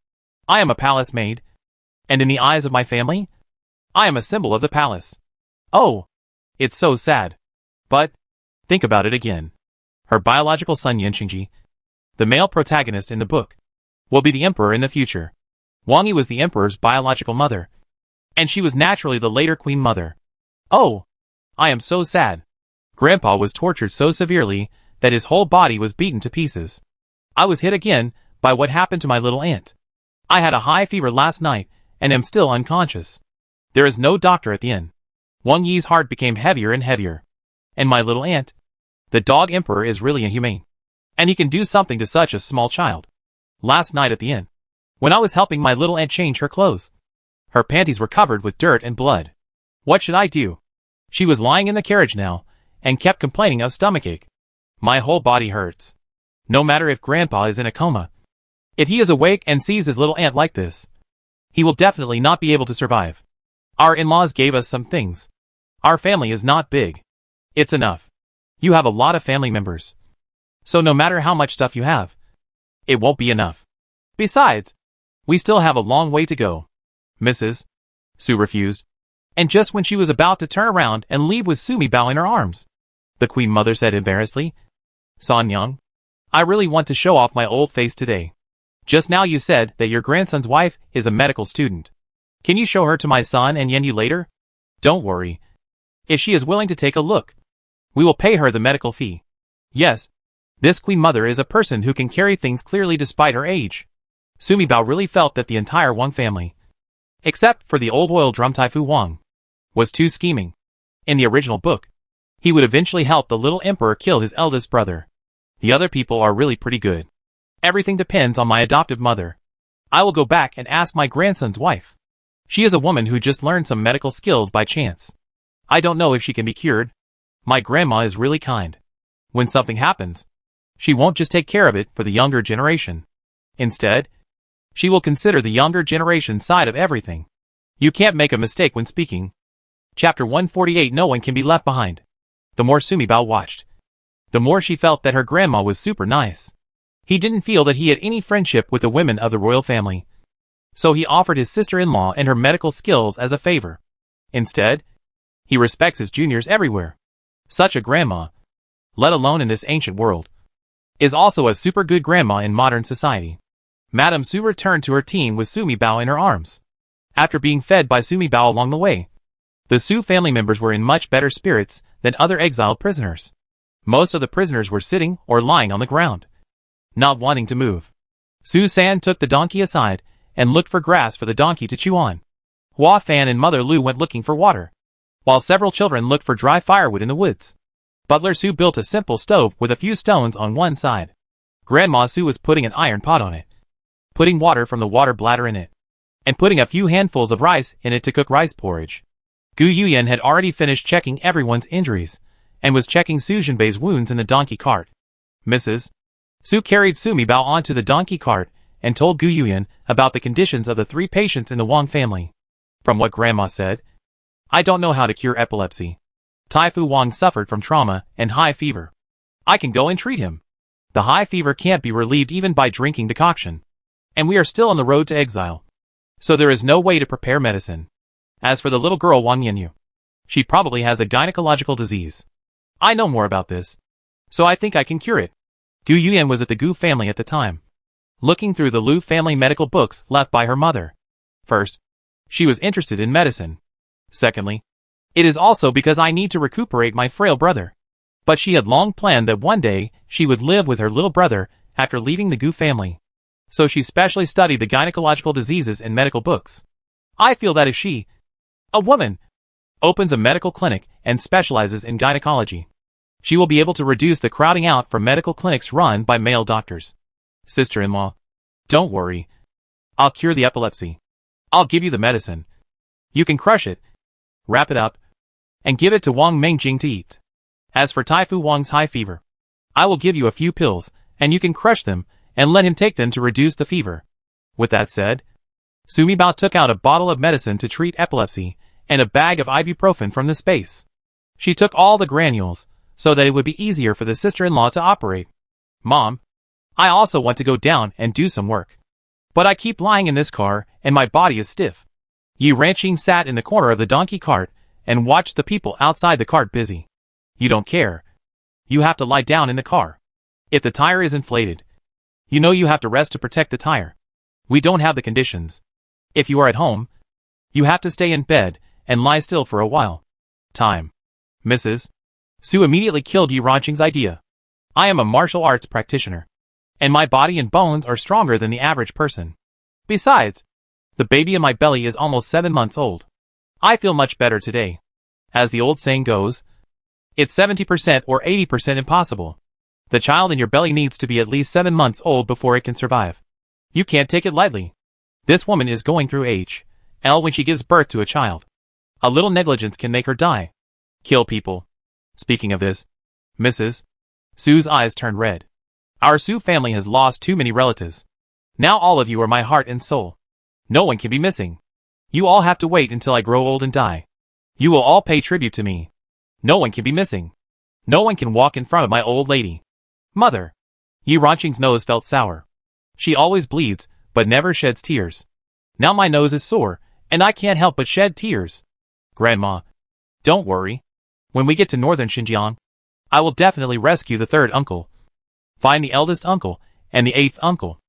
I am a palace maid. And in the eyes of my family, I am a symbol of the palace. Oh, it's so sad. But, think about it again. Her biological son Yanqingji, the male protagonist in the book, will be the emperor in the future. Wang Yi was the emperor's biological mother, and she was naturally the later Queen Mother. Oh, I am so sad. Grandpa was tortured so severely that his whole body was beaten to pieces. I was hit again by what happened to my little aunt. I had a high fever last night and am still unconscious. There is no doctor at the inn. Wang Yi's heart became heavier and heavier. And my little aunt, the dog emperor, is really inhumane. And he can do something to such a small child. Last night at the inn, when I was helping my little aunt change her clothes, her panties were covered with dirt and blood. What should I do? She was lying in the carriage now, and kept complaining of stomachache. My whole body hurts. No matter if Grandpa is in a coma. If he is awake and sees his little aunt like this, he will definitely not be able to survive. Our in-laws gave us some things. Our family is not big. It's enough. You have a lot of family members. So no matter how much stuff you have, it won't be enough. Besides, we still have a long way to go. Mrs. Su refused. And just when she was about to turn around and leave with Sumi Bao in her arms, the Queen Mother said embarrassedly, San Yang, I really want to show off my old face today. Just now you said that your grandson's wife is a medical student. Can you show her to my son and Yenyu later? Don't worry. If she is willing to take a look, we will pay her the medical fee. Yes, this Queen Mother is a person who can carry things clearly despite her age. Sumi Bao really felt that the entire Wang family, except for the old oil drum Taifu Wang, was too scheming. In the original book, he would eventually help the little emperor kill his eldest brother. The other people are really pretty good. Everything depends on my adoptive mother. I will go back and ask my grandson's wife. She is a woman who just learned some medical skills by chance. I don't know if she can be cured. My grandma is really kind. When something happens, she won't just take care of it for the younger generation. Instead, she will consider the younger generation side of everything. You can't make a mistake when speaking. Chapter 148. No one can be left behind. The more Sumi Bao watched, the more she felt that her grandma was super nice. He didn't feel that he had any friendship with the women of the royal family. So he offered his sister-in-law and her medical skills as a favor. Instead, he respects his juniors everywhere. Such a grandma, let alone in this ancient world, is also a super good grandma in modern society. Madame Su returned to her team with Sumi Bao in her arms. After being fed by Sumi Bao along the way, the Su family members were in much better spirits than other exiled prisoners. Most of the prisoners were sitting or lying on the ground, not wanting to move. Su San took the donkey aside and looked for grass for the donkey to chew on. Hua Fan and Mother Lu went looking for water, while several children looked for dry firewood in the woods. Butler Su built a simple stove with a few stones on one side. Grandma Su was putting an iron pot on it, putting water from the water bladder in it, and putting a few handfuls of rice in it to cook rice porridge. Gu Yuyan had already finished checking everyone's injuries, and was checking Su Jinbei's wounds in the donkey cart. Mrs. Su carried Sumi Bao onto the donkey cart and told Gu Yuyan about the conditions of the 3 patients in the Wang family. From what Grandma said, I don't know how to cure epilepsy. Taifu Wang suffered from trauma and high fever. I can go and treat him. The high fever can't be relieved even by drinking decoction. And we are still on the road to exile. So there is no way to prepare medicine. As for the little girl Wang Yanyu, she probably has a gynecological disease. I know more about this, so I think I can cure it. Gu Yuyan was at the Gu family at the time, looking through the Lu family medical books left by her mother. First, she was interested in medicine. Secondly, it is also because I need to recuperate my frail brother. But she had long planned that one day she would live with her little brother after leaving the Gu family. So she specially studied the gynecological diseases in medical books. I feel that if she, a woman, opens a medical clinic and specializes in gynecology, she will be able to reduce the crowding out from medical clinics run by male doctors. Sister-in-law, don't worry. I'll cure the epilepsy. I'll give you the medicine. You can crush it, wrap it up, and give it to Wang Mengjing to eat. As for Taifu Wang's high fever, I will give you a few pills, and you can crush them and let him take them to reduce the fever. With that said, Sumi Bao took out a bottle of medicine to treat epilepsy and a bag of ibuprofen from the space. She took all the granules, so that it would be easier for the sister-in-law to operate. Mom, I also want to go down and do some work. But I keep lying in this car, and my body is stiff. Yi Ranqing sat in the corner of the donkey cart and watched the people outside the cart busy. You don't care. You have to lie down in the car. If the tire is inflated, you know you have to rest to protect the tire. We don't have the conditions. If you are at home, you have to stay in bed and lie still for a while. Time. Mrs. Su immediately killed Yi Ranqing's idea. I am a martial arts practitioner, and my body and bones are stronger than the average person. Besides, the baby in my belly is almost 7 months old. I feel much better today. As the old saying goes, it's 70% or 80% impossible. The child in your belly needs to be at least 7 months old before it can survive. You can't take it lightly. This woman is going through HL when she gives birth to a child. A little negligence can make her die. Kill people. Speaking of this, Mrs. Su's eyes turned red. Our Su family has lost too many relatives. Now all of you are my heart and soul. No one can be missing. You all have to wait until I grow old and die. You will all pay tribute to me. No one can be missing. No one can walk in front of my old lady. Mother. Yi Ranqing's nose felt sour. She always bleeds, but never sheds tears. Now my nose is sore, and I can't help but shed tears. Grandma, don't worry. When we get to northern Xinjiang, I will definitely rescue the 3rd uncle. Find the eldest uncle and the 8th uncle.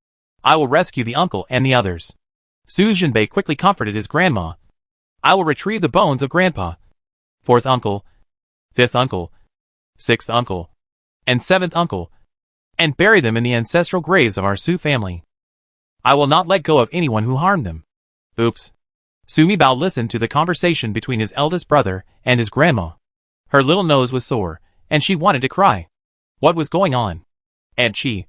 I will rescue the uncle and the others. Su Jinbei quickly comforted his grandma. I will retrieve the bones of grandpa, 4th uncle, 5th uncle, 6th uncle, and 7th uncle, and bury them in the ancestral graves of our Su family. I will not let go of anyone who harmed them. Oops. Sumi Bao listened to the conversation between his eldest brother and his grandma. Her little nose was sore, and she wanted to cry. What was going on? Aunt Chi,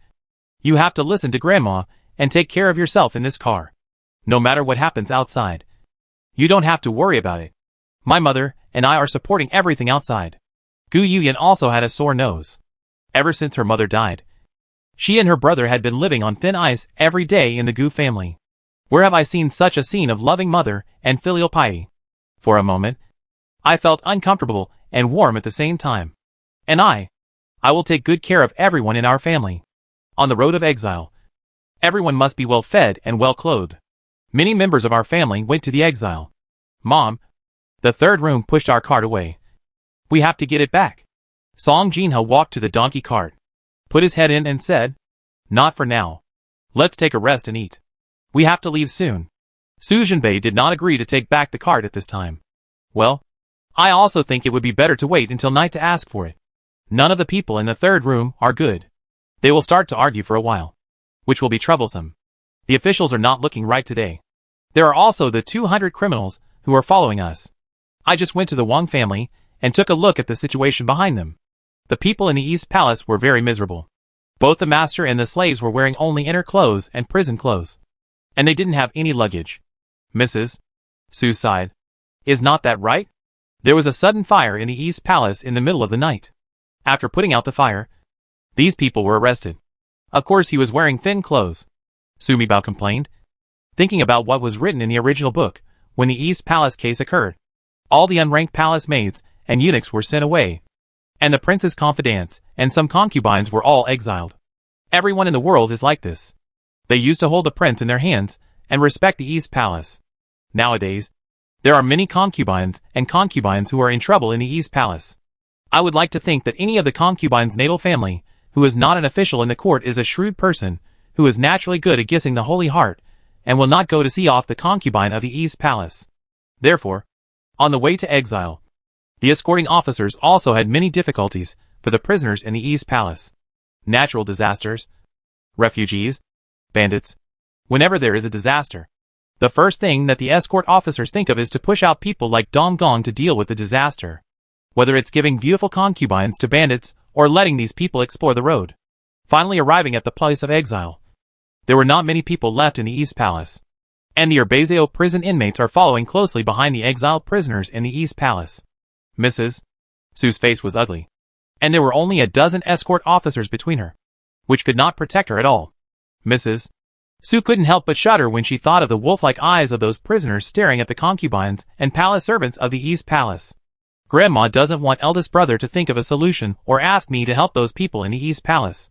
you have to listen to grandma and take care of yourself in this car. No matter what happens outside, you don't have to worry about it. My mother and I are supporting everything outside. Gu Yuyan also had a sore nose. Ever since her mother died, she and her brother had been living on thin ice every day in the Gu family. Where have I seen such a scene of loving mother and filial piety? For a moment, I felt uncomfortable and warm at the same time. And I will take good care of everyone in our family. On the road of exile, everyone must be well fed and well clothed. Many members of our family went to the exile. Mom, the 3rd room pushed our cart away. We have to get it back. Song Jinho walked to the donkey cart, put his head in and said, Not for now. Let's take a rest and eat. We have to leave soon. Su Jinbei did not agree to take back the cart at this time. Well, I also think it would be better to wait until night to ask for it. None of the people in the 3rd room are good. They will start to argue for a while, which will be troublesome. The officials are not looking right today. There are also the 200 criminals who are following us. I just went to the Wang family and took a look at the situation behind them. The people in the East Palace were very miserable. Both the master and the slaves were wearing only inner clothes and prison clothes. And they didn't have any luggage. Mrs. Su sighed. Is not that right? There was a sudden fire in the East Palace in the middle of the night. After putting out the fire, these people were arrested. Of course he was wearing thin clothes. Sumibao complained, thinking about what was written in the original book when the East Palace case occurred. All the unranked palace maids and eunuchs were sent away, and the prince's confidants and some concubines were all exiled. Everyone in the world is like this. They used to hold the prince in their hands and respect the East Palace. Nowadays, there are many concubines and concubines who are in trouble in the East Palace. I would like to think that any of the concubine's natal family who is not an official in the court is a shrewd person who is naturally good at guessing the Holy Heart and will not go to see off the concubine of the East Palace. Therefore, on the way to exile, the escorting officers also had many difficulties for the prisoners in the East Palace. Natural disasters, refugees, bandits. Whenever there is a disaster, the first thing that the escort officers think of is to push out people like Dong Gong to deal with the disaster. Whether it's giving beautiful concubines to bandits or letting these people explore the road. Finally arriving at the place of exile, there were not many people left in the East Palace, and the Eavesdrop prison inmates are following closely behind the exiled prisoners in the East Palace. Mrs. Su's face was ugly, and there were only a dozen escort officers between her, which could not protect her at all. Mrs. Su couldn't help but shudder when she thought of the wolf-like eyes of those prisoners staring at the concubines and palace servants of the East Palace. Grandma doesn't want eldest brother to think of a solution or ask me to help those people in the East Palace.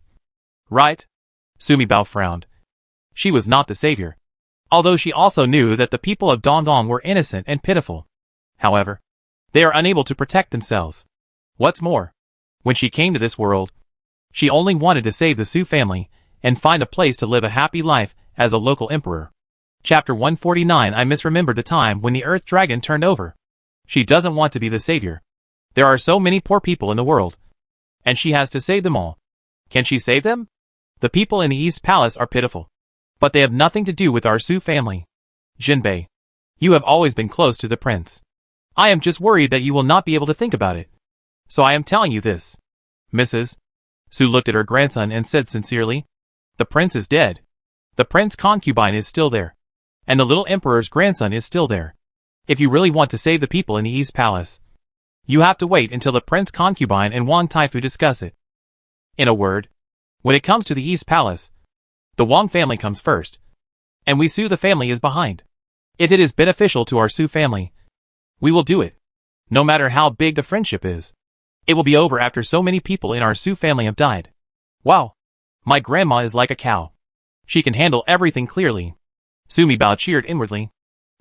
Right? Sumibao frowned. She was not the savior, although she also knew that the people of Dongdong were innocent and pitiful. However, they are unable to protect themselves. What's more, when she came to this world, she only wanted to save the Su family and find a place to live a happy life as a local emperor. Chapter 149. I misremembered the time when the Earth Dragon turned over. She doesn't want to be the savior. There are so many poor people in the world, and she has to save them all. Can she save them? The people in the East Palace are pitiful, but they have nothing to do with our Su family. Jinbei, you have always been close to the prince. I am just worried that you will not be able to think about it. So I am telling you this. Mrs. Su looked at her grandson and said sincerely, the prince is dead. The prince's concubine is still there, and the little emperor's grandson is still there. If you really want to save the people in the East Palace, you have to wait until the prince's concubine and Wang Taifu discuss it. In a word, when it comes to the East Palace, the Wang family comes first, and we Su the family is behind. If it is beneficial to our Su family, we will do it, no matter how big the friendship is. It will be over after so many people in our Su family have died. Wow, my grandma is like a cow. She can handle everything clearly. Sumibao cheered inwardly.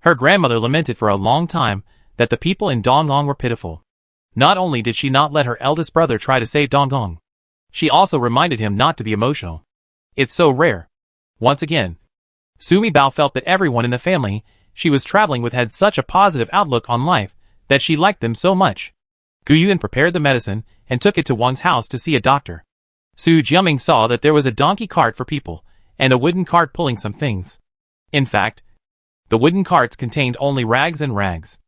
Her grandmother lamented for a long time that the people in Dongdong were pitiful. Not only did she not let her eldest brother try to save Dongdong, she also reminded him not to be emotional. It's so rare. Once again, Sumibao felt that everyone in the family she was traveling with had such a positive outlook on life that she liked them so much. Gu Yuan prepared the medicine and took it to Wang's house to see a doctor. Su Jiaming saw that there was a donkey cart for people and a wooden cart pulling some things. In fact, the wooden carts contained only rags and rags.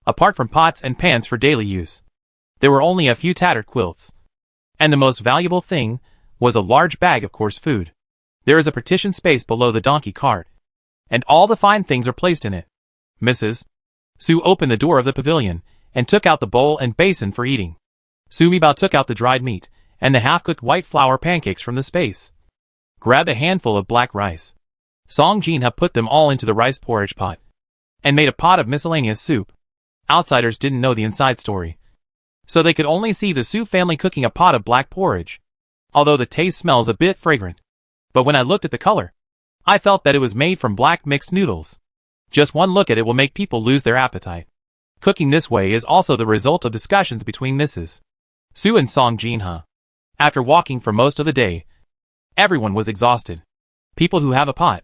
Apart from pots and pans for daily use, there were only a few tattered quilts. And the most valuable thing was a large bag of coarse food. There is a partition space below the donkey cart, and all the fine things are placed in it. Mrs. Su opened the door of the pavilion and took out the bowl and basin for eating. Sumibao took out the dried meat and the half-cooked white flour pancakes from the space. Grabbed a handful of black rice. Song Jinha put them all into the rice porridge pot and made a pot of miscellaneous soup. Outsiders didn't know the inside story, so they could only see the Su family cooking a pot of black porridge, although the taste smells a bit fragrant. But when I looked at the color, I felt that it was made from black mixed noodles. Just one look at it will make people lose their appetite. Cooking this way is also the result of discussions between Mrs. Su and Song Jinha. After walking for most of the day, everyone was exhausted. People who have a pot,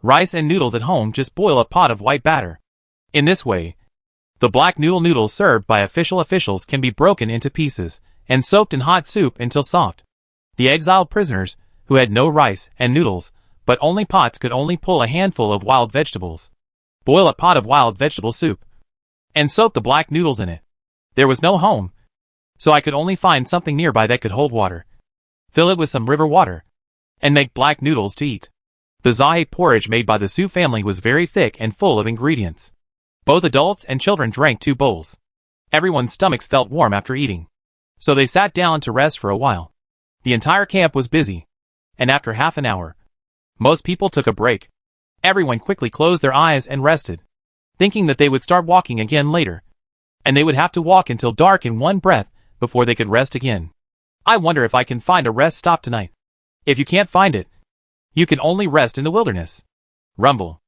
rice and noodles at home just boil a pot of white batter. In this way, the black noodles served by officials can be broken into pieces and soaked in hot soup until soft. The exiled prisoners, who had no rice and noodles, but only pots, could only pull a handful of wild vegetables, boil a pot of wild vegetable soup, and soak the black noodles in it. There was no home, so I could only find something nearby that could hold water, fill it with some river water, and make black noodles to eat. The zahe porridge made by the Su family was very thick and full of ingredients. Both adults and children drank 2 bowls. Everyone's stomachs felt warm after eating. So they sat down to rest for a while. The entire camp was busy. And after half an hour, most people took a break. Everyone quickly closed their eyes and rested, thinking that they would start walking again later. And they would have to walk until dark in one breath before they could rest again. I wonder if I can find a rest stop tonight. If you can't find it, you can only rest in the wilderness. Rumble.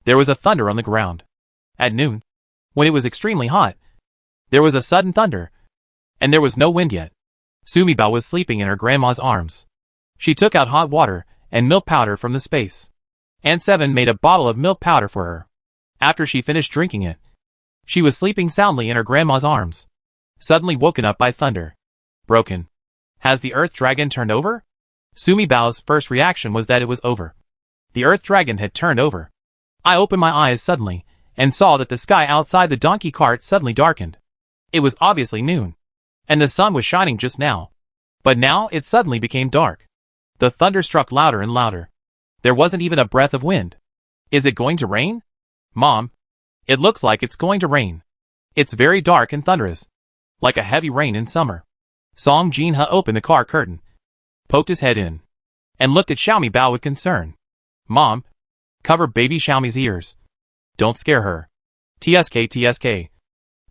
There was a thunder on the ground. At noon, when it was extremely hot, there was a sudden thunder. And there was no wind yet. Sumibao was sleeping in her grandma's arms. She took out hot water and milk powder from the space. Aunt Seven made a bottle of milk powder for her. After she finished drinking it, she was sleeping soundly in her grandma's arms, suddenly woken up by thunder. Broken. Has the earth dragon turned over? Sumibao's first reaction was that it was over. The earth dragon had turned over. I opened my eyes suddenly, and saw that the sky outside the donkey cart suddenly darkened. It was obviously noon, and the sun was shining just now. But now it suddenly became dark. The thunder struck louder and louder. There wasn't even a breath of wind. Is it going to rain? Mom, it looks like it's going to rain. It's very dark and thunderous, like a heavy rain in summer. Song Jinha opened the car curtain, poked his head in, and looked at Xiaomi Bao with concern. Mom, cover baby Xiaomi's ears. Don't scare her. TSK.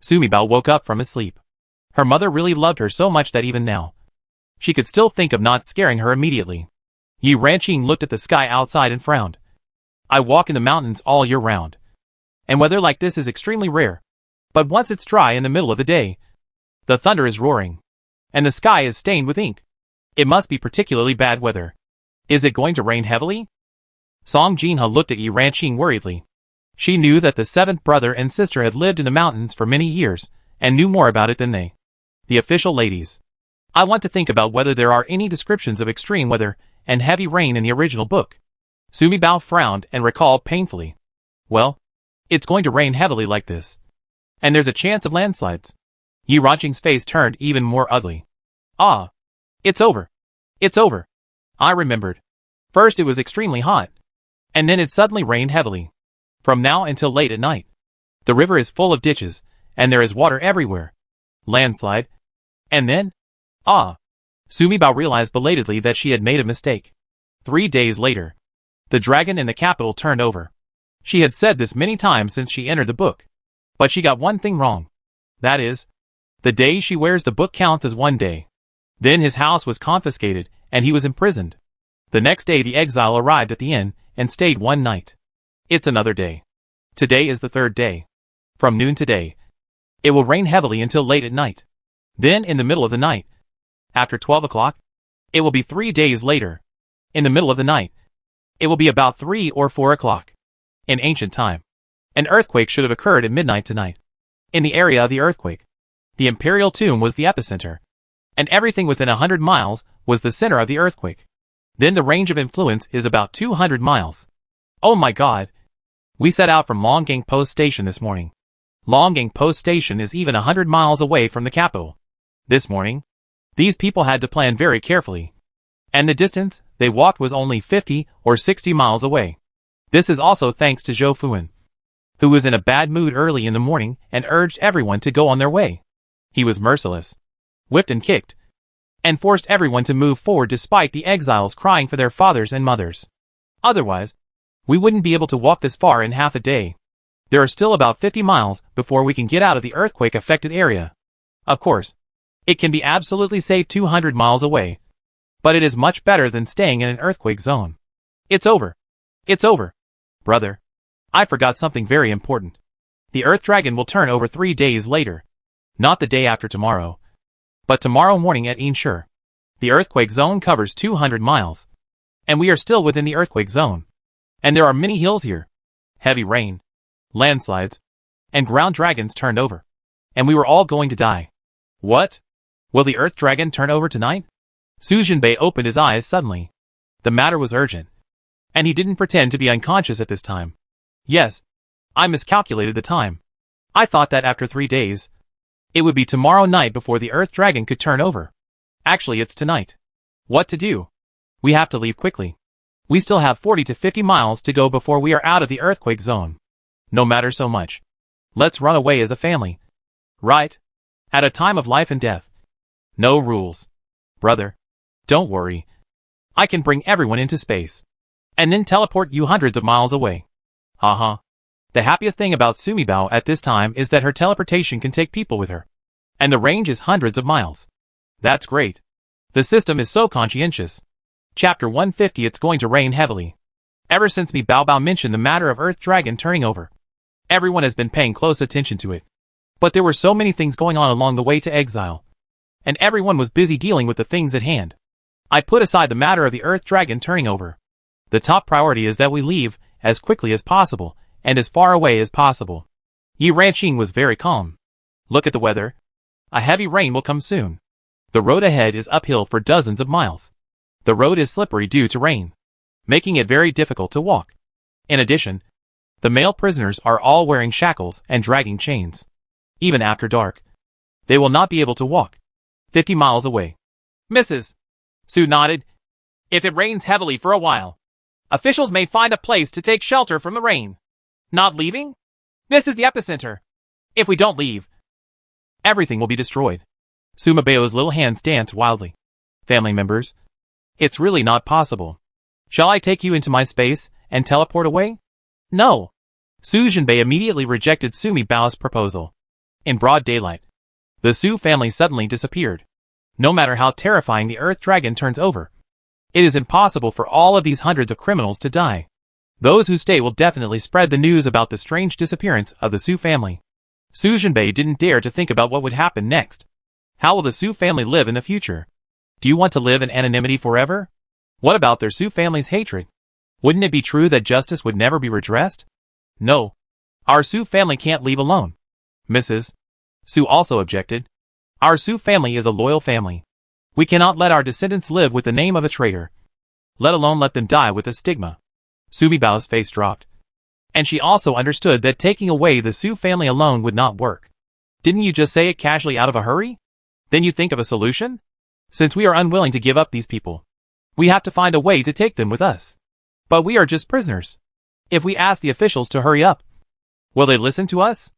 Sumibao woke up from his sleep. Her mother really loved her so much that even now, she could still think of not scaring her immediately. Yi Ranqing looked at the sky outside and frowned. I walk in the mountains all year round, and weather like this is extremely rare. But once it's dry in the middle of the day, the thunder is roaring, and the sky is stained with ink. It must be particularly bad weather. Is it going to rain heavily? Song Jinha looked at Yi Ranqing worriedly. She knew that the seventh brother and sister had lived in the mountains for many years, and knew more about it than they. The official ladies. I want to think about whether there are any descriptions of extreme weather and heavy rain in the original book. Sumibao frowned and recalled painfully. Well, it's going to rain heavily like this. And there's a chance of landslides. Yi Ranqing's face turned even more ugly. Ah, it's over. It's over. I remembered. First it was extremely hot, and then it suddenly rained heavily. From now until late at night. The river is full of ditches, and there is water everywhere. Landslide. And then? Ah. Sumibao realized belatedly that she had made a mistake. 3 days later, the dragon in the capital turned over. She had said this many times since she entered the book. But she got one thing wrong. That is, the day she wears the book counts as 1 day. Then his house was confiscated, and he was imprisoned. The next day the exile arrived at the inn, and stayed 1 night. It's another day. Today is the 3rd day. From noon today, it will rain heavily until late at night. Then in the middle of the night, after 12 o'clock, it will be 3 days later. In the middle of the night, it will be about 3 or 4 o'clock. In ancient time, an earthquake should have occurred at midnight tonight. In the area of the earthquake, the imperial tomb was the epicenter, and everything within 100 miles was the center of the earthquake. Then the range of influence is about 200 miles. Oh my God! We set out from Longgang Post Station this morning. Longgang Post Station is even 100 miles away from the capital. This morning, these people had to plan very carefully. And the distance they walked was only 50 or 60 miles away. This is also thanks to Zhou Fuan, who was in a bad mood early in the morning and urged everyone to go on their way. He was merciless, whipped and kicked, and forced everyone to move forward despite the exiles crying for their fathers and mothers. Otherwise, we wouldn't be able to walk this far in half a day. There are still about 50 miles before we can get out of the earthquake-affected area. Of course, it can be absolutely safe 200 miles away, but it is much better than staying in an earthquake zone. It's over. It's over. Brother, I forgot something very important. The Earth Dragon will turn over 3 days later. Not the day after tomorrow, but tomorrow morning at Inshur. The earthquake zone covers 200 miles, and we are still within the earthquake zone. And there are many hills here. Heavy rain, landslides, and ground dragons turned over. And we were all going to die. What? Will the Earth Dragon turn over tonight? Su Jinbei opened his eyes suddenly. The matter was urgent, and he didn't pretend to be unconscious at this time. Yes, I miscalculated the time. I thought that after 3 days, it would be tomorrow night before the Earth Dragon could turn over. Actually, it's tonight. What to do? We have to leave quickly. We still have 40 to 50 miles to go before we are out of the earthquake zone. No matter so much. Let's run away as a family. Right? At a time of life and death. No rules. Brother. Don't worry. I can bring everyone into space. And then teleport you hundreds of miles away. Haha. The happiest thing about Sumibao at this time is that her teleportation can take people with her. And the range is hundreds of miles. That's great. The system is so conscientious. Chapter 150. It's going to rain heavily. Ever since me Bao Bao mentioned the matter of Earth Dragon turning over, everyone has been paying close attention to it. But there were so many things going on along the way to Exile. And everyone was busy dealing with the things at hand. I put aside the matter of the Earth Dragon turning over. The top priority is that we leave as quickly as possible and as far away as possible. Yi Ranqing was very calm. Look at the weather. A heavy rain will come soon. The road ahead is uphill for dozens of miles. The road is slippery due to rain, making it very difficult to walk. In addition, the male prisoners are all wearing shackles and dragging chains. Even after dark, they will not be able to walk. 50 miles away. Mrs. Su nodded. If it rains heavily for a while, officials may find a place to take shelter from the rain. Not leaving? This is the epicenter. If we don't leave, everything will be destroyed. Sumabeo's little hands danced wildly. Family members, it's really not possible. Shall I take you into my space and teleport away? No. Su Jinbei immediately rejected Sumi Bao's proposal. In broad daylight, the Su family suddenly disappeared. No matter how terrifying the Earth Dragon turns over, it is impossible for all of these hundreds of criminals to die. Those who stay will definitely spread the news about the strange disappearance of the Su family. Su Jinbei didn't dare to think about what would happen next. How will the Su family live in the future? Do you want to live in anonymity forever? What about their Su family's hatred? Wouldn't it be true that justice would never be redressed? No. Our Su family can't leave alone. Mrs. Su also objected. Our Su family is a loyal family. We cannot let our descendants live with the name of a traitor, let alone let them die with a stigma. Sumibao's face dropped. And she also understood that taking away the Su family alone would not work. Didn't you just say it casually out of a hurry? Then you think of a solution? Since we are unwilling to give up these people, we have to find a way to take them with us. But we are just prisoners. If we ask the officials to hurry up, will they listen to us?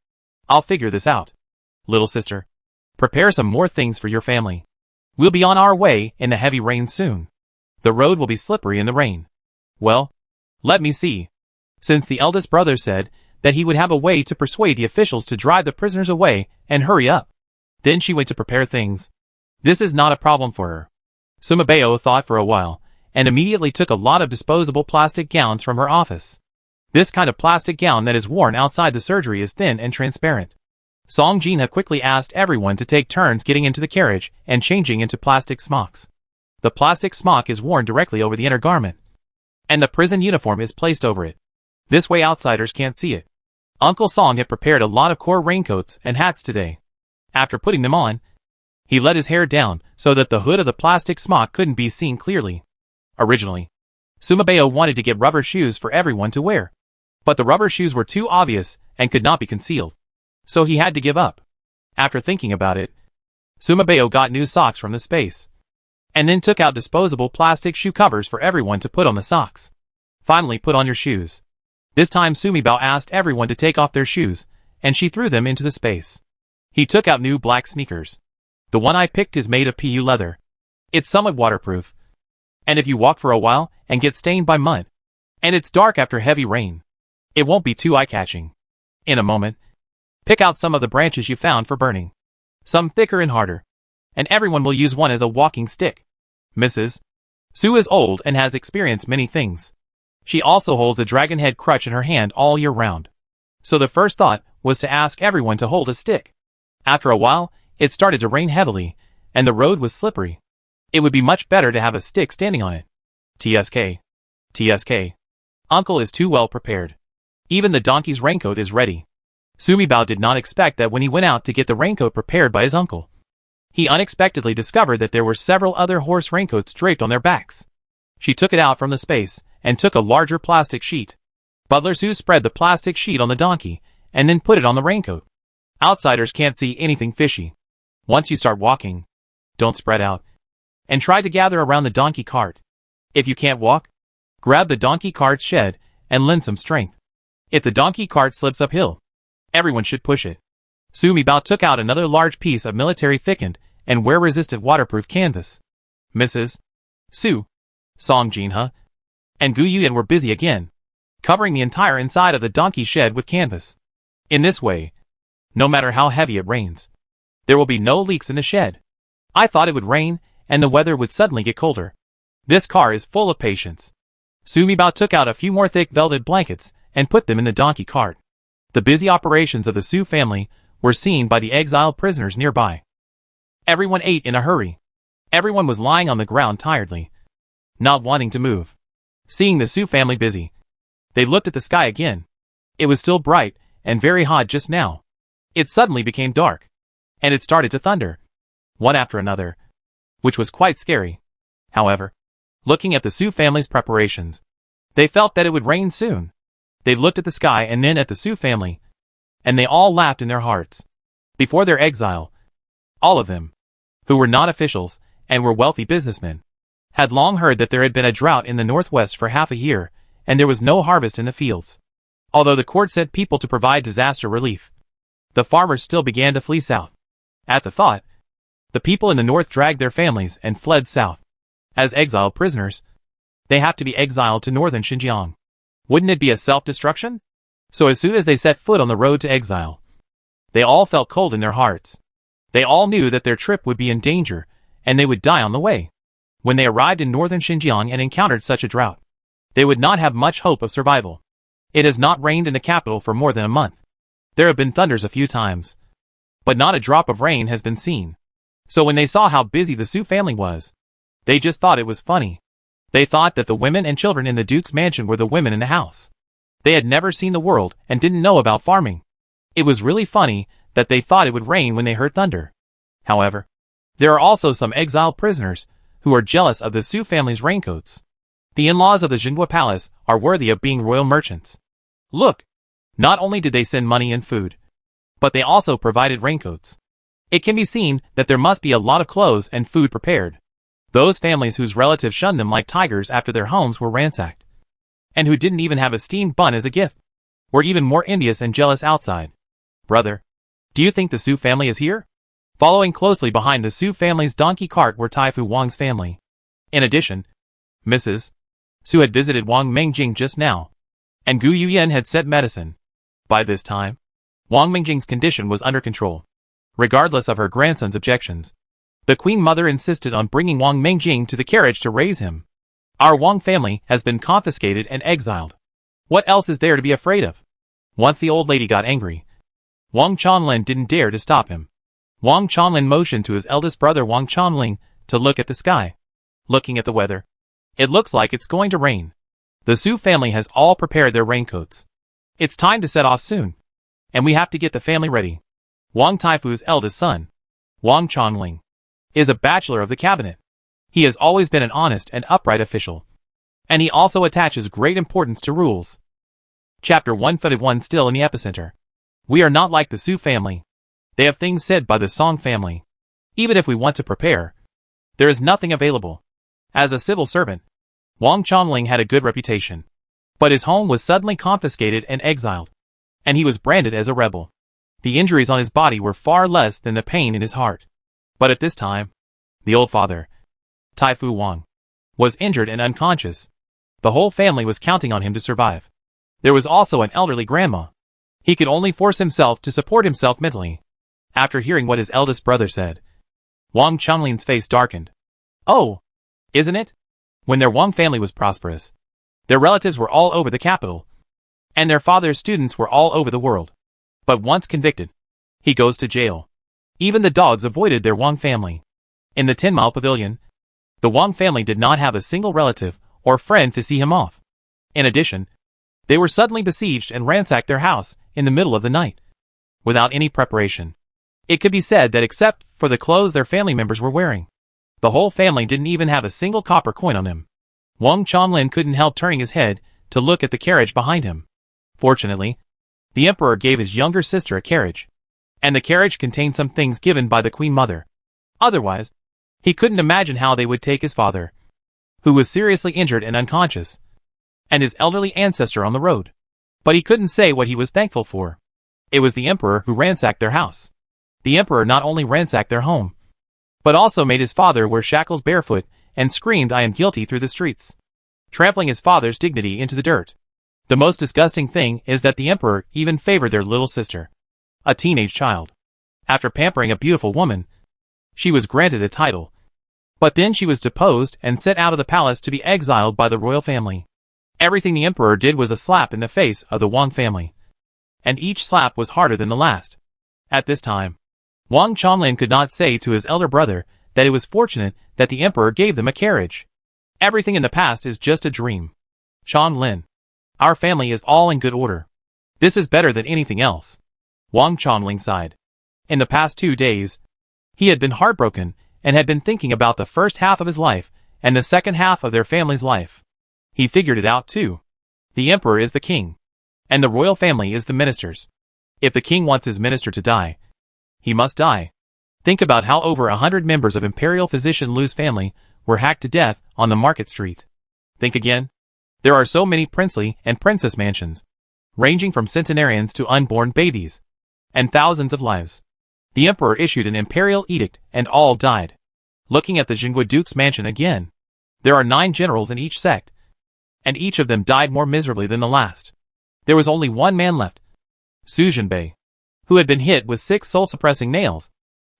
I'll figure this out. Little sister, prepare some more things for your family. We'll be on our way in the heavy rain soon. The road will be slippery in the rain. Well, let me see. Since the eldest brother said that he would have a way to persuade the officials to drive the prisoners away and hurry up. Then she went to prepare things. This is not a problem for her. Sumabeo thought for a while, and immediately took a lot of disposable plastic gowns from her office. This kind of plastic gown that is worn outside the surgery is thin and transparent. Song Jinha quickly asked everyone to take turns getting into the carriage and changing into plastic smocks. The plastic smock is worn directly over the inner garment, and the prison uniform is placed over it. This way outsiders can't see it. Uncle Song had prepared a lot of core raincoats and hats today. After putting them on, he let his hair down so that the hood of the plastic smock couldn't be seen clearly. Originally, Sumabeo wanted to get rubber shoes for everyone to wear. But the rubber shoes were too obvious and could not be concealed. So he had to give up. After thinking about it, Sumabeo got new socks from the space, and then took out disposable plastic shoe covers for everyone to put on the socks. Finally, put on your shoes. This time Sumibao asked everyone to take off their shoes, and she threw them into the space. He took out new black sneakers. The one I picked is made of PU leather. It's somewhat waterproof. And if you walk for a while and get stained by mud, and it's dark after heavy rain, it won't be too eye-catching. In a moment, pick out some of the branches you found for burning. Some thicker and harder. And everyone will use one as a walking stick. Mrs. Su is old and has experienced many things. She also holds a dragon head crutch in her hand all year round. So the first thought was to ask everyone to hold a stick. After a while, it started to rain heavily, and the road was slippery. It would be much better to have a stick standing on it. TSK. TSK. Uncle is too well prepared. Even the donkey's raincoat is ready. Sumibao did not expect that when he went out to get the raincoat prepared by his uncle. He unexpectedly discovered that there were several other horse raincoats draped on their backs. She took it out from the space, and took a larger plastic sheet. Butler Su spread the plastic sheet on the donkey, and then put it on the raincoat. Outsiders can't see anything fishy. Once you start walking, don't spread out, and try to gather around the donkey cart. If you can't walk, grab the donkey cart's shed, and lend some strength. If the donkey cart slips uphill, everyone should push it. Sumi Bao took out another large piece of military thickened and wear-resistant waterproof canvas. Mrs. Su, Song Jinhe, and Gu Yuyan were busy again, covering the entire inside of the donkey shed with canvas. In this way, no matter how heavy it rains, there will be no leaks in the shed. I thought it would rain, and the weather would suddenly get colder. This car is full of patience. Sumi Bao took out a few more thick velvet blankets and put them in the donkey cart. The busy operations of the Su family were seen by the exiled prisoners nearby. Everyone ate in a hurry. Everyone was lying on the ground tiredly, not wanting to move. Seeing the Su family busy, they looked at the sky again. It was still bright and very hot just now. It suddenly became dark, and it started to thunder, one after another, which was quite scary. However, looking at the Su family's preparations, they felt that it would rain soon. They looked at the sky and then at the Su family, and they all laughed in their hearts. Before their exile, all of them, who were not officials and were wealthy businessmen, had long heard that there had been a drought in the northwest for half a year, and there was no harvest in the fields. Although the court sent people to provide disaster relief, the farmers still began to flee south. At the thought, the people in the north dragged their families and fled south. As exiled prisoners, they have to be exiled to northern Xinjiang. Wouldn't it be a self-destruction? So as soon as they set foot on the road to exile, they all felt cold in their hearts. They all knew that their trip would be in danger, and they would die on the way. When they arrived in northern Xinjiang and encountered such a drought, they would not have much hope of survival. It has not rained in the capital for more than a month. There have been thunders a few times, but not a drop of rain has been seen. So when they saw how busy the Su family was, they just thought it was funny. They thought that the women and children in the Duke's mansion were the women in the house. They had never seen the world and didn't know about farming. It was really funny that they thought it would rain when they heard thunder. However, there are also some exiled prisoners who are jealous of the Su family's raincoats. The in-laws of the Jinhua Palace are worthy of being royal merchants. Look, not only did they send money and food, but they also provided raincoats. It can be seen that there must be a lot of clothes and food prepared. Those families whose relatives shunned them like tigers after their homes were ransacked, and who didn't even have a steamed bun as a gift, were even more envious and jealous outside. Brother, do you think the Su family is here? Following closely behind the Su family's donkey cart were Taifu Wang's family. In addition, Mrs. Su had visited Wang Mengjing just now, and Gu Yuyan had sent medicine. By this time, Wang Mengjing's condition was under control. Regardless of her grandson's objections, the Queen Mother insisted on bringing Wang Mengjing to the carriage to raise him. Our Wang family has been confiscated and exiled. What else is there to be afraid of? Once the old lady got angry, Wang Chonlin didn't dare to stop him. Wang Chonlin motioned to his eldest brother Wang Chonling to look at the sky. Looking at the weather, it looks like it's going to rain. The Su family has all prepared their raincoats. It's time to set off soon, and we have to get the family ready. Wang Taifu's eldest son, Wang Chonling, is a bachelor of the cabinet. He has always been an honest and upright official, and he also attaches great importance to rules. Chapter 151. Still in the epicenter. We are not like the Su family. They have things said by the Song family. Even if we want to prepare, there is nothing available. As a civil servant, Wang Chonling had a good reputation, but his home was suddenly confiscated and exiled, and he was branded as a rebel. The injuries on his body were far less than the pain in his heart. But at this time, the old father, Taifu Wang, was injured and unconscious. The whole family was counting on him to survive. There was also an elderly grandma. He could only force himself to support himself mentally. After hearing what his eldest brother said, Wang Chongling's face darkened. Oh, isn't it? When their Wang family was prosperous, their relatives were all over the capital, and their father's students were all over the world. But once convicted, he goes to jail. Even the dogs avoided their Wang family. In the 10-mile pavilion, the Wang family did not have a single relative or friend to see him off. In addition, they were suddenly besieged and ransacked their house in the middle of the night, without any preparation. It could be said that except for the clothes their family members were wearing, the whole family didn't even have a single copper coin on them. Wang Chonlin couldn't help turning his head to look at the carriage behind him. Fortunately, the emperor gave his younger sister a carriage, and the carriage contained some things given by the Queen Mother. Otherwise, he couldn't imagine how they would take his father, who was seriously injured and unconscious, and his elderly ancestor on the road. But he couldn't say what he was thankful for. It was the emperor who ransacked their house. The emperor not only ransacked their home, but also made his father wear shackles barefoot and screamed, "I am guilty," through the streets, trampling his father's dignity into the dirt. The most disgusting thing is that the emperor even favored their little sister, a teenage child. After pampering a beautiful woman, she was granted a title. But then she was deposed and sent out of the palace to be exiled by the royal family. Everything the emperor did was a slap in the face of the Wang family. And each slap was harder than the last. At this time, Wang Chanlin could not say to his elder brother that it was fortunate that the emperor gave them a carriage. Everything in the past is just a dream. Chanlin, our family is all in good order. This is better than anything else. Wang Chanling sighed. In the past 2 days, he had been heartbroken and had been thinking about the first half of his life and the second half of their family's life. He figured it out too. The emperor is the king, and the royal family is the ministers. If the king wants his minister to die, he must die. Think about how over 100 members of Imperial Physician Lu's family were hacked to death on the market street. Think again. There are so many princely and princess mansions, ranging from centenarians to unborn babies, and thousands of lives. The emperor issued an imperial edict and all died. Looking at the Jingui Duke's mansion again, there are 9 generals in each sect, and each of them died more miserably than the last. There was only one man left, Su Jinbei, who had been hit with 6 soul-suppressing nails,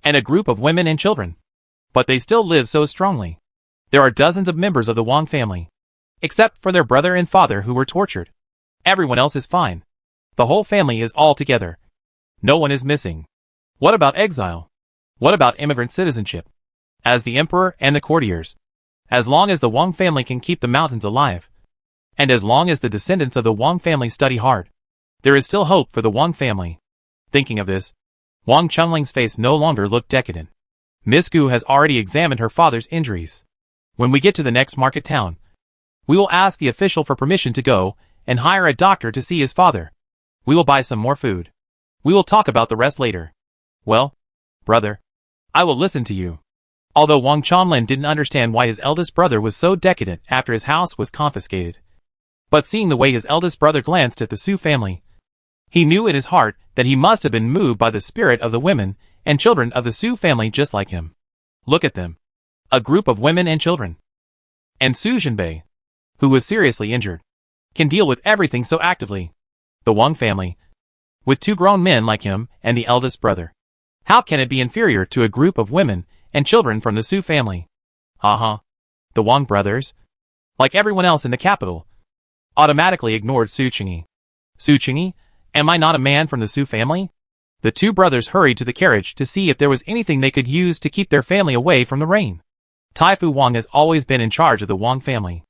and a group of women and children. But they still live so strongly. There are dozens of members of the Wang family, except for their brother and father who were tortured. Everyone else is fine. The whole family is all together. No one is missing. What about exile? What about immigrant citizenship? As the emperor and the courtiers, as long as the Wang family can keep the mountains alive, and as long as the descendants of the Wang family study hard, there is still hope for the Wang family. Thinking of this, Wang Chunling's face no longer looked decadent. Miss Gu has already examined her father's injuries. When we get to the next market town, we will ask the official for permission to go and hire a doctor to see his father. We will buy some more food. We will talk about the rest later. Well, brother, I will listen to you. Although Wang Chanlin didn't understand why his eldest brother was so decadent after his house was confiscated, but seeing the way his eldest brother glanced at the Su family, he knew in his heart that he must have been moved by the spirit of the women and children of the Su family just like him. Look at them. A group of women and children. And Su Jinbei, who was seriously injured, can deal with everything so actively. The Wang family, with 2 grown men like him and the eldest brother. How can it be inferior to a group of women and children from the Su family? The Wang brothers, like everyone else in the capital, automatically ignored Su Qingyi. Su Qingyi, am I not a man from the Su family? The 2 brothers hurried to the carriage to see if there was anything they could use to keep their family away from the rain. Taifu Wang has always been in charge of the Wang family.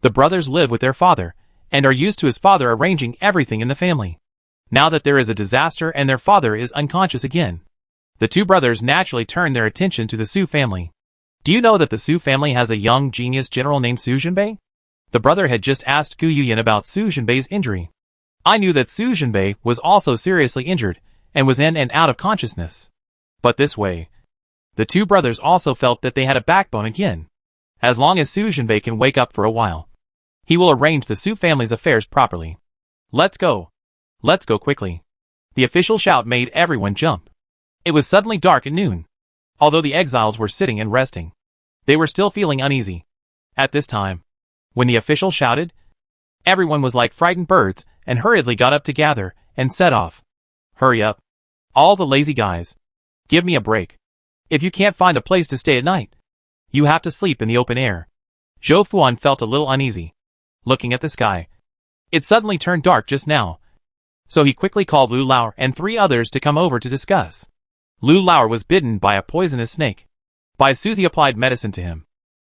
The brothers live with their father, and are used to his father arranging everything in the family. Now that there is a disaster and their father is unconscious again, the 2 brothers naturally turn their attention to the Su family. Do you know that the Su family has a young genius general named Su Jinbei? The brother had just asked Gu Yuyan about Su Jinbei's injury. I knew that Su Jinbei was also seriously injured and was in and out of consciousness. But this way, the 2 brothers also felt that they had a backbone again. As long as Su Jinbei can wake up for a while, he will arrange the Su family's affairs properly. Let's go. Let's go quickly. The official shout made everyone jump. It was suddenly dark at noon. Although the exiles were sitting and resting, they were still feeling uneasy. At this time, when the official shouted, everyone was like frightened birds and hurriedly got up to gather and set off. Hurry up. All the lazy guys. Give me a break. If you can't find a place to stay at night, you have to sleep in the open air. Zhou Fuan felt a little uneasy, looking at the sky. It suddenly turned dark just now, so he quickly called Lu Lao and 3 others to come over to discuss. Lu Lao was bitten by a poisonous snake. Bai Suzy applied medicine to him,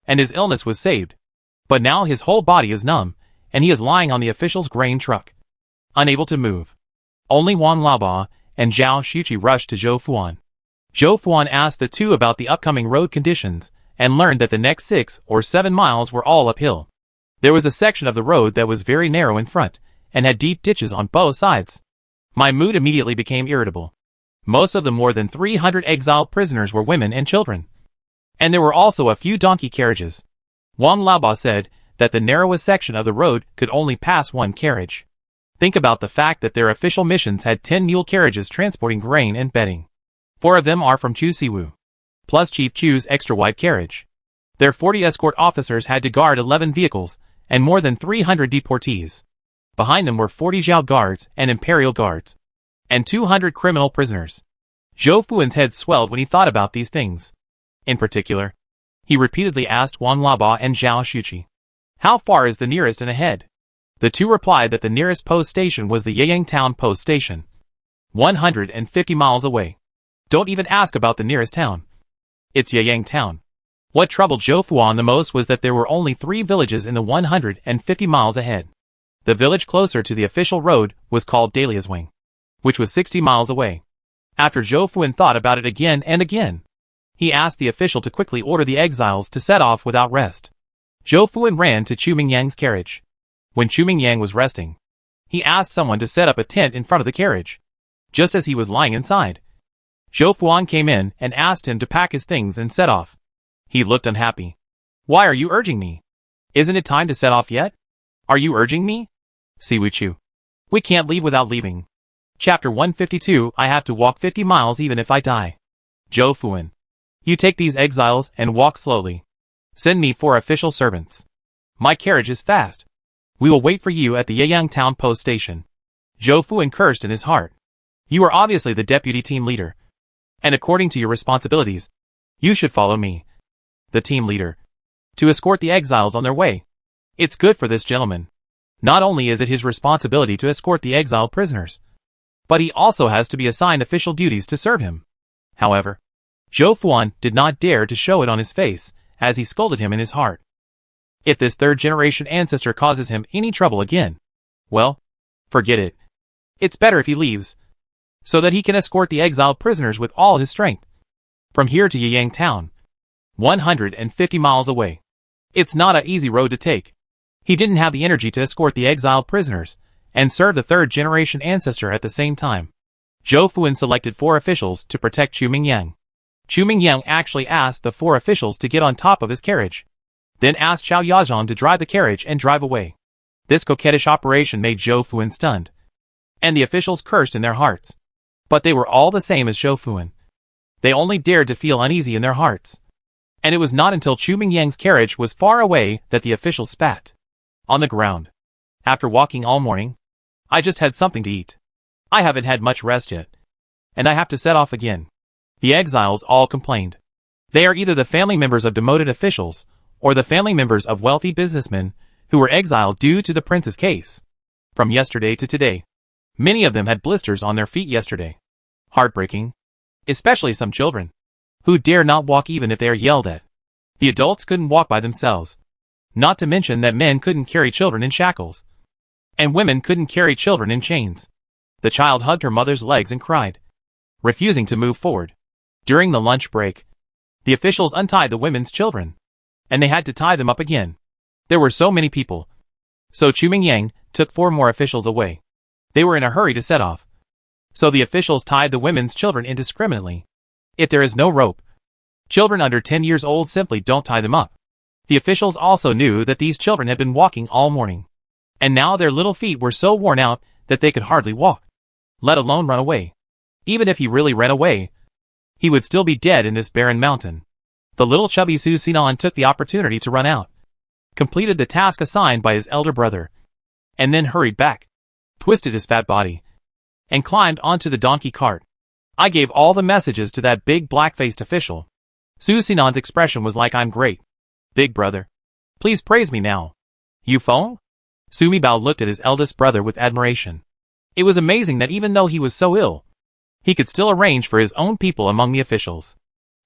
and his illness was saved. But now his whole body is numb, and he is lying on the official's grain truck, unable to move. Only Wang Laoba and Zhao Xuqi rushed to Zhou Fuan. Zhou Fuan asked the 2 about the upcoming road conditions, and learned that the next 6 or 7 miles were all uphill. There was a section of the road that was very narrow in front, and had deep ditches on both sides. My mood immediately became irritable. Most of the more than 300 exiled prisoners were women and children. And there were also a few donkey carriages. Wang Laoba said that the narrowest section of the road could only pass 1 carriage. Think about the fact that their official missions had 10 mule carriages transporting grain and bedding. 4 of them are from Chu Siwu, plus Chief Chu's extra-wide carriage. Their 40 escort officers had to guard 11 vehicles and more than 300 deportees. Behind them were 40 Zhao guards and imperial guards, and 200 criminal prisoners. Zhou Fuan's head swelled when he thought about these things. In particular, he repeatedly asked Wang Laba and Zhao Shuqi, "How far is the nearest and ahead?" The two replied that the nearest post station was the Yeyang Town post station, 150 miles away. Don't even ask about the nearest town. It's Yeyang Town. What troubled Zhou Fuan the most was that there were only 3 villages in the 150 miles ahead. The village closer to the official road was called Dahlia's Wing, which was 60 miles away. After Zhou Fuan thought about it again and again, he asked the official to quickly order the exiles to set off without rest. Zhou Fuan ran to Chu Mingyang's carriage. When Chu Mingyang was resting, he asked someone to set up a tent in front of the carriage. Just as he was lying inside, Zhou Fuan came in and asked him to pack his things and set off. He looked unhappy. "Why are you urging me? Isn't it time to set off yet? Are you urging me?" Siwu Chu. "We can't leave without leaving." Chapter 152. I have to walk 50 miles even if I die. Zhou Fuan. You take these exiles and walk slowly. Send me 4 official servants. My carriage is fast. We will wait for you at the Yeyang Town post station. Zhou Fuan cursed in his heart. You are obviously the deputy team leader, and according to your responsibilities, you should follow me, the team leader, to escort the exiles on their way. It's good for this gentleman. Not only is it his responsibility to escort the exiled prisoners, but he also has to be assigned official duties to serve him. However, Zhou Fuan did not dare to show it on his face, as he scolded him in his heart. If this third-generation ancestor causes him any trouble again, well, forget it. It's better if he leaves, so that he can escort the exiled prisoners with all his strength. From here to Yeyang Town, 150 miles away. It's not an easy road to take. He didn't have the energy to escort the exiled prisoners and serve the third-generation ancestor at the same time. Zhou Fuan selected 4 officials to protect Chu Mingyang. Chu Mingyang actually asked the 4 officials to get on top of his carriage, then asked Xiao Yazhan to drive the carriage and drive away. This coquettish operation made Zhou Fuan stunned, and the officials cursed in their hearts. But they were all the same as Zhou Fuan. They only dared to feel uneasy in their hearts. And it was not until Chu Mingyang's carriage was far away that the officials spat on the ground. After walking all morning, I just had something to eat. I haven't had much rest yet, and I have to set off again. The exiles all complained. They are either the family members of demoted officials, or the family members of wealthy businessmen who were exiled due to the prince's case. From yesterday to today, many of them had blisters on their feet yesterday. Heartbreaking. Especially some children, who dare not walk even if they are yelled at. The adults couldn't walk by themselves. Not to mention that men couldn't carry children in shackles, and women couldn't carry children in chains. The child hugged her mother's legs and cried, refusing to move forward. During the lunch break, the officials untied the women's children, and they had to tie them up again. There were so many people. So Chu Mingyang took 4 more officials away. They were in a hurry to set off. So the officials tied the women's children indiscriminately. If there is no rope, children under 10 years old simply don't tie them up. The officials also knew that these children had been walking all morning, and now their little feet were so worn out that they could hardly walk, let alone run away. Even if he really ran away, he would still be dead in this barren mountain. The little chubby Su Sinan took the opportunity to run out, completed the task assigned by his elder brother, and then hurried back, twisted his fat body, and climbed onto the donkey cart. I gave all the messages to that big black-faced official. Su Sinan's expression was like, I'm great. Big brother, please praise me now. You Feng? Sumi Bao looked at his eldest brother with admiration. It was amazing that even though he was so ill, he could still arrange for his own people among the officials.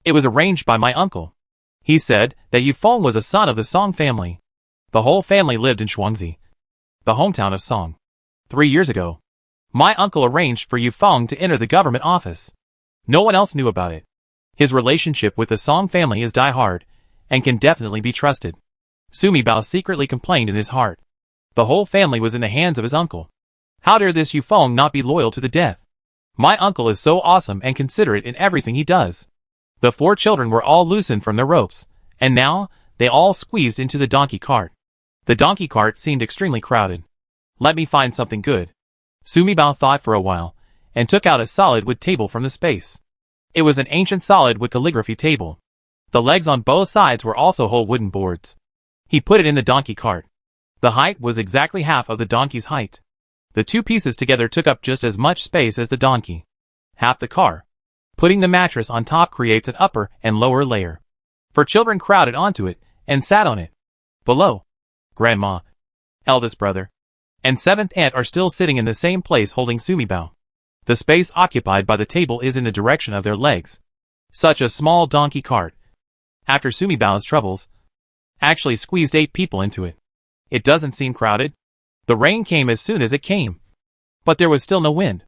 It was arranged by my uncle. He said that Yu Feng was a son of the Song family. The whole family lived in Shuangzi, the hometown of Song. 3 years ago, my uncle arranged for Yu Feng to enter the government office. No one else knew about it. His relationship with the Song family is die-hard, and can definitely be trusted. Sumi Bao secretly complained in his heart. The whole family was in the hands of his uncle. How dare this Yu Feng not be loyal to the death? My uncle is so awesome and considerate in everything he does. The 4 children were all loosened from their ropes, and now they all squeezed into the donkey cart. The donkey cart seemed extremely crowded. Let me find something good. Sumibao thought for a while, and took out a solid wood table from the space. It was an ancient solid wood calligraphy table. The legs on both sides were also whole wooden boards. He put it in the donkey cart. The height was exactly half of the donkey's height. The two pieces together took up just as much space as the donkey. Half the car. Putting the mattress on top creates an upper and lower layer. For children crowded onto it and sat on it. Below, Grandma, eldest brother, and seventh aunt are still sitting in the same place holding Sumibao. The space occupied by the table is in the direction of their legs. Such a small donkey cart, after Sumibao's troubles, actually squeezed 8 people into it. It doesn't seem crowded. The rain came as soon as it came. But there was still no wind.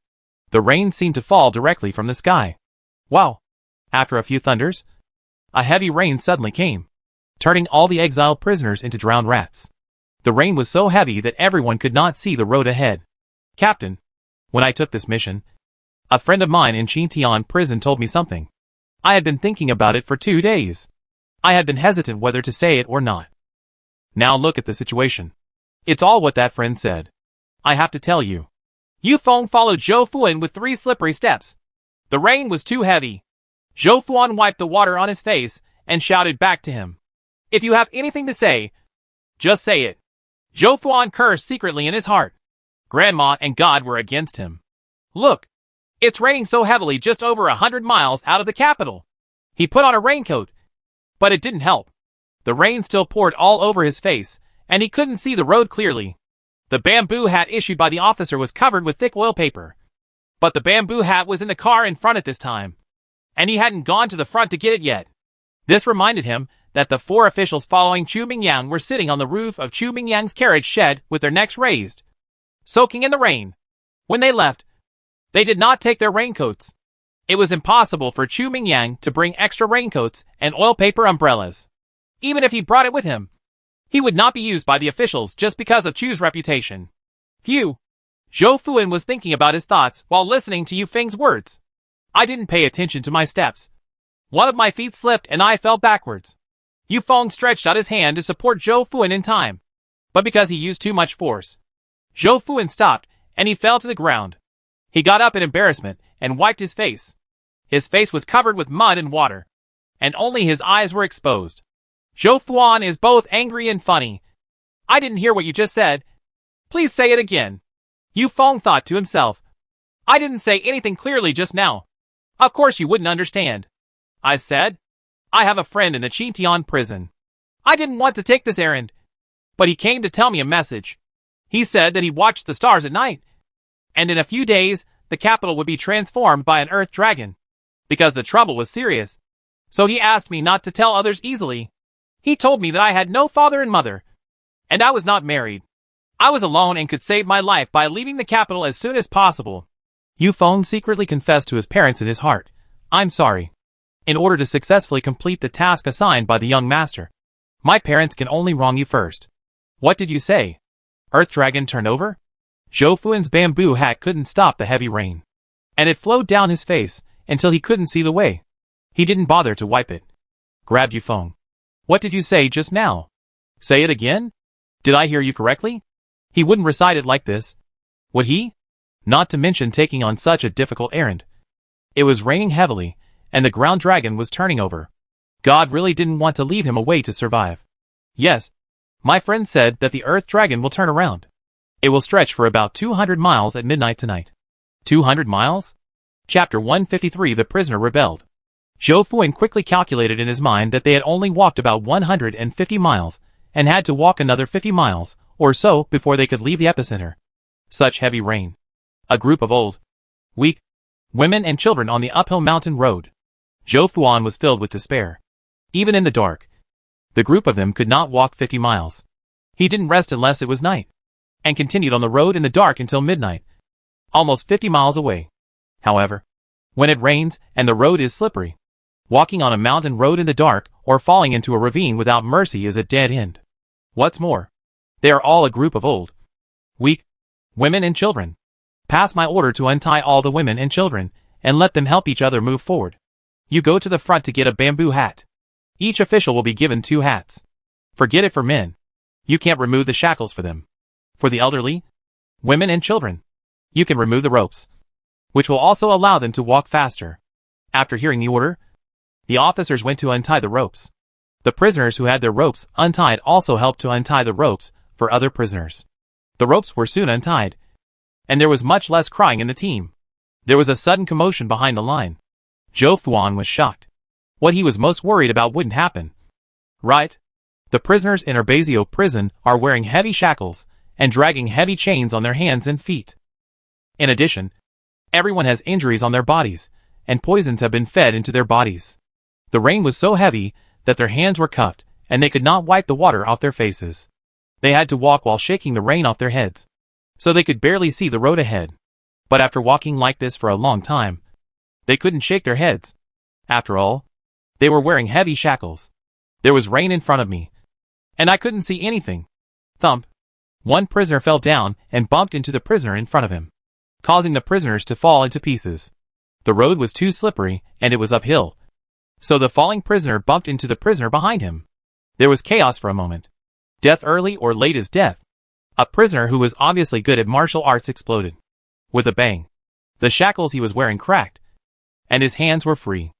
The rain seemed to fall directly from the sky. Wow! After a few thunders, a heavy rain suddenly came, turning all the exiled prisoners into drowned rats. The rain was so heavy that everyone could not see the road ahead. Captain, when I took this mission, a friend of mine in Xintian prison told me something. I had been thinking about it for 2 days. I had been hesitant whether to say it or not. Now look at the situation. It's all what that friend said. I have to tell you. Yu Feng followed Zhou Fuan with 3 slippery steps. The rain was too heavy. Zhou Fuan wiped the water on his face and shouted back to him. If you have anything to say, just say it. Zhou Fuan cursed secretly in his heart. Grandma and God were against him. Look, it's raining so heavily just over 100 miles out of the capital. He put on a raincoat, but it didn't help. The rain still poured all over his face, and he couldn't see the road clearly. The bamboo hat issued by the officer was covered with thick oil paper. But the bamboo hat was in the car in front at this time, and he hadn't gone to the front to get it yet. This reminded him that the 4 officials following Chu Mingyang were sitting on the roof of Chu Mingyang's carriage shed with their necks raised, soaking in the rain. When they left, they did not take their raincoats. It was impossible for Chu Mingyang to bring extra raincoats and oil paper umbrellas. Even if he brought it with him, he would not be used by the officials just because of Chu's reputation. Phew! Zhou Fuan was thinking about his thoughts while listening to Yu Feng's words. I didn't pay attention to my steps. One of my feet slipped and I fell backwards. Yu Feng stretched out his hand to support Zhou Fuan in time, but because he used too much force, Zhou Fuan stopped and he fell to the ground. He got up in embarrassment and wiped his face. His face was covered with mud and water, and only his eyes were exposed. Zhou Fuan is both angry and funny. I didn't hear what you just said. Please say it again. Yu Feng thought to himself. I didn't say anything clearly just now. Of course you wouldn't understand. I said, I have a friend in the Xintian prison. I didn't want to take this errand, but he came to tell me a message. He said that he watched the stars at night, and in a few days, the capital would be transformed by an earth dragon, because the trouble was serious. So he asked me not to tell others easily. He told me that I had no father and mother, and I was not married. I was alone and could save my life by leaving the capital as soon as possible. Yu Feng secretly confessed to his parents in his heart, I'm sorry. In order to successfully complete the task assigned by the young master, my parents can only wrong you first. What did you say? Earth Dragon turn over? Zhou Fuan's bamboo hat couldn't stop the heavy rain, and it flowed down his face until he couldn't see the way. He didn't bother to wipe it. Grabbed Yu Feng. What did you say just now? Say it again? Did I hear you correctly? He wouldn't recite it like this. Would he? Not to mention taking on such a difficult errand. It was raining heavily, and the ground dragon was turning over. God really didn't want to leave him a way to survive. Yes, my friend said that the earth dragon will turn around. It will stretch for about 200 miles at midnight tonight. 200 miles? Chapter 153 The Prisoner Rebelled. Zhou Fuan quickly calculated in his mind that they had only walked about 150 miles, and had to walk another 50 miles, or so, before they could leave the epicenter. Such heavy rain. A group of old, weak, women and children on the uphill mountain road. Zhou Fuan was filled with despair. Even in the dark, the group of them could not walk 50 miles. He didn't rest unless it was night, and continued on the road in the dark until midnight, almost 50 miles away. However, when it rains and the road is slippery, walking on a mountain road in the dark or falling into a ravine without mercy is a dead end. What's more, they are all a group of old, weak, women and children. Pass my order to untie all the women and children, and let them help each other move forward. You go to the front to get a bamboo hat. Each official will be given 2 hats. Forget it for men. You can't remove the shackles for them. For the elderly, women and children, You can remove the ropes, which will also allow them to walk faster. After hearing the order, the officers went to untie the ropes. The prisoners who had their ropes untied also helped to untie the ropes for other prisoners. The ropes were soon untied, and there was much less crying in the team. There was a sudden commotion behind the line. Zhou Fuan was shocked. What he was most worried about wouldn't happen. Right? The prisoners in Eavesdrop prison are wearing heavy shackles and dragging heavy chains on their hands and feet. In addition, everyone has injuries on their bodies, and poisons have been fed into their bodies. The rain was so heavy that their hands were cuffed, and they could not wipe the water off their faces. They had to walk while shaking the rain off their heads, so they could barely see the road ahead. But after walking like this for a long time, they couldn't shake their heads. After all, they were wearing heavy shackles. There was rain in front of me, and I couldn't see anything. Thump! One prisoner fell down and bumped into the prisoner in front of him, causing the prisoners to fall into pieces. The road was too slippery, and it was uphill, so the falling prisoner bumped into the prisoner behind him. There was chaos for a moment. Death early or late is death. A prisoner who was obviously good at martial arts exploded. With a bang, the shackles he was wearing cracked, and his hands were free.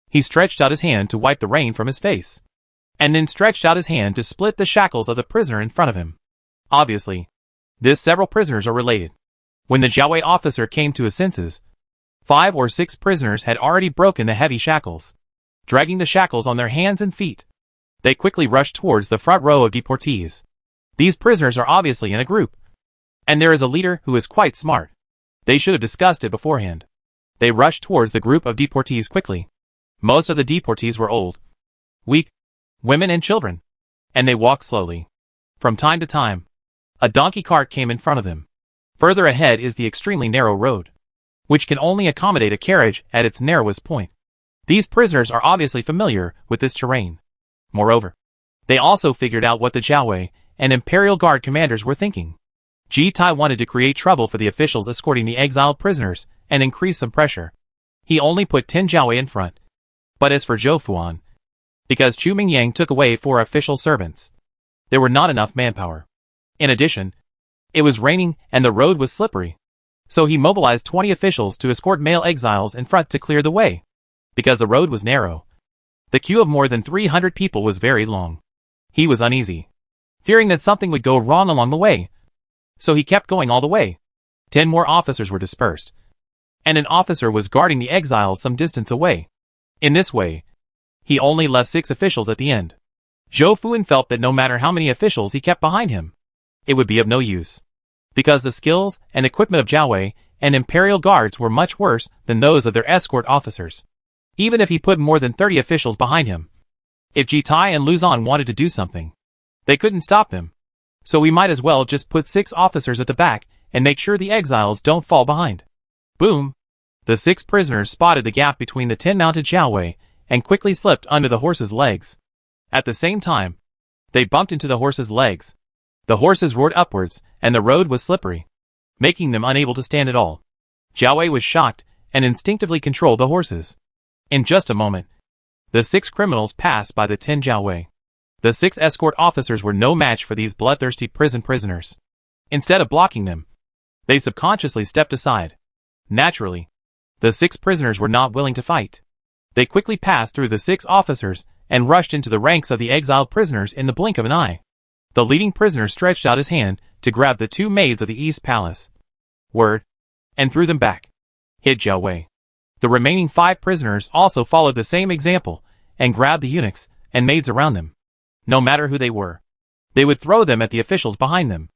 He stretched out his hand to wipe the rain from his face, and then stretched out his hand to split the shackles of the prisoner in front of him. Obviously, this several prisoners are related. When the Jiaowei officer came to his senses, 5 or 6 prisoners had already broken the heavy shackles, dragging the shackles on their hands and feet. They quickly rushed towards the front row of deportees. These prisoners are obviously in a group, and there is a leader who is quite smart. They should have discussed it beforehand. They rushed towards the group of deportees quickly. Most of the deportees were old, weak, women and children, and they walked slowly. From time to time, a donkey cart came in front of them. Further ahead is the extremely narrow road, which can only accommodate a carriage at its narrowest point. These prisoners are obviously familiar with this terrain. Moreover, they also figured out what the Jiaowei and Imperial Guard commanders were thinking. Ji Tai wanted to create trouble for the officials escorting the exiled prisoners and increase some pressure. He only put 10 Jiaowei in front. But as for Zhou Fuan, because Chu Mingyang took away 4 official servants, there were not enough manpower. In addition, it was raining and the road was slippery. So he mobilized 20 officials to escort male exiles in front to clear the way. Because the road was narrow, the queue of more than 300 people was very long. He was uneasy, fearing that something would go wrong along the way. So he kept going all the way. 10 more officers were dispersed, and an officer was guarding the exiles some distance away. In this way, he only left 6 officials at the end. Zhou Fuan felt that no matter how many officials he kept behind him, it would be of no use, because the skills and equipment of Jiaowei and Imperial Guards were much worse than those of their escort officers. Even if he put more than 30 officials behind him, if Ji Tai and Luzon wanted to do something, they couldn't stop them. So we might as well just put 6 officers at the back and make sure the exiles don't fall behind. Boom! The 6 prisoners spotted the gap between the 10 mounted Jiaowei and quickly slipped under the horse's legs. At the same time, they bumped into the horse's legs. The horses roared upwards, and the road was slippery, making them unable to stand at all. Jiaowei was shocked and instinctively controlled the horses. In just a moment, the 6 criminals passed by the 10 Jiaowei. The 6 escort officers were no match for these bloodthirsty prisoners. Instead of blocking them, they subconsciously stepped aside. Naturally, the 6 prisoners were not willing to fight. They quickly passed through the 6 officers and rushed into the ranks of the exiled prisoners in the blink of an eye. The leading prisoner stretched out his hand to grab the 2 maids of the East Palace. Word, and threw them back. Hit Jiaowei. The remaining 5 prisoners also followed the same example and grabbed the eunuchs and maids around them. No matter who they were, they would throw them at the officials behind them.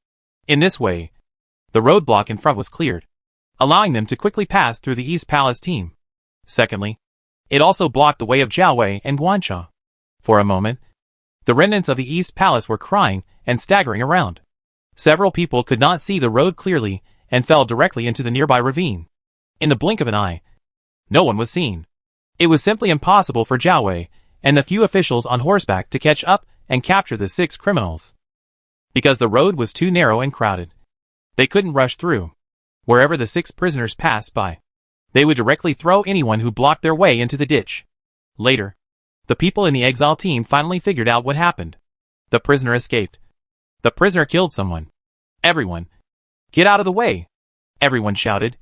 In this way, the roadblock in front was cleared, allowing them to quickly pass through the East Palace team. Secondly, it also blocked the way of Jiaowei and Guancha. For a moment, the remnants of the East Palace were crying and staggering around. Several people could not see the road clearly and fell directly into the nearby ravine. In the blink of an eye, no one was seen. It was simply impossible for Jiaowei and the few officials on horseback to catch up and capture the 6 criminals. Because the road was too narrow and crowded, they couldn't rush through. Wherever the 6 prisoners passed by, they would directly throw anyone who blocked their way into the ditch. Later, the people in the exile team finally figured out what happened. The prisoner escaped. The prisoner killed someone. Everyone, get out of the way! everyone shouted.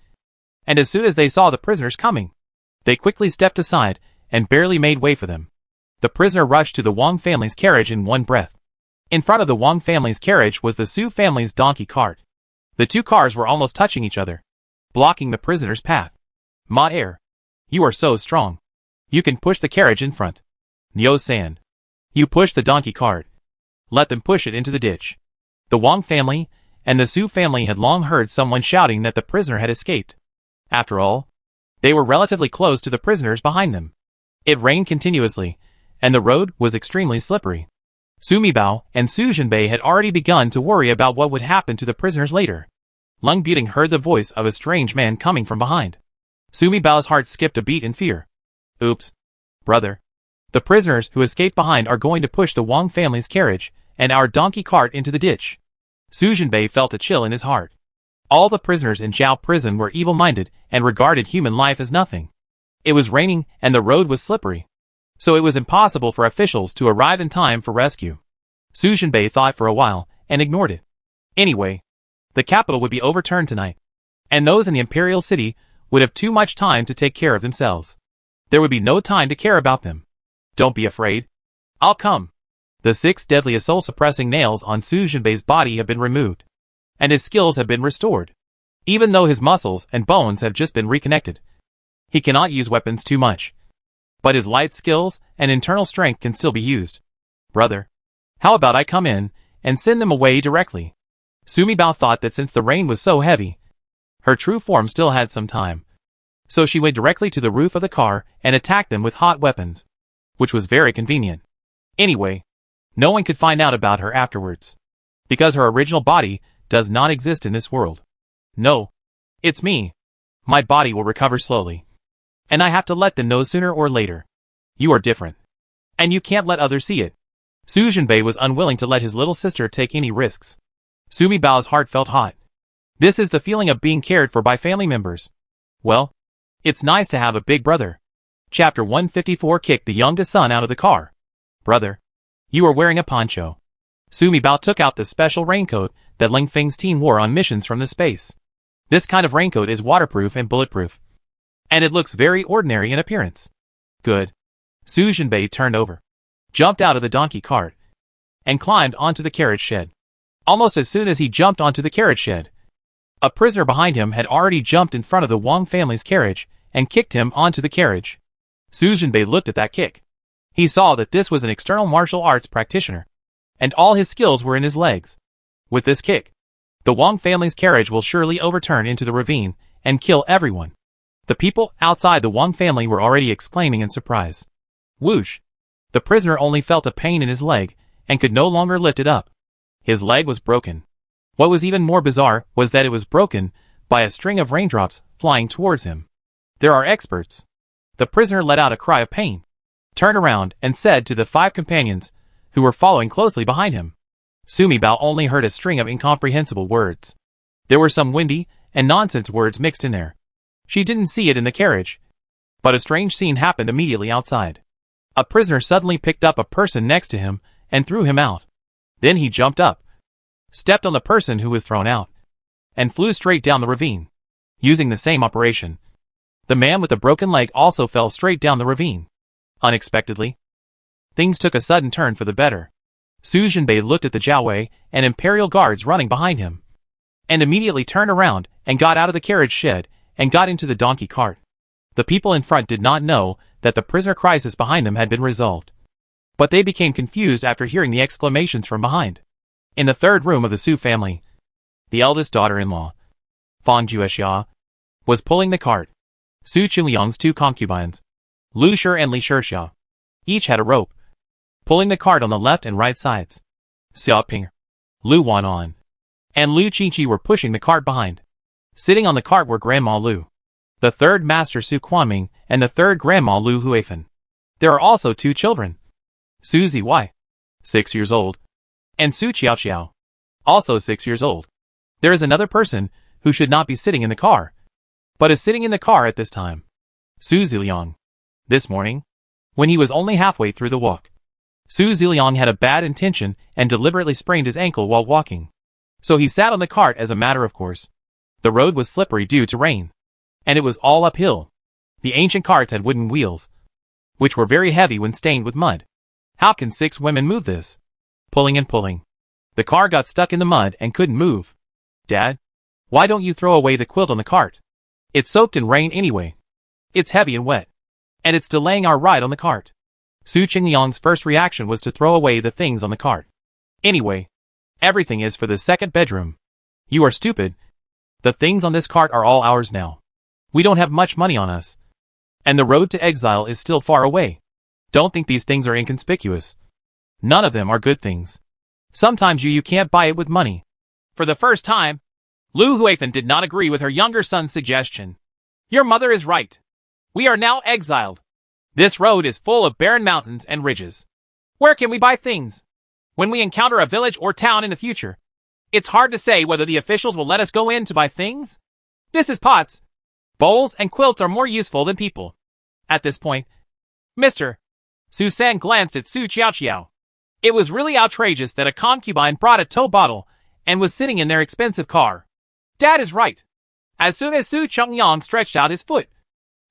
And as soon as they saw the prisoners coming, they quickly stepped aside and barely made way for them. The prisoner rushed to the Wang family's carriage in one breath. In front of the Wang family's carriage was the Su family's donkey cart. The two cars were almost touching each other, blocking the prisoner's path. Ma Er, you are so strong. You can push the carriage in front. Nio San, you push the donkey cart. Let them push it into the ditch. The Wang family and the Su family had long heard someone shouting that the prisoner had escaped. After all, they were relatively close to the prisoners behind them. It rained continuously, and the road was extremely slippery. Sumi Bao and Su Jinbei had already begun to worry about what would happen to the prisoners later. Lung Buting heard the voice of a strange man coming from behind. Sumi Bao's heart skipped a beat in fear. Oops. Brother. The prisoners who escaped behind are going to push the Wang family's carriage and our donkey cart into the ditch. Su Jinbei felt a chill in his heart. All the prisoners in Zhao prison were evil-minded and regarded human life as nothing. It was raining and the road was slippery, so it was impossible for officials to arrive in time for rescue. Su Jinbei thought for a while and ignored it. Anyway, the capital would be overturned tonight, and those in the imperial city would have too much time to take care of themselves. There would be no time to care about them. Don't be afraid. I'll come. The 6 deadly soul-suppressing nails on Su Jinbei's body have been removed, and his skills have been restored. Even though his muscles and bones have just been reconnected, he cannot use weapons too much. But his light skills and internal strength can still be used. Brother, how about I come in and send them away directly? Sumi Bao thought that since the rain was so heavy, her true form still had some time. So she went directly to the roof of the car and attacked them with hot weapons, which was very convenient. Anyway, no one could find out about her afterwards, because her original body does not exist in this world. No, it's me. My body will recover slowly, and I have to let them know sooner or later. You are different, and you can't let others see it. Su Jinbei was unwilling to let his little sister take any risks. Sumi Bao's heart felt hot. This is the feeling of being cared for by family members. Well, it's nice to have a big brother. Chapter 154 kicked the youngest son out of the car. Brother, you are wearing a poncho. Sumi Bao took out the special raincoat that Ling Feng's team wore on missions from the space. This kind of raincoat is waterproof and bulletproof, and it looks very ordinary in appearance. Good. Su Jinbei turned over, jumped out of the donkey cart, and climbed onto the carriage shed. Almost as soon as he jumped onto the carriage shed, a prisoner behind him had already jumped in front of the Wang family's carriage and kicked him onto the carriage. Su Jinbei looked at that kick. He saw that this was an external martial arts practitioner, and all his skills were in his legs. With this kick, the Wang family's carriage will surely overturn into the ravine and kill everyone. The people outside the Wang family were already exclaiming in surprise. Whoosh! The prisoner only felt a pain in his leg and could no longer lift it up. His leg was broken. What was even more bizarre was that it was broken by a string of raindrops flying towards him. There are experts. The prisoner let out a cry of pain, turned around and said to the 5 companions who were following closely behind him. Sumi Bao only heard a string of incomprehensible words. There were some windy and nonsense words mixed in there. She didn't see it in the carriage, but a strange scene happened immediately outside. A prisoner suddenly picked up a person next to him and threw him out. Then he jumped up, stepped on the person who was thrown out, and flew straight down the ravine. Using the same operation, the man with the broken leg also fell straight down the ravine. Unexpectedly, things took a sudden turn for the better. Su Jinbei looked at the Jiaowei and Imperial guards running behind him, and immediately turned around and got out of the carriage shed and got into the donkey cart. The people in front did not know that the prisoner crisis behind them had been resolved, but they became confused after hearing the exclamations from behind. In the third room of the Su family, the eldest daughter-in-law, Fan Juexia, was pulling the cart. Su Qingliang's 2 concubines, Lu Shi and Li Shixia, each had a rope, pulling the cart on the left and right sides. Xiaoping, Lu Wanan, and Lu Qingqi were pushing the cart behind. Sitting on the cart were Grandma Lu, the third master Su Quanming, and the third Grandma Lu Huifan. There are also 2 children, Su Ziwei, 6 years old, and Su Qiaoqiao, also 6 years old. There is another person who should not be sitting in the car, but is sitting in the car at this time. Su Ziliang. This morning, when he was only halfway through the walk, Su Ziliang had a bad intention and deliberately sprained his ankle while walking. So he sat on the cart as a matter of course. The road was slippery due to rain, and it was all uphill. The ancient carts had wooden wheels, which were very heavy when stained with mud. How can 6 women move this? Pulling and pulling. The car got stuck in the mud and couldn't move. Dad, why don't you throw away the quilt on the cart? It's soaked in rain anyway. It's heavy and wet, and it's delaying our ride on the cart. Su Qingyang's first reaction was to throw away the things on the cart. Anyway, everything is for the second bedroom. You are stupid. The things on this cart are all ours now. We don't have much money on us. And the road to Exile is still far away. Don't think these things are inconspicuous. None of them are good things. Sometimes you can't buy it with money. For the first time, Lu Huifan did not agree with her younger son's suggestion. Your mother is right. We are now exiled. This road is full of barren mountains and ridges. Where can we buy things? When we encounter a village or town in the future, it's hard to say whether the officials will let us go in to buy things. This is pots. Bowls and quilts are more useful than people. At this point, Mr. Susan glanced at Su Qiaoqiao. It was really outrageous that a concubine brought a tow bottle and was sitting in their expensive car. Dad is right. As soon as Su Qingyang stretched out his foot,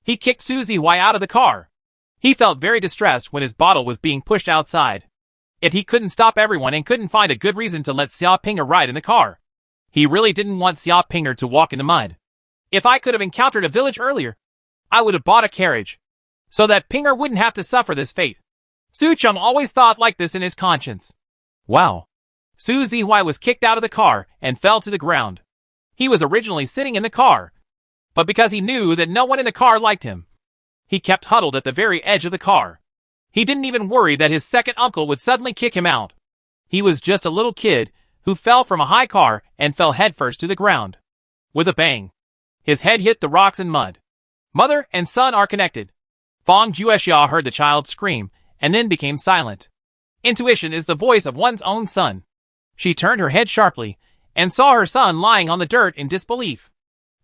he kicked Su Zihui out of the car. He felt very distressed when his bottle was being pushed outside. If he couldn't stop everyone and couldn't find a good reason to let Xia Pinger ride in the car, he really didn't want Xia Pinger to walk in the mud. If I could have encountered a village earlier, I would have bought a carriage, so that Pinger wouldn't have to suffer this fate. Su Cheng always thought like this in his conscience. Wow. Su Zihui was kicked out of the car and fell to the ground. He was originally sitting in the car, but because he knew that no one in the car liked him, he kept huddled at the very edge of the car. He didn't even worry that his second uncle would suddenly kick him out. He was just a little kid who fell from a high car and fell headfirst to the ground. With a bang, his head hit the rocks and mud. Mother and son are connected. Fang Juexia heard the child scream and then became silent. Intuition is the voice of one's own son. She turned her head sharply and saw her son lying on the dirt in disbelief.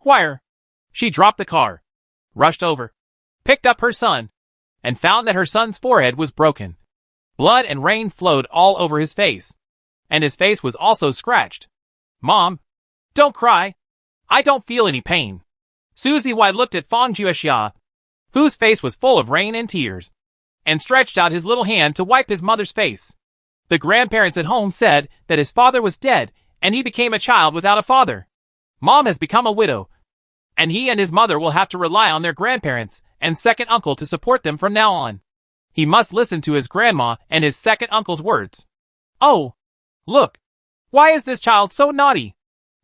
Wire. She dropped the car, rushed over, picked up her son, and found that her son's forehead was broken. Blood and rain flowed all over his face, and his face was also scratched. Mom, don't cry. I don't feel any pain. Su Zihui looked at Fang Juexia, whose face was full of rain and tears, and stretched out his little hand to wipe his mother's face. The grandparents at home said that his father was dead and he became a child without a father. Mom has become a widow, and he and his mother will have to rely on their grandparents and second uncle to support them from now on. He must listen to his grandma and his second uncle's words. Oh, look. Why is this child so naughty?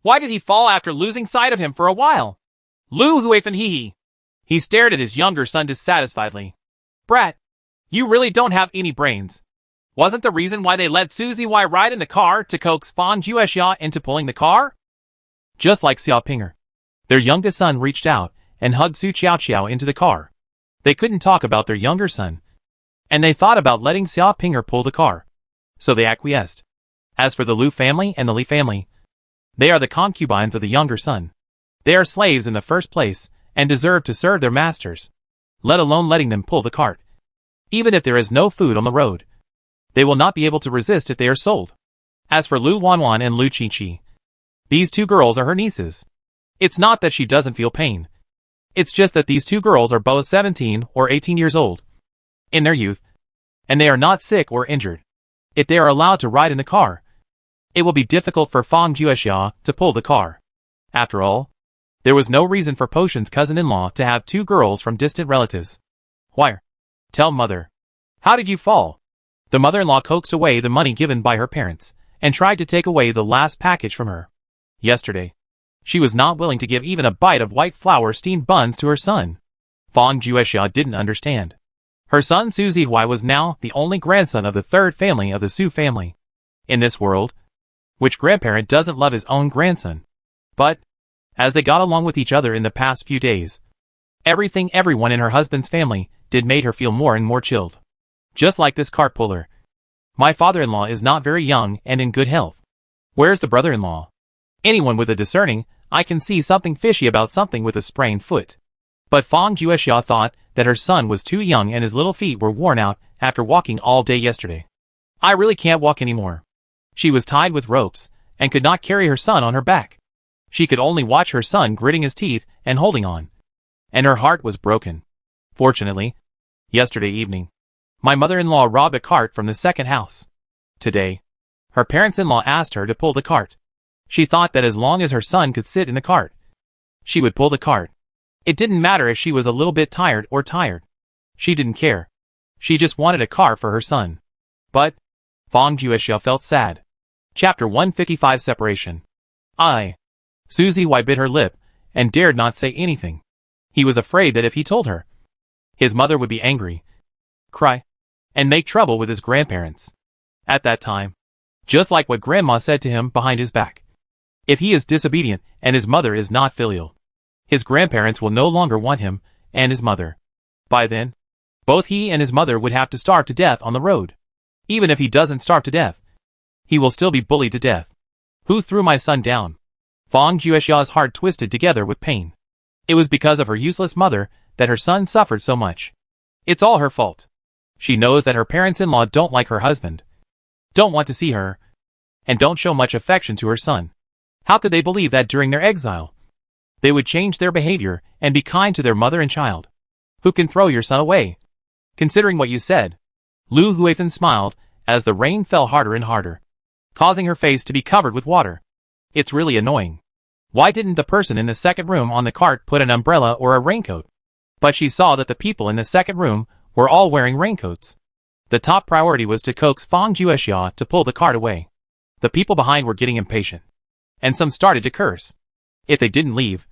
Why did he fall after losing sight of him for a while? Lu Huifan hee. He stared at his younger son dissatisfiedly. Brat, you really don't have any brains. Wasn't the reason why they let Su Zihui ride in the car to coax Fang Juexia into pulling the car? Just like Xia Pinger, their youngest son reached out and hugged Su Qiaoqiao into the car. They couldn't talk about their younger son, and they thought about letting Xia Pinger pull the car, so they acquiesced. As for the Lu family and the Li family, they are the concubines of the younger son. They are slaves in the first place and deserve to serve their masters, let alone letting them pull the cart. Even if there is no food on the road, they will not be able to resist if they are sold. As for Lu Wanwan and Lu Qiqi, these two girls are her nieces. It's not that she doesn't feel pain. It's just that these two girls are both 17 or 18 years old in their youth, and they are not sick or injured. If they are allowed to ride in the car, it will be difficult for Fang Juexia to pull the car. After all, there was no reason for Potion's cousin-in-law to have two girls from distant relatives. Why? Tell mother. How did you fall? The mother-in-law coaxed away the money given by her parents and tried to take away the last package from her. Yesterday, she was not willing to give even a bite of white flour steamed buns to her son. Fang Juexia didn't understand. Her son Su Zihui was now the only grandson of the third family of the Su family. In this world, which grandparent doesn't love his own grandson? But, as they got along with each other in the past few days, everyone in her husband's family did made her feel more and more chilled. Just like this cart puller. My father-in-law is not very young and in good health. Where's the brother-in-law? Anyone with a discerning eye can see something fishy about something with a sprained foot. But Fang Juexia thought that her son was too young and his little feet were worn out after walking all day yesterday. I really can't walk anymore. She was tied with ropes and could not carry her son on her back. She could only watch her son gritting his teeth and holding on. And her heart was broken. Fortunately, yesterday evening, my mother-in-law robbed a cart from the second house. Today, her parents-in-law asked her to pull the cart. She thought that as long as her son could sit in the cart, she would pull the cart. It didn't matter if she was a little bit tired or tired. She didn't care. She just wanted a car for her son. But Fang Juexia felt sad. Chapter 155 Separation. Suzy Wai bit her lip and dared not say anything. He was afraid that if he told her, his mother would be angry, cry, and make trouble with his grandparents. At that time, just like what Grandma said to him behind his back, if he is disobedient and his mother is not filial, his grandparents will no longer want him and his mother. By then, both he and his mother would have to starve to death on the road. Even if he doesn't starve to death, he will still be bullied to death. Who threw my son down? Fang Juexia's heart twisted together with pain. It was because of her useless mother that her son suffered so much. It's all her fault. She knows that her parents-in-law don't like her husband, don't want to see her, and don't show much affection to her son. How could they believe that during their exile, they would change their behavior and be kind to their mother and child? Who can throw your son away? Considering what you said, Lu Huifan smiled as the rain fell harder and harder, causing her face to be covered with water. It's really annoying. Why didn't the person in the second room on the cart put an umbrella or a raincoat? But she saw that the people in the second room were all wearing raincoats. The top priority was to coax Fang Juexia to pull the cart away. The people behind were getting impatient, and some started to curse. If they didn't leave,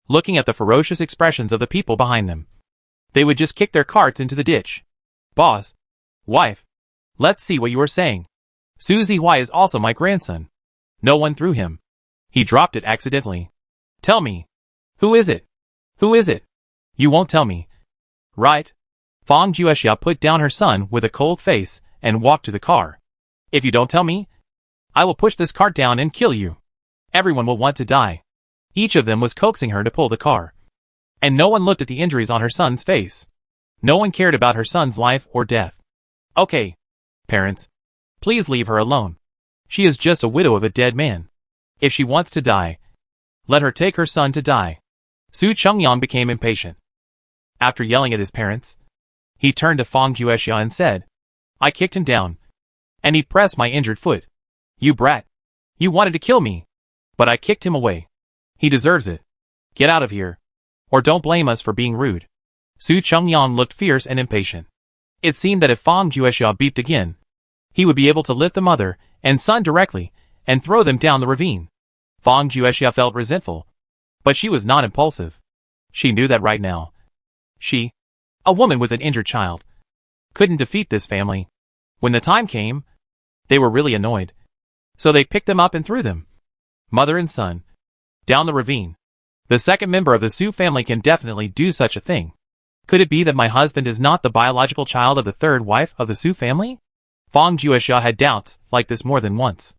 looking at the ferocious expressions of the people behind them, they would just kick their carts into the ditch. Boss, wife, let's see what you are saying. Suzy Wai is also my grandson. No one threw him. He dropped it accidentally. Tell me. Who is it? Who is it? You won't tell me. Right? Fang Juexia put down her son with a cold face and walked to the car. If you don't tell me, I will push this cart down and kill you. Everyone will want to die. Each of them was coaxing her to pull the car. And no one looked at the injuries on her son's face. No one cared about her son's life or death. Okay, parents, please leave her alone. She is just a widow of a dead man. If she wants to die, let her take her son to die. Su Chengyang became impatient. After yelling at his parents, he turned to Fang Juexia and said, I kicked him down, and he pressed my injured foot. You brat. You wanted to kill me, but I kicked him away. He deserves it. Get out of here, or don't blame us for being rude. Su Chengyang looked fierce and impatient. It seemed that if Fang Juexia beeped again, he would be able to lift the mother and son directly and throw them down the ravine. Fang Juexia felt resentful, but she was not impulsive. She knew that right now, she, a woman with an injured child, couldn't defeat this family. When the time came, they were really annoyed. So they picked them up and threw them, mother and son, down the ravine. The second member of the Su family can definitely do such a thing. Could it be that my husband is not the biological child of the third wife of the Su family? Fang Juexia had doubts like this more than once.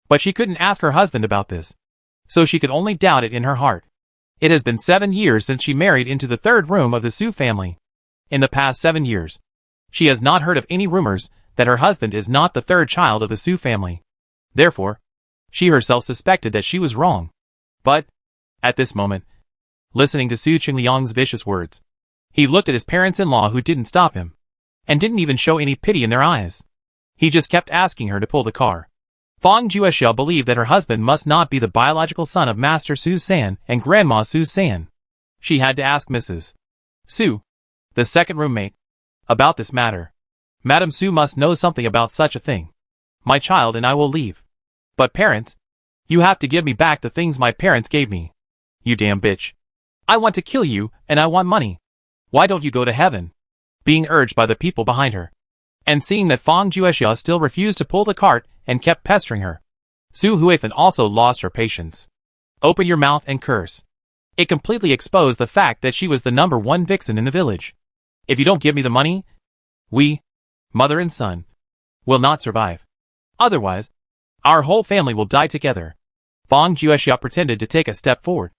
But she couldn't ask her husband about this, so she could only doubt it in her heart. It has been 7 years since she married into the third room of the Su family. In the past 7 years, she has not heard of any rumors that her husband is not the third child of the Su family. Therefore, she herself suspected that she was wrong. But, at this moment, listening to Su Chengyang's vicious words, he looked at his parents-in-law who didn't stop him, and didn't even show any pity in their eyes. He just kept asking her to pull the car. Fang Juexia believed that her husband must not be the biological son of Master Su San and Grandma Su San. She had to ask Mrs. Su, the second roommate, about this matter. Madam Su must know something about such a thing. My child and I will leave. But parents, you have to give me back the things my parents gave me. You damn bitch. I want to kill you, and I want money. Why don't you go to heaven? Being urged by the people behind her. And seeing that Fang Juexia still refused to pull the cart and kept pestering her, Su Huifan also lost her patience. Open your mouth and curse. It completely exposed the fact that she was the #1 vixen in the village. If you don't give me the money, we, mother and son, will not survive. Otherwise, our whole family will die together. Fang Juexia pretended to take a step forward,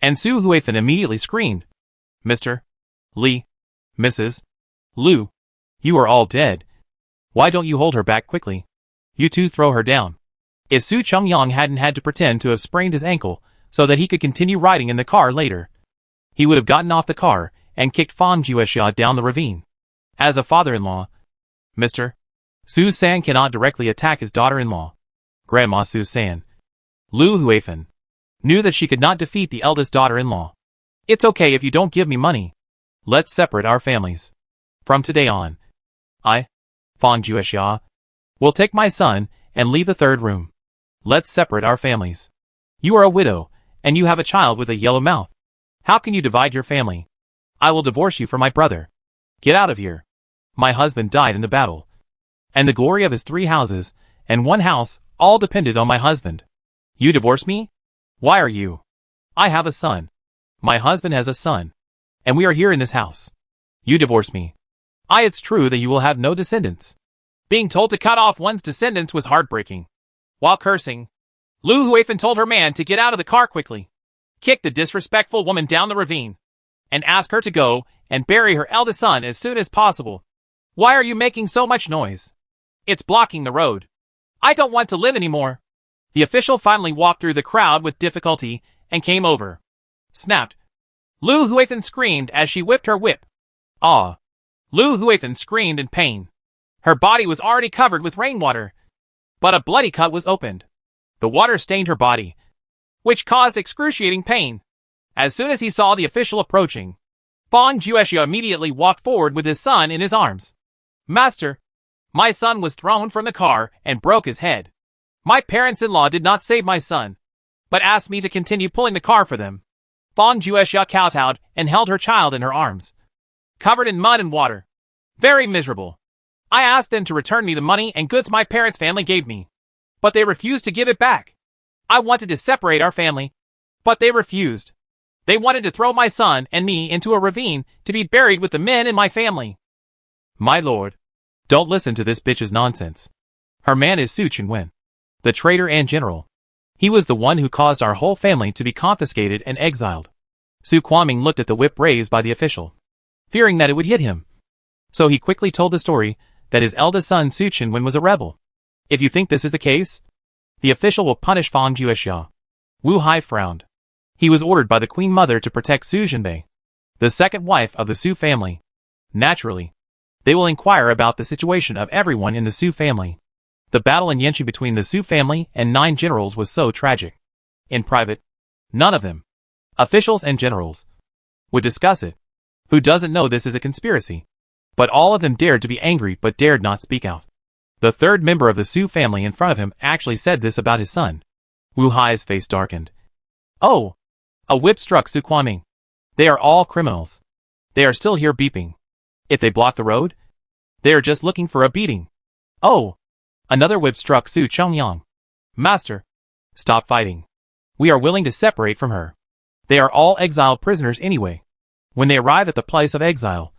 and Su Huifan immediately screamed, Mr. Li, Mrs. Lu, you are all dead. Why don't you hold her back quickly? You two throw her down. If Su Chengyang hadn't had to pretend to have sprained his ankle so that he could continue riding in the car later. He would have gotten off the car and kicked Fang Juexia down the ravine. As a father-in-law, Mr. Su-san cannot directly attack his daughter-in-law, Grandma Su-san. Lu Huifan knew that she could not defeat the eldest daughter-in-law. It's okay if you don't give me money. Let's separate our families. From today on, I, Fang Juexia, will take my son and leave the third room. Let's separate our families. You are a widow, and you have a child with a yellow mouth. How can you divide your family? I will divorce you from my brother. Get out of here. My husband died in the battle, and the glory of his 3 houses and 1 house all depended on my husband. You divorce me? Why are you? I have a son. My husband has a son, and we are here in this house. You divorce me. It's true that you will have no descendants. Being told to cut off one's descendants was heartbreaking. While cursing, Lu Huifan told her man to get out of the car quickly, kick the disrespectful woman down the ravine, and ask her to go and bury her eldest son as soon as possible. Why are you making so much noise? It's blocking the road. I don't want to live anymore. The official finally walked through the crowd with difficulty and came over. Snapped. Lu Huifan screamed as she whipped her whip. Ah! Lu Huifan screamed in pain. Her body was already covered with rainwater, but a bloody cut was opened. The water stained her body, which caused excruciating pain. As soon as he saw the official approaching, Fang Juexia immediately walked forward with his son in his arms. Master, my son was thrown from the car and broke his head. My parents-in-law did not save my son, but asked me to continue pulling the car for them. Fang Juexia kowtowed and held her child in her arms, covered in mud and water. Very miserable. I asked them to return me the money and goods my parents' family gave me, but they refused to give it back. I wanted to separate our family, but they refused. They wanted to throw my son and me into a ravine to be buried with the men in my family. My lord, don't listen to this bitch's nonsense. Her man is Su Chunwen, the traitor and general. He was the one who caused our whole family to be confiscated and exiled. Su Kwaming looked at the whip raised by the official, fearing that it would hit him. So he quickly told the story that his eldest son Su Chunwen was a rebel. If you think this is the case, the official will punish Fang Juexia. Wu Hai frowned. He was ordered by the Queen Mother to protect Su Jinbei, the second wife of the Su family. Naturally, they will inquire about the situation of everyone in the Su family. The battle in Yanqi between the Su family and 9 generals was so tragic. In private, none of them, officials and generals, would discuss it. Who doesn't know this is a conspiracy? But all of them dared to be angry but dared not speak out. The third member of the Su family in front of him actually said this about his son. Wu Hai's face darkened. Oh! A whip struck Su Kwaming. They are all criminals. They are still here beeping. If they block the road, they are just looking for a beating. Oh! Another whip struck Su Chongyang. Master, stop fighting. We are willing to separate from her. They are all exiled prisoners anyway. When they arrive at the place of exile,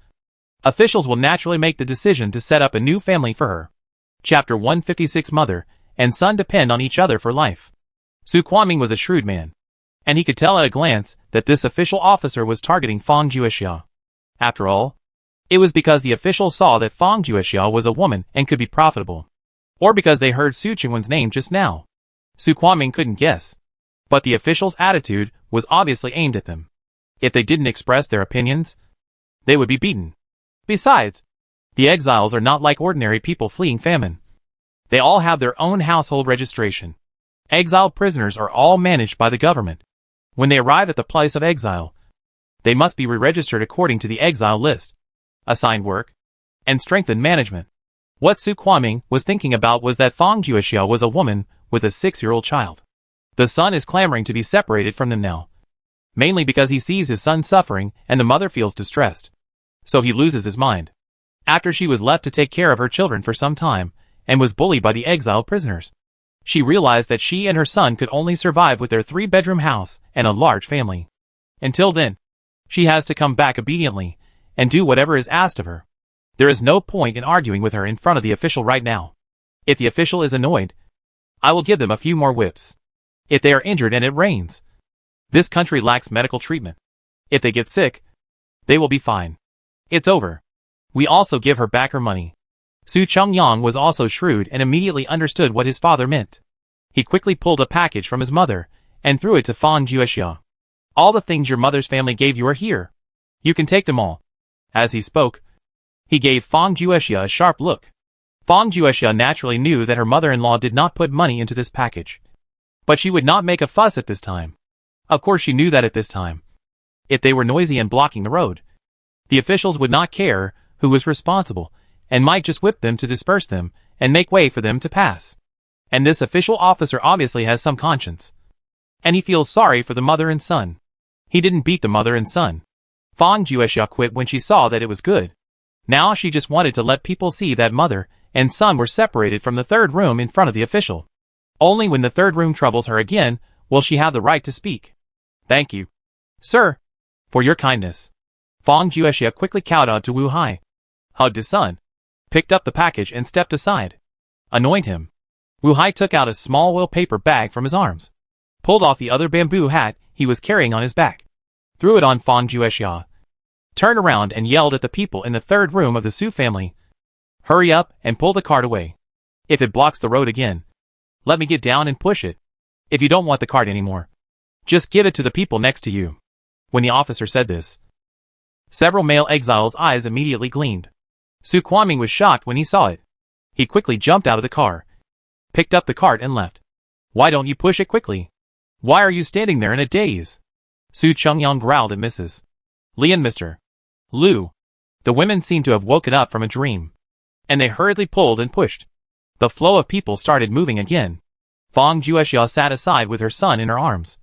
officials will naturally make the decision to set up a new family for her. Chapter 156. Mother and son depend on each other for life. Su Kwaming was a shrewd man, and he could tell at a glance that this official officer was targeting Fang Juexia. After all, it was because the official saw that Fang Juexia was a woman and could be profitable, or because they heard Su Chunwen's name just now. Su Kwaming couldn't guess, but the official's attitude was obviously aimed at them. If they didn't express their opinions, they would be beaten. Besides, the exiles are not like ordinary people fleeing famine. They all have their own household registration. Exiled prisoners are all managed by the government. When they arrive at the place of exile, they must be re-registered according to the exile list, assigned work, and strengthened management. What Su Kwaming was thinking about was that Fang Juexia was a woman with a 6-year-old child. The son is clamoring to be separated from them now, mainly because he sees his son suffering and the mother feels distressed. So he loses his mind. After she was left to take care of her children for some time, and was bullied by the exiled prisoners, she realized that she and her son could only survive with their 3-bedroom house and a large family. Until then, she has to come back obediently and do whatever is asked of her. There is no point in arguing with her in front of the official right now. If the official is annoyed, I will give them a few more whips. If they are injured and it rains, this country lacks medical treatment. If they get sick, they will be fine. It's over. We also give her back her money. Su Chongyang was also shrewd and immediately understood what his father meant. He quickly pulled a package from his mother and threw it to Fang Juexia. All the things your mother's family gave you are here. You can take them all. As he spoke, he gave Fang Juexia a sharp look. Fang Juexia naturally knew that her mother-in-law did not put money into this package. But she would not make a fuss at this time. Of course she knew that at this time, if they were noisy and blocking the road, the officials would not care who was responsible, and might just whip them to disperse them, and make way for them to pass. And this official officer obviously has some conscience. And he feels sorry for the mother and son. He didn't beat the mother and son. Fang Juexia quit when she saw that it was good. Now she just wanted to let people see that mother and son were separated from the third room in front of the official. Only when the third room troubles her again will she have the right to speak. Thank you, sir, for your kindness. Fang Juexia quickly kowtowed to Wu Hai, hugged his son, picked up the package and stepped aside. Annoyed him. Wu Hai took out a small oil paper bag from his arms, pulled off the other bamboo hat he was carrying on his back, threw it on Fang Juexia, turned around and yelled at the people in the third room of the Su family, hurry up and pull the cart away. If it blocks the road again, let me get down and push it. If you don't want the cart anymore, just give it to the people next to you. When the officer said this, several male exiles' eyes immediately gleamed. Su Quanming was shocked when he saw it. He quickly jumped out of the car, picked up the cart and left. Why don't you push it quickly? Why are you standing there in a daze? Su Chengyang growled at Mrs. Li and Mr. Lu. The women seemed to have woken up from a dream, and they hurriedly pulled and pushed. The flow of people started moving again. Fang Juexia sat aside with her son in her arms,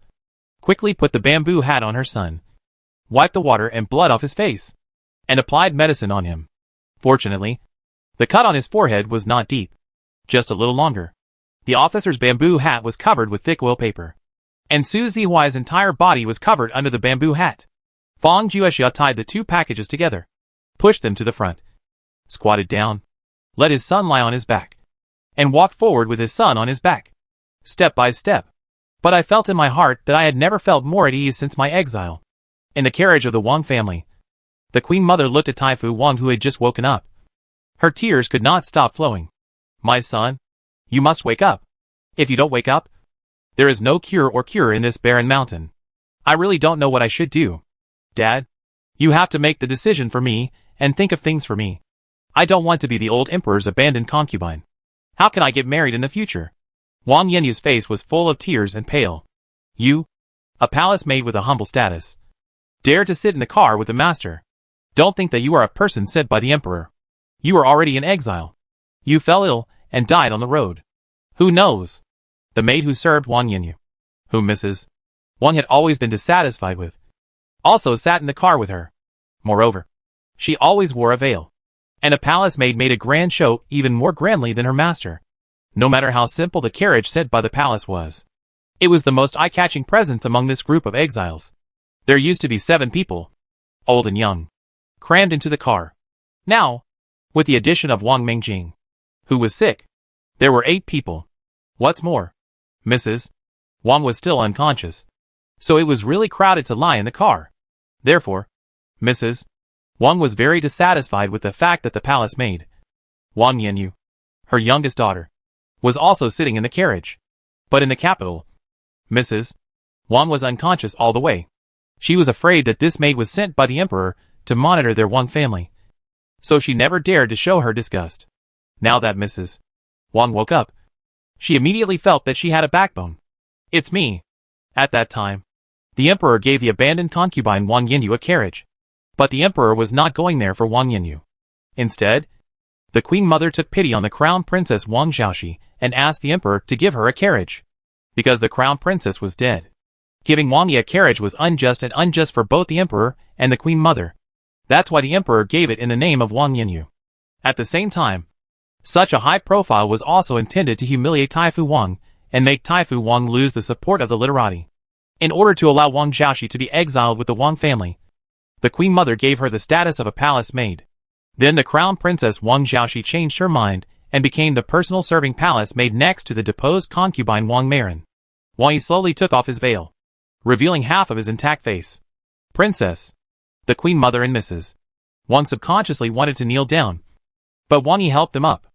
quickly put the bamboo hat on her son, wiped the water and blood off his face, and applied medicine on him. Fortunately, the cut on his forehead was not deep, just a little longer. The officer's bamboo hat was covered with thick oil paper, and Su Zihuai's entire body was covered under the bamboo hat. Fang Juexia tied the two packages together, pushed them to the front, squatted down, let his son lie on his back, and walked forward with his son on his back, step by step. But I felt in my heart that I had never felt more at ease since my exile. In the carriage of the Wang family, the Queen Mother looked at Taifu Wang, who had just woken up. Her tears could not stop flowing. My son, you must wake up. If you don't wake up, there is no cure in this barren mountain. I really don't know what I should do. Dad, you have to make the decision for me and think of things for me. I don't want to be the old emperor's abandoned concubine. How can I get married in the future? Wang Yenyu's face was full of tears and pale. You, a palace maid with a humble status, dare to sit in the car with the master. Don't think that you are a person sent by the emperor. You are already in exile. You fell ill and died on the road. Who knows? The maid who served Wang Yenyu, whom Mrs. Wang had always been dissatisfied with, also sat in the car with her. Moreover, she always wore a veil, and a palace maid made a grand show even more grandly than her master. No matter how simple the carriage sent by the palace was, it was the most eye-catching presence among this group of exiles. There used to be 7 people, old and young, crammed into the car. Now, with the addition of Wang Mingjing, who was sick, there were 8 people. What's more, Mrs. Wang was still unconscious, so it was really crowded to lie in the car. Therefore, Mrs. Wang was very dissatisfied with the fact that the palace maid, Wang Yenyu, her youngest daughter, was also sitting in the carriage. But in the capital, Mrs. Wang was unconscious all the way. She was afraid that this maid was sent by the emperor to monitor their Wang family, so she never dared to show her disgust. Now that Mrs. Wang woke up, she immediately felt that she had a backbone. It's me. At that time, the emperor gave the abandoned concubine Wang Yenyu a carriage, but the emperor was not going there for Wang Yenyu. Instead, the Queen Mother took pity on the Crown Princess Wang Xiaoxi and asked the emperor to give her a carriage, because the Crown Princess was dead. Giving Wang Yi a carriage was unjust for both the emperor and the Queen Mother. That's why the emperor gave it in the name of Wang Yenyu. At the same time, such a high profile was also intended to humiliate Taifu Wang and make Taifu Wang lose the support of the literati. In order to allow Wang Xiaoxi to be exiled with the Wang family, the Queen Mother gave her the status of a palace maid. Then the Crown Princess Wang Xiaoxi changed her mind and became the personal serving palace maid next to the deposed concubine Wang Marin. Wang Yi slowly took off his veil, revealing half of his intact face. Princess, the Queen Mother and Mrs. Wang subconsciously wanted to kneel down, but Wang Yi helped them up.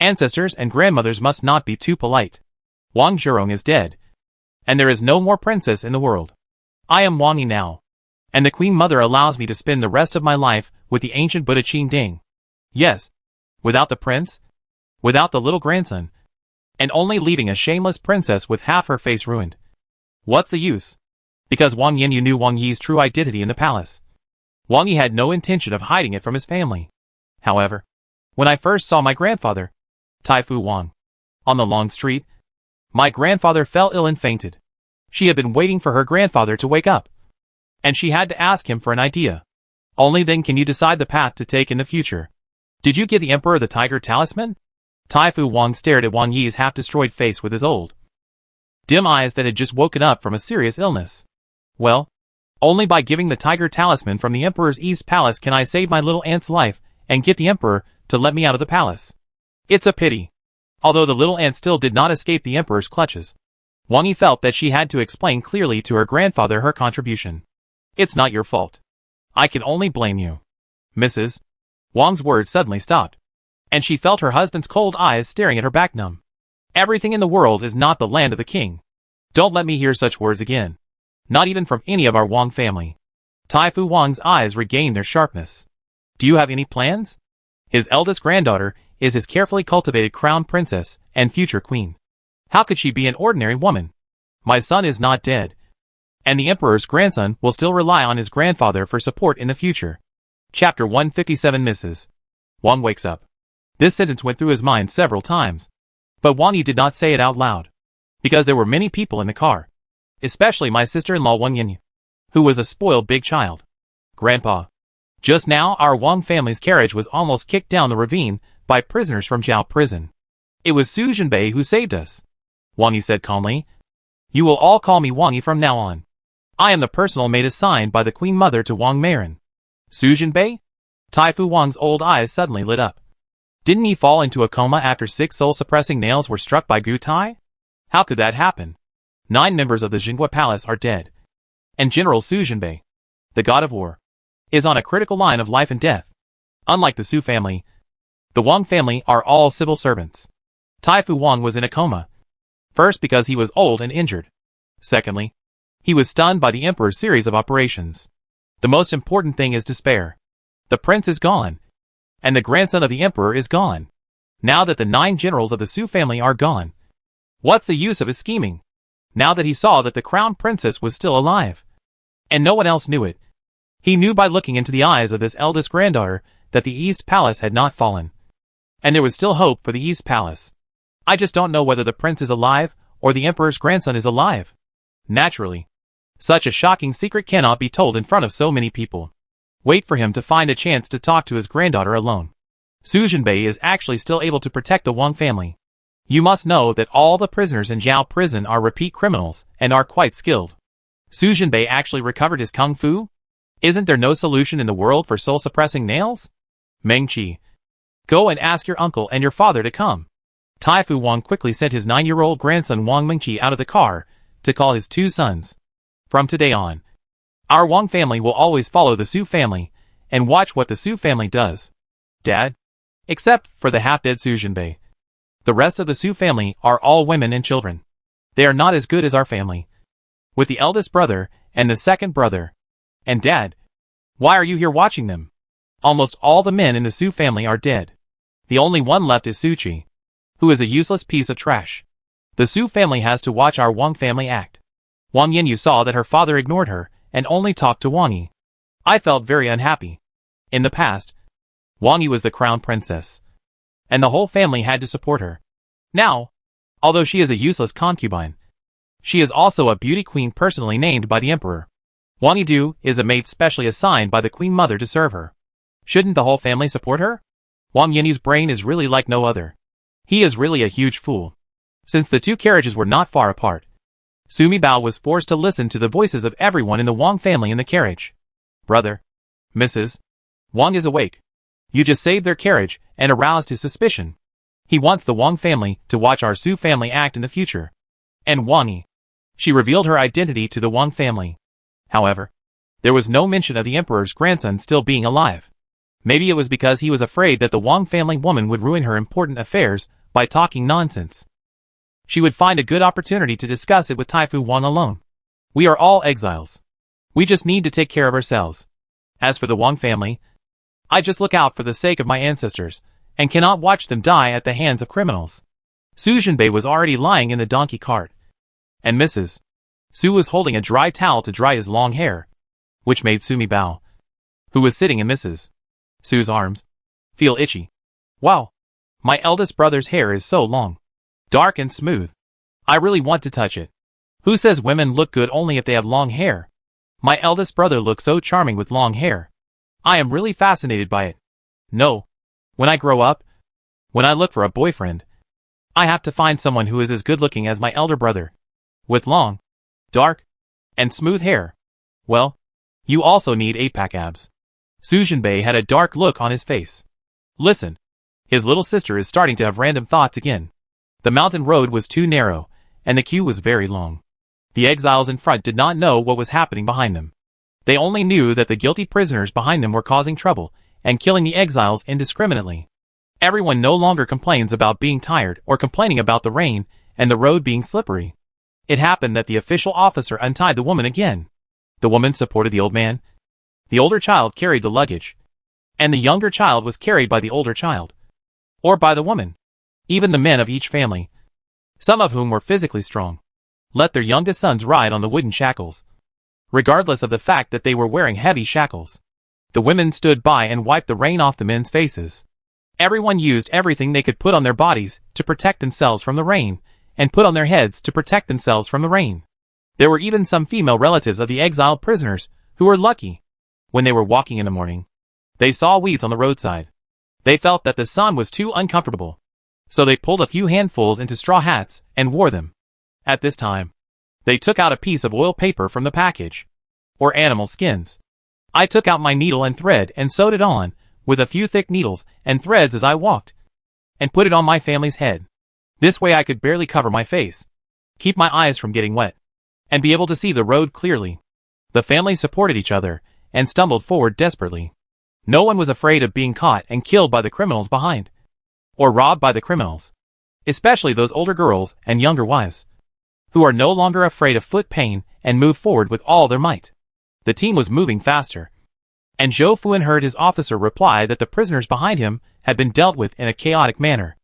Ancestors and grandmothers must not be too polite. Wang Zhurong is dead. and there is no more princess in the world. I am Wang Yi now, and the Queen Mother allows me to spend the rest of my life with the ancient Buddha Qing Ding. Yes, without the prince, without the little grandson, and only leaving a shameless princess with half her face ruined. What's the use? Because Wang Yanyu knew Wang Yi's true identity in the palace. Wang Yi had no intention of hiding it from his family. However, when I first saw my grandfather, Tai Fu Wang, on the long street, my grandfather fell ill and fainted. She had been waiting for her grandfather to wake up, and she had to ask him for an idea. Only then can you decide the path to take in the future. Did you give the emperor the tiger talisman? Tai Fu Wang stared at Wang Yi's half-destroyed face with his old, dim eyes that had just woken up from a serious illness. Well, only by giving the tiger talisman from the emperor's East Palace can I save my little aunt's life and get the emperor to let me out of the palace. It's a pity. Although the little ant still did not escape the emperor's clutches, Wang Yi felt that she had to explain clearly to her grandfather her contribution. It's not your fault. I can only blame you. Mrs. Wang's words suddenly stopped, and she felt her husband's cold eyes staring at her back numb. Everything in the world is not the land of the king. Don't let me hear such words again. Not even from any of our Wang family. Tai Fu Wang's eyes regained their sharpness. Do you have any plans? His eldest granddaughter is his carefully cultivated crown princess and future queen. How could she be an ordinary woman? My son is not dead, and the emperor's grandson will still rely on his grandfather for support in the future. Chapter 157. Mrs. Wang wakes up. This sentence went through his mind several times, but Wang Yi did not say it out loud, because there were many people in the car, especially my sister-in-law Wang Yanyu, who was a spoiled big child. Grandpa, just now our Wang family's carriage was almost kicked down the ravine by prisoners from Zhao prison. It was Su Jinbei who saved us. Wang Yi said calmly. You will all call me Wang Yi from now on. I am the personal maid assigned by the Queen Mother to Wang Marin. Su Jinbei? Tai Fu Wang's old eyes suddenly lit up. Didn't he fall into a coma after 6 soul-suppressing nails were struck by Gu Tai? How could that happen? 9 members of the Jinhua Palace are dead, and General Su Jinbei, the god of war, is on a critical line of life and death. Unlike the Su family, the Wang family are all civil servants. Tai Fu Wang was in a coma. First because he was old and injured. Secondly, he was stunned by the emperor's series of operations. The most important thing is to spare. The prince is gone, and the grandson of the emperor is gone. Now that the 9 generals of the Su family are gone, what's the use of his scheming? Now that he saw that the crown princess was still alive, and no one else knew it, he knew by looking into the eyes of this eldest granddaughter that the East Palace had not fallen, and there was still hope for the East Palace. I just don't know whether the prince is alive or the emperor's grandson is alive. Naturally, such a shocking secret cannot be told in front of so many people. Wait for him to find a chance to talk to his granddaughter alone. Su Jinbei is actually still able to protect the Wang family. You must know that all the prisoners in Zhao prison are repeat criminals and are quite skilled. Su Jinbei actually recovered his kung fu? Isn't there no solution in the world for soul-suppressing nails? Meng Qi, go and ask your uncle and your father to come. Tai Fu Wang quickly sent his 9-year-old grandson Wang Mengqi out of the car to call his 2 sons. From today on, our Wang family will always follow the Su family and watch what the Su family does. Dad? Except for the half-dead Su Jinbei. The rest of the Su family are all women and children. They are not as good as our family, with the eldest brother and the second brother. And Dad, why are you here watching them? Almost all the men in the Su family are dead. The only one left is Su Qi, who is a useless piece of trash. The Su family has to watch our Wang family act. Wang Yanyu saw that her father ignored her and only talked to Wang Yi. I felt very unhappy. In the past, Wang Yi was the crown princess, and the whole family had to support her. Now, although she is a useless concubine, she is also a beauty queen personally named by the emperor. Wang Yidu is a maid specially assigned by the queen mother to serve her. Shouldn't the whole family support her? Wang Yanyu's brain is really like no other. He is really a huge fool. Since the 2 carriages were not far apart, Sumi Bao was forced to listen to the voices of everyone in the Wang family in the carriage. Brother, Mrs. Wang is awake. You just saved their carriage and aroused his suspicion. He wants the Wang family to watch our Su family act in the future. And Wang Yi. She revealed her identity to the Wang family. However, there was no mention of the emperor's grandson still being alive. Maybe it was because he was afraid that the Wang family woman would ruin her important affairs by talking nonsense. she would find a good opportunity to discuss it with Taifu Wan alone. We are all exiles. We just need to take care of ourselves. As for the Wang family, I just look out for the sake of my ancestors, and cannot watch them die at the hands of criminals. Su Jinbei was already lying in the donkey cart, and Mrs. Su was holding a dry towel to dry his long hair, which made Sumi Bao, who was sitting in Mrs. Su's arms, feel itchy. Wow! My eldest brother's hair is so long, dark and smooth. I really want to touch it. Who says women look good only if they have long hair? My eldest brother looks so charming with long hair. I am really fascinated by it. No. When I grow up, when I look for a boyfriend, I have to find someone who is as good looking as my elder brother, with long, dark, and smooth hair. Well, you also need 8-pack abs. Su Jinbei had a dark look on his face. Listen. His little sister is starting to have random thoughts again. The mountain road was too narrow, and the queue was very long. The exiles in front did not know what was happening behind them. They only knew that the guilty prisoners behind them were causing trouble, and killing the exiles indiscriminately. Everyone no longer complains about being tired or complaining about the rain and the road being slippery. It happened that the official officer untied the woman again. The woman supported the old man. The older child carried the luggage, and the younger child was carried by the older child, or by the woman. Even the men of each family, some of whom were physically strong, let their youngest sons ride on the wooden shackles, regardless of the fact that they were wearing heavy shackles. The women stood by and wiped the rain off the men's faces. Everyone used everything they could put on their bodies to protect themselves from the rain, and put on their heads to protect themselves from the rain. There were even some female relatives of the exiled prisoners who were lucky. When they were walking in the morning, they saw weeds on the roadside. They felt that the sun was too uncomfortable, so they pulled a few handfuls into straw hats and wore them. At this time, they took out a piece of oil paper from the package, or animal skins. I took out my needle and thread and sewed it on, with a few thick needles and threads as I walked, and put it on my family's head. This way I could barely cover my face, keep my eyes from getting wet, and be able to see the road clearly. The family supported each other, and stumbled forward desperately. No one was afraid of being caught and killed by the criminals behind, or robbed by the criminals, especially those older girls and younger wives, who are no longer afraid of foot pain and move forward with all their might. The team was moving faster, and Zhou Fuan heard his officer reply that the prisoners behind him had been dealt with in a chaotic manner.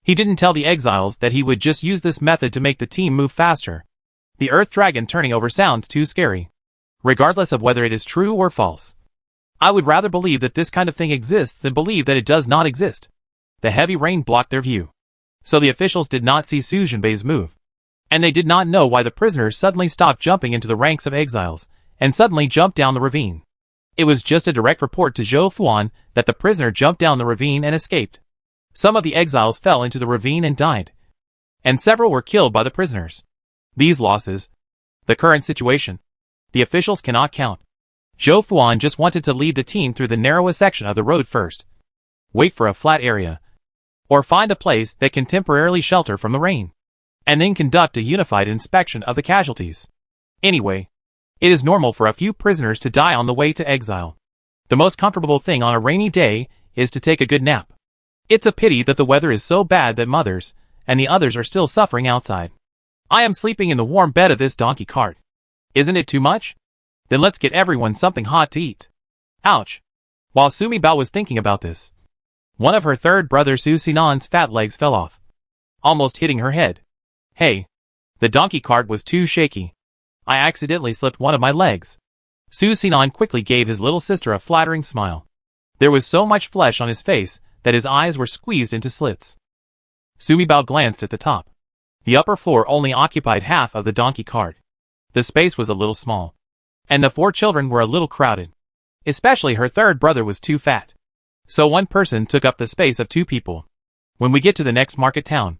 He didn't tell the exiles that he would just use this method to make the team move faster. The Earth Dragon turning over sounds too scary, regardless of whether it is true or false. I would rather believe that this kind of thing exists than believe that it does not exist. The heavy rain blocked their view, so the officials did not see Su Jinbei's move, and they did not know why the prisoners suddenly stopped jumping into the ranks of exiles, and suddenly jumped down the ravine. It was just a direct report to Zhou Fuan that the prisoner jumped down the ravine and escaped. Some of the exiles fell into the ravine and died, and several were killed by the prisoners. These losses, the current situation, the officials cannot count. Zhou Fuan just wanted to lead the team through the narrowest section of the road first, wait for a flat area, or find a place that can temporarily shelter from the rain, and then conduct a unified inspection of the casualties. Anyway, it is normal for a few prisoners to die on the way to exile. The most comfortable thing on a rainy day is to take a good nap. It's a pity that the weather is so bad that mothers and the others are still suffering outside. I am sleeping in the warm bed of this donkey cart. Isn't it too much? Then let's get everyone something hot to eat. Ouch. While Sumi Bao was thinking about this, one of her third brother Su Sinan's fat legs fell off, almost hitting her head. Hey, the donkey cart was too shaky. I accidentally slipped one of my legs. Su Sinan quickly gave his little sister a flattering smile. There was so much flesh on his face that his eyes were squeezed into slits. Sumi Bao glanced at the top. The upper floor only occupied half of the donkey cart. The space was a little small, and the 4 children were a little crowded. Especially her third brother was too fat, so one person took up the space of 2 people. When we get to the next market town,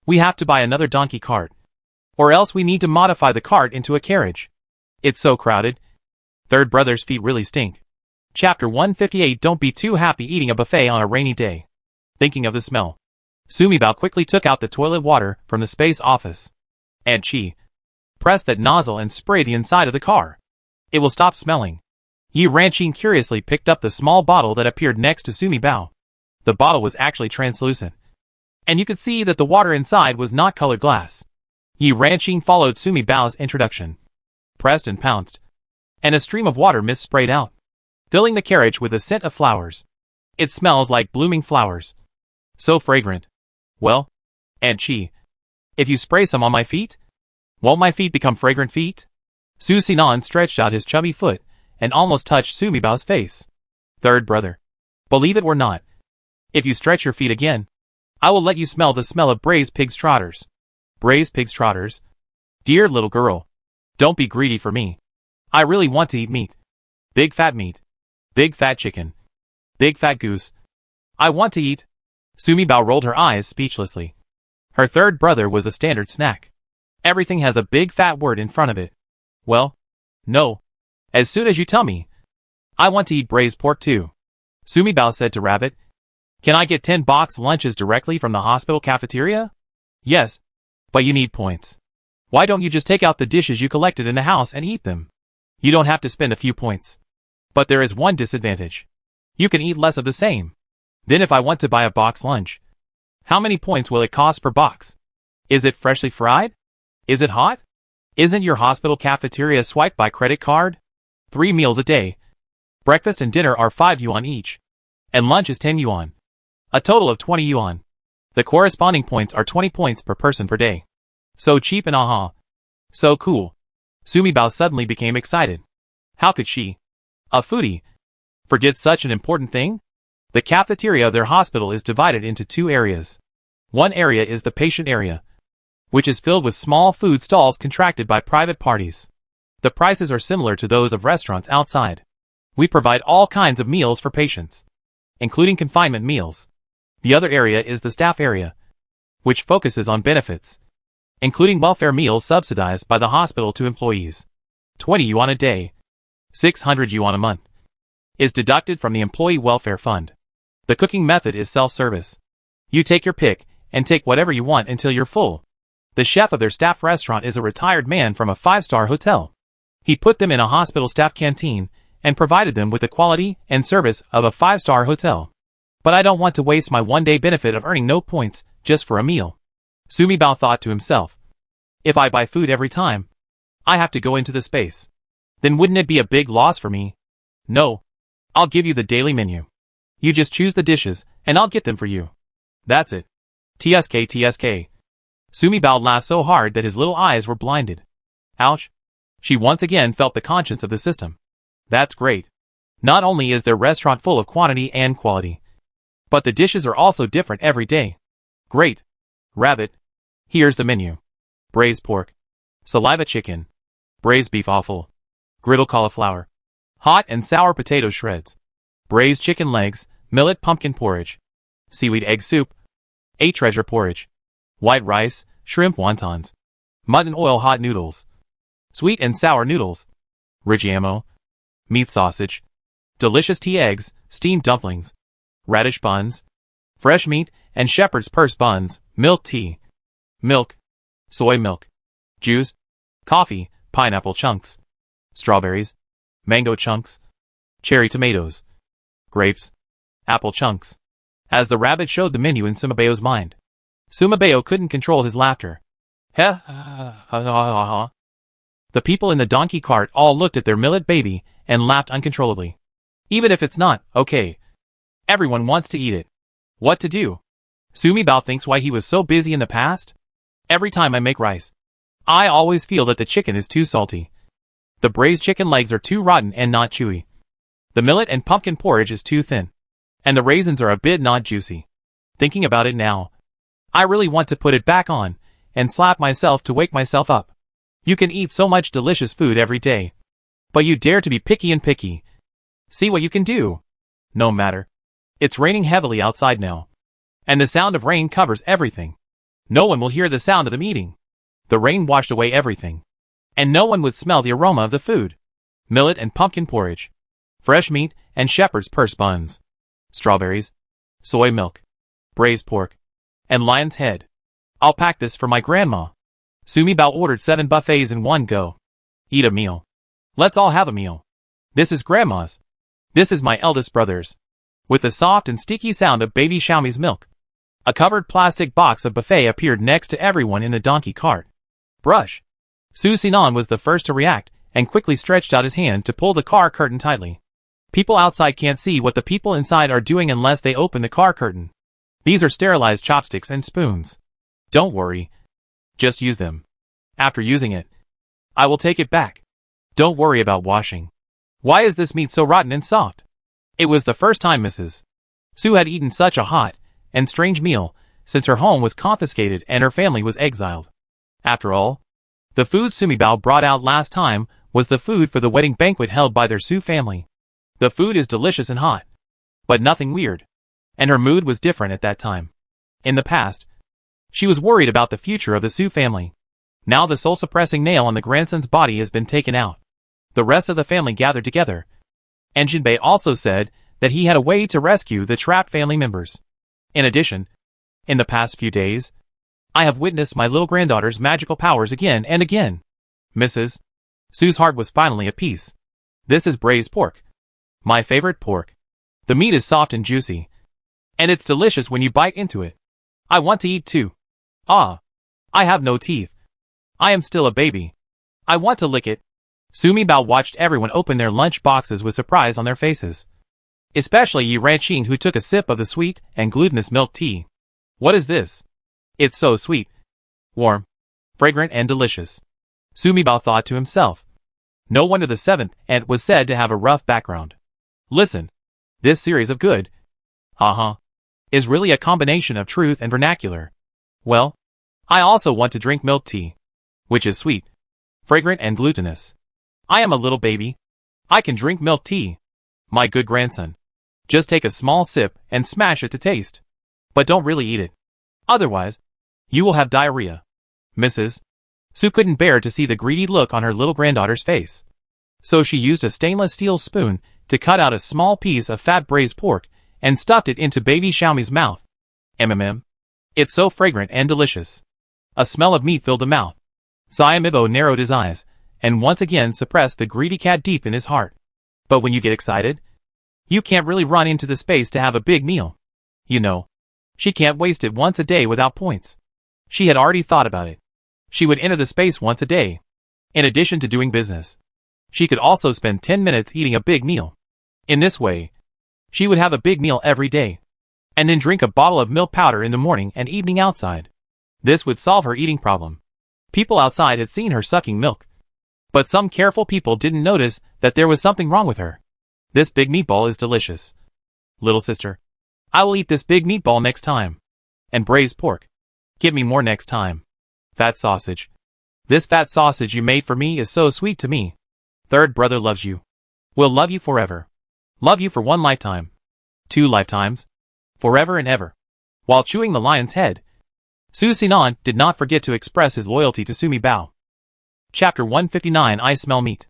we have to buy another donkey cart, or else we need to modify the cart into a carriage. It's so crowded. Third brother's feet really stink. Chapter 158. Don't be too happy eating a buffet on a rainy day. Thinking of the smell, Sumi Bao quickly took out the toilet water from the space office, and she pressed that nozzle and sprayed the inside of the car. It will stop smelling. Yi Ranqing curiously picked up the small bottle that appeared next to Sumi Bao. The bottle was actually translucent. and you could see that the water inside was not colored glass. Yi Ranqing followed Sumi Bao's introduction, pressed and pounced, and a stream of water mist sprayed out, filling the carriage with a scent of flowers. It smells like blooming flowers. So fragrant. Well, Aunt Chi, if you spray some on my feet, won't my feet become fragrant feet? Su Sinan stretched out his chubby foot and almost touched Sumi Bao's face. Third brother, believe it or not, if you stretch your feet again, I will let you smell the smell of braised pig's trotters. Braised pig's trotters? Dear little girl, don't be greedy for me. I really want to eat meat. Big fat meat. Big fat chicken. Big fat goose. I want to eat. Sumi Bao rolled her eyes speechlessly. Her third brother was a standard snack. Everything has a big fat word in front of it. Well, no. As soon as you tell me. I want to eat braised pork too. Sumi Bao said to Rabbit. Can I get 10 box lunches directly from the hospital cafeteria? Yes, but you need points. Why don't you just take out the dishes you collected in the house and eat them? You don't have to spend a few points. But there is one disadvantage. You can eat less of the same. Then if I want to buy a box lunch, how many points will it cost per box? Is it freshly fried? Is it hot? Isn't your hospital cafeteria swiped by credit card? 3 meals a day. Breakfast and dinner are 5 yuan each. And lunch is 10 yuan. A total of 20 yuan. The corresponding points are 20 points per person per day. So cheap and aha. So cool. Sumi Bao suddenly became excited. How could she, a foodie, forget such an important thing? The cafeteria of their hospital is divided into 2 areas. One area is the patient area, which is filled with small food stalls contracted by private parties. The prices are similar to those of restaurants outside. We provide all kinds of meals for patients, including confinement meals. The other area is the staff area, which focuses on benefits, including welfare meals subsidized by the hospital to employees. 20 yuan a day, 600 yuan a month, is deducted from the employee welfare fund. The cooking method is self-service. You take your pick and take whatever you want until you're full. The chef of their staff restaurant is a retired man from a 5-star hotel. He put them in a hospital staff canteen and provided them with the quality and service of a 5-star hotel. But I don't want to waste my one-day benefit of earning no points just for a meal. Sumi Bao thought to himself. If I buy food every time I have to go into the space, then wouldn't it be a big loss for me? No. I'll give you the daily menu. You just choose the dishes, and I'll get them for you. That's it. TSK TSK. Sumi Bao laughed so hard that his little eyes were blinded. Ouch. She once again felt the conscience of the system. That's great. Not only is their restaurant full of quantity and quality, but the dishes are also different every day. Great. Rabbit. Here's the menu. Braised pork. Saliva chicken. Braised beef offal. Griddle cauliflower. Hot and sour potato shreds. Braised chicken legs, millet pumpkin porridge. Seaweed egg soup. 8 treasure porridge. White rice, shrimp wontons. Mutton oil hot noodles. Sweet and sour noodles. Rigiamo. Meat sausage. Delicious tea eggs, steamed dumplings. Radish buns. Fresh meat and shepherd's purse buns, milk tea. Milk. Soy milk. Juice. Coffee, pineapple chunks. Strawberries. Mango chunks. Cherry tomatoes. Grapes. Apple chunks. As the rabbit showed the menu in Suma Bao's mind, Suma Bao couldn't control his laughter. Ha ha ha ha ha. The people in the donkey cart all looked at their millet baby and laughed uncontrollably. Even if it's not okay, everyone wants to eat it. What to do? Sumi Bao thinks why he was so busy in the past. Every time I make rice, I always feel that the chicken is too salty. The braised chicken legs are too rotten and not chewy. The millet and pumpkin porridge is too thin. And the raisins are a bit not juicy. Thinking about it now, I really want to put it back on and slap myself to wake myself up. You can eat so much delicious food every day, but you dare to be picky and picky. See what you can do. No matter. It's raining heavily outside now, and the sound of rain covers everything. No one will hear the sound of them eating. The rain washed away everything, and no one would smell the aroma of the food. Millet and pumpkin porridge, fresh meat and shepherd's purse buns, strawberries, soy milk, braised pork, and lion's head. I'll pack this for my grandma. Sumi Bao ordered 7 buffets in one go. Eat a meal. Let's all have a meal. This is grandma's. This is my eldest brother's. With the soft and sticky sound of baby Xiaomi's milk. A covered plastic box of buffet appeared next to everyone in the donkey cart. Brush. Su Sinan was the first to react, and quickly stretched out his hand to pull the car curtain tightly. People outside can't see what the people inside are doing unless they open the car curtain. These are sterilized chopsticks and spoons. Don't worry. Just use them. After using it, I will take it back. Don't worry about washing. Why is this meat so rotten and soft? It was the first time Mrs. Su had eaten such a hot and strange meal since her home was confiscated and her family was exiled. After all, the food Sumi Bao brought out last time was the food for the wedding banquet held by their Su family. The food is delicious and hot, but nothing weird. And her mood was different at that time. In the past, she was worried about the future of the Su family. Now the soul-suppressing nail on the grandson's body has been taken out. The rest of the family gathered together. And Jinbei also said that he had a way to rescue the trapped family members. In addition, in the past few days, I have witnessed my little granddaughter's magical powers again and again. Mrs. Su's heart was finally at peace. This is braised pork. My favorite pork. The meat is soft and juicy. And it's delicious when you bite into it. I want to eat too. Ah. I have no teeth. I am still a baby. I want to lick it. Sumi Bao watched everyone open their lunch boxes with surprise on their faces. Especially Yi Ranqing, who took a sip of the sweet and glutinous milk tea. What is this? It's so sweet, warm, fragrant and delicious. Sumi Bao thought to himself. No wonder the seventh ant was said to have a rough background. Listen, this series of good, is really a combination of truth and vernacular. Well, I also want to drink milk tea, which is sweet, fragrant and glutinous. I am a little baby. I can drink milk tea. My good grandson. Just take a small sip and smash it to taste. But don't really eat it. Otherwise, you will have diarrhea. Mrs. Su couldn't bear to see the greedy look on her little granddaughter's face. So she used a stainless steel spoon to cut out a small piece of fat braised pork and stuffed it into baby Xiaomi's mouth. It's so fragrant and delicious. A smell of meat filled the mouth. Xiaomibo narrowed his eyes and once again suppressed the greedy cat deep in his heart. But when you get excited, you can't really run into the space to have a big meal. You know, she can't waste it once a day without points. She had already thought about it. She would enter the space once a day. In addition to doing business, she could also spend 10 minutes eating a big meal. In this way, she would have a big meal every day, and then drink a bottle of milk powder in the morning and evening outside. This would solve her eating problem. People outside had seen her sucking milk. But some careful people didn't notice that there was something wrong with her. This big meatball is delicious. Little sister, I will eat this big meatball next time. And braised pork. Give me more next time. Fat sausage. This fat sausage you made for me is so sweet to me. Third brother loves you. Will love you forever. Love you for 1 lifetime. 2 lifetimes. Forever and ever. While chewing the lion's head, Su Sinan did not forget to express his loyalty to Sumi Bao. Chapter 159. I smell meat.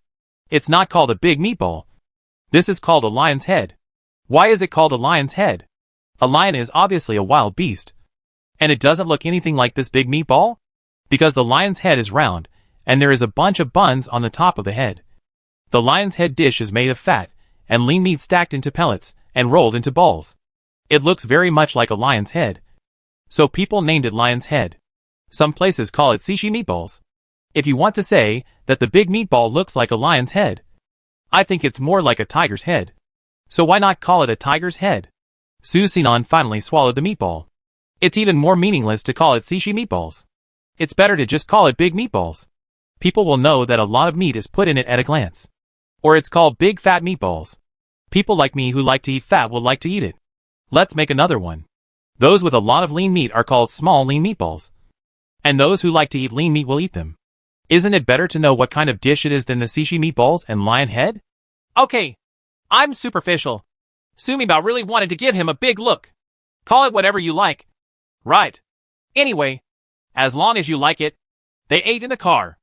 It's not called a big meatball. This is called a lion's head. Why is it called a lion's head? A lion is obviously a wild beast. And it doesn't look anything like this big meatball? Because the lion's head is round, and there is a bunch of buns on the top of the head. The lion's head dish is made of fat and lean meat stacked into pellets and rolled into balls. It looks very much like a lion's head. So people named it lion's head. Some places call it shishi meatballs. If you want to say that the big meatball looks like a lion's head, I think it's more like a tiger's head. So why not call it a tiger's head? Su Sinan finally swallowed the meatball. It's even more meaningless to call it shishi meatballs. It's better to just call it big meatballs. People will know that a lot of meat is put in it at a glance. Or it's called big fat meatballs. People like me who like to eat fat will like to eat it. Let's make another one. Those with a lot of lean meat are called small lean meatballs. And those who like to eat lean meat will eat them. Isn't it better to know what kind of dish it is than the shishi meatballs and lion head? Okay, I'm superficial. Sumi Bao really wanted to give him a big look. Call it whatever you like. Right. Anyway, as long as you like it. They ate in the car.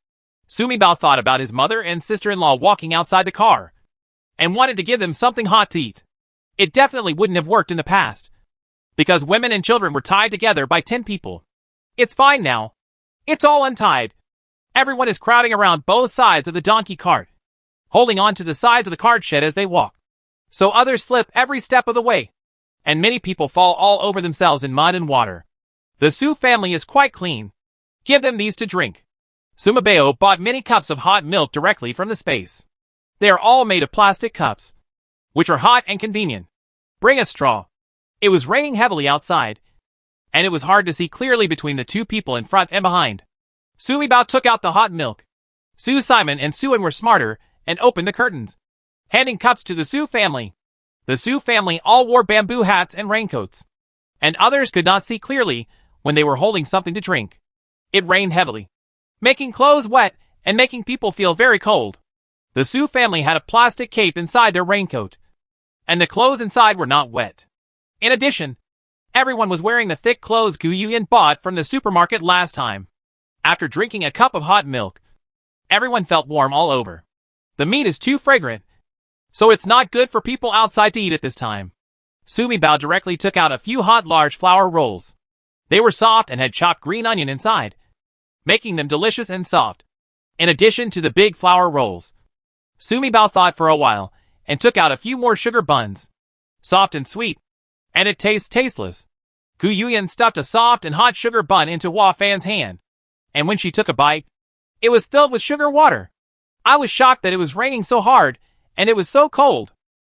Sumi Bao thought about his mother and sister-in-law walking outside the car, and wanted to give them something hot to eat. It definitely wouldn't have worked in the past, because women and children were tied together by 10 people. It's fine now. It's all untied. Everyone is crowding around both sides of the donkey cart, holding on to the sides of the cart shed as they walk, so others slip every step of the way. and many people fall all over themselves in mud and water. The Su family is quite clean. Give them these to drink. Sumabeo bought many cups of hot milk directly from the space. They are all made of plastic cups, which are hot and convenient. Bring a straw. It was raining heavily outside, and it was hard to see clearly between the two people in front and behind. Sumibao took out the hot milk. Su Simon and Suan were smarter and opened the curtains, handing cups to the Su family. The Su family all wore bamboo hats and raincoats, and others could not see clearly when they were holding something to drink. It rained heavily, making clothes wet and making people feel very cold. The Su family had a plastic cape inside their raincoat, and the clothes inside were not wet. In addition, everyone was wearing the thick clothes Gu Yuyan bought from the supermarket last time. After drinking a cup of hot milk, everyone felt warm all over. The meat is too fragrant, so it's not good for people outside to eat at this time. Sumibao directly took out a few hot large flour rolls. They were soft and had chopped green onion inside, making them delicious and soft. In addition to the big flour rolls, Sumibao thought for a while and took out a few more sugar buns. Soft and sweet, and it tastes tasteless. Gu Yuyan stuffed a soft and hot sugar bun into Hua Fan's hand, and when she took a bite, it was filled with sugar water. I was shocked that it was raining so hard, and it was so cold.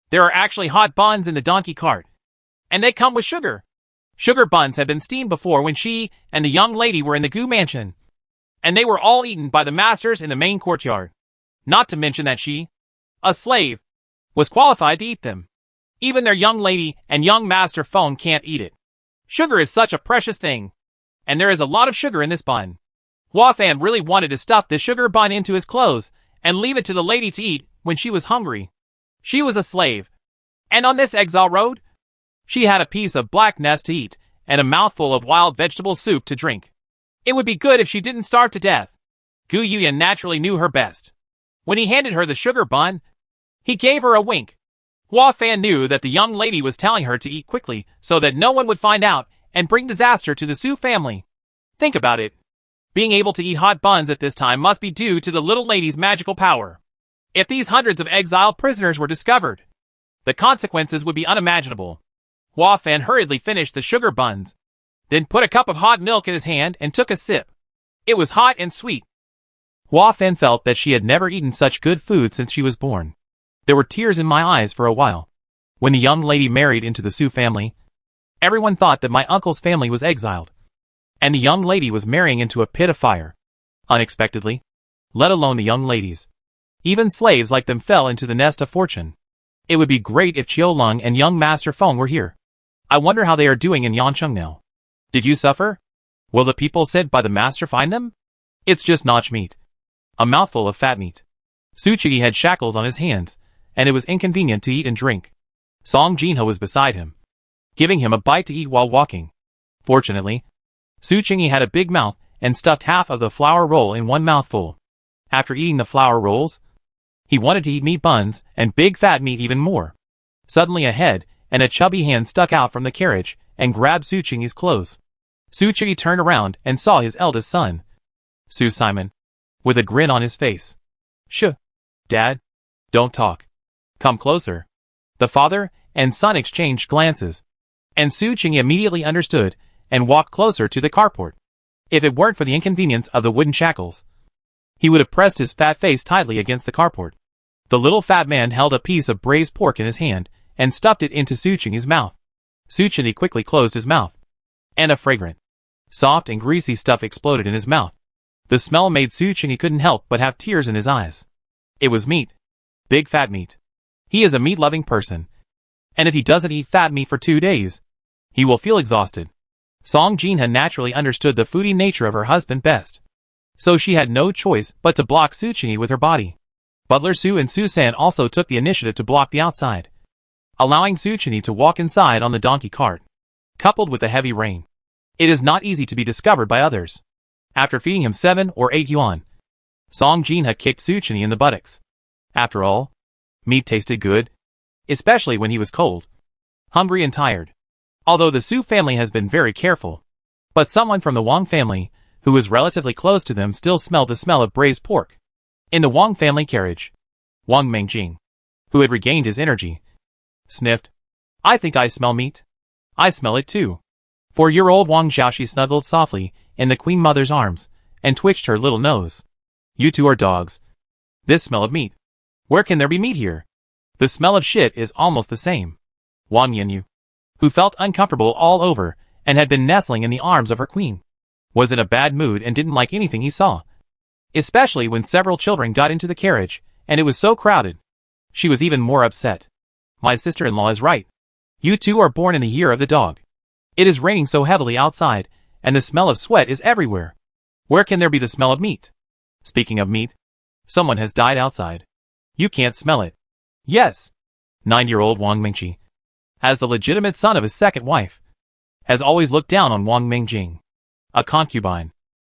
There are actually hot buns in the donkey cart, and they come with sugar. Sugar buns had been steamed before when she and the young lady were in the Gu mansion, and they were all eaten by the masters in the main courtyard. Not to mention that she, a slave, was qualified to eat them. Even their young lady and young master Feng can't eat it. Sugar is such a precious thing, and there is a lot of sugar in this bun. Hua Fan really wanted to stuff this sugar bun into his clothes and leave it to the lady to eat when she was hungry. She was a slave, and on this Exile road, she had a piece of black nest to eat and a mouthful of wild vegetable soup to drink. It would be good if she didn't starve to death. Gu Yuyan naturally knew her best. When he handed her the sugar bun, he gave her a wink. Hua Fan knew that the young lady was telling her to eat quickly so that no one would find out and bring disaster to the Su family. Think about it. Being able to eat hot buns at this time must be due to the little lady's magical power. If these hundreds of exiled prisoners were discovered, the consequences would be unimaginable. Hua Fan hurriedly finished the sugar buns, then put a cup of hot milk in his hand and took a sip. It was hot and sweet. Hua Fan felt that she had never eaten such good food since she was born. There were tears in my eyes for a while. When the young lady married into the Su family, everyone thought that my uncle's family was exiled, and the young lady was marrying into a pit of fire. Unexpectedly, let alone the young ladies. Even slaves like them fell into the nest of fortune. It would be great if Chiu Lung and young Master Feng were here. I wonder how they are doing in Yancheng now. Did you suffer? Will the people sent by the master find them? It's just notch meat. A mouthful of fat meat. Su Chi had shackles on his hands, and it was inconvenient to eat and drink. Song Jinho was beside him, giving him a bite to eat while walking. Fortunately, Su Chingy had a big mouth and stuffed half of the flour roll in one mouthful. After eating the flour rolls, he wanted to eat meat buns and big fat meat even more. Suddenly a head and a chubby hand stuck out from the carriage and grabbed Su Chingy's clothes. Su Chingy turned around and saw his eldest son, Su Simon, with a grin on his face. Shh, Dad. Don't talk. Come closer. The father and son exchanged glances, and Su Chingy immediately understood and walked closer to the carport. If it weren't for the inconvenience of the wooden shackles, he would have pressed his fat face tightly against the carport. The little fat man held a piece of braised pork in his hand and stuffed it into Su Chingy's mouth. Su Chingy quickly closed his mouth, and a fragrant, soft and greasy stuff exploded in his mouth. The smell made Su Chingy couldn't help but have tears in his eyes. It was meat. Big fat meat. He is a meat-loving person, and if he doesn't eat fat meat for 2 days, he will feel exhausted. Song Jinha naturally understood the foodie nature of her husband best, so she had no choice but to block Su Chingy with her body. Butler Su and Su San also took the initiative to block the outside, allowing Su Chingy to walk inside on the donkey cart. Coupled with the heavy rain, it is not easy to be discovered by others. After feeding him 7 or 8 yuan, Song Jinha kicked Su Chingy in the buttocks. After all, meat tasted good, especially when he was cold, hungry and tired. Although the Su family has been very careful, but someone from the Wang family, who was relatively close to them, still smelled the smell of braised pork. In the Wang family carriage, Wang Mengjing, who had regained his energy, sniffed. I think I smell meat. I smell it too. 4-year-old Wang Xiaoxi snuggled softly in the Queen Mother's arms and twitched her little nose. You two are dogs. This smell of meat. Where can there be meat here? The smell of shit is almost the same. Wang Yanyu, who felt uncomfortable all over and had been nestling in the arms of her queen, was in a bad mood and didn't like anything he saw. Especially when several children got into the carriage and it was so crowded. She was even more upset. My sister-in-law is right. You two are born in the year of the dog. It is raining so heavily outside, and the smell of sweat is everywhere. Where can there be the smell of meat? Speaking of meat, someone has died outside. You can't smell it. Yes. 9-year-old Wang Mingqi, as the legitimate son of his second wife, has always looked down on Wang Mingjing, a concubine.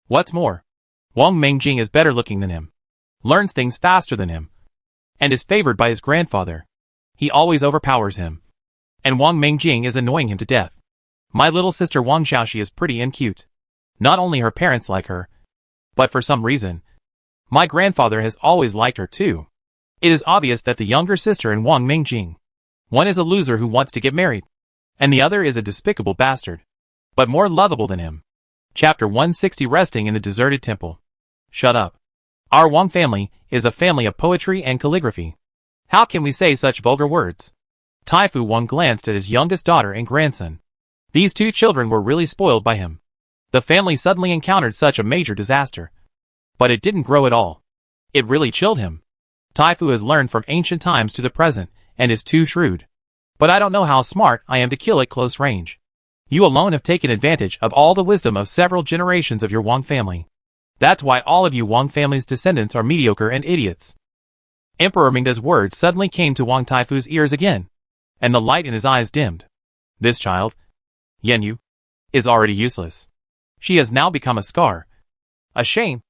What's more, Wang Mingjing is better looking than him, learns things faster than him, and is favored by his grandfather. He always overpowers him, and Wang Mingjing is annoying him to death. My little sister Wang Xiaoxi is pretty and cute. Not only her parents like her, but for some reason, my grandfather has always liked her too. It is obvious that the younger sister and Wang Mingjing, one is a loser who wants to get married, and the other is a despicable bastard, but more lovable than him. Chapter 160, Resting in the Deserted Temple. Shut up. Our Wang family is a family of poetry and calligraphy. How can we say such vulgar words? Taifu Wang glanced at his youngest daughter and grandson. These two children were really spoiled by him. The family suddenly encountered such a major disaster. But it didn't grow at all. It really chilled him. Taifu has learned from ancient times to the present, and is too shrewd. But I don't know how smart I am to kill at close range. You alone have taken advantage of all the wisdom of several generations of your Wang family. That's why all of you Wang family's descendants are mediocre and idiots. Emperor Mingda's words suddenly came to Wang Taifu's ears again, and the light in his eyes dimmed. This child, Yanyu, is already useless. She has now become a scar, a shame,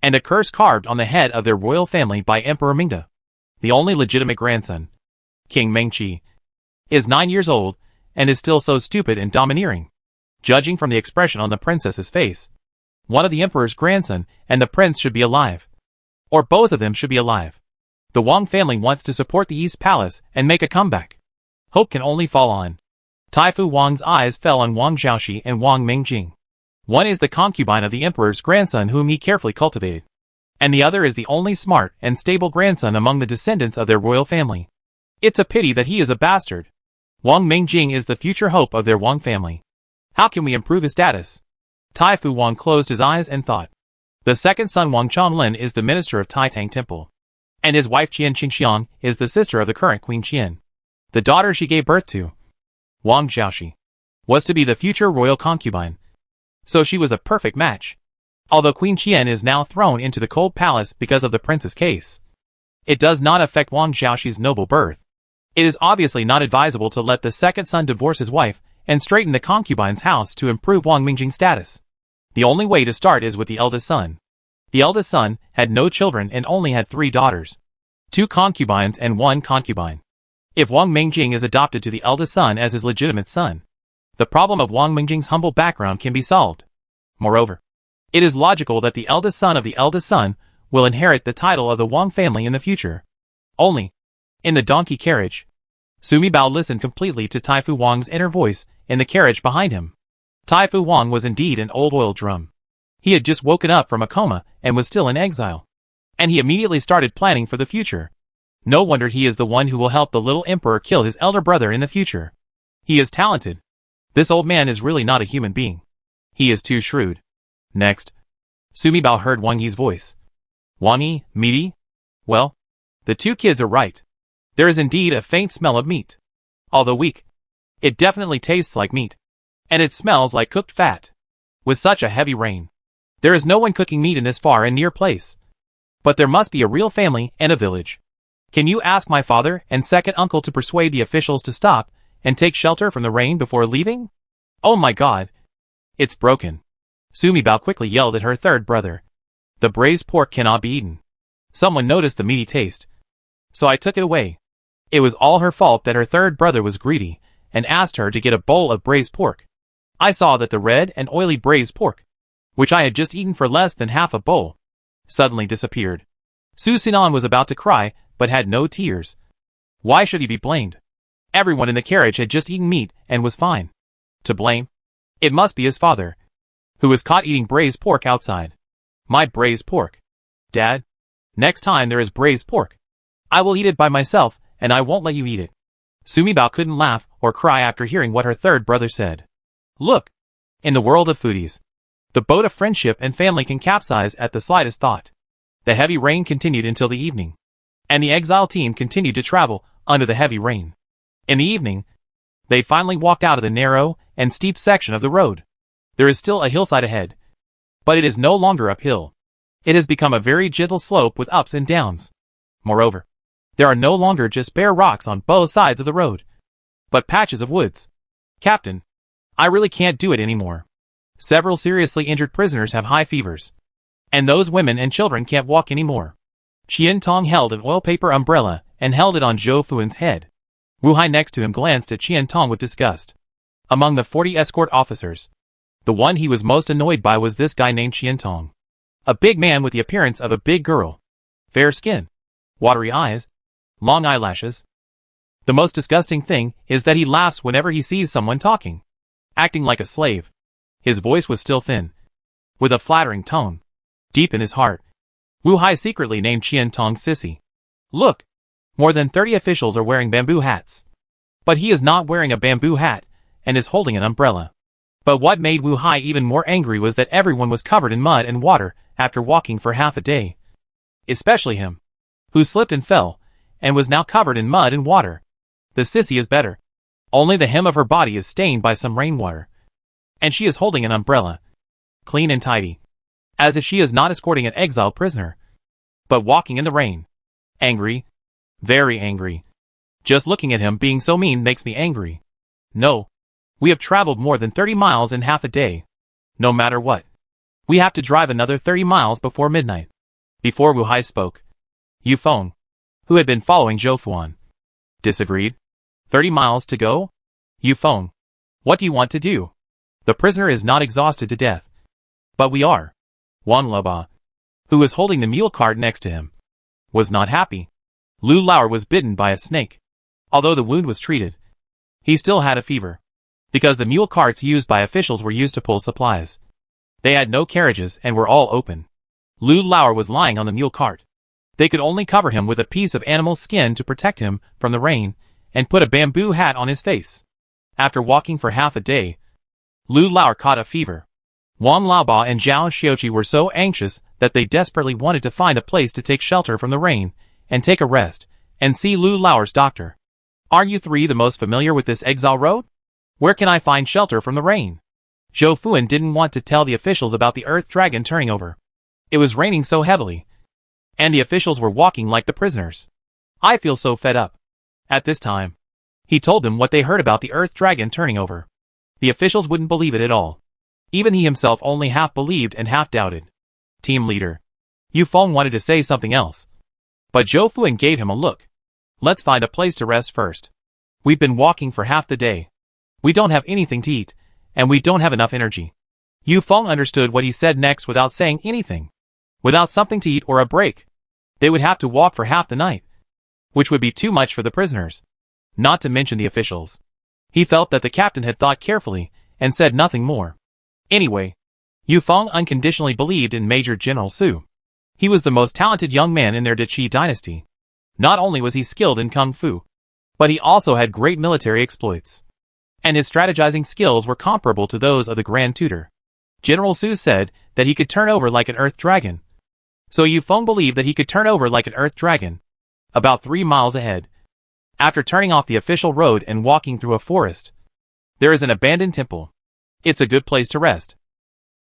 and a curse carved on the head of their royal family by Emperor Mingda. The only legitimate grandson, King Mengqi, is 9 years old and is still so stupid and domineering. Judging from the expression on the princess's face, one of the emperor's grandson and the prince should be alive. Or both of them should be alive. The Wang family wants to support the East Palace and make a comeback. Hope can only fall on. Taifu Wang's eyes fell on Wang Xiaoxi and Wang Mingjing. One is the concubine of the emperor's grandson whom he carefully cultivated, and the other is the only smart and stable grandson among the descendants of their royal family. It's a pity that he is a bastard. Wang Mingjing is the future hope of their Wang family. How can we improve his status? Taifu Wang closed his eyes and thought. The second son Wang Changlin is the minister of Taitang Temple, and his wife Qian Qingxiang is the sister of the current Queen Qian. The daughter she gave birth to, Wang Xiaoxi, was to be the future royal concubine. So she was a perfect match. Although Queen Qian is now thrown into the cold palace because of the prince's case, it does not affect Wang Xiaoxi's noble birth. It is obviously not advisable to let the second son divorce his wife and straighten the concubine's house to improve Wang Mingjing's status. The only way to start is with the eldest son. The eldest son had no children and only had 3 daughters, 2 concubines and 1 concubine. If Wang Mingjing is adopted to the eldest son as his legitimate son, the problem of Wang Mingjing's humble background can be solved. Moreover, it is logical that the eldest son of the eldest son will inherit the title of the Wang family in the future. Only, in the donkey carriage, Sumi Bao listened completely to Taifu Wang's inner voice in the carriage behind him. Taifu Wang was indeed an old oil drum. He had just woken up from a coma and was still in exile. And he immediately started planning for the future. No wonder he is the one who will help the little emperor kill his elder brother in the future. He is talented. This old man is really not a human being. He is too shrewd. Next, Sumi Bao heard Wang Yi's voice. Wang Yi, meaty? Well, the 2 kids are right. There is indeed a faint smell of meat. Although weak, it definitely tastes like meat. And it smells like cooked fat. With such a heavy rain, there is no one cooking meat in this far and near place. But there must be a real family and a village. Can you ask my father and second uncle to persuade the officials to stop and take shelter from the rain before leaving? Oh my god. It's broken. Sumi Bao quickly yelled at her third brother. The braised pork cannot be eaten. Someone noticed the meaty taste, so I took it away. It was all her fault that her third brother was greedy and asked her to get a bowl of braised pork. I saw that the red and oily braised pork, which I had just eaten for less than half a bowl, suddenly disappeared. Su Sinan was about to cry, but had no tears. Why should he be blamed? Everyone in the carriage had just eaten meat and was fine. To blame? It must be his father, who was caught eating braised pork outside. My braised pork. Dad? Next time there is braised pork, I will eat it by myself, and I won't let you eat it. Sumibao couldn't laugh or cry after hearing what her third brother said. Look! In the world of foodies, the boat of friendship and family can capsize at the slightest thought. The heavy rain continued until the evening, and the Exile team continued to travel under the heavy rain. In the evening, they finally walked out of the narrow and steep section of the road. There is still a hillside ahead, but it is no longer uphill. It has become a very gentle slope with ups and downs. Moreover, there are no longer just bare rocks on both sides of the road, but patches of woods. Captain, I really can't do it anymore. Several seriously injured prisoners have high fevers, and those women and children can't walk anymore. Qian Tong held an oil paper umbrella and held it on Zhou Fuan's head. Wu Hai next to him glanced at Qian Tong with disgust. Among the 40 escort officers, the one he was most annoyed by was this guy named Qian Tong. A big man with the appearance of a big girl. Fair skin, watery eyes, long eyelashes. The most disgusting thing is that he laughs whenever he sees someone talking, acting like a slave. His voice was still thin, with a flattering tone. Deep in his heart, Wu Hai secretly named Qian Tong Sissy. Look! More than 30 officials are wearing bamboo hats. But he is not wearing a bamboo hat, and is holding an umbrella. But what made Wu Hai even more angry was that everyone was covered in mud and water after walking for half a day. Especially him, who slipped and fell, and was now covered in mud and water. The sissy is better. Only the hem of her body is stained by some rainwater. And she is holding an umbrella. Clean and tidy. As if she is not escorting an exile prisoner, but walking in the rain. Angry. Very angry. Just looking at him being so mean makes me angry. No. We have traveled more than 30 miles in half a day. No matter what, we have to drive another 30 miles before midnight. Before Wu Hai spoke, Yu Feng, who had been following Zhou Fuan, disagreed. 30 miles to go? Yu Feng, what do you want to do? The prisoner is not exhausted to death. But we are. Wan Loba, who was holding the mule cart next to him, was not happy. Lu Lauer was bitten by a snake. Although the wound was treated, he still had a fever, because the mule carts used by officials were used to pull supplies. They had no carriages and were all open. Lu Lauer was lying on the mule cart. They could only cover him with a piece of animal skin to protect him from the rain, and put a bamboo hat on his face. After walking for half a day, Lu Lauer caught a fever. Wan Laoba and Zhao Xiuqi were so anxious that they desperately wanted to find a place to take shelter from the rain, and take a rest, and see Lu Lauer's doctor. Aren't you three the most familiar with this exile road? Where can I find shelter from the rain? Zhou Fuan didn't want to tell the officials about the earth dragon turning over. It was raining so heavily, and the officials were walking like the prisoners. I feel so fed up. At this time, he told them what they heard about the earth dragon turning over. The officials wouldn't believe it at all. Even he himself only half believed and half doubted. Team leader Yu Feng wanted to say something else, but Zhou Fuan gave him a look. Let's find a place to rest first. We've been walking for half the day. We don't have anything to eat, and we don't have enough energy. Yu Feng understood what he said next without saying anything. Without something to eat or a break, they would have to walk for half the night, which would be too much for the prisoners, not to mention the officials. He felt that the captain had thought carefully, and said nothing more. Anyway, Yu Feng unconditionally believed in Major General Su. He was the most talented young man in their Deqi dynasty. Not only was he skilled in kung fu, but he also had great military exploits. And his strategizing skills were comparable to those of the Grand Tutor. General Su said that he could turn over like an earth dragon. So Yu Feng believed that he could turn over like an earth dragon. About 3 miles ahead, after turning off the official road and walking through a forest, there is an abandoned temple. It's a good place to rest.